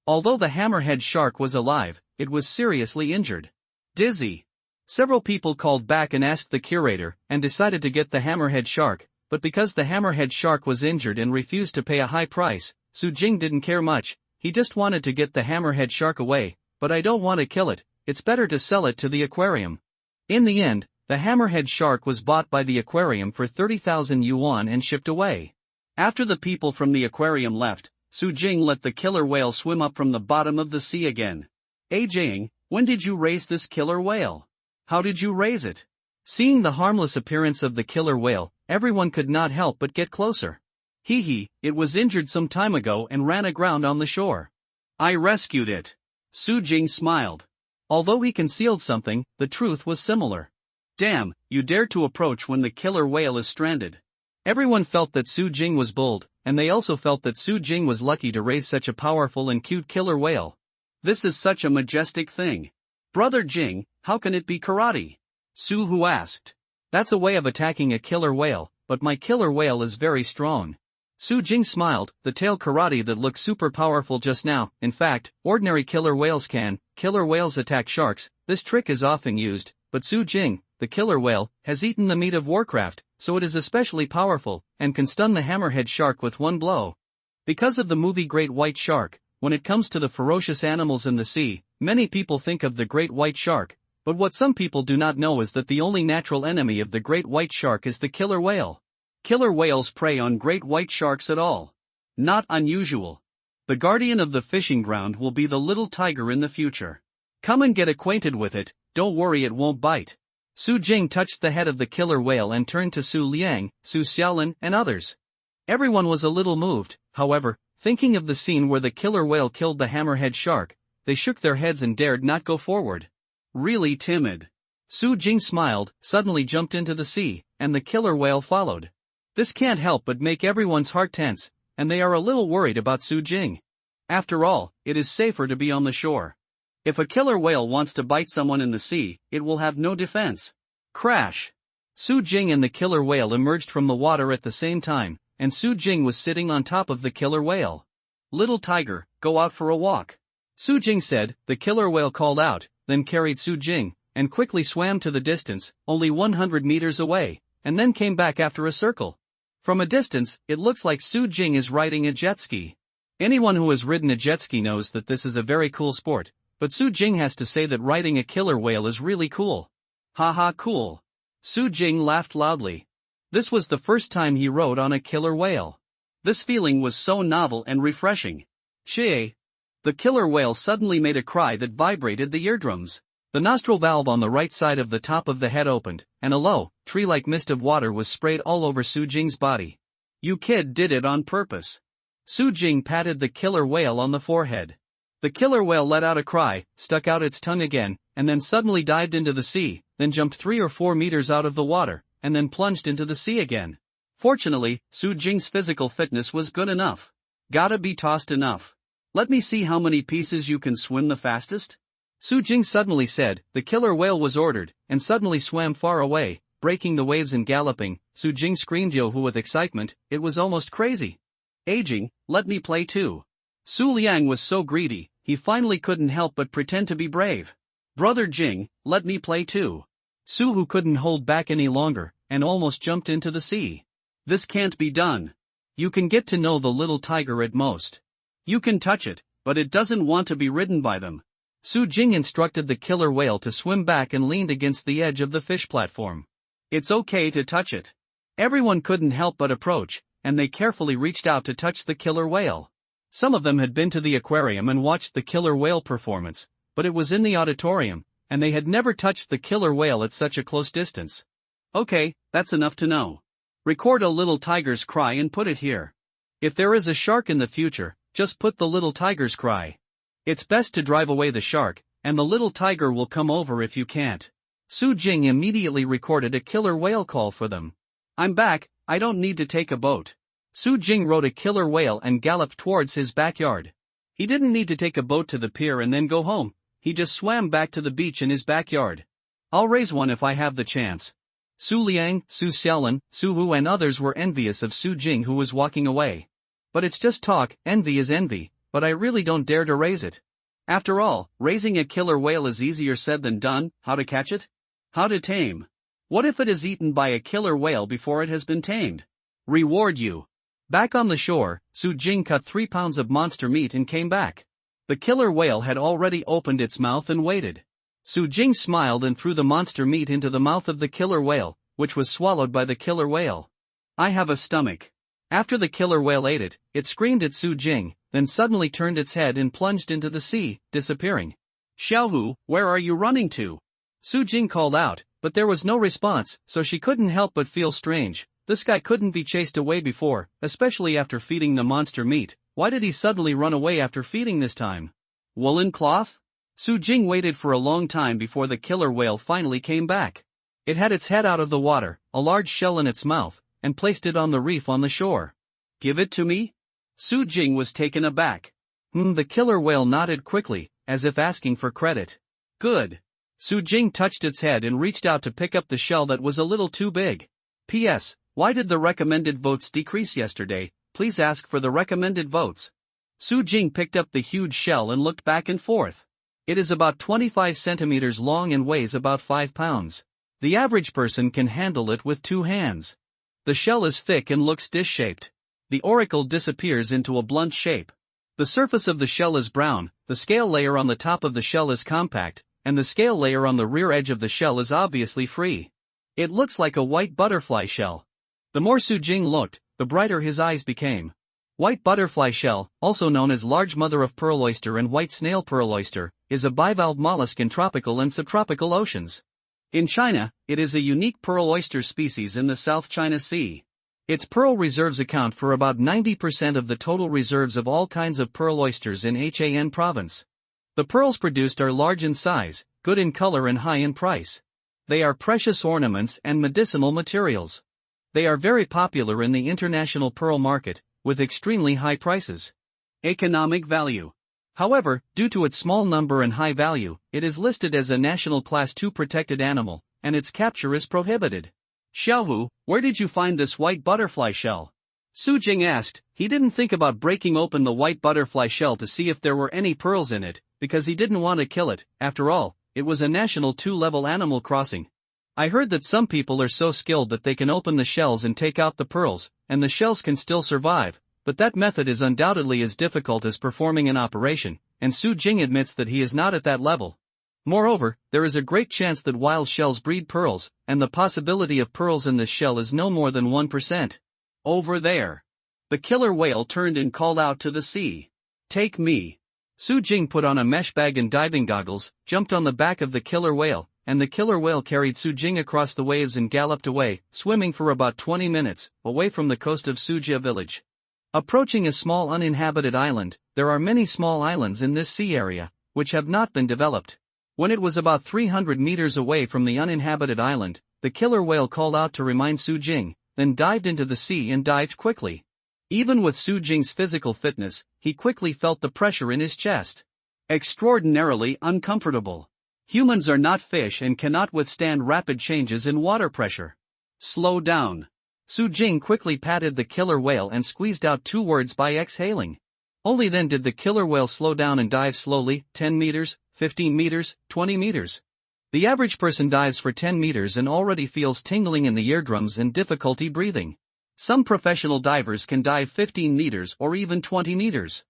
Although the hammerhead shark was alive, it was seriously injured. Dizzy. Several people called back and asked the curator, and decided to get the hammerhead shark, but because the hammerhead shark was injured and refused to pay a high price, Su Jing didn't care much. He just wanted to get the hammerhead shark away. But I don't want to kill it, it's better to sell it to the aquarium. In the end, the hammerhead shark was bought by the aquarium for 30,000 yuan and shipped away. After the people from the aquarium left, Su Jing let the killer whale swim up from the bottom of the sea again. Jing, when did you raise this killer whale? How did you raise it? Seeing the harmless appearance of the killer whale, everyone could not help but get closer. It was injured some time ago and ran aground on the shore. I rescued it. Su Jing smiled. Although he concealed something, the truth was similar. Damn, you dare to approach when the killer whale is stranded. Everyone felt that Su Jing was bold, and they also felt that Su Jing was lucky to raise such a powerful and cute killer whale. This is such a majestic thing. Brother Jing, how can it be karate? Su Hu asked. That's a way of attacking a killer whale, but my killer whale is very strong. Su Jing smiled, the tail karate that looked super powerful just now. In fact, ordinary killer whales can. Killer whales attack sharks, this trick is often used, but Su Jing, the killer whale, has eaten the meat of Warcraft, so it is especially powerful, and can stun the hammerhead shark with one blow. Because of the movie Great White Shark, when it comes to the ferocious animals in the sea, many people think of the great white shark, but what some people do not know is that the only natural enemy of the great white shark is the killer whale. Killer whales prey on great white sharks at all. Not unusual. The guardian of the fishing ground will be the little tiger in the future. Come and get acquainted with it, don't worry, it won't bite. Su Jing touched the head of the killer whale and turned to Su Liang, Su Xiaolin, and others. Everyone was a little moved, however, thinking of the scene where the killer whale killed the hammerhead shark, they shook their heads and dared not go forward. Really timid. Su Jing smiled, suddenly jumped into the sea, and the killer whale followed. This can't help but make everyone's heart tense, and they are a little worried about Su Jing. After all, it is safer to be on the shore. If a killer whale wants to bite someone in the sea, it will have no defense. Crash! Su Jing and the killer whale emerged from the water at the same time, and Su Jing was sitting on top of the killer whale. Little tiger, go out for a walk. Su Jing said. The killer whale called out, then carried Su Jing, and quickly swam to the distance, only 100 meters away, and then came back after a circle. From a distance, it looks like Su Jing is riding a jet ski. Anyone who has ridden a jet ski knows that this is a very cool sport, but Su Jing has to say that riding a killer whale is really cool. Haha, cool. Su Jing laughed loudly. This was the first time he rode on a killer whale. This feeling was so novel and refreshing. Shee! The killer whale suddenly made a cry that vibrated the eardrums. The nostril valve on the right side of the top of the head opened, and a low, tree-like mist of water was sprayed all over Su Jing's body. You kid did it on purpose. Su Jing patted the killer whale on the forehead. The killer whale let out a cry, stuck out its tongue again, and then suddenly dived into the sea, then jumped 3 or 4 meters out of the water, and then plunged into the sea again. Fortunately, Su Jing's physical fitness was good enough. Gotta be tossed enough. Let me see how many pieces you can swim the fastest. Su Jing suddenly said. The killer whale was ordered, and suddenly swam far away, breaking the waves and galloping. Su Jing screamed yo-hoo with excitement, it was almost crazy. Aging, let me play too. Su Liang was so greedy, he finally couldn't help but pretend to be brave. Brother Jing, let me play too. Su Hu couldn't hold back any longer, and almost jumped into the sea. This can't be done. You can get to know the little tiger at most. You can touch it, but it doesn't want to be ridden by them. Su Jing instructed the killer whale to swim back and leaned against the edge of the fish platform. It's okay to touch it. Everyone couldn't help but approach, and they carefully reached out to touch the killer whale. Some of them had been to the aquarium and watched the killer whale performance, but it was in the auditorium, and they had never touched the killer whale at such a close distance. Okay, that's enough to know. Record a little tiger's cry and put it here. If there is a shark in the future, just put the little tiger's cry. It's best to drive away the shark, and the little tiger will come over if you can't. Su Jing immediately recorded a killer whale call for them. I'm back, I don't need to take a boat. Su Jing rode a killer whale and galloped towards his backyard. He didn't need to take a boat to the pier and then go home, he just swam back to the beach in his backyard. I'll raise one if I have the chance. Su Liang, Su Xiaolin, Su Hu and others were envious of Su Jing who was walking away. But it's just talk, envy is envy, but I really don't dare to raise it. After all, raising a killer whale is easier said than done. How to catch it? How to tame? What if it is eaten by a killer whale before it has been tamed? Reward you. Back on the shore, Su Jing cut 3 pounds of monster meat and came back. The killer whale had already opened its mouth and waited. Su Jing smiled and threw the monster meat into the mouth of the killer whale, which was swallowed by the killer whale. I have a stomach. After the killer whale ate it, it screamed at Su Jing, then suddenly turned its head and plunged into the sea, disappearing. Xiaohu, where are you running to? Su Jing called out, but there was no response, so she couldn't help but feel strange. This guy couldn't be chased away before, especially after feeding the monster meat. Why did he suddenly run away after feeding this time? Woolen cloth? Su Jing waited for a long time before the killer whale finally came back. It had its head out of the water, a large shell in its mouth, and placed it on the reef on the shore. Give it to me? Su Jing was taken aback. The killer whale nodded quickly, as if asking for credit. Good. Su Jing touched its head and reached out to pick up the shell that was a little too big. P.S. Why did the recommended votes decrease yesterday? Please ask for the recommended votes. Su Jing picked up the huge shell and looked back and forth. It is about 25 centimeters long and weighs about 5 pounds. The average person can handle it with 2 hands. The shell is thick and looks dish-shaped. The auricle disappears into a blunt shape. The surface of the shell is brown, the scale layer on the top of the shell is compact, and the scale layer on the rear edge of the shell is obviously free. It looks like a white butterfly shell. The more Su Jing looked, the brighter his eyes became. White butterfly shell, also known as large mother-of-pearl oyster and white snail pearl oyster, is a bivalve mollusk in tropical and subtropical oceans. In China, it is a unique pearl oyster species in the South China Sea. Its pearl reserves account for about 90% of the total reserves of all kinds of pearl oysters in Han province. The pearls produced are large in size, good in color and high in price. They are precious ornaments and medicinal materials. They are very popular in the international pearl market, with extremely high prices. Economic value. However, due to its small number and high value, it is listed as a national Class II protected animal, and its capture is prohibited. Xiaohu, where did you find this white butterfly shell? Su Jing asked. He didn't think about breaking open the white butterfly shell to see if there were any pearls in it, because he didn't want to kill it. After all, it was a national 2-level animal crossing. I heard that some people are so skilled that they can open the shells and take out the pearls, and the shells can still survive, but that method is undoubtedly as difficult as performing an operation, and Su Jing admits that he is not at that level. Moreover, there is a great chance that wild shells breed pearls, and the possibility of pearls in this shell is no more than 1%. Over there. The killer whale turned and called out to the sea. Take me. Su Jing put on a mesh bag and diving goggles, jumped on the back of the killer whale, and the killer whale carried Su Jing across the waves and galloped away, swimming for about 20 minutes, away from the coast of Sujia village. Approaching a small uninhabited island, there are many small islands in this sea area, which have not been developed. When it was about 300 meters away from the uninhabited island, the killer whale called out to remind Su Jing, then dived into the sea and dived quickly. Even with Su Jing's physical fitness, he quickly felt the pressure in his chest. Extraordinarily uncomfortable. Humans are not fish and cannot withstand rapid changes in water pressure. Slow down. Su Jing quickly patted the killer whale and squeezed out 2 words by exhaling. Only then did the killer whale slow down and dive slowly, 10 meters, 15 meters, 20 meters. The average person dives for 10 meters and already feels tingling in the eardrums and difficulty breathing. Some professional divers can dive 15 meters or even 20 meters.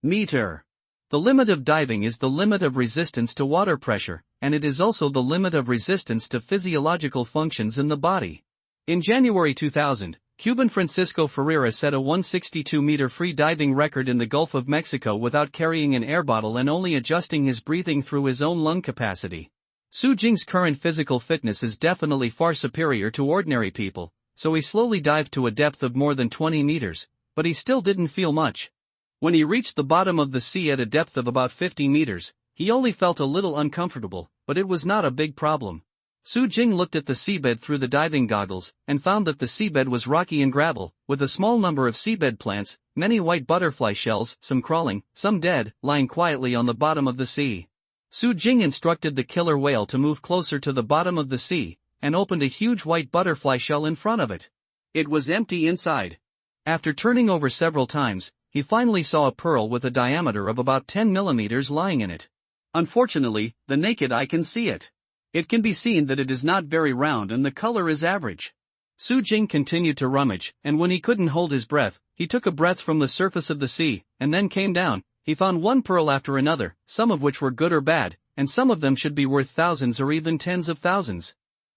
Meter. The limit of diving is the limit of resistance to water pressure, and it is also the limit of resistance to physiological functions in the body. In January 2000, Cuban Francisco Ferreira set a 162-meter free diving record in the Gulf of Mexico without carrying an air bottle and only adjusting his breathing through his own lung capacity. Su Jing's current physical fitness is definitely far superior to ordinary people, so he slowly dived to a depth of more than 20 meters, but he still didn't feel much. When he reached the bottom of the sea at a depth of about 50 meters, he only felt a little uncomfortable, but it was not a big problem. Su Jing looked at the seabed through the diving goggles, and found that the seabed was rocky and gravel, with a small number of seabed plants, many white butterfly shells, some crawling, some dead, lying quietly on the bottom of the sea. Su Jing instructed the killer whale to move closer to the bottom of the sea, and opened a huge white butterfly shell in front of it. It was empty inside. After turning over several times, he finally saw a pearl with a diameter of about 10 millimeters lying in it. Unfortunately, the naked eye can see it. It can be seen that it is not very round and the color is average. Su Jing continued to rummage, and when he couldn't hold his breath, he took a breath from the surface of the sea, and then came down. He found one pearl after another, some of which were good or bad, and some of them should be worth thousands or even tens of thousands.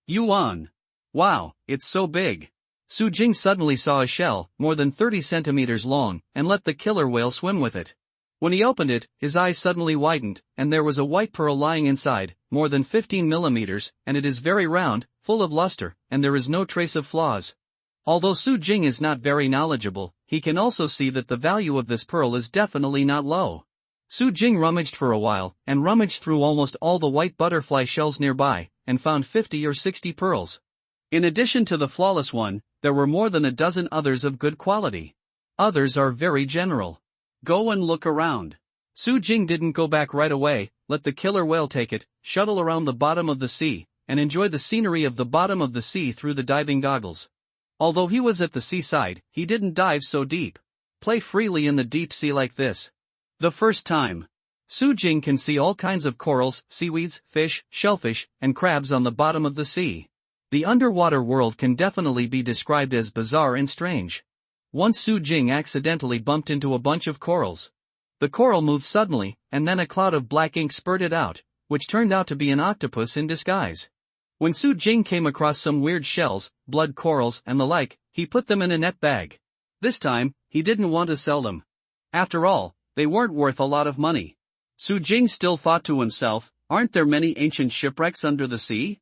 Yuan. Wow, it's so big. Su Jing suddenly saw a shell, more than 30 centimeters long, and let the killer whale swim with it. When he opened it, his eyes suddenly widened, and there was a white pearl lying inside, more than 15 millimeters, and it is very round, full of luster, and there is no trace of flaws. Although Su Jing is not very knowledgeable, he can also see that the value of this pearl is definitely not low. Su Jing rummaged for a while, and rummaged through almost all the white butterfly shells nearby, and found 50 or 60 pearls. In addition to the flawless one, there were more than a dozen others of good quality. Others are very general. Go and look around. Su Jing didn't go back right away, let the killer whale take it, shuttle around the bottom of the sea, and enjoy the scenery of the bottom of the sea through the diving goggles. Although he was at the seaside, he didn't dive so deep. Play freely in the deep sea like this. The first time. Su Jing can see all kinds of corals, seaweeds, fish, shellfish, and crabs on the bottom of the sea. The underwater world can definitely be described as bizarre and strange. Once Su Jing accidentally bumped into a bunch of corals. The coral moved suddenly, and then a cloud of black ink spurted out, which turned out to be an octopus in disguise. When Su Jing came across some weird shells, blood corals and the like, he put them in a net bag. This time, he didn't want to sell them. After all, they weren't worth a lot of money. Su Jing still thought to himself, aren't there many ancient shipwrecks under the sea?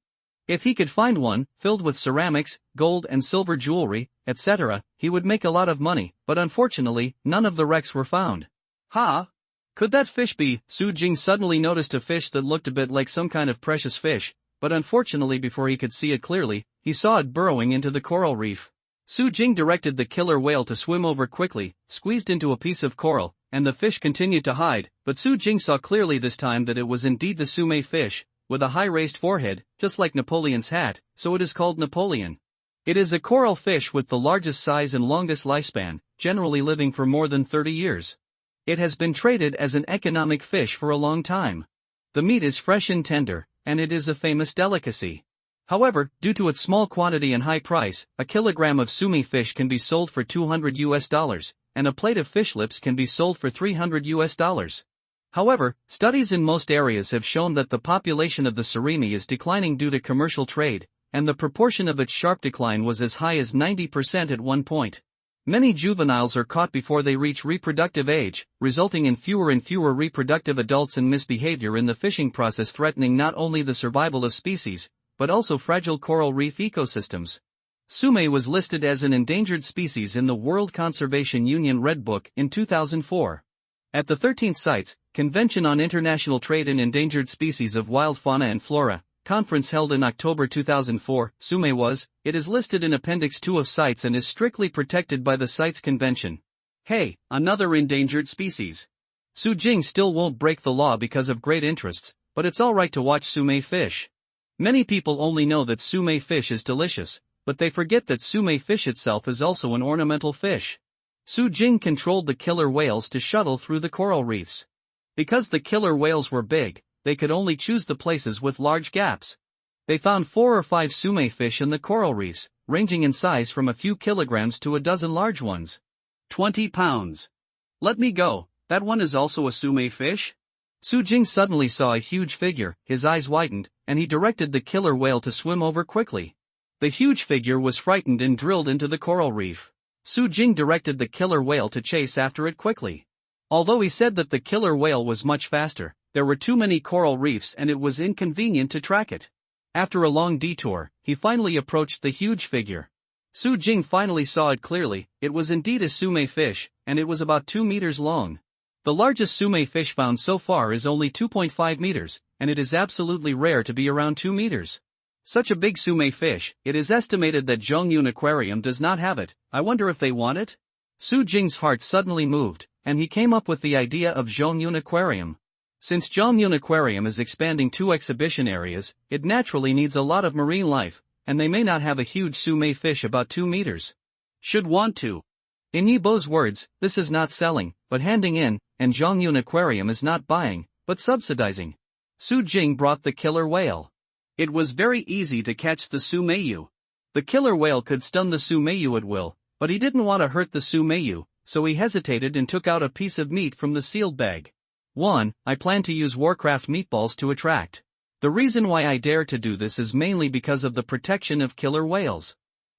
If he could find one, filled with ceramics, gold and silver jewelry, etc., he would make a lot of money, but unfortunately, none of the wrecks were found. Ha! Could that fish be? Su Jing suddenly noticed a fish that looked a bit like some kind of precious fish, but unfortunately before he could see it clearly, he saw it burrowing into the coral reef. Su Jing directed the killer whale to swim over quickly, squeezed into a piece of coral, and the fish continued to hide, but Su Jing saw clearly this time that it was indeed the sume fish, with a high raised forehead, just like Napoleon's hat, so it is called Napoleon. It is a coral fish with the largest size and longest lifespan, generally living for more than 30 years. It has been traded as an economic fish for a long time. The meat is fresh and tender, and it is a famous delicacy. However, due to its small quantity and high price, a kilogram of sumi fish can be sold for $200, and a plate of fish lips can be sold for $300. However, studies in most areas have shown that the population of the surimi is declining due to commercial trade, and the proportion of its sharp decline was as high as 90% at one point. Many juveniles are caught before they reach reproductive age, resulting in fewer and fewer reproductive adults and misbehavior in the fishing process, threatening not only the survival of species, but also fragile coral reef ecosystems. Sume was listed as an endangered species in the World Conservation Union Red Book in 2004. At the 13th CITES, Convention on International Trade in Endangered Species of Wild Fauna and Flora, conference held in October 2004, it is listed in Appendix 2 of CITES and is strictly protected by the CITES Convention. Hey, another endangered species. Su Jing still won't break the law because of great interests, but it's alright to watch sume fish. Many people only know that sume fish is delicious, but they forget that sume fish itself is also an ornamental fish. Su Jing controlled the killer whales to shuttle through the coral reefs. Because the killer whales were big, they could only choose the places with large gaps. They found 4 or 5 sume fish in the coral reefs, ranging in size from a few kilograms to a dozen large ones. 20 pounds. Let me go, that one is also a sume fish? Su Jing suddenly saw a huge figure, his eyes widened, and he directed the killer whale to swim over quickly. The huge figure was frightened and drilled into the coral reef. Su Jing directed the killer whale to chase after it quickly. Although he said that the killer whale was much faster, there were too many coral reefs and it was inconvenient to track it. After a long detour, he finally approached the huge figure. Su Jing finally saw it clearly, it was indeed a sume fish, and it was about 2 meters long. The largest sume fish found so far is only 2.5 meters, and it is absolutely rare to be around 2 meters. Such a big sume fish, it is estimated that Zhongyun Aquarium does not have it. I wonder if they want it? Su Jing's heart suddenly moved, and he came up with the idea of Zhongyun Aquarium. Since Zhongyun Aquarium is expanding 2 exhibition areas, it naturally needs a lot of marine life, and they may not have a huge sume fish about 2 meters. Should want to. In Yibo's words, this is not selling, but handing in, and Zhongyun Aquarium is not buying, but subsidizing. Su Jing brought the killer whale. It was very easy to catch the sumeyu. The killer whale could stun the sumeyu at will, but he didn't want to hurt the sumeyu, so he hesitated and took out a piece of meat from the sealed bag. 1. I plan to use Warcraft meatballs to attract. The reason why I dare to do this is mainly because of the protection of killer whales.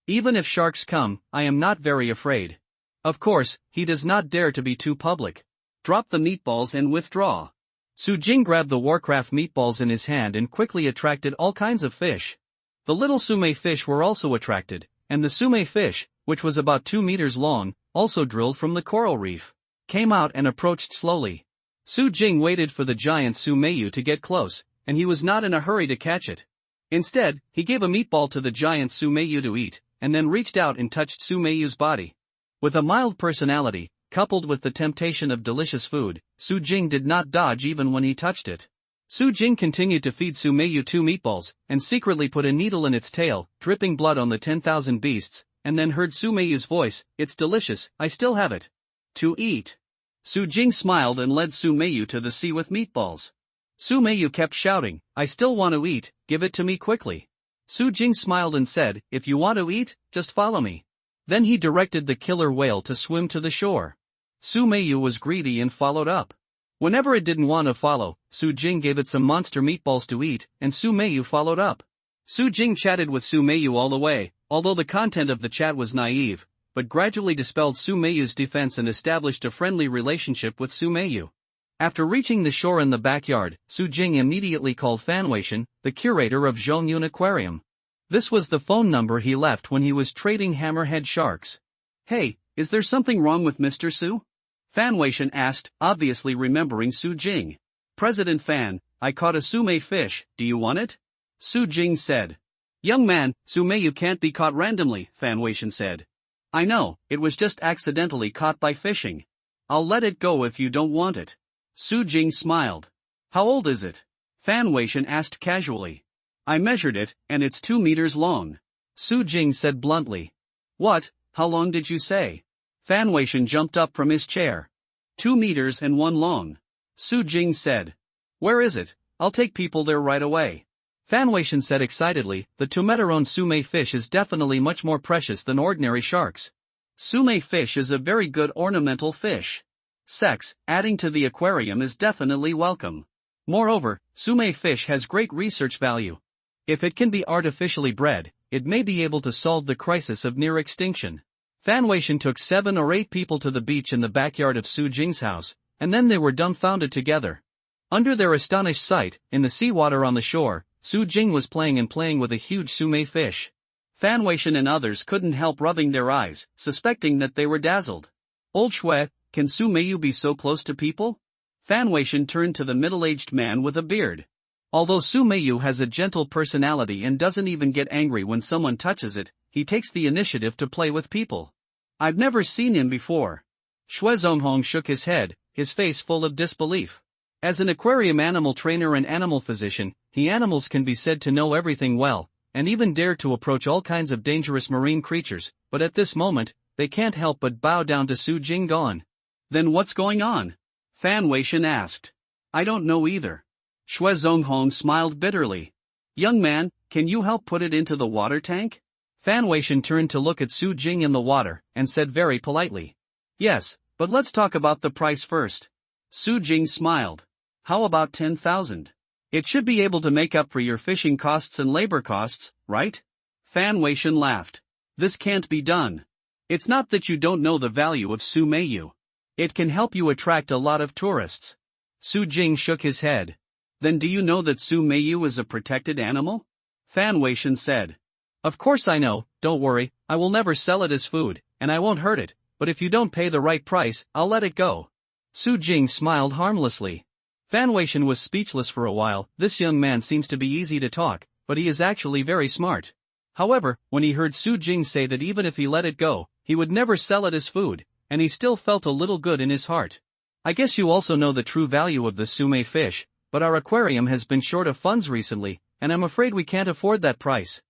Even if sharks come, I am not very afraid. Of course, he does not dare to be too public. Drop the meatballs and withdraw. Su Jing grabbed the Warcraft meatballs in his hand and quickly attracted all kinds of fish. The little sume fish were also attracted, and the sume fish, which was about 2 meters long, also drilled from the coral reef, came out and approached slowly. Su Jing waited for the giant sumeyu to get close, and he was not in a hurry to catch it. Instead, he gave a meatball to the giant sumeyu to eat, and then reached out and touched sumeyu's body. With a mild personality, coupled with the temptation of delicious food, Su Jing did not dodge even when he touched it. Su Jing continued to feed sumeyu 2 meatballs, and secretly put a needle in its tail, dripping blood on the 10,000 beasts, and then heard sumeyu's voice, "It's delicious, I still have it. To eat." Su Jing smiled and led sumeyu to the sea with meatballs. Sumeyu kept shouting, "I still want to eat, give it to me quickly." Su Jing smiled and said, "If you want to eat, just follow me." Then he directed the killer whale to swim to the shore. Su Meiyu was greedy and followed up. Whenever it didn't want to follow, Su Jing gave it some monster meatballs to eat, and Su Meiyu followed up. Su Jing chatted with Su Meiyu all the way, although the content of the chat was naive, but gradually dispelled Su Meiyu's defense and established a friendly relationship with Su Meiyu. After reaching the shore in the backyard, Su Jing immediately called Fan Weishan, the curator of Zhongyun Aquarium. This was the phone number he left when he was trading hammerhead sharks. "Hey, is there something wrong with Mr. Su?" Fan Weishan asked, obviously remembering Su Jing. "President Fan, I caught a Sumei fish, do you want it?" Su Jing said. "Young man, Sumeiyu can't be caught randomly," Fan Weishan said. "I know, it was just accidentally caught by fishing. I'll let it go if you don't want it." Su Jing smiled. "How old is it?" Fan Weishan asked casually. "I measured it, and it's 2 meters long." Su Jing said bluntly. "What, how long did you say?" Fan Weishan jumped up from his chair. 2 meters and 1 long. Su Jing said. "Where is it? I'll take people there right away." Fan Weishan said excitedly, "The 2-meter-own Sumei fish is definitely much more precious than ordinary sharks. Sumei fish is a very good ornamental fish. Sex, adding to the aquarium is definitely welcome. Moreover, Sumei fish has great research value. If it can be artificially bred, it may be able to solve the crisis of near extinction." Fan Weishan took 7 or 8 people to the beach in the backyard of Su Jing's house, and then they were dumbfounded together. Under their astonished sight, in the seawater on the shore, Su Jing was playing with a huge Sumei fish. Fan Weishan and others couldn't help rubbing their eyes, suspecting that they were dazzled. "Old Shui, can Su Meiyu be so close to people?" Fan Weishan turned to the middle-aged man with a beard. Although Su Meiyu has a gentle personality and doesn't even get angry when someone touches it, he takes the initiative to play with people. "I've never seen him before." Shui Zonghong shook his head, his face full of disbelief. As an aquarium animal trainer and animal physician, he animals can be said to know everything well, and even dare to approach all kinds of dangerous marine creatures, but at this moment, they can't help but bow down to Su Jing Gon. "Then what's going on?" Fan Weishan asked. "I don't know either." Shui Zonghong smiled bitterly. "Young man, can you help put it into the water tank?" Fan Weishan turned to look at Su Jing in the water, and said very politely. "Yes, but let's talk about the price first." Su Jing smiled. "How about 10,000? It should be able to make up for your fishing costs and labor costs, right?" Fan Weishan laughed. "This can't be done. It's not that you don't know the value of Su Meiyu. It can help you attract a lot of tourists." Su Jing shook his head. "Then do you know that Su Meiyu is a protected animal?" Fan Weishan said. "Of course I know, don't worry, I will never sell it as food, and I won't hurt it, but if you don't pay the right price, I'll let it go." Su Jing smiled harmlessly. Fan Weishan was speechless for a while. This young man seems to be easy to talk, but he is actually very smart. However, when he heard Su Jing say that even if he let it go, he would never sell it as food, and he still felt a little good in his heart. "I guess you also know the true value of the Sumei fish, but our aquarium has been short of funds recently, and I'm afraid we can't afford that price.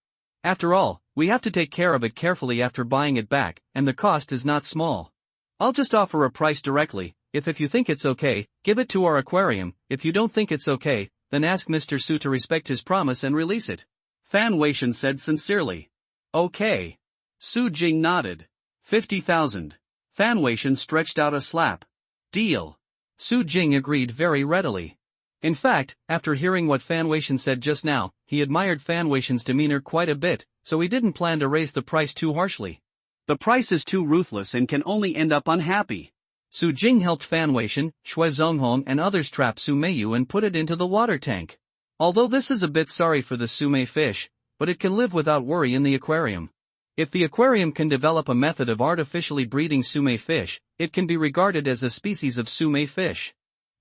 After all, we have to take care of it carefully after buying it back, and the cost is not small. I'll just offer a price directly. If you think it's okay, give it to our aquarium. If you don't think it's okay, then ask Mr. Su to respect his promise and release it." Fan Weishan said sincerely. "Okay." Su Jing nodded. 50,000. Fan Weishan stretched out a slap. "Deal." Su Jing agreed very readily. In fact, after hearing what Fan Weishan said just now, he admired Fan Weishan's demeanor quite a bit, so he didn't plan to raise the price too harshly. The price is too ruthless and can only end up unhappy. Su Jing helped Fan Weishan, Shui Zonghong and others trap Su Meiyu and put it into the water tank. Although this is a bit sorry for the Sumei fish, but it can live without worry in the aquarium. If the aquarium can develop a method of artificially breeding Sumei fish, it can be regarded as a species of Sumei fish.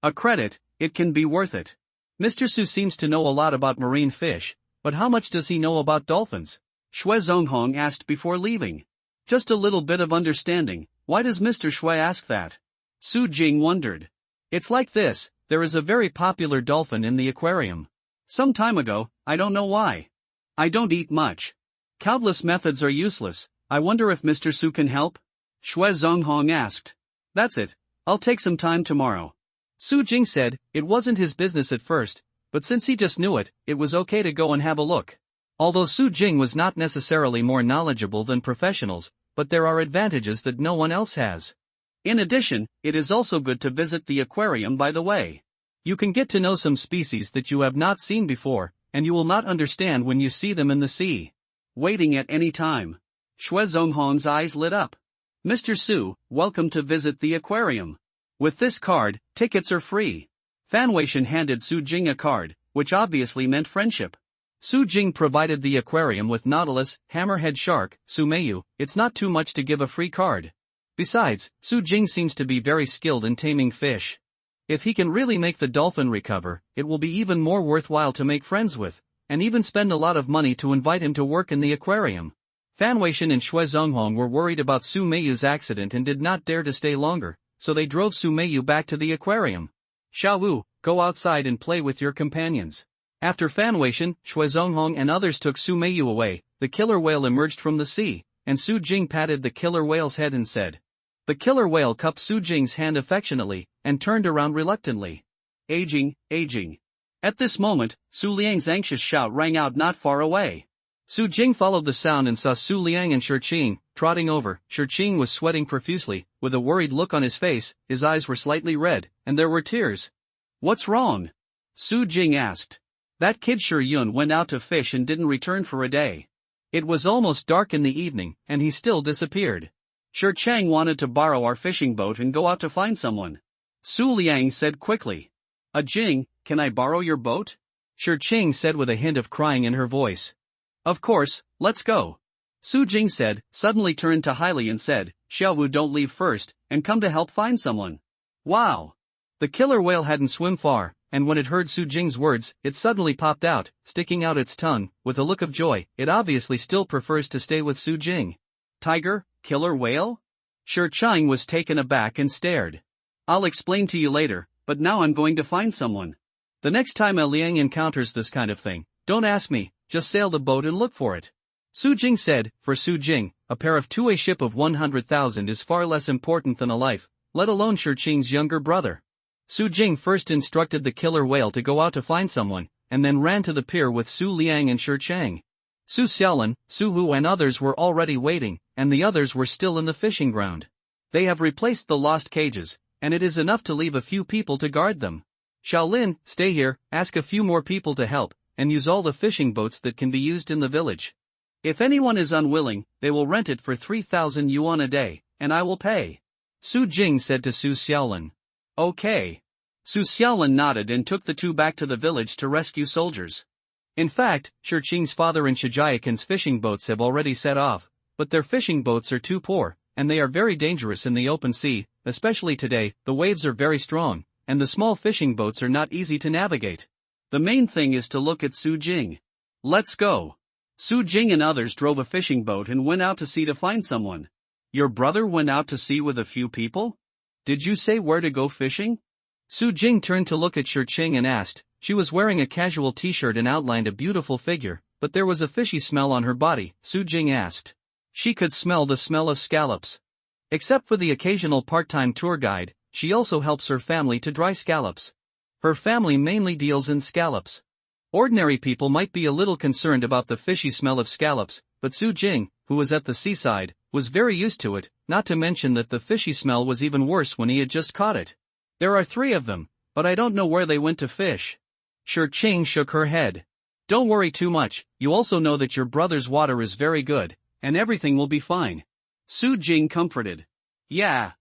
A credit, it can be worth it. Mr. Su seems to know a lot about marine fish, but how much does he know about dolphins? Shui Zonghong asked before leaving. Just a little bit of understanding. Why does Mr. Shui ask that? Su Jing wondered. It's like this, there is a very popular dolphin in the aquarium. Some time ago, I don't know why. I don't eat much. Countless methods are useless. I wonder if Mr. Su can help? Shui Zonghong asked. That's it. I'll take some time tomorrow. Su Jing said, it wasn't his business at first, but since he just knew it, it was okay to go and have a look. Although Su Jing was not necessarily more knowledgeable than professionals, but there are advantages that no one else has. In addition, it is also good to visit the aquarium by the way. You can get to know some species that you have not seen before, and you will not understand when you see them in the sea. Waiting at any time. Xue Zonghong's eyes lit up. Mr. Su, welcome to visit the aquarium. With this card, tickets are free. Fan Weishan handed Su Jing a card, which obviously meant friendship. Su Jing provided the aquarium with nautilus, hammerhead shark, sumeyu. It's not too much to give a free card. Besides, Su Jing seems to be very skilled in taming fish. If he can really make the dolphin recover, it will be even more worthwhile to make friends with, and even spend a lot of money to invite him to work in the aquarium. Fan Weishan and Xue Zonghong were worried about Su Meiyu's accident and did not dare to stay longer, so they drove Su Meiyu back to the aquarium. Xiao Wu, go outside and play with your companions. After Fan Weishan, Xue Zonghong and others took Su Meiyu away, the killer whale emerged from the sea, and Su Jing patted the killer whale's head and said. The killer whale cupped Su Jing's hand affectionately, and turned around reluctantly. Aging. At this moment, Su Liang's anxious shout rang out not far away. Su Jing followed the sound and saw Su Liang and Shiqing trotting over. Shiqing was sweating profusely, with a worried look on his face, his eyes were slightly red, and there were tears. What's wrong? Su Jing asked. That kid Yun went out to fish and didn't return for a day. It was almost dark in the evening, and he still disappeared. Chang wanted to borrow our fishing boat and go out to find someone. Su Liang said quickly. Jing, can I borrow your boat? Ching said with a hint of crying in her voice. Of course, let's go. Su Jing said, suddenly turned to Hailey and said, Xiaowu don't leave first, and come to help find someone. Wow! The killer whale hadn't swum far, and when it heard Su Jing's words, it suddenly popped out, sticking out its tongue, with a look of joy. It obviously still prefers to stay with Su Jing. Tiger, killer whale? Chang was taken aback and stared. I'll explain to you later, but now I'm going to find someone. The next time a Liang encounters this kind of thing, don't ask me, just sail the boat and look for it. Su Jing said, for Su Jing, a pair of two-way ship of 100,000 is far less important than a life, let alone Ching's younger brother. Su Jing first instructed the killer whale to go out to find someone, and then ran to the pier with Su Liang and Chang. Su Xiaolin, Su Hu and others were already waiting, and the others were still in the fishing ground. They have replaced the lost cages, and it is enough to leave a few people to guard them. Xiaolin, stay here, ask a few more people to help, and use all the fishing boats that can be used in the village. If anyone is unwilling, they will rent it for 3,000 yuan a day, and I will pay. Su Jing said to Su Xiaolin. Okay. Su Xiaolin nodded and took the two back to the village to rescue soldiers. In fact, Shiqing's father and Shijiakin's fishing boats have already set off, but their fishing boats are too poor, and they are very dangerous in the open sea, especially today. The waves are very strong, and the small fishing boats are not easy to navigate. The main thing is to look at Su Jing. Let's go. Su Jing and others drove a fishing boat and went out to sea to find someone. Your brother went out to sea with a few people? Did you say where to go fishing? Su Jing turned to look at Shiqing and asked. She was wearing a casual t-shirt and outlined a beautiful figure, but there was a fishy smell on her body. Su Jing asked. She could smell the smell of scallops. Except for the occasional part-time tour guide, she also helps her family to dry scallops. Her family mainly deals in scallops. Ordinary people might be a little concerned about the fishy smell of scallops, but Su Jing, who was at the seaside, was very used to it, not to mention that the fishy smell was even worse when he had just caught it. There are 3 of them, but I don't know where they went to fish. Shiqing shook her head. Don't worry too much, you also know that your brother's water is very good, and everything will be fine. Su Jing comforted. Yeah.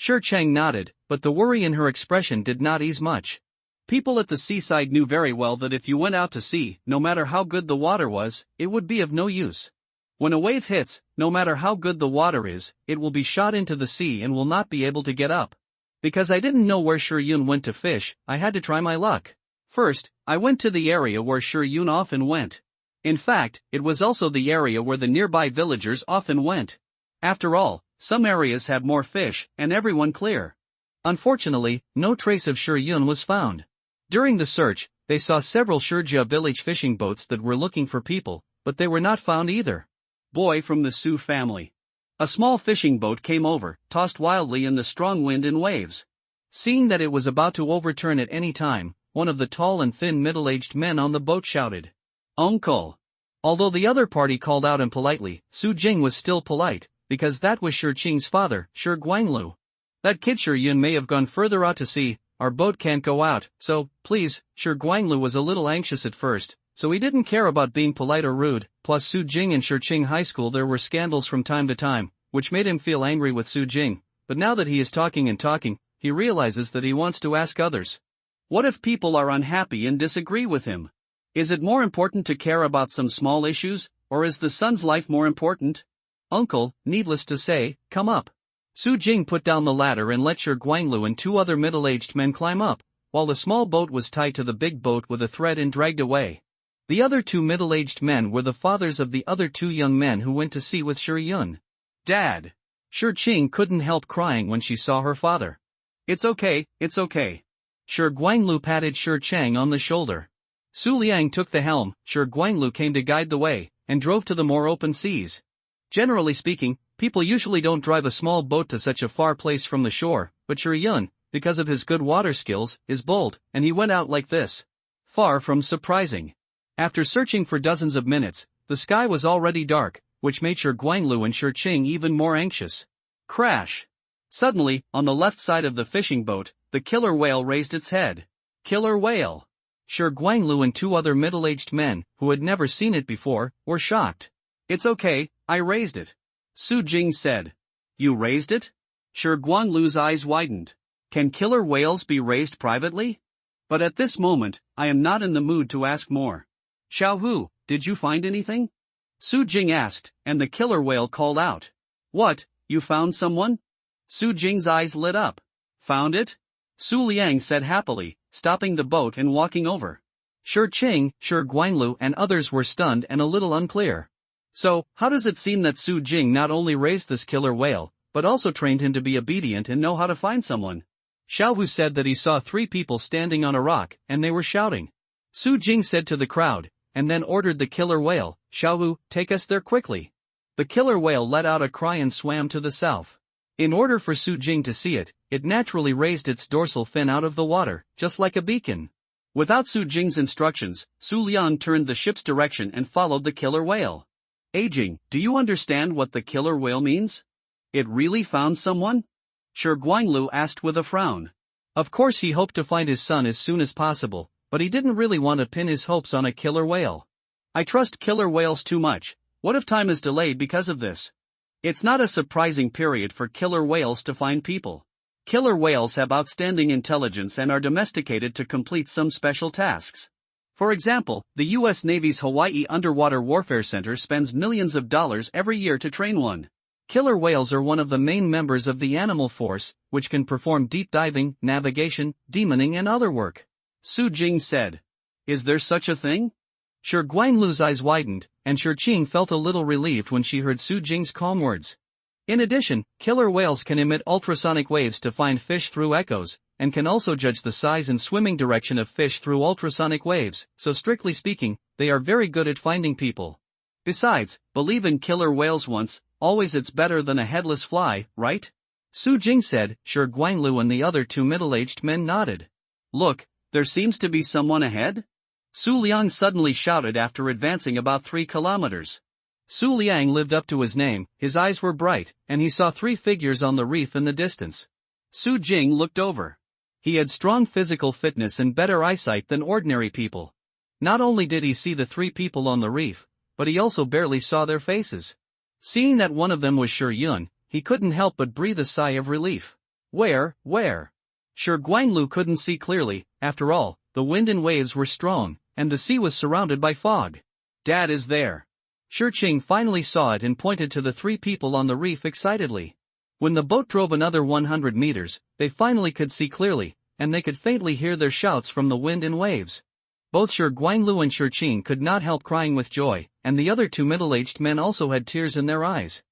Shiqing nodded, but the worry in her expression did not ease much. People at the seaside knew very well that if you went out to sea, no matter how good the water was, it would be of no use. When a wave hits, no matter how good the water is, it will be shot into the sea and will not be able to get up. Because I didn't know where Yun went to fish, I had to try my luck. First, I went to the area where Yun often went. In fact, it was also the area where the nearby villagers often went. After all, some areas have more fish, and everyone clear. Unfortunately, no trace of Yun was found. During the search, they saw several Shijia village fishing boats that were looking for people, but they were not found either. Boy from the Su family. A small fishing boat came over, tossed wildly in the strong wind and waves. Seeing that it was about to overturn at any time, one of the tall and thin middle-aged men on the boat shouted, Uncle! Although the other party called out impolitely, Su Jing was still polite, because that was Shi Qing's father, Shi Guanglu. That kid Shi Yun may have gone further out to sea, our boat can't go out, so, please. Shi Guanglu was a little anxious at first, so he didn't care about being polite or rude, plus Su Jing and Shiqing High School there were scandals from time to time, which made him feel angry with Su Jing, but now that he is talking and talking, he realizes that he wants to ask others. What if people are unhappy and disagree with him? Is it more important to care about some small issues, or is the son's life more important? Uncle, needless to say, come up. Su Jing put down the ladder and let Shi Guanglu and two other middle-aged men climb up, while the small boat was tied to the big boat with a thread and dragged away. The other two middle-aged men were the fathers of the other two young men who went to sea with Shi Yun. Dad! Shi Qing couldn't help crying when she saw her father. It's okay, it's okay. Shi Guanglu patted Shi Chang on the shoulder. Su Liang took the helm, Shi Guanglu came to guide the way, and drove to the more open seas. Generally speaking, people usually don't drive a small boat to such a far place from the shore, but Shi Yun, because of his good water skills, is bold, and he went out like this. Far from surprising. After searching for dozens of minutes, the sky was already dark, which made Shi Guanglu and Shi Qing even more anxious. Crash! Suddenly, on the left side of the fishing boat, the killer whale raised its head. Killer whale! Shi Guanglu and two other middle-aged men, who had never seen it before, were shocked. It's okay, I raised it. Su Jing said. You raised it? Shi Guanglu's eyes widened. Can killer whales be raised privately? But at this moment, I am not in the mood to ask more. Xiao Hu, did you find anything? Su Jing asked, and the killer whale called out. What, you found someone? Su Jing's eyes lit up. Found it? Su Liang said happily, stopping the boat and walking over. Shi Qing, Shi Guanglu and others were stunned and a little unclear. So, how does it seem that Su Jing not only raised this killer whale, but also trained him to be obedient and know how to find someone? Xiao Hu said that he saw three people standing on a rock, and they were shouting. Su Jing said to the crowd, and then ordered the killer whale, Xiao Hu, take us there quickly. The killer whale let out a cry and swam to the south. In order for Su Jing to see it, it naturally raised its dorsal fin out of the water, just like a beacon. Without Su Jing's instructions, Su Liang turned the ship's direction and followed the killer whale. Aging, do you understand what the killer whale means? It really found someone? Shi Guanglu asked with a frown. Of course he hoped to find his son as soon as possible, but he didn't really want to pin his hopes on a killer whale. I trust killer whales too much. What if time is delayed because of this? It's not a surprising period for killer whales to find people. Killer whales have outstanding intelligence and are domesticated to complete some special tasks. For example, the U.S. Navy's Hawaii Underwater Warfare Center spends millions of dollars every year to train one. Killer whales are one of the main members of the animal force, which can perform deep diving, navigation, demoning and other work. Su Jing said. Is there such a thing? Shi Guanglu's eyes widened, and Shi Qing felt a little relieved when she heard Su Jing's calm words. In addition, killer whales can emit ultrasonic waves to find fish through echoes, and can also judge the size and swimming direction of fish through ultrasonic waves, so strictly speaking, they are very good at finding people. Besides, believe in killer whales once, always it's better than a headless fly, right? Su Jing said. Shi Guanglu and the other two middle-aged men nodded. Look, there seems to be someone ahead? Su Liang suddenly shouted after advancing about 3 kilometers. Su Liang lived up to his name, his eyes were bright, and he saw 3 figures on the reef in the distance. Su Jing looked over. He had strong physical fitness and better eyesight than ordinary people. Not only did he see the 3 people on the reef, but he also barely saw their faces. Seeing that one of them was Shi Yun, he couldn't help but breathe a sigh of relief. Where? Shi Guanglu couldn't see clearly. After all, the wind and waves were strong, and the sea was surrounded by fog. Dad is there. Shi Qing finally saw it and pointed to the 3 people on the reef excitedly. When the boat drove another 100 meters, they finally could see clearly, and they could faintly hear their shouts from the wind and waves. Both Shi Guanglu and Shi Qing could not help crying with joy, and the other 2 middle-aged men also had tears in their eyes.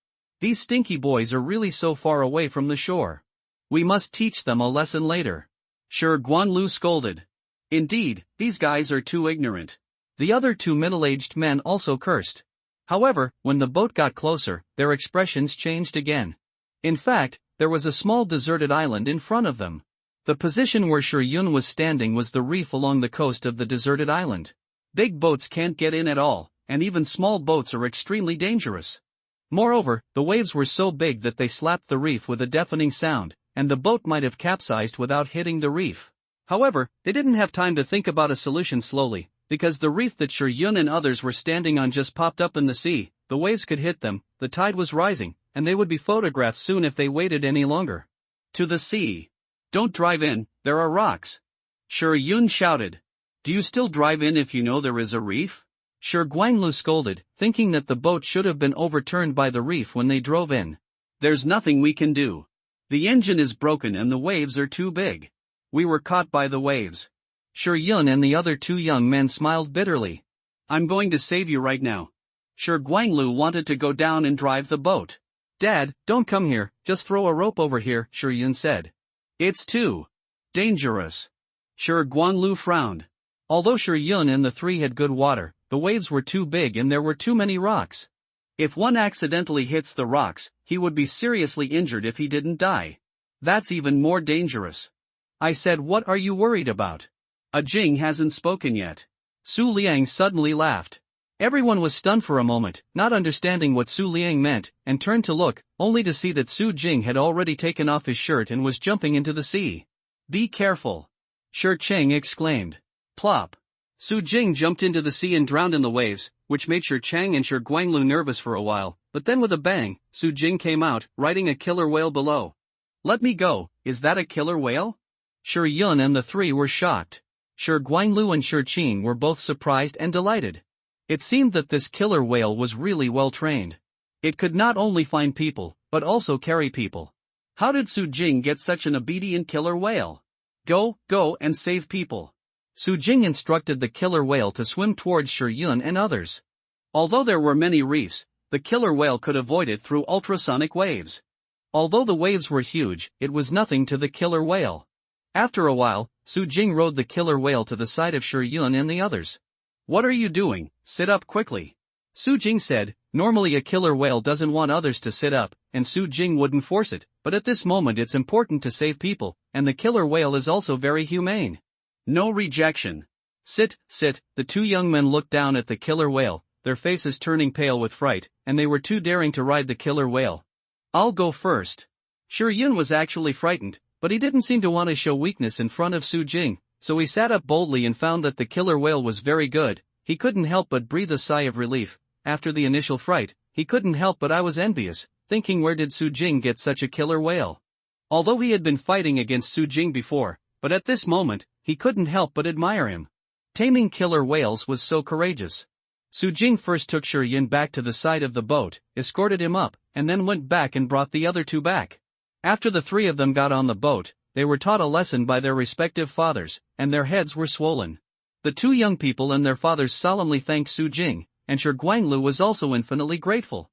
These stinky boys are really so far away from the shore. We must teach them a lesson later. Shi Guanglu scolded. Indeed, these guys are too ignorant. The other 2 middle-aged men also cursed. However, when the boat got closer, their expressions changed again. In fact, there was a small deserted island in front of them. The position where Shi Yun was standing was the reef along the coast of the deserted island. Big boats can't get in at all, and even small boats are extremely dangerous. Moreover, the waves were so big that they slapped the reef with a deafening sound, and the boat might have capsized without hitting the reef. However, they didn't have time to think about a solution slowly, because the reef that Yun and others were standing on just popped up in the sea. The waves could hit them, the tide was rising, and they would be photographed soon if they waited any longer. To the sea. Don't drive in, there are rocks. Yun shouted. Do you still drive in if you know there is a reef? Guanglu scolded, thinking that the boat should have been overturned by the reef when they drove in. There's nothing we can do. The engine is broken and the waves are too big. We were caught by the waves. Yun and the other two young men smiled bitterly. I'm going to save you right now. Guanglu wanted to go down and drive the boat. Dad, don't come here, just throw a rope over here, Yun said. It's too dangerous. Guanglu frowned. Although Yun and the three had good water, the waves were too big and there were too many rocks. If one accidentally hits the rocks, he would be seriously injured if he didn't die. That's even more dangerous. I said, what are you worried about? Jing hasn't spoken yet. Su Liang suddenly laughed. Everyone was stunned for a moment, not understanding what Su Liang meant, and turned to look, only to see that Su Jing had already taken off his shirt and was jumping into the sea. Be careful! Shi Cheng exclaimed. Plop! Su Jing jumped into the sea and drowned in the waves, which made Shi Cheng and Shi Guanglu nervous for a while, but then with a bang, Su Jing came out, riding a killer whale below. Let me go, is that a killer whale? Shi Yun and the three were shocked. Shi Guanglu and Shi Qing were both surprised and delighted. It seemed that this killer whale was really well trained. It could not only find people, but also carry people. How did Su Jing get such an obedient killer whale? Go and save people. Su Jing instructed the killer whale to swim towards Shi Yun and others. Although there were many reefs, the killer whale could avoid it through ultrasonic waves. Although the waves were huge, it was nothing to the killer whale. After a while, Su Jing rode the killer whale to the side of Shi Yun and the others. What are you doing? Sit up quickly. Su Jing said. Normally a killer whale doesn't want others to sit up, and Su Jing wouldn't force it, but at this moment it's important to save people, and the killer whale is also very humane. No rejection. Sit. The two young men looked down at the killer whale, their faces turning pale with fright, and they were too daring to ride the killer whale. I'll go first. Shi Yun was actually frightened, but he didn't seem to want to show weakness in front of Su Jing, so he sat up boldly and found that the killer whale was very good. He couldn't help but breathe a sigh of relief. After the initial fright, he couldn't help but I was envious, thinking where did Su Jing get such a killer whale? Although he had been fighting against Su Jing before, but at this moment, he couldn't help but admire him. Taming killer whales was so courageous. Su Jing first took Shi Yun back to the side of the boat, escorted him up, and then went back and brought the other two back. After the three of them got on the boat, they were taught a lesson by their respective fathers, and their heads were swollen. The two young people and their fathers solemnly thanked Su Jing, and Shi Guanglu was also infinitely grateful.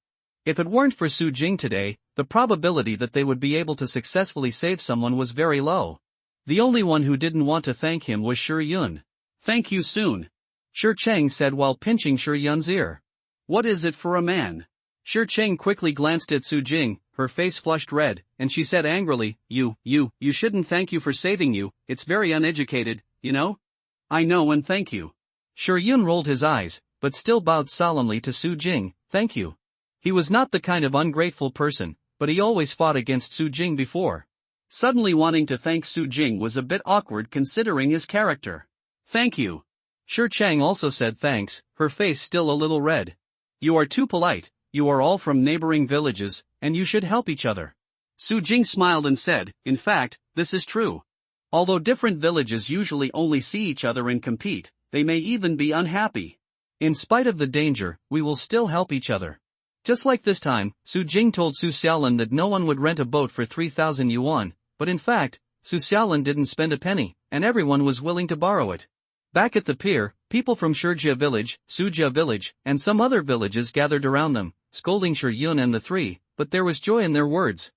If it weren't for Su Jing today, the probability that they would be able to successfully save someone was very low. The only one who didn't want to thank him was Shi Yun. Thank you soon. Shi Cheng said while pinching Shi Yun's ear. What is it for a man? Shi Cheng quickly glanced at Su Jing, her face flushed red, and she said angrily, You shouldn't thank you for saving you, it's very uneducated, you know? I know and thank you. Shi Yun rolled his eyes, but still bowed solemnly to Su Jing, thank you. He was not the kind of ungrateful person, but he always fought against Su Jing before. Suddenly wanting to thank Su Jing was a bit awkward considering his character. Thank you. Shi Cheng also said thanks, her face still a little red. You are too polite, you are all from neighboring villages, and you should help each other. Su Jing smiled and said, in fact, this is true. Although different villages usually only see each other and compete, they may even be unhappy. In spite of the danger, we will still help each other. Just like this time, Su Jing told Su Xiaolin that no one would rent a boat for 3,000 yuan, but in fact, Su Xiaolin didn't spend a penny, and everyone was willing to borrow it. Back at the pier, people from Shijia village, Sujia village, and some other villages gathered around them, scolding Shi Yun and the three, but there was joy in their words.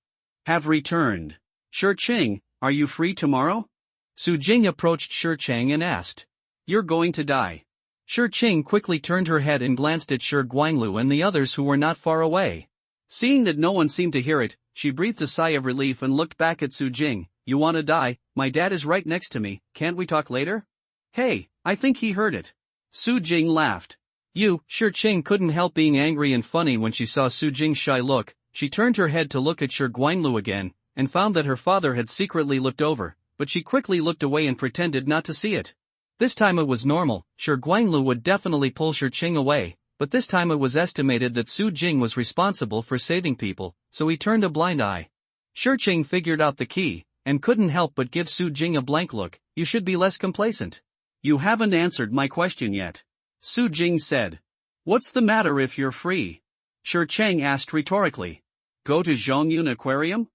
Have returned. Shi Qing, are you free tomorrow? Su Jing approached Shi Cheng and asked. You're going to die. Shi Qing quickly turned her head and glanced at Shi Guanglu and the others who were not far away. Seeing that no one seemed to hear it, she breathed a sigh of relief and looked back at Su Jing. You want to die? My dad is right next to me, can't we talk later? Hey, I think he heard it. Su Jing laughed. Shi Qing couldn't help being angry and funny when she saw Su Jing's shy look. She turned her head to look at Shi Guanlu again, and found that her father had secretly looked over, but she quickly looked away and pretended not to see it. This time it was normal. Shi Guanlu would definitely pull Shi Qing away, but this time it was estimated that Su Jing was responsible for saving people, so he turned a blind eye. Shi Qing figured out the key, and couldn't help but give Su Jing a blank look. You should be less complacent. You haven't answered my question yet. Su Jing said. What's the matter if you're free? Shi Qing asked rhetorically. Go to Zhongyun Aquarium?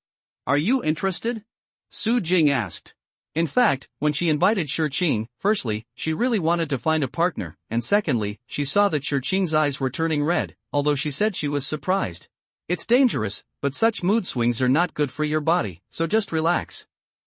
Are you interested? Su Jing asked. In fact, when she invited Shi Qing, firstly, she really wanted to find a partner, and secondly, she saw that Shi Qing's eyes were turning red, although she said she was surprised. It's dangerous, but such mood swings are not good for your body, so just relax.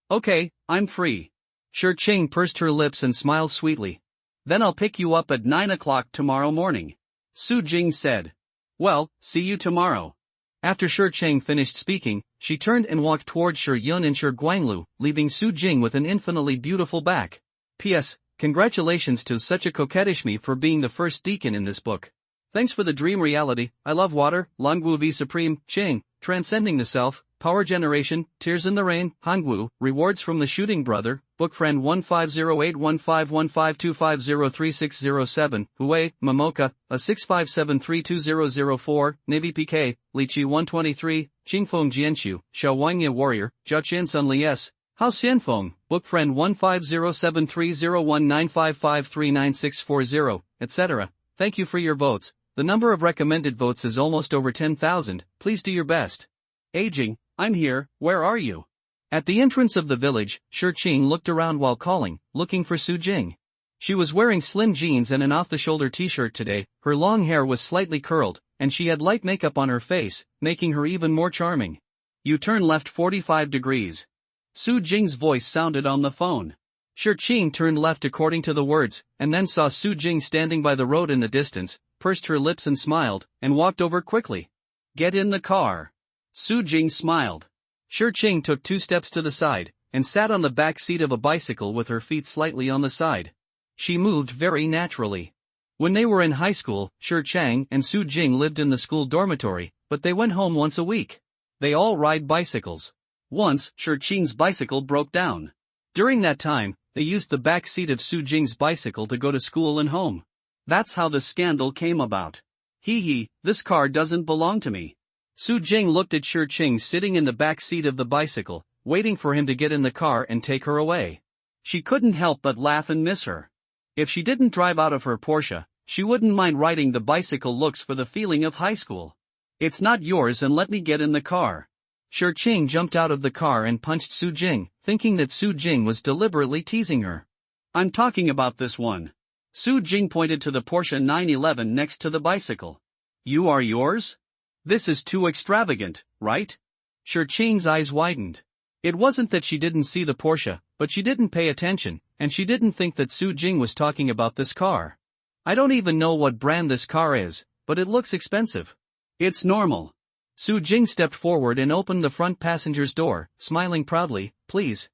Okay, I'm free. Shi Qing pursed her lips and smiled sweetly. Then I'll pick you up at 9 o'clock tomorrow morning. Su Jing said. Well, see you tomorrow. After Shi Qing finished speaking, she turned and walked toward Shi Yun and Shi Guanlu, leaving Su Jing with an infinitely beautiful back. P.S. Congratulations to such a coquettish me for being the first deacon in this book. Thanks for the dream reality. I love water. Langwu V Supreme, Qing, transcending the self, power generation, tears in the rain, Hangwu, rewards from the shooting brother, book friend 1508151525036007, Hue, Momoka, a 657320004, Navy PK, Lichi 123, Qingfeng Jianshu, Xiaowangye Warrior, Jiaqian Sun Lies, Hao Xianfeng, book friend 15073019553960, etc. Thank you for your votes. The number of recommended votes is almost over 10,000, please do your best. Aging, I'm here, where are you? At the entrance of the village, Shi Qing looked around while calling, looking for Su Jing. She was wearing slim jeans and an off-the-shoulder t-shirt today, her long hair was slightly curled, and she had light makeup on her face, making her even more charming. You turn left 45 degrees. Su Jing's voice sounded on the phone. Shi Qing turned left according to the words, and then saw Su Jing standing by the road in the distance, pursed her lips and smiled, and walked over quickly. Get in the car. Su Jing smiled. Shi Qing took 2 steps to the side, and sat on the back seat of a bicycle with her feet slightly on the side. She moved very naturally. When they were in high school, Shi Chang and Su Jing lived in the school dormitory, but they went home once a week. They all ride bicycles. Once, Shi Qing's bicycle broke down. During that time, they used the back seat of Su Jing's bicycle to go to school and home. That's how the scandal came about. Hee, this car doesn't belong to me. Su Jing looked at Shi Qing sitting in the back seat of the bicycle, waiting for him to get in the car and take her away. She couldn't help but laugh and miss her. If she didn't drive out of her Porsche, she wouldn't mind riding the bicycle looks for the feeling of high school. It's not yours and let me get in the car. Shi Qing jumped out of the car and punched Su Jing, thinking that Su Jing was deliberately teasing her. I'm talking about this one. Su Jing pointed to the Porsche 911 next to the bicycle. You are yours? This is too extravagant, right? Shi Qing's eyes widened. It wasn't that she didn't see the Porsche, but she didn't pay attention, and she didn't think that Su Jing was talking about this car. I don't even know what brand this car is, but it looks expensive. It's normal. Su Jing stepped forward and opened the front passenger's door, smiling proudly, please.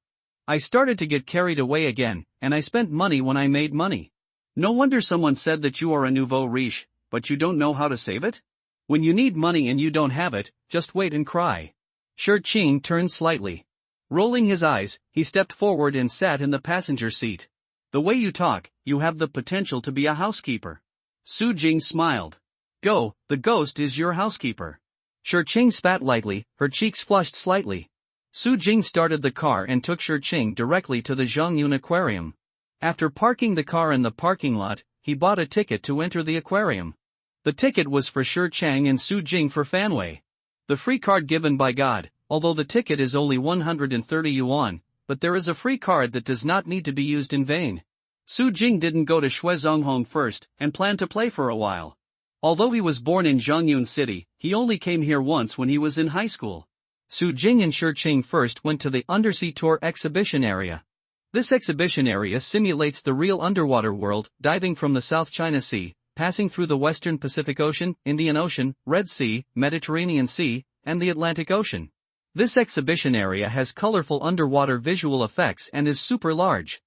I started to get carried away again, and I spent money when I made money. No wonder someone said that you are a nouveau riche, but you don't know how to save it? When you need money and you don't have it, just wait and cry. Shi Qing turned slightly. Rolling his eyes, he stepped forward and sat in the passenger seat. The way you talk, you have the potential to be a housekeeper. Su Jing smiled. Go, the ghost is your housekeeper. Shi Qing spat lightly, her cheeks flushed slightly. Su Jing started the car and took Shi Qing directly to the Zhongyun Aquarium. After parking the car in the parking lot, he bought a ticket to enter the aquarium. The ticket was for Shi Chang and Su Jing for Fanwei. The free card given by God, although the ticket is only 130 yuan, but there is a free card that does not need to be used in vain. Su Jing didn't go to Shuizonghong first, and planned to play for a while. Although he was born in Zhongyun City, he only came here once when he was in high school. Su Jing and Shi Qing first went to the Undersea Tour exhibition area. This exhibition area simulates the real underwater world, diving from the South China Sea, passing through the Western Pacific Ocean, Indian Ocean, Red Sea, Mediterranean Sea, and the Atlantic Ocean. This exhibition area has colorful underwater visual effects and is super large.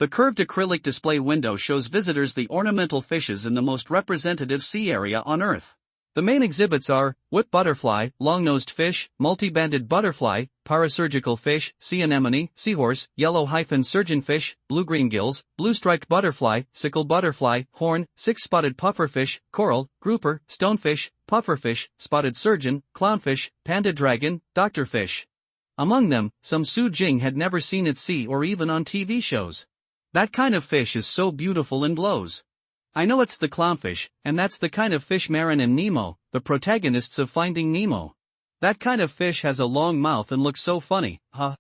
The curved acrylic display window shows visitors the ornamental fishes in the most representative sea area on Earth. The main exhibits are whip butterfly, long-nosed fish, multi-banded butterfly, parasurgical fish, sea anemone, seahorse, yellow-hyphen surgeonfish, blue-green gills, blue-striped butterfly, sickle butterfly, horn, six-spotted pufferfish, coral, grouper, stonefish, pufferfish, spotted surgeon, clownfish, panda dragon, doctorfish. Among them, some Su Jing had never seen at sea or even on TV shows. That kind of fish is so beautiful and glows. I know it's the clownfish, and that's the kind of fish Marin and Nemo, the protagonists of Finding Nemo. That kind of fish has a long mouth and looks so funny, huh?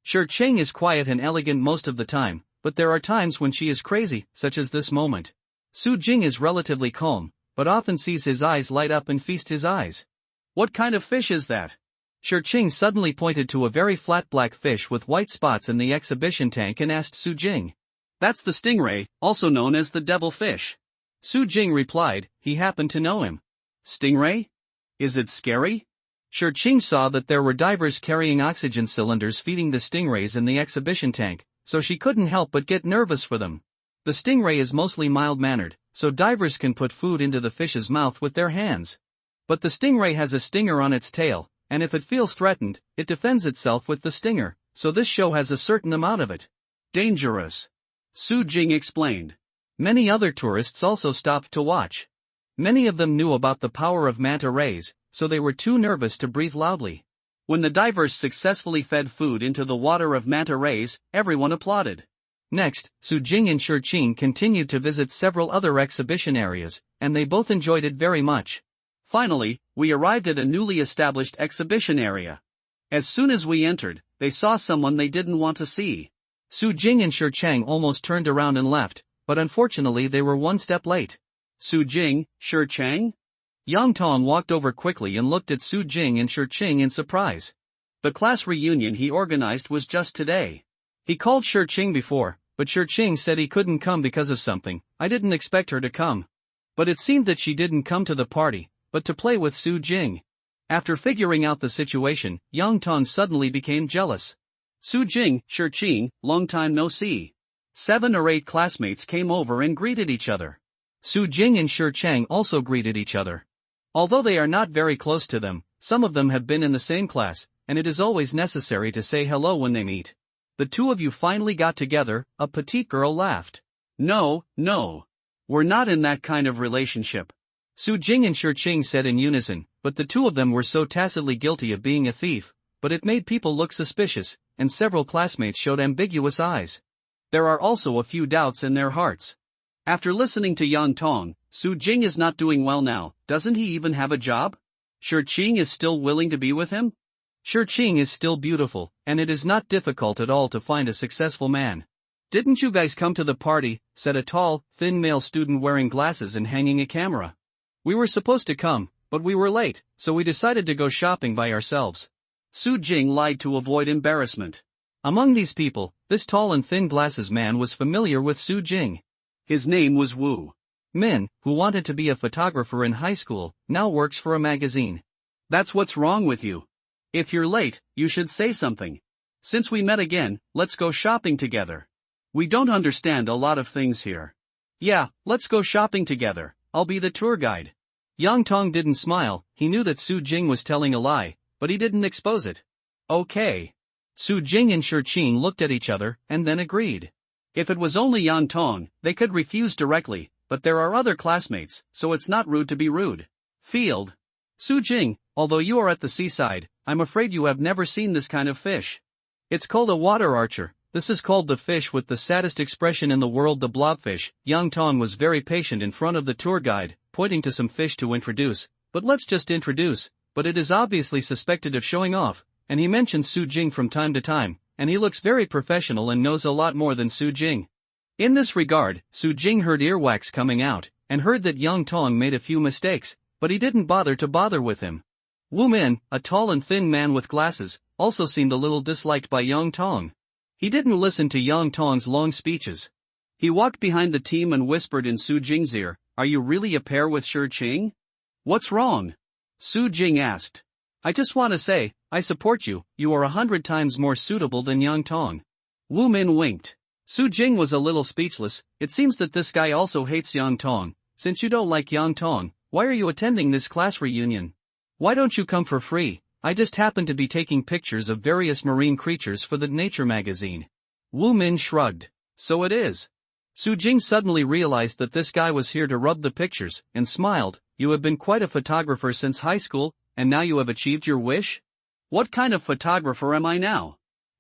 Shi Ching is quiet and elegant most of the time, but there are times when she is crazy, such as this moment. Su Jing is relatively calm, but often sees his eyes light up and feast his eyes. What kind of fish is that? Shi Ching suddenly pointed to a very flat black fish with white spots in the exhibition tank and asked Su Jing. That's the stingray, also known as the devilfish. Su Jing replied, he happened to know him. Stingray? Is it scary? Shi Ching saw that there were divers carrying oxygen cylinders feeding the stingrays in the exhibition tank, so she couldn't help but get nervous for them. The stingray is mostly mild-mannered, so divers can put food into the fish's mouth with their hands. But the stingray has a stinger on its tail, and if it feels threatened, it defends itself with the stinger, so this show has a certain amount of it. Dangerous. Su Jing explained. Many other tourists also stopped to watch. Many of them knew about the power of manta rays, so they were too nervous to breathe loudly. When the divers successfully fed food into the water of manta rays, everyone applauded. Next, Su Jing and Shi Ching continued to visit several other exhibition areas, and they both enjoyed it very much. Finally, we arrived at a newly established exhibition area. As soon as we entered, they saw someone they didn't want to see. Su Jing and Shi Chang almost turned around and left, but unfortunately they were one step late. Su Jing, Shi Chang? Yang Tong walked over quickly and looked at Su Jing and Shi Ching in surprise. The class reunion he organized was just today. He called Shi Ching before, but Shi Ching said he couldn't come because of something. I didn't expect her to come. But it seemed that she didn't come to the party, but to play with Su Jing. After figuring out the situation, Yang Tong suddenly became jealous. Su Jing, Shi Ching, long time no see. 7 or 8 classmates came over and greeted each other. Su Jing and Shi Chang also greeted each other. Although they are not very close to them, some of them have been in the same class, and it is always necessary to say hello when they meet. The two of you finally got together, a petite girl laughed. No, we're not in that kind of relationship. Su Jing and Shi Ching said in unison, but the two of them were so tacitly guilty of being a thief, but it made people look suspicious, and several classmates showed ambiguous eyes. There are also a few doubts in their hearts. After listening to Yang Tong, Su Jing is not doing well now. Doesn't he even have a job? Shi Ching is still willing to be with him? Shi Ching is still beautiful, and it is not difficult at all to find a successful man. Didn't you guys come to the party? Said a tall, thin male student wearing glasses and hanging a camera. We were supposed to come, but we were late, so we decided to go shopping by ourselves. Su Jing lied to avoid embarrassment. Among these people, this tall and thin glasses man was familiar with Su Jing. His name was Wu Min, who wanted to be a photographer in high school, now works for a magazine. That's what's wrong with you. If you're late, you should say something. Since we met again, let's go shopping together. We don't understand a lot of things here. Yeah, let's go shopping together. I'll be the tour guide. Yang Tong didn't smile. He knew that Su Jing was telling a lie, but he didn't expose it. Okay. Su Jing and Shi Ching looked at each other, and then agreed. If it was only Yang Tong, they could refuse directly, but there are other classmates, so it's not rude to be rude. Field. Su Jing, although you are at the seaside, I'm afraid you have never seen this kind of fish. It's called a water archer. This is called the fish with the saddest expression in the world, the blobfish. Yang Tong was very patient in front of the tour guide, pointing to some fish to introduce. But let's just introduce, but it is obviously suspected of showing off, and he mentions Su Jing from time to time, and he looks very professional and knows a lot more than Su Jing. In this regard, Su Jing heard earwax coming out, and heard that Yang Tong made a few mistakes, but he didn't bother with him. Wu Min, a tall and thin man with glasses, also seemed a little disliked by Yang Tong. He didn't listen to Yang Tong's long speeches. He walked behind the team and whispered in Su Jing's ear, "Are you really a pair with Shi Ching?" "What's wrong?" Su Jing asked. "I just want to say, I support you. You are 100 times more suitable than Yang Tong." Wu Min winked. Su Jing was a little speechless. It seems that this guy also hates Yang Tong. Since you don't like Yang Tong, why are you attending this class reunion? Why don't you come for free? I just happen to be taking pictures of various marine creatures for the Nature magazine. Wu Min shrugged. So it is. Su Jing suddenly realized that this guy was here to rub the pictures, and smiled. You have been quite a photographer since high school, and now you have achieved your wish? What kind of photographer am I now?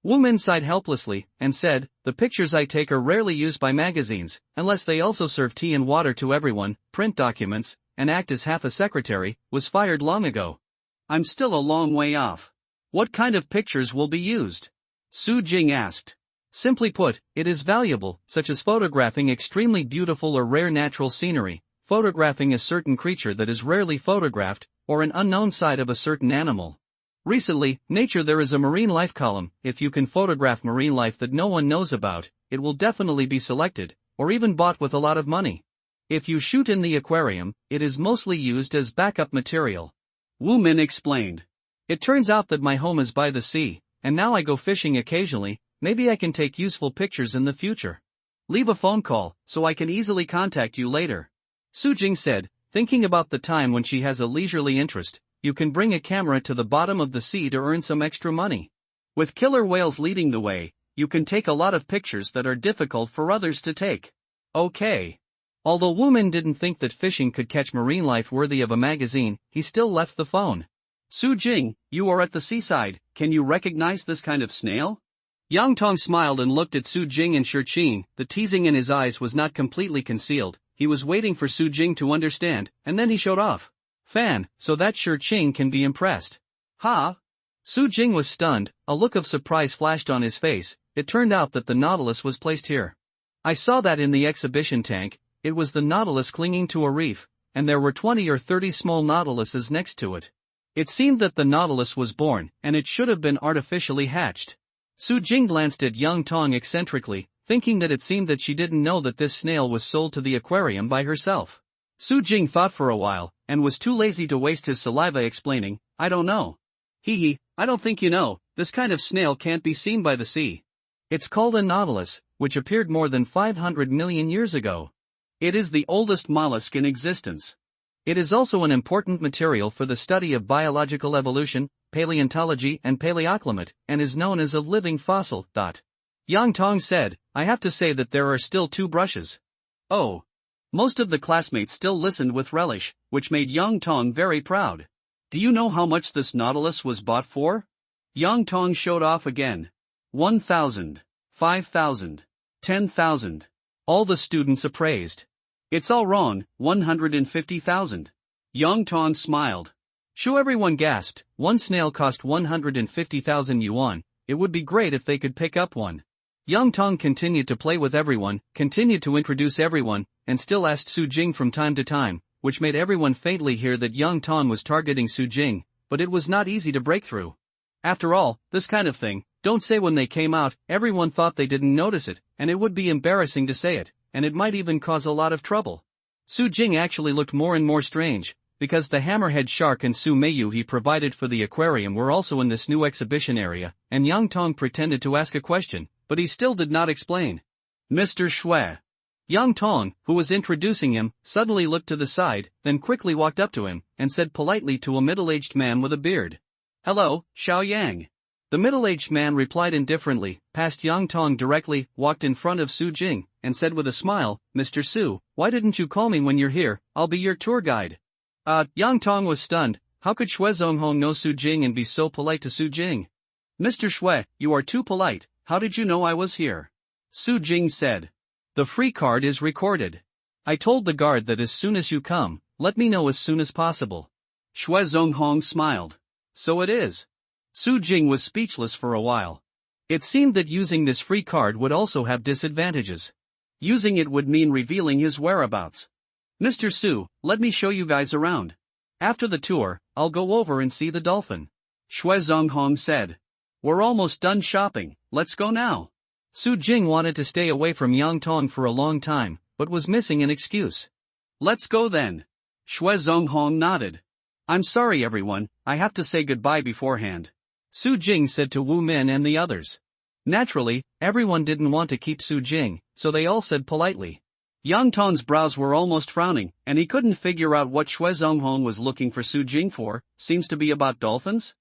Wu Min sighed helplessly, and said, the pictures I take are rarely used by magazines, unless they also serve tea and water to everyone, print documents, and act as half a secretary, was fired long ago. I'm still a long way off. What kind of pictures will be used? Su Jing asked. Simply put, it is valuable, such as photographing extremely beautiful or rare natural scenery, photographing a certain creature that is rarely photographed, or an unknown side of a certain animal. Recently, Nature there is a marine life column. If you can photograph marine life that no one knows about, it will definitely be selected, or even bought with a lot of money. If you shoot in the aquarium, it is mostly used as backup material. Wu Min explained. It turns out that my home is by the sea, and now I go fishing occasionally. Maybe I can take useful pictures in the future. Leave a phone call, so I can easily contact you later. Su Jing said, thinking about the time when she has a leisurely interest. You can bring a camera to the bottom of the sea to earn some extra money. With killer whales leading the way, you can take a lot of pictures that are difficult for others to take. Okay. Although Wu Min didn't think that fishing could catch marine life worthy of a magazine, he still left the phone. Su Jing, you are at the seaside, can you recognize this kind of snail? Yang Tong smiled and looked at Su Jing and Shurqing. The teasing in his eyes was not completely concealed. He was waiting for Su Jing to understand, and then he showed off. Fan, so that Shurqing can be impressed. Ha! Su Jing was stunned, a look of surprise flashed on his face. It turned out that the Nautilus was placed here. I saw that in the exhibition tank. It was the Nautilus clinging to a reef, and there were 20 or 30 small Nautiluses next to it. It seemed that the Nautilus was born, and it should have been artificially hatched. Su Jing glanced at Yang Tong eccentrically, thinking that it seemed that she didn't know that this snail was sold to the aquarium by herself. Su Jing thought for a while, and was too lazy to waste his saliva explaining, I don't know. Hee, I don't think you know, this kind of snail can't be seen by the sea. It's called a nautilus, which appeared more than 500 million years ago. It is the oldest mollusk in existence. It is also an important material for the study of biological evolution, paleontology and paleoclimate, and is known as a living fossil. Yang Tong said, I have to say that there are still 2 brushes. Oh. Most of the classmates still listened with relish, which made Yang Tong very proud. Do you know how much this nautilus was bought for? Yang Tong showed off again. 1,000, 5,000, 10,000. All the students appraised. It's all wrong, 150,000. Yang Tong smiled. Sure, everyone gasped. One snail cost 150,000 yuan. It would be great if they could pick up one. Yang Tong continued to play with everyone, continued to introduce everyone, and still asked Su Jing from time to time, which made everyone faintly hear that Yang Tong was targeting Su Jing, but it was not easy to break through. After all, this kind of thing, don't say when they came out, everyone thought they didn't notice it, and it would be embarrassing to say it, and it might even cause a lot of trouble. Su Jing actually looked more and more strange, because the hammerhead shark and Su Meiyu he provided for the aquarium were also in this new exhibition area, and Yang Tong pretended to ask a question, but he still did not explain. Mr. Shui. Yang Tong, who was introducing him, suddenly looked to the side, then quickly walked up to him, and said politely to a middle-aged man with a beard. Hello, Xiao Yang. The middle-aged man replied indifferently, passed Yang Tong directly, walked in front of Su Jing, and said with a smile, Mr. Su, why didn't you call me when you're here? I'll be your tour guide. Yang Tong was stunned. How could Shui Zonghong know Su Jing and be so polite to Su Jing? Mr. Shui, you are too polite. How did you know I was here? Su Jing said. The free card is recorded. I told the guard that as soon as you come, let me know as soon as possible. Shui Zonghong smiled. So it is. Su Jing was speechless for a while. It seemed that using this free card would also have disadvantages. Using it would mean revealing his whereabouts. Mr. Su, let me show you guys around. After the tour, I'll go over and see the dolphin. Shui Zonghong said. We're almost done shopping, let's go now. Su Jing wanted to stay away from Yang Tong for a long time, but was missing an excuse. Let's go then. Shui Zonghong nodded. I'm sorry everyone, I have to say goodbye beforehand. Su Jing said to Wu Min and the others. Naturally, everyone didn't want to keep Su Jing, so they all said politely. Yang Tong's brows were almost frowning, and he couldn't figure out what Xue Zonghong was looking for Su Jing for. Seems to be about dolphins?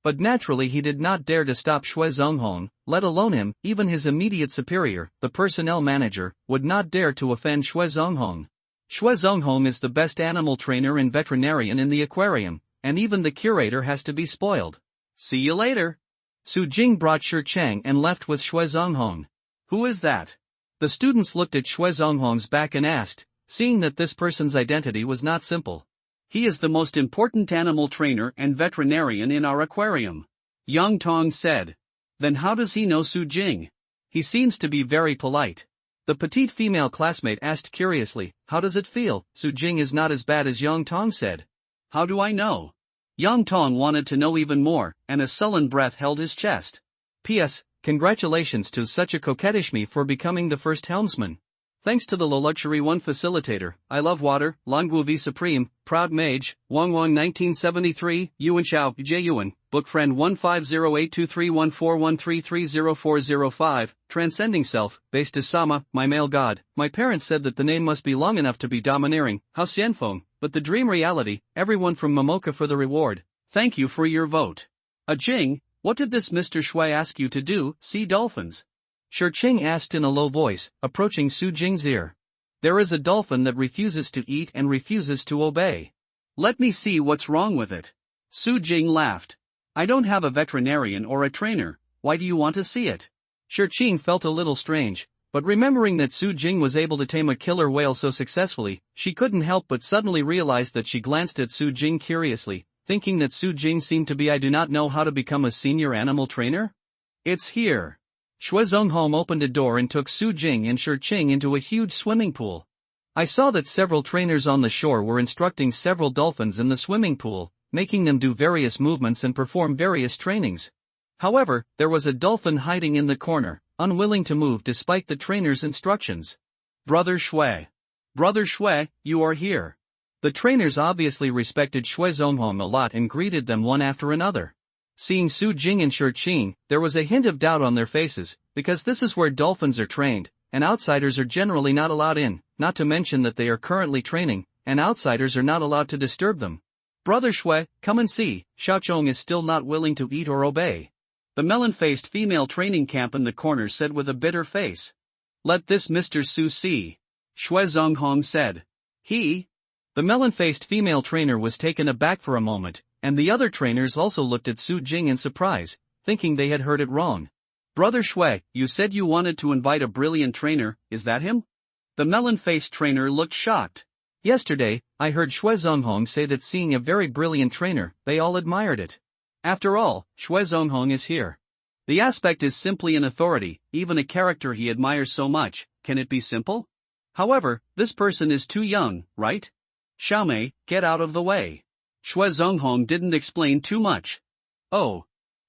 But naturally he did not dare to stop Xue Zonghong, let alone him. Even his immediate superior, the personnel manager, would not dare to offend Xue Zonghong. Xue Zonghong is the best animal trainer and veterinarian in the aquarium, and even the curator has to be spoiled. See you later. Su Jing brought Shi Cheng and left with Xue Zonghong. Who is that? The students looked at Xue Zonghong's back and asked, seeing that this person's identity was not simple. He is the most important animal trainer and veterinarian in our aquarium. Yang Tong said. Then how does he know Su Jing? He seems to be very polite. The petite female classmate asked curiously, how does it feel? Su Jing is not as bad as Yang Tong said. How do I know? Yang Tong wanted to know even more, and a sullen breath held his chest. P.S. Congratulations to such a coquettish me for becoming the first helmsman. Thanks to the Luxury One facilitator, I love water, Longuvi Supreme, Proud Mage, Wang Wang 1973, Yuan Xiao, J. Yuan, Book Friend 1508231413304005, Transcending Self, Base to Sama, My Male God. My parents said that the name must be long enough to be domineering, Hao Xianfeng, but the dream reality, everyone from Momoka for the reward. Thank you for your vote. Jing, what did this Mr. Shui ask you to do? See dolphins? Shi Cheng asked in a low voice, approaching Su Jing's ear. There is a dolphin that refuses to eat and refuses to obey. Let me see what's wrong with it. Su Jing laughed. I don't have a veterinarian or a trainer, why do you want to see it? Shi Cheng felt a little strange, but remembering that Su Jing was able to tame a killer whale so successfully, she couldn't help but suddenly realize that she glanced at Su Jing curiously, thinking that Su Jing seemed to be I do not know how to become a senior animal trainer? It's here. Xue Zonghong opened a door and took Su Jing and Shi Cheng into a huge swimming pool. I saw that several trainers on the shore were instructing several dolphins in the swimming pool, making them do various movements and perform various trainings. However, there was a dolphin hiding in the corner, unwilling to move despite the trainer's instructions. Brother Shui. Brother Shui, you are here. The trainers obviously respected Xue Zonghong a lot and greeted them one after another. Seeing Su Jing and Shi Cheng, there was a hint of doubt on their faces, because this is where dolphins are trained, and outsiders are generally not allowed in, not to mention that they are currently training, and outsiders are not allowed to disturb them. Brother Shui, come and see, Xiaochong is still not willing to eat or obey. The melon-faced female training camp in the corner said with a bitter face. Let this Mr. Su see. Xue Zonghong said. He? The melon-faced female trainer was taken aback for a moment, and the other trainers also looked at Su Jing in surprise, thinking they had heard it wrong. Brother Shui, you said you wanted to invite a brilliant trainer, is that him? The melon-faced trainer looked shocked. Yesterday, I heard Xue Zonghong say that seeing a very brilliant trainer, they all admired it. After all, Xue Zonghong is here. The aspect is simply an authority, even a character he admires so much, can it be simple? However, this person is too young, right? Xiaomei, get out of the way. Xue Zonghong didn't explain too much. Oh.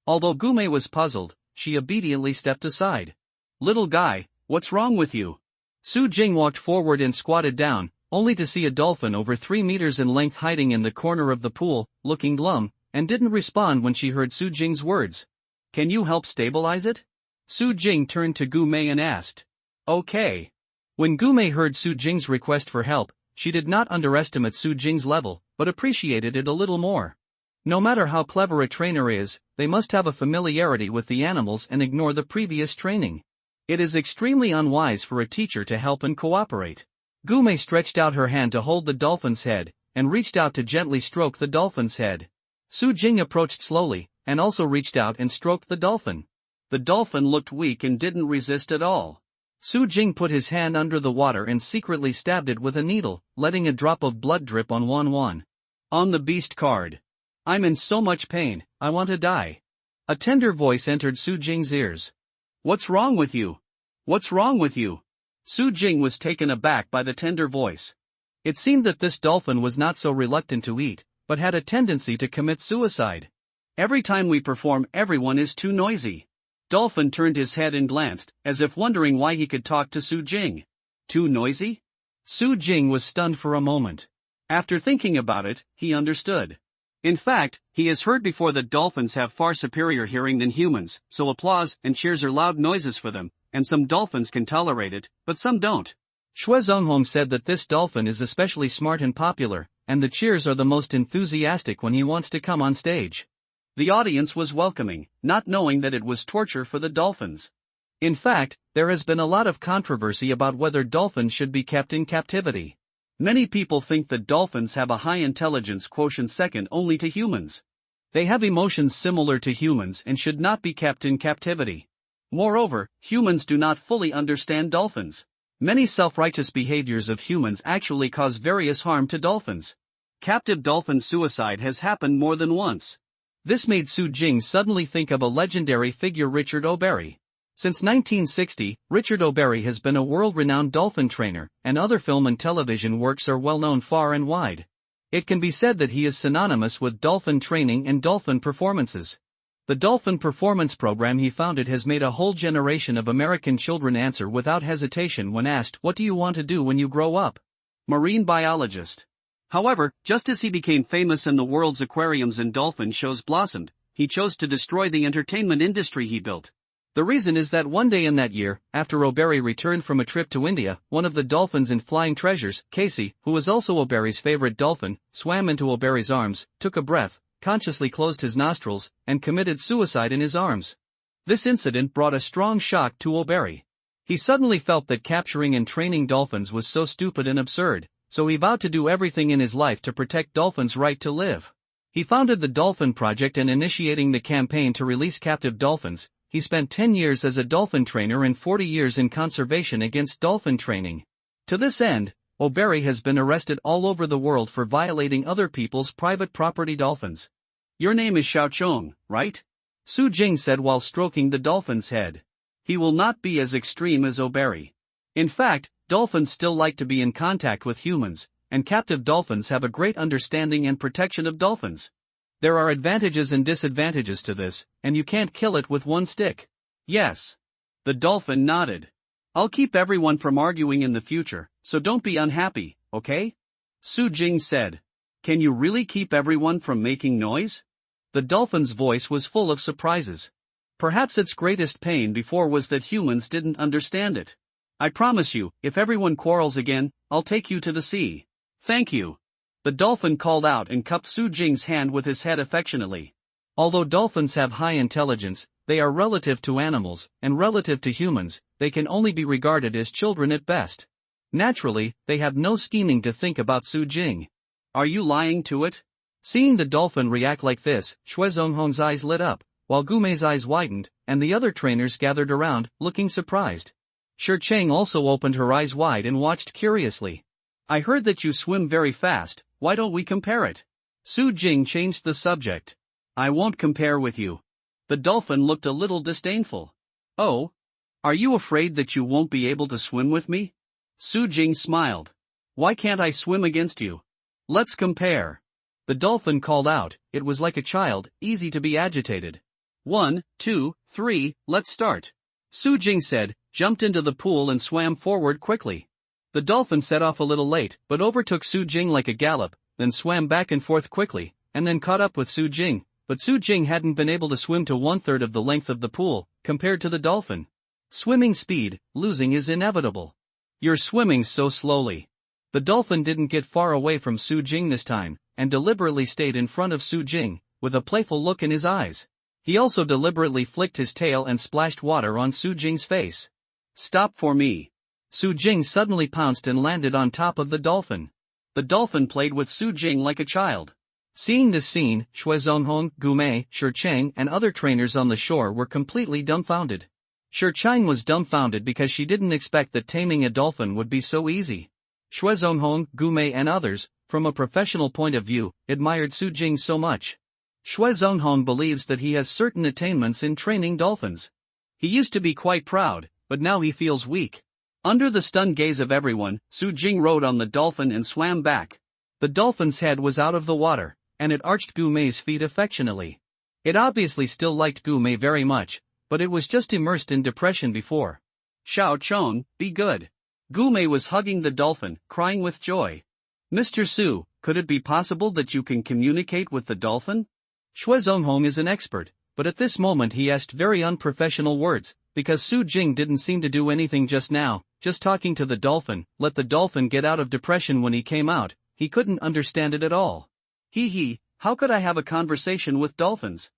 Although Gumei was puzzled, she obediently stepped aside. Little guy, what's wrong with you? Su Jing walked forward and squatted down, only to see a dolphin over 3 meters in length hiding in the corner of the pool, looking glum, and didn't respond when she heard Su Jing's words. Can you help stabilize it? Su Jing turned to Gumei and asked. Okay. When Gumei heard Su Jing's request for help, she did not underestimate Su Jing's level, but appreciated it a little more. No matter how clever a trainer is, they must have a familiarity with the animals and ignore the previous training. It is extremely unwise for a teacher to help and cooperate. Gumei stretched out her hand to hold the dolphin's head, and reached out to gently stroke the dolphin's head. Su Jing approached slowly, and also reached out and stroked the dolphin. The dolphin looked weak and didn't resist at all. Su Jing put his hand under the water and secretly stabbed it with a needle, letting a drop of blood drip on 1-1. On the beast card. I'm in so much pain, I want to die. A tender voice entered Su Jing's ears. What's wrong with you? What's wrong with you? Su Jing was taken aback by the tender voice. It seemed that this dolphin was not so reluctant to eat, but had a tendency to commit suicide. Every time we perform, everyone is too noisy. Dolphin turned his head and glanced, as if wondering why he could talk to Su Jing. Too noisy? Su Jing was stunned for a moment. After thinking about it, he understood. In fact, he has heard before that dolphins have far superior hearing than humans, so applause and cheers are loud noises for them, and some dolphins can tolerate it, but some don't. Xue Zonghong said that this dolphin is especially smart and popular, and the cheers are the most enthusiastic when he wants to come on stage. The audience was welcoming, not knowing that it was torture for the dolphins. In fact, there has been a lot of controversy about whether dolphins should be kept in captivity. Many people think that dolphins have a high intelligence quotient second only to humans. They have emotions similar to humans and should not be kept in captivity. Moreover, humans do not fully understand dolphins. Many self-righteous behaviors of humans actually cause various harm to dolphins. Captive dolphin suicide has happened more than once. This made Su Jing suddenly think of a legendary figure, Richard O'Barry. Since 1960, Richard O'Barry has been a world-renowned dolphin trainer, and other film and television works are well known far and wide. It can be said that he is synonymous with dolphin training and dolphin performances. The Dolphin Performance Program he founded has made a whole generation of American children answer without hesitation when asked, "What do you want to do when you grow up?" Marine biologist. However, just as he became famous and the world's aquariums and dolphin shows blossomed, he chose to destroy the entertainment industry he built. The reason is that one day in that year, after O'Barry returned from a trip to India, one of the dolphins in Flying Treasures, Casey, who was also O'Barry's favorite dolphin, swam into O'Barry's arms, took a breath, consciously closed his nostrils, and committed suicide in his arms. This incident brought a strong shock to O'Barry. He suddenly felt that capturing and training dolphins was so stupid and absurd, so he vowed to do everything in his life to protect dolphins' right to live. He founded the Dolphin Project, and initiating the campaign to release captive dolphins, he spent 10 years as a dolphin trainer and 40 years in conservation against dolphin training. To this end, O'Barry has been arrested all over the world for violating other people's private property dolphins. "Your name is Xiao Chong, right?" Su Jing said while stroking the dolphin's head. He will not be as extreme as O'Barry. In fact, dolphins still like to be in contact with humans, and captive dolphins have a great understanding and protection of dolphins. There are advantages and disadvantages to this, and you can't kill it with one stick. Yes. The dolphin nodded. "I'll keep everyone from arguing in the future, so don't be unhappy, okay?" Su Jing said. "Can you really keep everyone from making noise?" The dolphin's voice was full of surprises. Perhaps its greatest pain before was that humans didn't understand it. "I promise you, if everyone quarrels again, I'll take you to the sea." "Thank you." The dolphin called out and cupped Su Jing's hand with his head affectionately. Although dolphins have high intelligence, they are relative to animals, and relative to humans, they can only be regarded as children at best. Naturally, they have no scheming to think about Su Jing. "Are you lying to it?" Seeing the dolphin react like this, Xue Zonghong's eyes lit up, while Gumei's eyes widened, and the other trainers gathered around, looking surprised. Shi Cheng also opened her eyes wide and watched curiously. "I heard that you swim very fast, why don't we compare it?" Su Jing changed the subject. "I won't compare with you." The dolphin looked a little disdainful. "Oh? Are you afraid that you won't be able to swim with me?" Su Jing smiled. "Why can't I swim against you? Let's compare." The dolphin called out. It was like a child, easy to be agitated. "1, 2, 3, let's start." Su Jing said, jumped into the pool and swam forward quickly. The dolphin set off a little late, but overtook Su Jing like a gallop, then swam back and forth quickly, and then caught up with Su Jing, but Su Jing hadn't been able to swim to 1/3 of the length of the pool, compared to the dolphin. Swimming speed, losing is inevitable. "You're swimming so slowly." The dolphin didn't get far away from Su Jing this time, and deliberately stayed in front of Su Jing, with a playful look in his eyes. He also deliberately flicked his tail and splashed water on Su Jing's face. "Stop for me." Su Jing suddenly pounced and landed on top of the dolphin. The dolphin played with Su Jing like a child. Seeing this scene, Xue Zonghong, Gumei, Shi Cheng and other trainers on the shore were completely dumbfounded. Shi Cheng was dumbfounded because she didn't expect that taming a dolphin would be so easy. Xue Zonghong, Gumei and others, from a professional point of view, admired Su Jing so much. Xue Zonghong believes that he has certain attainments in training dolphins. He used to be quite proud, but now he feels weak. Under the stunned gaze of everyone, Su Jing rode on the dolphin and swam back. The dolphin's head was out of the water, and it arched Gumei's feet affectionately. It obviously still liked Gumei very much, but it was just immersed in depression before. "Xiao Chong, be good." Gumei was hugging the dolphin, crying with joy. Mr. Su, could it be possible that you can communicate with the dolphin? Xue Zonghong is an expert, but at this moment he asked very unprofessional words, because Su Jing didn't seem to do anything just now, just talking to the dolphin, let the dolphin get out of depression when he came out, he couldn't understand it at all. How could I have a conversation with dolphins?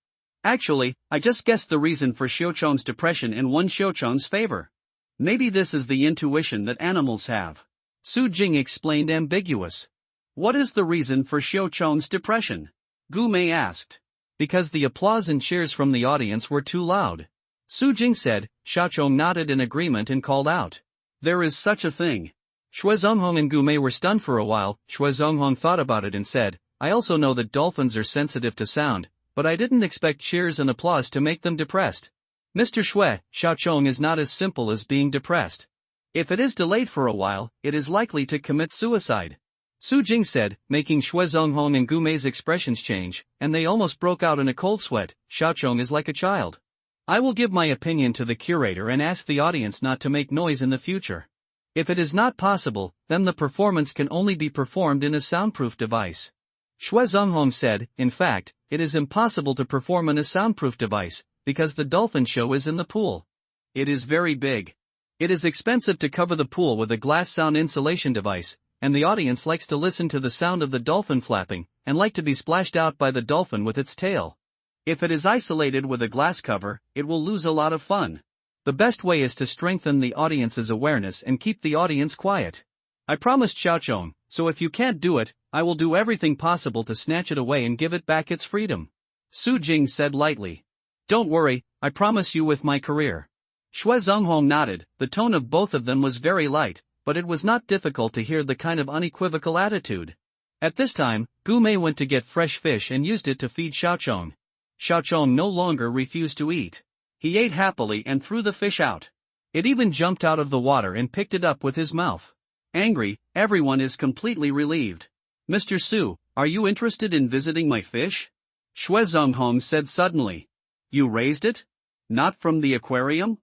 Actually, I just guessed the reason for Xiuchong's depression in one Xiuchong's favor. Maybe this is the intuition that animals have. Su Jing explained ambiguous. What is the reason for Xiuchong's depression? Gu Mei asked. Because the applause and cheers from the audience were too loud. Su Jing said. Xiaochong nodded in agreement and called out. There is such a thing. Xue Zonghong and Gu Mei were stunned for a while. Xue Zonghong thought about it and said, I also know that dolphins are sensitive to sound, but I didn't expect cheers and applause to make them depressed. Mr. Xue, Xiaochong is not as simple as being depressed. If it is delayed for a while, it is likely to commit suicide. Su Jing said, making Xue Zonghong and Gu Mei's expressions change, and they almost broke out in a cold sweat. Xiaochong is like a child. I will give my opinion to the curator and ask the audience not to make noise in the future. If it is not possible, then the performance can only be performed in a soundproof device. Xue Zonghong said, in fact, it is impossible to perform in a soundproof device, because the dolphin show is in the pool. It is very big. It is expensive to cover the pool with a glass sound insulation device, and the audience likes to listen to the sound of the dolphin flapping, and like to be splashed out by the dolphin with its tail. If it is isolated with a glass cover, it will lose a lot of fun. The best way is to strengthen the audience's awareness and keep the audience quiet. I promised Xiaochong, so if you can't do it, I will do everything possible to snatch it away and give it back its freedom. Su Jing said lightly. Don't worry, I promise you with my career. Xue Zonghong nodded. The tone of both of them was very light, but it was not difficult to hear the kind of unequivocal attitude. At this time, Gu Mei went to get fresh fish and used it to feed Xiaochong. Xiaochong no longer refused to eat. He ate happily and threw the fish out. It even jumped out of the water and picked it up with his mouth. Angry, everyone is completely relieved. Mr. Su, are you interested in visiting my fish? Xue Zonghong said suddenly. You raised it? Not from the aquarium?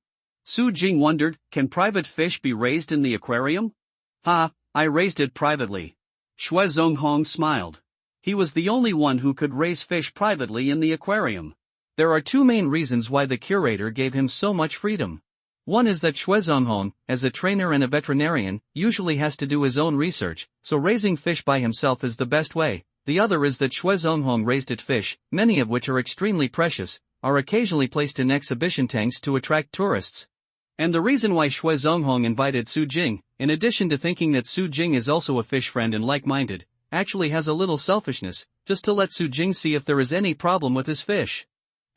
Su Jing wondered, can private fish be raised in the aquarium? Ha, I raised it privately. Xue Zonghong smiled. He was the only one who could raise fish privately in the aquarium. There are two main reasons why the curator gave him so much freedom. One is that Xue Zonghong, as a trainer and a veterinarian, usually has to do his own research, so raising fish by himself is the best way. The other is that Xue Zonghong raised it fish, many of which are extremely precious, are occasionally placed in exhibition tanks to attract tourists. And the reason why Xue Zonghong invited Su Jing, in addition to thinking that Su Jing is also a fish friend and like-minded, actually has a little selfishness, just to let Su Jing see if there is any problem with his fish.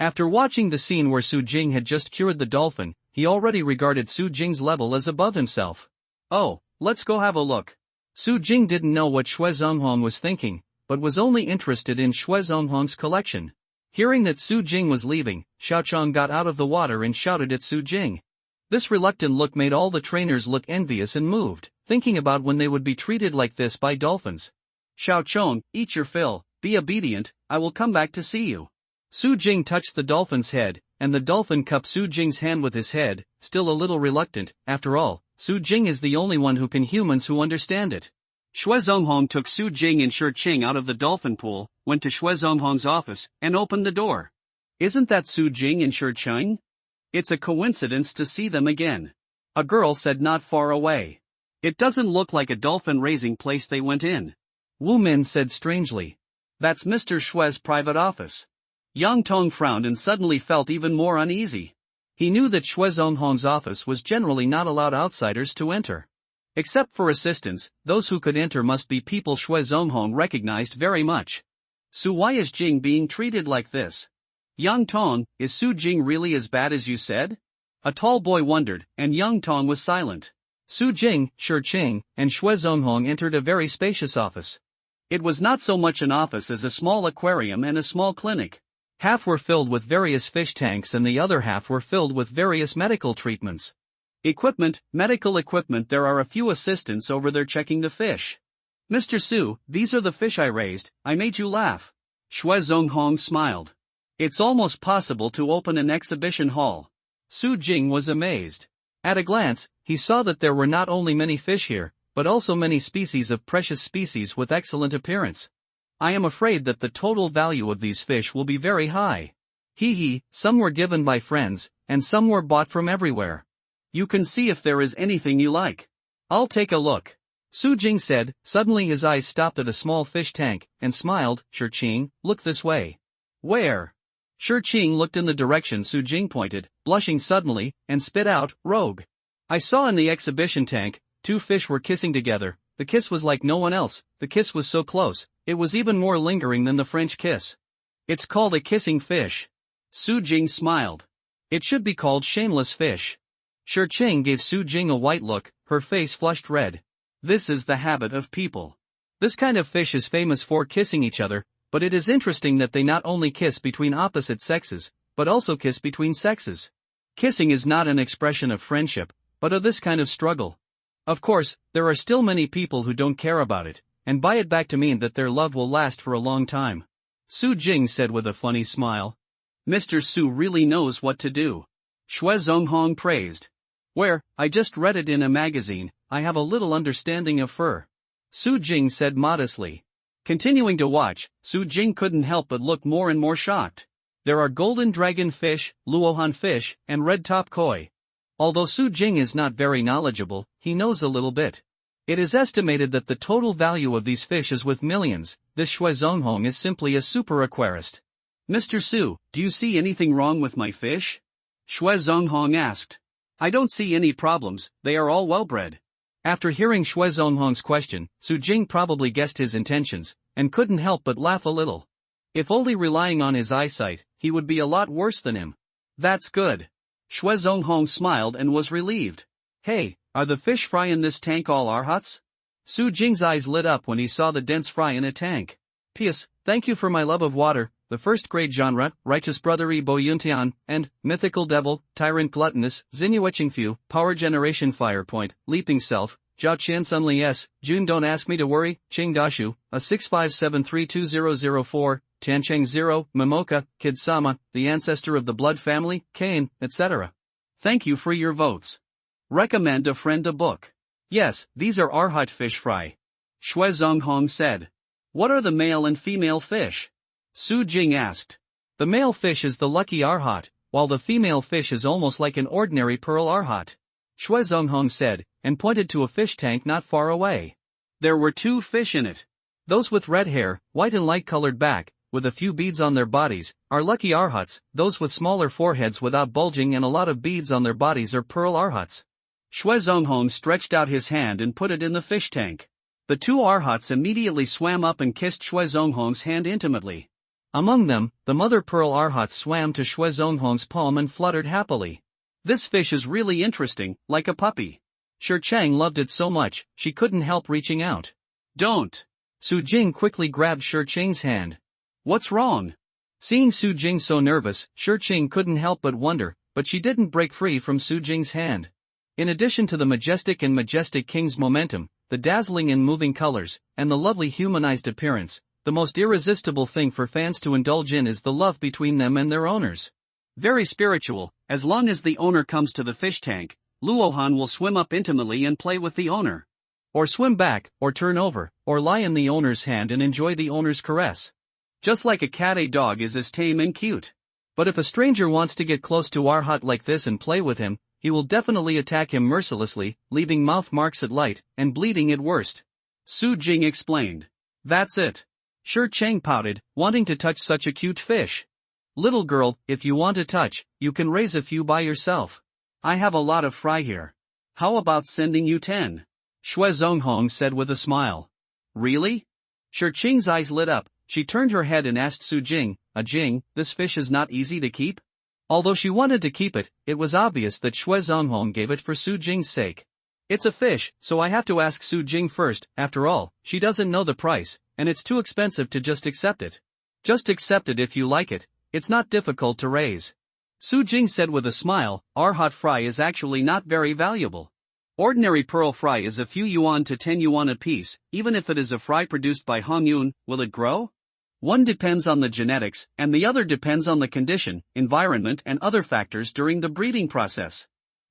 After watching the scene where Su Jing had just cured the dolphin, he already regarded Su Jing's level as above himself. Oh, let's go have a look. Su Jing didn't know what Xue Zonghong was thinking, but was only interested in Xue Zonghong's collection. Hearing that Su Jing was leaving, Xiaochong got out of the water and shouted at Su Jing. This reluctant look made all the trainers look envious and moved, thinking about when they would be treated like this by dolphins. Xiaochong, eat your fill, be obedient, I will come back to see you. Su Jing touched the dolphin's head, and the dolphin cupped Su Jing's hand with his head, still a little reluctant. After all, Su Jing is the only one who can humans who understand it. Xue Zonghong took Su Jing and Shi Qing out of the dolphin pool, went to Xue Zonghong's office, and opened the door. Isn't that Su Jing and Shi Qing? It's a coincidence to see them again. A girl said not far away. It doesn't look like a dolphin raising place they went in. Wu Min said strangely. That's Mr. Xue's private office. Yang Tong frowned and suddenly felt even more uneasy. He knew that Xue Zonghong's office was generally not allowed outsiders to enter. Except for assistants, those who could enter must be people Xue Zonghong recognized very much. So why is Jing being treated like this? Yang Tong, is Su Jing really as bad as you said? A tall boy wondered, and Yang Tong was silent. Su Jing, Shi Qing, and Xue Zonghong entered a very spacious office. It was not so much an office as a small aquarium and a small clinic. Half were filled with various fish tanks and the other half were filled with various medical treatments. Equipment, medical equipment. There are a few assistants over there checking the fish. Mr. Su, these are the fish I raised, I made you laugh. Xue Zonghong smiled. It's almost possible to open an exhibition hall. Su Jing was amazed. At a glance, he saw that there were not only many fish here, but also many species of precious species with excellent appearance. I am afraid that the total value of these fish will be very high. Hee hee, some were given by friends, and some were bought from everywhere. You can see if there is anything you like. I'll take a look. Su Jing said. Suddenly his eyes stopped at a small fish tank, and smiled. Shi-Ching, look this way. Where? Shi-Ching looked in the direction Su Jing pointed, blushing suddenly, and spit out, rogue. I saw in the exhibition tank, 2 fish were kissing together. The kiss was like no one else, the kiss was so close, it was even more lingering than the French kiss. It's called a kissing fish. Su Jing smiled. It should be called shameless fish. Shi-Ching gave Su Jing a white look, her face flushed red. This is the habit of people. This kind of fish is famous for kissing each other, but it is interesting that they not only kiss between opposite sexes, but also kiss between sexes. Kissing is not an expression of friendship, but of this kind of struggle. Of course, there are still many people who don't care about it, and buy it back to mean that their love will last for a long time. Su Jing said with a funny smile. Mr. Su really knows what to do. Xue Zonghong praised. Where, I just read it in a magazine, I have a little understanding of fur. Su Jing said modestly. Continuing to watch, Su Jing couldn't help but look more and more shocked. There are golden dragon fish, luohan fish, and red-top koi. Although Su Jing is not very knowledgeable, he knows a little bit. It is estimated that the total value of these fish is with millions. This Xue Zonghong is simply a super aquarist. Mr. Su, do you see anything wrong with my fish? Xue Zonghong asked. I don't see any problems, they are all well-bred. After hearing Xue Zonghong's question, Su Jing probably guessed his intentions, and couldn't help but laugh a little. If only relying on his eyesight, he would be a lot worse than him. That's good. Xue Zonghong smiled and was relieved. Hey, are the fish fry in this tank all arhats? Su Jing's eyes lit up when he saw the dense fry in a tank. P.S. Thank you for my love of water, the first grade genre, righteous brotherly Bo Yuntian, and mythical devil, tyrant gluttonous, Xinyuechingfu, power generation firepoint, leaping self, Zhao Qian Sunli S, June don't ask me to worry, Qing Dashu, a 657320004, Tiancheng 0, Momoka, Kid Sama, the ancestor of the blood family, Cain, etc. Thank you for your votes. Recommend a friend a book. Yes, these are arhat fish fry. Xue Zonghong said. What are the male and female fish? Su Jing asked. The male fish is the lucky arhat, while the female fish is almost like an ordinary pearl arhat. Xue Zonghong said, and pointed to a fish tank not far away. There were 2 fish in it. Those with red hair, white and light-colored back, with a few beads on their bodies, are lucky arhats. Those with smaller foreheads without bulging and a lot of beads on their bodies are pearl arhats. Xue Zonghong stretched out his hand and put it in the fish tank. The 2 arhats immediately swam up and kissed Xue Zonghong's hand intimately. Among them, the mother pearl arhat swam to Xue Zonghong's palm and fluttered happily. This fish is really interesting, like a puppy. Shi-Chang loved it so much, she couldn't help reaching out. Don't! Su Jing quickly grabbed Shi-Chang's hand. What's wrong? Seeing Su Jing so nervous, Shi-Chang couldn't help but wonder, but she didn't break free from Su Jing's hand. In addition to the majestic king's momentum, the dazzling and moving colors, and the lovely humanized appearance, the most irresistible thing for fans to indulge in is the love between them and their owners. Very spiritual. As long as the owner comes to the fish tank, Luohan will swim up intimately and play with the owner. Or swim back, or turn over, or lie in the owner's hand and enjoy the owner's caress. Just like a cat, a dog is as tame and cute. But if a stranger wants to get close to Arhat like this and play with him, he will definitely attack him mercilessly, leaving mouth marks at light, and bleeding at worst. Su Jing explained. That's it. Shi-Chang pouted, wanting to touch such a cute fish. Little girl, if you want to touch, you can raise a few by yourself. I have a lot of fry here. How about sending you 10? Xue Zonghong said with a smile. Really? Shi-Chang's eyes lit up. She turned her head and asked Su Jing, Jing, this fish is not easy to keep? Although she wanted to keep it, it was obvious that Xue Zonghong gave it for Su Jing's sake. It's a fish, so I have to ask Su Jing first. After all, she doesn't know the price, and it's too expensive to just accept it. Just accept it if you like it, it's not difficult to raise. Su Jing said with a smile, Arhat fry is actually not very valuable. Ordinary pearl fry is a few yuan to 10 yuan a piece. Even if it is a fry produced by Hongyun, will it grow? One depends on the genetics, and the other depends on the condition, environment and other factors during the breeding process.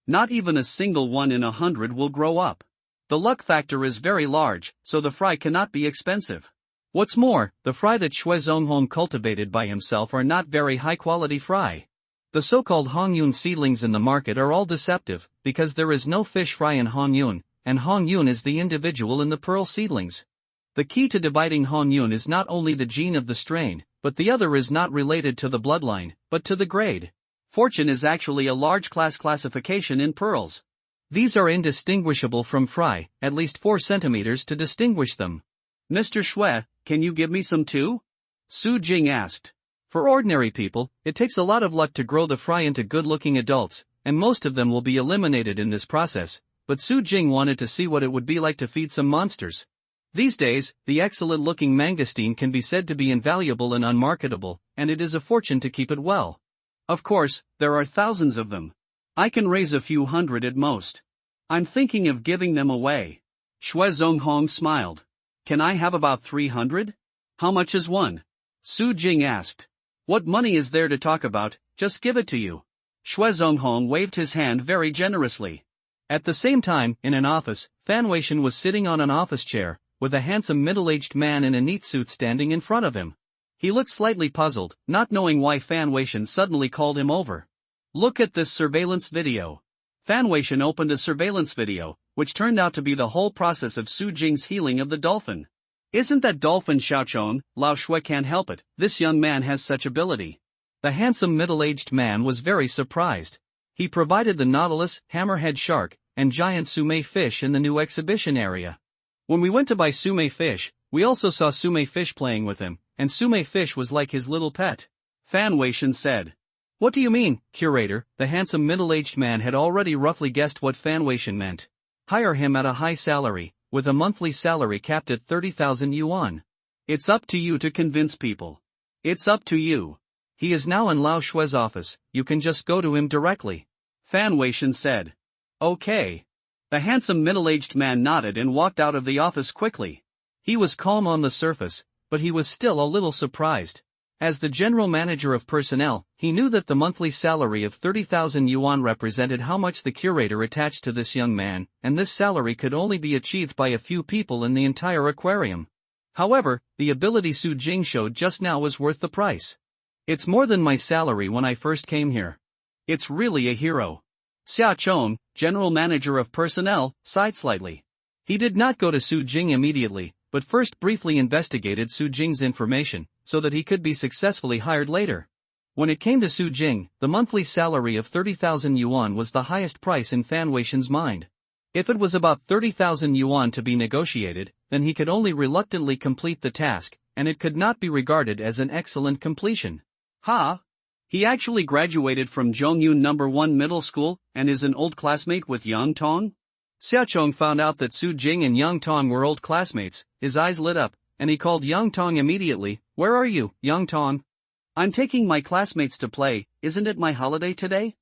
Not even a single one in 100 will grow up. The luck factor is very large, so the fry cannot be expensive. What's more, the fry that Xue Zonghong cultivated by himself are not very high-quality fry. The so-called Hongyun seedlings in the market are all deceptive, because there is no fish fry in Hongyun, and Hongyun is the individual in the pearl seedlings. The key to dividing Hongyun is not only the gene of the strain, but the other is not related to the bloodline, but to the grade. Fortune is actually a large class classification in pearls. These are indistinguishable from fry, at least 4 centimeters to distinguish them. Mr. Xue, can you give me some too? Su Jing asked. For ordinary people, it takes a lot of luck to grow the fry into good-looking adults, and most of them will be eliminated in this process, but Su Jing wanted to see what it would be like to feed some monsters. These days, the excellent-looking mangosteen can be said to be invaluable and unmarketable, and it is a fortune to keep it well. Of course, there are thousands of them. I can raise a few hundred at most. I'm thinking of giving them away. Xue Zonghong smiled. Can I have about 300? How much is one? Su Jing asked. What money is there to talk about, just give it to you. Xue Zonghong waved his hand very generously. At the same time, in an office, Fan Weishan was sitting on an office chair, with a handsome middle-aged man in a neat suit standing in front of him. He looked slightly puzzled, not knowing why Fan Weishan suddenly called him over. Look at this surveillance video. Fan Weishan opened a surveillance video, which turned out to be the whole process of Su Jing's healing of the dolphin. Isn't that dolphin Xiaochong? Lao Shui can't help it, this young man has such ability. The handsome middle-aged man was very surprised. He provided the nautilus, hammerhead shark, and giant sume fish in the new exhibition area. When we went to buy sume fish, we also saw sume fish playing with him, and sume fish was like his little pet. Fan Weishan said. What do you mean, curator? The handsome middle-aged man had already roughly guessed what Fan Weishan meant. Hire him at a high salary, with a monthly salary capped at 30,000 yuan. It's up to you to convince people. It's up to you. He is now in Lao Shue's office, you can just go to him directly. Fan Weishan said. Okay. The handsome middle-aged man nodded and walked out of the office quickly. He was calm on the surface, but he was still a little surprised. As the general manager of personnel, he knew that the monthly salary of 30,000 yuan represented how much the curator attached to this young man, and this salary could only be achieved by a few people in the entire aquarium. However, the ability Su Jing showed just now was worth the price. It's more than my salary when I first came here. It's really a hero. Xia Chong, general manager of personnel, sighed slightly. He did not go to Su Jing immediately, but first briefly investigated Su Jing's information, so that he could be successfully hired later. When it came to Su Jing, the monthly salary of 30,000 yuan was the highest price in Fan Weishan's mind. If it was about 30,000 yuan to be negotiated, then he could only reluctantly complete the task, and it could not be regarded as an excellent completion. Ha! He actually graduated from Zhongyun No. 1 Middle School, and is an old classmate with Yang Tong? Xiaochong found out that Su Jing and Yang Tong were old classmates, his eyes lit up, and he called Yang Tong immediately. Where are you, Yang Tong? I'm taking my classmates to play, isn't it my holiday today?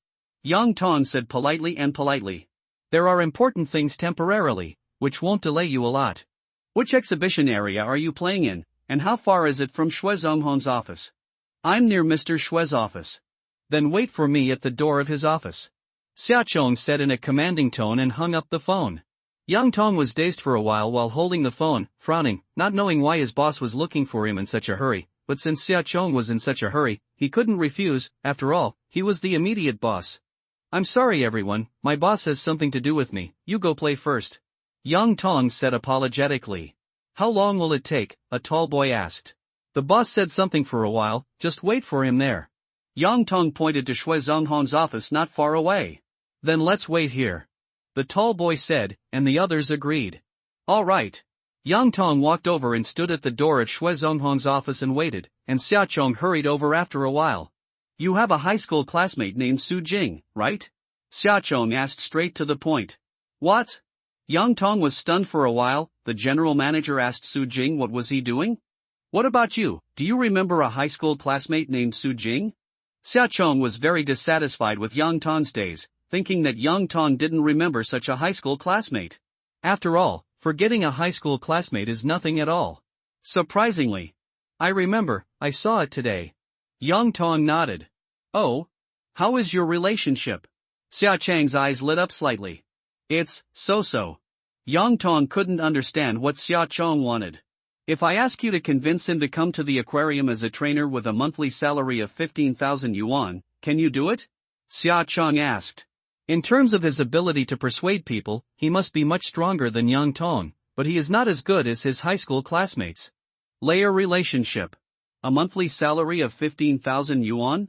Yang Tong said politely. There are important things temporarily, which won't delay you a lot. Which exhibition area are you playing in, and how far is it from Xue Zonghong's office? I'm near Mr. Xue's office. Then wait for me at the door of his office. Xiaochong said in a commanding tone and hung up the phone. Yang Tong was dazed for a while holding the phone, frowning, not knowing why his boss was looking for him in such a hurry, but since Xiaochong was in such a hurry, he couldn't refuse. After all, he was the immediate boss. I'm sorry everyone, my boss has something to do with me, you go play first. Yang Tong said apologetically. How long will it take? A tall boy asked. The boss said something for a while, just wait for him there. Yang Tong pointed to Xue Zonghong's office not far away. Then let's wait here. The tall boy said, and the others agreed. All right. Yang Tong walked over and stood at the door at Xue Zonghong's office and waited, and Xiaochong hurried over after a while. You have a high school classmate named Su Jing, right? Xiaochong asked straight to the point. What? Yang Tong was stunned for a while. The general manager asked Su Jing what was he doing? What about you, do you remember a high school classmate named Su Jing? Xiaochong was very dissatisfied with Yang Tong's days, thinking that Yang Tong didn't remember such a high school classmate. After all, forgetting a high school classmate is nothing at all. Surprisingly. I remember, I saw it today. Yang Tong nodded. Oh? How is your relationship? Xiaochang's eyes lit up slightly. It's so-so. Yang Tong couldn't understand what Xia Chong wanted. If I ask you to convince him to come to the aquarium as a trainer with a monthly salary of 15,000 yuan, can you do it? Xia Chong asked. In terms of his ability to persuade people, he must be much stronger than Yang Tong, but he is not as good as his high school classmates. Layer relationship. A monthly salary of 15,000 yuan?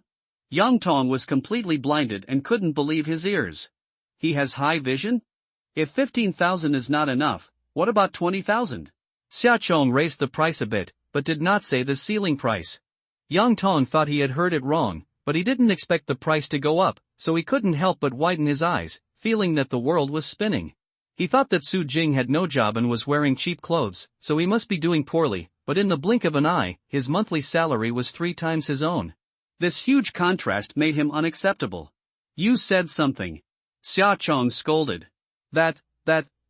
Yang Tong was completely blinded and couldn't believe his ears. He has high vision? If 15,000 is not enough, what about 20,000? Xia Chong raised the price a bit, but did not say the ceiling price. Yang Tong thought he had heard it wrong, but he didn't expect the price to go up, so he couldn't help but widen his eyes, feeling that the world was spinning. He thought that Su Jing had no job and was wearing cheap clothes, so he must be doing poorly, but in the blink of an eye, his monthly salary was 3 times his own. This huge contrast made him unacceptable. You said something. Xia Chong scolded. That,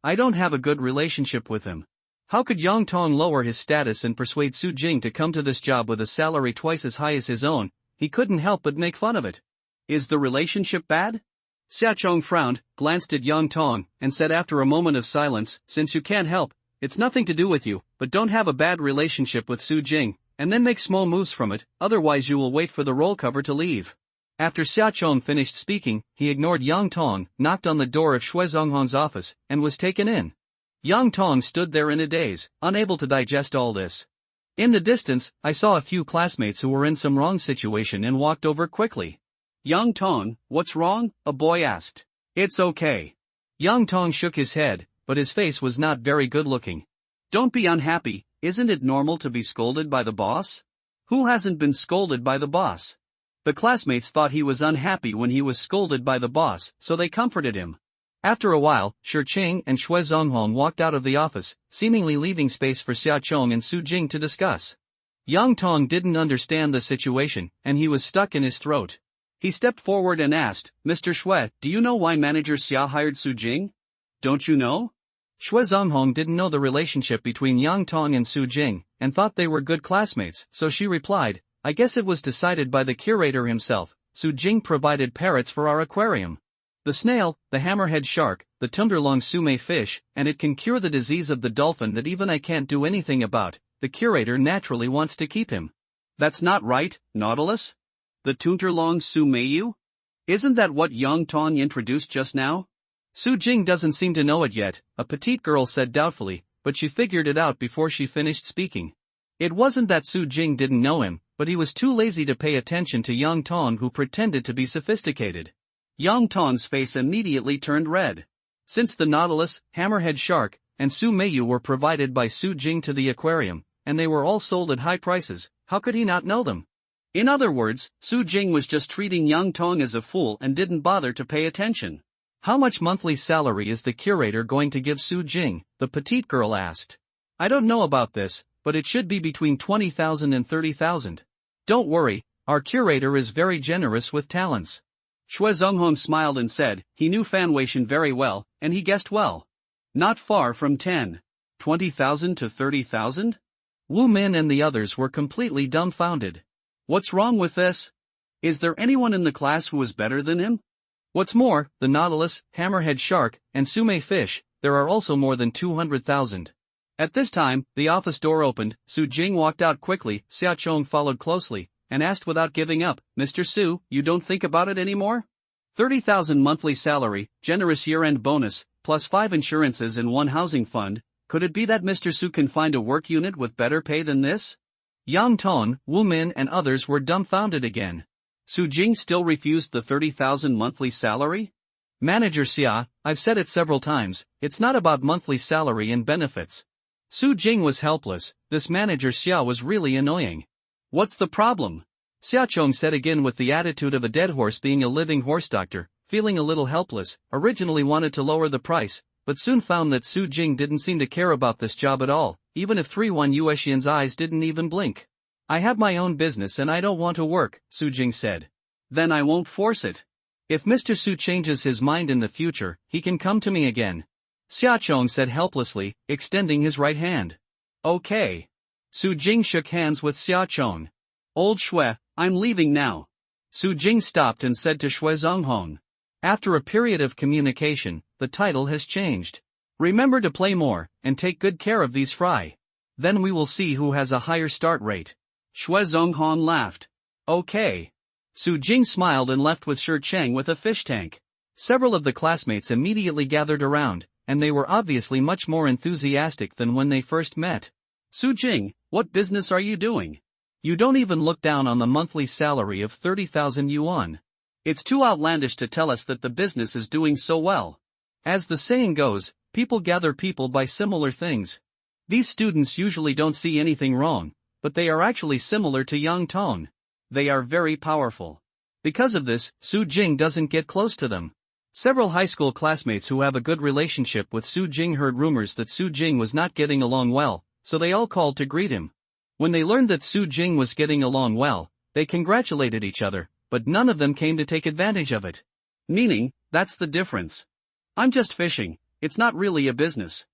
I don't have a good relationship with him. How could Yang Tong lower his status and persuade Su Jing to come to this job with a salary twice as high as his own? He couldn't help but make fun of it. Is the relationship bad? Xia Chong frowned, glanced at Yang Tong, and said after a moment of silence, since you can't help, it's nothing to do with you, but don't have a bad relationship with Su Jing, and then make small moves from it, otherwise you will wait for the roll cover to leave. After Xia Chong finished speaking, he ignored Yang Tong, knocked on the door of Shui Zonghong's office, and was taken in. Yang Tong stood there in a daze, unable to digest all this. In the distance, I saw a few classmates who were in some wrong situation and walked over quickly. Yang Tong, what's wrong? A boy asked. It's okay. Yang Tong shook his head, but his face was not very good looking. Don't be unhappy, isn't it normal to be scolded by the boss? Who hasn't been scolded by the boss? The classmates thought he was unhappy when he was scolded by the boss, so they comforted him. After a while, Shi Qing and Shui Zonghong walked out of the office, seemingly leaving space for Xia Chong and Su Jing to discuss. Yang Tong didn't understand the situation, and he was stuck in his throat. He stepped forward and asked, Mr. Shui, do you know why manager Xia hired Su Jing? Don't you know? Shui Zonghong didn't know the relationship between Yang Tong and Su Jing, and thought they were good classmates, so she replied, I guess it was decided by the curator himself. Su Jing provided parrots for our aquarium. The snail, the hammerhead shark, the Tunderlong Sume fish, and it can cure the disease of the dolphin that even I can't do anything about. The curator naturally wants to keep him. That's not right, Nautilus? The Tunderlong Sumeyu? Isn't that what Yang Tong introduced just now? Su Jing doesn't seem to know it yet, a petite girl said doubtfully, but she figured it out before she finished speaking. It wasn't that Su Jing didn't know him, but he was too lazy to pay attention to Yang Tong, who pretended to be sophisticated. Yang Tong's face immediately turned red. Since the Nautilus, hammerhead shark, and Su Meiyu were provided by Su Jing to the aquarium, and they were all sold at high prices, how could he not know them? In other words, Su Jing was just treating Yang Tong as a fool and didn't bother to pay attention. How much monthly salary is the curator going to give Su Jing? The petite girl asked. I don't know about this, but it should be between 20,000 and 30,000. Don't worry, our curator is very generous with talents. Shui Zonghong smiled and said, he knew Fan Weishan very well, and he guessed well. Not far from 20,000 to 30,000? Wu Min and the others were completely dumbfounded. What's wrong with this? Is there anyone in the class who is better than him? What's more, the Nautilus, hammerhead shark, and Sume fish, there are also more than 200,000. At this time, the office door opened, Su Jing walked out quickly, Xia Chong followed closely, and asked without giving up, Mr. Su, you don't think about it anymore? 30,000 monthly salary, generous year-end bonus, plus 5 insurances and 1 housing fund, could it be that Mr. Su can find a work unit with better pay than this? Yang Tong, Wu Min and others were dumbfounded again. Su Jing still refused the 30,000 monthly salary? Manager Xia, I've said it several times, it's not about monthly salary and benefits. Su Jing was helpless, this manager Xia was really annoying. What's the problem? Xia Chong said again with the attitude of a dead horse being a living horse doctor, feeling a little helpless, originally wanted to lower the price, but soon found that Su Jing didn't seem to care about this job at all, even if 3-1 Yuexian's eyes didn't even blink. I have my own business and I don't want to work, Su Jing said. Then I won't force it. If Mr. Su changes his mind in the future, he can come to me again. Xia Chong said helplessly, extending his right hand. Okay. Su Jing shook hands with Xia Chong. Old Shui, I'm leaving now. Su Jing stopped and said to Shui Zonghong. After a period of communication, the title has changed. Remember to play more, and take good care of these fry. Then we will see who has a higher start rate. Xue Zhonghan laughed. Okay. Su Jing smiled and left with Shi Cheng with a fish tank. Several of the classmates immediately gathered around, and they were obviously much more enthusiastic than when they first met. Su Jing, what business are you doing? You don't even look down on the monthly salary of 30,000 yuan. It's too outlandish to tell us that the business is doing so well. As the saying goes, people gather people by similar things. These students usually don't see anything wrong, but they are actually similar to Yang Tong. They are very powerful. Because of this, Su Jing doesn't get close to them. Several high school classmates who have a good relationship with Su Jing heard rumors that Su Jing was not getting along well, so they all called to greet him. When they learned that Su Jing was getting along well, they congratulated each other, but none of them came to take advantage of it. Meaning, that's the difference. I'm just fishing, it's not really a business.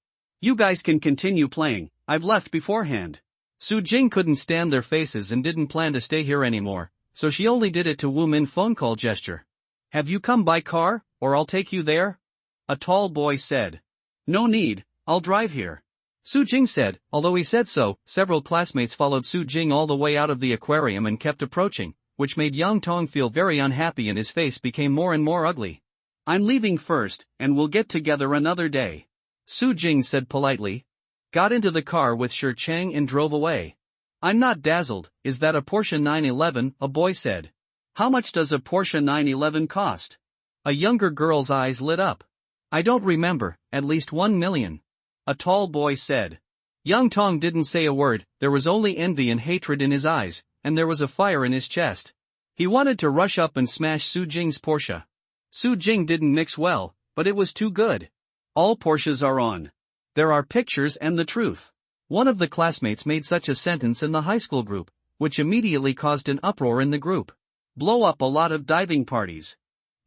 You guys can continue playing, I've left beforehand. Su Jing couldn't stand their faces and didn't plan to stay here anymore, so she only did it to Wu Min phone call gesture. Have you come by car, or I'll take you there? A tall boy said. No need, I'll drive here. Su Jing said. Although he said so, several classmates followed Su Jing all the way out of the aquarium and kept approaching, which made Yang Tong feel very unhappy and his face became more and more ugly. I'm leaving first, and we'll get together another day. Su Jing said politely. Got into the car with Shi Cheng and drove away. I'm not dazzled, is that a Porsche 911? A boy said. How much does a Porsche 911 cost? A younger girl's eyes lit up. I don't remember, at least 1 million. A tall boy said. Yang Tong didn't say a word, there was only envy and hatred in his eyes, and there was a fire in his chest. He wanted to rush up and smash Su Jing's Porsche. Su Jing didn't mix well, but it was too good. All Porsches are on. There are pictures and the truth. One of the classmates made such a sentence in the high school group, which immediately caused an uproar in the group. Blow up a lot of diving parties.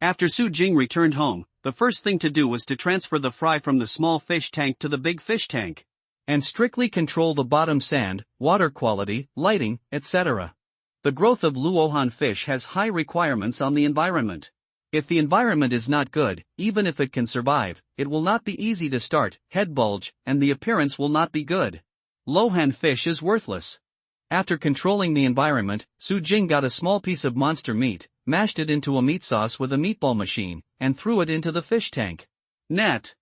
After Su Jing returned home, the first thing to do was to transfer the fry from the small fish tank to the big fish tank. And strictly control the bottom sand, water quality, lighting, etc. The growth of Luohan fish has high requirements on the environment. If the environment is not good, even if it can survive, it will not be easy to start, head bulge, and the appearance will not be good. Luohan fish is worthless. After controlling the environment, Su Jing got a small piece of monster meat, mashed it into a meat sauce with a meatball machine, and threw it into the fish tank. Net.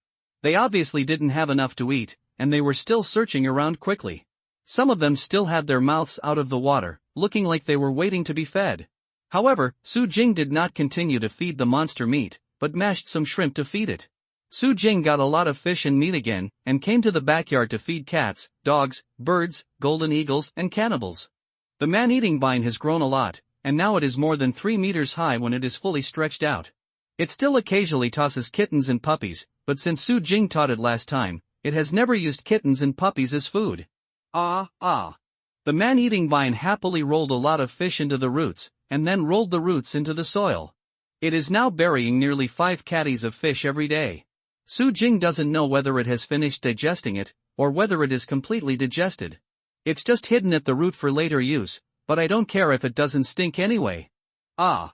They obviously didn't have enough to eat, and they were still searching around quickly. Some of them still had their mouths out of the water, looking like they were waiting to be fed. However, Su Jing did not continue to feed the monster meat, but mashed some shrimp to feed it. Su Jing got a lot of fish and meat again, and came to the backyard to feed cats, dogs, birds, golden eagles, and cannibals. The man-eating vine has grown a lot, and now it is more than 3 meters high when it is fully stretched out. It still occasionally tosses kittens and puppies, but since Su Jing taught it last time, it has never used kittens and puppies as food. The man-eating vine happily rolled a lot of fish into the roots, and then rolled the roots into the soil. It is now burying nearly 5 caddies of fish every day. Su Jing doesn't know whether it has finished digesting it, or whether it is completely digested. It's just hidden at the root for later use, but I don't care if it doesn't stink anyway. The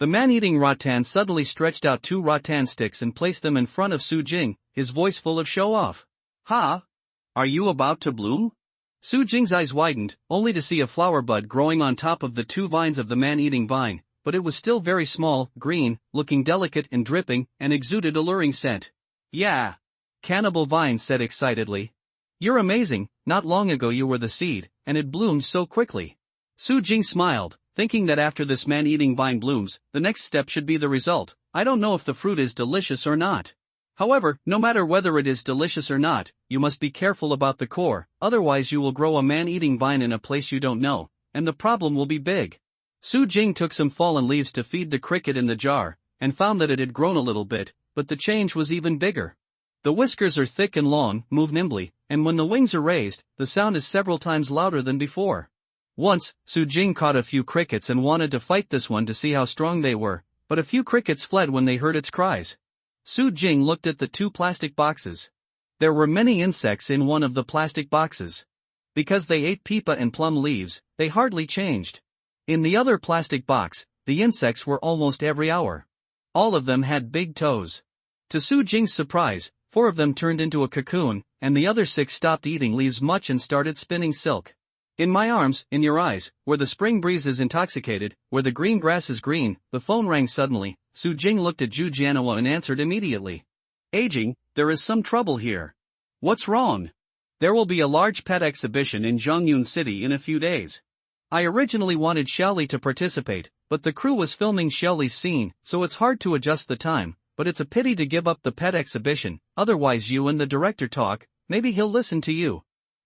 man-eating rattan suddenly stretched out 2 rattan sticks and placed them in front of Su Jing, his voice full of show-off. Are you about to bloom? Su Jing's eyes widened, only to see a flower bud growing on top of the 2 vines of the man-eating vine, but it was still very small, green, looking delicate and dripping, and exuded alluring scent. Yeah. Cannibal Vine said excitedly. You're amazing, not long ago you were the seed, and it bloomed so quickly. Su Jing smiled, thinking that after this man-eating vine blooms, the next step should be the result. I don't know if the fruit is delicious or not. However, no matter whether it is delicious or not, you must be careful about the core, otherwise you will grow a man-eating vine in a place you don't know, and the problem will be big. Su Jing took some fallen leaves to feed the cricket in the jar, and found that it had grown a little bit, but the change was even bigger. The whiskers are thick and long, move nimbly, and when the wings are raised, the sound is several times louder than before. Once, Su Jing caught a few crickets and wanted to fight this one to see how strong they were, but a few crickets fled when they heard its cries. Su Jing looked at the 2 plastic boxes. There were many insects in one of the plastic boxes. Because they ate pepa and plum leaves, they hardly changed. In the other plastic box, the insects were almost every hour. All of them had big toes. To Su Jing's surprise, 4 of them turned into a cocoon, and the other 6 stopped eating leaves much and started spinning silk. In my arms, in your eyes, where the spring breeze is intoxicated, where the green grass is green. The phone rang suddenly. Su Jing looked at Zhu Jianhua and answered immediately. Aging, there is some trouble here. What's wrong? There will be a large pet exhibition in Zhongyun City in a few days. I originally wanted Xiaoli to participate, but the crew was filming Xiaoli's scene, so it's hard to adjust the time, but it's a pity to give up the pet exhibition, otherwise you and the director talk, maybe he'll listen to you.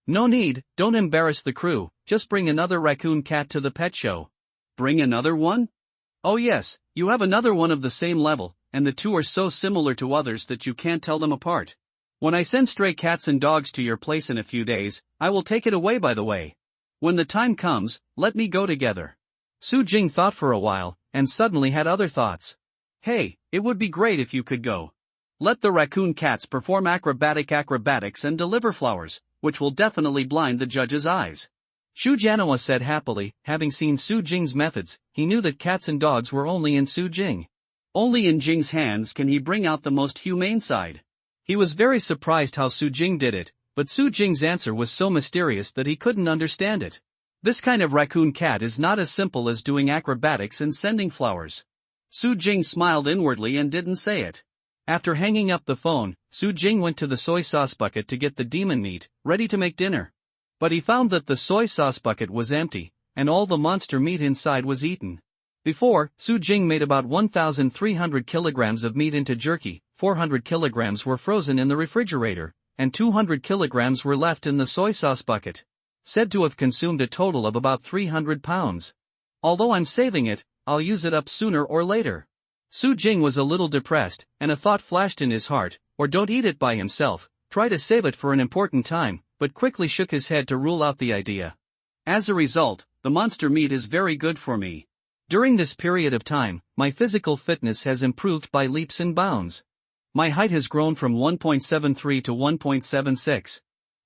No need, don't embarrass the crew, just bring another raccoon cat to the pet show. Bring another one? Oh yes, you have another one of the same level, and the two are so similar to others that you can't tell them apart. When I send stray cats and dogs to your place in a few days, I will take it away by the way. When the time comes, let me go together. Su Jing thought for a while, and suddenly had other thoughts. Hey, it would be great if you could go. Let the raccoon cats perform acrobatics and deliver flowers, which will definitely blind the judge's eyes. Zhu Jianhua said happily. Having seen Su Jing's methods, he knew that cats and dogs were only in Su Jing. Only in Jing's hands can he bring out the most humane side. He was very surprised how Su Jing did it, but Su Jing's answer was so mysterious that he couldn't understand it. This kind of raccoon cat is not as simple as doing acrobatics and sending flowers. Su Jing smiled inwardly and didn't say it. After hanging up the phone, Su Jing went to the soy sauce bucket to get the demon meat, ready to make dinner. But he found that the soy sauce bucket was empty, and all the monster meat inside was eaten. Before, Su Jing made about 1,300 kilograms of meat into jerky, 400 kilograms were frozen in the refrigerator, and 200 kilograms were left in the soy sauce bucket. Said to have consumed a total of about 300 pounds. Although I'm saving it, I'll use it up sooner or later. Su Jing was a little depressed, and a thought flashed in his heart, or don't eat it by himself, try to save it for an important time, but quickly shook his head to rule out the idea. As a result, the monster meat is very good for me. During this period of time, my physical fitness has improved by leaps and bounds. My height has grown from 1.73 to 1.76.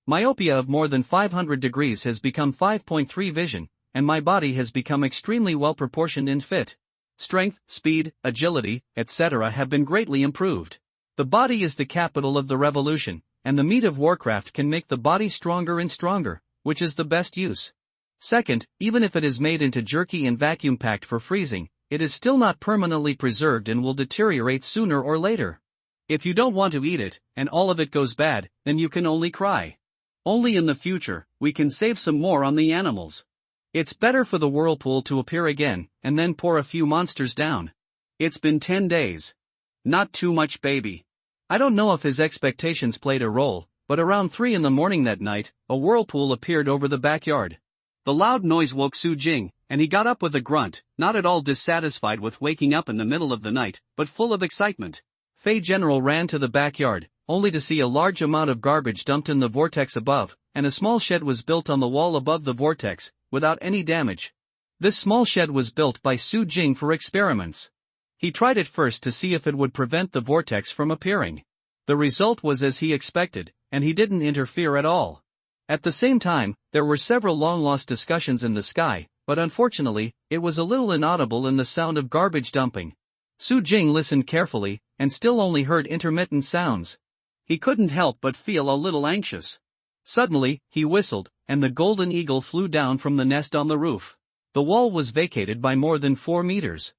Myopia of more than 500 degrees has become 5.3 vision, and my body has become extremely well proportioned and fit. Strength, speed, agility, etc. have been greatly improved. The body is the capital of the revolution, and the meat of Warcraft can make the body stronger and stronger, which is the best use. Second, even if it is made into jerky and vacuum-packed for freezing, it is still not permanently preserved and will deteriorate sooner or later. If you don't want to eat it, and all of it goes bad, then you can only cry. Only in the future, we can save some more on the animals. It's better for the whirlpool to appear again, and then pour a few monsters down. It's been 10 days. Not too much, baby. I don't know if his expectations played a role, but around 3 in the morning that night, a whirlpool appeared over the backyard. The loud noise woke Su Jing, and he got up with a grunt, not at all dissatisfied with waking up in the middle of the night, but full of excitement. Fei General ran to the backyard, only to see a large amount of garbage dumped in the vortex above, and a small shed was built on the wall above the vortex, without any damage. This small shed was built by Su Jing for experiments. He tried it first to see if it would prevent the vortex from appearing. The result was as he expected, and he didn't interfere at all. At the same time, there were several long-lost discussions in the sky, but unfortunately, it was a little inaudible in the sound of garbage dumping. Su Jing listened carefully, and still only heard intermittent sounds. He couldn't help but feel a little anxious. Suddenly, he whistled, and the golden eagle flew down from the nest on the roof. The wall was vacated by more than 4 meters.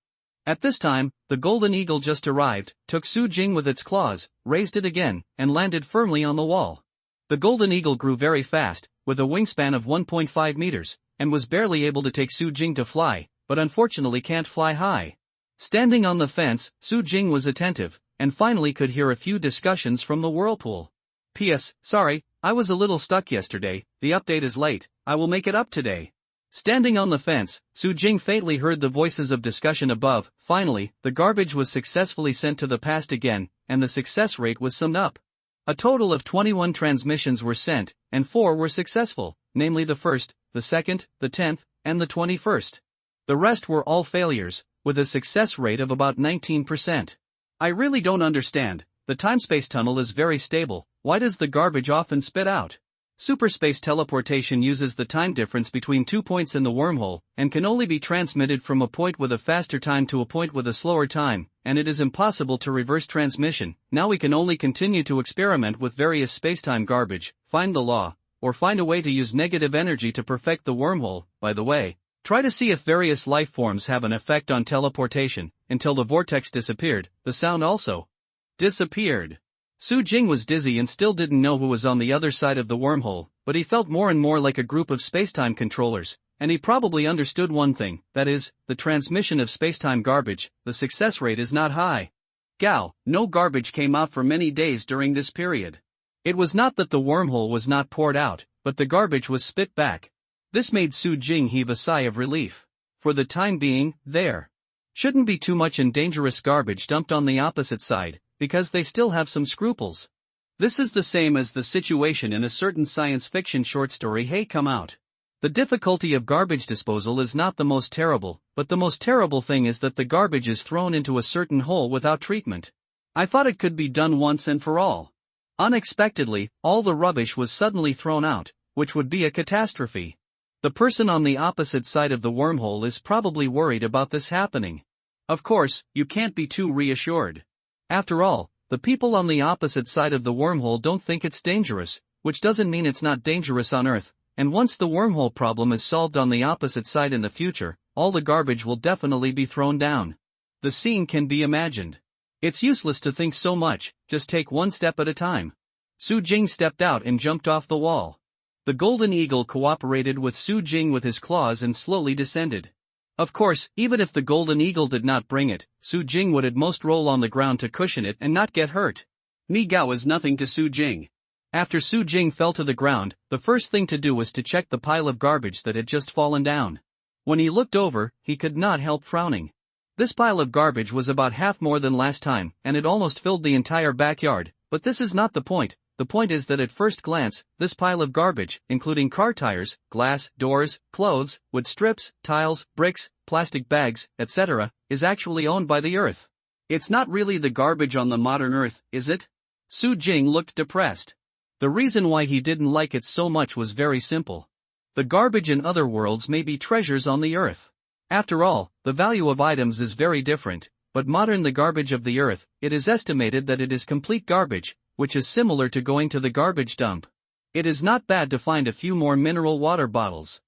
At this time, the golden eagle just arrived, took Su Jing with its claws, raised it again, and landed firmly on the wall. The golden eagle grew very fast, with a wingspan of 1.5 meters, and was barely able to take Su Jing to fly, but unfortunately can't fly high. Standing on the fence, Su Jing was attentive, and finally could hear a few discussions from the whirlpool. P.S. Sorry, I was a little stuck yesterday, the update is late, I will make it up today. Standing on the fence, Su Jing faintly heard the voices of discussion above. Finally, the garbage was successfully sent to the past again, and the success rate was summed up. A total of 21 transmissions were sent, and 4 were successful, namely the 1st, the 2nd, the 10th, and the 21st. The rest were all failures, with a success rate of about 19%. I really don't understand, the time-space tunnel is very stable, why does the garbage often spit out? Superspace teleportation uses the time difference between 2 points in the wormhole, and can only be transmitted from a point with a faster time to a point with a slower time, and it is impossible to reverse transmission. Now we can only continue to experiment with various spacetime garbage, find the law, or find a way to use negative energy to perfect the wormhole. By the way, try to see if various life forms have an effect on teleportation. Until the vortex disappeared, the sound also disappeared. Su Jing was dizzy and still didn't know who was on the other side of the wormhole, but he felt more and more like a group of spacetime controllers, and he probably understood one thing, that is, the transmission of spacetime garbage. The success rate is not high. Gao, no garbage came out for many days during this period. It was not that the wormhole was not poured out, but the garbage was spit back. This made Su Jing heave a sigh of relief. For the time being, there shouldn't be too much and dangerous garbage dumped on the opposite side, because they still have some scruples. This is the same as the situation in a certain science fiction short story Hey Come Out. The difficulty of garbage disposal is not the most terrible, but the most terrible thing is that the garbage is thrown into a certain hole without treatment. I thought it could be done once and for all. Unexpectedly, all the rubbish was suddenly thrown out, which would be a catastrophe. The person on the opposite side of the wormhole is probably worried about this happening. Of course, you can't be too reassured. After all, the people on the opposite side of the wormhole don't think it's dangerous, which doesn't mean it's not dangerous on Earth, and once the wormhole problem is solved on the opposite side in the future, all the garbage will definitely be thrown down. The scene can be imagined. It's useless to think so much, just take one step at a time. Su Jing stepped out and jumped off the wall. The golden eagle cooperated with Su Jing with his claws and slowly descended. Of course, even if the golden eagle did not bring it, Su Jing would at most roll on the ground to cushion it and not get hurt. Mi Gao is nothing to Su Jing. After Su Jing fell to the ground, the first thing to do was to check the pile of garbage that had just fallen down. When he looked over, he could not help frowning. This pile of garbage was about half more than last time, and it almost filled the entire backyard, but this is not the point. The point is that at first glance, this pile of garbage, including car tires, glass, doors, clothes, wood strips, tiles, bricks, plastic bags, etc., is actually owned by the Earth. It's not really the garbage on the modern Earth, is it? Su Jing looked depressed. The reason why he didn't like it so much was very simple. The garbage in other worlds may be treasures on the Earth. After all, the value of items is very different, but modern the garbage of the Earth, it is estimated that it is complete garbage, which is similar to going to the garbage dump. It is not bad to find a few more mineral water bottles.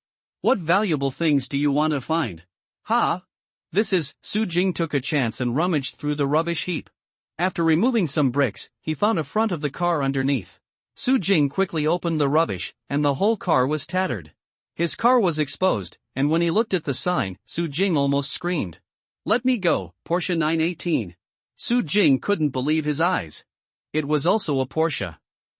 What valuable things do you want to find? Su Jing took a chance and rummaged through the rubbish heap. After removing some bricks, he found a front of the car underneath. Su Jing quickly opened the rubbish, and the whole car was tattered. His car was exposed, and when he looked at the sign, Su Jing almost screamed. "Let me go, Porsche 918. Su Jing couldn't believe his eyes. It was also a Porsche.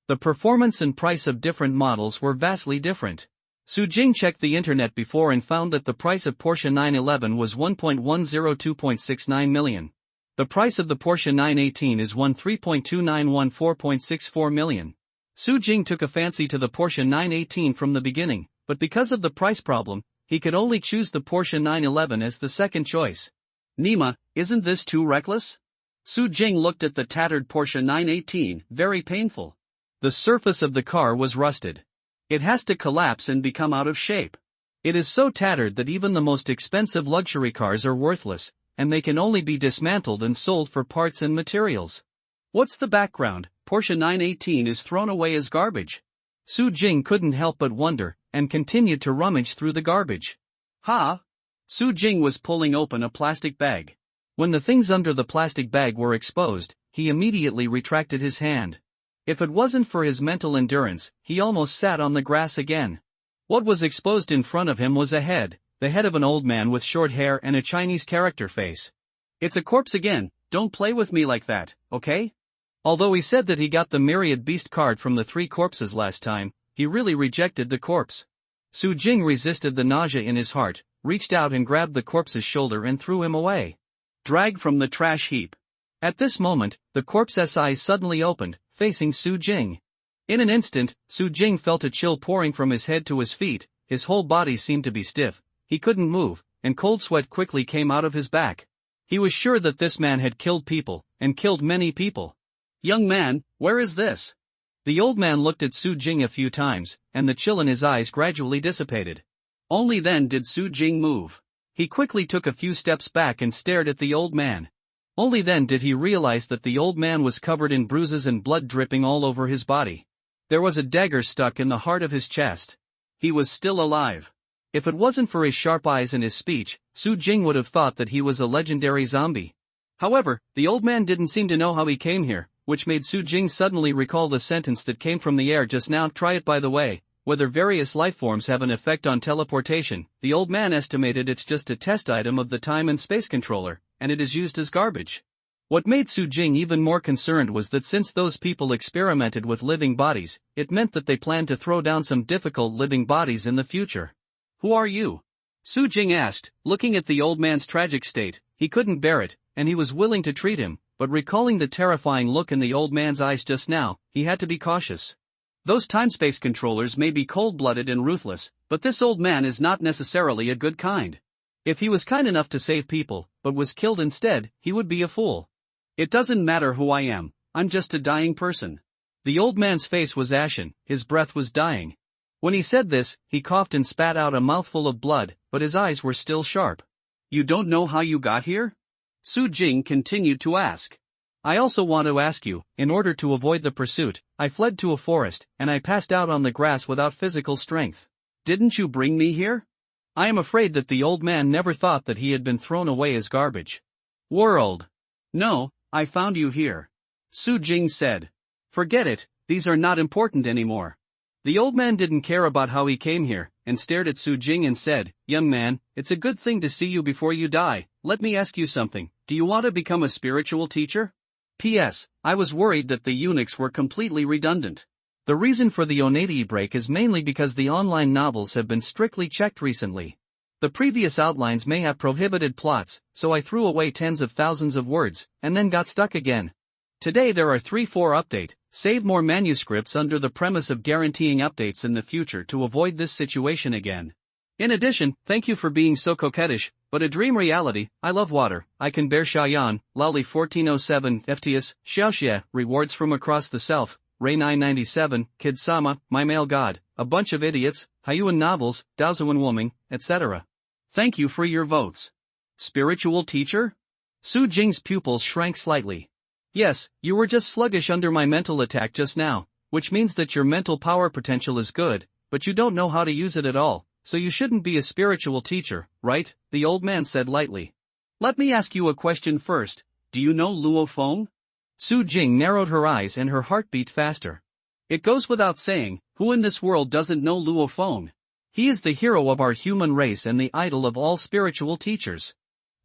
The performance and price of different models were vastly different. Su Jing checked the internet before and found that the price of Porsche 911 was 1.102.69 million. The price of the Porsche 918 is 13.2914.64 million. Su Jing took a fancy to the Porsche 918 from the beginning, but because of the price problem, he could only choose the Porsche 911 as the second choice. Nima, isn't this too reckless? Su Jing looked at the tattered Porsche 918, very painful. The surface of the car was rusted. It has to collapse and become out of shape. It is so tattered that even the most expensive luxury cars are worthless, and they can only be dismantled and sold for parts and materials. What's the background? Porsche 918 is thrown away as garbage. Su Jing couldn't help but wonder, and continued to rummage through the garbage. Su Jing was pulling open a plastic bag. When the things under the plastic bag were exposed, he immediately retracted his hand. If it wasn't for his mental endurance, he almost sat on the grass again. What was exposed in front of him was a head, the head of an old man with short hair and a Chinese character face. It's a corpse again, don't play with me like that, okay? Although he said that he got the myriad beast card from the 3 corpses last time, he really rejected the corpse. Su Jing resisted the nausea in his heart, reached out and grabbed the corpse's shoulder and threw him away. Drag from the trash heap. At this moment, the corpse's eyes suddenly opened, facing Su Jing. In an instant, Su Jing felt a chill pouring from his head to his feet, his whole body seemed to be stiff, he couldn't move, and cold sweat quickly came out of his back. He was sure that this man had killed people, and killed many people. "Young man, where is this?" The old man looked at Su Jing a few times, and the chill in his eyes gradually dissipated. Only then did Su Jing move. He quickly took a few steps back and stared at the old man. Only then did he realize that the old man was covered in bruises and blood dripping all over his body. There was a dagger stuck in the heart of his chest. He was still alive. If it wasn't for his sharp eyes and his speech, Su Jing would have thought that he was a legendary zombie. However, the old man didn't seem to know how he came here, which made Su Jing suddenly recall the sentence that came from the air just now. Try it by the way. Whether various lifeforms have an effect on teleportation, the old man estimated it's just a test item of the time and space controller, and it is used as garbage. What made Su Jing even more concerned was that since those people experimented with living bodies, it meant that they planned to throw down some difficult living bodies in the future. Who are you? Su Jing asked, looking at the old man's tragic state. He couldn't bear it, and he was willing to treat him, but recalling the terrifying look in the old man's eyes just now, he had to be cautious. Those time-space controllers may be cold-blooded and ruthless, but this old man is not necessarily a good kind. If he was kind enough to save people, but was killed instead, he would be a fool. It doesn't matter who I am, I'm just a dying person. The old man's face was ashen, his breath was dying. When he said this, he coughed and spat out a mouthful of blood, but his eyes were still sharp. You don't know how you got here? Su Jing continued to ask. I also want to ask you, in order to avoid the pursuit, I fled to a forest, and I passed out on the grass without physical strength. Didn't you bring me here? I am afraid that the old man never thought that he had been thrown away as garbage. World. No, I found you here. Su Jing said. Forget it, these are not important anymore. The old man didn't care about how he came here, and stared at Su Jing and said, Young man, it's a good thing to see you before you die. Let me ask you something, do you want to become a spiritual teacher? P.S. I was worried that the eunuchs were completely redundant. The reason for the Onetii break is mainly because the online novels have been strictly checked recently. The previous outlines may have prohibited plots, so I threw away tens of thousands of words, and then got stuck again. Today there are 3-4 update, save more manuscripts under the premise of guaranteeing updates in the future to avoid this situation again. In addition, thank you for being so coquettish, but a dream reality. I love water, I can bear Xiaoyan, Lali 1407, FTS, Xiaoxia, rewards from across the self, Ray 997, Kid Sama, my male god, a bunch of idiots, Hyuan novels, Daozuan woman, etc. Thank you for your votes. Spiritual teacher? Su Jing's pupils shrank slightly. Yes, you were just sluggish under my mental attack just now, which means that your mental power potential is good, but you don't know how to use it at all. So you shouldn't be a spiritual teacher, right? The old man said lightly. Let me ask you a question first. Do you know Luo Feng? Su Jing narrowed her eyes and her heart beat faster. It goes without saying, who in this world doesn't know Luo Feng? He is the hero of our human race and the idol of all spiritual teachers.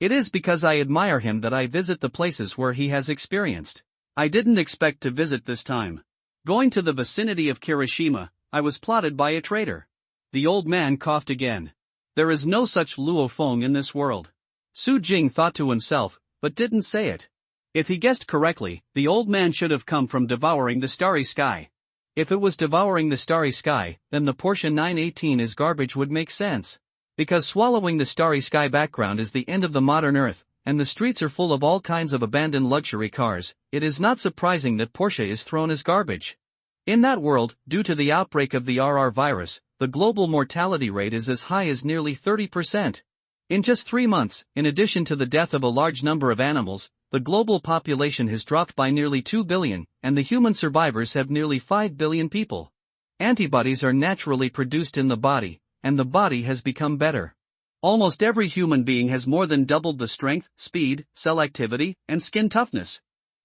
It is because I admire him that I visit the places where he has experienced. I didn't expect to visit this time. Going to the vicinity of Kirishima, I was plotted by a traitor. The old man coughed again. There is no such Luo Feng in this world. Su Jing thought to himself, but didn't say it. If he guessed correctly, the old man should have come from devouring the starry sky. If it was devouring the starry sky, then the Porsche 918 is garbage would make sense. Because swallowing the starry sky background is the end of the modern earth, and the streets are full of all kinds of abandoned luxury cars, it is not surprising that Porsche is thrown as garbage. In that world, due to the outbreak of the RR virus, the global mortality rate is as high as nearly 30%. In just 3 months, in addition to the death of a large number of animals, the global population has dropped by nearly 2 billion, and the human survivors have nearly 5 billion people. Antibodies are naturally produced in the body, and the body has become better. Almost every human being has more than doubled the strength, speed, cell activity, and skin toughness.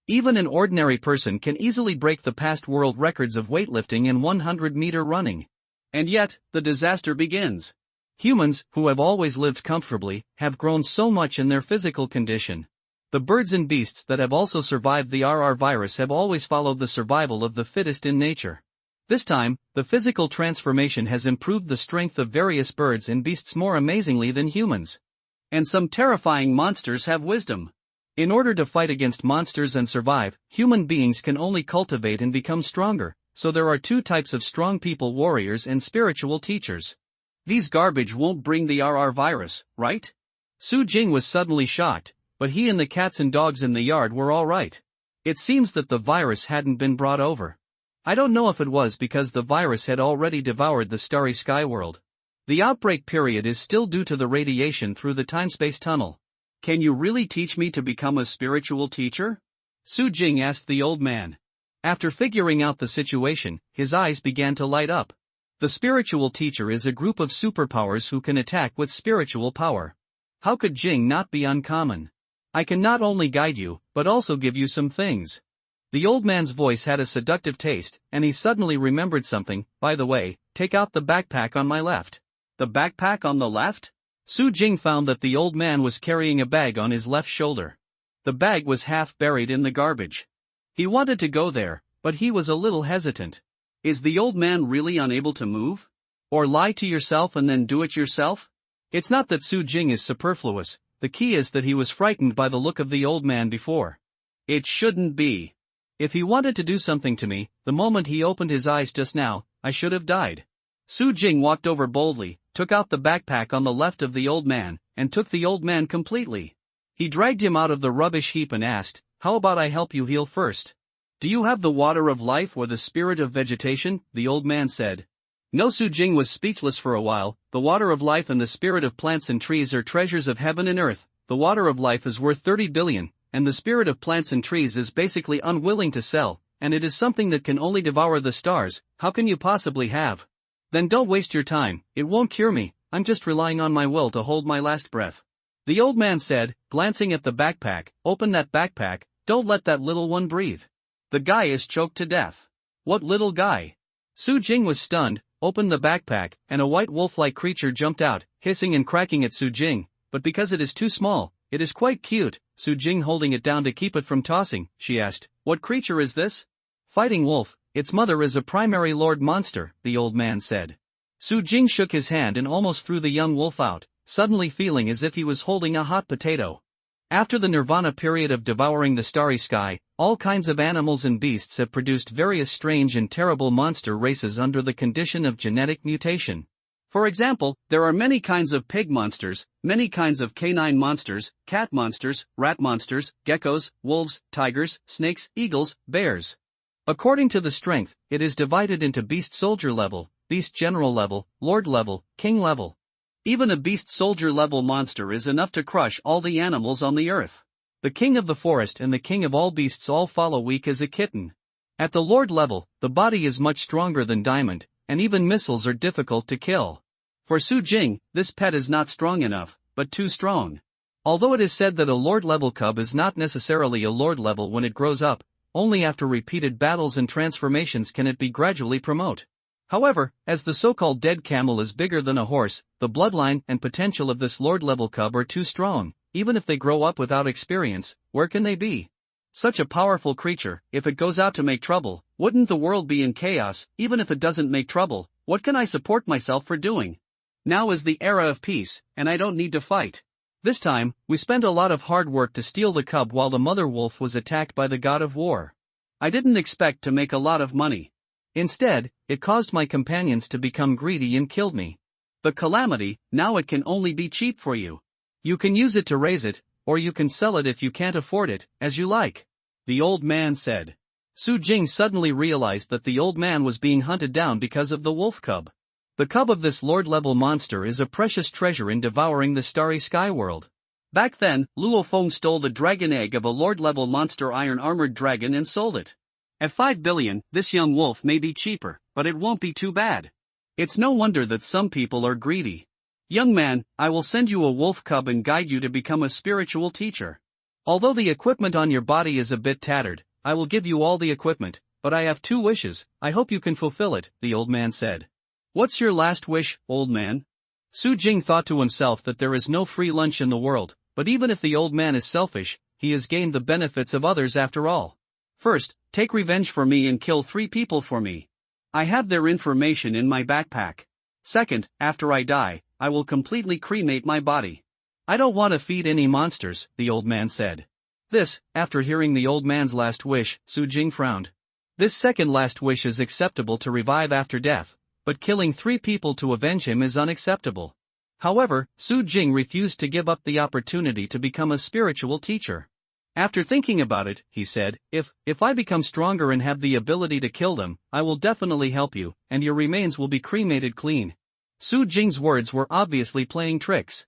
Even an ordinary person can easily break the past world records of weightlifting and 100-meter running. And yet, the disaster begins. Humans, who have always lived comfortably, have grown so much in their physical condition. The birds and beasts that have also survived the RR virus have always followed the survival of the fittest in nature. This time, the physical transformation has improved the strength of various birds and beasts more amazingly than humans. And some terrifying monsters have wisdom. In order to fight against monsters and survive, human beings can only cultivate and become stronger, so there are 2 types of strong people: warriors and spiritual teachers. These garbage won't bring the RR virus, right? Su Jing was suddenly shocked, but he and the cats and dogs in the yard were all right. It seems that the virus hadn't been brought over. I don't know if it was because the virus had already devoured the starry sky world. The outbreak period is still due to the radiation through the time-space tunnel. Can you really teach me to become a spiritual teacher? Su Jing asked the old man. After figuring out the situation, his eyes began to light up. The spiritual teacher is a group of superpowers who can attack with spiritual power. How could Jing not be uncommon? I can not only guide you, but also give you some things. The old man's voice had a seductive taste, and he suddenly remembered something. By the way, take out the backpack on my left. The backpack on the left? Su Jing found that the old man was carrying a bag on his left shoulder. The bag was half buried in the garbage. He wanted to go there, but he was a little hesitant. Is the old man really unable to move? Or lie to yourself and then do it yourself? It's not that Su Jing is superfluous, the key is that he was frightened by the look of the old man before. It shouldn't be. If he wanted to do something to me, the moment he opened his eyes just now, I should have died. Su Jing walked over boldly, took out the backpack on the left of the old man, and took the old man completely. He dragged him out of the rubbish heap and asked, "How about I help you heal first? Do you have the water of life or the spirit of vegetation?" The old man said. No, Su Jing was speechless for a while. The water of life and the spirit of plants and trees are treasures of heaven and earth. The water of life is worth 30 billion, and the spirit of plants and trees is basically unwilling to sell, and it is something that can only devour the stars. How can you possibly have? Then don't waste your time, it won't cure me, I'm just relying on my will to hold my last breath. The old man said, glancing at the backpack, "Open that backpack, don't let that little one breathe. The guy is choked to death." What little guy? Su Jing was stunned, opened the backpack, and a white wolf-like creature jumped out, hissing and cracking at Su Jing, but because it is too small, it is quite cute. Su Jing holding it down to keep it from tossing, she asked, "What creature is this?" "Fighting wolf, its mother is a primary lord monster," the old man said. Su Jing shook his hand and almost threw the young wolf out, suddenly feeling as if he was holding a hot potato. After the nirvana period of devouring the starry sky, all kinds of animals and beasts have produced various strange and terrible monster races under the condition of genetic mutation. For example, there are many kinds of pig monsters, many kinds of canine monsters, cat monsters, rat monsters, geckos, wolves, tigers, snakes, eagles, bears. According to the strength, it is divided into beast soldier level, beast general level, lord level, king level. Even a beast soldier level monster is enough to crush all the animals on the earth. The king of the forest and the king of all beasts all follow weak as a kitten. At the lord level, the body is much stronger than diamond, and even missiles are difficult to kill. For Su Jing, this pet is not strong enough, but too strong. Although it is said that a lord level cub is not necessarily a lord level when it grows up, only after repeated battles and transformations can it be gradually promote. However, as the so-called dead camel is bigger than a horse, the bloodline and potential of this lord-level cub are too strong. Even if they grow up without experience, where can they be? Such a powerful creature, if it goes out to make trouble, wouldn't the world be in chaos? Even if it doesn't make trouble, what can I support myself for doing? Now is the era of peace, and I don't need to fight. This time, we spent a lot of hard work to steal the cub while the mother wolf was attacked by the god of war. I didn't expect to make a lot of money. Instead, it caused my companions to become greedy and killed me. The calamity, now it can only be cheap for you. You can use it to raise it, or you can sell it if you can't afford it, as you like. The old man said. Su Jing suddenly realized that the old man was being hunted down because of the wolf cub. The cub of this lord-level monster is a precious treasure in devouring the starry sky world. Back then, Luo Feng stole the dragon egg of a lord-level monster iron-armored dragon and sold it. At 5 billion, this young wolf may be cheaper, but it won't be too bad. It's no wonder that some people are greedy. Young man, I will send you a wolf cub and guide you to become a spiritual teacher. Although the equipment on your body is a bit tattered, I will give you all the equipment, but I have 2 wishes, I hope you can fulfill it, the old man said. What's your last wish, old man? Su Jing thought to himself that there is no free lunch in the world, but even if the old man is selfish, he has gained the benefits of others after all. First, take revenge for me and kill 3 people for me. I have their information in my backpack. Second, after I die, I will completely cremate my body. I don't want to feed any monsters, the old man said. This, after hearing the old man's last wish, Su Jing frowned. This second last wish is acceptable to revive after death, but killing 3 people to avenge him is unacceptable. However, Su Jing refused to give up the opportunity to become a spiritual teacher. After thinking about it, he said, if I become stronger and have the ability to kill them, I will definitely help you, and your remains will be cremated clean. Su Jing's words were obviously playing tricks.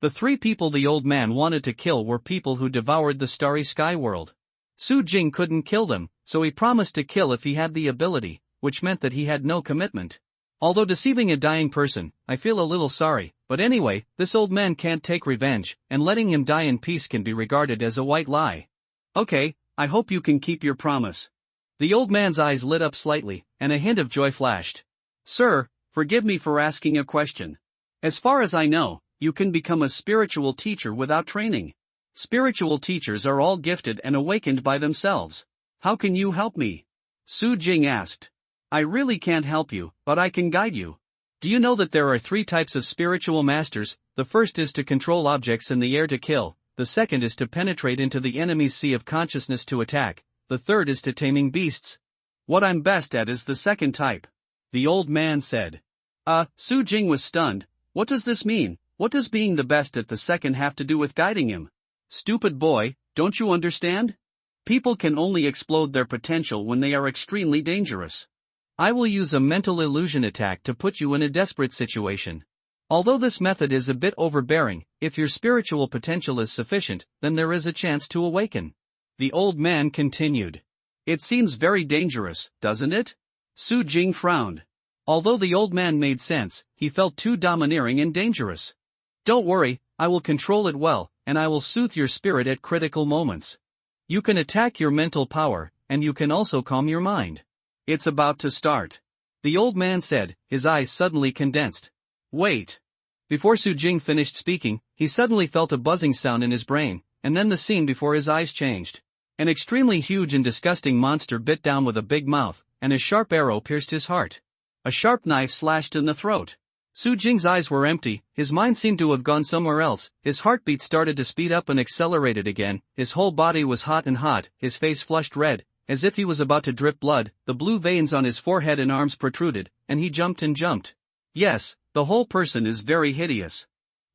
The three people the old man wanted to kill were people who devoured the starry sky world. Su Jing couldn't kill them, so he promised to kill if he had the ability, which meant that he had no commitment. Although deceiving a dying person, I feel a little sorry, but anyway, this old man can't take revenge, and letting him die in peace can be regarded as a white lie. Okay, I hope you can keep your promise. The old man's eyes lit up slightly, and a hint of joy flashed. Sir, forgive me for asking a question. As far as I know, you can become a spiritual teacher without training. Spiritual teachers are all gifted and awakened by themselves. How can you help me? Su Jing asked. I really can't help you, but I can guide you. Do you know that there are 3 types of spiritual masters? The first is to control objects in the air to kill, the second is to penetrate into the enemy's sea of consciousness to attack, the third is to taming beasts. What I'm best at is the second type. The old man said. Su Jing was stunned. What does this mean? What does being the best at the second have to do with guiding him? Stupid boy, don't you understand? People can only explode their potential when they are extremely dangerous. I will use a mental illusion attack to put you in a desperate situation. Although this method is a bit overbearing, if your spiritual potential is sufficient, then there is a chance to awaken. The old man continued. It seems very dangerous, doesn't it? Su Jing frowned. Although the old man made sense, he felt too domineering and dangerous. Don't worry, I will control it well, and I will soothe your spirit at critical moments. You can attack your mental power, and you can also calm your mind. It's about to start. The old man said, his eyes suddenly condensed. Wait. Before Su Jing finished speaking, he suddenly felt a buzzing sound in his brain, and then the scene before his eyes changed. An extremely huge and disgusting monster bit down with a big mouth, and a sharp arrow pierced his heart. A sharp knife slashed in the throat. Su Jing's eyes were empty, his mind seemed to have gone somewhere else, his heartbeat started to speed up and accelerated again, his whole body was hot, his face flushed red, as if he was about to drip blood, the blue veins on his forehead and arms protruded, and he jumped and jumped. Yes, the whole person is very hideous.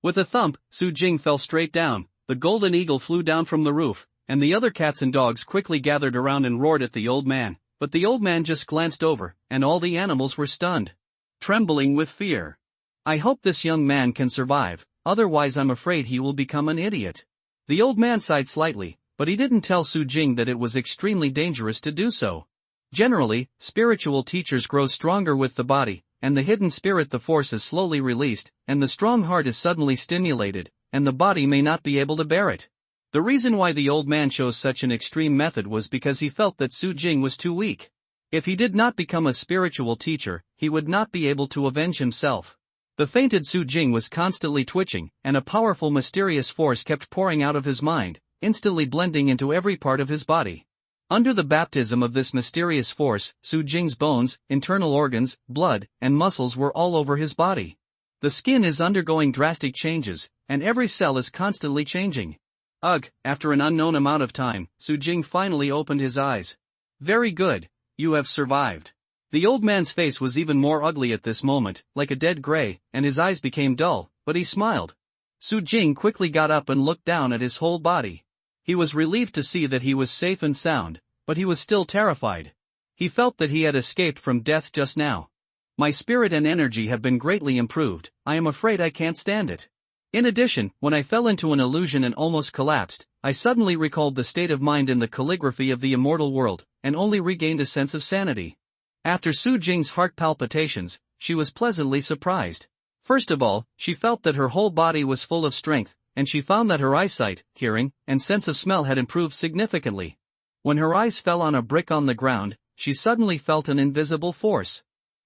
With a thump, Su Jing fell straight down, the golden eagle flew down from the roof, and the other cats and dogs quickly gathered around and roared at the old man, but the old man just glanced over, and all the animals were stunned. Trembling with fear. I hope this young man can survive, otherwise I'm afraid he will become an idiot. The old man sighed slightly, but he didn't tell Su Jing that it was extremely dangerous to do so. Generally, spiritual teachers grow stronger with the body, and the hidden spirit the force is slowly released, and the strong heart is suddenly stimulated, and the body may not be able to bear it. The reason why the old man chose such an extreme method was because he felt that Su Jing was too weak. If he did not become a spiritual teacher, he would not be able to avenge himself. The fainted Su Jing was constantly twitching, and a powerful mysterious force kept pouring out of his mind, instantly blending into every part of his body. Under the baptism of this mysterious force, Su Jing's bones, internal organs, blood, and muscles were all over his body. The skin is undergoing drastic changes, and every cell is constantly changing. Ugh, after an unknown amount of time, Su Jing finally opened his eyes. Very good, you have survived. The old man's face was even more ugly at this moment, like a dead gray, and his eyes became dull, but he smiled. Su Jing quickly got up and looked down at his whole body. He was relieved to see that he was safe and sound, but he was still terrified. He felt that he had escaped from death just now. My spirit and energy have been greatly improved, I am afraid I can't stand it. In addition, when I fell into an illusion and almost collapsed, I suddenly recalled the state of mind in the calligraphy of the immortal world, and only regained a sense of sanity. After Su Jing's heart palpitations, she was pleasantly surprised. First of all, she felt that her whole body was full of strength, and she found that her eyesight, hearing, and sense of smell had improved significantly. When her eyes fell on a brick on the ground, she suddenly felt an invisible force.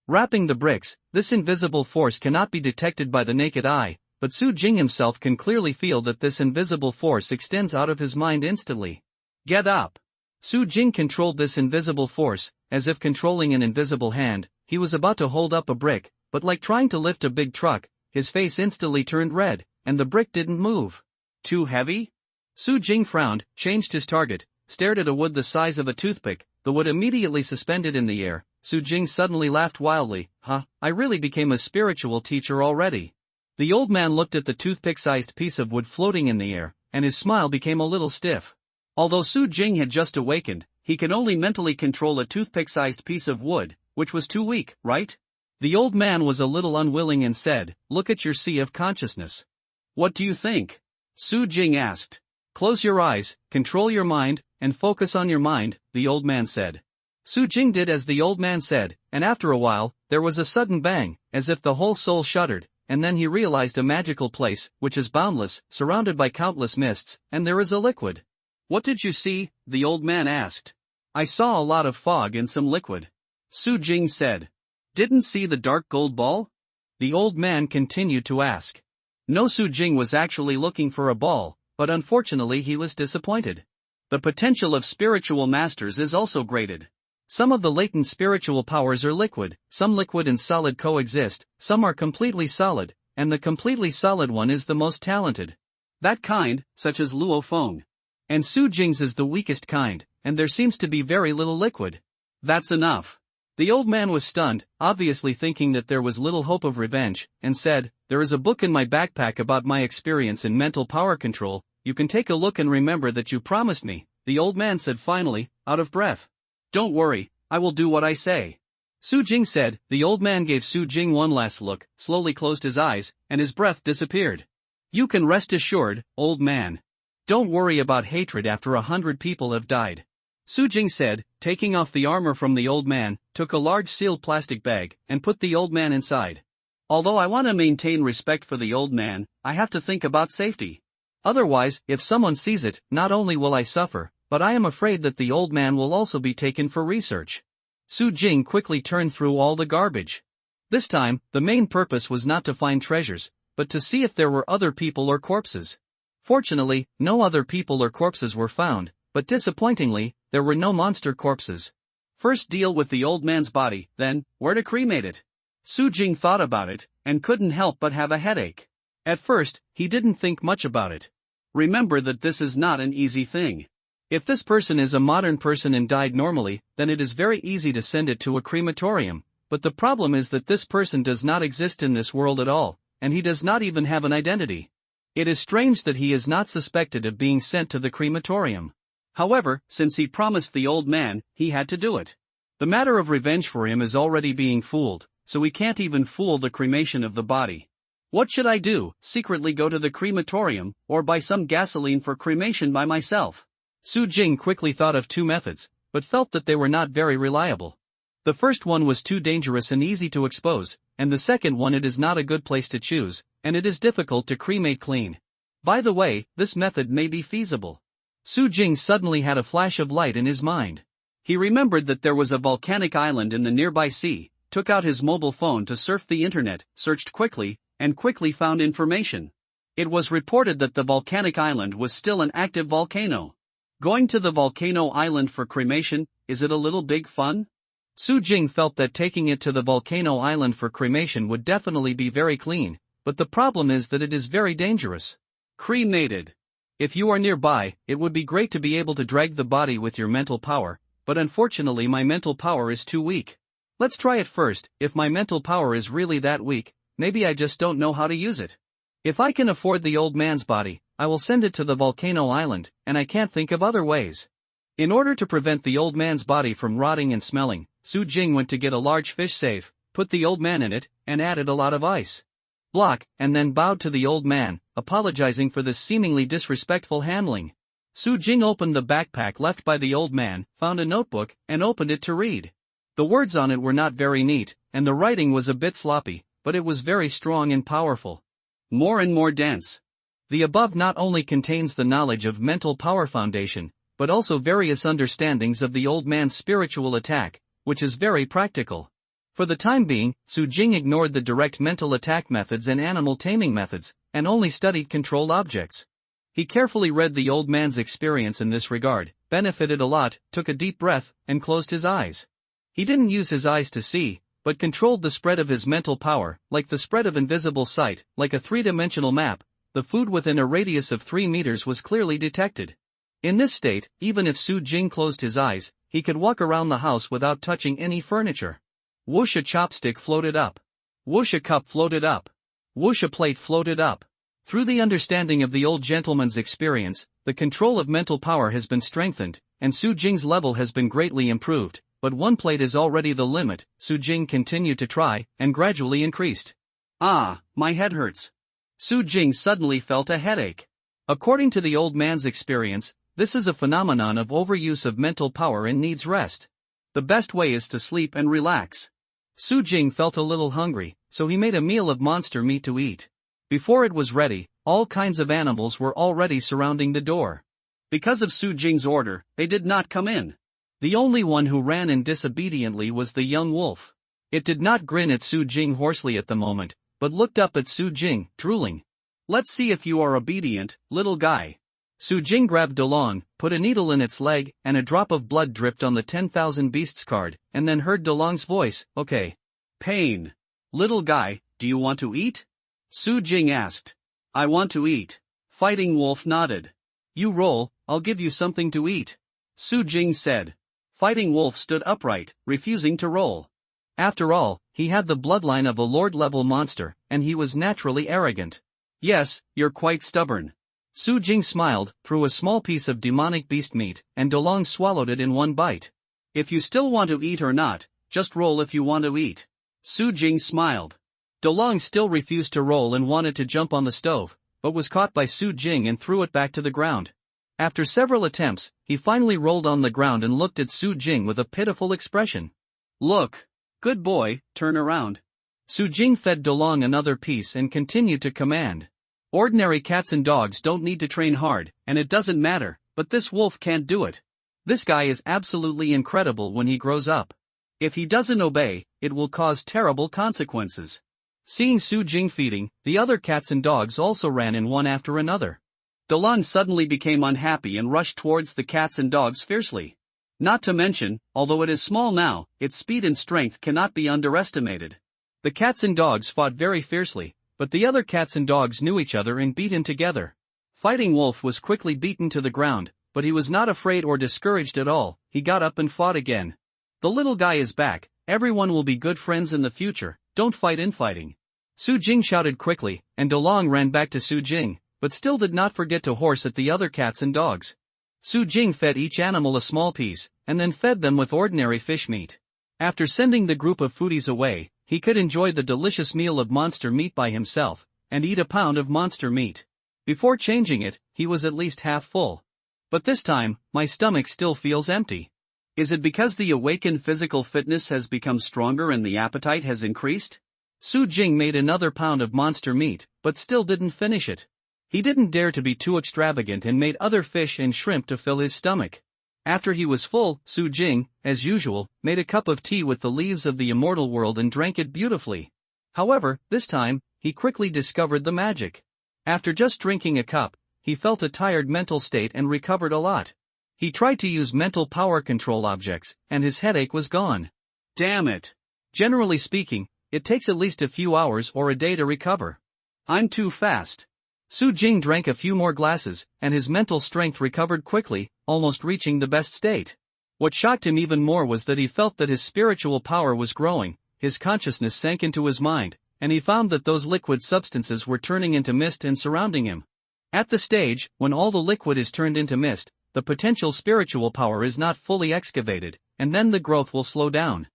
Wrapping the bricks, this invisible force cannot be detected by the naked eye, but Su Jing himself can clearly feel that this invisible force extends out of his mind instantly. Get up! Su Jing controlled this invisible force, as if controlling an invisible hand. He was about to hold up a brick, but like trying to lift a big truck, his face instantly turned red, and the brick didn't move. Too heavy? Su Jing frowned, changed his target, stared at a wood the size of a toothpick, the wood immediately suspended in the air. Su Jing suddenly laughed wildly. I really became a spiritual teacher already. The old man looked at the toothpick-sized piece of wood floating in the air, and his smile became a little stiff. Although Su Jing had just awakened, he could only mentally control a toothpick-sized piece of wood, which was too weak, right? The old man was a little unwilling and said, "Look at your sea of consciousness." "What do you think?" Su Jing asked. "Close your eyes, control your mind, and focus on your mind," the old man said. Su Jing did as the old man said, and after a while, there was a sudden bang, as if the whole soul shuddered, and then he realized a magical place, which is boundless, surrounded by countless mists, and there is a liquid. "What did you see?" the old man asked. "I saw a lot of fog and some liquid," Su Jing said. "Didn't see the dark gold ball?" the old man continued to ask. No, Su Jing was actually looking for a ball, but unfortunately he was disappointed. The potential of spiritual masters is also graded. Some of the latent spiritual powers are liquid, some liquid and solid coexist, some are completely solid, and the completely solid one is the most talented. That kind, such as Luo Feng. And Su Jing's is the weakest kind, and there seems to be very little liquid. That's enough. The old man was stunned, obviously thinking that there was little hope of revenge, and said, "There is a book in my backpack about my experience in mental power control. You can take a look and remember that you promised me," the old man said finally, out of breath. "Don't worry, I will do what I say," Su Jing said. The old man gave Su Jing one last look, slowly closed his eyes, and his breath disappeared. "You can rest assured, old man. Don't worry about hatred after 100 people have died," Su Jing said, taking off the armor from the old man, took a large sealed plastic bag, and put the old man inside. "Although I want to maintain respect for the old man, I have to think about safety. Otherwise, if someone sees it, not only will I suffer, but I am afraid that the old man will also be taken for research." Su Jing quickly turned through all the garbage. This time, the main purpose was not to find treasures, but to see if there were other people or corpses. Fortunately, no other people or corpses were found, but disappointingly, there were no monster corpses. First deal with the old man's body, then, where to cremate it? Su Jing thought about it, and couldn't help but have a headache. At first, he didn't think much about it. Remember that this is not an easy thing. If this person is a modern person and died normally, then it is very easy to send it to a crematorium, but the problem is that this person does not exist in this world at all, and he does not even have an identity. It is strange that he is not suspected of being sent to the crematorium. However, since he promised the old man, he had to do it. The matter of revenge for him is already being fooled, so we can't even fool the cremation of the body. What should I do? Secretly go to the crematorium, or buy some gasoline for cremation by myself? Su Jing quickly thought of two methods, but felt that they were not very reliable. The first one was too dangerous and easy to expose, and the second one it is not a good place to choose, and it is difficult to cremate clean. By the way, this method may be feasible. Su Jing suddenly had a flash of light in his mind. He remembered that there was a volcanic island in the nearby sea, took out his mobile phone to surf the internet, searched quickly, and quickly found information. It was reported that the volcanic island was still an active volcano. Going to the volcano island for cremation, is it a little big fun? Su Jing felt that taking it to the volcano island for cremation would definitely be very clean, but the problem is that it is very dangerous. Cremated. If you are nearby, it would be great to be able to drag the body with your mental power, but unfortunately my mental power is too weak. Let's try it first. If my mental power is really that weak, maybe I just don't know how to use it. If I can afford the old man's body, I will send it to the volcano island, and I can't think of other ways. In order to prevent the old man's body from rotting and smelling, Su Jing went to get a large fish safe, put the old man in it, and added a lot of ice block, and then bowed to the old man, apologizing for this seemingly disrespectful handling. Su Jing opened the backpack left by the old man, found a notebook, and opened it to read. The words on it were not very neat, and the writing was a bit sloppy, but it was very strong and powerful. More and more dense. The above not only contains the knowledge of mental power foundation, but also various understandings of the old man's spiritual attack, which is very practical. For the time being, Su Jing ignored the direct mental attack methods and animal taming methods, and only studied controlled objects. He carefully read the old man's experience in this regard, benefited a lot, took a deep breath, and closed his eyes. He didn't use his eyes to see, but controlled the spread of his mental power, like the spread of invisible sight, like a three-dimensional map. The food within a radius of 3 meters was clearly detected. In this state, even if Su Jing closed his eyes, he could walk around the house without touching any furniture. Whoosh, a chopstick floated up. Whoosh, a cup floated up. Whoosh, a plate floated up. Through the understanding of the old gentleman's experience, the control of mental power has been strengthened, and Su Jing's level has been greatly improved, but one plate is already the limit. Su Jing continued to try, and gradually increased. Ah, my head hurts. Su Jing suddenly felt a headache. According to the old man's experience, this is a phenomenon of overuse of mental power and needs rest. The best way is to sleep and relax. Su Jing felt a little hungry, so he made a meal of monster meat to eat. Before it was ready, all kinds of animals were already surrounding the door. Because of Su Jing's order, they did not come in. The only one who ran in disobediently was the young wolf. It did not grin at Su Jing hoarsely at the moment, but looked up at Su Jing, drooling. Let's see if you are obedient, little guy. Su Jing grabbed Delong, put a needle in its leg, and a drop of blood dripped on the 10,000 beasts card, and then heard Delong's voice, okay. Pain. Little guy, do you want to eat? Su Jing asked. I want to eat. Fighting Wolf nodded. You roll, I'll give you something to eat. Su Jing said. Fighting Wolf stood upright, refusing to roll. After all, he had the bloodline of a lord-level monster, and he was naturally arrogant. Yes, you're quite stubborn. Su Jing smiled, threw a small piece of demonic beast meat, and Delong swallowed it in one bite. If you still want to eat or not, just roll if you want to eat. Su Jing smiled. Delong still refused to roll and wanted to jump on the stove, but was caught by Su Jing and threw it back to the ground. After several attempts, he finally rolled on the ground and looked at Su Jing with a pitiful expression. Look. Good boy, turn around. Su Jing fed Delong another piece and continued to command. Ordinary cats and dogs don't need to train hard, and it doesn't matter, but this wolf can't do it. This guy is absolutely incredible when he grows up. If he doesn't obey, it will cause terrible consequences. Seeing Su Jing feeding, the other cats and dogs also ran in one after another. Delong suddenly became unhappy and rushed towards the cats and dogs fiercely. Not to mention, although it is small now, its speed and strength cannot be underestimated. The cats and dogs fought very fiercely, but the other cats and dogs knew each other and beat him together. Fighting Wolf was quickly beaten to the ground, but he was not afraid or discouraged at all. He got up and fought again. The little guy is back, everyone will be good friends in the future, don't fight infighting. Su Jing shouted quickly, and Delong ran back to Su Jing, but still did not forget to horse at the other cats and dogs. Su Jing fed each animal a small piece, and then fed them with ordinary fish meat. After sending the group of foodies away, he could enjoy the delicious meal of monster meat by himself, and eat a pound of monster meat. Before changing it, he was at least half full. But this time, my stomach still feels empty. Is it because the awakened physical fitness has become stronger and the appetite has increased? Su Jing made another pound of monster meat, but still didn't finish it. He didn't dare to be too extravagant and made other fish and shrimp to fill his stomach. After he was full, Su Jing, as usual, made a cup of tea with the leaves of the immortal world and drank it beautifully. However, this time, he quickly discovered the magic. After just drinking a cup, he felt a tired mental state and recovered a lot. He tried to use mental power control objects, and his headache was gone. Damn it! Generally speaking, it takes at least a few hours or a day to recover. I'm too fast. Su Jing drank a few more glasses, and his mental strength recovered quickly, almost reaching the best state. What shocked him even more was that he felt that his spiritual power was growing, his consciousness sank into his mind, and he found that those liquid substances were turning into mist and surrounding him. At the stage, when all the liquid is turned into mist, the potential spiritual power is not fully excavated, and then the growth will slow down.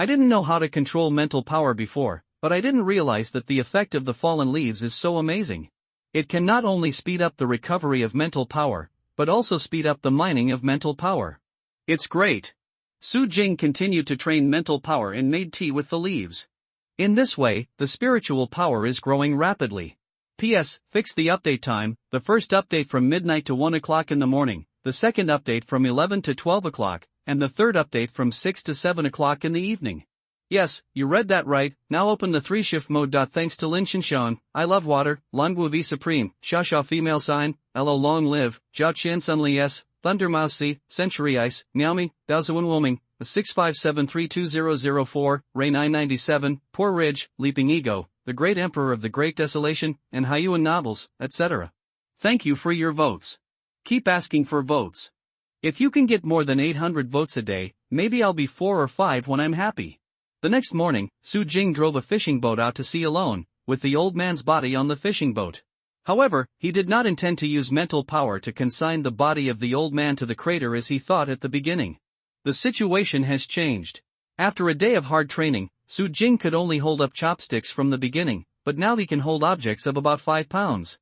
I didn't know how to control mental power before, but I didn't realize that the effect of the fallen leaves is so amazing. It can not only speed up the recovery of mental power, but also speed up the mining of mental power. It's great. Su Jing continued to train mental power and made tea with the leaves. In this way, the spiritual power is growing rapidly. P.S. Fix the update time, the first update from midnight to 1 o'clock in the morning, the second update from 11 to 12 o'clock, and the third update from 6 to 7 o'clock in the evening. Yes, you read that right. Now open the 3-shift mode. Thanks to Lin Shinshan, I love water, Longwu V Supreme, Sha female sign, Lo long live, Jiao Qian Sunli S, Thunder Mouse C, Century Ice, Miaomi, Baozuan Woming, 657320004, Ray 997, Poor Ridge, Leaping Ego, The Great Emperor of the Great Desolation, and Haiyuan Novels, etc. Thank you for your votes. Keep asking for votes. If you can get more than 800 votes a day, maybe I'll be 4 or 5 when I'm happy. The next morning, Su Jing drove a fishing boat out to sea alone, with the old man's body on the fishing boat. However, he did not intend to use mental power to consign the body of the old man to the crater as he thought at the beginning. The situation has changed. After a day of hard training, Su Jing could only hold up chopsticks from the beginning, but now he can hold objects of about 5 pounds.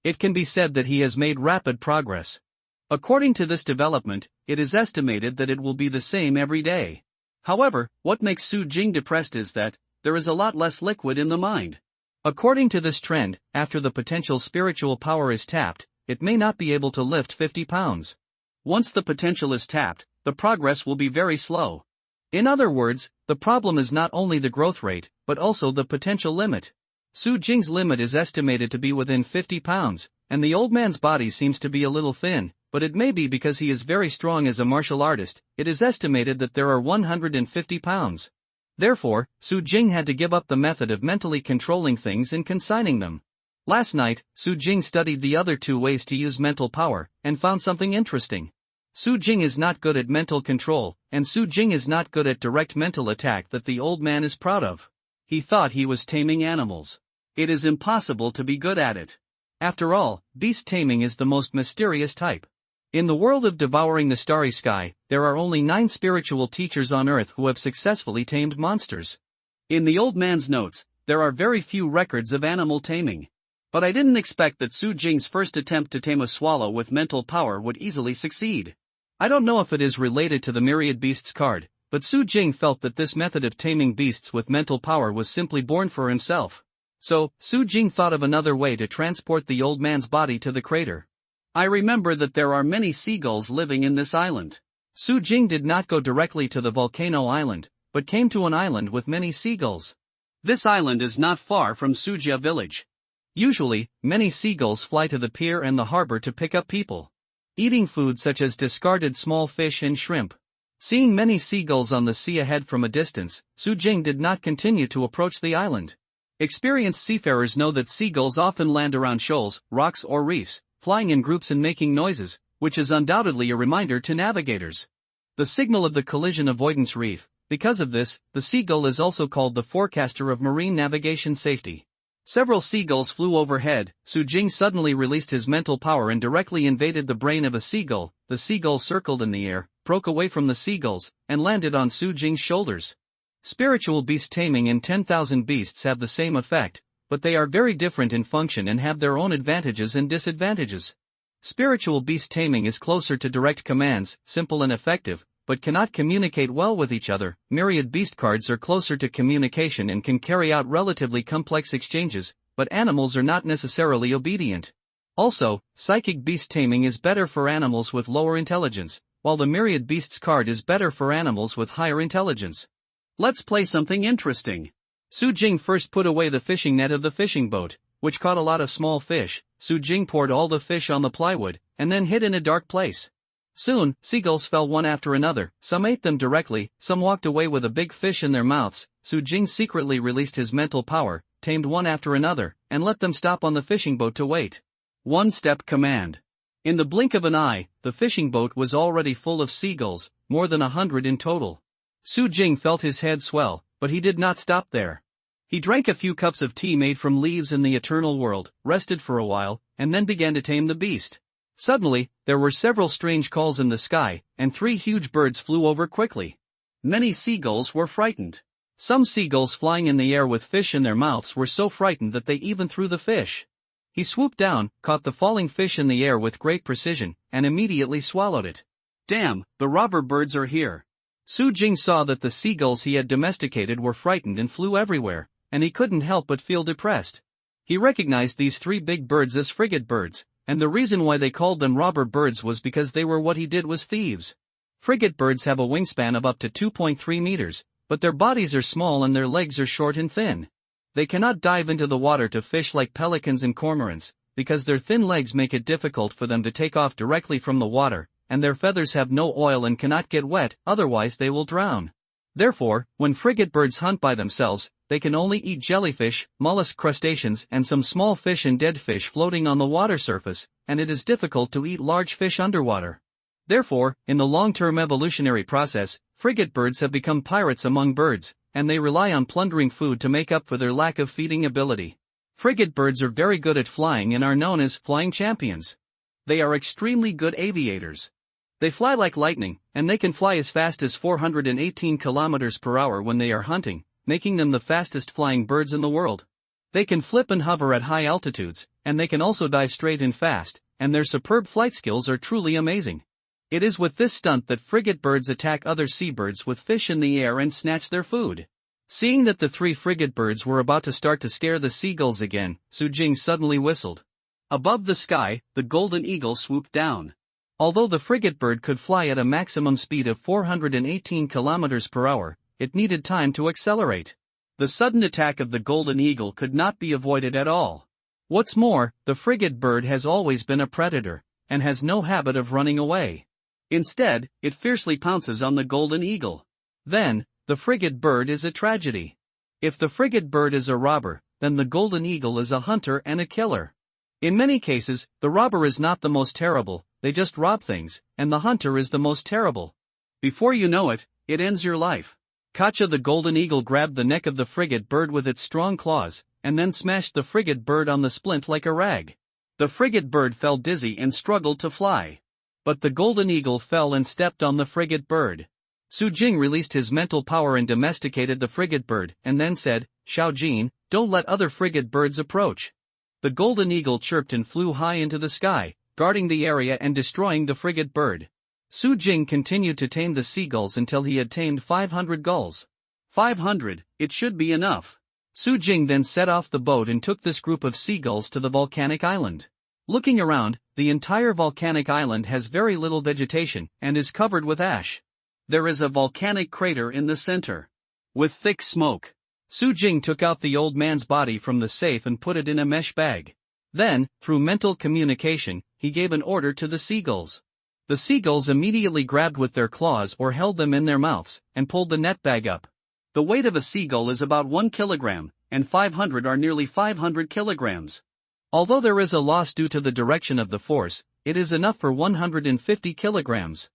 It can be said that he has made rapid progress. According to this development, it is estimated that it will be the same every day. However, what makes Su Jing depressed is that there is a lot less liquid in the mind. According to this trend, after the potential spiritual power is tapped, it may not be able to lift 50 pounds. Once the potential is tapped, the progress will be very slow. In other words, the problem is not only the growth rate, but also the potential limit. Su Jing's limit is estimated to be within 50 pounds, and the old man's body seems to be a little thin, but it may be because he is very strong as a martial artist. It is estimated that there are 150 pounds. Therefore, Su Jing had to give up the method of mentally controlling things and consigning them. Last night, Su Jing studied the other 2 ways to use mental power, and found something interesting. Su Jing is not good at mental control, and Su Jing is not good at direct mental attack that the old man is proud of. He thought he was taming animals. It is impossible to be good at it. After all, beast taming is the most mysterious type. In the world of devouring the starry sky, there are only 9 spiritual teachers on earth who have successfully tamed monsters. In the old man's notes, there are very few records of animal taming. But I didn't expect that Su Jing's first attempt to tame a swallow with mental power would easily succeed. I don't know if it is related to the myriad beasts card, but Su Jing felt that this method of taming beasts with mental power was simply born for himself. So, Su Jing thought of another way to transport the old man's body to the crater. I remember that there are many seagulls living in this island. Su Jing did not go directly to the volcano island, but came to an island with many seagulls. This island is not far from Sujia village. Usually, many seagulls fly to the pier and the harbor to pick up people, eating food such as discarded small fish and shrimp. Seeing many seagulls on the sea ahead from a distance, Su Jing did not continue to approach the island. Experienced seafarers know that seagulls often land around shoals, rocks or reefs, flying in groups and making noises, which is undoubtedly a reminder to navigators. The signal of the collision avoidance reef. Because of this, the seagull is also called the forecaster of marine navigation safety. Several seagulls flew overhead. Su Jing suddenly released his mental power and directly invaded the brain of a seagull. The seagull circled in the air, broke away from the seagulls, and landed on Su Jing's shoulders. Spiritual beast taming and 10,000 beasts have the same effect, but they are very different in function and have their own advantages and disadvantages. Spiritual beast taming is closer to direct commands, simple and effective, but cannot communicate well with each other. Myriad beast cards are closer to communication and can carry out relatively complex exchanges, but animals are not necessarily obedient. Also, psychic beast taming is better for animals with lower intelligence, while the myriad beasts card is better for animals with higher intelligence. Let's play something interesting. Su Jing first put away the fishing net of the fishing boat, which caught a lot of small fish. Su Jing poured all the fish on the plywood, and then hid in a dark place. Soon, seagulls fell one after another. Some ate them directly, some walked away with a big fish in their mouths. Su Jing secretly released his mental power, tamed one after another, and let them stop on the fishing boat to wait. One-step command. In the blink of an eye, the fishing boat was already full of seagulls, more than 100 in total. Su Jing felt his head swell, but he did not stop there. He drank a few cups of tea made from leaves in the eternal world, rested for a while, and then began to tame the beast. Suddenly, there were several strange calls in the sky, and 3 huge birds flew over quickly. Many seagulls were frightened. Some seagulls flying in the air with fish in their mouths were so frightened that they even threw the fish. He swooped down, caught the falling fish in the air with great precision, and immediately swallowed it. Damn, the robber birds are here. Su Jing saw that the seagulls he had domesticated were frightened and flew everywhere, and he couldn't help but feel depressed. He recognized these 3 big birds as frigate birds, and the reason why they called them robber birds was because they were what he did was thieves. Frigate birds have a wingspan of up to 2.3 meters, but their bodies are small and their legs are short and thin. They cannot dive into the water to fish like pelicans and cormorants, because their thin legs make it difficult for them to take off directly from the water, and their feathers have no oil and cannot get wet, otherwise they will drown. Therefore, when frigate birds hunt by themselves, they can only eat jellyfish, mollusk crustaceans and some small fish and dead fish floating on the water surface, and it is difficult to eat large fish underwater. Therefore, in the long-term evolutionary process, frigate birds have become pirates among birds, and they rely on plundering food to make up for their lack of feeding ability. Frigate birds are very good at flying and are known as flying champions. They are extremely good aviators. They fly like lightning, and they can fly as fast as 418 kilometers per hour when they are hunting, making them the fastest flying birds in the world. They can flip and hover at high altitudes, and they can also dive straight and fast, and their superb flight skills are truly amazing. It is with this stunt that frigate birds attack other seabirds with fish in the air and snatch their food. Seeing that the three frigate birds were about to start to stare the seagulls again, Su Jing suddenly whistled. Above the sky, the golden eagle swooped down. Although the frigate bird could fly at a maximum speed of 418 kilometers per hour, it needed time to accelerate. The sudden attack of the golden eagle could not be avoided at all. What's more, the frigate bird has always been a predator, and has no habit of running away. Instead, it fiercely pounces on the golden eagle. Then, the frigate bird is a tragedy. If the frigate bird is a robber, then the golden eagle is a hunter and a killer. In many cases, the robber is not the most terrible, they just rob things, and the hunter is the most terrible. Before you know it, it ends your life. Katja the golden eagle grabbed the neck of the frigate bird with its strong claws, and then smashed the frigate bird on the splint like a rag. The frigate bird fell dizzy and struggled to fly. But the golden eagle fell and stepped on the frigate bird. Su Jing released his mental power and domesticated the frigate bird, and then said, "Xiao Jin, don't let other frigate birds approach." The golden eagle chirped and flew high into the sky, guarding the area and destroying the frigate bird. Su Jing continued to tame the seagulls until he had tamed 500 gulls. 500, it should be enough. Su Jing then set off the boat and took this group of seagulls to the volcanic island. Looking around, the entire volcanic island has very little vegetation and is covered with ash. There is a volcanic crater in the center, with thick smoke. Su Jing took out the old man's body from the safe and put it in a mesh bag. Then, through mental communication, he gave an order to the seagulls. The seagulls immediately grabbed with their claws or held them in their mouths, and pulled the net bag up. The weight of a seagull is about 1 kilogram, and 500 are nearly 500 kilograms. Although there is a loss due to the direction of the force, it is enough for 150 kilograms.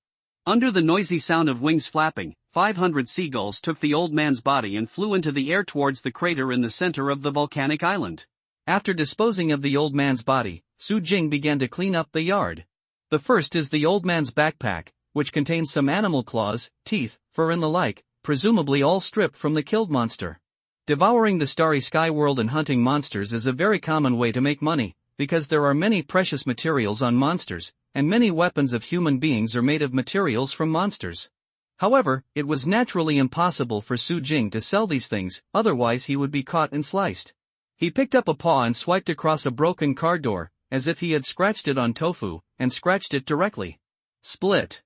Under the noisy sound of wings flapping, 500 seagulls took the old man's body and flew into the air towards the crater in the center of the volcanic island. After disposing of the old man's body, Su Jing began to clean up the yard. The first is the old man's backpack, which contains some animal claws, teeth, fur and the like, presumably all stripped from the killed monster. Devouring the starry sky world and hunting monsters is a very common way to make money, because there are many precious materials on monsters, and many weapons of human beings are made of materials from monsters. However, it was naturally impossible for Su Jing to sell these things, otherwise he would be caught and sliced. He picked up a paw and swiped across a broken car door, as if he had scratched it on tofu, and scratched it directly. Split.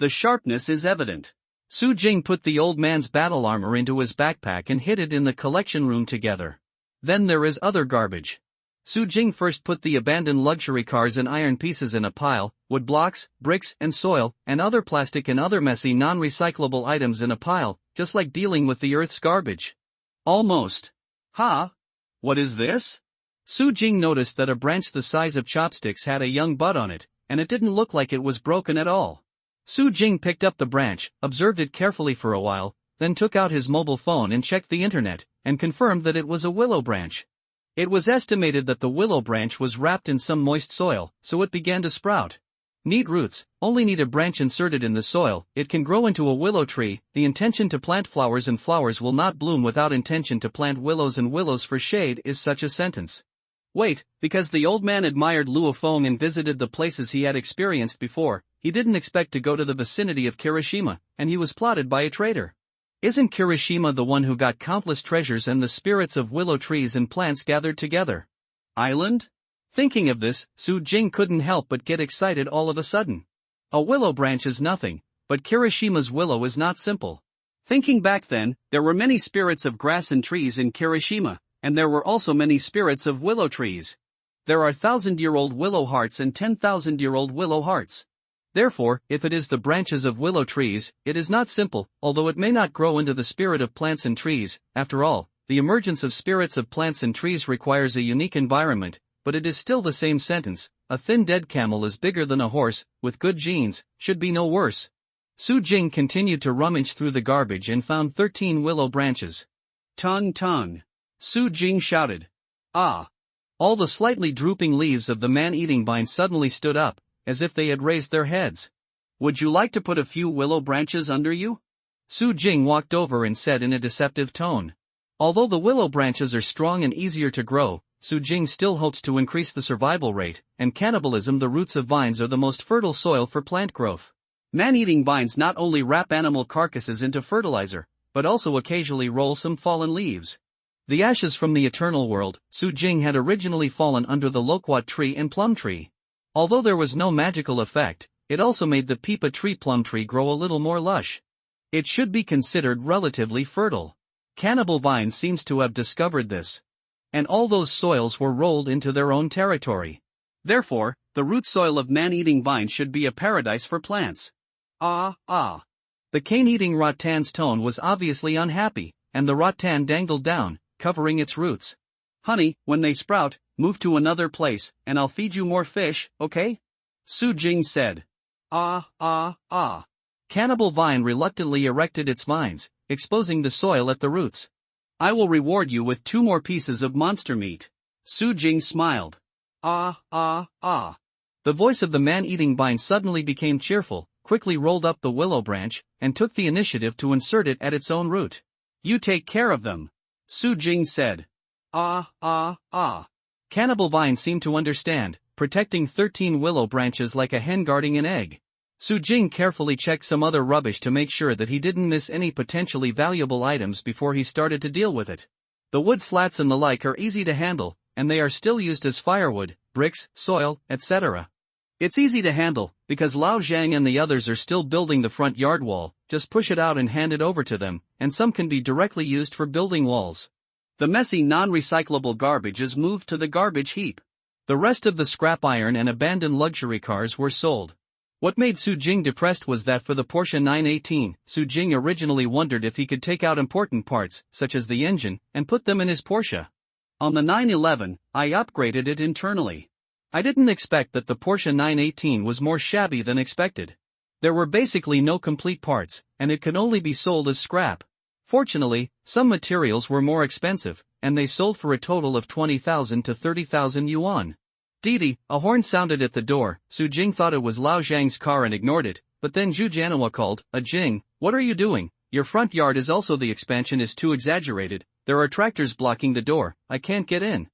The sharpness is evident. Su Jing put the old man's battle armor into his backpack and hid it in the collection room together. Then there is other garbage. Su Jing first put the abandoned luxury cars and iron pieces in a pile, wood blocks, bricks and soil, and other plastic and other messy non-recyclable items in a pile, just like dealing with the earth's garbage. Almost. Ha! What is this? Su Jing noticed that a branch the size of chopsticks had a young bud on it, and it didn't look like it was broken at all. Su Jing picked up the branch, observed it carefully for a while, then took out his mobile phone and checked the internet, and confirmed that it was a willow branch. It was estimated that the willow branch was wrapped in some moist soil, so it began to sprout. Neat roots, only need a branch inserted in the soil, it can grow into a willow tree. The intention to plant flowers and flowers will not bloom without intention to plant willows and willows for shade is such a sentence. Wait, because the old man admired Luofeng and visited the places he had experienced before, he didn't expect to go to the vicinity of Kirishima, and he was plotted by a traitor. Isn't Kirishima the one who got countless treasures and the spirits of willow trees and plants gathered together? Island? Thinking of this, Su Jing couldn't help but get excited all of a sudden. A willow branch is nothing, but Kirishima's willow is not simple. Thinking back then, there were many spirits of grass and trees in Kirishima, and there were also many spirits of willow trees. There are 1,000-year-old willow hearts and 10,000-year-old willow hearts. Therefore, if it is the branches of willow trees, it is not simple, although it may not grow into the spirit of plants and trees. After all, the emergence of spirits of plants and trees requires a unique environment, but it is still the same sentence. A thin dead camel is bigger than a horse, with good genes, should be no worse. Su Jing continued to rummage through the garbage and found 13 willow branches. Ton ton. Su Jing shouted. Ah, All the slightly drooping leaves of the man-eating vine suddenly stood up, as if they had raised their heads. Would you like to put a few willow branches under you? Su Jing walked over and said in a deceptive tone. Although the willow branches are strong and easier to grow, Su Jing still hopes to increase the survival rate, and cannibalism. The roots of vines are the most fertile soil for plant growth. Man-eating vines not only wrap animal carcasses into fertilizer, but also occasionally roll some fallen leaves. The ashes from the eternal world, Su Jing had originally fallen under the loquat tree and plum tree. Although there was no magical effect, it also made the peepa tree plum tree grow a little more lush. It should be considered relatively fertile. Cannibal vine seems to have discovered this. And all those soils were rolled into their own territory. Therefore, the root soil of man-eating vine should be a paradise for plants. Ah. The cane-eating rattan's tone was obviously unhappy, and the rattan dangled down, covering its roots. Honey, when they sprout, move to another place, and I'll feed you more fish, okay? Su Jing said. Ah. Cannibal vine reluctantly erected its vines, exposing the soil at the roots. I will reward you with 2 more pieces of monster meat. Su Jing smiled. Ah. The voice of the man-eating vine suddenly became cheerful, quickly rolled up the willow branch, and took the initiative to insert it at its own root. You take care of them. Su Jing said. Ah. Cannibal vine seemed to understand, protecting 13 willow branches like a hen guarding an egg. Su Jing carefully checked some other rubbish to make sure that he didn't miss any potentially valuable items before he started to deal with it. The wood slats and the like are easy to handle, and they are still used as firewood, bricks, soil, etc. It's easy to handle, because Lao Zhang and the others are still building the front yard wall. Just push it out and hand it over to them, and some can be directly used for building walls. The messy non-recyclable garbage is moved to the garbage heap. The rest of the scrap iron and abandoned luxury cars were sold. What made Su Jing depressed was that for the Porsche 918, Su Jing originally wondered if he could take out important parts, such as the engine, and put them in his Porsche. On the 911, I upgraded it internally. I didn't expect that the Porsche 918 was more shabby than expected. There were basically no complete parts, and it could only be sold as scrap. Fortunately, some materials were more expensive, and they sold for a total of 20,000 to 30,000 yuan. Didi, a horn sounded at the door. Su Jing thought it was Lao Zhang's car and ignored it, but then Zhu Jianhua called, Jing, what are you doing? Your front yard is also the expansion is too exaggerated, there are tractors blocking the door, I can't get in.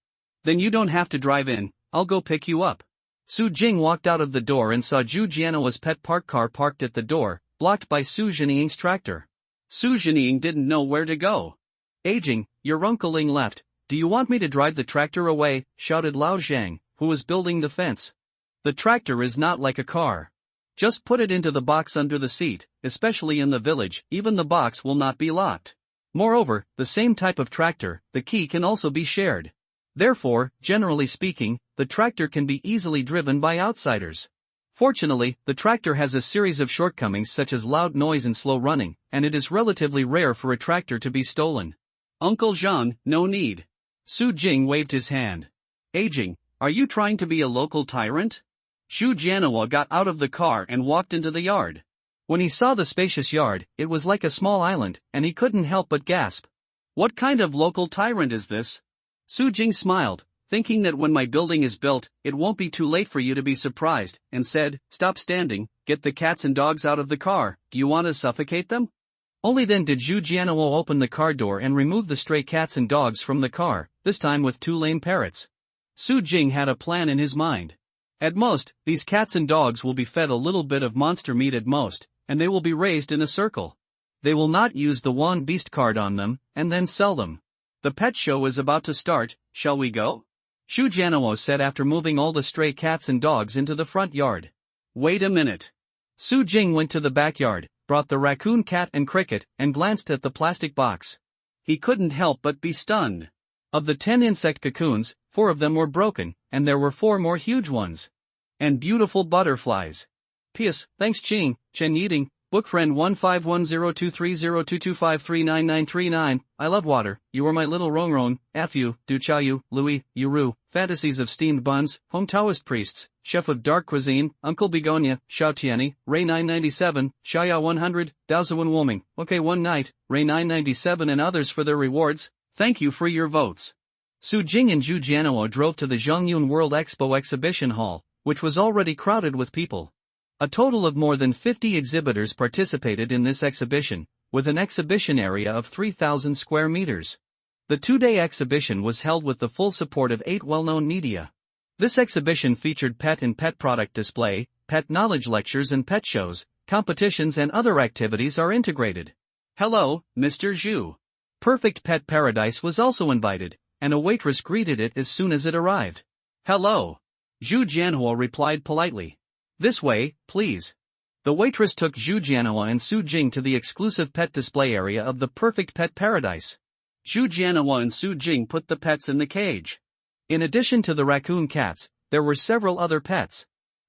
Then you don't have to drive in, I'll go pick you up. Su Jing walked out of the door and saw Zhu Jianhua's pet park car parked at the door, blocked by Su Zheniying's tractor. Su Zheniying didn't know where to go. Aging, your Uncle Ling left, do you want me to drive the tractor away? Shouted Lao Zhang, who was building the fence. The tractor is not like a car. Just put it into the box under the seat, especially in the village, even the box will not be locked. Moreover, the same type of tractor, the key can also be shared. Therefore, generally speaking, the tractor can be easily driven by outsiders. Fortunately, the tractor has a series of shortcomings such as loud noise and slow running, and it is relatively rare for a tractor to be stolen. Uncle Jean, no need. Su Jing waved his hand. Aging, are you trying to be a local tyrant? Zhu Jianhua got out of the car and walked into the yard. When he saw the spacious yard, it was like a small island, and he couldn't help but gasp. What kind of local tyrant is this? Su Jing smiled, thinking that when my building is built, it won't be too late for you to be surprised, and said, stop standing, get the cats and dogs out of the car, do you want to suffocate them? Only then did Zhu Jianhua open the car door and remove the stray cats and dogs from the car, this time with 2 lame parrots. Su Jing had a plan in his mind. At most, these cats and dogs will be fed a little bit of monster meat at most, and they will be raised in a circle. They will not use the Wan Beast card on them, and then sell them. The pet show is about to start, shall we go? Zhu Jianhua said after moving all the stray cats and dogs into the front yard. Wait a minute. Su Jing went to the backyard, brought the raccoon cat and cricket, and glanced at the plastic box. He couldn't help but be stunned. Of the 10 insect cocoons, 4 of them were broken, and there were 4 more huge ones. And beautiful butterflies. P.S. Thanks Chen Yiding, book friend 1510230225399939, I love water, you are my little Rongrong, Fu, Du Chaoyu, Louis, Yuru, Fantasies of Steamed Buns, Home Taoist Priests, Chef of Dark Cuisine, Uncle Begonia, Xiao Tiani, Ray 997, Xiaya 100, Daozuan Woming, OK One Night, Ray 997 and others for their rewards, thank you for your votes. Su Jing and Zhu Jianhua drove to the Zhongyun World Expo exhibition hall, which was already crowded with people. A total of more than 50 exhibitors participated in this exhibition, with an exhibition area of 3,000 square meters. The two-day exhibition was held with the full support of 8 well-known media. This exhibition featured pet and pet product display, pet knowledge lectures and pet shows, competitions and other activities are integrated. Hello, Mr. Zhu. Perfect Pet Paradise was also invited, and a waitress greeted it as soon as it arrived. Hello. Zhu Jianhua replied politely. This way, please. The waitress took Zhu Jianhua and Su Jing to the exclusive pet display area of the Perfect Pet Paradise. Zhu Jianhua and Su Jing put the pets in the cage. In addition to the raccoon cats, there were several other pets.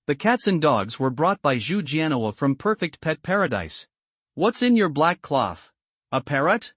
The cats and dogs were brought by Zhu Jianhua from Perfect Pet Paradise. What's in your black cloth? A parrot?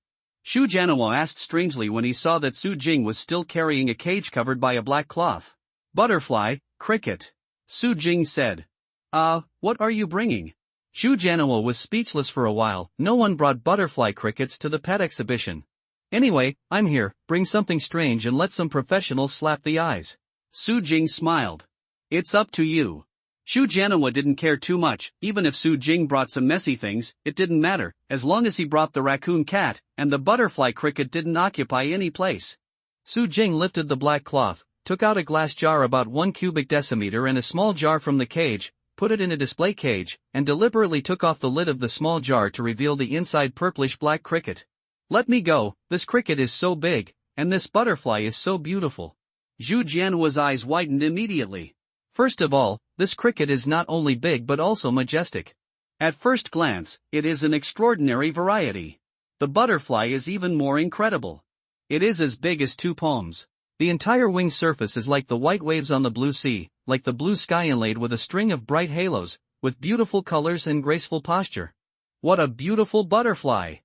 Zhu Jianhua asked strangely when he saw that Su Jing was still carrying a cage covered by a black cloth. Butterfly, cricket. Su Jing said. What are you bringing? Zhu Jianhua was speechless for a while. No one brought butterfly crickets to the pet exhibition. Anyway, I'm here, bring something strange and let some professionals slap the eyes. Su Jing smiled. It's up to you. Zhu Jianhua didn't care too much. Even if Su Jing brought some messy things, it didn't matter, as long as he brought the raccoon cat, and the butterfly cricket didn't occupy any place. Su Jing lifted the black cloth, took out a glass jar about 1 cubic decimeter and a small jar from the cage, put it in a display cage, and deliberately took off the lid of the small jar to reveal the inside purplish-black cricket. Let me go, this cricket is so big, and this butterfly is so beautiful. Zhu Jianhua's eyes widened immediately. First of all, this cricket is not only big but also majestic. At first glance, it is an extraordinary variety. The butterfly is even more incredible. It is as big as 2 palms. The entire wing surface is like the white waves on the blue sea, like the blue sky inlaid with a string of bright halos, with beautiful colors and graceful posture. What a beautiful butterfly!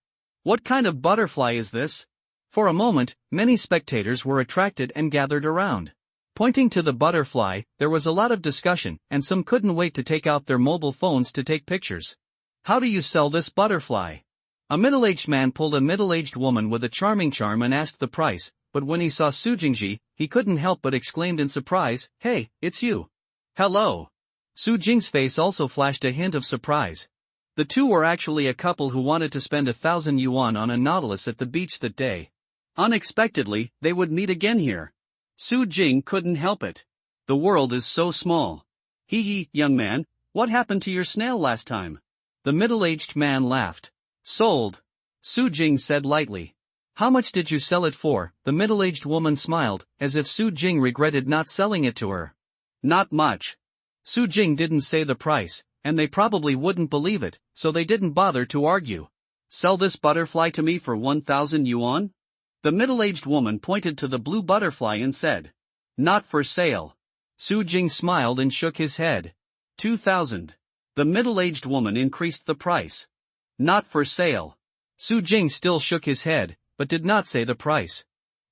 What kind of butterfly is this? For a moment, many spectators were attracted and gathered around. Pointing to the butterfly, there was a lot of discussion, and some couldn't wait to take out their mobile phones to take pictures. How do you sell this butterfly? A middle-aged man pulled a middle-aged woman with a charming charm and asked the price, but when he saw Su Jingji, he couldn't help but exclaimed in surprise, "Hey, it's you." Hello. Su Jing's face also flashed a hint of surprise. The two were actually a couple who wanted to spend 1,000 yuan on a nautilus at the beach that day. Unexpectedly, they would meet again here. Su Jing couldn't help it. The world is so small. Hee, young man, what happened to your snail last time? The middle-aged man laughed. Sold. Su Jing said lightly. How much did you sell it for? The middle-aged woman smiled, as if Su Jing regretted not selling it to her. Not much. Su Jing didn't say the price, and they probably wouldn't believe it, so they didn't bother to argue. Sell this butterfly to me for 1,000 yuan? The middle-aged woman pointed to the blue butterfly and said. Not for sale. Su Jing smiled and shook his head. 2,000. The middle-aged woman increased the price. Not for sale. Su Jing still shook his head, but did not say the price.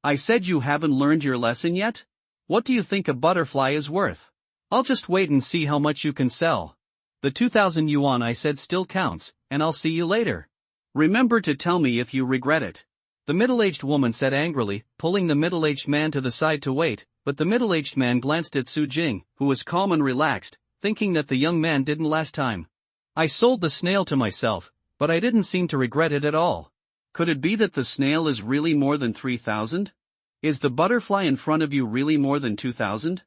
I said you haven't learned your lesson yet? What do you think a butterfly is worth? I'll just wait and see how much you can sell. The 2,000 yuan I said still counts, and I'll see you later. Remember to tell me if you regret it. The middle-aged woman said angrily, pulling the middle-aged man to the side to wait, but the middle-aged man glanced at Su Jing, who was calm and relaxed, thinking that the young man didn't last time. I sold the snail to myself, but I didn't seem to regret it at all. Could it be that the snail is really more than 3,000? Is the butterfly in front of you really more than 2,000?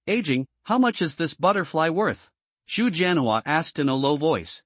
Aging, how much is this butterfly worth? Zhu Jianhua asked in a low voice.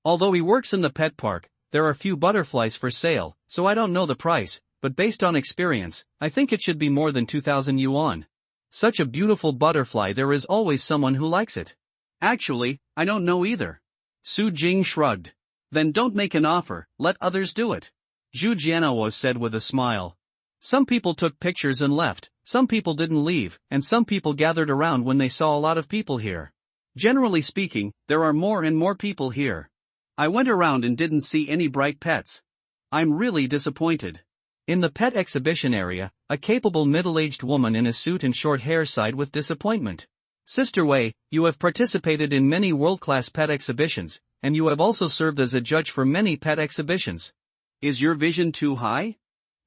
Although he works in the pet park, there are few butterflies for sale, so I don't know the price, but based on experience, I think it should be more than 2,000 yuan. Such a beautiful butterfly, there is always someone who likes it. Actually, I don't know either. Su Jing shrugged. Then don't make an offer, let others do it. Zhu Jianhua said with a smile. Some people took pictures and left, some people didn't leave, and some people gathered around when they saw a lot of people here. Generally speaking, there are more and more people here. I went around and didn't see any bright pets. I'm really disappointed. In the pet exhibition area, a capable middle-aged woman in a suit and short hair sighed with disappointment. Sister Wei, you have participated in many world-class pet exhibitions, and you have also served as a judge for many pet exhibitions. Is your vision too high?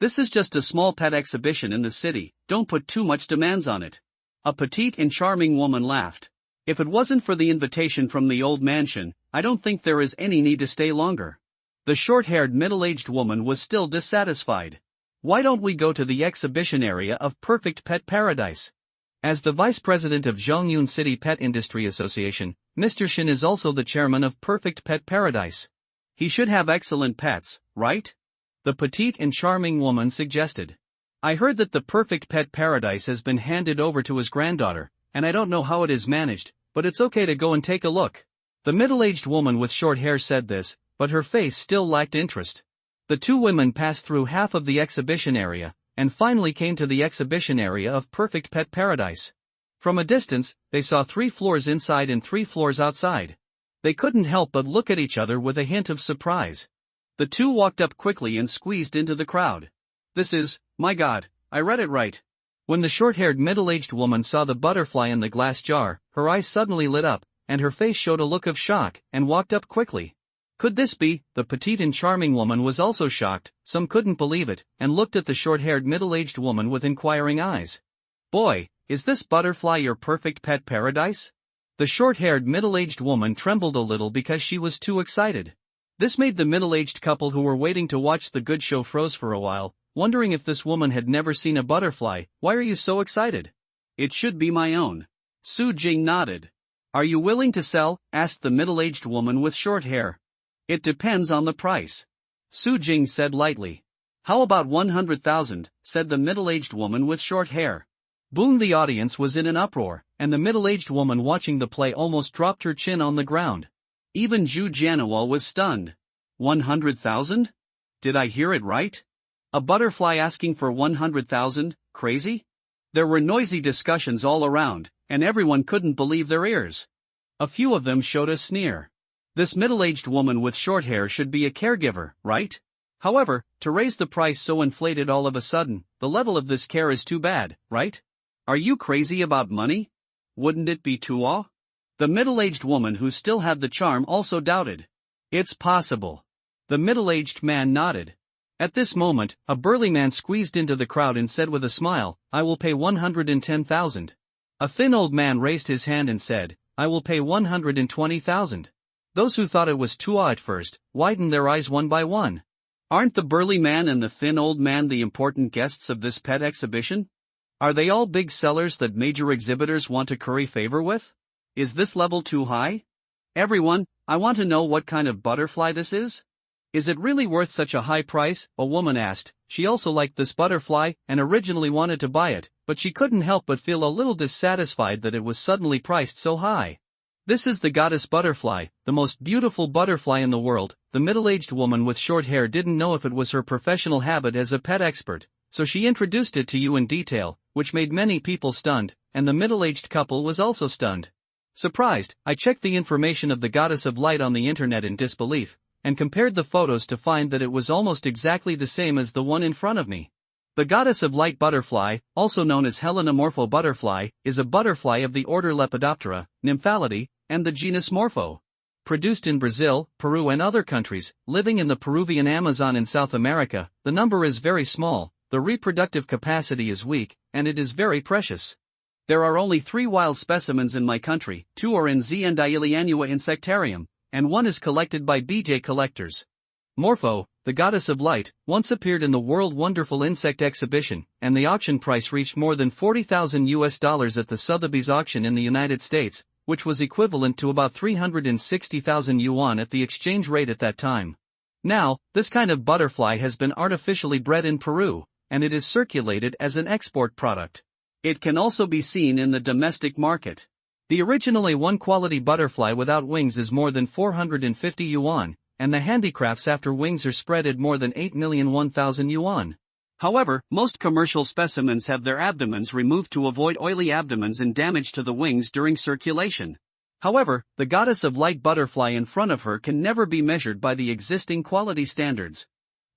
This is just a small pet exhibition in the city, don't put too much demands on it. A petite and charming woman laughed. If it wasn't for the invitation from the old mansion, I don't think there is any need to stay longer. The short-haired middle-aged woman was still dissatisfied. Why don't we go to the exhibition area of Perfect Pet Paradise? As the vice president of Zhongyun City Pet Industry Association, Mr. Shin is also the chairman of Perfect Pet Paradise. He should have excellent pets, right? The petite and charming woman suggested. I heard that the Perfect Pet Paradise has been handed over to his granddaughter, and I don't know how it is managed, but it's okay to go and take a look. The middle-aged woman with short hair said this, but her face still lacked interest. The two women passed through half of the exhibition area, and finally came to the exhibition area of Perfect Pet Paradise. From a distance, they saw 3 floors inside and 3 floors outside. They couldn't help but look at each other with a hint of surprise. The two walked up quickly and squeezed into the crowd. This is, my God, I read it right. When the short-haired middle-aged woman saw the butterfly in the glass jar, her eyes suddenly lit up, and her face showed a look of shock, and walked up quickly. Could this be? The petite and charming woman was also shocked, some couldn't believe it, and looked at the short-haired middle-aged woman with inquiring eyes. Boy, is this butterfly your perfect pet paradise? The short-haired middle-aged woman trembled a little because she was too excited. This made the middle-aged couple who were waiting to watch the good show froze for a while, wondering if this woman had never seen a butterfly. Why are you so excited? It should be my own. Su Jing nodded. Are you willing to sell? Asked the middle-aged woman with short hair. It depends on the price. Su Jing said lightly. How about 100,000, said the middle-aged woman with short hair. Boom! The audience was in an uproar, and the middle-aged woman watching the play almost dropped her chin on the ground. Even Zhu Jianhua was stunned. 100,000? Did I hear it right? A butterfly asking for 100,000, crazy? There were noisy discussions all around, and everyone couldn't believe their ears. A few of them showed a sneer. This middle-aged woman with short hair should be a caregiver, right? However, to raise the price so inflated all of a sudden, the level of this care is too bad, right? Are you crazy about money? Wouldn't it be too awe? The middle-aged woman who still had the charm also doubted. It's possible. The middle-aged man nodded. At this moment, a burly man squeezed into the crowd and said with a smile, I will pay 110,000. A thin old man raised his hand and said, I will pay 120,000. Those who thought it was too awe at first, widened their eyes one by one. Aren't the burly man and the thin old man the important guests of this pet exhibition? Are they all big sellers that major exhibitors want to curry favor with? Is this level too high? Everyone, I want to know what kind of butterfly this is. Is it really worth such a high price? A woman asked. She also liked this butterfly and originally wanted to buy it, but she couldn't help but feel a little dissatisfied that it was suddenly priced so high. This is the goddess butterfly, the most beautiful butterfly in the world. The middle-aged woman with short hair didn't know if it was her professional habit as a pet expert, so she introduced it to you in detail, which made many people stunned, and the middle-aged couple was also stunned. Surprised, I checked the information of the goddess of light on the internet in disbelief, and compared the photos to find that it was almost exactly the same as the one in front of me. The goddess of light butterfly, also known as Helenomorpho butterfly, is a butterfly of the order Lepidoptera, Nymphalidae, and the genus Morpho. Produced in Brazil, Peru and other countries, living in the Peruvian Amazon in South America, the number is very small, the reproductive capacity is weak, and it is very precious. There are only 3 wild specimens in my country, 2 are in Xiandialianua insectarium, and 1 is collected by BJ collectors. Morpho, the goddess of light, once appeared in the World Wonderful Insect Exhibition, and the auction price reached more than $40,000 at the Sotheby's auction in the United States, which was equivalent to about 360,000 yuan at the exchange rate at that time. Now, this kind of butterfly has been artificially bred in Peru, and it is circulated as an export product. It can also be seen in the domestic market. The original A1 quality butterfly without wings is more than 450 yuan, and the handicrafts after wings are spread at more than 8,001,000 yuan. However, most commercial specimens have their abdomens removed to avoid oily abdomens and damage to the wings during circulation. However, the goddess of light butterfly in front of her can never be measured by the existing quality standards.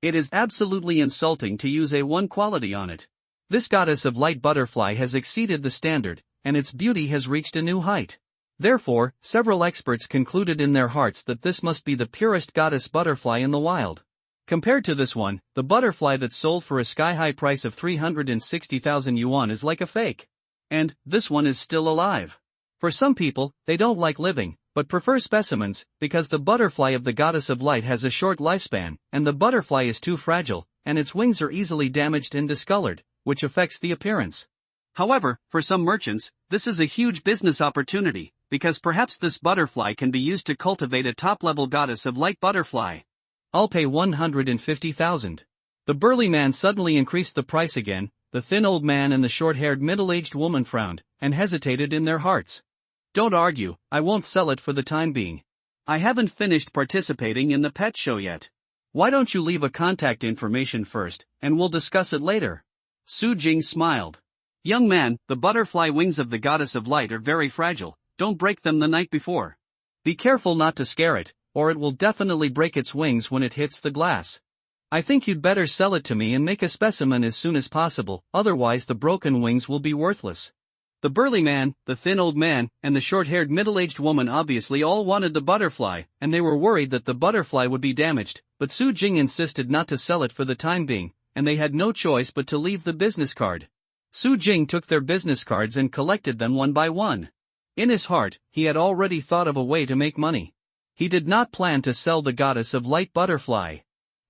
It is absolutely insulting to use A1 quality on it. This goddess of light butterfly has exceeded the standard, and its beauty has reached a new height. Therefore, several experts concluded in their hearts that this must be the purest goddess butterfly in the wild. Compared to this one, the butterfly that sold for a sky-high price of 360,000 yuan is like a fake. And, this one is still alive. For some people, they don't like living, but prefer specimens, because the butterfly of the goddess of light has a short lifespan, and the butterfly is too fragile, and its wings are easily damaged and discolored, which affects the appearance. However, for some merchants, this is a huge business opportunity, because perhaps this butterfly can be used to cultivate a top-level goddess of light butterfly. I'll pay 150,000. The burly man suddenly increased the price again. The thin old man and the short-haired middle-aged woman frowned, and hesitated in their hearts. Don't argue, I won't sell it for the time being. I haven't finished participating in the pet show yet. Why don't you leave a contact information first, and we'll discuss it later? Su Jing smiled. Young man, the butterfly wings of the goddess of light are very fragile, don't break them the night before. Be careful not to scare it, or it will definitely break its wings when it hits the glass. I think you'd better sell it to me and make a specimen as soon as possible, otherwise the broken wings will be worthless. The burly man, the thin old man, and the short-haired middle-aged woman obviously all wanted the butterfly, and they were worried that the butterfly would be damaged, but Su Jing insisted not to sell it for the time being, and they had no choice but to leave the business card. Su Jing took their business cards and collected them one by one. In his heart, he had already thought of a way to make money. He did not plan to sell the goddess of light butterfly.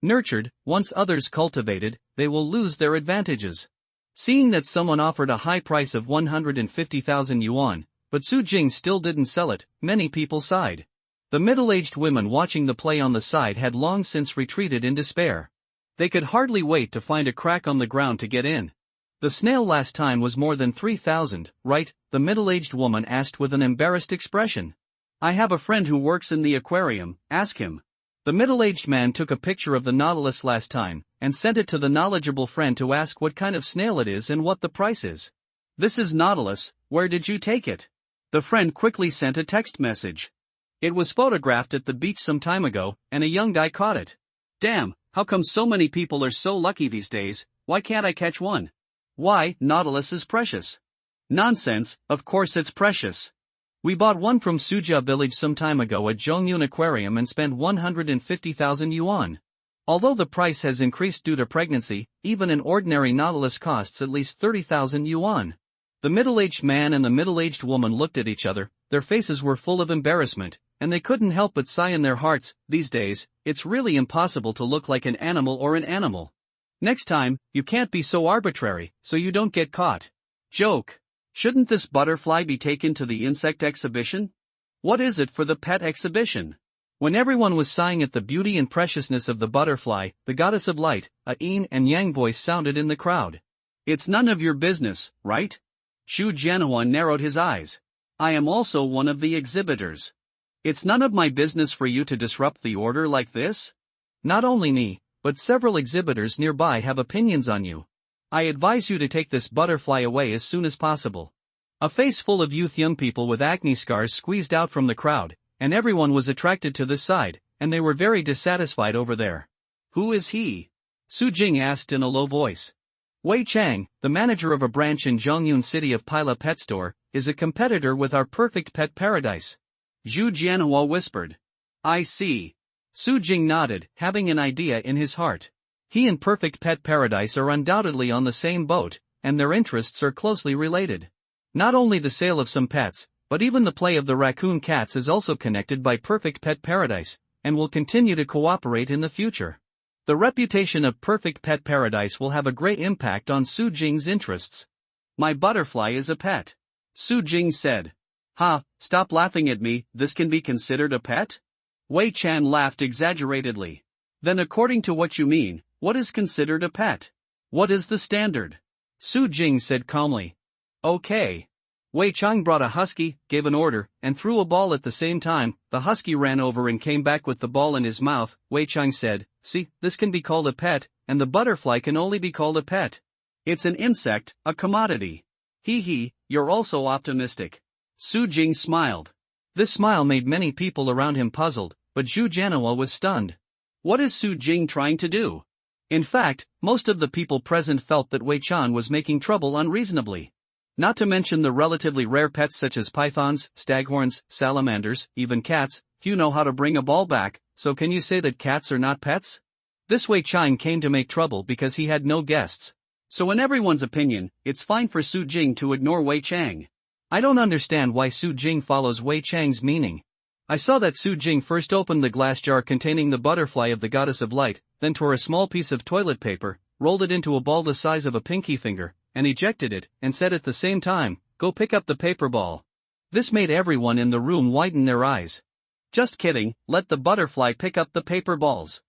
Nurtured, once others cultivated, they will lose their advantages. Seeing that someone offered a high price of 150,000 yuan, but Su Jing still didn't sell it, many people sighed. The middle-aged women watching the play on the side had long since retreated in despair. They could hardly wait to find a crack on the ground to get in. The snail last time was more than 3,000, right? The middle-aged woman asked with an embarrassed expression. I have a friend who works in the aquarium, ask him. The middle-aged man took a picture of the nautilus last time, and sent it to the knowledgeable friend to ask what kind of snail it is and what the price is. This is Nautilus, where did you take it? The friend quickly sent a text message. It was photographed at the beach some time ago, and a young guy caught it. Damn, how come so many people are so lucky these days? Why can't I catch one? Why, Nautilus is precious. Nonsense, of course it's precious. We bought one from Suzhou village some time ago at Zhongyun Aquarium and spent 150,000 yuan. Although the price has increased due to pregnancy, even an ordinary nautilus costs at least 30,000 yuan. The middle-aged man and the middle-aged woman looked at each other, their faces were full of embarrassment, and they couldn't help but sigh in their hearts. These days, it's really impossible to look like an animal or an animal. Next time, you can't be so arbitrary, so you don't get caught. Joke. Shouldn't this butterfly be taken to the insect exhibition? What is it for the pet exhibition? When everyone was sighing at the beauty and preciousness of the butterfly, the goddess of light, a yin and yang voice sounded in the crowd. It's none of your business, right? Xu Jianhua narrowed his eyes. I am also one of the exhibitors. It's none of my business for you to disrupt the order like this? Not only me, but several exhibitors nearby have opinions on you. I advise you to take this butterfly away as soon as possible. A face full of young people with acne scars squeezed out from the crowd, and everyone was attracted to this side, and they were very dissatisfied over there. Who is he? Su Jing asked in a low voice. Wei Chang, the manager of a branch in Zhongyun City of Pila Pet Store, is a competitor with our Perfect Pet Paradise. Zhu Jianhua whispered. I see. Su Jing nodded, having an idea in his heart. He and Perfect Pet Paradise are undoubtedly on the same boat, and their interests are closely related. Not only the sale of some pets, but even the play of the raccoon cats is also connected by Perfect Pet Paradise, and will continue to cooperate in the future. The reputation of Perfect Pet Paradise will have a great impact on Su Jing's interests. My butterfly is a pet. Su Jing said. Ha, stop laughing at me, this can be considered a pet? Wei Chan laughed exaggeratedly. Then according to what you mean, what is considered a pet? What is the standard? Su Jing said calmly. Okay. Wei Chang brought a husky, gave an order, and threw a ball at the same time. The husky ran over and came back with the ball in his mouth. Wei Chang said, see, this can be called a pet, and the butterfly can only be called a pet. It's an insect, a commodity. Hee, you're also optimistic. Su Jing smiled. This smile made many people around him puzzled, but Zhu Jianhua was stunned. What is Su Jing trying to do? In fact, most of the people present felt that Wei Chan was making trouble unreasonably. Not to mention the relatively rare pets such as pythons, staghorns, salamanders, even cats. Few know how to bring a ball back, so can you say that cats are not pets? This Wei Chang came to make trouble because he had no guests. So in everyone's opinion, it's fine for Su Jing to ignore Wei Chang. I don't understand why Su Jing follows Wei Chang's meaning. I saw that Su Jing first opened the glass jar containing the butterfly of the goddess of light, then tore a small piece of toilet paper, rolled it into a ball the size of a pinky finger, and ejected it, and said at the same time, "Go pick up the paper ball." This made everyone in the room widen their eyes. Just kidding, let the butterfly pick up the paper balls.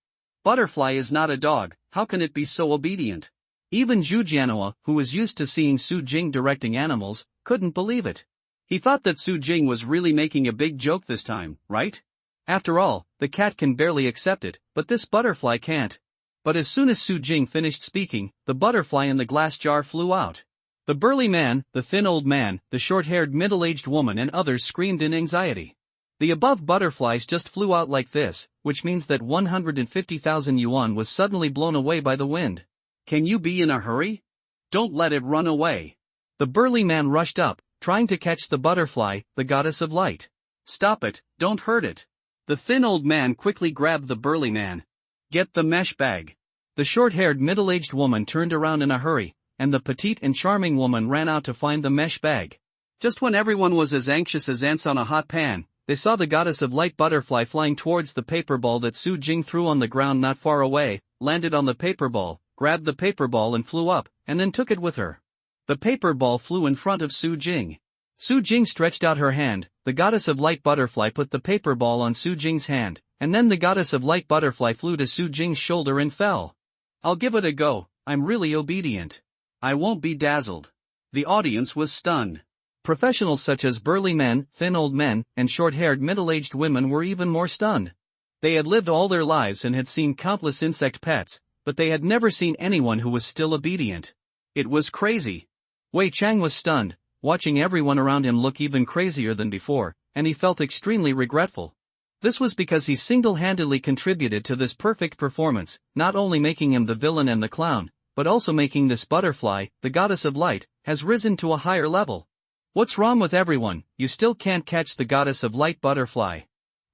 Butterfly is not a dog, how can it be so obedient? Even Zhu Jianhua, who was used to seeing Su Jing directing animals, couldn't believe it. He thought that Su Jing was really making a big joke this time, right? After all, the cat can barely accept it, but this butterfly can't. But as soon as Su Jing finished speaking, the butterfly in the glass jar flew out. The burly man, the thin old man, the short-haired middle-aged woman and others screamed in anxiety. The above butterflies just flew out like this, which means that 150,000 yuan was suddenly blown away by the wind. Can you be in a hurry? Don't let it run away. The burly man rushed up, trying to catch the butterfly, the goddess of light. Stop it, don't hurt it. The thin old man quickly grabbed the burly man. Get the mesh bag. The short-haired middle-aged woman turned around in a hurry, and the petite and charming woman ran out to find the mesh bag. Just when everyone was as anxious as ants on a hot pan, they saw the goddess of light butterfly flying towards the paper ball that Su Jing threw on the ground not far away, landed on the paper ball, grabbed the paper ball and flew up, and then took it with her. The paper ball flew in front of Su Jing. Su Jing stretched out her hand, the goddess of light butterfly put the paper ball on Su Jing's hand, and then the goddess of light butterfly flew to Su Jing's shoulder and fell. I'll give it a go, I'm really obedient. I won't be dazzled. The audience was stunned. Professionals such as burly men, thin old men, and short-haired middle-aged women were even more stunned. They had lived all their lives and had seen countless insect pets, but they had never seen anyone who was still obedient. It was crazy. Wei Chang was stunned, watching everyone around him look even crazier than before, and he felt extremely regretful. This was because he single-handedly contributed to this perfect performance, not only making him the villain and the clown, but also making this butterfly, the goddess of light, has risen to a higher level. What's wrong with everyone? You still can't catch the goddess of light butterfly.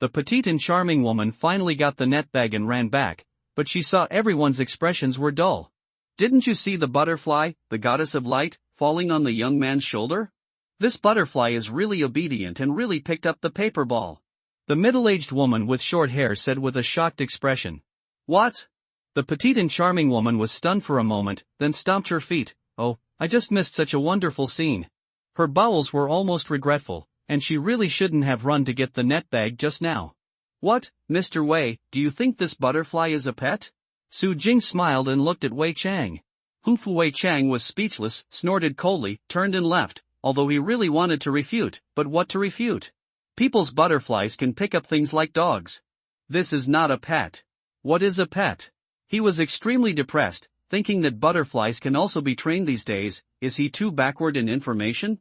The petite and charming woman finally got the net bag and ran back, but she saw everyone's expressions were dull. Didn't you see the butterfly, the goddess of light, falling on the young man's shoulder? This butterfly is really obedient and really picked up the paper ball. The middle-aged woman with short hair said with a shocked expression. What? The petite and charming woman was stunned for a moment, then stomped her feet. Oh, I just missed such a wonderful scene. Her bowels were almost regretful, and she really shouldn't have run to get the net bag just now. What, Mr. Wei, do you think this butterfly is a pet? Su Jing smiled and looked at Wei Chang. Wei Chang was speechless, snorted coldly, turned and left, although he really wanted to refute, but what to refute? People's butterflies can pick up things like dogs. This is not a pet. What is a pet? He was extremely depressed, thinking that butterflies can also be trained these days. Is he too backward in information?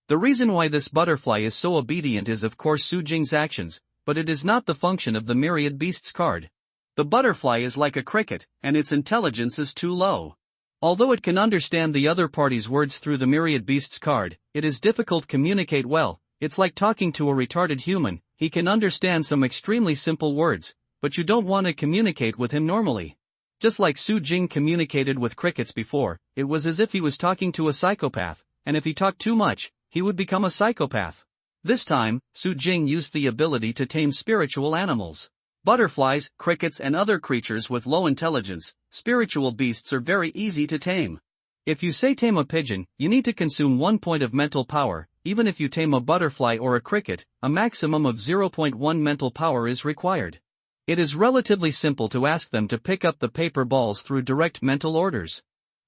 The reason why this butterfly is so obedient is of course Su Jing's actions, but it is not the function of the myriad beasts card. The butterfly is like a cricket, and its intelligence is too low. Although it can understand the other party's words through the myriad beasts card, it is difficult to communicate well. It's like talking to a retarded human. He can understand some extremely simple words, but you don't want to communicate with him normally. Just like Su Jing communicated with crickets before, it was as if he was talking to a psychopath, and if he talked too much, he would become a psychopath. This time, Su Jing used the ability to tame spiritual animals. Butterflies, crickets and other creatures with low intelligence, spiritual beasts are very easy to tame. If you say tame a pigeon, you need to consume 1 point of mental power. Even if you tame a butterfly or a cricket, a maximum of 0.1 mental power is required. It is relatively simple to ask them to pick up the paper balls through direct mental orders.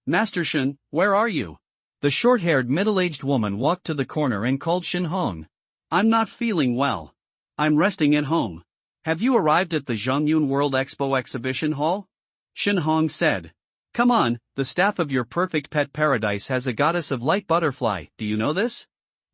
Master Shen, where are you? The short-haired middle-aged woman walked to the corner and called Shen Hong. I'm not feeling well. I'm resting at home. Have you arrived at the Zhongyun World Expo exhibition hall? Shen Hong said. Come on, the staff of your perfect pet paradise has a goddess of light butterfly, do you know this?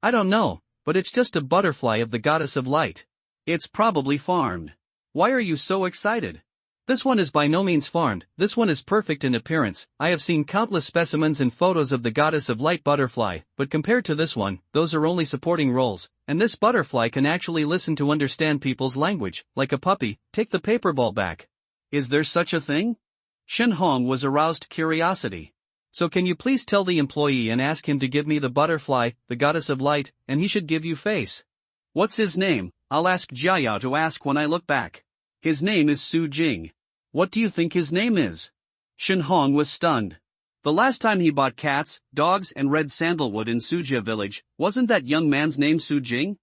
I don't know, but it's just a butterfly of the goddess of light. It's probably farmed. Why are you so excited? This one is by no means farmed, this one is perfect in appearance. I have seen countless specimens and photos of the goddess of light butterfly, but compared to this one, those are only supporting roles, and this butterfly can actually listen to understand people's language, like a puppy. Take the paper ball back. Is there such a thing? Shin Hong was aroused curiosity. So can you please tell the employee and ask him to give me the butterfly, the goddess of light, and he should give you face. What's his name? I'll ask Jiayao to ask when I look back. His name is Su Jing. What do you think his name is? Shin Hong was stunned. The last time he bought cats, dogs and red sandalwood in Sujia village, wasn't that young man's name Su Jing?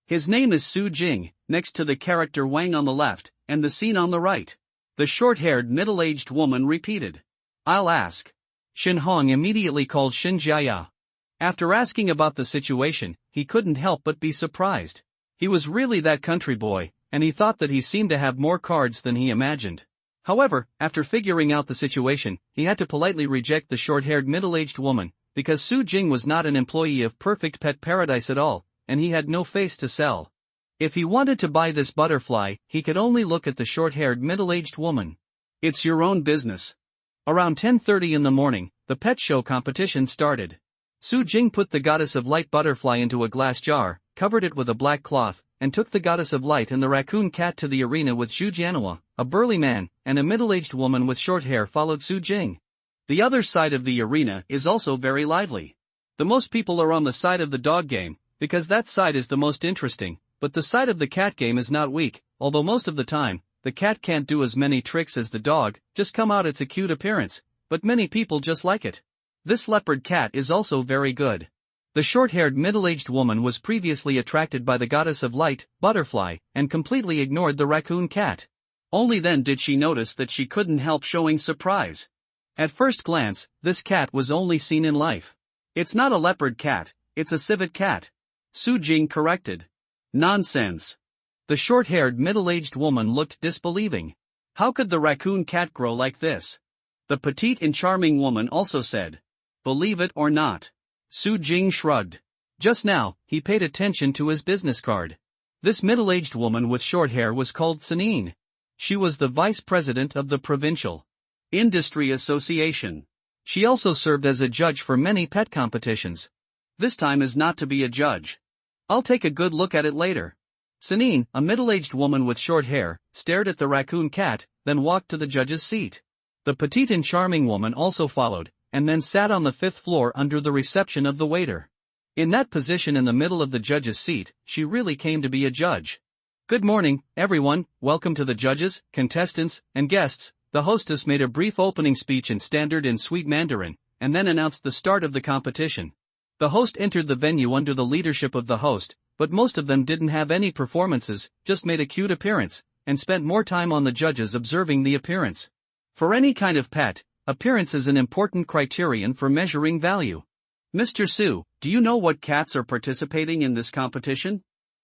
His name is Su Jing, next to the character Wang on the left, and the scene on the right. The short-haired middle-aged woman repeated. I'll ask. Shin Hong immediately called Shin Jiaya. After asking about the situation, he couldn't help but be surprised. He was really that country boy, and he thought that he seemed to have more cards than he imagined. However, after figuring out the situation, he had to politely reject the short-haired middle-aged woman, because Su Jing was not an employee of Perfect Pet Paradise at all, and he had no face to sell. If he wanted to buy this butterfly, he could only look at the short-haired middle-aged woman. It's your own business. Around 10:30 in the morning, the pet show competition started. Su Jing put the goddess of light butterfly into a glass jar, covered it with a black cloth, and took the goddess of light and the raccoon cat to the arena with Zhu Jianhua, a burly man, and a middle-aged woman with short hair followed Su Jing. The other side of the arena is also very lively. The most people are on the side of the dog game, because that side is the most interesting, but the side of the cat game is not weak, although most of the time, the cat can't do as many tricks as the dog, just come out its a cute appearance, but many people just like it. This leopard cat is also very good. The short-haired middle-aged woman was previously attracted by the goddess of light, butterfly, and completely ignored the raccoon cat. Only then did she notice that she couldn't help showing surprise. At first glance, this cat was only seen in life. It's not a leopard cat, it's a civet cat. Su Jing corrected. Nonsense. The short-haired middle-aged woman looked disbelieving. How could the raccoon cat grow like this? The petite and charming woman also said. Believe it or not. Su Jing shrugged. Just now, he paid attention to his business card. This middle-aged woman with short hair was called Sanine. She was the vice president of the Provincial Industry Association. She also served as a judge for many pet competitions. This time is not to be a judge. I'll take a good look at it later. Sanine, a middle-aged woman with short hair, stared at the raccoon cat, then walked to the judge's seat. The petite and charming woman also followed, and then sat on the 5th floor under the reception of the waiter. In that position in the middle of the judge's seat, she really came to be a judge. Good morning, everyone, welcome to the judges, contestants, and guests. The hostess made a brief opening speech in standard and sweet Mandarin, and then announced the start of the competition. The host entered the venue under the leadership of the host, but most of them didn't have any performances, just made a cute appearance, and spent more time on the judges observing the appearance. For any kind of pet, appearance is an important criterion for measuring value. Mr. Su, do you know what cats are participating in this competition?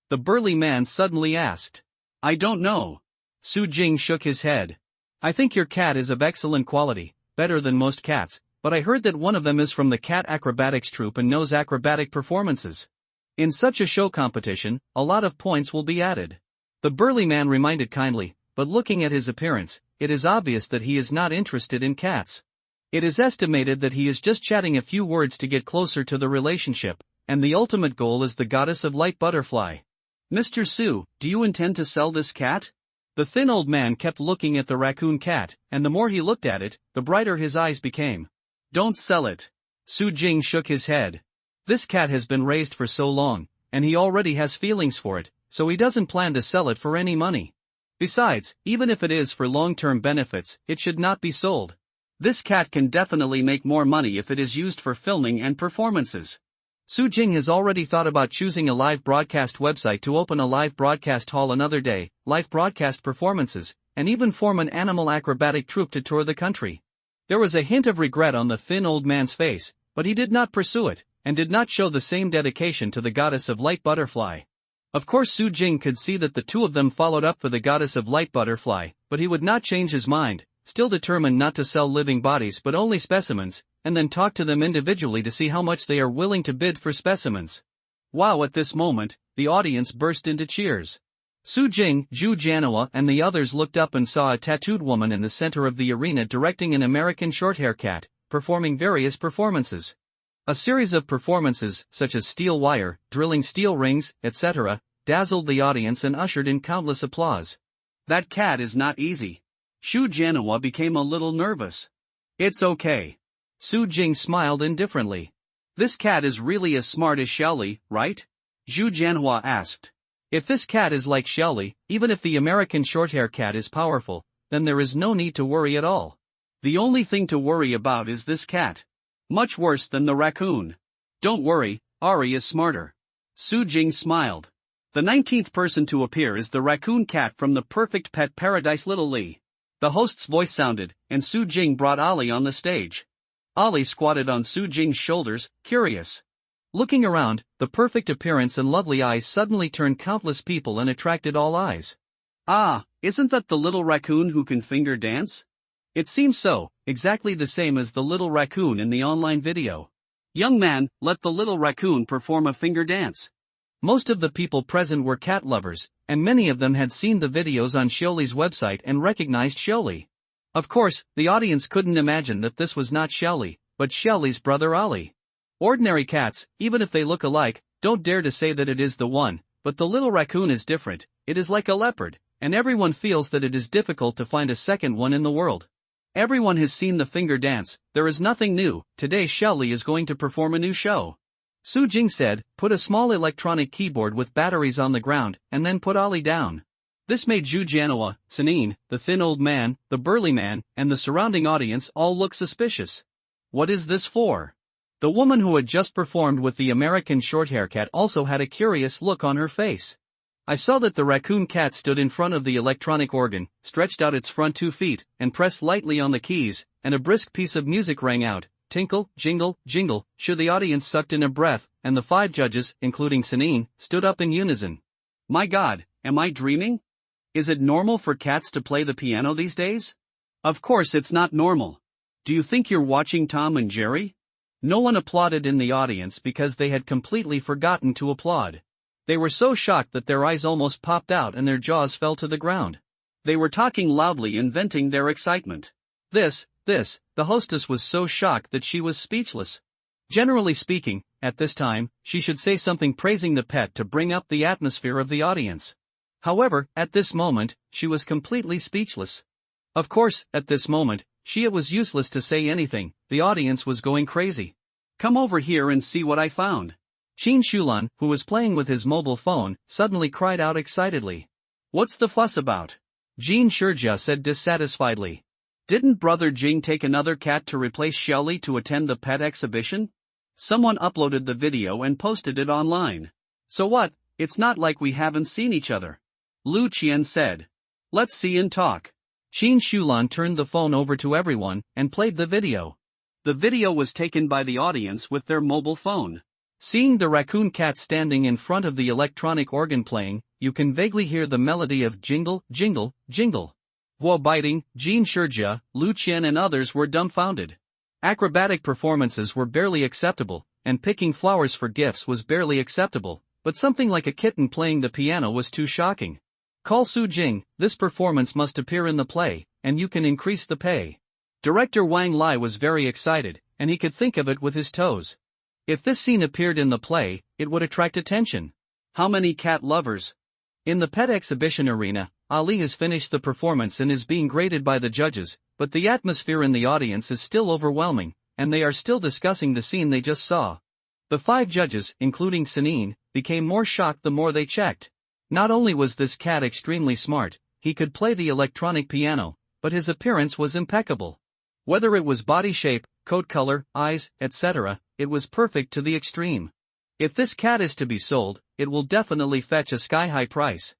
The burly man suddenly asked. I don't know. Su Jing shook his head. I think your cat is of excellent quality, better than most cats, but I heard that one of them is from the cat acrobatics troupe and knows acrobatic performances. In such a show competition, a lot of points will be added. The burly man reminded kindly, but looking at his appearance, it is obvious that he is not interested in cats. It is estimated that he is just chatting a few words to get closer to the relationship, and the ultimate goal is the goddess of light butterfly. Mr. Su, do you intend to sell this cat? The thin old man kept looking at the raccoon cat, and the more he looked at it, the brighter his eyes became. Don't sell it. Su Jing shook his head. This cat has been raised for so long, and he already has feelings for it, so he doesn't plan to sell it for any money. Besides, even if it is for long-term benefits, it should not be sold. This cat can definitely make more money if it is used for filming and performances. Su Jing has already thought about choosing a live broadcast website to open a live broadcast hall another day, live broadcast performances, and even form an animal acrobatic troupe to tour the country. There was a hint of regret on the thin old man's face, but he did not pursue it, and did not show the same dedication to the goddess of light butterfly. Of course Su Jing could see that the two of them followed up for the goddess of light butterfly, but he would not change his mind, still determined not to sell living bodies but only specimens, and then talk to them individually to see how much they are willing to bid for specimens. Wow! At this moment, the audience burst into cheers. Su Jing, Zhu Jianhua and the others looked up and saw a tattooed woman in the center of the arena directing an American shorthair cat, performing various performances. A series of performances, such as steel wire, drilling steel rings, etc., dazzled the audience and ushered in countless applause. That cat is not easy. Shu Jianhua became a little nervous. It's okay. Su Jing smiled indifferently. This cat is really as smart as Xiaoli, right? Zhu Jianhua asked. If this cat is like Xiaoli, even if the American shorthair cat is powerful, then there is no need to worry at all. The only thing to worry about is this cat. Much worse than the raccoon. Don't worry, Ari is smarter. Su Jing smiled. The 19th person to appear is the raccoon cat from the Perfect Pet Paradise Little Lee. The host's voice sounded, and Su Jing brought Ali on the stage. Ali squatted on Su Jing's shoulders, curious. Looking around, the perfect appearance and lovely eyes suddenly turned countless people and attracted all eyes. Ah, isn't that the little raccoon who can finger dance? It seems so, exactly the same as the little raccoon in the online video. Young man, let the little raccoon perform a finger dance. Most of the people present were cat lovers, and many of them had seen the videos on Xiaoli's website and recognized Xiaoli. Of course, the audience couldn't imagine that this was not Xiaoli, but Xiaoli's brother Ali. Ordinary cats, even if they look alike, don't dare to say that it is the one, but the little raccoon is different. It is like a leopard, and everyone feels that it is difficult to find a second one in the world. Everyone has seen the finger dance, there is nothing new. Today Xiaoli is going to perform a new show. Su Jing said, put a small electronic keyboard with batteries on the ground, and then put Ali down. This made Zhu Jianhua, Sanin, the thin old man, the burly man, and the surrounding audience all look suspicious. What is this for? The woman who had just performed with the American shorthair cat also had a curious look on her face. I saw that the raccoon cat stood in front of the electronic organ, stretched out its front 2 feet, and pressed lightly on the keys, and a brisk piece of music rang out, tinkle, jingle, jingle. Sure, the audience sucked in a breath, and the 5 judges, including Sanin, stood up in unison. My God, am I dreaming? Is it normal for cats to play the piano these days? Of course it's not normal. Do you think you're watching Tom and Jerry? No one applauded in the audience because they had completely forgotten to applaud. They were so shocked that their eyes almost popped out and their jaws fell to the ground. They were talking loudly and venting their excitement. The hostess was so shocked that she was speechless. Generally speaking, at this time, she should say something praising the pet to bring up the atmosphere of the audience. However, at this moment, she was completely speechless. Of course, at this moment, it was useless to say anything, the audience was going crazy. Come over here and see what I found. Qin Shulan, who was playing with his mobile phone, suddenly cried out excitedly. What's the fuss about? Jin Shurjia said dissatisfiedly. Didn't Brother Jing take another cat to replace Xiaoli to attend the pet exhibition? Someone uploaded the video and posted it online. So what, it's not like we haven't seen each other. Lu Qian said. Let's see and talk. Qin Shulan turned the phone over to everyone and played the video. The video was taken by the audience with their mobile phone. Seeing the raccoon cat standing in front of the electronic organ playing, you can vaguely hear the melody of jingle, jingle, jingle. While biting, Jin Shurjia, Lu Qian and others were dumbfounded. Acrobatic performances were barely acceptable, and picking flowers for gifts was barely acceptable, but something like a kitten playing the piano was too shocking. Call Su Jing, this performance must appear in the play, and you can increase the pay. Director Wang Lai was very excited, and he could think of it with his toes. If this scene appeared in the play, it would attract attention. How many cat lovers? In the pet exhibition arena, Ali has finished the performance and is being graded by the judges, but the atmosphere in the audience is still overwhelming, and they are still discussing the scene they just saw. The 5 judges, including Sanin, became more shocked the more they checked. Not only was this cat extremely smart, he could play the electronic piano, but his appearance was impeccable. Whether it was body shape, coat color, eyes, etc., it was perfect to the extreme. If this cat is to be sold, it will definitely fetch a sky-high price.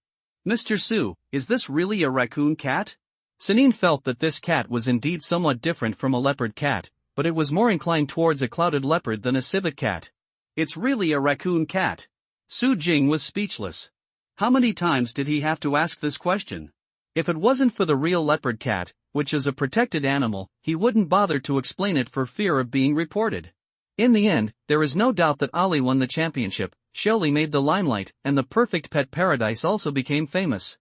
Mr. Su, is this really a raccoon cat? Sanin felt that this cat was indeed somewhat different from a leopard cat, but it was more inclined towards a clouded leopard than a civet cat. It's really a raccoon cat. Su Jing was speechless. How many times did he have to ask this question? If it wasn't for the real leopard cat, which is a protected animal, he wouldn't bother to explain it for fear of being reported. In the end, there is no doubt that Ali won the championship, Xiaoli made the limelight, and the Perfect Pet Paradise also became famous.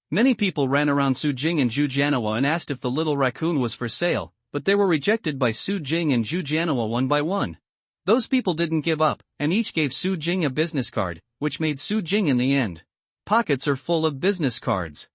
Many people ran around Su Jing and Zhu Jianhua and asked if the little raccoon was for sale, but they were rejected by Su Jing and Zhu Jianhua one by one. Those people didn't give up, and each gave Su Jing a business card, which made Su Jing in the end. Pockets are full of business cards.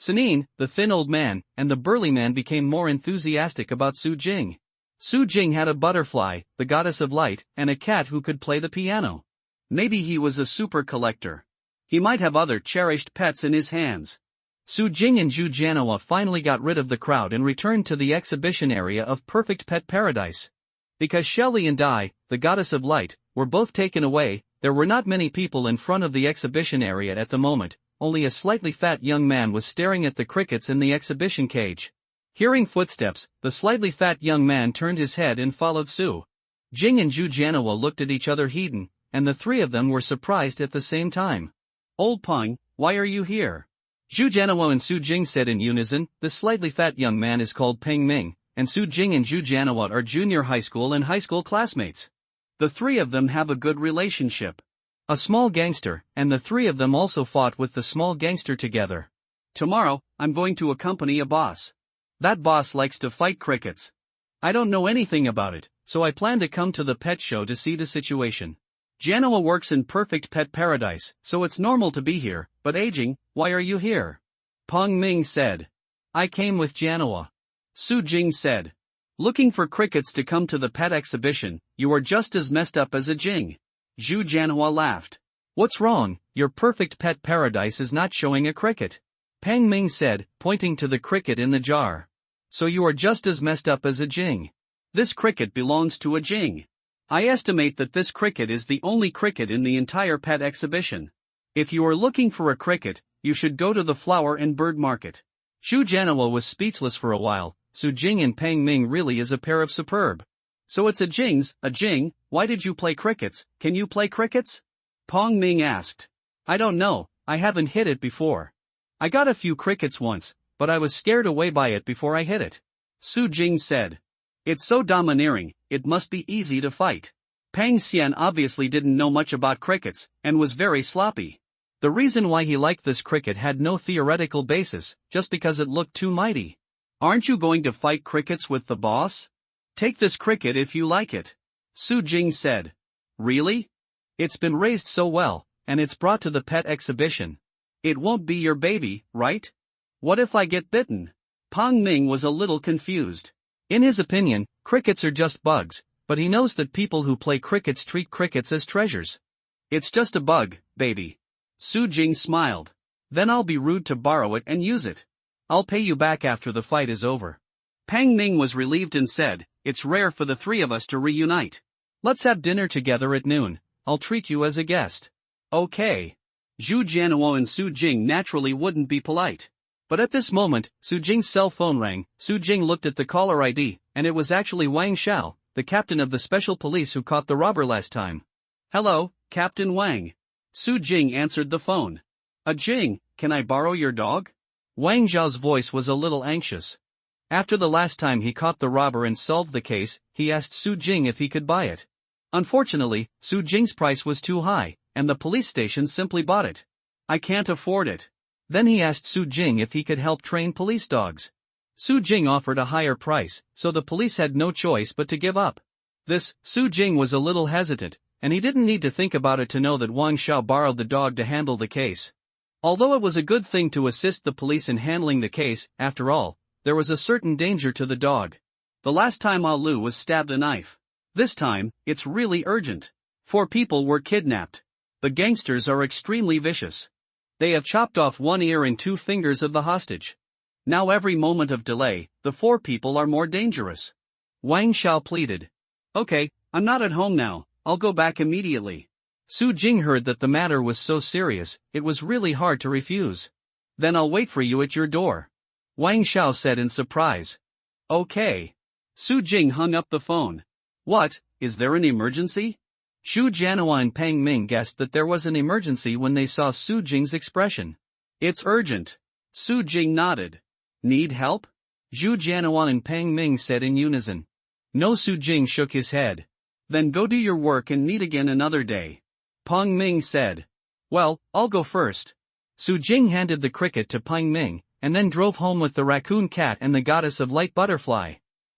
Sanin, the thin old man, and the burly man became more enthusiastic about Su Jing. Su Jing had a butterfly, the goddess of light, and a cat who could play the piano. Maybe he was a super collector. He might have other cherished pets in his hands. Su Jing and Zhu Jianhua finally got rid of the crowd and returned to the exhibition area of Perfect Pet Paradise. Because Shelley and Dai, the goddess of light, were both taken away, there were not many people in front of the exhibition area at the moment. Only a slightly fat young man was staring at the crickets in the exhibition cage. Hearing footsteps, the slightly fat young man turned his head and followed Su Jing and Zhu Jianhua looked at each other heeding, and the three of them were surprised at the same time. Old Peng, why are you here? Zhu Jianhua and Su Jing said in unison. The slightly fat young man is called Peng Ming, and Su Jing and Zhu Jianhua are junior high school and high school classmates. The three of them have a good relationship. A small gangster, and the three of them also fought with the small gangster together. Tomorrow, I'm going to accompany a boss. That boss likes to fight crickets. I don't know anything about it, so I plan to come to the pet show to see the situation. Jianhua works in Perfect Pet Paradise, so it's normal to be here, but aging, why are you here? Peng Ming said. I came with Jianhua. Su Jing said. Looking for crickets to come to the pet exhibition, you are just as messed up as a Jing. Zhu Jianhua laughed. What's wrong? Your Perfect Pet Paradise is not showing a cricket. Peng Ming said, pointing to the cricket in the jar. So you are just as messed up as a Jing. This cricket belongs to a Jing. I estimate that this cricket is the only cricket in the entire pet exhibition. If you are looking for a cricket, you should go to the flower and bird market. Zhu Jianhua was speechless for a while. Su Jing and Peng Ming really is a pair of superb. So it's a Jing, why did you play crickets? Can you play crickets? Peng Ming asked. I don't know, I haven't hit it before. I got a few crickets once, but I was scared away by it before I hit it. Su Jing said. It's so domineering, it must be easy to fight. Peng Xian obviously didn't know much about crickets, and was very sloppy. The reason why he liked this cricket had no theoretical basis, just because it looked too mighty. Aren't you going to fight crickets with the boss? Take this cricket if you like it. Su Jing said. Really? It's been raised so well, and it's brought to the pet exhibition. It won't be your baby, right? What if I get bitten? Peng Ming was a little confused. In his opinion, crickets are just bugs, but he knows that people who play crickets treat crickets as treasures. It's just a bug, baby. Su Jing smiled. Then I'll be rude to borrow it and use it. I'll pay you back after the fight is over. Peng Ming was relieved and said, it's rare for the three of us to reunite. Let's have dinner together at noon. I'll treat you as a guest. Okay. Zhu Jianhua and Su Jing naturally wouldn't be polite. But at this moment, Su Jing's cell phone rang. Su Jing looked at the caller ID, and it was actually Wang Xiao, the captain of the special police who caught the robber last time. Hello, Captain Wang. Su Jing answered the phone. Jing, can I borrow your dog? Wang Xiao's voice was a little anxious. After the last time he caught the robber and solved the case, he asked Su Jing if he could buy it. Unfortunately, Su Jing's price was too high, and the police station simply bought it. I can't afford it. Then he asked Su Jing if he could help train police dogs. Su Jing offered a higher price, so the police had no choice but to give up. Su Jing was a little hesitant, and he didn't need to think about it to know that Wang Xiao borrowed the dog to handle the case. Although it was a good thing to assist the police in handling the case, after all, there was a certain danger to the dog. The last time Alu was stabbed a knife. This time, it's really urgent. 4 people were kidnapped. The gangsters are extremely vicious. They have chopped off 1 ear and 2 fingers of the hostage. Now every moment of delay, the 4 people are more dangerous. Wang Xiao pleaded. Okay, I'm not at home now, I'll go back immediately. Su Jing heard that the matter was so serious, it was really hard to refuse. Then I'll wait for you at your door. Wang Xiao said in surprise. Okay. Su Jing hung up the phone. What, is there an emergency? Zhu Jianhua and Peng Ming guessed that there was an emergency when they saw Su Jing's expression. It's urgent. Su Jing nodded. Need help? Zhu Jianhua and Peng Ming said in unison. No, Su Jing shook his head. Then go do your work and meet again another day. Peng Ming said. Well, I'll go first. Su Jing handed the cricket to Peng Ming, and then drove home with the raccoon cat and the goddess of light butterfly.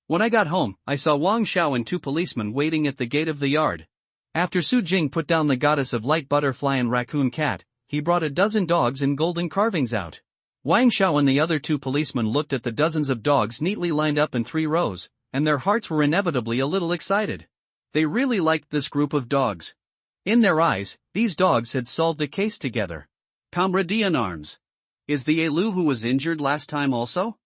When I got home, I saw Wang Xiao and 2 policemen waiting at the gate of the yard. After Su Jing put down the goddess of light butterfly and raccoon cat, he brought a dozen dogs and golden carvings out. Wang Xiao and the other two policemen looked at the dozens of dogs neatly lined up in 3 rows, and their hearts were inevitably a little excited. They really liked this group of dogs. In their eyes, these dogs had solved the case together. Comrade in arms. Is the Alu who was injured last time also?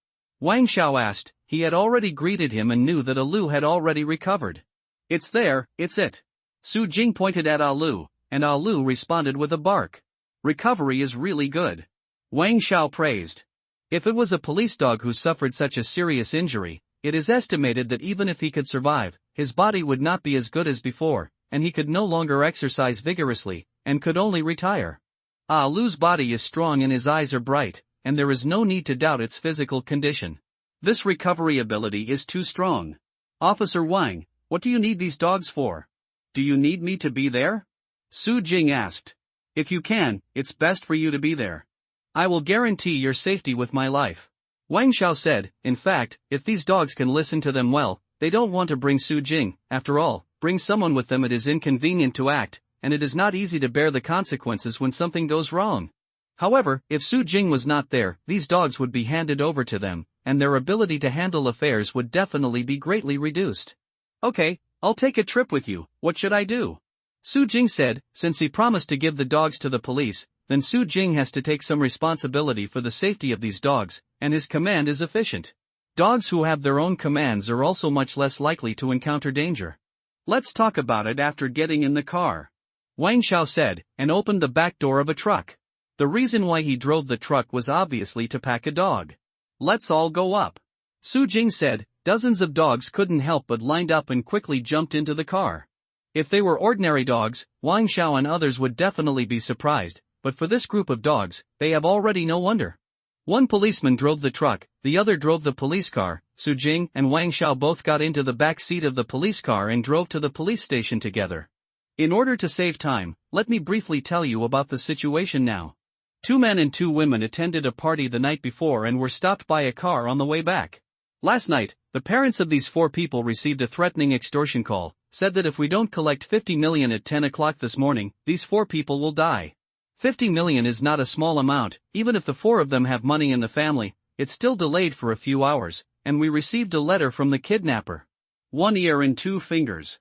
Wang Xiao asked. He had already greeted him and knew that Alu had already recovered. It's there, it's it. Su Jing pointed at Alu, and Alu responded with a bark. Recovery is really good. Wang Xiao praised. If it was a police dog who suffered such a serious injury, it is estimated that even if he could survive, his body would not be as good as before, and he could no longer exercise vigorously, and could only retire. Alu's body is strong and his eyes are bright, and there is no need to doubt its physical condition. This recovery ability is too strong. Officer Wang, what do you need these dogs for? Do you need me to be there? Su Jing asked. If you can, it's best for you to be there. I will guarantee your safety with my life. Wang Xiao said. In fact, if these dogs can listen to them well, they don't want to bring Su Jing. After all, bring someone with them. It is inconvenient to act, and it is not easy to bear the consequences when something goes wrong. However, if Su Jing was not there, these dogs would be handed over to them, and their ability to handle affairs would definitely be greatly reduced. Okay, I'll take a trip with you. What should I do? Su Jing said. Since he promised to give the dogs to the police, then Su Jing has to take some responsibility for the safety of these dogs, and his command is efficient. Dogs who have their own commands are also much less likely to encounter danger. Let's talk about it after getting in the car. Wang Xiao said, and opened the back door of a truck. The reason why he drove the truck was obviously to pack a dog. Let's all go up. Su Jing said. Dozens of dogs couldn't help but lined up and quickly jumped into the car. If they were ordinary dogs, Wang Xiao and others would definitely be surprised, but for this group of dogs, they have already no wonder. One policeman drove the truck, the other drove the police car. Su Jing and Wang Xiao both got into the back seat of the police car and drove to the police station together. In order to save time, let me briefly tell you about the situation now. 2 men and 2 women attended a party the night before and were stopped by a car on the way back. Last night, the parents of these 4 people received a threatening extortion call, said that if we don't collect 50 million at 10 o'clock this morning, these 4 people will die. 50 million is not a small amount. Even if the 4 of them have money in the family, it's still delayed for a few hours, and we received a letter from the kidnapper. 1 ear and 2 fingers.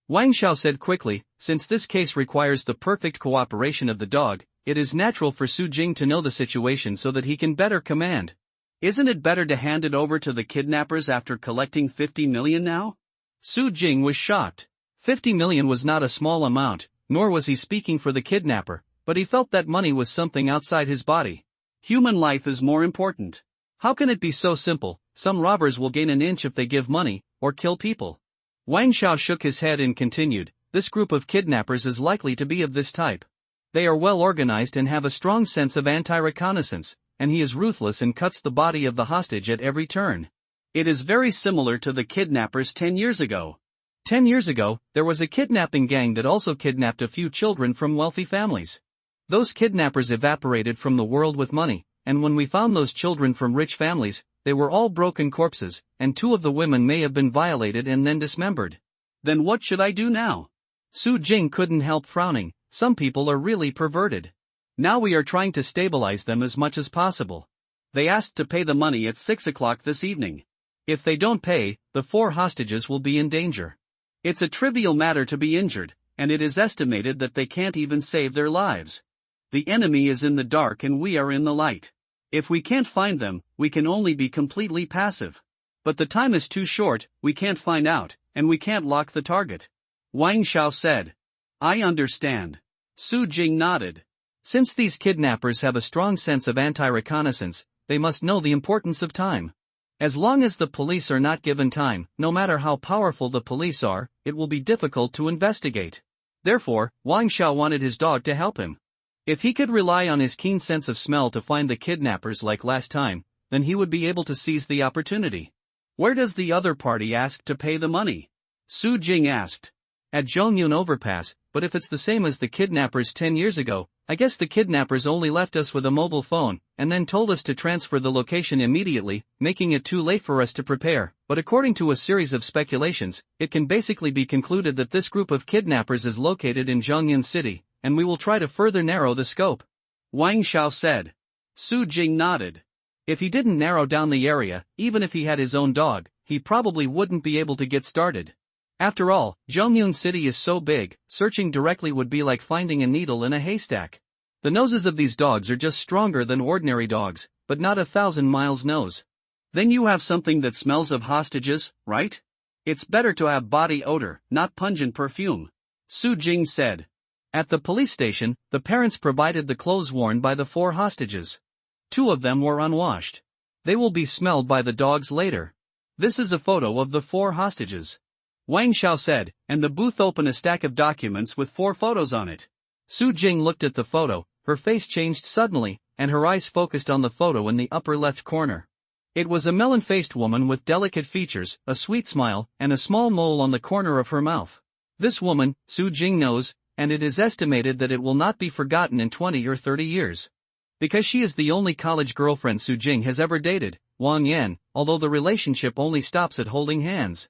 Wang Xiao said quickly. Since this case requires the perfect cooperation of the dog, it is natural for Su Jing to know the situation so that he can better command. Isn't it better to hand it over to the kidnappers after collecting 50 million now? Su Jing was shocked. 50 million was not a small amount, nor was he speaking for the kidnapper, but he felt that money was something outside his body. Human life is more important. How can it be so simple? Some robbers will gain an inch if they give money, or kill people. Wang Xiao shook his head and continued. This group of kidnappers is likely to be of this type. They are well organized and have a strong sense of anti-reconnaissance, and he is ruthless and cuts the body of the hostage at every turn. It is very similar to the kidnappers 10 years ago. 10 years ago, there was a kidnapping gang that also kidnapped a few children from wealthy families. Those kidnappers evaporated from the world with money, and when we found those children from rich families, they were all broken corpses, and 2 of the women may have been violated and then dismembered. Then what should I do now? Su Jing couldn't help frowning. Some people are really perverted. Now we are trying to stabilize them as much as possible. They asked to pay the money at 6 o'clock this evening. If they don't pay, the 4 hostages will be in danger. It's a trivial matter to be injured, and it is estimated that they can't even save their lives. The enemy is in the dark and we are in the light. If we can't find them, we can only be completely passive. But the time is too short, we can't find out, and we can't lock the target. Wang Xiao said. I understand. Su Jing nodded. Since these kidnappers have a strong sense of anti-reconnaissance, they must know the importance of time. As long as the police are not given time, no matter how powerful the police are, it will be difficult to investigate. Therefore, Wang Xiao wanted his dog to help him. If he could rely on his keen sense of smell to find the kidnappers like last time, then he would be able to seize the opportunity. Where does the other party ask to pay the money? Su Jing asked. At Zhongyun Overpass, but if it's the same as the kidnappers 10 years ago, I guess the kidnappers only left us with a mobile phone, and then told us to transfer the location immediately, making it too late for us to prepare. But according to a series of speculations, it can basically be concluded that this group of kidnappers is located in Zhongyun City, and we will try to further narrow the scope. Wang Xiao said. Su Jing nodded. If he didn't narrow down the area, even if he had his own dog, he probably wouldn't be able to get started. After all, Jomyun City is so big, searching directly would be like finding a needle in a haystack. The noses of these dogs are just stronger than ordinary dogs, but not 1,000 miles nose. Then you have something that smells of hostages, right? It's better to have body odor, not pungent perfume. Su Jing said. At the police station, the parents provided the clothes worn by the 4 hostages. 2 of them were unwashed. They will be smelled by the dogs later. This is a photo of the 4 hostages. Wang Xiao said, and the booth opened a stack of documents with 4 photos on it. Su Jing looked at the photo, her face changed suddenly, and her eyes focused on the photo in the upper left corner. It was a melon-faced woman with delicate features, a sweet smile, and a small mole on the corner of her mouth. This woman, Su Jing knows, and it is estimated that it will not be forgotten in 20 or 30 years. Because she is the only college girlfriend Su Jing has ever dated, Wang Yan, although the relationship only stops at holding hands.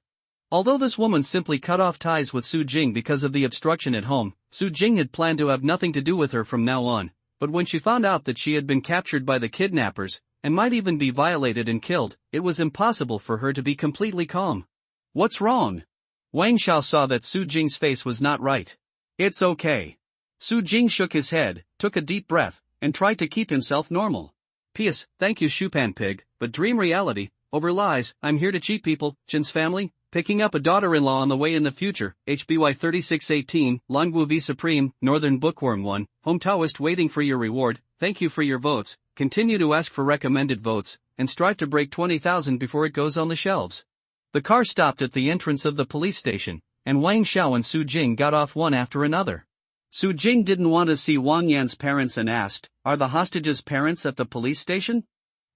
Although this woman simply cut off ties with Su Jing because of the obstruction at home, Su Jing had planned to have nothing to do with her from now on, but when she found out that she had been captured by the kidnappers, and might even be violated and killed, it was impossible for her to be completely calm. What's wrong? Wang Xiao saw that Su Jing's face was not right. It's okay. Su Jing shook his head, took a deep breath, and tried to keep himself normal. P.S. Thank you Shupan Pig, but dream reality, over lies, I'm here to cheat people, Jin's family, picking up a daughter-in-law on the way in the future, HBY 3618, Longwu V Supreme, Northern Bookworm 1, Home Taoist waiting for your reward, thank you for your votes, continue to ask for recommended votes, and strive to break 20,000 before it goes on the shelves. The car stopped at the entrance of the police station, and Wang Xiao and Su Jing got off one after another. Su Jing didn't want to see Wang Yan's parents and asked, are the hostages' parents at the police station?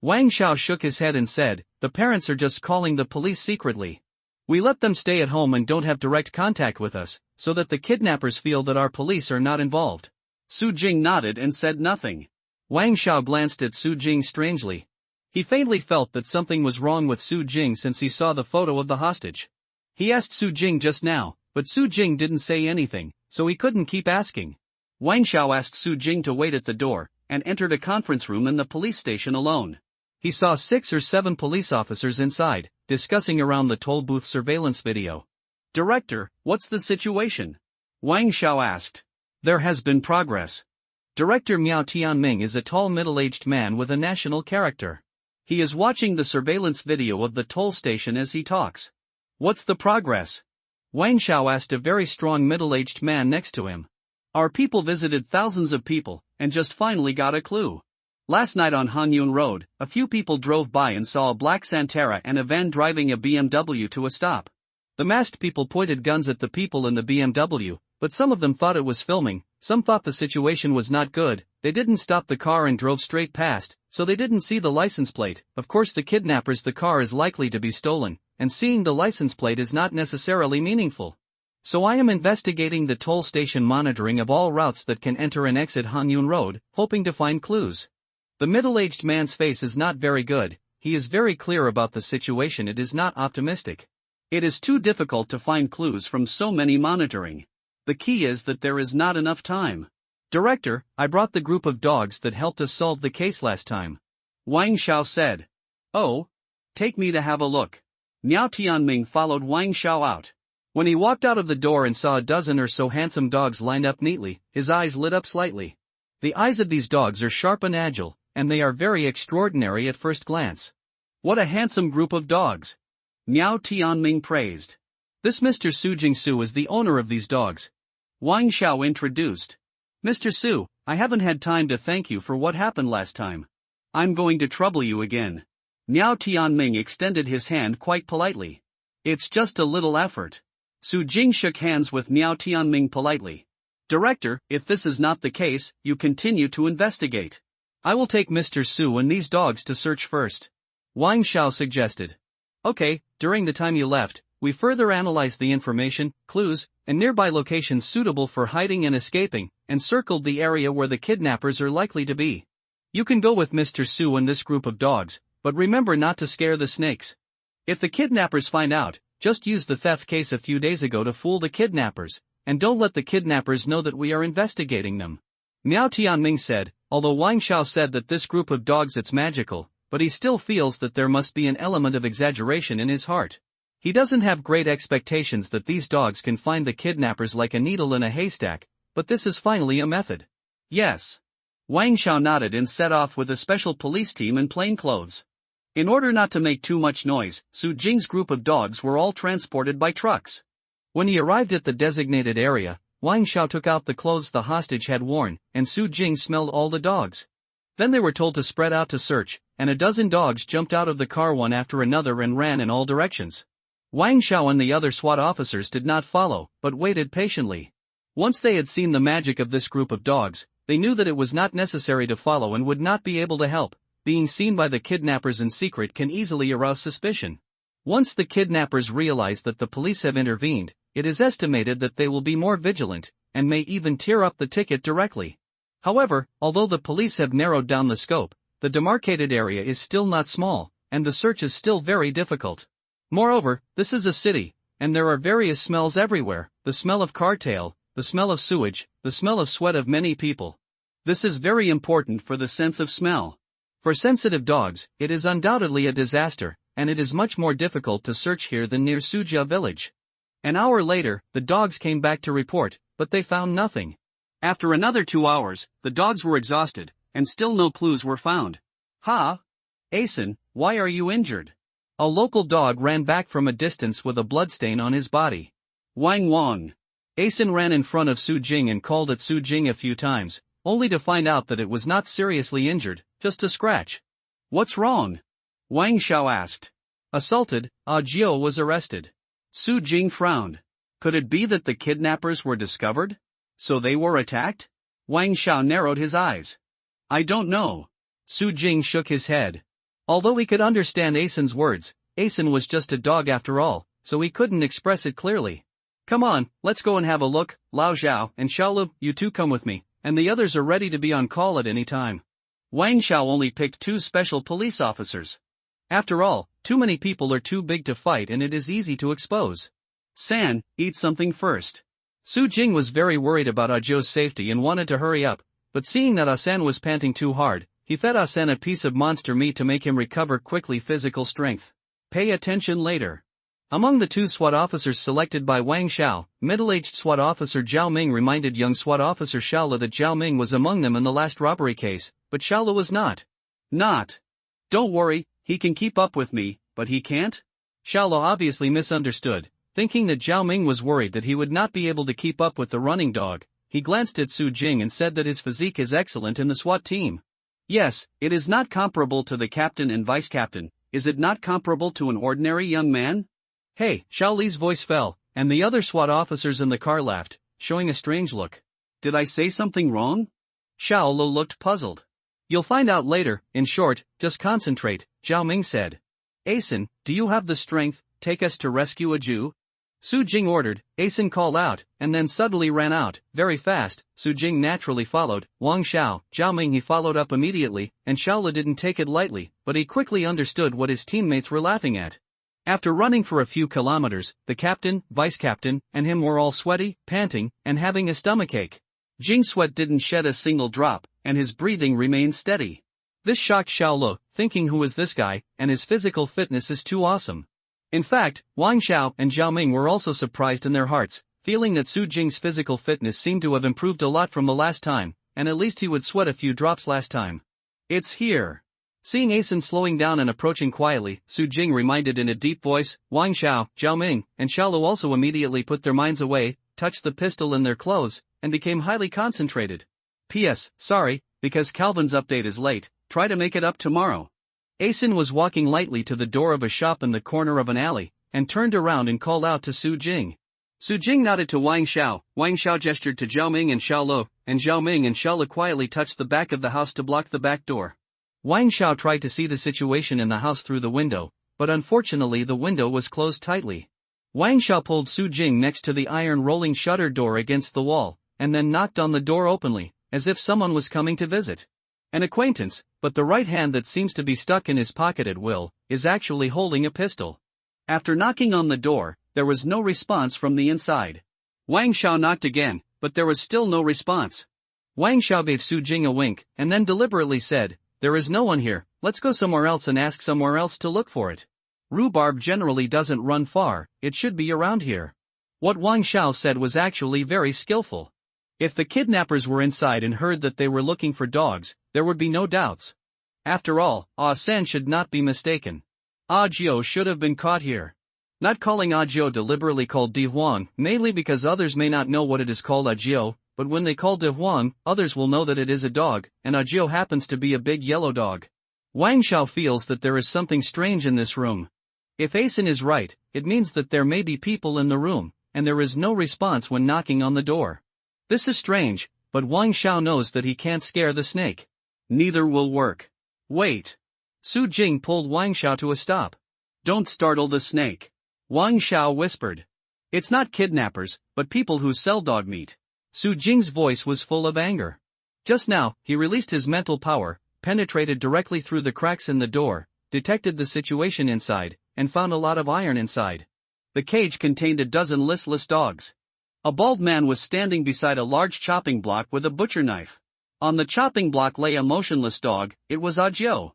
Wang Xiao shook his head and said, the parents are just calling the police secretly. We let them stay at home and don't have direct contact with us, so that the kidnappers feel that our police are not involved. Su Jing nodded and said nothing. Wang Xiao glanced at Su Jing strangely. He faintly felt that something was wrong with Su Jing since he saw the photo of the hostage. He asked Su Jing just now, but Su Jing didn't say anything, so he couldn't keep asking. Wang Xiao asked Su Jing to wait at the door, and entered a conference room in the police station alone. He saw 6 or 7 police officers inside, discussing around the toll booth surveillance video. Director, what's the situation? Wang Xiao asked. There has been progress. Director Miao Tianming is a tall middle-aged man with a national character. He is watching the surveillance video of the toll station as he talks. What's the progress? Wang Xiao asked a very strong middle-aged man next to him. Our people visited thousands of people, and just finally got a clue. Last night on Hanyun Road, a few people drove by and saw a black Santera and a van driving a BMW to a stop. The masked people pointed guns at the people in the BMW, but some of them thought it was filming, some thought the situation was not good, they didn't stop the car and drove straight past, so they didn't see the license plate. Of course the kidnappers the car is likely to be stolen, and seeing the license plate is not necessarily meaningful. So I am investigating the toll station monitoring of all routes that can enter and exit Hanyun Road, hoping to find clues. The middle-aged man's face is not very good, he is very clear about the situation, it is not optimistic. It is too difficult to find clues from so many monitoring. The key is that there is not enough time. Director, I brought the group of dogs that helped us solve the case last time. Wang Xiao said. Oh? Take me to have a look. Miao Tianming followed Wang Xiao out. When he walked out of the door and saw a dozen or so handsome dogs lined up neatly, his eyes lit up slightly. The eyes of these dogs are sharp and agile, and they are very extraordinary at first glance. What a handsome group of dogs! Miao Tianming praised. This Mr. Su Jingsu is the owner of these dogs. Wang Xiao introduced. Mr. Su, I haven't had time to thank you for what happened last time. I'm going to trouble you again. Miao Tianming extended his hand quite politely. It's just a little effort. Su Jing shook hands with Miao Tianming politely. Director, if this is not the case, you continue to investigate. I will take Mr. Su and these dogs to search first. Wang Xiao suggested. Okay, during the time you left, we further analyzed the information, clues, and nearby locations suitable for hiding and escaping, and circled the area where the kidnappers are likely to be. You can go with Mr. Su and this group of dogs, but remember not to scare the snakes. If the kidnappers find out, just use the theft case a few days ago to fool the kidnappers, and don't let the kidnappers know that we are investigating them. Miao Tianming said, although Wang Xiao said that this group of dogs it's magical, but he still feels that there must be an element of exaggeration in his heart. He doesn't have great expectations that these dogs can find the kidnappers like a needle in a haystack, but this is finally a method. Yes. Wang Xiao nodded and set off with a special police team in plain clothes. In order not to make too much noise, Su Jing's group of dogs were all transported by trucks. When he arrived at the designated area, Wang Xiao took out the clothes the hostage had worn, and Su Jing smelled all the dogs. Then they were told to spread out to search, and a dozen dogs jumped out of the car one after another and ran in all directions. Wang Xiao and the other SWAT officers did not follow, but waited patiently. Once they had seen the magic of this group of dogs, they knew that it was not necessary to follow and would not be able to help. Being seen by the kidnappers in secret can easily arouse suspicion. Once the kidnappers realize that the police have intervened, it is estimated that they will be more vigilant, and may even tear up the ticket directly. However, although the police have narrowed down the scope, the demarcated area is still not small, and the search is still very difficult. Moreover, this is a city, and there are various smells everywhere: the smell of cartail, the smell of sewage, the smell of sweat of many people. This is very important for the sense of smell. For sensitive dogs, it is undoubtedly a disaster, and it is much more difficult to search here than near Sujia village. An hour later, the dogs came back to report, but they found nothing. After another 2 hours, the dogs were exhausted, and still no clues were found. Ha! Asen, why are you injured? A local dog ran back from a distance with a bloodstain on his body. Wang Wang. Asen ran in front of Su Jing and called at Su Jing a few times, only to find out that it was not seriously injured, just a scratch. What's wrong? Wang Xiao asked. Assaulted, Jiao was arrested. Su Jing frowned. Could it be that the kidnappers were discovered? So they were attacked? Wang Xiao narrowed his eyes. I don't know. Su Jing shook his head. Although he could understand Asen's words, Asen was just a dog after all, so he couldn't express it clearly. Come on, let's go and have a look. Lao Zhao and Xiaolu, you two come with me, and the others are ready to be on call at any time. Wang Xiao only picked 2 special police officers. After all, too many people are too big to fight and it is easy to expose. San, eat something first. Su Jing was very worried about Jiao's safety and wanted to hurry up, but seeing that Asan was panting too hard, he fed Asan a piece of monster meat to make him recover quickly physical strength. Pay attention later. Among the 2 SWAT officers selected by Wang Xiao, middle-aged SWAT officer Zhao Ming reminded young SWAT officer Xiaolu that Zhao Ming was among them in the last robbery case, but Xiaolu was not. Not. Don't worry, he can keep up with me, but he can't? Xiaolu obviously misunderstood, thinking that Zhao Ming was worried that he would not be able to keep up with the running dog. He glanced at Su Jing and said that his physique is excellent in the SWAT team. Yes, it is not comparable to the captain and vice captain. Is it not comparable to an ordinary young man? Hey, Xiao Li's voice fell, and the other SWAT officers in the car laughed, showing a strange look. Did I say something wrong? Xiao Lu looked puzzled. You'll find out later. In short, just concentrate, Zhao Ming said. Asen, do you have the strength? Take us to rescue a Jew? Su Jing ordered. Asen called out, and then suddenly ran out, very fast. Su Jing naturally followed. Wang Xiao, Zhao Ming he followed up immediately, and Xiaolu didn't take it lightly, but he quickly understood what his teammates were laughing at. After running for a few kilometers, the captain, vice captain, and him were all sweaty, panting, and having a stomachache. Jing's sweat didn't shed a single drop, and his breathing remained steady. This shocked Xiaolu, thinking who is this guy, and his physical fitness is too awesome. In fact, Wang Xiao and Zhao Ming were also surprised in their hearts, feeling that Su Jing's physical fitness seemed to have improved a lot from the last time, and at least he would sweat a few drops last time. It's here. Seeing Asen slowing down and approaching quietly, Su Jing reminded in a deep voice. Wang Xiao, Zhao Ming, and Xiaolu also immediately put their minds away, touched the pistol in their clothes, and became highly concentrated. P.S. Sorry, because Calvin's update is late, try to make it up tomorrow. Asen was walking lightly to the door of a shop in the corner of an alley, and turned around and called out to Su Jing. Su Jing nodded to Wang Xiao. Wang Xiao gestured to Zhao Ming and Xiaolu, and Zhao Ming and Xiaolu quietly touched the back of the house to block the back door. Wang Xiao tried to see the situation in the house through the window, but unfortunately the window was closed tightly. Wang Xiao pulled Su Jing next to the iron rolling shutter door against the wall, and then knocked on the door openly, as if someone was coming to visit. An acquaintance, but the right hand that seems to be stuck in his pocket at will, is actually holding a pistol. After knocking on the door, there was no response from the inside. Wang Xiao knocked again, but there was still no response. Wang Xiao gave Su Jing a wink, and then deliberately said, there is no one here, let's go somewhere else and ask somewhere else to look for it. Rhubarb generally doesn't run far, it should be around here. What Wang Xiao said was actually very skillful. If the kidnappers were inside and heard that they were looking for dogs, there would be no doubts. After all, Ah San should not be mistaken. Ah Jiao should have been caught here. Not calling Ah Jiao deliberately called Di Huang, mainly because others may not know what it is called Ah Jiao, but when they call Di Huang, others will know that it is a dog, and Ah Jiao happens to be a big yellow dog. Wang Xiao feels that there is something strange in this room. If Asen is right, it means that there may be people in the room, and there is no response when knocking on the door. This is strange, but Wang Xiao knows that he can't scare the snake. Neither will work. Wait. Su Jing pulled Wang Xiao to a stop. Don't startle the snake. Wang Xiao whispered. It's not kidnappers, but people who sell dog meat. Su Jing's voice was full of anger. Just now, he released his mental power, penetrated directly through the cracks in the door, detected the situation inside, and found a lot of iron inside. The cage contained a dozen listless dogs. A bald man was standing beside a large chopping block with a butcher knife. On the chopping block lay a motionless dog, it was Ah Jiao.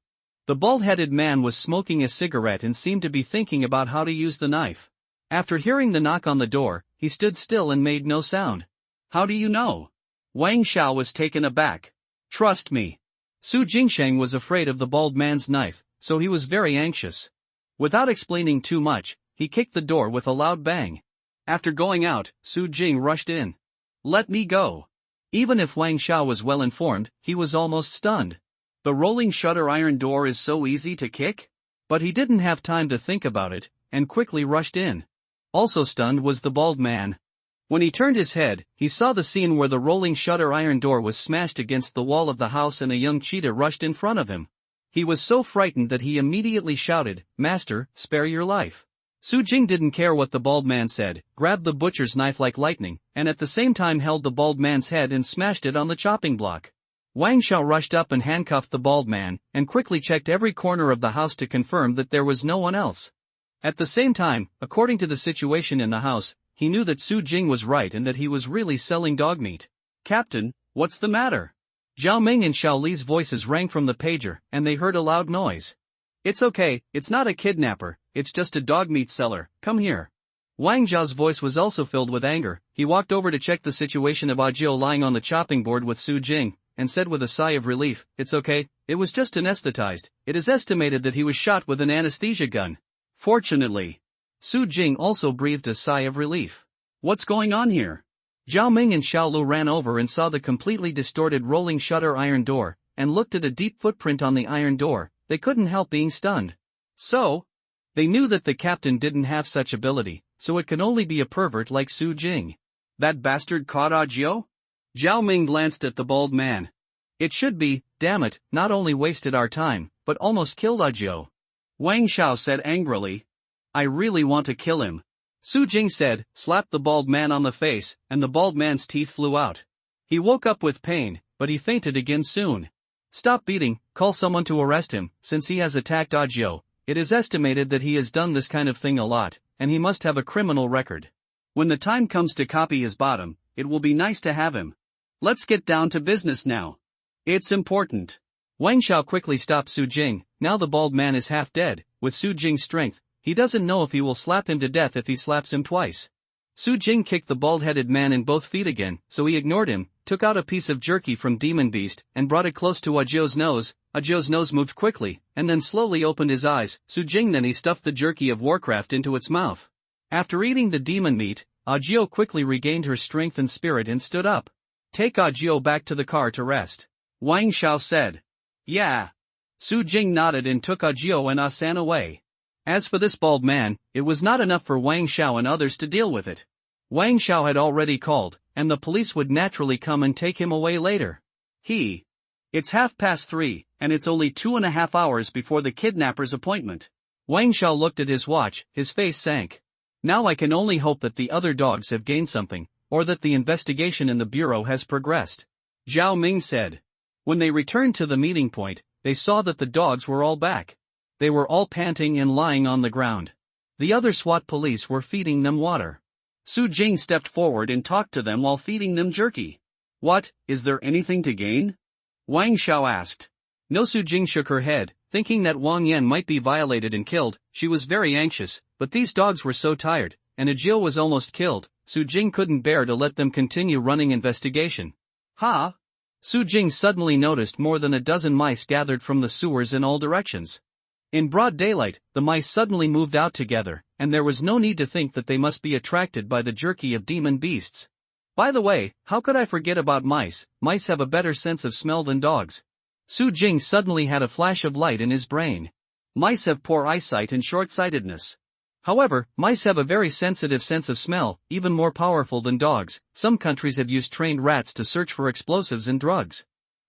The bald-headed man was smoking a cigarette and seemed to be thinking about how to use the knife. After hearing the knock on the door, he stood still and made no sound. How do you know? Wang Xiao was taken aback. Trust me. Su Jingsheng was afraid of the bald man's knife, so he was very anxious. Without explaining too much, he kicked the door with a loud bang. After going out, Su Jing rushed in. Let me go. Even if Wang Xiao was well informed, he was almost stunned. The rolling shutter iron door is so easy to kick? But he didn't have time to think about it, and quickly rushed in. Also stunned was the bald man. When he turned his head, he saw the scene where the rolling shutter iron door was smashed against the wall of the house and a young cheetah rushed in front of him. He was so frightened that he immediately shouted, "Master, spare your life." Su Jing didn't care what the bald man said, grabbed the butcher's knife like lightning, and at the same time held the bald man's head and smashed it on the chopping block. Wang Xiao rushed up and handcuffed the bald man, and quickly checked every corner of the house to confirm that there was no one else. At the same time, according to the situation in the house, he knew that Su Jing was right and that he was really selling dog meat. Captain, what's the matter? Zhao Ming and Xiao Li's voices rang from the pager, and they heard a loud noise. It's okay, it's not a kidnapper, it's just a dog meat seller, come here. Wang Zhao's voice was also filled with anger. He walked over to check the situation of Ah Jiao lying on the chopping board with Su Jing, and said with a sigh of relief, it's okay, it was just anesthetized. It is estimated that he was shot with an anesthesia gun. Fortunately. Su Jing also breathed a sigh of relief. What's going on here? Zhao Ming and Xiao Lu ran over and saw the completely distorted rolling shutter iron door, and looked at a deep footprint on the iron door. They couldn't help being stunned. So? They knew that the captain didn't have such ability, so it could only be a pervert like Su Jing. That bastard caught Ah Jiao? Zhao Ming glanced at the bald man. It should be, damn it, not only wasted our time, but almost killed Ah Jiao. Wang Xiao said angrily. I really want to kill him. Su Jing said, slapped the bald man on the face, and the bald man's teeth flew out. He woke up with pain, but he fainted again soon. Stop beating, call someone to arrest him, since he has attacked Ah Jiao. It is estimated that he has done this kind of thing a lot, and he must have a criminal record. When the time comes to copy his bottom, it will be nice to have him. Let's get down to business now. It's important. Wang Xiao quickly stopped Su Jing. Now the bald man is half dead. With Su Jing's strength, he doesn't know if he will slap him to death if he slaps him twice. Su Jing kicked the bald-headed man in both feet again, so he ignored him, took out a piece of jerky from Demon Beast, and brought it close to Ah Jiao's nose. Ah Jiao's nose moved quickly, and then slowly opened his eyes. Su Jing then he stuffed the jerky of Warcraft into its mouth. After eating the demon meat, Ah Jiao quickly regained her strength and spirit and stood up. Take Ah Jiao back to the car to rest. Wang Xiao said. Yeah. Su Jing nodded and took Ah Jiao and Ah San away. As for this bald man, it was not enough for Wang Xiao and others to deal with it. Wang Xiao had already called, and the police would naturally come and take him away later. It's 3:30, and it's only 2.5 hours before the kidnapper's appointment. Wang Xiao looked at his watch, his face sank. Now I can only hope that the other dogs have gained something, or that the investigation in the bureau has progressed. Zhao Ming said. When they returned to the meeting point, they saw that the dogs were all back. They were all panting and lying on the ground. The other SWAT police were feeding them water. Su Jing stepped forward and talked to them while feeding them jerky. What, is there anything to gain? Wang Xiao asked. No. Su Jing shook her head, thinking that Wang Yan might be violated and killed. She was very anxious, but these dogs were so tired, and Ajil was almost killed. Su Jing couldn't bear to let them continue running investigation. Ha! Su Jing suddenly noticed more than a dozen mice gathered from the sewers in all directions. In broad daylight, the mice suddenly moved out together, and there was no need to think that they must be attracted by the jerky of demon beasts. By the way, how could I forget about mice? Mice have a better sense of smell than dogs. Su Jing suddenly had a flash of light in his brain. Mice have poor eyesight and short-sightedness. However, mice have a very sensitive sense of smell, even more powerful than dogs. Some countries have used trained rats to search for explosives and drugs.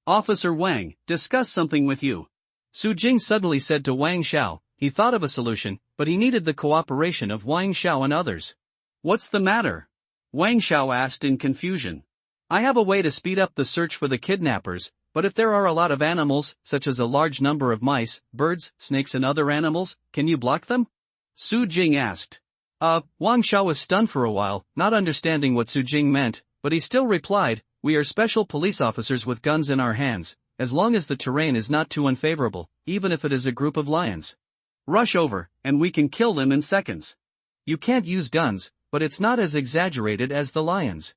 Officer Wang, discuss something with you. Su Jing suddenly said to Wang Xiao. He thought of a solution, but he needed the cooperation of Wang Xiao and others. What's the matter? Wang Xiao asked in confusion. I have a way to speed up the search for the kidnappers, but if there are a lot of animals, such as a large number of mice, birds, snakes and other animals, can you block them? Su Jing asked. Wang Xiao was stunned for a while, not understanding what Su Jing meant, but he still replied, we are special police officers with guns in our hands, as long as the terrain is not too unfavorable, even if it is a group of lions. Rush over, and we can kill them in seconds. You can't use guns, but it's not as exaggerated as the lions.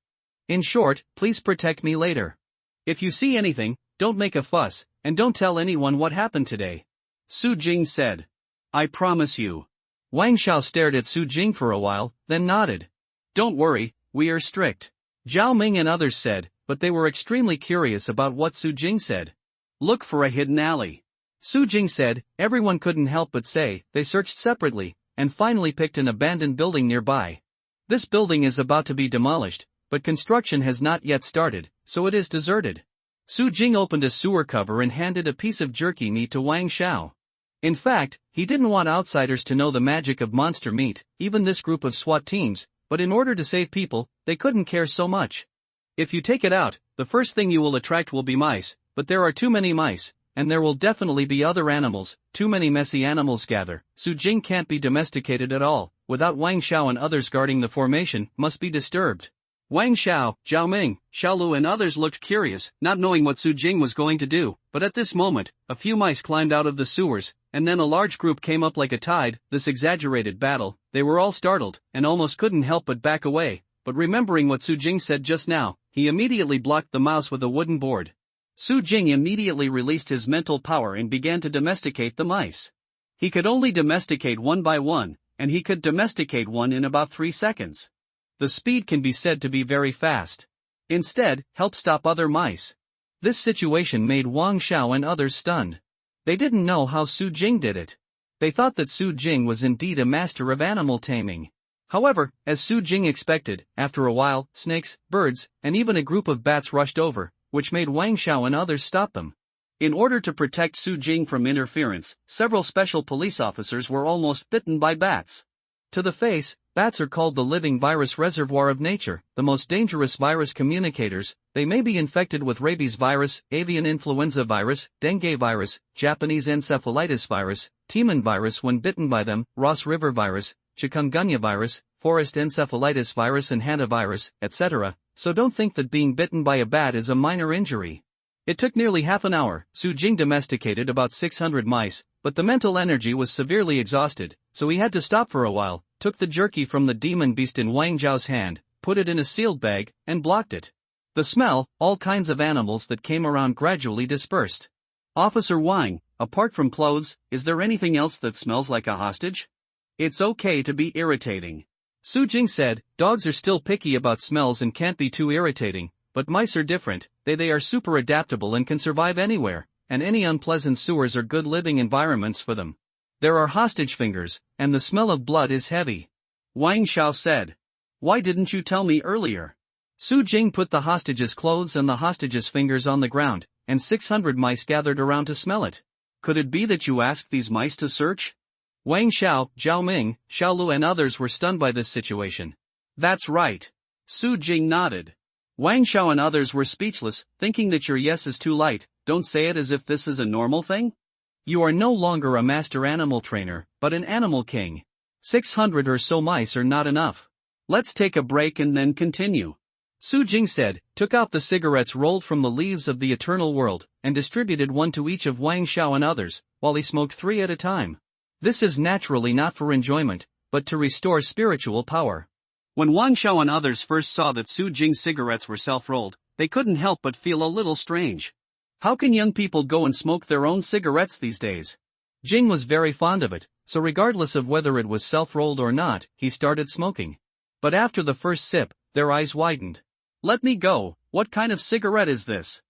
In short, please protect me later. If you see anything, don't make a fuss, and don't tell anyone what happened today. Su Jing said. I promise you. Wang Xiao stared at Su Jing for a while, then nodded. Don't worry, we are strict. Zhao Ming and others said, but they were extremely curious about what Su Jing said. Look for a hidden alley. Su Jing said. Everyone couldn't help but say. They searched separately, and finally picked an abandoned building nearby. This building is about to be demolished, but construction has not yet started, so it is deserted. Su Jing opened a sewer cover and handed a piece of jerky meat to Wang Xiao. In fact, he didn't want outsiders to know the magic of monster meat, even this group of SWAT teams, but in order to save people, they couldn't care so much. If you take it out, the first thing you will attract will be mice, but there are too many mice, and there will definitely be other animals. Too many messy animals gather. Su Jing can't be domesticated at all, without Wang Xiao and others guarding the formation, must be disturbed. Wang Xiao, Zhao Ming, Xiaolu and others looked curious, not knowing what Su Jing was going to do, but at this moment, a few mice climbed out of the sewers, and then a large group came up like a tide. This exaggerated battle, they were all startled, and almost couldn't help but back away, but remembering what Su Jing said just now, he immediately blocked the mouse with a wooden board. Su Jing immediately released his mental power and began to domesticate the mice. He could only domesticate one by one, and he could domesticate one in about 3 seconds. The speed can be said to be very fast. Instead, help stop other mice. This situation made Wang Xiao and others stunned. They didn't know how Su Jing did it. They thought that Su Jing was indeed a master of animal taming. However, as Su Jing expected, after a while, snakes, birds, and even a group of bats rushed over, which made Wang Xiao and others stop them. In order to protect Su Jing from interference, several special police officers were almost bitten by bats. To the face, bats are called the living virus reservoir of nature, the most dangerous virus communicators. They may be infected with rabies virus, avian influenza virus, dengue virus, Japanese encephalitis virus, Timan virus when bitten by them, Ross River virus, chikungunya virus, forest encephalitis virus and hantavirus, etc. So don't think that being bitten by a bat is a minor injury. It took nearly half an hour. Su Jing domesticated about 600 mice, but the mental energy was severely exhausted, so he had to stop for a while, took the jerky from the demon beast in Wang Zhao's hand, put it in a sealed bag, and blocked it. The smell, all kinds of animals that came around gradually dispersed. Officer Wang, apart from clothes, is there anything else that smells like a hostage? It's okay to be irritating. Su Jing said. Dogs are still picky about smells and can't be too irritating, but mice are different. They are super adaptable and can survive anywhere, and any unpleasant sewers are good living environments for them. There are hostage fingers, and the smell of blood is heavy. Wang Xiao said. Why didn't you tell me earlier? Su Jing put the hostage's clothes and the hostage's fingers on the ground, and 600 mice gathered around to smell it. Could it be that you asked these mice to search? Wang Xiao, Zhao Ming, Xiaolu and others were stunned by this situation. That's right. Su Jing nodded. Wang Xiao and others were speechless, thinking that your yes is too light. Don't say it as if this is a normal thing. You are no longer a master animal trainer, but an animal king. 600 or so mice are not enough. Let's take a break and then continue. Su Jing said, took out the cigarettes rolled from the leaves of the eternal world, and distributed one to each of Wang Xiao and others, while he smoked 3 at a time. This is naturally not for enjoyment, but to restore spiritual power. When Wang Xiao and others first saw that Su Jing's cigarettes were self-rolled, they couldn't help but feel a little strange. How can young people go and smoke their own cigarettes these days? Jing was very fond of it, so regardless of whether it was self-rolled or not, he started smoking. But after the first sip, their eyes widened. Let me go, what kind of cigarette is this?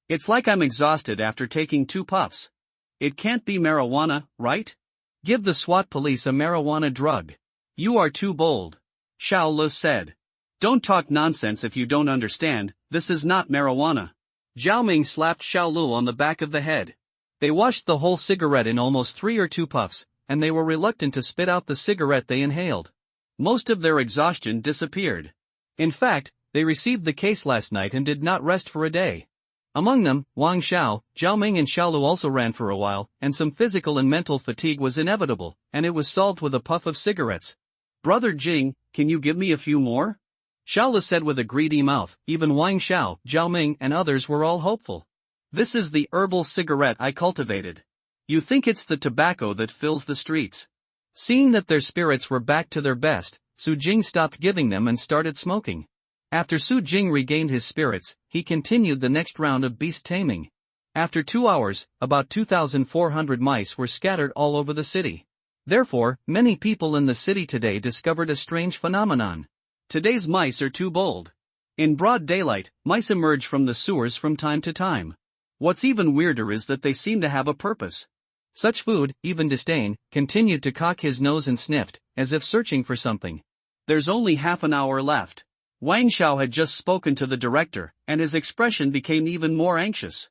It's like I'm exhausted after taking 2 puffs. It can't be marijuana, right? Give the SWAT police a marijuana drug. You are too bold. Xiao Lu said. Don't talk nonsense if you don't understand, this is not marijuana. Zhao Ming slapped Xiao Lu on the back of the head. They washed the whole cigarette in almost 3 or 2 puffs, and they were reluctant to spit out the cigarette they inhaled. Most of their exhaustion disappeared. In fact, they received the case last night and did not rest for a day. Among them, Wang Xiao, Zhao Ming and Xiao Lu also ran for a while, and some physical and mental fatigue was inevitable, and it was solved with a puff of cigarettes. Brother Jing, can you give me a few more? Xiao Lu said with a greedy mouth. Even Wang Xiao, Zhao Ming and others were all hopeful. This is the herbal cigarette I cultivated. You think it's the tobacco that fills the streets? Seeing that their spirits were back to their best, Su Jing stopped giving them and started smoking. After Su Jing regained his spirits, he continued the next round of beast taming. After 2 hours, about 2,400 mice were scattered all over the city. Therefore, many people in the city today discovered a strange phenomenon. Today's mice are too bold. In broad daylight, mice emerge from the sewers from time to time. What's even weirder is that they seem to have a purpose. Such food, even disdain, continued to cock his nose and sniffed, as if searching for something. There's only half an hour left. Wang Xiao had just spoken to the director, and his expression became even more anxious.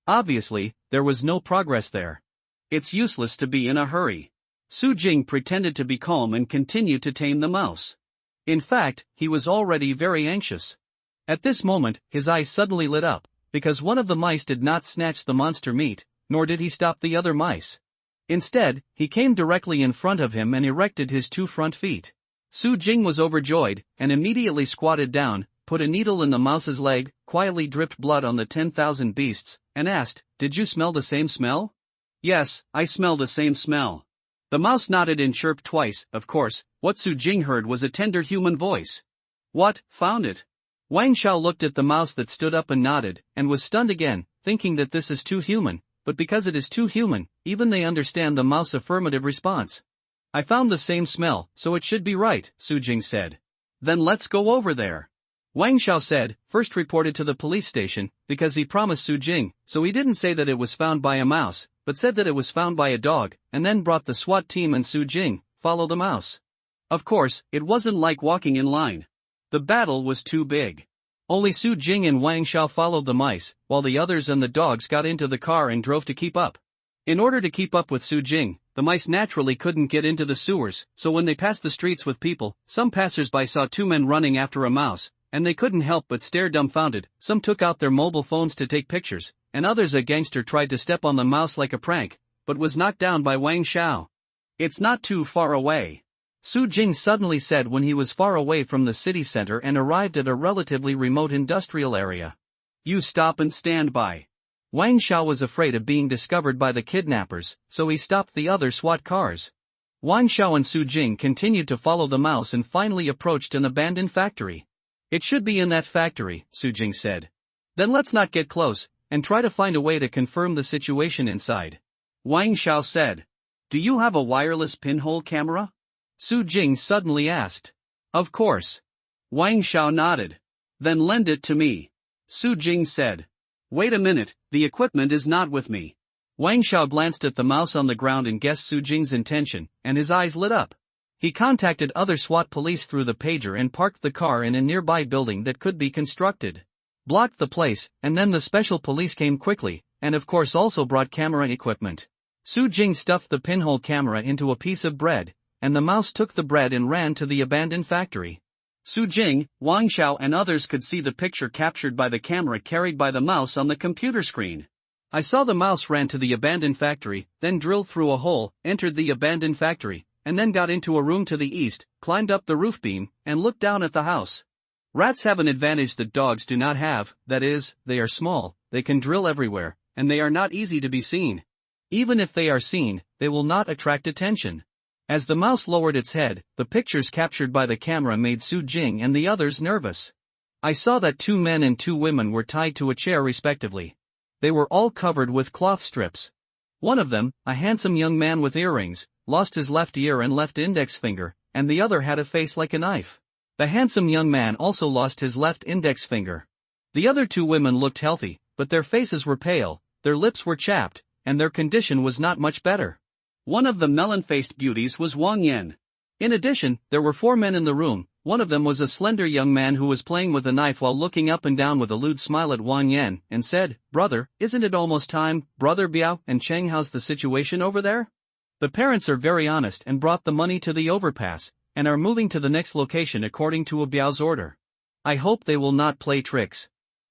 Obviously, there was no progress there. It's useless to be in a hurry. Su Jing pretended to be calm and continued to tame the mouse. In fact, he was already very anxious. At this moment, his eyes suddenly lit up, because one of the mice did not snatch the monster meat, nor did he stop the other mice. Instead, he came directly in front of him and erected his 2 front feet. Su Jing was overjoyed, and immediately squatted down, put a needle in the mouse's leg, quietly dripped blood on the 10,000 beasts, and asked, "Did you smell the same smell?" "Yes, I smell the same smell." The mouse nodded and chirped twice. Of course, what Su Jing heard was a tender human voice. "What, found it?" Wang Xiao looked at the mouse that stood up and nodded, and was stunned again, thinking that this is too human, but because it is too human, even they understand the mouse affirmative response. "I found the same smell, so it should be right," Su Jing said. "Then let's go over there." Wang Xiao said, first reported to the police station, because he promised Su Jing, so he didn't say that it was found by a mouse, but said that it was found by a dog, and then brought the SWAT team and Su Jing, follow the mouse. Of course, it wasn't like walking in line. The battle was too big. Only Su Jing and Wang Xiao followed the mice, while the others and the dogs got into the car and drove to keep up. In order to keep up with Su Jing, the mice naturally couldn't get into the sewers, so when they passed the streets with people, some passers-by saw 2 men running after a mouse, and they couldn't help but stare dumbfounded. Some took out their mobile phones to take pictures, and others a gangster tried to step on the mouse like a prank, but was knocked down by Wang Xiao. "It's not too far away," Su Jing suddenly said when he was far away from the city center and arrived at a relatively remote industrial area. "You stop and stand by." Wang Xiao was afraid of being discovered by the kidnappers, so he stopped the other SWAT cars. Wang Xiao and Su Jing continued to follow the mouse and finally approached an abandoned factory. "It should be in that factory," Su Jing said. "Then let's not get close, and try to find a way to confirm the situation inside." Wang Xiao said. "Do you have a wireless pinhole camera?" Su Jing suddenly asked. "Of course." Wang Xiao nodded. "Then lend it to me," Su Jing said. "Wait a minute, the equipment is not with me." Wang Xiao glanced at the mouse on the ground and guessed Su Jing's intention, and his eyes lit up. He contacted other SWAT police through the pager and parked the car in a nearby building that could be constructed. Blocked the place, and then the special police came quickly, and of course also brought camera equipment. Su Jing stuffed the pinhole camera into a piece of bread, and the mouse took the bread and ran to the abandoned factory. Su Jing, Wang Xiao and others could see the picture captured by the camera carried by the mouse on the computer screen. "I saw the mouse ran to the abandoned factory, then drilled through a hole, entered the abandoned factory, and then got into a room to the east, climbed up the roof beam, and looked down at the house. Rats have an advantage that dogs do not have, that is, they are small, they can drill everywhere, and they are not easy to be seen. Even if they are seen, they will not attract attention. As the mouse lowered its head, the pictures captured by the camera made Su Jing and the others nervous. I saw that 2 men and 2 women were tied to a chair respectively. They were all covered with cloth strips. One of them, a handsome young man with earrings, lost his left ear and left index finger, and the other had a face like a knife. The handsome young man also lost his left index finger. The other 2 women looked healthy, but their faces were pale, their lips were chapped, and their condition was not much better. One of the melon-faced beauties was Wang Yan. In addition, there were 4 men in the room. One of them was a slender young man who was playing with a knife while looking up and down with a lewd smile at Wang Yan, and said, "Brother, isn't it almost time? Brother Biao and Cheng, how's the situation over there?" The parents are very honest and brought the money to the overpass, and are moving to the next location according to Biao's order. I hope they will not play tricks.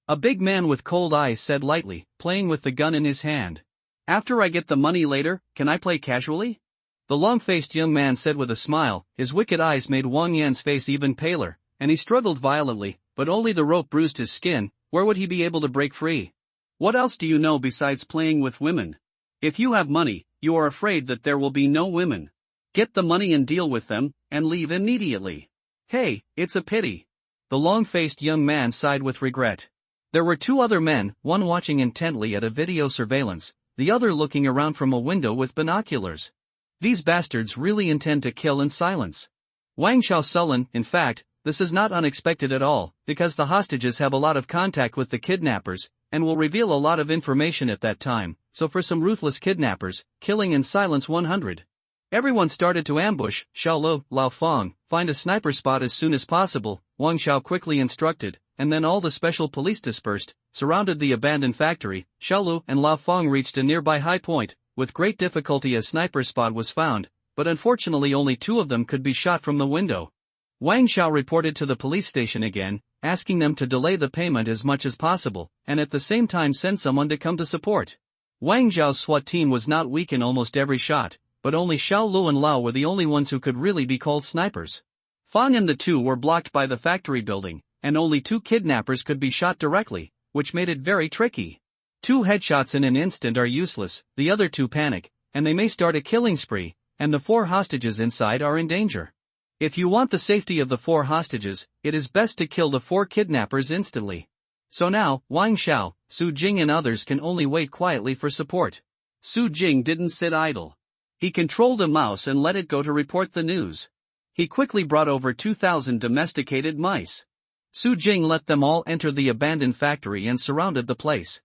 A big man with cold eyes said lightly, playing with the gun in his hand. After I get the money later, can I play casually? The long-faced young man said with a smile. His wicked eyes made Wang Yan's face even paler, and he struggled violently, but only the rope bruised his skin. Where would he be able to break free? What else do you know besides playing with women? If you have money, you are afraid that there will be no women. Get the money and deal with them, and leave immediately. Hey, it's a pity. The long-faced young man sighed with regret. There were 2 other men, one watching intently at a video surveillance, the other looking around from a window with binoculars. These bastards really intend to kill in silence. Wang Xiao sullen. In fact, this is not unexpected at all, because the hostages have a lot of contact with the kidnappers, and will reveal a lot of information at that time, so for some ruthless kidnappers, killing in silence 100. Everyone started to ambush. Xiaolu, Lao Feng, find a sniper spot as soon as possible, Wang Xiao quickly instructed, and then all the special police dispersed, surrounded the abandoned factory. Xiaolu and Lao Feng reached a nearby high point. With great difficulty a sniper spot was found, but unfortunately only 2 of them could be shot from the window. Wang Xiao reported to the police station again, asking them to delay the payment as much as possible, and at the same time send someone to come to support. Wang Zhao's SWAT team was not weak in almost every shot, but only Xiao Lu and Lao were the only ones who could really be called snipers. Fang and the 2 were blocked by the factory building, and only 2 kidnappers could be shot directly, which made it very tricky. 2 headshots in an instant are useless, the other 2 panic, and they may start a killing spree, and the 4 hostages inside are in danger. If you want the safety of the 4 hostages, it is best to kill the 4 kidnappers instantly. So now, Wang Xiao, Su Jing and others can only wait quietly for support. Su Jing didn't sit idle. He controlled a mouse and let it go to report the news. He quickly brought over 2,000 domesticated mice. Su Jing let them all enter the abandoned factory and surrounded the place.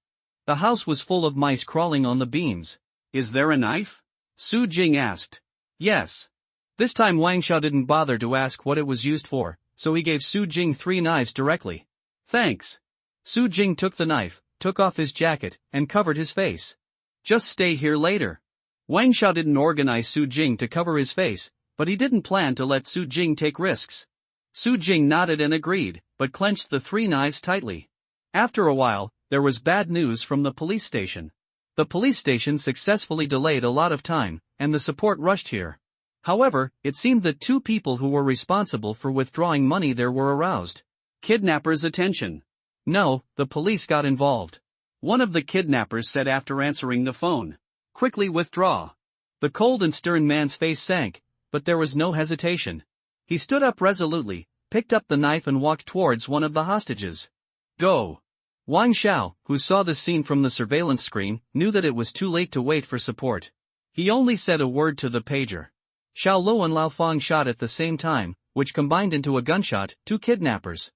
The house was full of mice crawling on the beams. "Is there a knife?" Su Jing asked. "Yes." This time Wang Xiao didn't bother to ask what it was used for, so he gave Su Jing 3 knives directly. "Thanks." Su Jing took the knife, took off his jacket, and covered his face. "Just stay here later." Wang Xiao didn't organize Su Jing to cover his face, but he didn't plan to let Su Jing take risks. Su Jing nodded and agreed, but clenched the 3 knives tightly. After a while, there was bad news from the police station. The police station successfully delayed a lot of time, and the support rushed here. However, it seemed that 2 people who were responsible for withdrawing money there were aroused kidnappers' attention. No, the police got involved. One of the kidnappers said after answering the phone, "Quickly withdraw." The cold and stern man's face sank, but there was no hesitation. He stood up resolutely, picked up the knife and walked towards one of the hostages. "Go." Wang Xiao, who saw the scene from the surveillance screen, knew that it was too late to wait for support. He only said a word to the pager. Xiao Lu and Lao Feng shot at the same time, which combined into a gunshot, 2 kidnappers.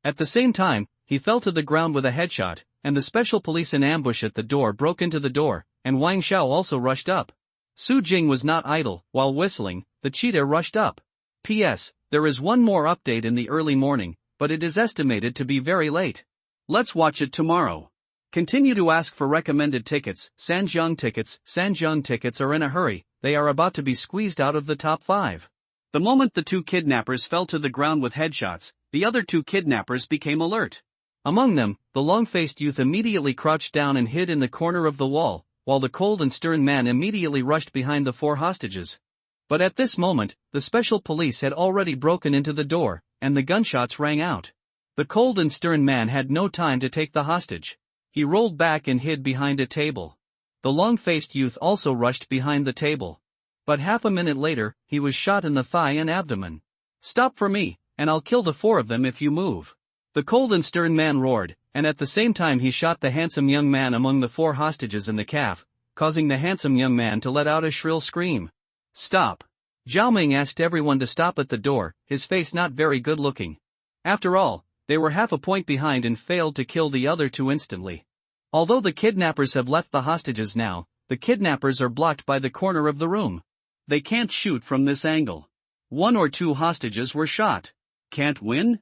At the same time, he fell to the ground with a headshot, and the special police in ambush at the door broke into the door, and Wang Xiao also rushed up. Su Jing was not idle. While whistling, the cheetah rushed up. P.S. There is one more update in the early morning, but it is estimated to be very late. Let's watch it tomorrow. Continue to ask for recommended tickets. Sanjiang tickets are in a hurry, they are about to be squeezed out of the top 5. The moment the 2 kidnappers fell to the ground with headshots, the other 2 kidnappers became alert. Among them, the long-faced youth immediately crouched down and hid in the corner of the wall, while the cold and stern man immediately rushed behind the 4 hostages. But at this moment, the special police had already broken into the door, and the gunshots rang out. The cold and stern man had no time to take the hostage. He rolled back and hid behind a table. The long-faced youth also rushed behind the table. But half a minute later, he was shot in the thigh and abdomen. "Stop for me, and I'll kill the four of them if you move," the cold and stern man roared, and at the same time he shot the handsome young man among the four hostages in the calf, causing the handsome young man to let out a shrill scream. "Stop!" Zhao Ming asked everyone to stop at the door, his face not very good looking. After all, they were half a point behind and failed to kill the other two instantly. Although the kidnappers have left the hostages now, the kidnappers are blocked by the corner of the room. They can't shoot from this angle. One or two hostages were shot. Can't win?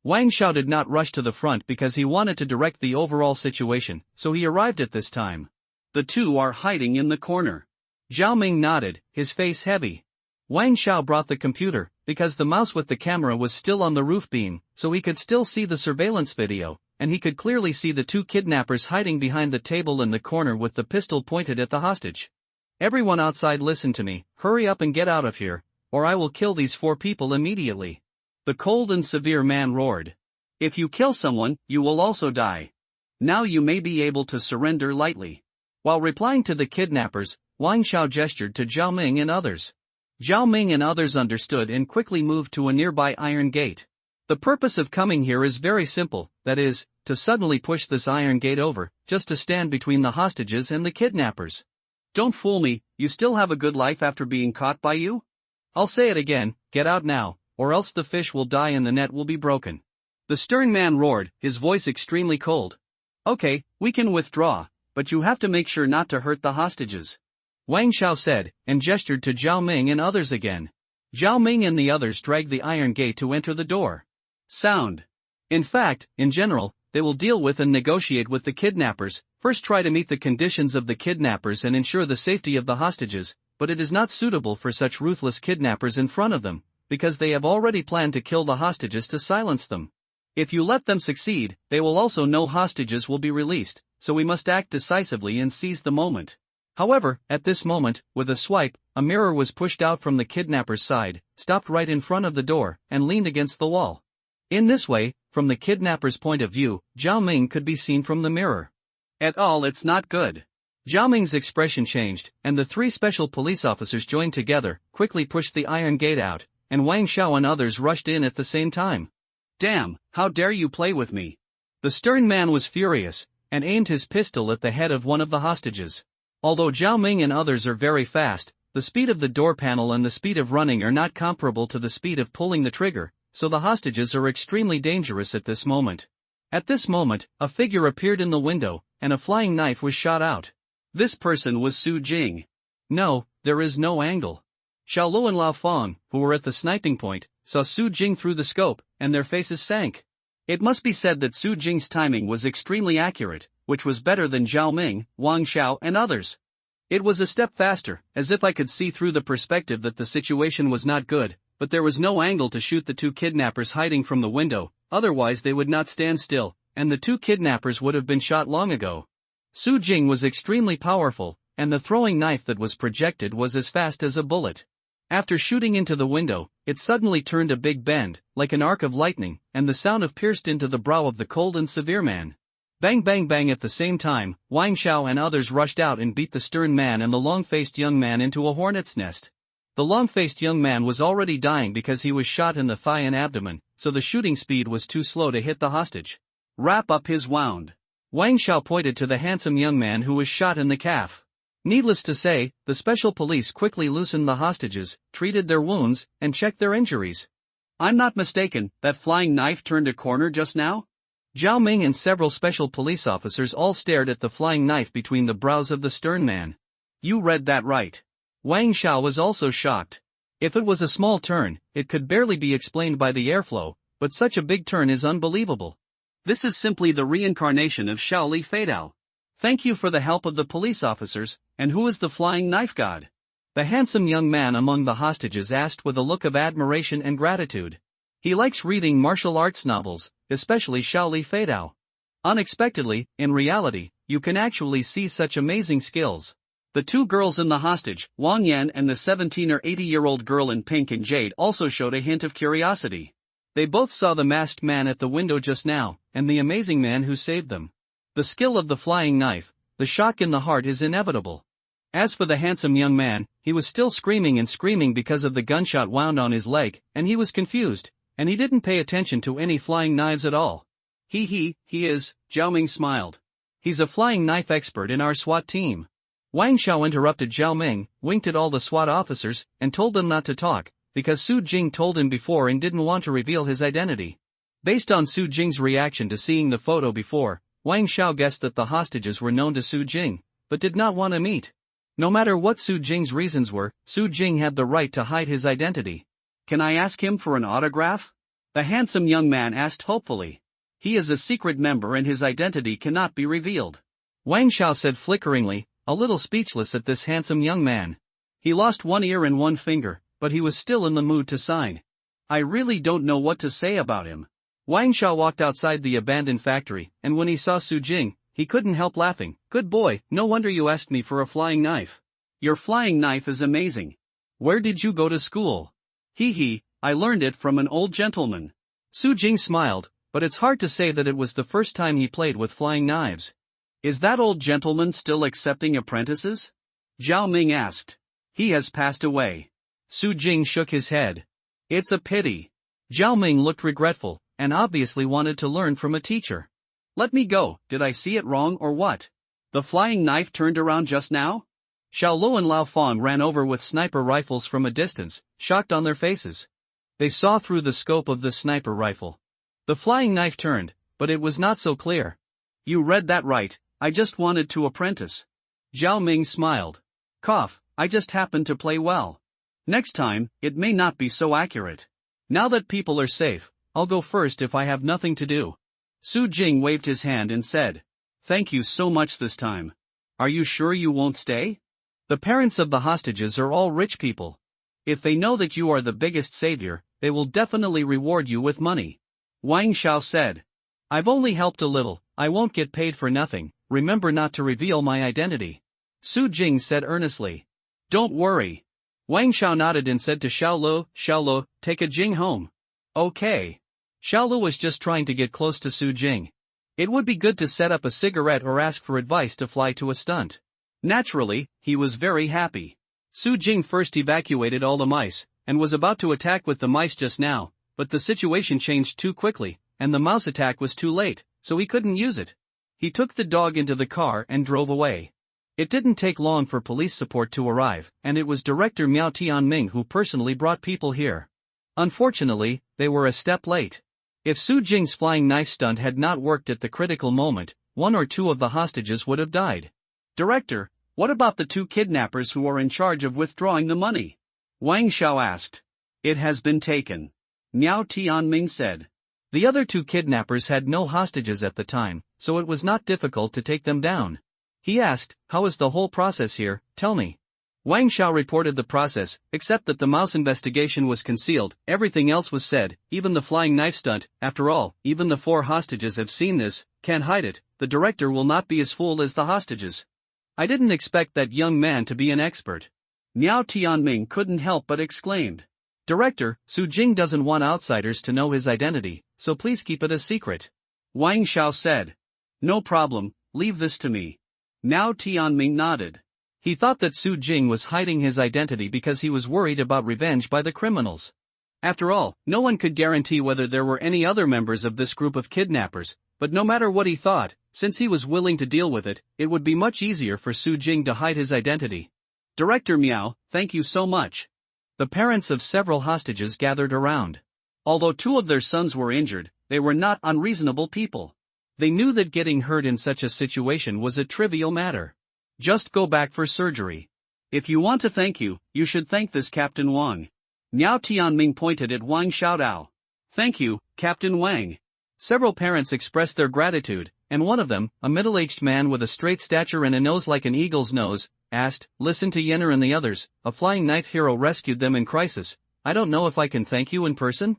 Wang Xiao did not rush to the front because he wanted to direct the overall situation, so he arrived at this time. The two are hiding in the corner. Zhao Ming nodded, his face heavy. Wang Xiao brought the computer, because the mouse with the camera was still on the roof beam, so he could still see the surveillance video, and he could clearly see the two kidnappers hiding behind the table in the corner with the pistol pointed at the hostage. "Everyone outside, listen to me, hurry up and get out of here, or I will kill these four people immediately," the cold and severe man roared. "If you kill someone, you will also die. Now you may be able to surrender lightly." While replying to the kidnappers, Wang Xiao gestured to Zhao Ming and others. Zhao Ming and others understood and quickly moved to a nearby iron gate. The purpose of coming here is very simple, that is, to suddenly push this iron gate over, just to stand between the hostages and the kidnappers. "Don't fool me, you still have a good life after being caught by you? I'll say it again, get out now, or else the fish will die and the net will be broken." The stern man roared, his voice extremely cold. "Okay, we can withdraw, but you have to make sure not to hurt the hostages," Wang Xiao said, and gestured to Zhao Ming and others again. Zhao Ming and the others dragged the iron gate to enter the door. Sound. In fact, in general, they will deal with and negotiate with the kidnappers, first try to meet the conditions of the kidnappers and ensure the safety of the hostages, but it is not suitable for such ruthless kidnappers in front of them, because they have already planned to kill the hostages to silence them. If you let them succeed, they will also know hostages will be released, so we must act decisively and seize the moment. However, at this moment, with a swipe, a mirror was pushed out from the kidnapper's side, stopped right in front of the door, and leaned against the wall. In this way, from the kidnapper's point of view, Zhao Ming could be seen from the mirror. At all, it's not good. Zhao Ming's expression changed, and the three special police officers joined together, quickly pushed the iron gate out, and Wang Xiao and others rushed in at the same time. "Damn, how dare you play with me?" The stern man was furious, and aimed his pistol at the head of one of the hostages. Although Zhao Ming and others are very fast, the speed of the door panel and the speed of running are not comparable to the speed of pulling the trigger, so the hostages are extremely dangerous at this moment. At this moment, a figure appeared in the window, and a flying knife was shot out. This person was Su Jing. No, there is no angle. Xiaolu and Lao Feng, who were at the sniping point, saw Su Jing through the scope, and their faces sank. It must be said that Su Jing's timing was extremely accurate, which was better than Zhao Ming, Wang Xiao and others. It was a step faster, as if I could see through the perspective that the situation was not good, but there was no angle to shoot the two kidnappers hiding from the window, otherwise they would not stand still, and the two kidnappers would have been shot long ago. Su Jing was extremely powerful, and the throwing knife that was projected was as fast as a bullet. After shooting into the window, it suddenly turned a big bend, like an arc of lightning, and the sound of pierced into the brow of the cold and severe man. Bang bang bang. At the same time, Wang Xiao and others rushed out and beat the stern man and the long-faced young man into a hornet's nest. The long-faced young man was already dying because he was shot in the thigh and abdomen, so the shooting speed was too slow to hit the hostage. "Wrap up his wound." Wang Xiao pointed to the handsome young man who was shot in the calf. Needless to say, the special police quickly loosened the hostages, treated their wounds, and checked their injuries. "I'm not mistaken, that flying knife turned a corner just now?" Zhao Ming and several special police officers all stared at the flying knife between the brows of the stern man. "You read that right." Wang Xiao was also shocked. If it was a small turn, it could barely be explained by the airflow, but such a big turn is unbelievable. This is simply the reincarnation of Shaoli Feidao. Thank you for the help of the police officers, and who is the flying knife god? The handsome young man among the hostages asked with a look of admiration and gratitude. He likes reading martial arts novels, especially Shaoli Feidao. Unexpectedly, in reality, you can actually see such amazing skills. The two girls in the hostage, Wang Yan and the 17 or 80-year-old girl in pink and jade, also showed a hint of curiosity. They both saw the masked man at the window just now, and the amazing man who saved them. The skill of the flying knife, the shock in the heart is inevitable. As for the handsome young man, he was still screaming and screaming because of the gunshot wound on his leg, and he was confused, and he didn't pay attention to any flying knives at all. He is, Zhao Ming smiled. He's a flying knife expert in our SWAT team. Wang Xiao interrupted Zhao Ming, winked at all the SWAT officers, and told them not to talk, because Su Jing told him before and didn't want to reveal his identity. Based on Su Jing's reaction to seeing the photo before, Wang Xiao guessed that the hostages were known to Su Jing, but did not want to meet. No matter what Su Jing's reasons were, Su Jing had the right to hide his identity. Can I ask him for an autograph? The handsome young man asked hopefully. He is a secret member and his identity cannot be revealed. Wang Xiao said flickeringly, a little speechless at this handsome young man. He lost one ear and one finger, but he was still in the mood to sign. I really don't know what to say about him. Wang Xiao walked outside the abandoned factory, and when he saw Su Jing, he couldn't help laughing. Good boy, no wonder you asked me for a flying knife. Your flying knife is amazing. Where did you go to school? I learned it from an old gentleman. Su Jing smiled, but it's hard to say that it was the first time he played with flying knives. Is that old gentleman still accepting apprentices? Zhao Ming asked. He has passed away. Su Jing shook his head. It's a pity. Zhao Ming looked regretful, and obviously wanted to learn from a teacher. Let me go, did I see it wrong or what? The flying knife turned around just now? Xiao Luo and Lao Fang ran over with sniper rifles from a distance, shocked on their faces. They saw through the scope of the sniper rifle. The flying knife turned, but it was not so clear. You read that right, I just wanted to apprentice. Zhao Ming smiled. Cough, I just happened to play well. Next time, it may not be so accurate. Now that people are safe, I'll go first if I have nothing to do. Su Jing waved his hand and said, Thank you so much this time. Are you sure you won't stay? The parents of the hostages are all rich people. If they know that you are the biggest savior, they will definitely reward you with money. Wang Xiao said. I've only helped a little, I won't get paid for nothing, remember not to reveal my identity. Su Jing said earnestly. Don't worry. Wang Xiao nodded and said to Xiao Luo, take a Jing home. Okay. Xiao Luo was just trying to get close to Su Jing. It would be good to set up a cigarette or ask for advice to fly to a stunt. Naturally, he was very happy. Su Jing first evacuated all the mice, and was about to attack with the mice just now, but the situation changed too quickly, and the mouse attack was too late, so he couldn't use it. He took the dog into the car and drove away. It didn't take long for police support to arrive, and it was Director Miao Tianming who personally brought people here. Unfortunately, they were a step late. If Su Jing's flying knife stunt had not worked at the critical moment, one or two of the hostages would have died. Director, what about the two kidnappers who are in charge of withdrawing the money? Wang Xiao asked. It has been taken. Miao Tianming said. The other two kidnappers had no hostages at the time, so it was not difficult to take them down. He asked, how is the whole process here, tell me. Wang Xiao reported the process, except that the mouse investigation was concealed, everything else was said, even the flying knife stunt. After all, even the 4 hostages have seen this, can't hide it, the director will not be as fooled as the hostages. I didn't expect that young man to be an expert. Miao Tianming couldn't help but exclaimed. Director, Su Jing doesn't want outsiders to know his identity, so please keep it a secret. Wang Xiao said. No problem, leave this to me. Miao Tianming nodded. He thought that Su Jing was hiding his identity because he was worried about revenge by the criminals. After all, no one could guarantee whether there were any other members of this group of kidnappers, but no matter what he thought, since he was willing to deal with it, it would be much easier for Su Jing to hide his identity. Director Miao, thank you so much. The parents of several hostages gathered around. Although 2 of their sons were injured, they were not unreasonable people. They knew that getting hurt in such a situation was a trivial matter. Just go back for surgery. If you want to thank you should thank this Captain Wang. Miao Tianming pointed at Wang Xiaodao. Thank you, Captain Wang. Several parents expressed their gratitude, and one of them, a middle-aged man with a straight stature and a nose like an eagle's nose, asked, listen to Yenner and the others, a flying knife hero rescued them in crisis. I don't know if I can thank you in person?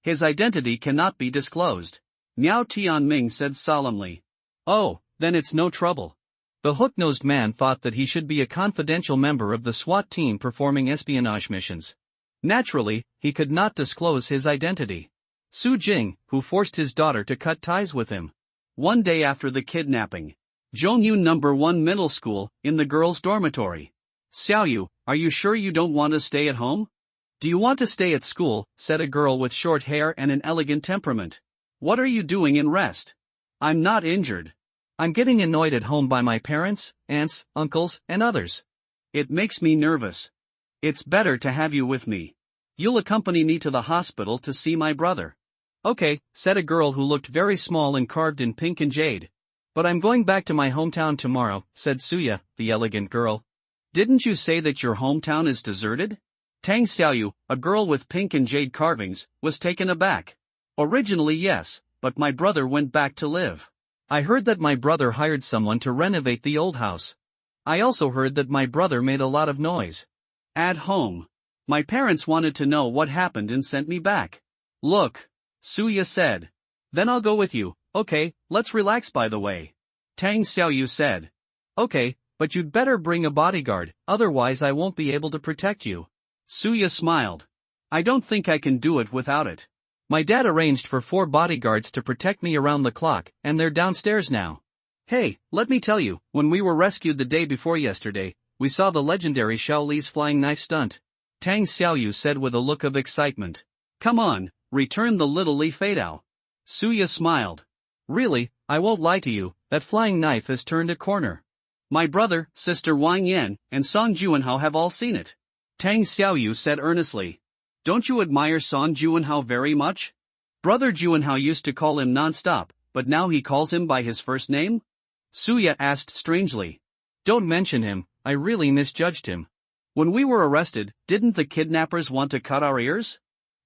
His identity cannot be disclosed. Miao Tianming said solemnly. Oh, then it's no trouble. The hook-nosed man thought that he should be a confidential member of the SWAT team performing espionage missions. Naturally, he could not disclose his identity. Su Jing, who forced his daughter to cut ties with him. One day after the kidnapping. Zhongyun number 1 middle school, in the girls' dormitory. Xiaoyu, are you sure you don't want to stay at home? Do you want to stay at school, said a girl with short hair and an elegant temperament. What are you doing in rest? I'm not injured. I'm getting annoyed at home by my parents, aunts, uncles, and others. It makes me nervous. It's better to have you with me. You'll accompany me to the hospital to see my brother. Okay, said a girl who looked very small and carved in pink and jade. But I'm going back to my hometown tomorrow, said Suya, the elegant girl. Didn't you say that your hometown is deserted? Tang Xiaoyu, a girl with pink and jade carvings, was taken aback. Originally yes, but my brother went back to live. I heard that my brother hired someone to renovate the old house. I also heard that my brother made a lot of noise. At home. My parents wanted to know what happened and sent me back. Look, Suya said. Then I'll go with you. Okay, let's relax by the way. Tang Xiaoyu said. Okay, but you'd better bring a bodyguard, otherwise I won't be able to protect you. Suya smiled. I don't think I can do it without it. My dad arranged for 4 bodyguards to protect me around the clock, and they're downstairs now. Hey, let me tell you, when we were rescued the day before yesterday, we saw the legendary Shaoli's flying knife stunt. Tang Xiaoyu said with a look of excitement. Come on, return the little Li Feidao. Suya smiled. Really, I won't lie to you, that flying knife has turned a corner. My brother, sister Wang Yan, and Song Juanhao have all seen it. Tang Xiaoyu said earnestly. Don't you admire Song Juanhao very much? Brother Juanhao used to call him non-stop, but now he calls him by his first name? Suya asked strangely. Don't mention him, I really misjudged him. When we were arrested, didn't the kidnappers want to cut our ears?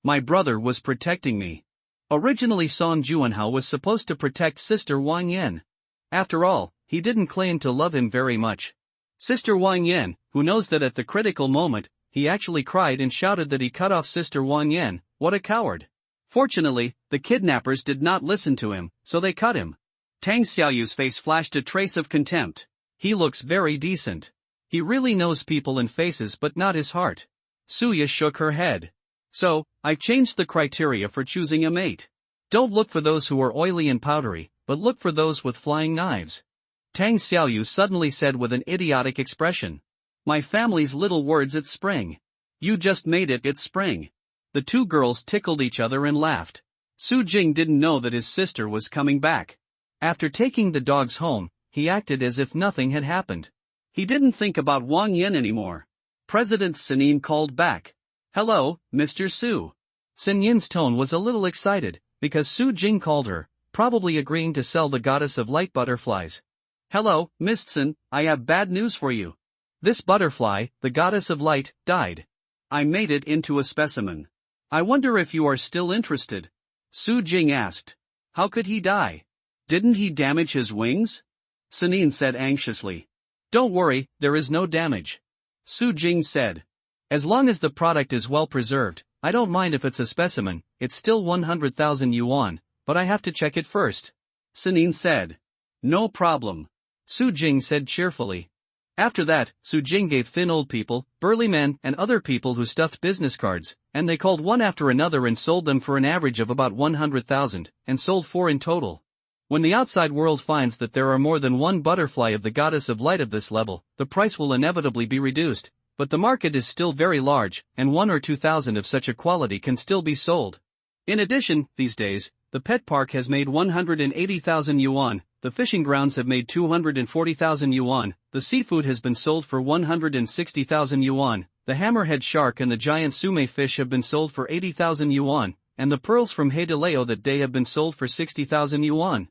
My brother was protecting me. Originally Song Juanhao was supposed to protect Sister Wang Yan. After all, he didn't claim to love him very much. Sister Wang Yan, who knows that at the critical moment, he actually cried and shouted that he cut off Sister Wang Yan, what a coward. Fortunately, the kidnappers did not listen to him, so they cut him. Tang Xiaoyu's face flashed a trace of contempt. He looks very decent. He really knows people and faces but not his heart. Suya shook her head. So, I've changed the criteria for choosing a mate. Don't look for those who are oily and powdery, but look for those with flying knives. Tang Xiaoyu suddenly said with an idiotic expression. My family's little words at spring. You just made it it's spring. The two girls tickled each other and laughed. Su Jing didn't know that his sister was coming back. After taking the dogs home, he acted as if nothing had happened. He didn't think about Wang Yan anymore. President Sinin called back. Hello, Mr. Su. Sin Yin's tone was a little excited, because Su Jing called her, probably agreeing to sell the goddess of light butterflies. Hello, Miss Sin, I have bad news for you. This butterfly, the goddess of light, died. I made it into a specimen. I wonder if you are still interested. Su Jing asked. How could he die? Didn't he damage his wings? Sinin said anxiously. Don't worry, there is no damage. Su Jing said. As long as the product is well preserved, I don't mind if it's a specimen, it's still 100,000 yuan, but I have to check it first. Sinin said. No problem. Su Jing said cheerfully. After that, Su Jing gave thin old people, burly men and other people who stuffed business cards, and they called one after another and sold them for an average of about 100,000, and sold 4 in total. When the outside world finds that there are more than one butterfly of the goddess of light of this level, the price will inevitably be reduced, but the market is still very large, and 1 or 2,000 of such a quality can still be sold. In addition, these days, the pet park has made 180,000 yuan, the fishing grounds have made 240,000 yuan, the seafood has been sold for 160,000 yuan, the hammerhead shark and the giant sume fish have been sold for 80,000 yuan, and the pearls from He de Leo that day have been sold for 60,000 yuan.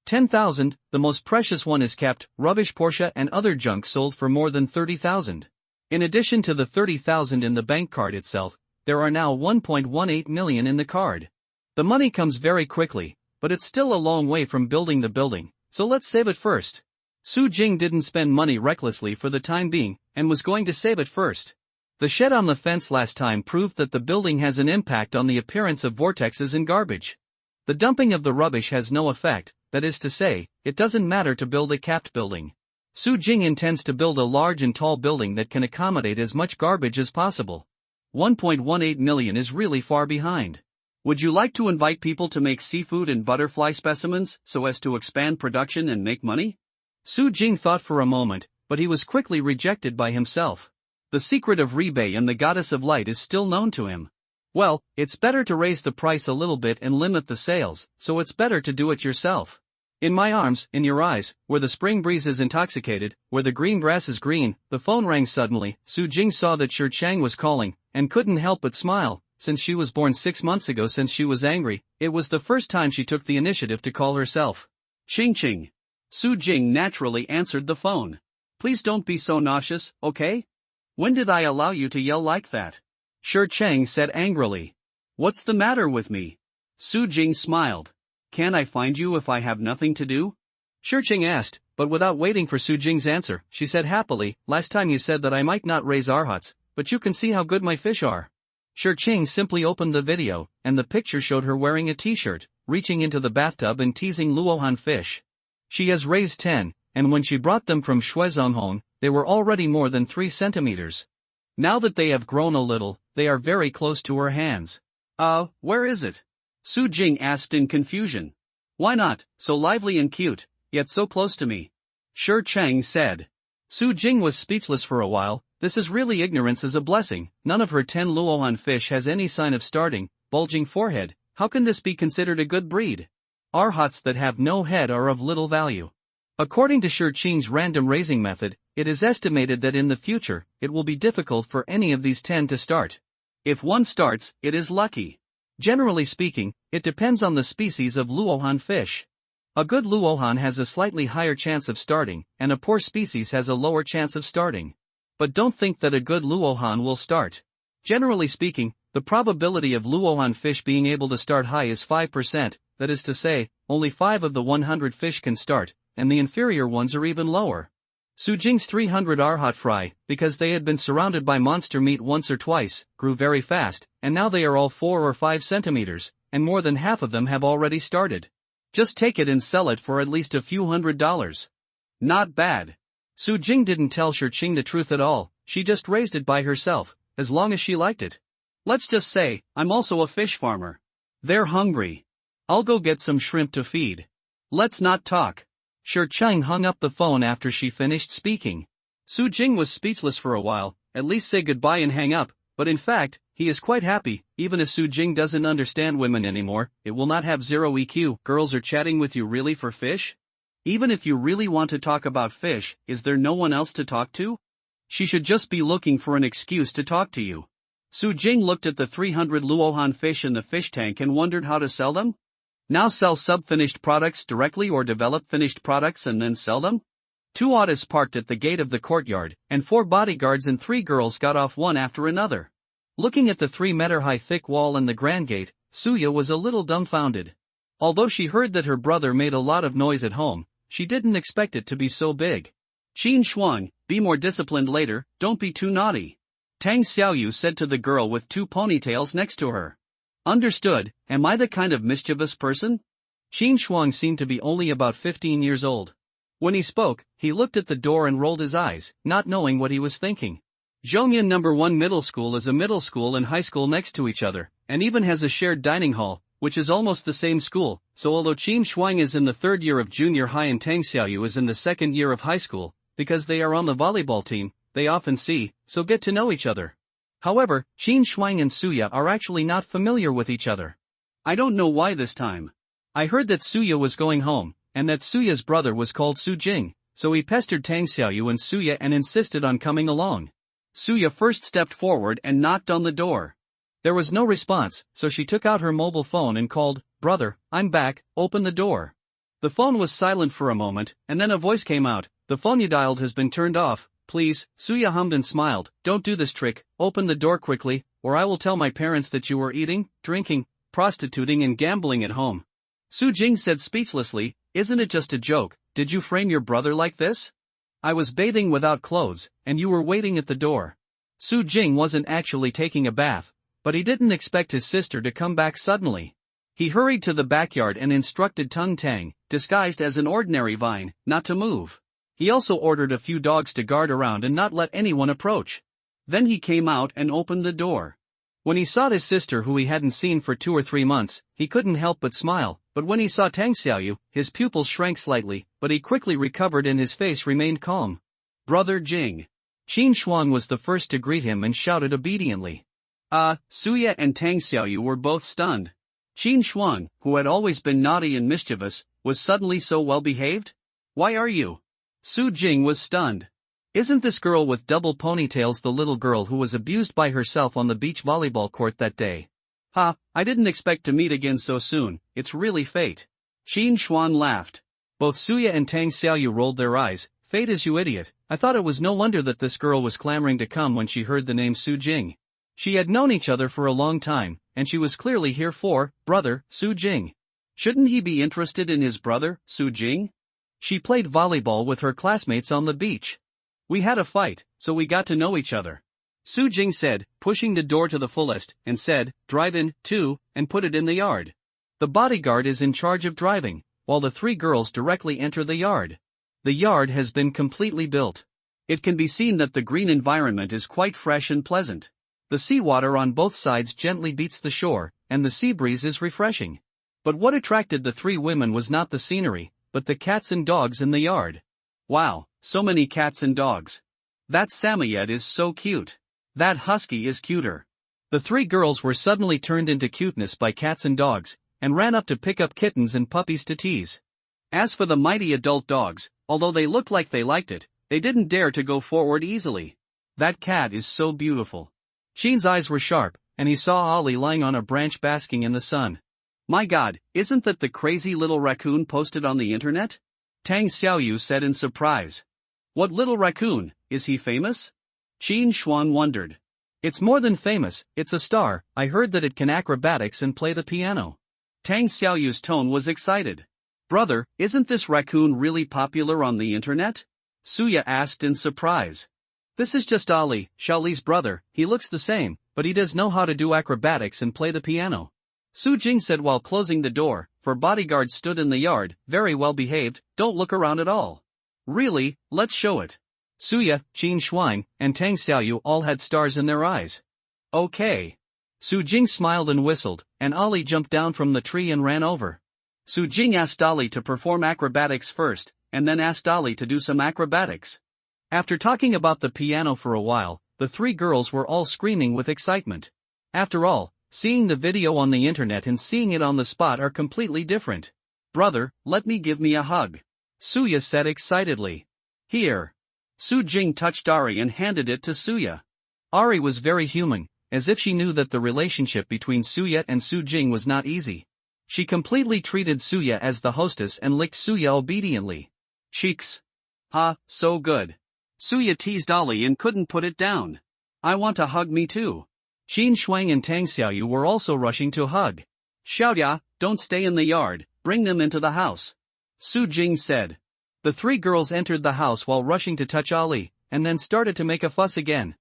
10,000, the most precious one is kept, rubbish Porsche and other junk sold for more than 30,000. In addition to the 30,000 in the bank card itself, there are now 1.18 million in the card. The money comes very quickly, but it's still a long way from building the building, so let's save it first. Su Jing didn't spend money recklessly for the time being, and was going to save it first. The shed on the fence last time proved that the building has an impact on the appearance of vortexes and garbage. The dumping of the rubbish has no effect, that is to say, it doesn't matter to build a capped building. Su Jing intends to build a large and tall building that can accommodate as much garbage as possible. 1.18 million is really far behind. Would you like to invite people to make seafood and butterfly specimens so as to expand production and make money? Su Jing thought for a moment, but he was quickly rejected by himself. The secret of Rebay and the goddess of light is still known to him. Well, it's better to raise the price a little bit and limit the sales, so it's better to do it yourself. In my arms, in your eyes, where the spring breeze is intoxicated, where the green grass is green. The phone rang suddenly. Su Jing saw that Shi Chang was calling, and couldn't help but smile. Since she was born 6 months ago, since she was angry, it was the first time she took the initiative to call herself. Ching ching. Su Jing naturally answered the phone. Please don't be so nauseous, okay? When did I allow you to yell like that? Shi Chang said angrily. What's the matter with me? Su Jing smiled. Can I find you if I have nothing to do? Shi Chang asked, but without waiting for Su Jing's answer, she said happily, last time you said that I might not raise our huts, but you can see how good my fish are. Shi Chang simply opened the video, and the picture showed her wearing a t-shirt, reaching into the bathtub and teasing Luohan fish. She has raised 10, and when she brought them from Shuizonghong, they were already more than 3 centimeters. Now that they have grown a little, they are very close to her hands. Where is it? Su Jing asked in confusion. Why not, so lively and cute, yet so close to me? Shi Chang said. Su Jing was speechless for a while. This is really ignorance is a blessing. None of her 10 Luohan fish has any sign of starting, bulging forehead. How can this be considered a good breed? Our huts that have no head are of little value. According to Shi Chang's random raising method, it is estimated that in the future, it will be difficult for any of these 10 to start. If one starts, it is lucky. Generally speaking, it depends on the species of Luohan fish. A good Luohan has a slightly higher chance of starting, and a poor species has a lower chance of starting. But don't think that a good Luohan will start. Generally speaking, the probability of Luohan fish being able to start high is 5%, that is to say, only 5 of the 100 fish can start, and the inferior ones are even lower. Su Jing's 300 arhat fry, because they had been surrounded by monster meat once or twice, grew very fast, and now they are all 4 or 5 centimeters, and more than half of them have already started. Just take it and sell it for at least a few $100s. Not bad. Su Jing didn't tell Shi Chang the truth at all, she just raised it by herself, as long as she liked it. Let's just say, I'm also a fish farmer. They're hungry. I'll go get some shrimp to feed. Let's not talk. Shi Chang hung up the phone after she finished speaking. Su Jing was speechless for a while. At least say goodbye and hang up, but in fact, he is quite happy. Even if Su Jing doesn't understand women anymore, it will not have zero EQ. Girls are chatting with you really for fish? Even if you really want to talk about fish, is there no one else to talk to? She should just be looking for an excuse to talk to you. Su Jing looked at the 300 Luohan fish in the fish tank and wondered how to sell them. Now sell sub-finished products directly or develop finished products and then sell them? 2 autos parked at the gate of the courtyard, and 4 bodyguards and 3 girls got off one after another. Looking at the 3-meter-high thick wall and the grand gate, Suya was a little dumbfounded. Although she heard that her brother made a lot of noise at home, she didn't expect it to be so big. Qin Shuang, be more disciplined later, don't be too naughty. Tang Xiaoyu said to the girl with 2 ponytails next to her. Understood, am I the kind of mischievous person? Qin Shuang seemed to be only about 15 years old. When he spoke, he looked at the door and rolled his eyes, not knowing what he was thinking. Zhongyan No. 1 Middle School is a middle school and high school next to each other, and even has a shared dining hall, which is almost the same school, so although Qin Shuang is in the 3rd year of junior high and Tang Xiaoyu is in the 2nd year of high school, because they are on the volleyball team, they often see, so get to know each other. However, Qin Shuang and Suya are actually not familiar with each other. I don't know why this time. I heard that Suya was going home, and that Suya's brother was called Su Jing, so he pestered Tang Xiaoyu and Suya and insisted on coming along. Suya first stepped forward and knocked on the door. There was no response, so she took out her mobile phone and called, "Brother, I'm back, open the door." The phone was silent for a moment, and then a voice came out, "The phone you dialed has been turned off, please." Suya hummed and smiled, "Don't do this trick, open the door quickly, or I will tell my parents that you were eating, drinking, prostituting and gambling at home." Su Jing said speechlessly, "Isn't it just a joke? Did you frame your brother like this? I was bathing without clothes, and you were waiting at the door." Su Jing wasn't actually taking a bath, but he didn't expect his sister to come back suddenly. He hurried to the backyard and instructed Tung Tang, disguised as an ordinary vine, not to move. He also ordered a few dogs to guard around and not let anyone approach. Then he came out and opened the door. When he saw his sister who he hadn't seen for 2 or 3 months, he couldn't help but smile, but when he saw Tang Xiaoyu, his pupils shrank slightly, but he quickly recovered and his face remained calm. Brother Jing. Qin Shuang was the first to greet him and shouted obediently. Suya and Tang Xiaoyu were both stunned. Qin Shuang, who had always been naughty and mischievous, was suddenly so well behaved? Why are you? Su Jing was stunned. Isn't this girl with double ponytails the little girl who was abused by herself on the beach volleyball court that day? I didn't expect to meet again so soon, it's really fate. Qin Shuang laughed. Both Suya and Tang Xiaoyu rolled their eyes. Fate is you idiot, I thought it was no wonder that this girl was clamoring to come when she heard the name Su Jing. She had known each other for a long time, and she was clearly here for, brother, Su Jing. Shouldn't he be interested in his brother, Su Jing? She played volleyball with her classmates on the beach. We had a fight, so we got to know each other. Su Jing said, pushing the door to the fullest, and said, drive in, too, and put it in the yard. The bodyguard is in charge of driving, while the 3 girls directly enter the yard. The yard has been completely built. It can be seen that the green environment is quite fresh and pleasant. The seawater on both sides gently beats the shore, and the sea breeze is refreshing. But what attracted the 3 women was not the scenery, but the cats and dogs in the yard. Wow, so many cats and dogs. That Samoyed is so cute. That husky is cuter. The 3 girls were suddenly turned into cuteness by cats and dogs, and ran up to pick up kittens and puppies to tease. As for the mighty adult dogs, although they looked like they liked it, they didn't dare to go forward easily. That cat is so beautiful. Qin's eyes were sharp, and he saw Ollie lying on a branch basking in the sun. My God, isn't that the crazy little raccoon posted on the internet? Tang Xiaoyu said in surprise. What little raccoon, is he famous? Qin Shuang wondered. It's more than famous, it's a star. I heard that it can acrobatics and play the piano. Tang Xiaoyu's tone was excited. Brother, isn't this raccoon really popular on the internet? Suya asked in surprise. This is just Ali, Xiaoli's brother, he looks the same, but he does know how to do acrobatics and play the piano. Su Jing said while closing the door, for bodyguards stood in the yard, very well behaved, don't look around at all. Really, let's show it. Suya, Qin Shuang, and Tang Xiaoyu all had stars in their eyes. Okay. Su Jing smiled and whistled, and Ali jumped down from the tree and ran over. Su Jing asked Ali to perform acrobatics first, and then asked Ali to do some acrobatics. After talking about the piano for a while, the 3 girls were all screaming with excitement. After all, seeing the video on the internet and seeing it on the spot are completely different. Brother, let me give me a hug. Suya said excitedly. Here. Su Jing touched Ari and handed it to Suya. Ari was very human, as if she knew that the relationship between Suya and Su Jing was not easy. She completely treated Suya as the hostess and licked Suya obediently. Cheeks. So good. Suya teased Ali and couldn't put it down. I want a hug me too. Qin Shuang and Tang Xiaoyu were also rushing to hug. Xiaoya, don't stay in the yard, bring them into the house. Su Jing said. The 3 girls entered the house while rushing to touch Ali, and then started to make a fuss again.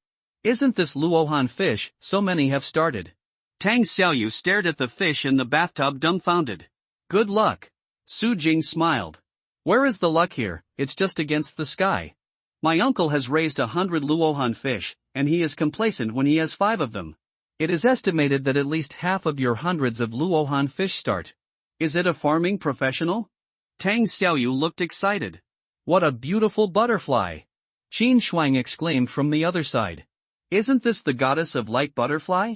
Isn't this Luohan fish, so many have started. Tang Xiaoyu stared at the fish in the bathtub dumbfounded. Good luck. Su Jing smiled. Where is the luck here, it's just against the sky. My uncle has raised 100 Luohan fish, and he is complacent when he has 5 of them. It is estimated that at least half of your hundreds of Luohan fish start. Is it a farming professional? Tang Xiaoyu looked excited. What a beautiful butterfly! Qin Shuang exclaimed from the other side. Isn't this the goddess of light butterfly?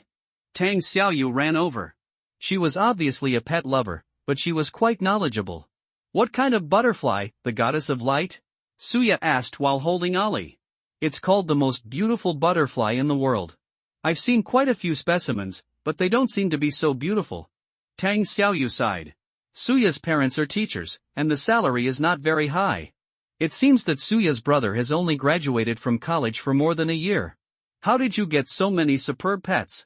Tang Xiaoyu ran over. She was obviously a pet lover, but she was quite knowledgeable. What kind of butterfly, the goddess of light? Suya asked while holding Ali. It's called the most beautiful butterfly in the world. I've seen quite a few specimens, but they don't seem to be so beautiful. Tang Xiaoyu sighed. Suya's parents are teachers, and the salary is not very high. It seems that Suya's brother has only graduated from college for more than a year. How did you get so many superb pets?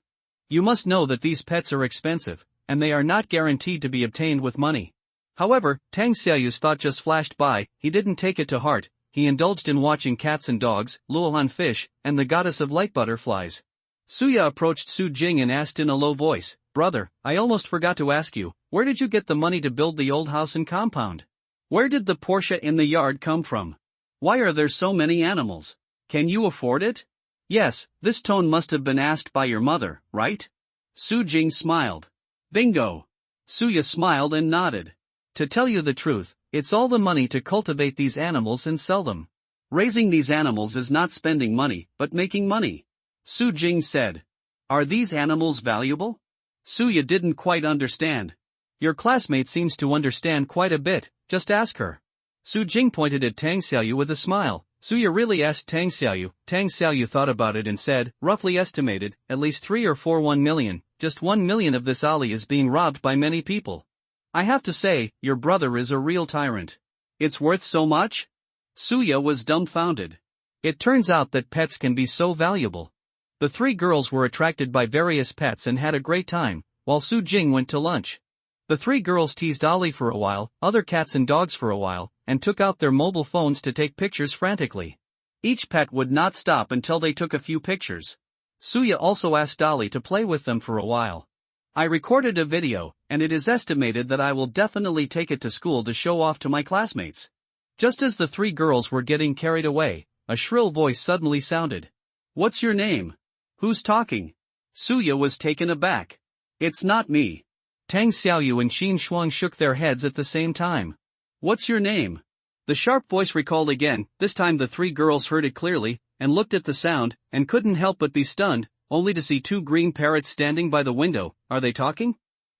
You must know that these pets are expensive, and they are not guaranteed to be obtained with money. However, Tang Xiaoyu's thought just flashed by, he didn't take it to heart, he indulged in watching cats and dogs, Luohan fish, and the goddess of light butterflies. Suya approached Su Jing and asked in a low voice, Brother, I almost forgot to ask you, where did you get the money to build the old house and compound? Where did the Porsche in the yard come from? Why are there so many animals? Can you afford it? Yes, this tone must have been asked by your mother, right? Su Jing smiled. Bingo! Suya smiled and nodded. To tell you the truth, it's all the money to cultivate these animals and sell them. Raising these animals is not spending money, but making money. Su Jing said. Are these animals valuable? Suya didn't quite understand. Your classmate seems to understand quite a bit, just ask her. Su Jing pointed at Tang Xiaoyu with a smile. Suya really asked Tang Xiaoyu. Tang Xiaoyu thought about it and said, roughly estimated, at least 3 or 4 1 million, just 1 million of this Ali is being robbed by many people. I have to say, your brother is a real tyrant. It's worth so much? Suya was dumbfounded. It turns out that pets can be so valuable. The 3 girls were attracted by various pets and had a great time, while Su Jing went to lunch. The 3 girls teased Ali for a while, other cats and dogs for a while, and took out their mobile phones to take pictures frantically. Each pet would not stop until they took a few pictures. Suya also asked Ali to play with them for a while. I recorded a video, and it is estimated that I will definitely take it to school to show off to my classmates. Just as the 3 girls were getting carried away, a shrill voice suddenly sounded. What's your name? Who's talking? Suya was taken aback. It's not me. Tang Xiaoyu and Xin Shuang shook their heads at the same time. What's your name? The sharp voice recalled again. This time the 3 girls heard it clearly, and looked at the sound, and couldn't help but be stunned, only to see 2 green parrots standing by the window. Are they talking?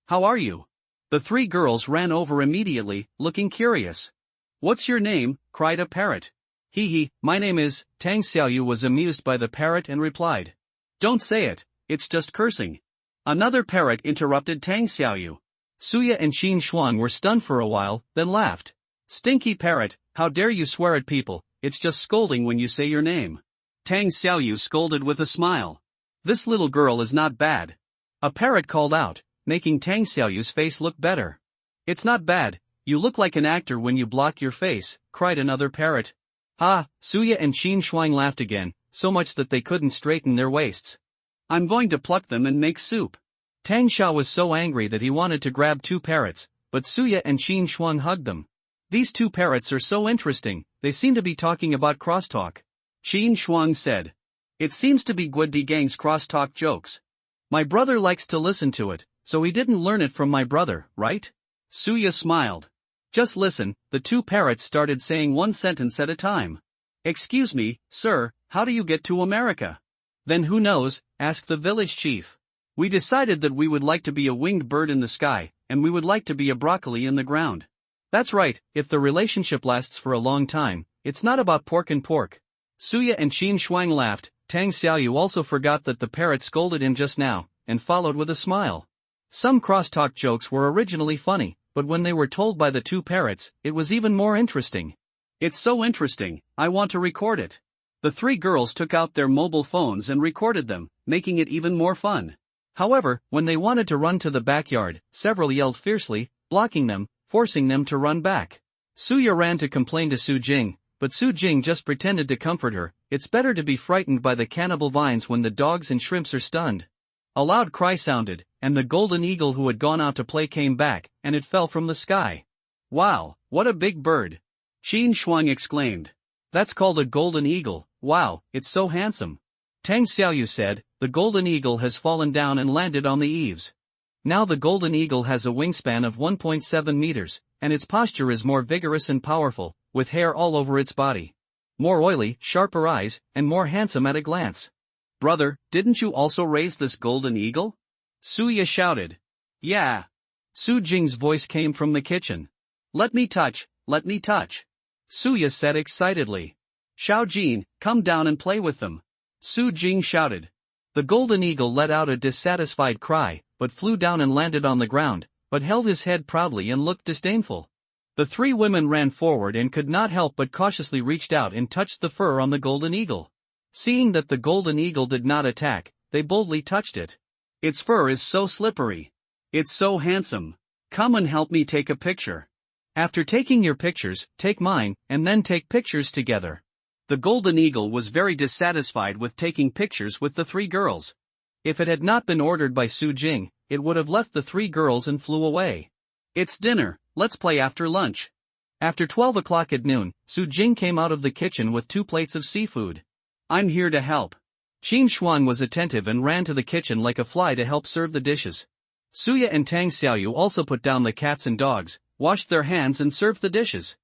How are you? The 3 girls ran over immediately, looking curious. What's your name? Cried a parrot. Hee, my name is. Tang Xiaoyu was amused by the parrot and replied. Don't say it, it's just cursing. Another parrot interrupted Tang Xiaoyu. Suya and Xin Shuang were stunned for a while, then laughed. Stinky parrot, how dare you swear at people, it's just scolding when you say your name. Tang Xiaoyu scolded with a smile. This little girl is not bad. A parrot called out, making Tang Xiaoyu's face look better. It's not bad, you look like an actor when you block your face, cried another parrot. Ha, Suya and Xin Shuang laughed again, so much that they couldn't straighten their waists. I'm going to pluck them and make soup. Tang Xiao was so angry that he wanted to grab 2 parrots, but Suya and Xin Shuang hugged them. These 2 parrots are so interesting, they seem to be talking about crosstalk. Xin Shuang said. It seems to be Guodi Gang's crosstalk jokes. My brother likes to listen to it, so he didn't learn it from my brother, right? Suya smiled. Just listen, the 2 parrots started saying one sentence at a time. Excuse me, sir, how do you get to America? Then who knows, asked the village chief. We decided that we would like to be a winged bird in the sky, and we would like to be a broccoli in the ground. That's right, if the relationship lasts for a long time, it's not about pork and pork. Suya and Xin Shuang laughed. Tang Xiaoyu also forgot that the parrot scolded him just now, and followed with a smile. Some crosstalk jokes were originally funny, but when they were told by the 2 parrots, it was even more interesting. It's so interesting, I want to record it. The 3 girls took out their mobile phones and recorded them, making it even more fun. However, when they wanted to run to the backyard, several yelled fiercely, blocking them, forcing them to run back. Suya ran to complain to Su Jing, but Su Jing just pretended to comfort her. It's better to be frightened by the cannibal vines when the dogs and shrimps are stunned. A loud cry sounded, and the golden eagle who had gone out to play came back, and it fell from the sky. Wow, what a big bird! Xin Shuang exclaimed. That's called a golden eagle. Wow, it's so handsome. Tang Xiaoyu said, the golden eagle has fallen down and landed on the eaves. Now the golden eagle has a wingspan of 1.7 meters, and its posture is more vigorous and powerful, with hair all over its body. More oily, sharper eyes, and more handsome at a glance. Brother, didn't you also raise this golden eagle? Suya shouted. Yeah. Su Jing's voice came from the kitchen. Let me touch, let me touch. Suya said excitedly. Xiao Jin, come down and play with them. Su Jing shouted. The golden eagle let out a dissatisfied cry, but flew down and landed on the ground, but held his head proudly and looked disdainful. The 3 women ran forward and could not help but cautiously reached out and touched the fur on the golden eagle. Seeing that the golden eagle did not attack, they boldly touched it. Its fur is so slippery. It's so handsome. Come and help me take a picture. After taking your pictures, take mine, and then take pictures together. The golden eagle was very dissatisfied with taking pictures with the 3 girls. If it had not been ordered by Su Jing, it would have left the 3 girls and flew away. It's dinner, let's play after lunch. After 12 o'clock at noon, Su Jing came out of the kitchen with 2 plates of seafood. I'm here to help. Qin Shuang was attentive and ran to the kitchen like a fly to help serve the dishes. Suya and Tang Xiaoyu also put down the cats and dogs, washed their hands and served the dishes.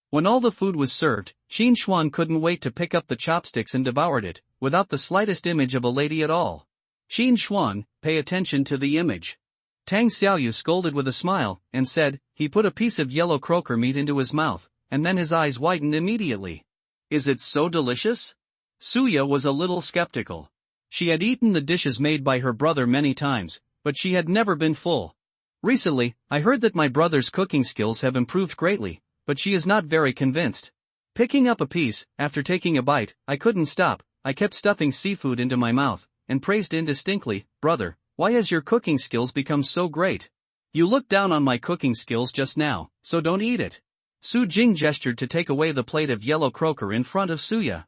When all the food was served, Qin Shuang couldn't wait to pick up the chopsticks and devoured it, without the slightest image of a lady at all. Qin Shuang, pay attention to the image. Tang Xiaoyu scolded with a smile, and said, he put a piece of yellow croaker meat into his mouth, and then his eyes widened immediately. Is it so delicious? Suya was a little skeptical. She had eaten the dishes made by her brother many times, but she had never been full. Recently, I heard that my brother's cooking skills have improved greatly, but she is not very convinced. Picking up a piece, after taking a bite, I couldn't stop. I kept stuffing seafood into my mouth, and praised indistinctly, brother, why has your cooking skills become so great? You looked down on my cooking skills just now, so don't eat it. Su Jing gestured to take away the plate of yellow croaker in front of Suya.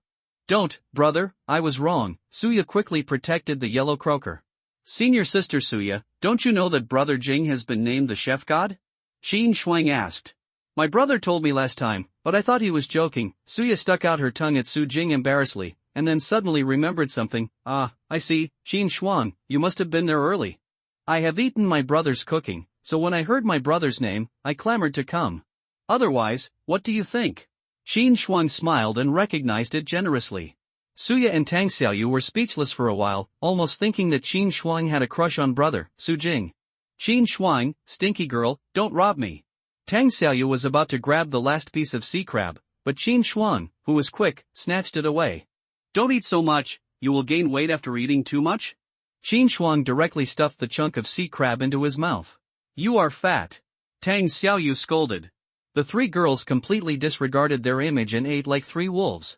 Don't, brother, I was wrong. Suya quickly protected the yellow croaker. Senior sister Suya, don't you know that brother Jing has been named the chef god? Qin Shuang asked. My brother told me last time, but I thought he was joking. Suya stuck out her tongue at Su Jing embarrassedly, and then suddenly remembered something. Ah, I see, Qin Shuang, you must have been there early. I have eaten my brother's cooking, so when I heard my brother's name, I clamored to come. Otherwise, what do you think? Qin Shuang smiled and recognized it generously. Suya and Tang Xiaoyu were speechless for a while, almost thinking that Qin Shuang had a crush on brother, Su Jing. Qin Shuang, stinky girl, don't rob me. Tang Xiaoyu was about to grab the last piece of sea crab, but Qin Shuang, who was quick, snatched it away. Don't eat so much, you will gain weight after eating too much? Qin Shuang directly stuffed the chunk of sea crab into his mouth. You are fat. Tang Xiaoyu scolded. The three girls completely disregarded their image and ate like three wolves.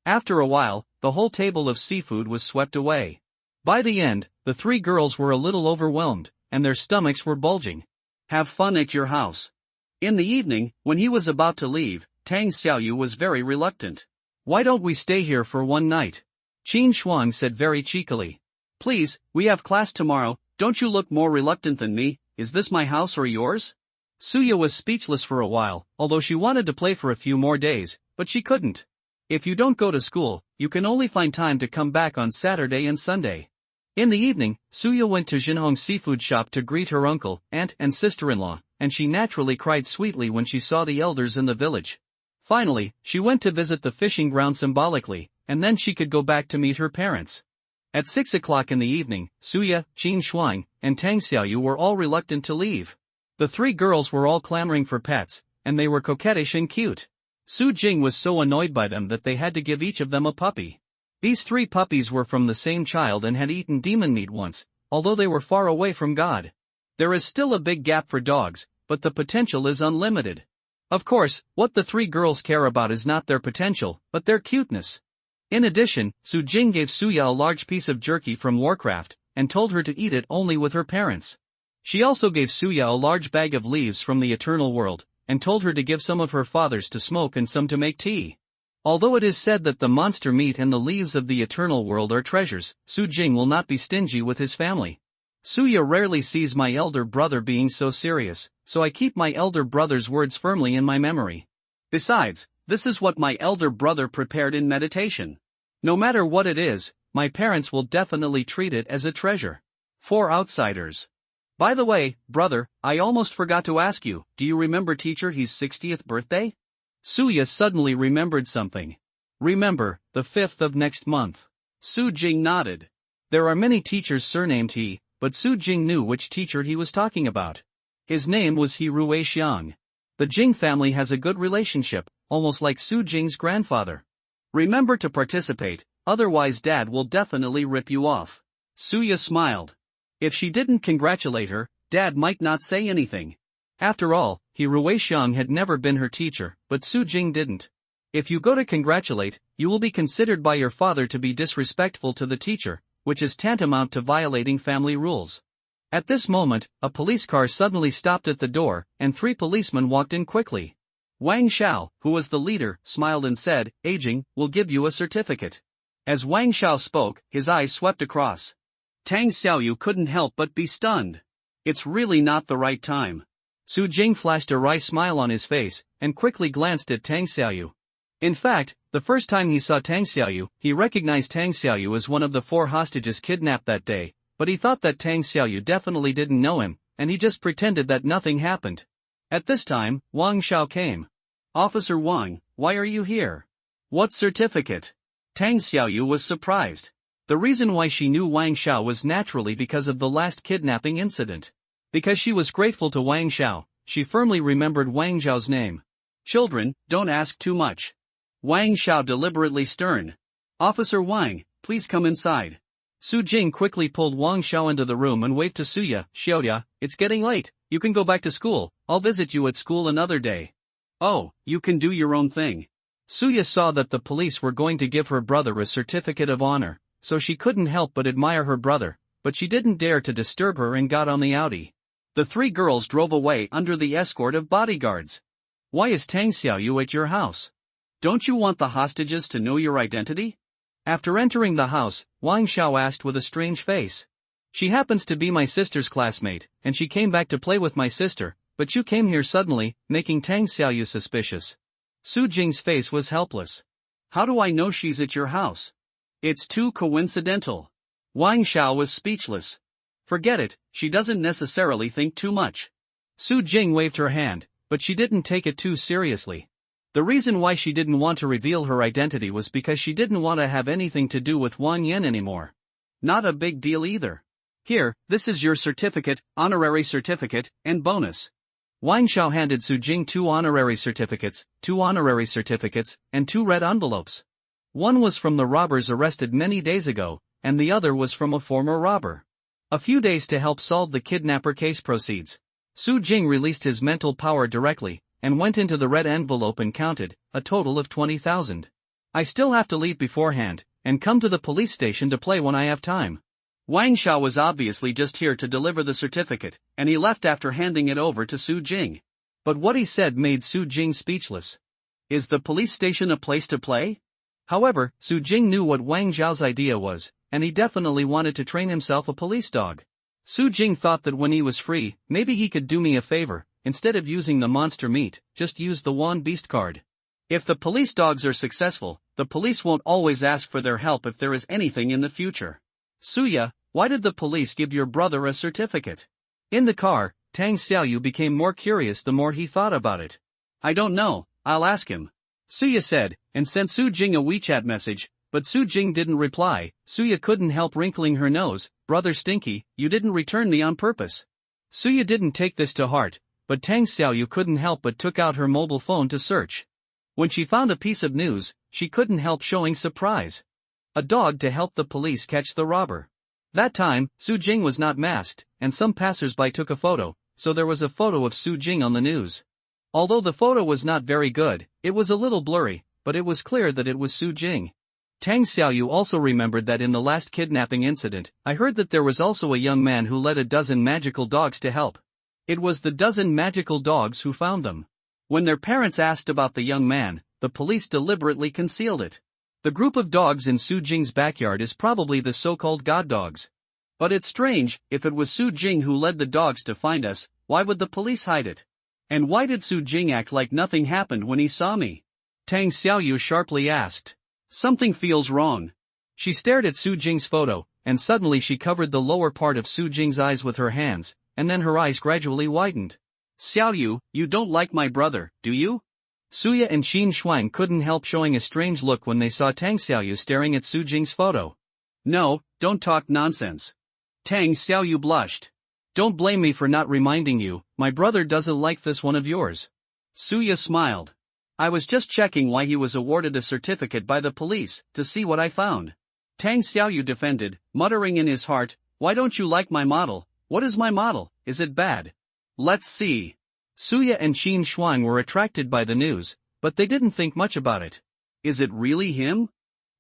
After a while, the whole table of seafood was swept away. By the end, the three girls were a little overwhelmed, and their stomachs were bulging. Have fun at your house. In the evening, when he was about to leave, Tang Xiaoyu was very reluctant. Why don't we stay here for one night? Qin Shuang said very cheekily. Please, we have class tomorrow, don't you look more reluctant than me, is this my house or yours? Suya was speechless for a while, although she wanted to play for a few more days, but she couldn't. If you don't go to school, you can only find time to come back on Saturday and Sunday. In the evening, Suya went to Jinhong's seafood shop to greet her uncle, aunt and sister-in-law, and she naturally cried sweetly when she saw the elders in the village. Finally, she went to visit the fishing ground symbolically, and then she could go back to meet her parents. At 6 o'clock in the evening, Suya, Qin Shuang, and Tang Xiaoyu were all reluctant to leave. The three girls were all clamoring for pets, and they were coquettish and cute. Su Jing was so annoyed by them that they had to give each of them a puppy. These three puppies were from the same child and had eaten demon meat once, although they were far away from God. There is still a big gap for dogs, but the potential is unlimited. Of course, what the three girls care about is not their potential, but their cuteness. In addition, Su Jing gave Suya a large piece of jerky from Warcraft, and told her to eat it only with her parents. She also gave Suya a large bag of leaves from the eternal world, and told her to give some of her father's to smoke and some to make tea. Although it is said that the monster meat and the leaves of the eternal world are treasures, Su Jing will not be stingy with his family. Suya rarely sees my elder brother being so serious, so I keep my elder brother's words firmly in my memory. Besides, this is what my elder brother prepared in meditation. No matter what it is, my parents will definitely treat it as a treasure. For outsiders. By the way, brother, I almost forgot to ask you, do you remember teacher He's 60th birthday? Suya suddenly remembered something. Remember, the 5th of next month. Su Jing nodded. There are many teachers surnamed He, but Su Jing knew which teacher he was talking about. His name was He Rui Xiang. The Jing family has a good relationship, almost like Su Jing's grandfather. Remember to participate, otherwise Dad will definitely rip you off. Suya smiled. If she didn't congratulate her, Dad might not say anything. After all, He Rui Xiang had never been her teacher, but Su Jing didn't. If you go to congratulate, you will be considered by your father to be disrespectful to the teacher, which is tantamount to violating family rules. At this moment, a police car suddenly stopped at the door, and three policemen walked in quickly. Wang Xiao, who was the leader, smiled and said, "Aging, will give you a certificate." As Wang Xiao spoke, his eyes swept across. Tang Xiaoyu couldn't help but be stunned. It's really not the right time. Su Jing flashed a wry smile on his face, and quickly glanced at Tang Xiaoyu. In fact, The first time he saw Tang Xiaoyu, he recognized Tang Xiaoyu as one of the 4 hostages kidnapped that day, but he thought that Tang Xiaoyu definitely didn't know him, and he just pretended that nothing happened. At this time, Wang Xiao came. "Officer Wang, why are you here? What certificate?" Tang Xiaoyu was surprised. The reason why she knew Wang Xiao was naturally because of the last kidnapping incident. Because she was grateful to Wang Xiao, she firmly remembered Wang Xiao's name. "Children, don't ask too much." Wang Xiao deliberately stern. "Officer Wang, please come inside." Su Jing quickly pulled Wang Xiao into the room and waved to Suya. "Xiaoya, it's getting late, you can go back to school, I'll visit you at school another day." "Oh, you can do your own thing." Suya saw that the police were going to give her brother a certificate of honor, so she couldn't help but admire her brother, but she didn't dare to disturb her and got on the Audi. The 3 girls drove away under the escort of bodyguards. "Why is Tang Xiaoyu at your house? Don't you want the hostages to know your identity?" After entering the house, Wang Xiao asked with a strange face. "She happens to be my sister's classmate, and she came back to play with my sister, but you came here suddenly, making Tang Xiaoyu suspicious." Su Jing's face was helpless. "How do I know she's at your house? It's too coincidental." Wang Xiao was speechless. "Forget it, she doesn't necessarily think too much." Su Jing waved her hand, but she didn't take it too seriously. The reason why she didn't want to reveal her identity was because she didn't want to have anything to do with Wang Yan anymore. Not a big deal either. "Here, this is your certificate, honorary certificate, and bonus." Wang Xiao handed Su Jing 2 honorary certificates, 2 honorary certificates, and 2 red envelopes. One was from the robbers arrested many days ago, and the other was from a former robber. A few days to help solve the kidnapper case proceeds. Su Jing released his mental power directly, and went into the red envelope and counted, a total of 20,000. "I still have to leave beforehand, and come to the police station to play when I have time." Wang Xiao was obviously just here to deliver the certificate, and he left after handing it over to Su Jing. But what he said made Su Jing speechless. Is the police station a place to play? However, Su Jing knew what Wang Xiao's idea was, and he definitely wanted to train himself a police dog. Su Jing thought that when he was free, maybe he could do me a favor. Instead of using the monster meat, just use the Wan Beast card. If the police dogs are successful, the police won't always ask for their help if there is anything in the future. "Suya, why did the police give your brother a certificate?" In the car, Tang Xiaoyu became more curious the more he thought about it. "I don't know, I'll ask him," Suya said, and sent Su Jing a WeChat message, but Su Jing didn't reply. Suya couldn't help wrinkling her nose. "Brother Stinky, you didn't return me on purpose." Suya didn't take this to heart, but Tang Xiaoyu couldn't help but took out her mobile phone to search. When she found a piece of news, she couldn't help showing surprise. A dog to help the police catch the robber. That time, Su Jing was not masked, and some passers-by took a photo, so there was a photo of Su Jing on the news. Although the photo was not very good, it was a little blurry, but it was clear that it was Su Jing. Tang Xiaoyu also remembered that in the last kidnapping incident, I heard that there was also a young man who led a dozen magical dogs to help. It was the dozen magical dogs who found them. When their parents asked about the young man, the police deliberately concealed it. The group of dogs in Su Jing's backyard is probably the so-called god dogs. But it's strange, if it was Su Jing who led the dogs to find us, why would the police hide it? And why did Su Jing act like nothing happened when he saw me? Tang Xiaoyu sharply asked. Something feels wrong. She stared at Su Jing's photo, and suddenly she covered the lower part of Su Jing's eyes with her hands, and then her eyes gradually widened. "Xiaoyu, you don't like my brother, do you?" Suya and Xin Shuang couldn't help showing a strange look when they saw Tang Xiaoyu staring at Su Jing's photo. "No, don't talk nonsense." Tang Xiaoyu blushed. "Don't blame me for not reminding you, my brother doesn't like this one of yours." Suya smiled. "I was just checking why he was awarded a certificate by the police, to see what I found." Tang Xiaoyu defended, muttering in his heart, "Why don't you like my model? What is my model? Is it bad? Let's see." Suya and Xin Shuang were attracted by the news, but they didn't think much about it. Is it really him?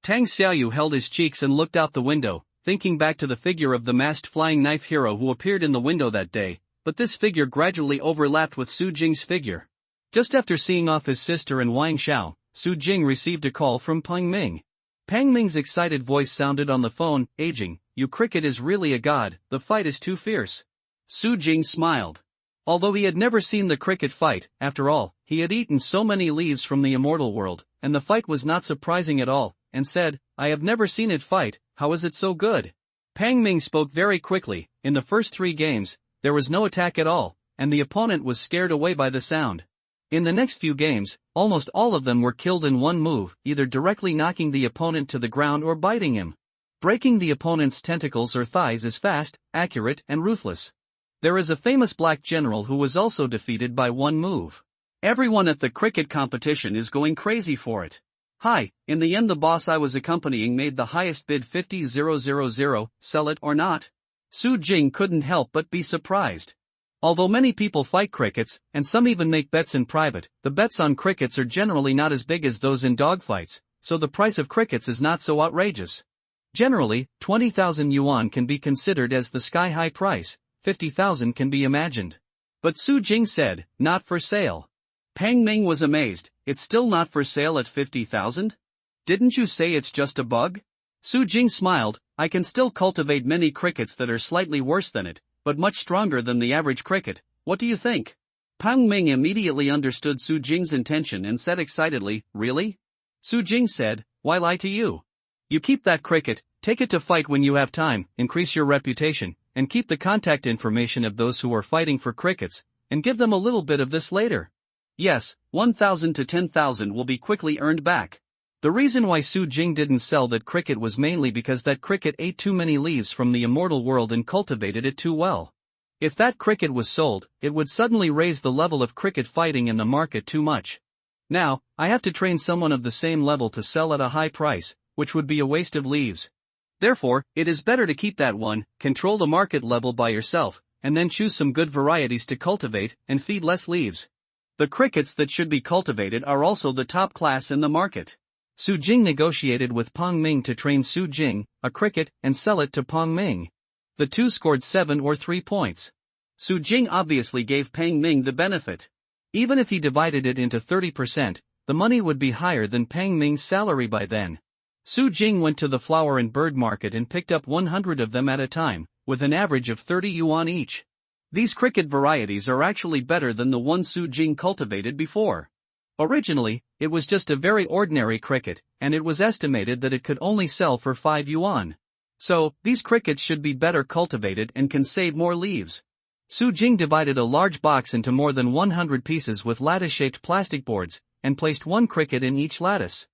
Tang Xiaoyu held his cheeks and looked out the window, thinking back to the figure of the masked flying knife hero who appeared in the window that day, but this figure gradually overlapped with Su Jing's figure. Just after seeing off his sister and Wang Xiao, Su Jing received a call from Peng Ming. Peng Ming's excited voice sounded on the phone, "Aging, you cricket is really a god, the fight is too fierce." Su Jing smiled. Although he had never seen the cricket fight, after all, he had eaten so many leaves from the immortal world, and the fight was not surprising at all, and said, "I have never seen it fight, how is it so good?" Pang Ming spoke very quickly. In the first 3 games, there was no attack at all, and the opponent was scared away by the sound. In the next few games, almost all of them were killed in one move, either directly knocking the opponent to the ground or biting him. Breaking the opponent's tentacles or thighs is fast, accurate, and ruthless. There is a famous black general who was also defeated by one move. Everyone at the cricket competition is going crazy for it. Hi, in the end the boss I was accompanying made the highest bid 50,000, sell it or not? Su Jing couldn't help but be surprised. Although many people fight crickets, and some even make bets in private, the bets on crickets are generally not as big as those in dogfights, so the price of crickets is not so outrageous. Generally, 20,000 yuan can be considered as the sky-high price, 50,000 can be imagined. But Su Jing said, "Not for sale." Pang Ming was amazed, "It's still not for sale at 50,000? Didn't you say it's just a bug?" Su Jing smiled, "I can still cultivate many crickets that are slightly worse than it, but much stronger than the average cricket. What do you think?" Pang Ming immediately understood Su Jing's intention and said excitedly, "Really?" Su Jing said, "Why lie to you? You keep that cricket, take it to fight when you have time, increase your reputation, and keep the contact information of those who are fighting for crickets, and give them a little bit of this later. Yes, 1,000 to 10,000 will be quickly earned back." The reason why Su Jing didn't sell that cricket was mainly because that cricket ate too many leaves from the immortal world and cultivated it too well. If that cricket was sold, it would suddenly raise the level of cricket fighting in the market too much. Now, I have to train someone of the same level to sell at a high price, which would be a waste of leaves. Therefore, it is better to keep that one, control the market level by yourself, and then choose some good varieties to cultivate and feed less leaves. The crickets that should be cultivated are also the top class in the market. Su Jing negotiated with Pang Ming to train Su Jing, a cricket, and sell it to Pang Ming. The two scored 7 or 3 points. Su Jing obviously gave Pang Ming the benefit. Even if he divided it into 30%, the money would be higher than Pang Ming's salary by then. Su Jing went to the flower and bird market and picked up 100 of them at a time, with an average of 30 yuan each. These cricket varieties are actually better than the one Su Jing cultivated before. Originally, it was just a very ordinary cricket, and it was estimated that it could only sell for 5 yuan. So, these crickets should be better cultivated and can save more leaves. Su Jing divided a large box into more than 100 pieces with lattice-shaped plastic boards, and placed one cricket in each lattice.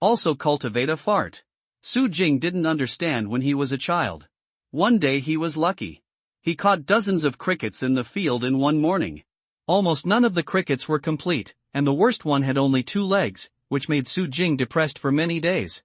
Also cultivate a fart. Su Jing didn't understand when he was a child. One day he was lucky. He caught dozens of crickets in the field in one morning. Almost none of the crickets were complete, and the worst one had only 2 legs, which made Su Jing depressed for many days.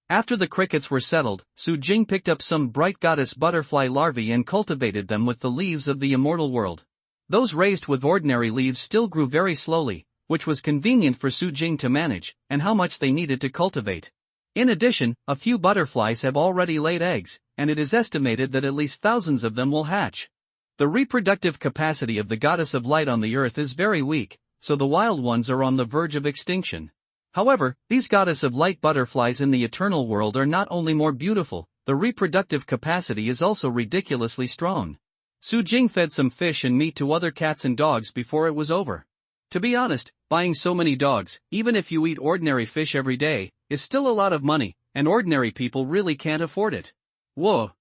After the crickets were settled, Su Jing picked up some bright goddess butterfly larvae and cultivated them with the leaves of the immortal world. Those raised with ordinary leaves still grew very slowly, which was convenient for Su Jing to manage, and how much they needed to cultivate. In addition, a few butterflies have already laid eggs, and it is estimated that at least thousands of them will hatch. The reproductive capacity of the goddess of light on the earth is very weak, so the wild ones are on the verge of extinction. However, these goddess of light butterflies in the eternal world are not only more beautiful, the reproductive capacity is also ridiculously strong. Su Jing fed some fish and meat to other cats and dogs before it was over. To be honest, buying so many dogs, even if you eat ordinary fish every day, is still a lot of money, and ordinary people really can't afford it. Whoa!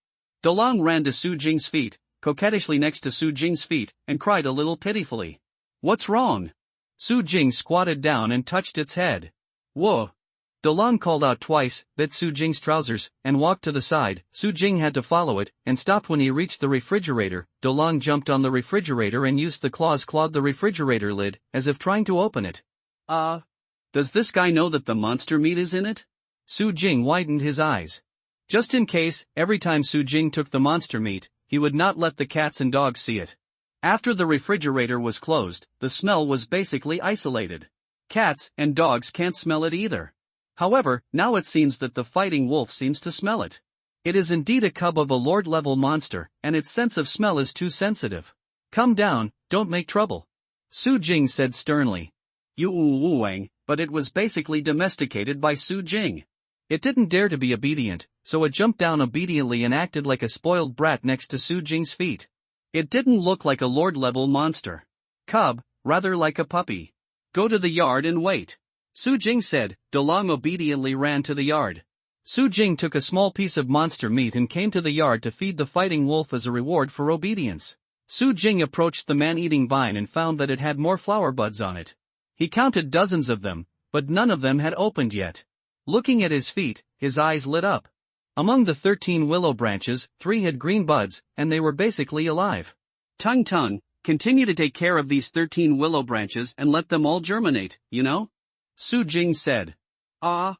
Delong ran to Su Jing's feet, coquettishly next to Su Jing's feet, and cried a little pitifully. "What's wrong?" Su Jing squatted down and touched its head. "Whoa!" Delong called out twice, bit Su Jing's trousers, and walked to the side. Su Jing had to follow it, and stopped when he reached the refrigerator. Delong jumped on the refrigerator and used the claws clawed the refrigerator lid, as if trying to open it. Does this guy know that the monster meat is in it?" Su Jing widened his eyes. Just in case, every time Su Jing took the monster meat, he would not let the cats and dogs see it. After the refrigerator was closed, the smell was basically isolated. Cats and dogs can't smell it either. However, now it seems that the fighting wolf seems to smell it. It is indeed a cub of a lord-level monster, and its sense of smell is too sensitive. "Come down, don't make trouble," Su Jing said sternly. Wang, but it was basically domesticated by Su Jing. It didn't dare to be obedient, so it jumped down obediently and acted like a spoiled brat next to Su Jing's feet. It didn't look like a lord-level monster. Cub, rather like a puppy. Go to the yard and wait. Su Jing said. DeLong obediently ran to the yard. Su Jing took a small piece of monster meat and came to the yard to feed the fighting wolf as a reward for obedience. Su Jing approached the man-eating vine and found that it had more flower buds on it. He counted dozens of them, but none of them had opened yet. Looking at his feet, his eyes lit up. Among the 13 willow branches, 3 had green buds, and they were basically alive. Tung Tung, continue to take care of these 13 willow branches and let them all germinate, you know? Su Jing said. Ah.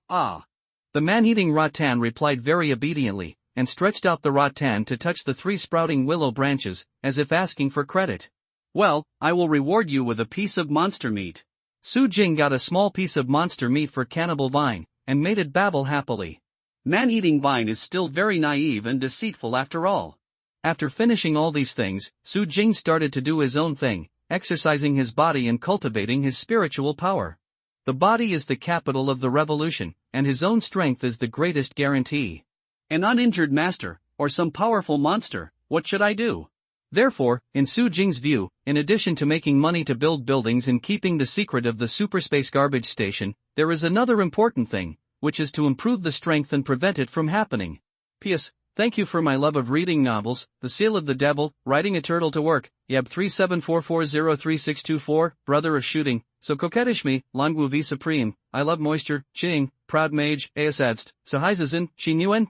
The man-eating rattan replied very obediently, and stretched out the rattan to touch the 3 sprouting willow branches, as if asking for credit. Well, I will reward you with a piece of monster meat. Su Jing got a small piece of monster meat for Cannibal Vine, and made it babble happily. Man-eating vine is still very naive and deceitful after all. After finishing all these things, Su Jing started to do his own thing, exercising his body and cultivating his spiritual power. The body is the capital of the revolution, and his own strength is the greatest guarantee. An uninjured master, or some powerful monster, what should I do? Therefore, in Su Jing's view, in addition to making money to build buildings and keeping the secret of the superspace garbage station, there is another important thing, which is to improve the strength and prevent it from happening. P.S. Thank you for my love of reading novels, The Seal of the Devil, Riding a Turtle to Work, Yab 3744036624, Brother of Shooting, So Coquettish Me, Langwu V Supreme, I Love Moisture, Ching, Proud Mage, Aesadst, Sahaizazin, Xinyuan,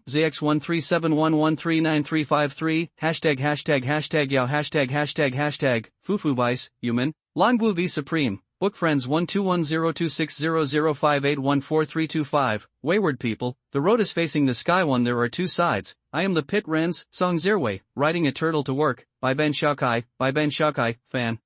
ZX1371139353, ###yao ###Fufuvice, Yuman, Langwu V Supreme, Book Friends 1210260058144325, Wayward People, The Road is Facing the Sky. One There are 2 sides, I am the Pit Rens, Song Zirwei, Riding a Turtle to Work, by Ben Shaokai, fan.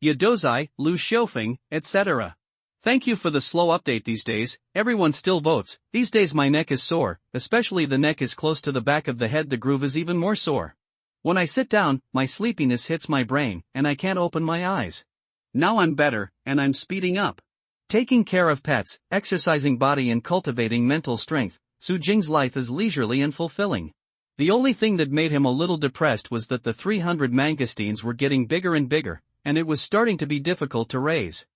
Yadozai, Lu Xiaofeng, etc. Thank you for the slow update these days, everyone still votes. These days my neck is sore, especially the neck is close to the back of the head. The groove is even more sore. When I sit down, my sleepiness hits my brain, and I can't open my eyes. Now I'm better, and I'm speeding up. Taking care of pets, exercising body and cultivating mental strength, Su Jing's life is leisurely and fulfilling. The only thing that made him a little depressed was that the 300 mangosteens were getting bigger and bigger, and it was starting to be difficult to raise.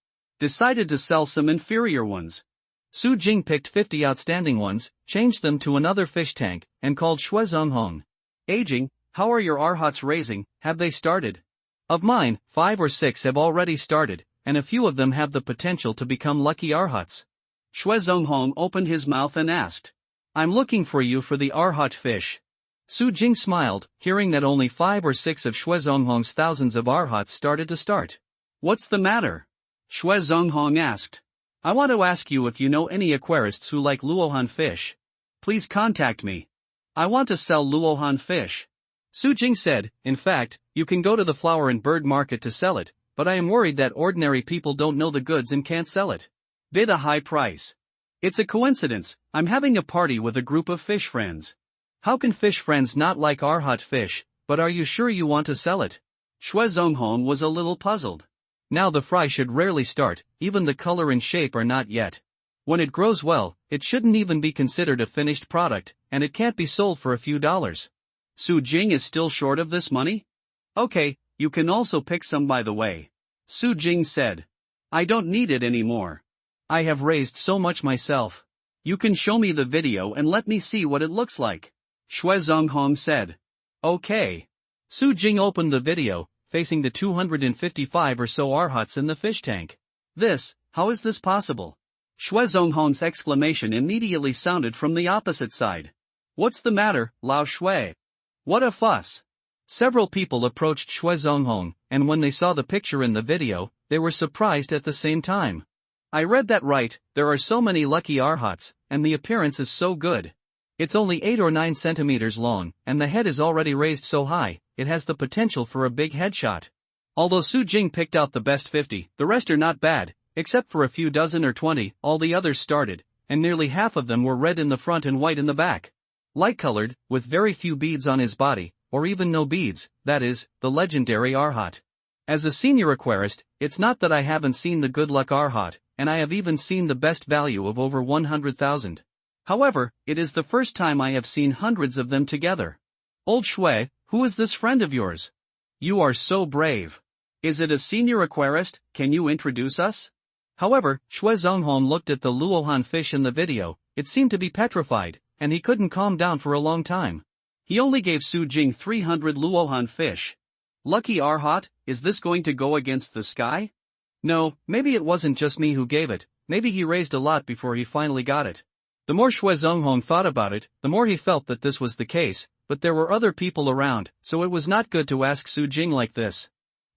Decided to sell some inferior ones. Su Jing picked 50 outstanding ones, changed them to another fish tank, and called Shui Zonghong. Aging, how are your arhats raising, have they started? Of mine, 5 or 6 have already started, and a few of them have the potential to become lucky arhats. Shui Zonghong opened his mouth and asked. I'm looking for you for the arhat fish. Su Jing smiled, hearing that only 5 or 6 of Shui Zonghong's thousands of arhats started to start. What's the matter? Shui Zonghong asked. I want to ask you if you know any aquarists who like luohan fish. Please contact me. I want to sell luohan fish. Su Jing said, in fact, you can go to the flower and bird market to sell it, but I am worried that ordinary people don't know the goods and can't sell it. Bid a high price. It's a coincidence, I'm having a party with a group of fish friends. How can fish friends not like arhat fish, but are you sure you want to sell it? Shui Zonghong was a little puzzled. Now the fry should rarely start, even the color and shape are not yet. When it grows well, it shouldn't even be considered a finished product, and it can't be sold for a few dollars. Su Jing is still short of this money? Okay, you can also pick some by the way. Su Jing said. I don't need it anymore. I have raised so much myself. You can show me the video and let me see what it looks like. Shui Zonghong said. Okay. Su Jing opened the video, facing the 255 or so arhats in the fish tank. How is this possible? Shui Zonghong's exclamation immediately sounded from the opposite side. What's the matter, Lao Shui? What a fuss! Several people approached Shui Zonghong, and when they saw the picture in the video, they were surprised at the same time. I read that right, there are so many lucky arhats, and the appearance is so good. It's only 8 or 9 centimeters long, and the head is already raised so high, it has the potential for a big headshot. Although Su Jing picked out the best 50, the rest are not bad, except for a few dozen or 20, all the others started, and nearly half of them were red in the front and white in the back. Light-colored, with very few beads on his body, or even no beads, that is, the legendary arhat. As a senior aquarist, it's not that I haven't seen the good luck arhat, and I have even seen the best value of over 100,000. However, it is the first time I have seen hundreds of them together. Old Shui, who is this friend of yours? You are so brave. Is it a senior aquarist? Can you introduce us? However, Xue Zonghong looked at the Luohan fish in the video. It seemed to be petrified, and he couldn't calm down for a long time. He only gave Su Jing 300 Luohan fish. Lucky Arhat, is this going to go against the sky? No, maybe it wasn't just me who gave it, maybe he raised a lot before he finally got it. The more Xue Zonghong thought about it, the more he felt that this was the case, but there were other people around, so it was not good to ask Su Jing like this.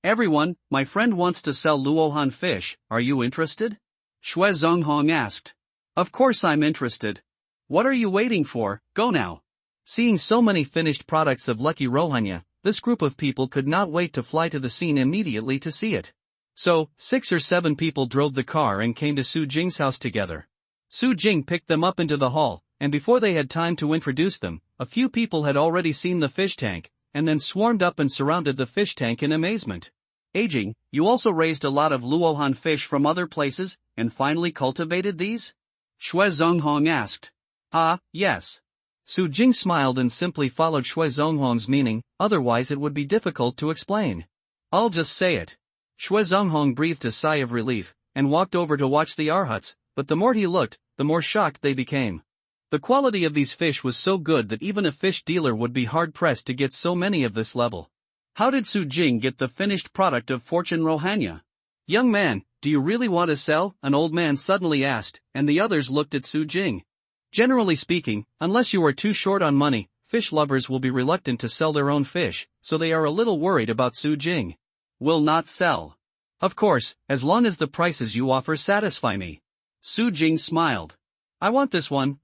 Everyone, my friend wants to sell Luohan fish, are you interested? Xue Zonghong asked. Of course I'm interested. What are you waiting for, go now. Seeing so many finished products of Lucky Rohanya, this group of people could not wait to fly to the scene immediately to see it. So, 6 or 7 people drove the car and came to Su Jing's house together. Su Jing picked them up into the hall, and before they had time to introduce them, a few people had already seen the fish tank, and then swarmed up and surrounded the fish tank in amazement. Aging, you also raised a lot of Luohan fish from other places, and finally cultivated these? Xue Zonghong asked. Ah, yes. Su Jing smiled and simply followed Xue Zonghong's meaning, otherwise it would be difficult to explain. I'll just say it. Xue Zonghong breathed a sigh of relief, and walked over to watch the arhuts, but the more he looked, the more shocked they became. The quality of these fish was so good that even a fish dealer would be hard-pressed to get so many of this level. How did Su Jing get the finished product of Fortune Rohanya? Young man, do you really want to sell? An old man suddenly asked, and the others looked at Su Jing. Generally speaking, unless you are too short on money, fish lovers will be reluctant to sell their own fish, so they are a little worried about Su Jing. Will not sell. Of course, as long as the prices you offer satisfy me. Su Jing smiled. I want this one,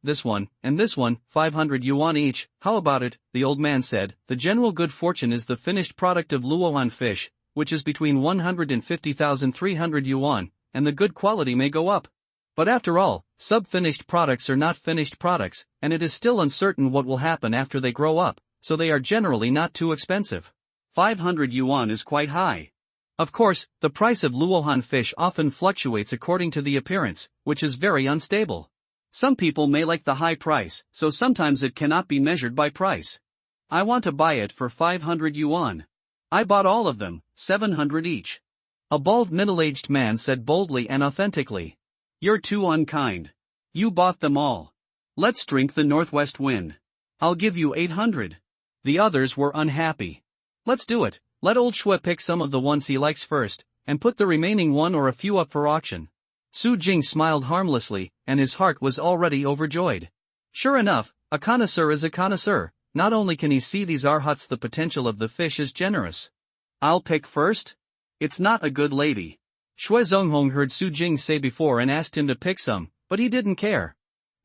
and this one, 500 yuan each, how about it? The old man said. The general good fortune is the finished product of Luohan fish, which is between 150,300 yuan, and the good quality may go up. But after all, sub-finished products are not finished products, and it is still uncertain what will happen after they grow up, so they are generally not too expensive. 500 yuan is quite high. Of course, the price of Luohan fish often fluctuates according to the appearance, which is very unstable. Some people may like the high price, so sometimes it cannot be measured by price. I want to buy it for 500 yuan. I bought all of them, 700 each. A bald middle-aged man said boldly and authentically. You're too unkind. You bought them all. Let's drink the northwest wind. I'll give you 800. The others were unhappy. Let's do it. Let old Xue pick some of the ones he likes first, and put the remaining one or a few up for auction. Su Jing smiled harmlessly, and his heart was already overjoyed. Sure enough, a connoisseur is a connoisseur. Not only can he see these arhats, the potential of the fish is generous. I'll pick first? It's not a good lady. Xue Zonghong heard Su Jing say before and asked him to pick some, but he didn't care.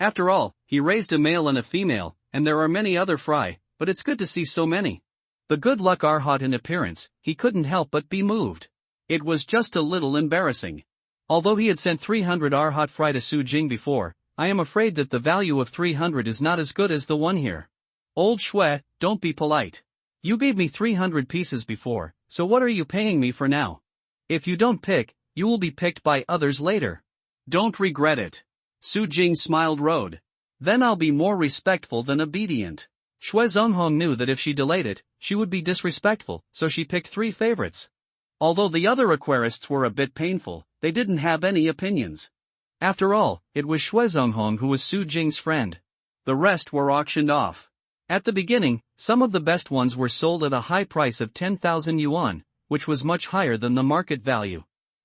After all, he raised a male and a female, and there are many other fry, but it's good to see so many. The good luck arhat in appearance, he couldn't help but be moved. It was just a little embarrassing. Although he had sent 300 arhat fry to Su Jing before, I am afraid that the value of 300 is not as good as the one here. Old Xue, don't be polite. You gave me 300 pieces before, so what are you paying me for now? If you don't pick, you will be picked by others later. Don't regret it. Su Jing smiled road. Then I'll be more respectful than obedient. Xue Zonghong knew that if she delayed it, she would be disrespectful, so she picked 3 favorites. Although the other aquarists were a bit painful, they didn't have any opinions. After all, it was Xue Zonghong who was Su Jing's friend. The rest were auctioned off. At the beginning, some of the best ones were sold at a high price of 10,000 yuan, which was much higher than the market value.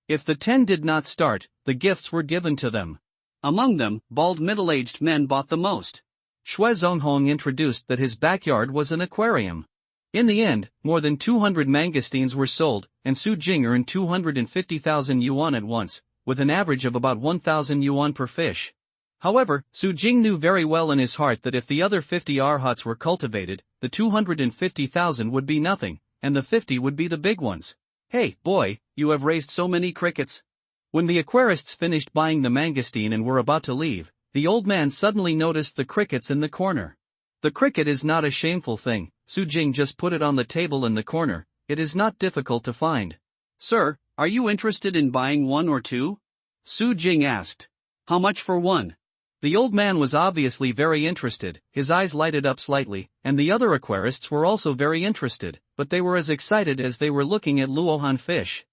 If the 10 did not start, the gifts were given to them. Among them, bald middle-aged men bought the most. Xue Zonghong introduced that his backyard was an aquarium. In the end, more than 200 mangosteens were sold, and Su Jing earned 250,000 yuan at once, with an average of about 1,000 yuan per fish. However, Su Jing knew very well in his heart that if the other 50 arhats were cultivated, the 250,000 would be nothing, and the 50 would be the big ones. Hey, boy, you have raised so many crickets. When the aquarists finished buying the mangosteen and were about to leave, the old man suddenly noticed the crickets in the corner. The cricket is not a shameful thing. Su Jing just put it on the table in the corner. It is not difficult to find. Sir, are you interested in buying 1 or 2? Su Jing asked. How much for one? The old man was obviously very interested, his eyes lighted up slightly, and the other aquarists were also very interested, but they were as excited as they were looking at Luohan fish.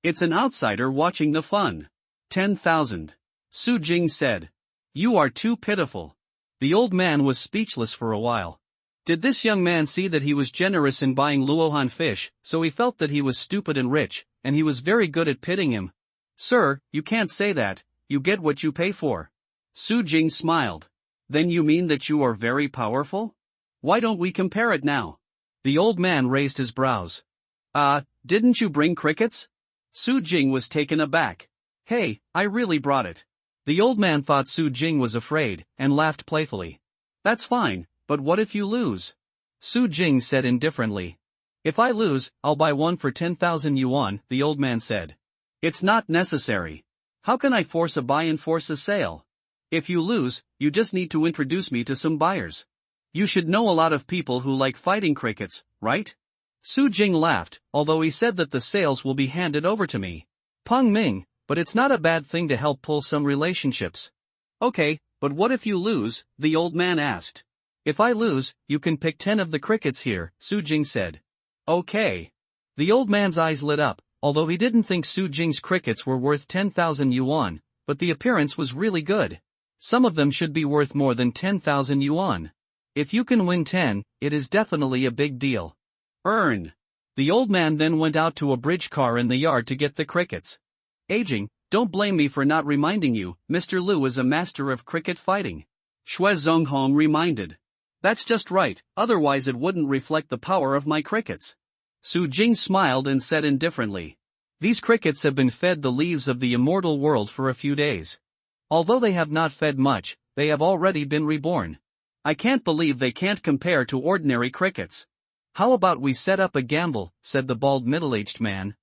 It's an outsider watching the fun. 10,000. Su Jing said. You are too pitiful. The old man was speechless for a while. Did this young man see that he was generous in buying Luohan fish, so he felt that he was stupid and rich, and he was very good at pitting him? Sir, you can't say that, you get what you pay for. Su Jing smiled. Then you mean that you are very powerful? Why don't we compare it now? The old man raised his brows. Didn't you bring crickets? Su Jing was taken aback. Hey, I really brought it. The old man thought Su Jing was afraid, and laughed playfully. That's fine, but what if you lose? Su Jing said indifferently. If I lose, I'll buy one for 10,000 yuan, the old man said. It's not necessary. How can I force a buy and force a sale? If you lose, you just need to introduce me to some buyers. You should know a lot of people who like fighting crickets, right? Su Jing laughed, although he said that the sales will be handed over to me. Peng Ming, but it's not a bad thing to help pull some relationships. Okay, but what if you lose? The old man asked. If I lose, you can pick 10 of the crickets here, Su Jing said. Okay. The old man's eyes lit up, although he didn't think Su Jing's crickets were worth 10,000 yuan, but the appearance was really good. Some of them should be worth more than 10,000 yuan. If you can win 10, it is definitely a big deal. Earn. The old man then went out to a bridge car in the yard to get the crickets. Aging, don't blame me for not reminding you, Mr. Lu is a master of cricket fighting. Xue Zonghong reminded. That's just right, otherwise it wouldn't reflect the power of my crickets. Su Jing smiled and said indifferently. These crickets have been fed the leaves of the immortal world for a few days. Although they have not fed much, they have already been reborn. I can't believe they can't compare to ordinary crickets. How about we set up a gamble, said the bald middle-aged man.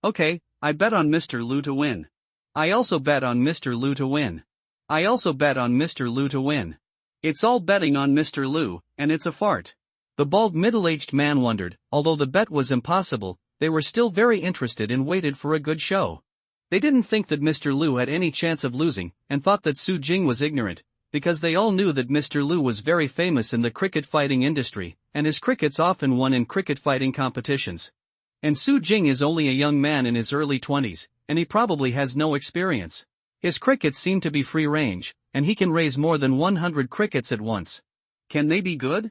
Okay, I bet on Mr. Lu to win. I also bet on Mr. Lu to win. I also bet on Mr. Lu to win. It's all betting on Mr. Lu, and it's a fart. The bald middle-aged man wondered, although the bet was impossible, they were still very interested and waited for a good show. They didn't think that Mr. Lu had any chance of losing, and thought that Su Jing was ignorant, because they all knew that Mr. Lu was very famous in the cricket fighting industry, and his crickets often won in cricket fighting competitions. And Su Jing is only a young man in his early 20s, and he probably has no experience. His crickets seem to be free range, and he can raise more than 100 crickets at once. Can they be good?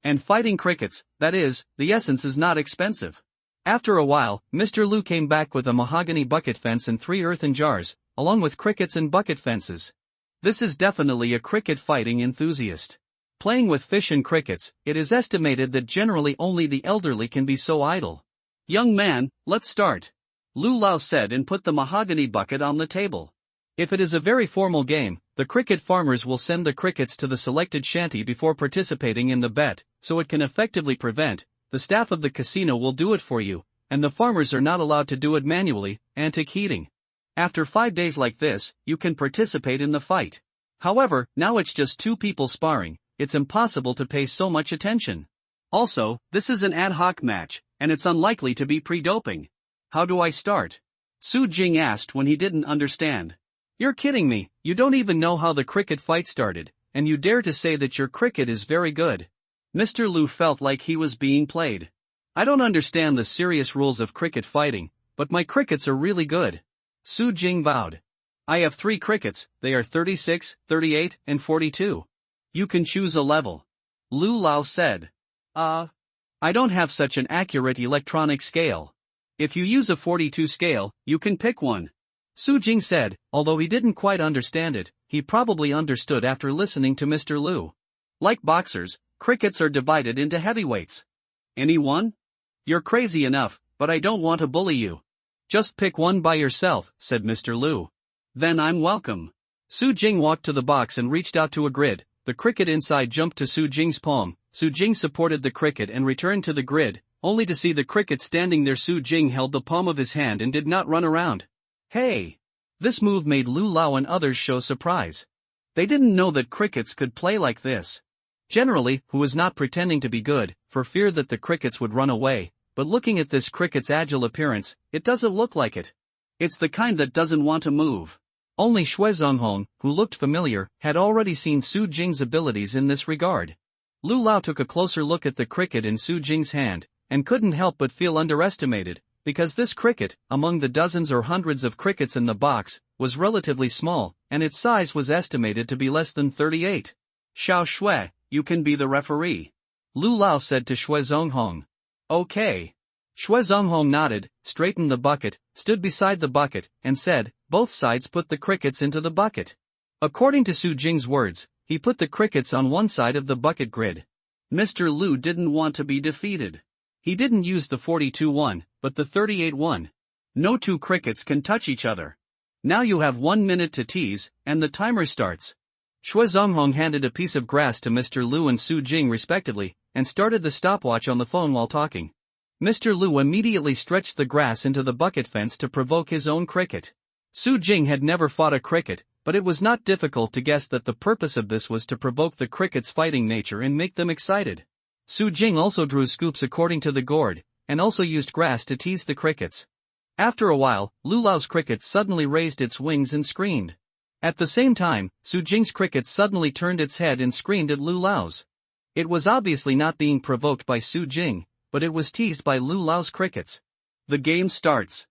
And fighting crickets, that is, the essence is not expensive. After a while, Mr. Lu came back with a mahogany bucket fence and 3 earthen jars, along with crickets and bucket fences. This is definitely a cricket fighting enthusiast. Playing with fish and crickets, it is estimated that generally only the elderly can be so idle. Young man, let's start. Lu Lao said and put the mahogany bucket on the table. If it is a very formal game, the cricket farmers will send the crickets to the selected shanty before participating in the bet, so it can effectively prevent. The staff of the casino will do it for you, and the farmers are not allowed to do it manually, anti-cheating. After 5 days like this, you can participate in the fight. However, now it's just 2 people sparring, it's impossible to pay so much attention. Also, this is an ad hoc match, and it's unlikely to be pre-doping. How do I start? Su Jing asked when he didn't understand. You're kidding me, you don't even know how the cricket fight started, and you dare to say that your cricket is very good. Mr. Lu felt like he was being played. I don't understand the serious rules of cricket fighting, but my crickets are really good. Su Jing vowed. I have 3 crickets, they are 36, 38, and 42. You can choose a level. Lu Lao said. I don't have such an accurate electronic scale. If you use a 42 scale, you can pick one. Su Jing said, although he didn't quite understand it, he probably understood after listening to Mr. Lu. Like boxers, crickets are divided into heavyweights. Anyone? You're crazy enough, but I don't want to bully you. Just pick one by yourself, said Mr. Lu. Then I'm welcome. Su Jing walked to the box and reached out to a grid. The cricket inside jumped to Su Jing's palm. Su Jing supported the cricket and returned to the grid, only to see the cricket standing there. Su Jing held the palm of his hand and did not run around. Hey! This move made Lu Lao and others show surprise. They didn't know that crickets could play like this. Generally, who was not pretending to be good, for fear that the crickets would run away, but looking at this cricket's agile appearance, it doesn't look like it. It's the kind that doesn't want to move. Only Xue Zonghong, who looked familiar, had already seen Su Jing's abilities in this regard. Lu Lao took a closer look at the cricket in Su Jing's hand, and couldn't help but feel underestimated, because this cricket, among the dozens or hundreds of crickets in the box, was relatively small, and its size was estimated to be less than 38. Xiao Xue, you can be the referee, Lu Lao said to Xue Zonghong. Okay. Xue Zonghong nodded, straightened the bucket, stood beside the bucket, and said, both sides put the crickets into the bucket. According to Su Jing's words, he put the crickets on one side of the bucket grid. Mr. Lu didn't want to be defeated. He didn't use the 42 one, but the 38 one. No two crickets can touch each other. Now you have 1 minute to tease, and the timer starts. Xue Zonghong handed a piece of grass to Mr. Lu and Su Jing respectively, and started the stopwatch on the phone while talking. Mr. Lu immediately stretched the grass into the bucket fence to provoke his own cricket. Su Jing had never fought a cricket, but it was not difficult to guess that the purpose of this was to provoke the cricket's fighting nature and make them excited. Su Jing also drew scoops according to the gourd, and also used grass to tease the crickets. After a while, Lu Lao's cricket suddenly raised its wings and screamed. At the same time, Su Jing's cricket suddenly turned its head and screamed at Lu Lao's. It was obviously not being provoked by Su Jing, but it was teased by Lu Lao's crickets. The game starts.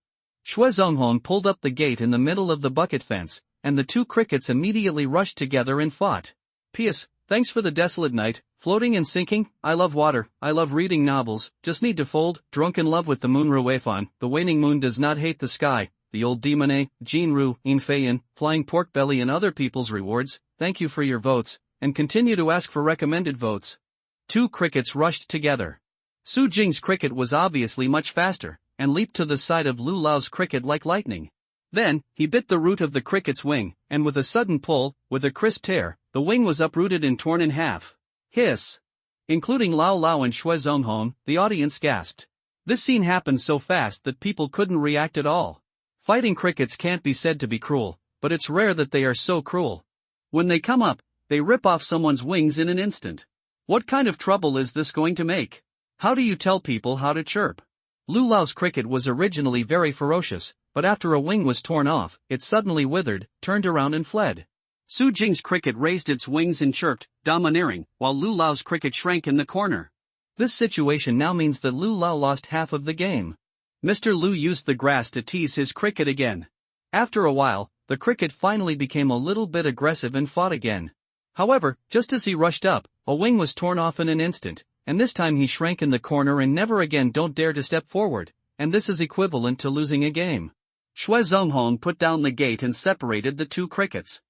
Xue Zonghong pulled up the gate in the middle of the bucket fence, and the two crickets immediately rushed together and fought. P.S. Thanks for the desolate night, floating and sinking. I love water, I love reading novels, just need to fold, drunk in love with the moon Ruefan, the waning moon does not hate the sky, the old demone, Jin Ru, In Feiyan, flying pork belly and other people's rewards, thank you for your votes, and continue to ask for recommended votes. Two crickets rushed together. Su Jing's cricket was obviously much faster, and leaped to the side of Lu Lao's cricket like lightning. Then, he bit the root of the cricket's wing, and with a sudden pull, with a crisp tear, the wing was uprooted and torn in half. Hiss! Including Lao Lao and Xue Zonghong, the audience gasped. This scene happened so fast that people couldn't react at all. Fighting crickets can't be said to be cruel, but it's rare that they are so cruel. When they come up, they rip off someone's wings in an instant. What kind of trouble is this going to make? How do you tell people how to chirp? Lu Lao's cricket was originally very ferocious, but after a wing was torn off, it suddenly withered, turned around and fled. Su Jing's cricket raised its wings and chirped, domineering, while Lu Lao's cricket shrank in the corner. This situation now means that Lu Lao lost half of the game. Mr. Lu used the grass to tease his cricket again. After a while, the cricket finally became a little bit aggressive and fought again. However, just as he rushed up, a wing was torn off in an instant, and this time he shrank in the corner and never again don't dare to step forward, and this is equivalent to losing a game. Xue Zonghong put down the gate and separated the two crickets.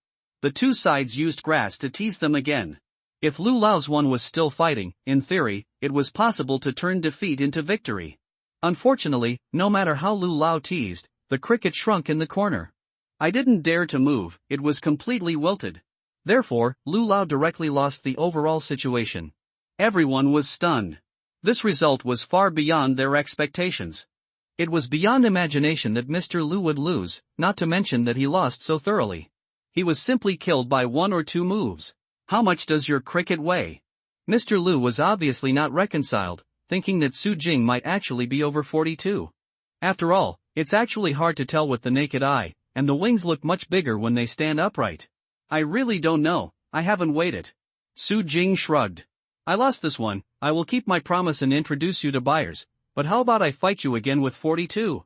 The two sides used grass to tease them again. If Lu Lao's one was still fighting, in theory, it was possible to turn defeat into victory. Unfortunately, no matter how Lu Lao teased, the cricket shrunk in the corner. I didn't dare to move, it was completely wilted. Therefore, Lu Lao directly lost the overall situation. Everyone was stunned. This result was far beyond their expectations. It was beyond imagination that Mr. Lu would lose, not to mention that he lost so thoroughly. He was simply killed by one or two moves. How much does your cricket weigh? Mr. Lu was obviously not reconciled, thinking that Su Jing might actually be over 42. After all, it's actually hard to tell with the naked eye, and the wings look much bigger when they stand upright. I really don't know, I haven't weighed it. Su Jing shrugged. I lost this one, I will keep my promise and introduce you to buyers, but how about I fight you again with 42?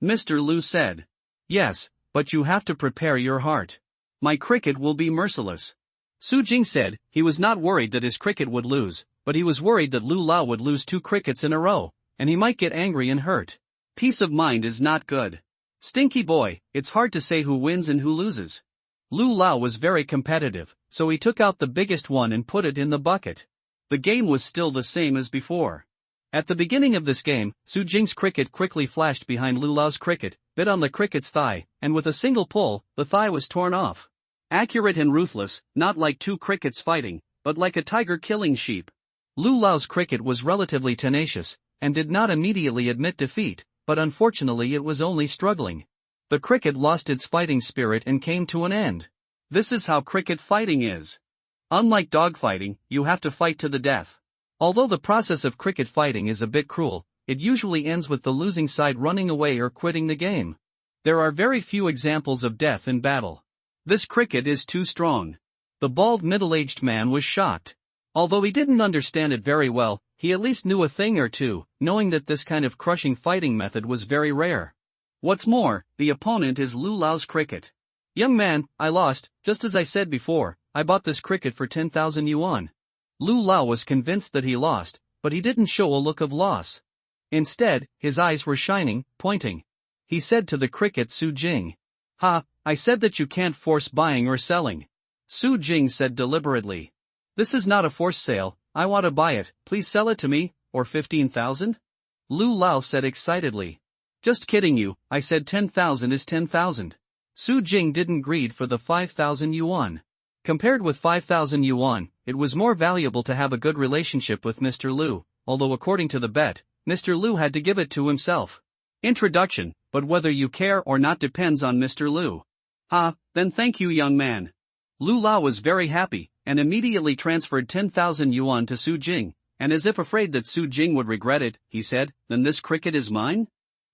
Mr. Lu said. Yes, but you have to prepare your heart. My cricket will be merciless. Su Jing said, he was not worried that his cricket would lose, but he was worried that Lu Lao would lose two crickets in a row, and he might get angry and hurt. Peace of mind is not good. Stinky boy, it's hard to say who wins and who loses. Lu Lao was very competitive, so he took out the biggest one and put it in the bucket. The game was still the same as before. At the beginning of this game, Su Jing's cricket quickly flashed behind Lu Lao's cricket, bit on the cricket's thigh, and with a single pull, the thigh was torn off. Accurate and ruthless, not like two crickets fighting, but like a tiger killing sheep. Lu Lao's cricket was relatively tenacious, and did not immediately admit defeat, but unfortunately it was only struggling. The cricket lost its fighting spirit and came to an end. This is how cricket fighting is. Unlike dogfighting, you have to fight to the death. Although the process of cricket fighting is a bit cruel, it usually ends with the losing side running away or quitting the game. There are very few examples of death in battle. This cricket is too strong. The bald middle-aged man was shocked. Although he didn't understand it very well, he at least knew a thing or two, knowing that this kind of crushing fighting method was very rare. What's more, the opponent is Lu Lao's cricket. Young man, I lost, just as I said before, I bought this cricket for 10,000 yuan. Lu Lao was convinced that he lost, but he didn't show a look of loss. Instead, his eyes were shining, pointing. He said to the cricket Su Jing. Ha, I said that you can't force buying or selling. Su Jing said deliberately. This is not a forced sale, I want to buy it, please sell it to me, or 15,000? Lu Lao said excitedly. Just kidding you, I said 10,000 is 10,000. Su Jing didn't greed for the 5,000 yuan. Compared with 5,000 yuan, it was more valuable to have a good relationship with Mr. Lu, although according to the bet, Mr. Lu had to give it to himself. Introduction, but whether you care or not depends on Mr. Lu. Then thank you young man. Lu Lao was very happy, and immediately transferred 10,000 yuan to Su Jing, and as if afraid that Su Jing would regret it, he said, then this cricket is mine?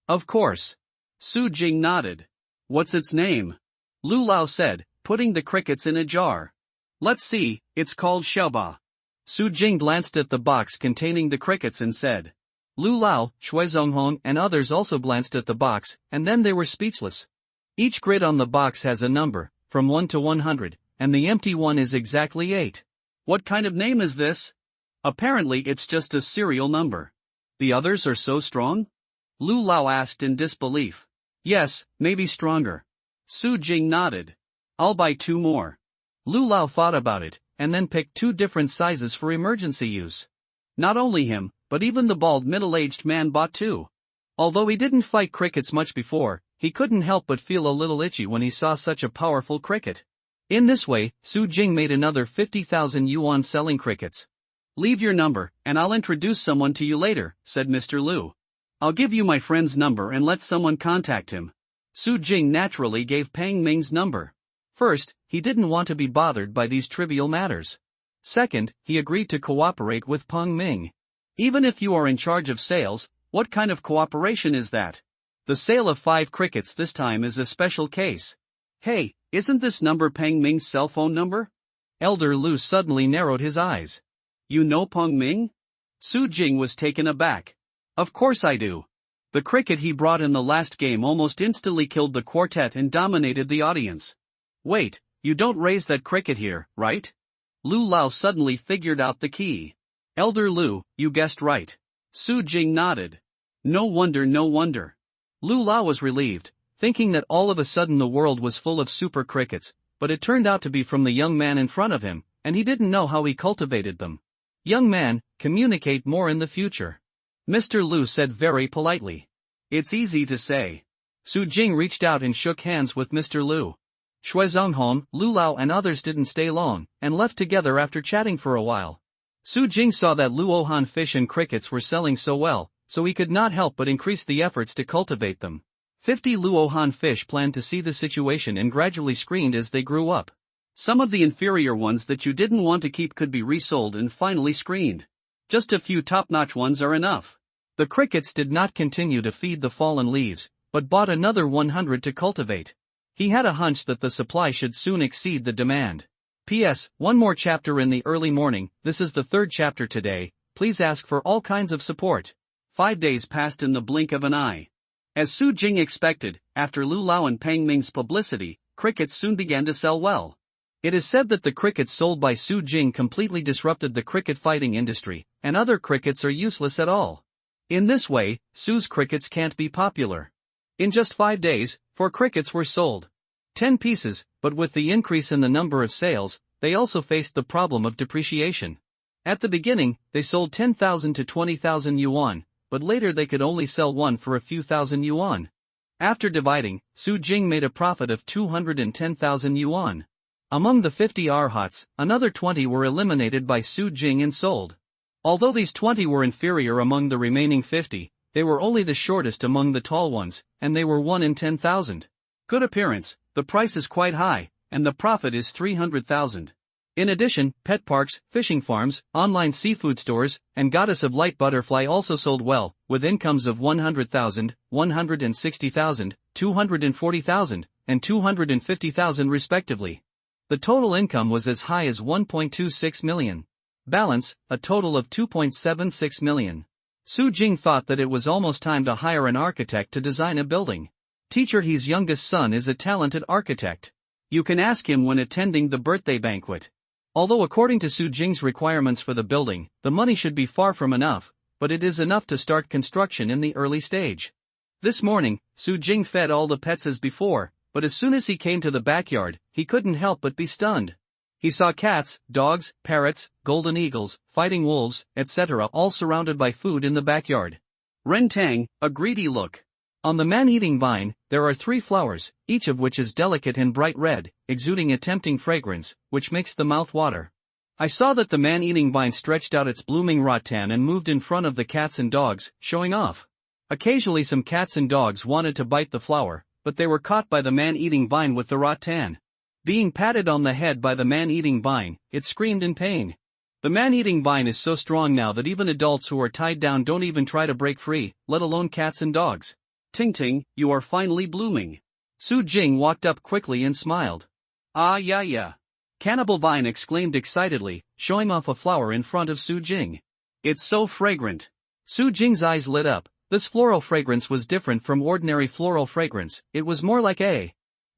Of course. Su Jing nodded. What's its name? Lu Lao said, putting the crickets in a jar. Let's see, it's called Xiaoba. Su Jing glanced at the box containing the crickets and said. Lu Lao, Shui Zonghong and others also glanced at the box, and then they were speechless. Each grid on the box has a number, from 1 to 100, and the empty one is exactly 8. What kind of name is this? Apparently it's just a serial number. The others are so strong? Lu Lao asked in disbelief. Yes, maybe stronger. Su Jing nodded. I'll buy 2 more. Lu Lao thought about it, and then picked 2 different sizes for emergency use. Not only him, but even the bald middle-aged man bought 2. Although he didn't fight crickets much before, he couldn't help but feel a little itchy when he saw such a powerful cricket. In this way, Su Jing made another 50,000 yuan selling crickets. Leave your number, and I'll introduce someone to you later, said Mr. Lu. I'll give you my friend's number and let someone contact him. Su Jing naturally gave Pang Ming's number. First, he didn't want to be bothered by these trivial matters. Second, he agreed to cooperate with Peng Ming. Even if you are in charge of sales, what kind of cooperation is that? The sale of 5 crickets this time is a special case. Hey, isn't this number Peng Ming's cell phone number? Elder Lu suddenly narrowed his eyes. You know Peng Ming? Su Jing was taken aback. Of course I do. The cricket he brought in the last game almost instantly killed the quartet and dominated the audience. Wait, you don't raise that cricket here, right? Lu Lao suddenly figured out the key. Elder Lu, you guessed right. Su Jing nodded. No wonder, no wonder. Lu Lao was relieved, thinking that all of a sudden the world was full of super crickets, but it turned out to be from the young man in front of him, and he didn't know how he cultivated them. Young man, communicate more in the future. Mr. Lu said very politely. It's easy to say. Su Jing reached out and shook hands with Mr. Lu. Shui Zonghong, Lu Lao and others didn't stay long, and left together after chatting for a while. Su Jing saw that Luohan fish and crickets were selling so well, so he could not help but increase the efforts to cultivate them. 50 Luohan fish planned to see the situation and gradually screened as they grew up. Some of the inferior ones that you didn't want to keep could be resold and finally screened. Just a few top-notch ones are enough. The crickets did not continue to feed the fallen leaves, but bought another 100 to cultivate. He had a hunch that the supply should soon exceed the demand. P.S. One more chapter in the early morning, this is the 3rd chapter today, please ask for all kinds of support. 5 days passed in the blink of an eye. As Su Jing expected, after Lu Lao and Peng Ming's publicity, crickets soon began to sell well. It is said that the crickets sold by Su Jing completely disrupted the cricket fighting industry, and other crickets are useless at all. In this way, Su's crickets can't be popular. In just 5 days, 4 crickets were sold. 10 pieces, but with the increase in the number of sales, they also faced the problem of depreciation. At the beginning, they sold 10,000 to 20,000 yuan, but later they could only sell one for a few thousand yuan. After dividing, Su Jing made a profit of 210,000 yuan. Among the 50 arhats, another 20 were eliminated by Su Jing and sold. Although these 20 were inferior among the remaining 50, they were only the shortest among the tall ones, and they were 1 in 10,000. Good appearance, the price is quite high, and the profit is 300,000. In addition, pet parks, fishing farms, online seafood stores, and Goddess of Light Butterfly also sold well, with incomes of 100,000, 160,000, 240,000, and 250,000 respectively. The total income was as high as 1.26 million. Balance, a total of 2.76 million. Su Jing thought that it was almost time to hire an architect to design a building. Teacher He's youngest son is a talented architect. You can ask him when attending the birthday banquet. Although according to Su Jing's requirements for the building, the money should be far from enough, but it is enough to start construction in the early stage. This morning, Su Jing fed all the pets as before, but as soon as he came to the backyard, he couldn't help but be stunned. He saw cats, dogs, parrots, golden eagles, fighting wolves, etc. all surrounded by food in the backyard. Rentang, a greedy look. On the man-eating vine, there are 3 flowers, each of which is delicate and bright red, exuding a tempting fragrance, which makes the mouth water. I saw that the man-eating vine stretched out its blooming rattan and moved in front of the cats and dogs, showing off. Occasionally some cats and dogs wanted to bite the flower, but they were caught by the man-eating vine with the rattan. Being patted on the head by the man-eating vine, it screamed in pain. The man-eating vine is so strong now that even adults who are tied down don't even try to break free, let alone cats and dogs. Ting Ting, you are finally blooming. Su Jing walked up quickly and smiled. Ah yeah. Cannibal Vine exclaimed excitedly, showing off a flower in front of Su Jing. It's so fragrant. Su Jing's eyes lit up. This floral fragrance was different from ordinary floral fragrance, it was more like a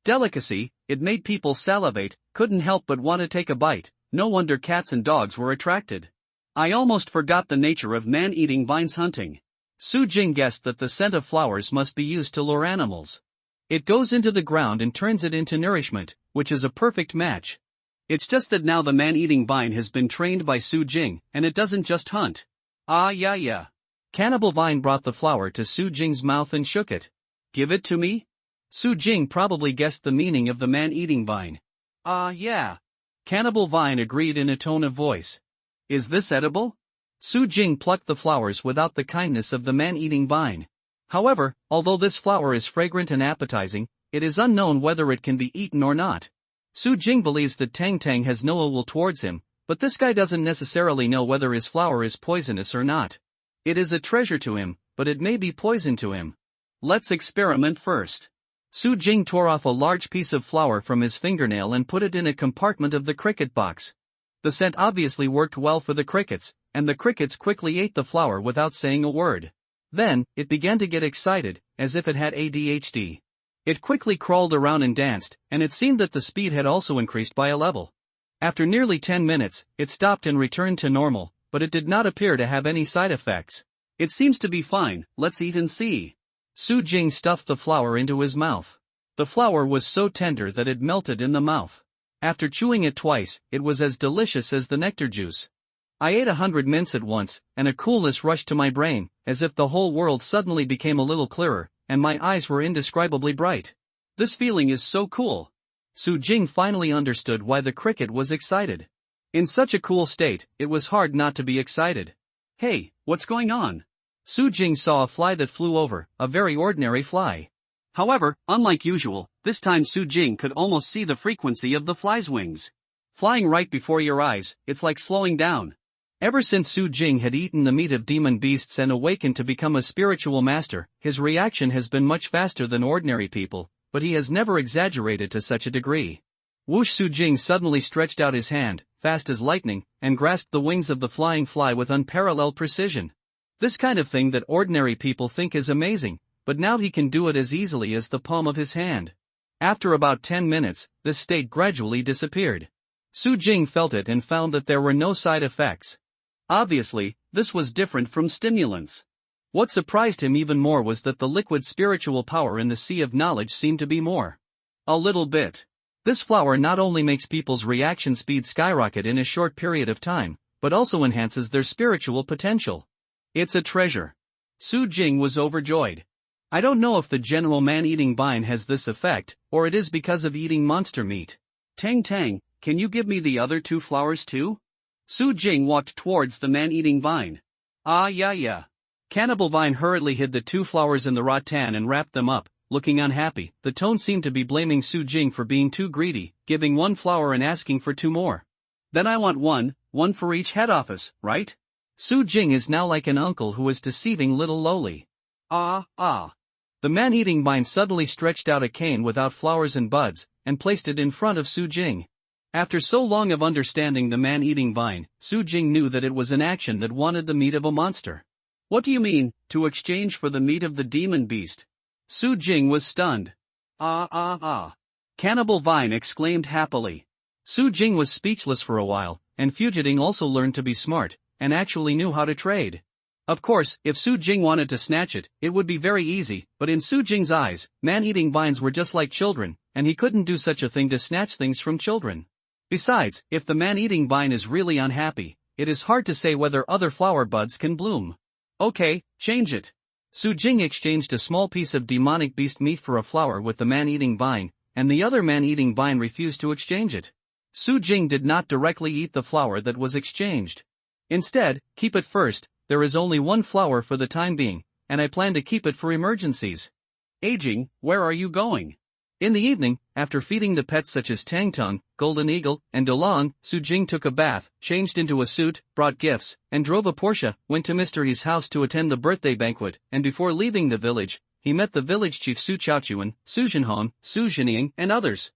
delicacy, it made people salivate, couldn't help but want to take a bite, no wonder cats and dogs were attracted. I almost forgot the nature of man-eating vines hunting. Su Jing guessed that the scent of flowers must be used to lure animals. It goes into the ground and turns it into nourishment, which is a perfect match. It's just that now the man-eating vine has been trained by Su Jing, and it doesn't just hunt. Ah yeah. Cannibal Vine brought the flower to Su Jing's mouth and shook it. Give it to me? Su Jing probably guessed the meaning of the man-eating vine. Ah yeah. Cannibal Vine agreed in a tone of voice. Is this edible? Su Jing plucked the flowers without the kindness of the man-eating vine. However, although this flower is fragrant and appetizing, it is unknown whether it can be eaten or not. Su Jing believes that Tang Tang has no ill will towards him, but this guy doesn't necessarily know whether his flower is poisonous or not. It is a treasure to him, but it may be poison to him. Let's experiment first. Su Jing tore off a large piece of flour from his fingernail and put it in a compartment of the cricket box. The scent obviously worked well for the crickets, and the crickets quickly ate the flour without saying a word. Then, it began to get excited, as if it had ADHD. It quickly crawled around and danced, and it seemed that the speed had also increased by a level. After nearly 10 minutes, it stopped and returned to normal, but it did not appear to have any side effects. It seems to be fine, let's eat and see. Su Jing stuffed the flour into his mouth. The flour was so tender that it melted in the mouth. After chewing it twice, it was as delicious as the nectar juice. I ate 100 mints at once, and a coolness rushed to my brain, as if the whole world suddenly became a little clearer, and my eyes were indescribably bright. This feeling is so cool. Su Jing finally understood why the cricket was excited. In such a cool state, it was hard not to be excited. Hey, what's going on? Su Jing saw a fly that flew over, a very ordinary fly. However, unlike usual, this time Su Jing could almost see the frequency of the fly's wings. Flying right before your eyes, it's like slowing down. Ever since Su Jing had eaten the meat of demon beasts and awakened to become a spiritual master, his reaction has been much faster than ordinary people, but he has never exaggerated to such a degree. Whoosh! Su Jing suddenly stretched out his hand, fast as lightning, and grasped the wings of the flying fly with unparalleled precision. This kind of thing that ordinary people think is amazing, but now he can do it as easily as the palm of his hand. After about 10 minutes, this state gradually disappeared. Su Jing felt it and found that there were no side effects. Obviously, this was different from stimulants. What surprised him even more was that the liquid spiritual power in the sea of knowledge seemed to be more. A little bit. This flower not only makes people's reaction speed skyrocket in a short period of time, but also enhances their spiritual potential. It's a treasure. Su Jing was overjoyed. I don't know if the general man-eating vine has this effect, or it is because of eating monster meat. Tang Tang, can you give me the other 2 flowers too? Su Jing walked towards the man-eating vine. Ah yeah. Cannibal Vine hurriedly hid the 2 flowers in the rattan and wrapped them up, looking unhappy. The tone seemed to be blaming Su Jing for being too greedy, giving 1 flower and asking for 2 more. Then I want one for each head office, right? Su Jing is now like an uncle who is deceiving little Loli. Ah. The man-eating vine suddenly stretched out a cane without flowers and buds, and placed it in front of Su Jing. After so long of understanding the man-eating vine, Su Jing knew that it was an action that wanted the meat of a monster. What do you mean, to exchange for the meat of the demon beast? Su Jing was stunned. Ah ah ah. Cannibal Vine exclaimed happily. Su Jing was speechless for a while, and Fu Jing also learned to be smart, and actually knew how to trade. Of course, if Su Jing wanted to snatch it, it would be very easy, but in Su Jing's eyes, man-eating vines were just like children, and he couldn't do such a thing to snatch things from children. Besides, if the man-eating vine is really unhappy, it is hard to say whether other flower buds can bloom. Okay, change it. Su Jing exchanged a small piece of demonic beast meat for a flower with the man-eating vine, and the other man-eating vine refused to exchange it. Su Jing did not directly eat the flower that was exchanged. Instead, keep it first, there is only one flower for the time being, and I plan to keep it for emergencies. Aging, where are you going? In the evening, after feeding the pets such as Tangtung, Golden Eagle, and Delong, Su Jing took a bath, changed into a suit, brought gifts, and drove a Porsche, went to Mr. He's house to attend the birthday banquet, and before leaving the village, he met the village chief Su Chaochuan, Su Jinhong, Su Jining, and others.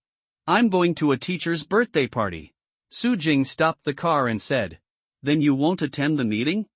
I'm going to a teacher's birthday party. Su Jing stopped the car and said. Then you won't attend the meeting?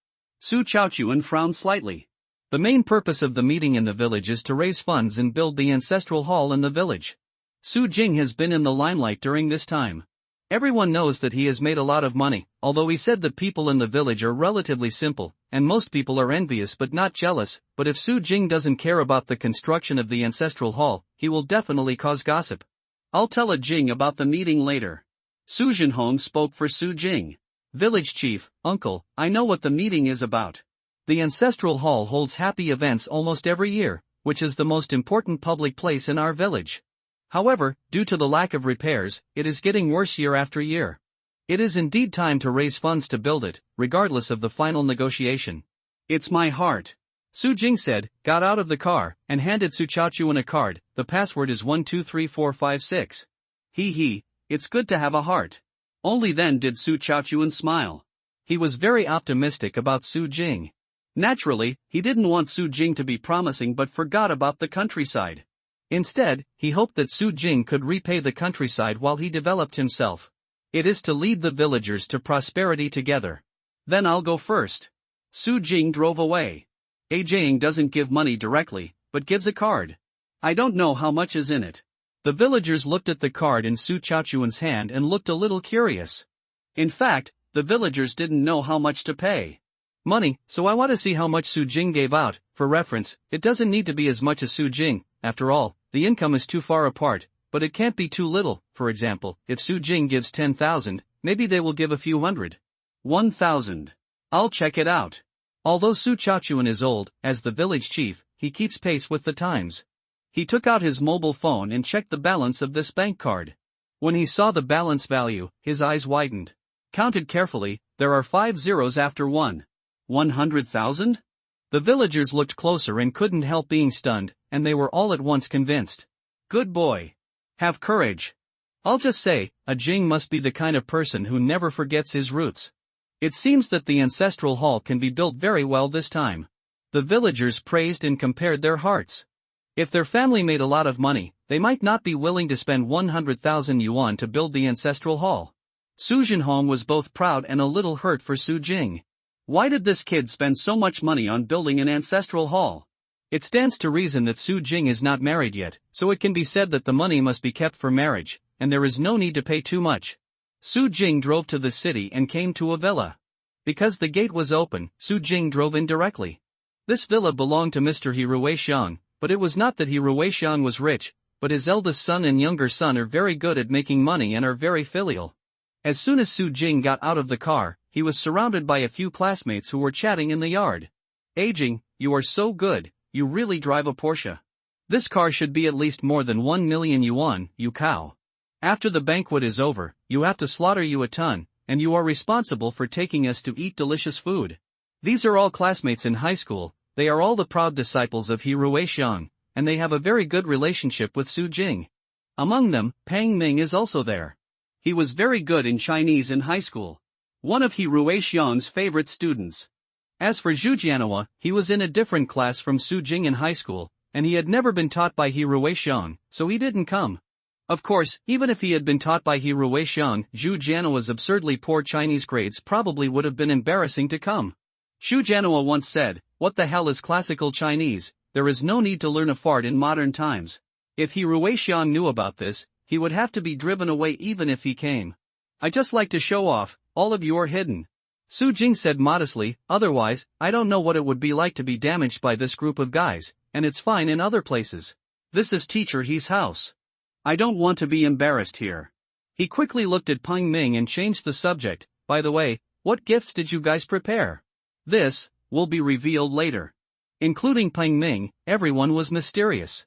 Su Chaochuan frowned slightly. The main purpose of the meeting in the village is to raise funds and build the ancestral hall in the village. Su Jing has been in the limelight during this time. Everyone knows that he has made a lot of money, although he said that people in the village are relatively simple, and most people are envious but not jealous, but if Su Jing doesn't care about the construction of the ancestral hall, he will definitely cause gossip. I'll tell a Jing about the meeting later. Su Jinhong spoke for Su Jing. Village chief, uncle, I know what the meeting is about. The ancestral hall holds happy events almost every year, which is the most important public place in our village. However, due to the lack of repairs, it is getting worse year after year. It is indeed time to raise funds to build it, regardless of the final negotiation. It's my heart. Su Jing said, got out of the car, and handed Su Chaochuan a card. The password is 123456. Hee, it's good to have a heart. Only then did Su Chaochuan smile. He was very optimistic about Su Jing. Naturally, he didn't want Su Jing to be promising but forgot about the countryside. Instead, he hoped that Su Jing could repay the countryside while he developed himself. It is to lead the villagers to prosperity together. Then I'll go first. Su Jing drove away. Jing doesn't give money directly, but gives a card. I don't know how much is in it. The villagers looked at the card in Su Chaochuan's hand and looked a little curious. In fact, the villagers didn't know how much to pay. Money, so I want to see how much Su Jing gave out. For reference, it doesn't need to be as much as Su Jing, after all, the income is too far apart, but it can't be too little. For example, if Su Jing gives 10,000, maybe they will give a few hundred. 1,000. I'll check it out. Although Su Chaochuan is old, as the village chief, he keeps pace with the times. He took out his mobile phone and checked the balance of this bank card. When he saw the balance value, his eyes widened. Counted carefully, there are 5 zeros after 1. 100,000? The villagers looked closer and couldn't help being stunned, and they were all at once convinced. Good boy. Have courage. I'll just say, a Jing must be the kind of person who never forgets his roots. It seems that the ancestral hall can be built very well this time. The villagers praised and compared their hearts. If their family made a lot of money, they might not be willing to spend 100,000 yuan to build the ancestral hall. Su Jinhong was both proud and a little hurt for Su Jing. Why did this kid spend so much money on building an ancestral hall? It stands to reason that Su Jing is not married yet, so it can be said that the money must be kept for marriage, and there is no need to pay too much. Su Jing drove to the city and came to a villa. Because the gate was open, Su Jing drove in directly. This villa belonged to Mr. He Ruixiang, but it was not that He Ruixiang was rich, but his eldest son and younger son are very good at making money and are very filial. As soon as Su Jing got out of the car, he was surrounded by a few classmates who were chatting in the yard. Aging, you are so good, you really drive a Porsche. This car should be at least more than 1 million yuan, you cow. After the banquet is over, you have to slaughter you a ton, and you are responsible for taking us to eat delicious food. These are all classmates in high school, they are all the proud disciples of He Ruixiang, and they have a very good relationship with Su Jing. Among them, Pang Ming is also there. He was very good in Chinese in high school. One of He Ruixiang's favorite students. As for Zhu Jianhua, he was in a different class from Su Jing in high school, and he had never been taught by He Ruixiang, so he didn't come. Of course, even if he had been taught by He Ruixiang, Zhu Jianua's absurdly poor Chinese grades probably would have been embarrassing to come. Xu Jianhua once said, "What the hell is classical Chinese? There is no need to learn a fart in modern times." If He Ruixiang knew about this, he would have to be driven away even if he came. "I just like to show off, all of you are hidden," Su Jing said modestly, "otherwise, I don't know what it would be like to be damaged by this group of guys, and it's fine in other places. This is Teacher He's house. I don't want to be embarrassed here." He quickly looked at Peng Ming and changed the subject. "By the way, what gifts did you guys prepare?" This will be revealed later. Including Peng Ming, everyone was mysterious.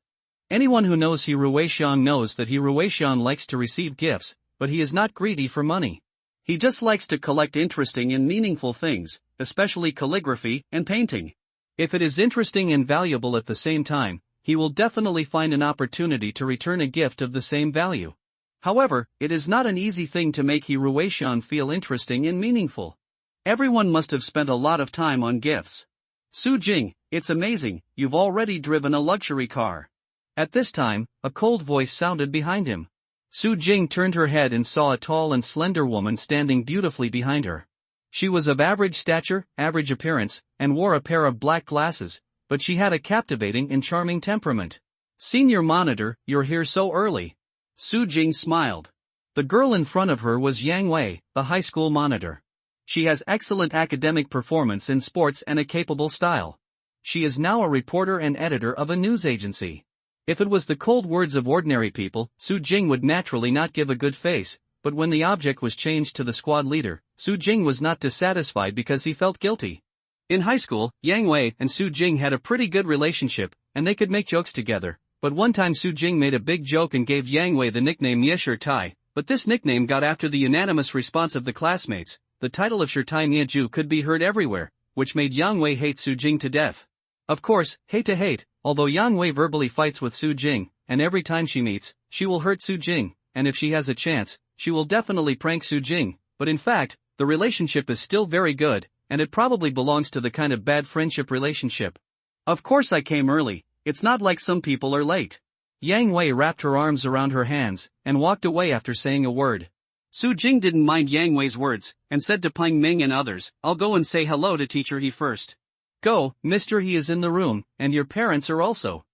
Anyone who knows He Ruixiang knows that He Ruixiang likes to receive gifts, but he is not greedy for money. He just likes to collect interesting and meaningful things, especially calligraphy and painting. If it is interesting and valuable at the same time, he will definitely find an opportunity to return a gift of the same value. However, it is not an easy thing to make He Ruixiang feel interesting and meaningful. Everyone must have spent a lot of time on gifts. "Su Jing, it's amazing, you've already driven a luxury car." At this time, a cold voice sounded behind him. Su Jing turned her head and saw a tall and slender woman standing beautifully behind her. She was of average stature, average appearance, and wore a pair of black glasses, but she had a captivating and charming temperament. "Senior monitor, you're here so early." Su Jing smiled. The girl in front of her was Yang Wei, the high school monitor. She has excellent academic performance in sports and a capable style. She is now a reporter and editor of a news agency. If it was the cold words of ordinary people, Su Jing would naturally not give a good face, but when the object was changed to the squad leader, Su Jing was not dissatisfied because he felt guilty. In high school, Yang Wei and Su Jing had a pretty good relationship, and they could make jokes together, but one time Su Jing made a big joke and gave Yang Wei the nickname Ye Tai, but this nickname got after the unanimous response of the classmates. The title of Tai Niaju could be heard everywhere, which made Yang Wei hate Su Jing to death. Of course, hate to hate, although Yang Wei verbally fights with Su Jing, and every time she meets, she will hurt Su Jing, and if she has a chance, she will definitely prank Su Jing, but in fact, the relationship is still very good, and it probably belongs to the kind of bad friendship relationship. "Of course I came early, it's not like some people are late." Yang Wei wrapped her arms around her hands, and walked away after saying a word. Su Jing didn't mind Yang Wei's words, and said to Peng Ming and others, "I'll go and say hello to Teacher He first." "Go, Mr. He is in the room, and your parents are also,"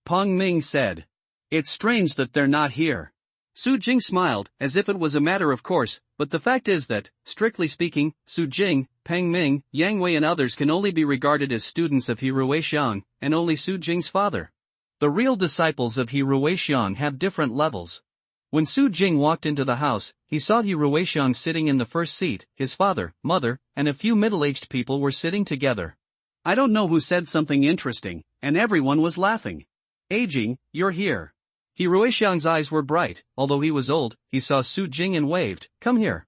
Peng Ming said. "It's strange that they're not here." Su Jing smiled, as if it was a matter of course, but the fact is that, strictly speaking, Su Jing, Peng Ming, Yang Wei and others can only be regarded as students of He Ruixiang, and only Su Jing's father. The real disciples of He Ruixiang have different levels. When Su Jing walked into the house, he saw He Ruixiang sitting in the first seat, his father, mother, and a few middle-aged people were sitting together. I don't know who said something interesting, and everyone was laughing. "Aging, you're here." He Ruixiang's eyes were bright. Although he was old, he saw Su Jing and waved, "Come here."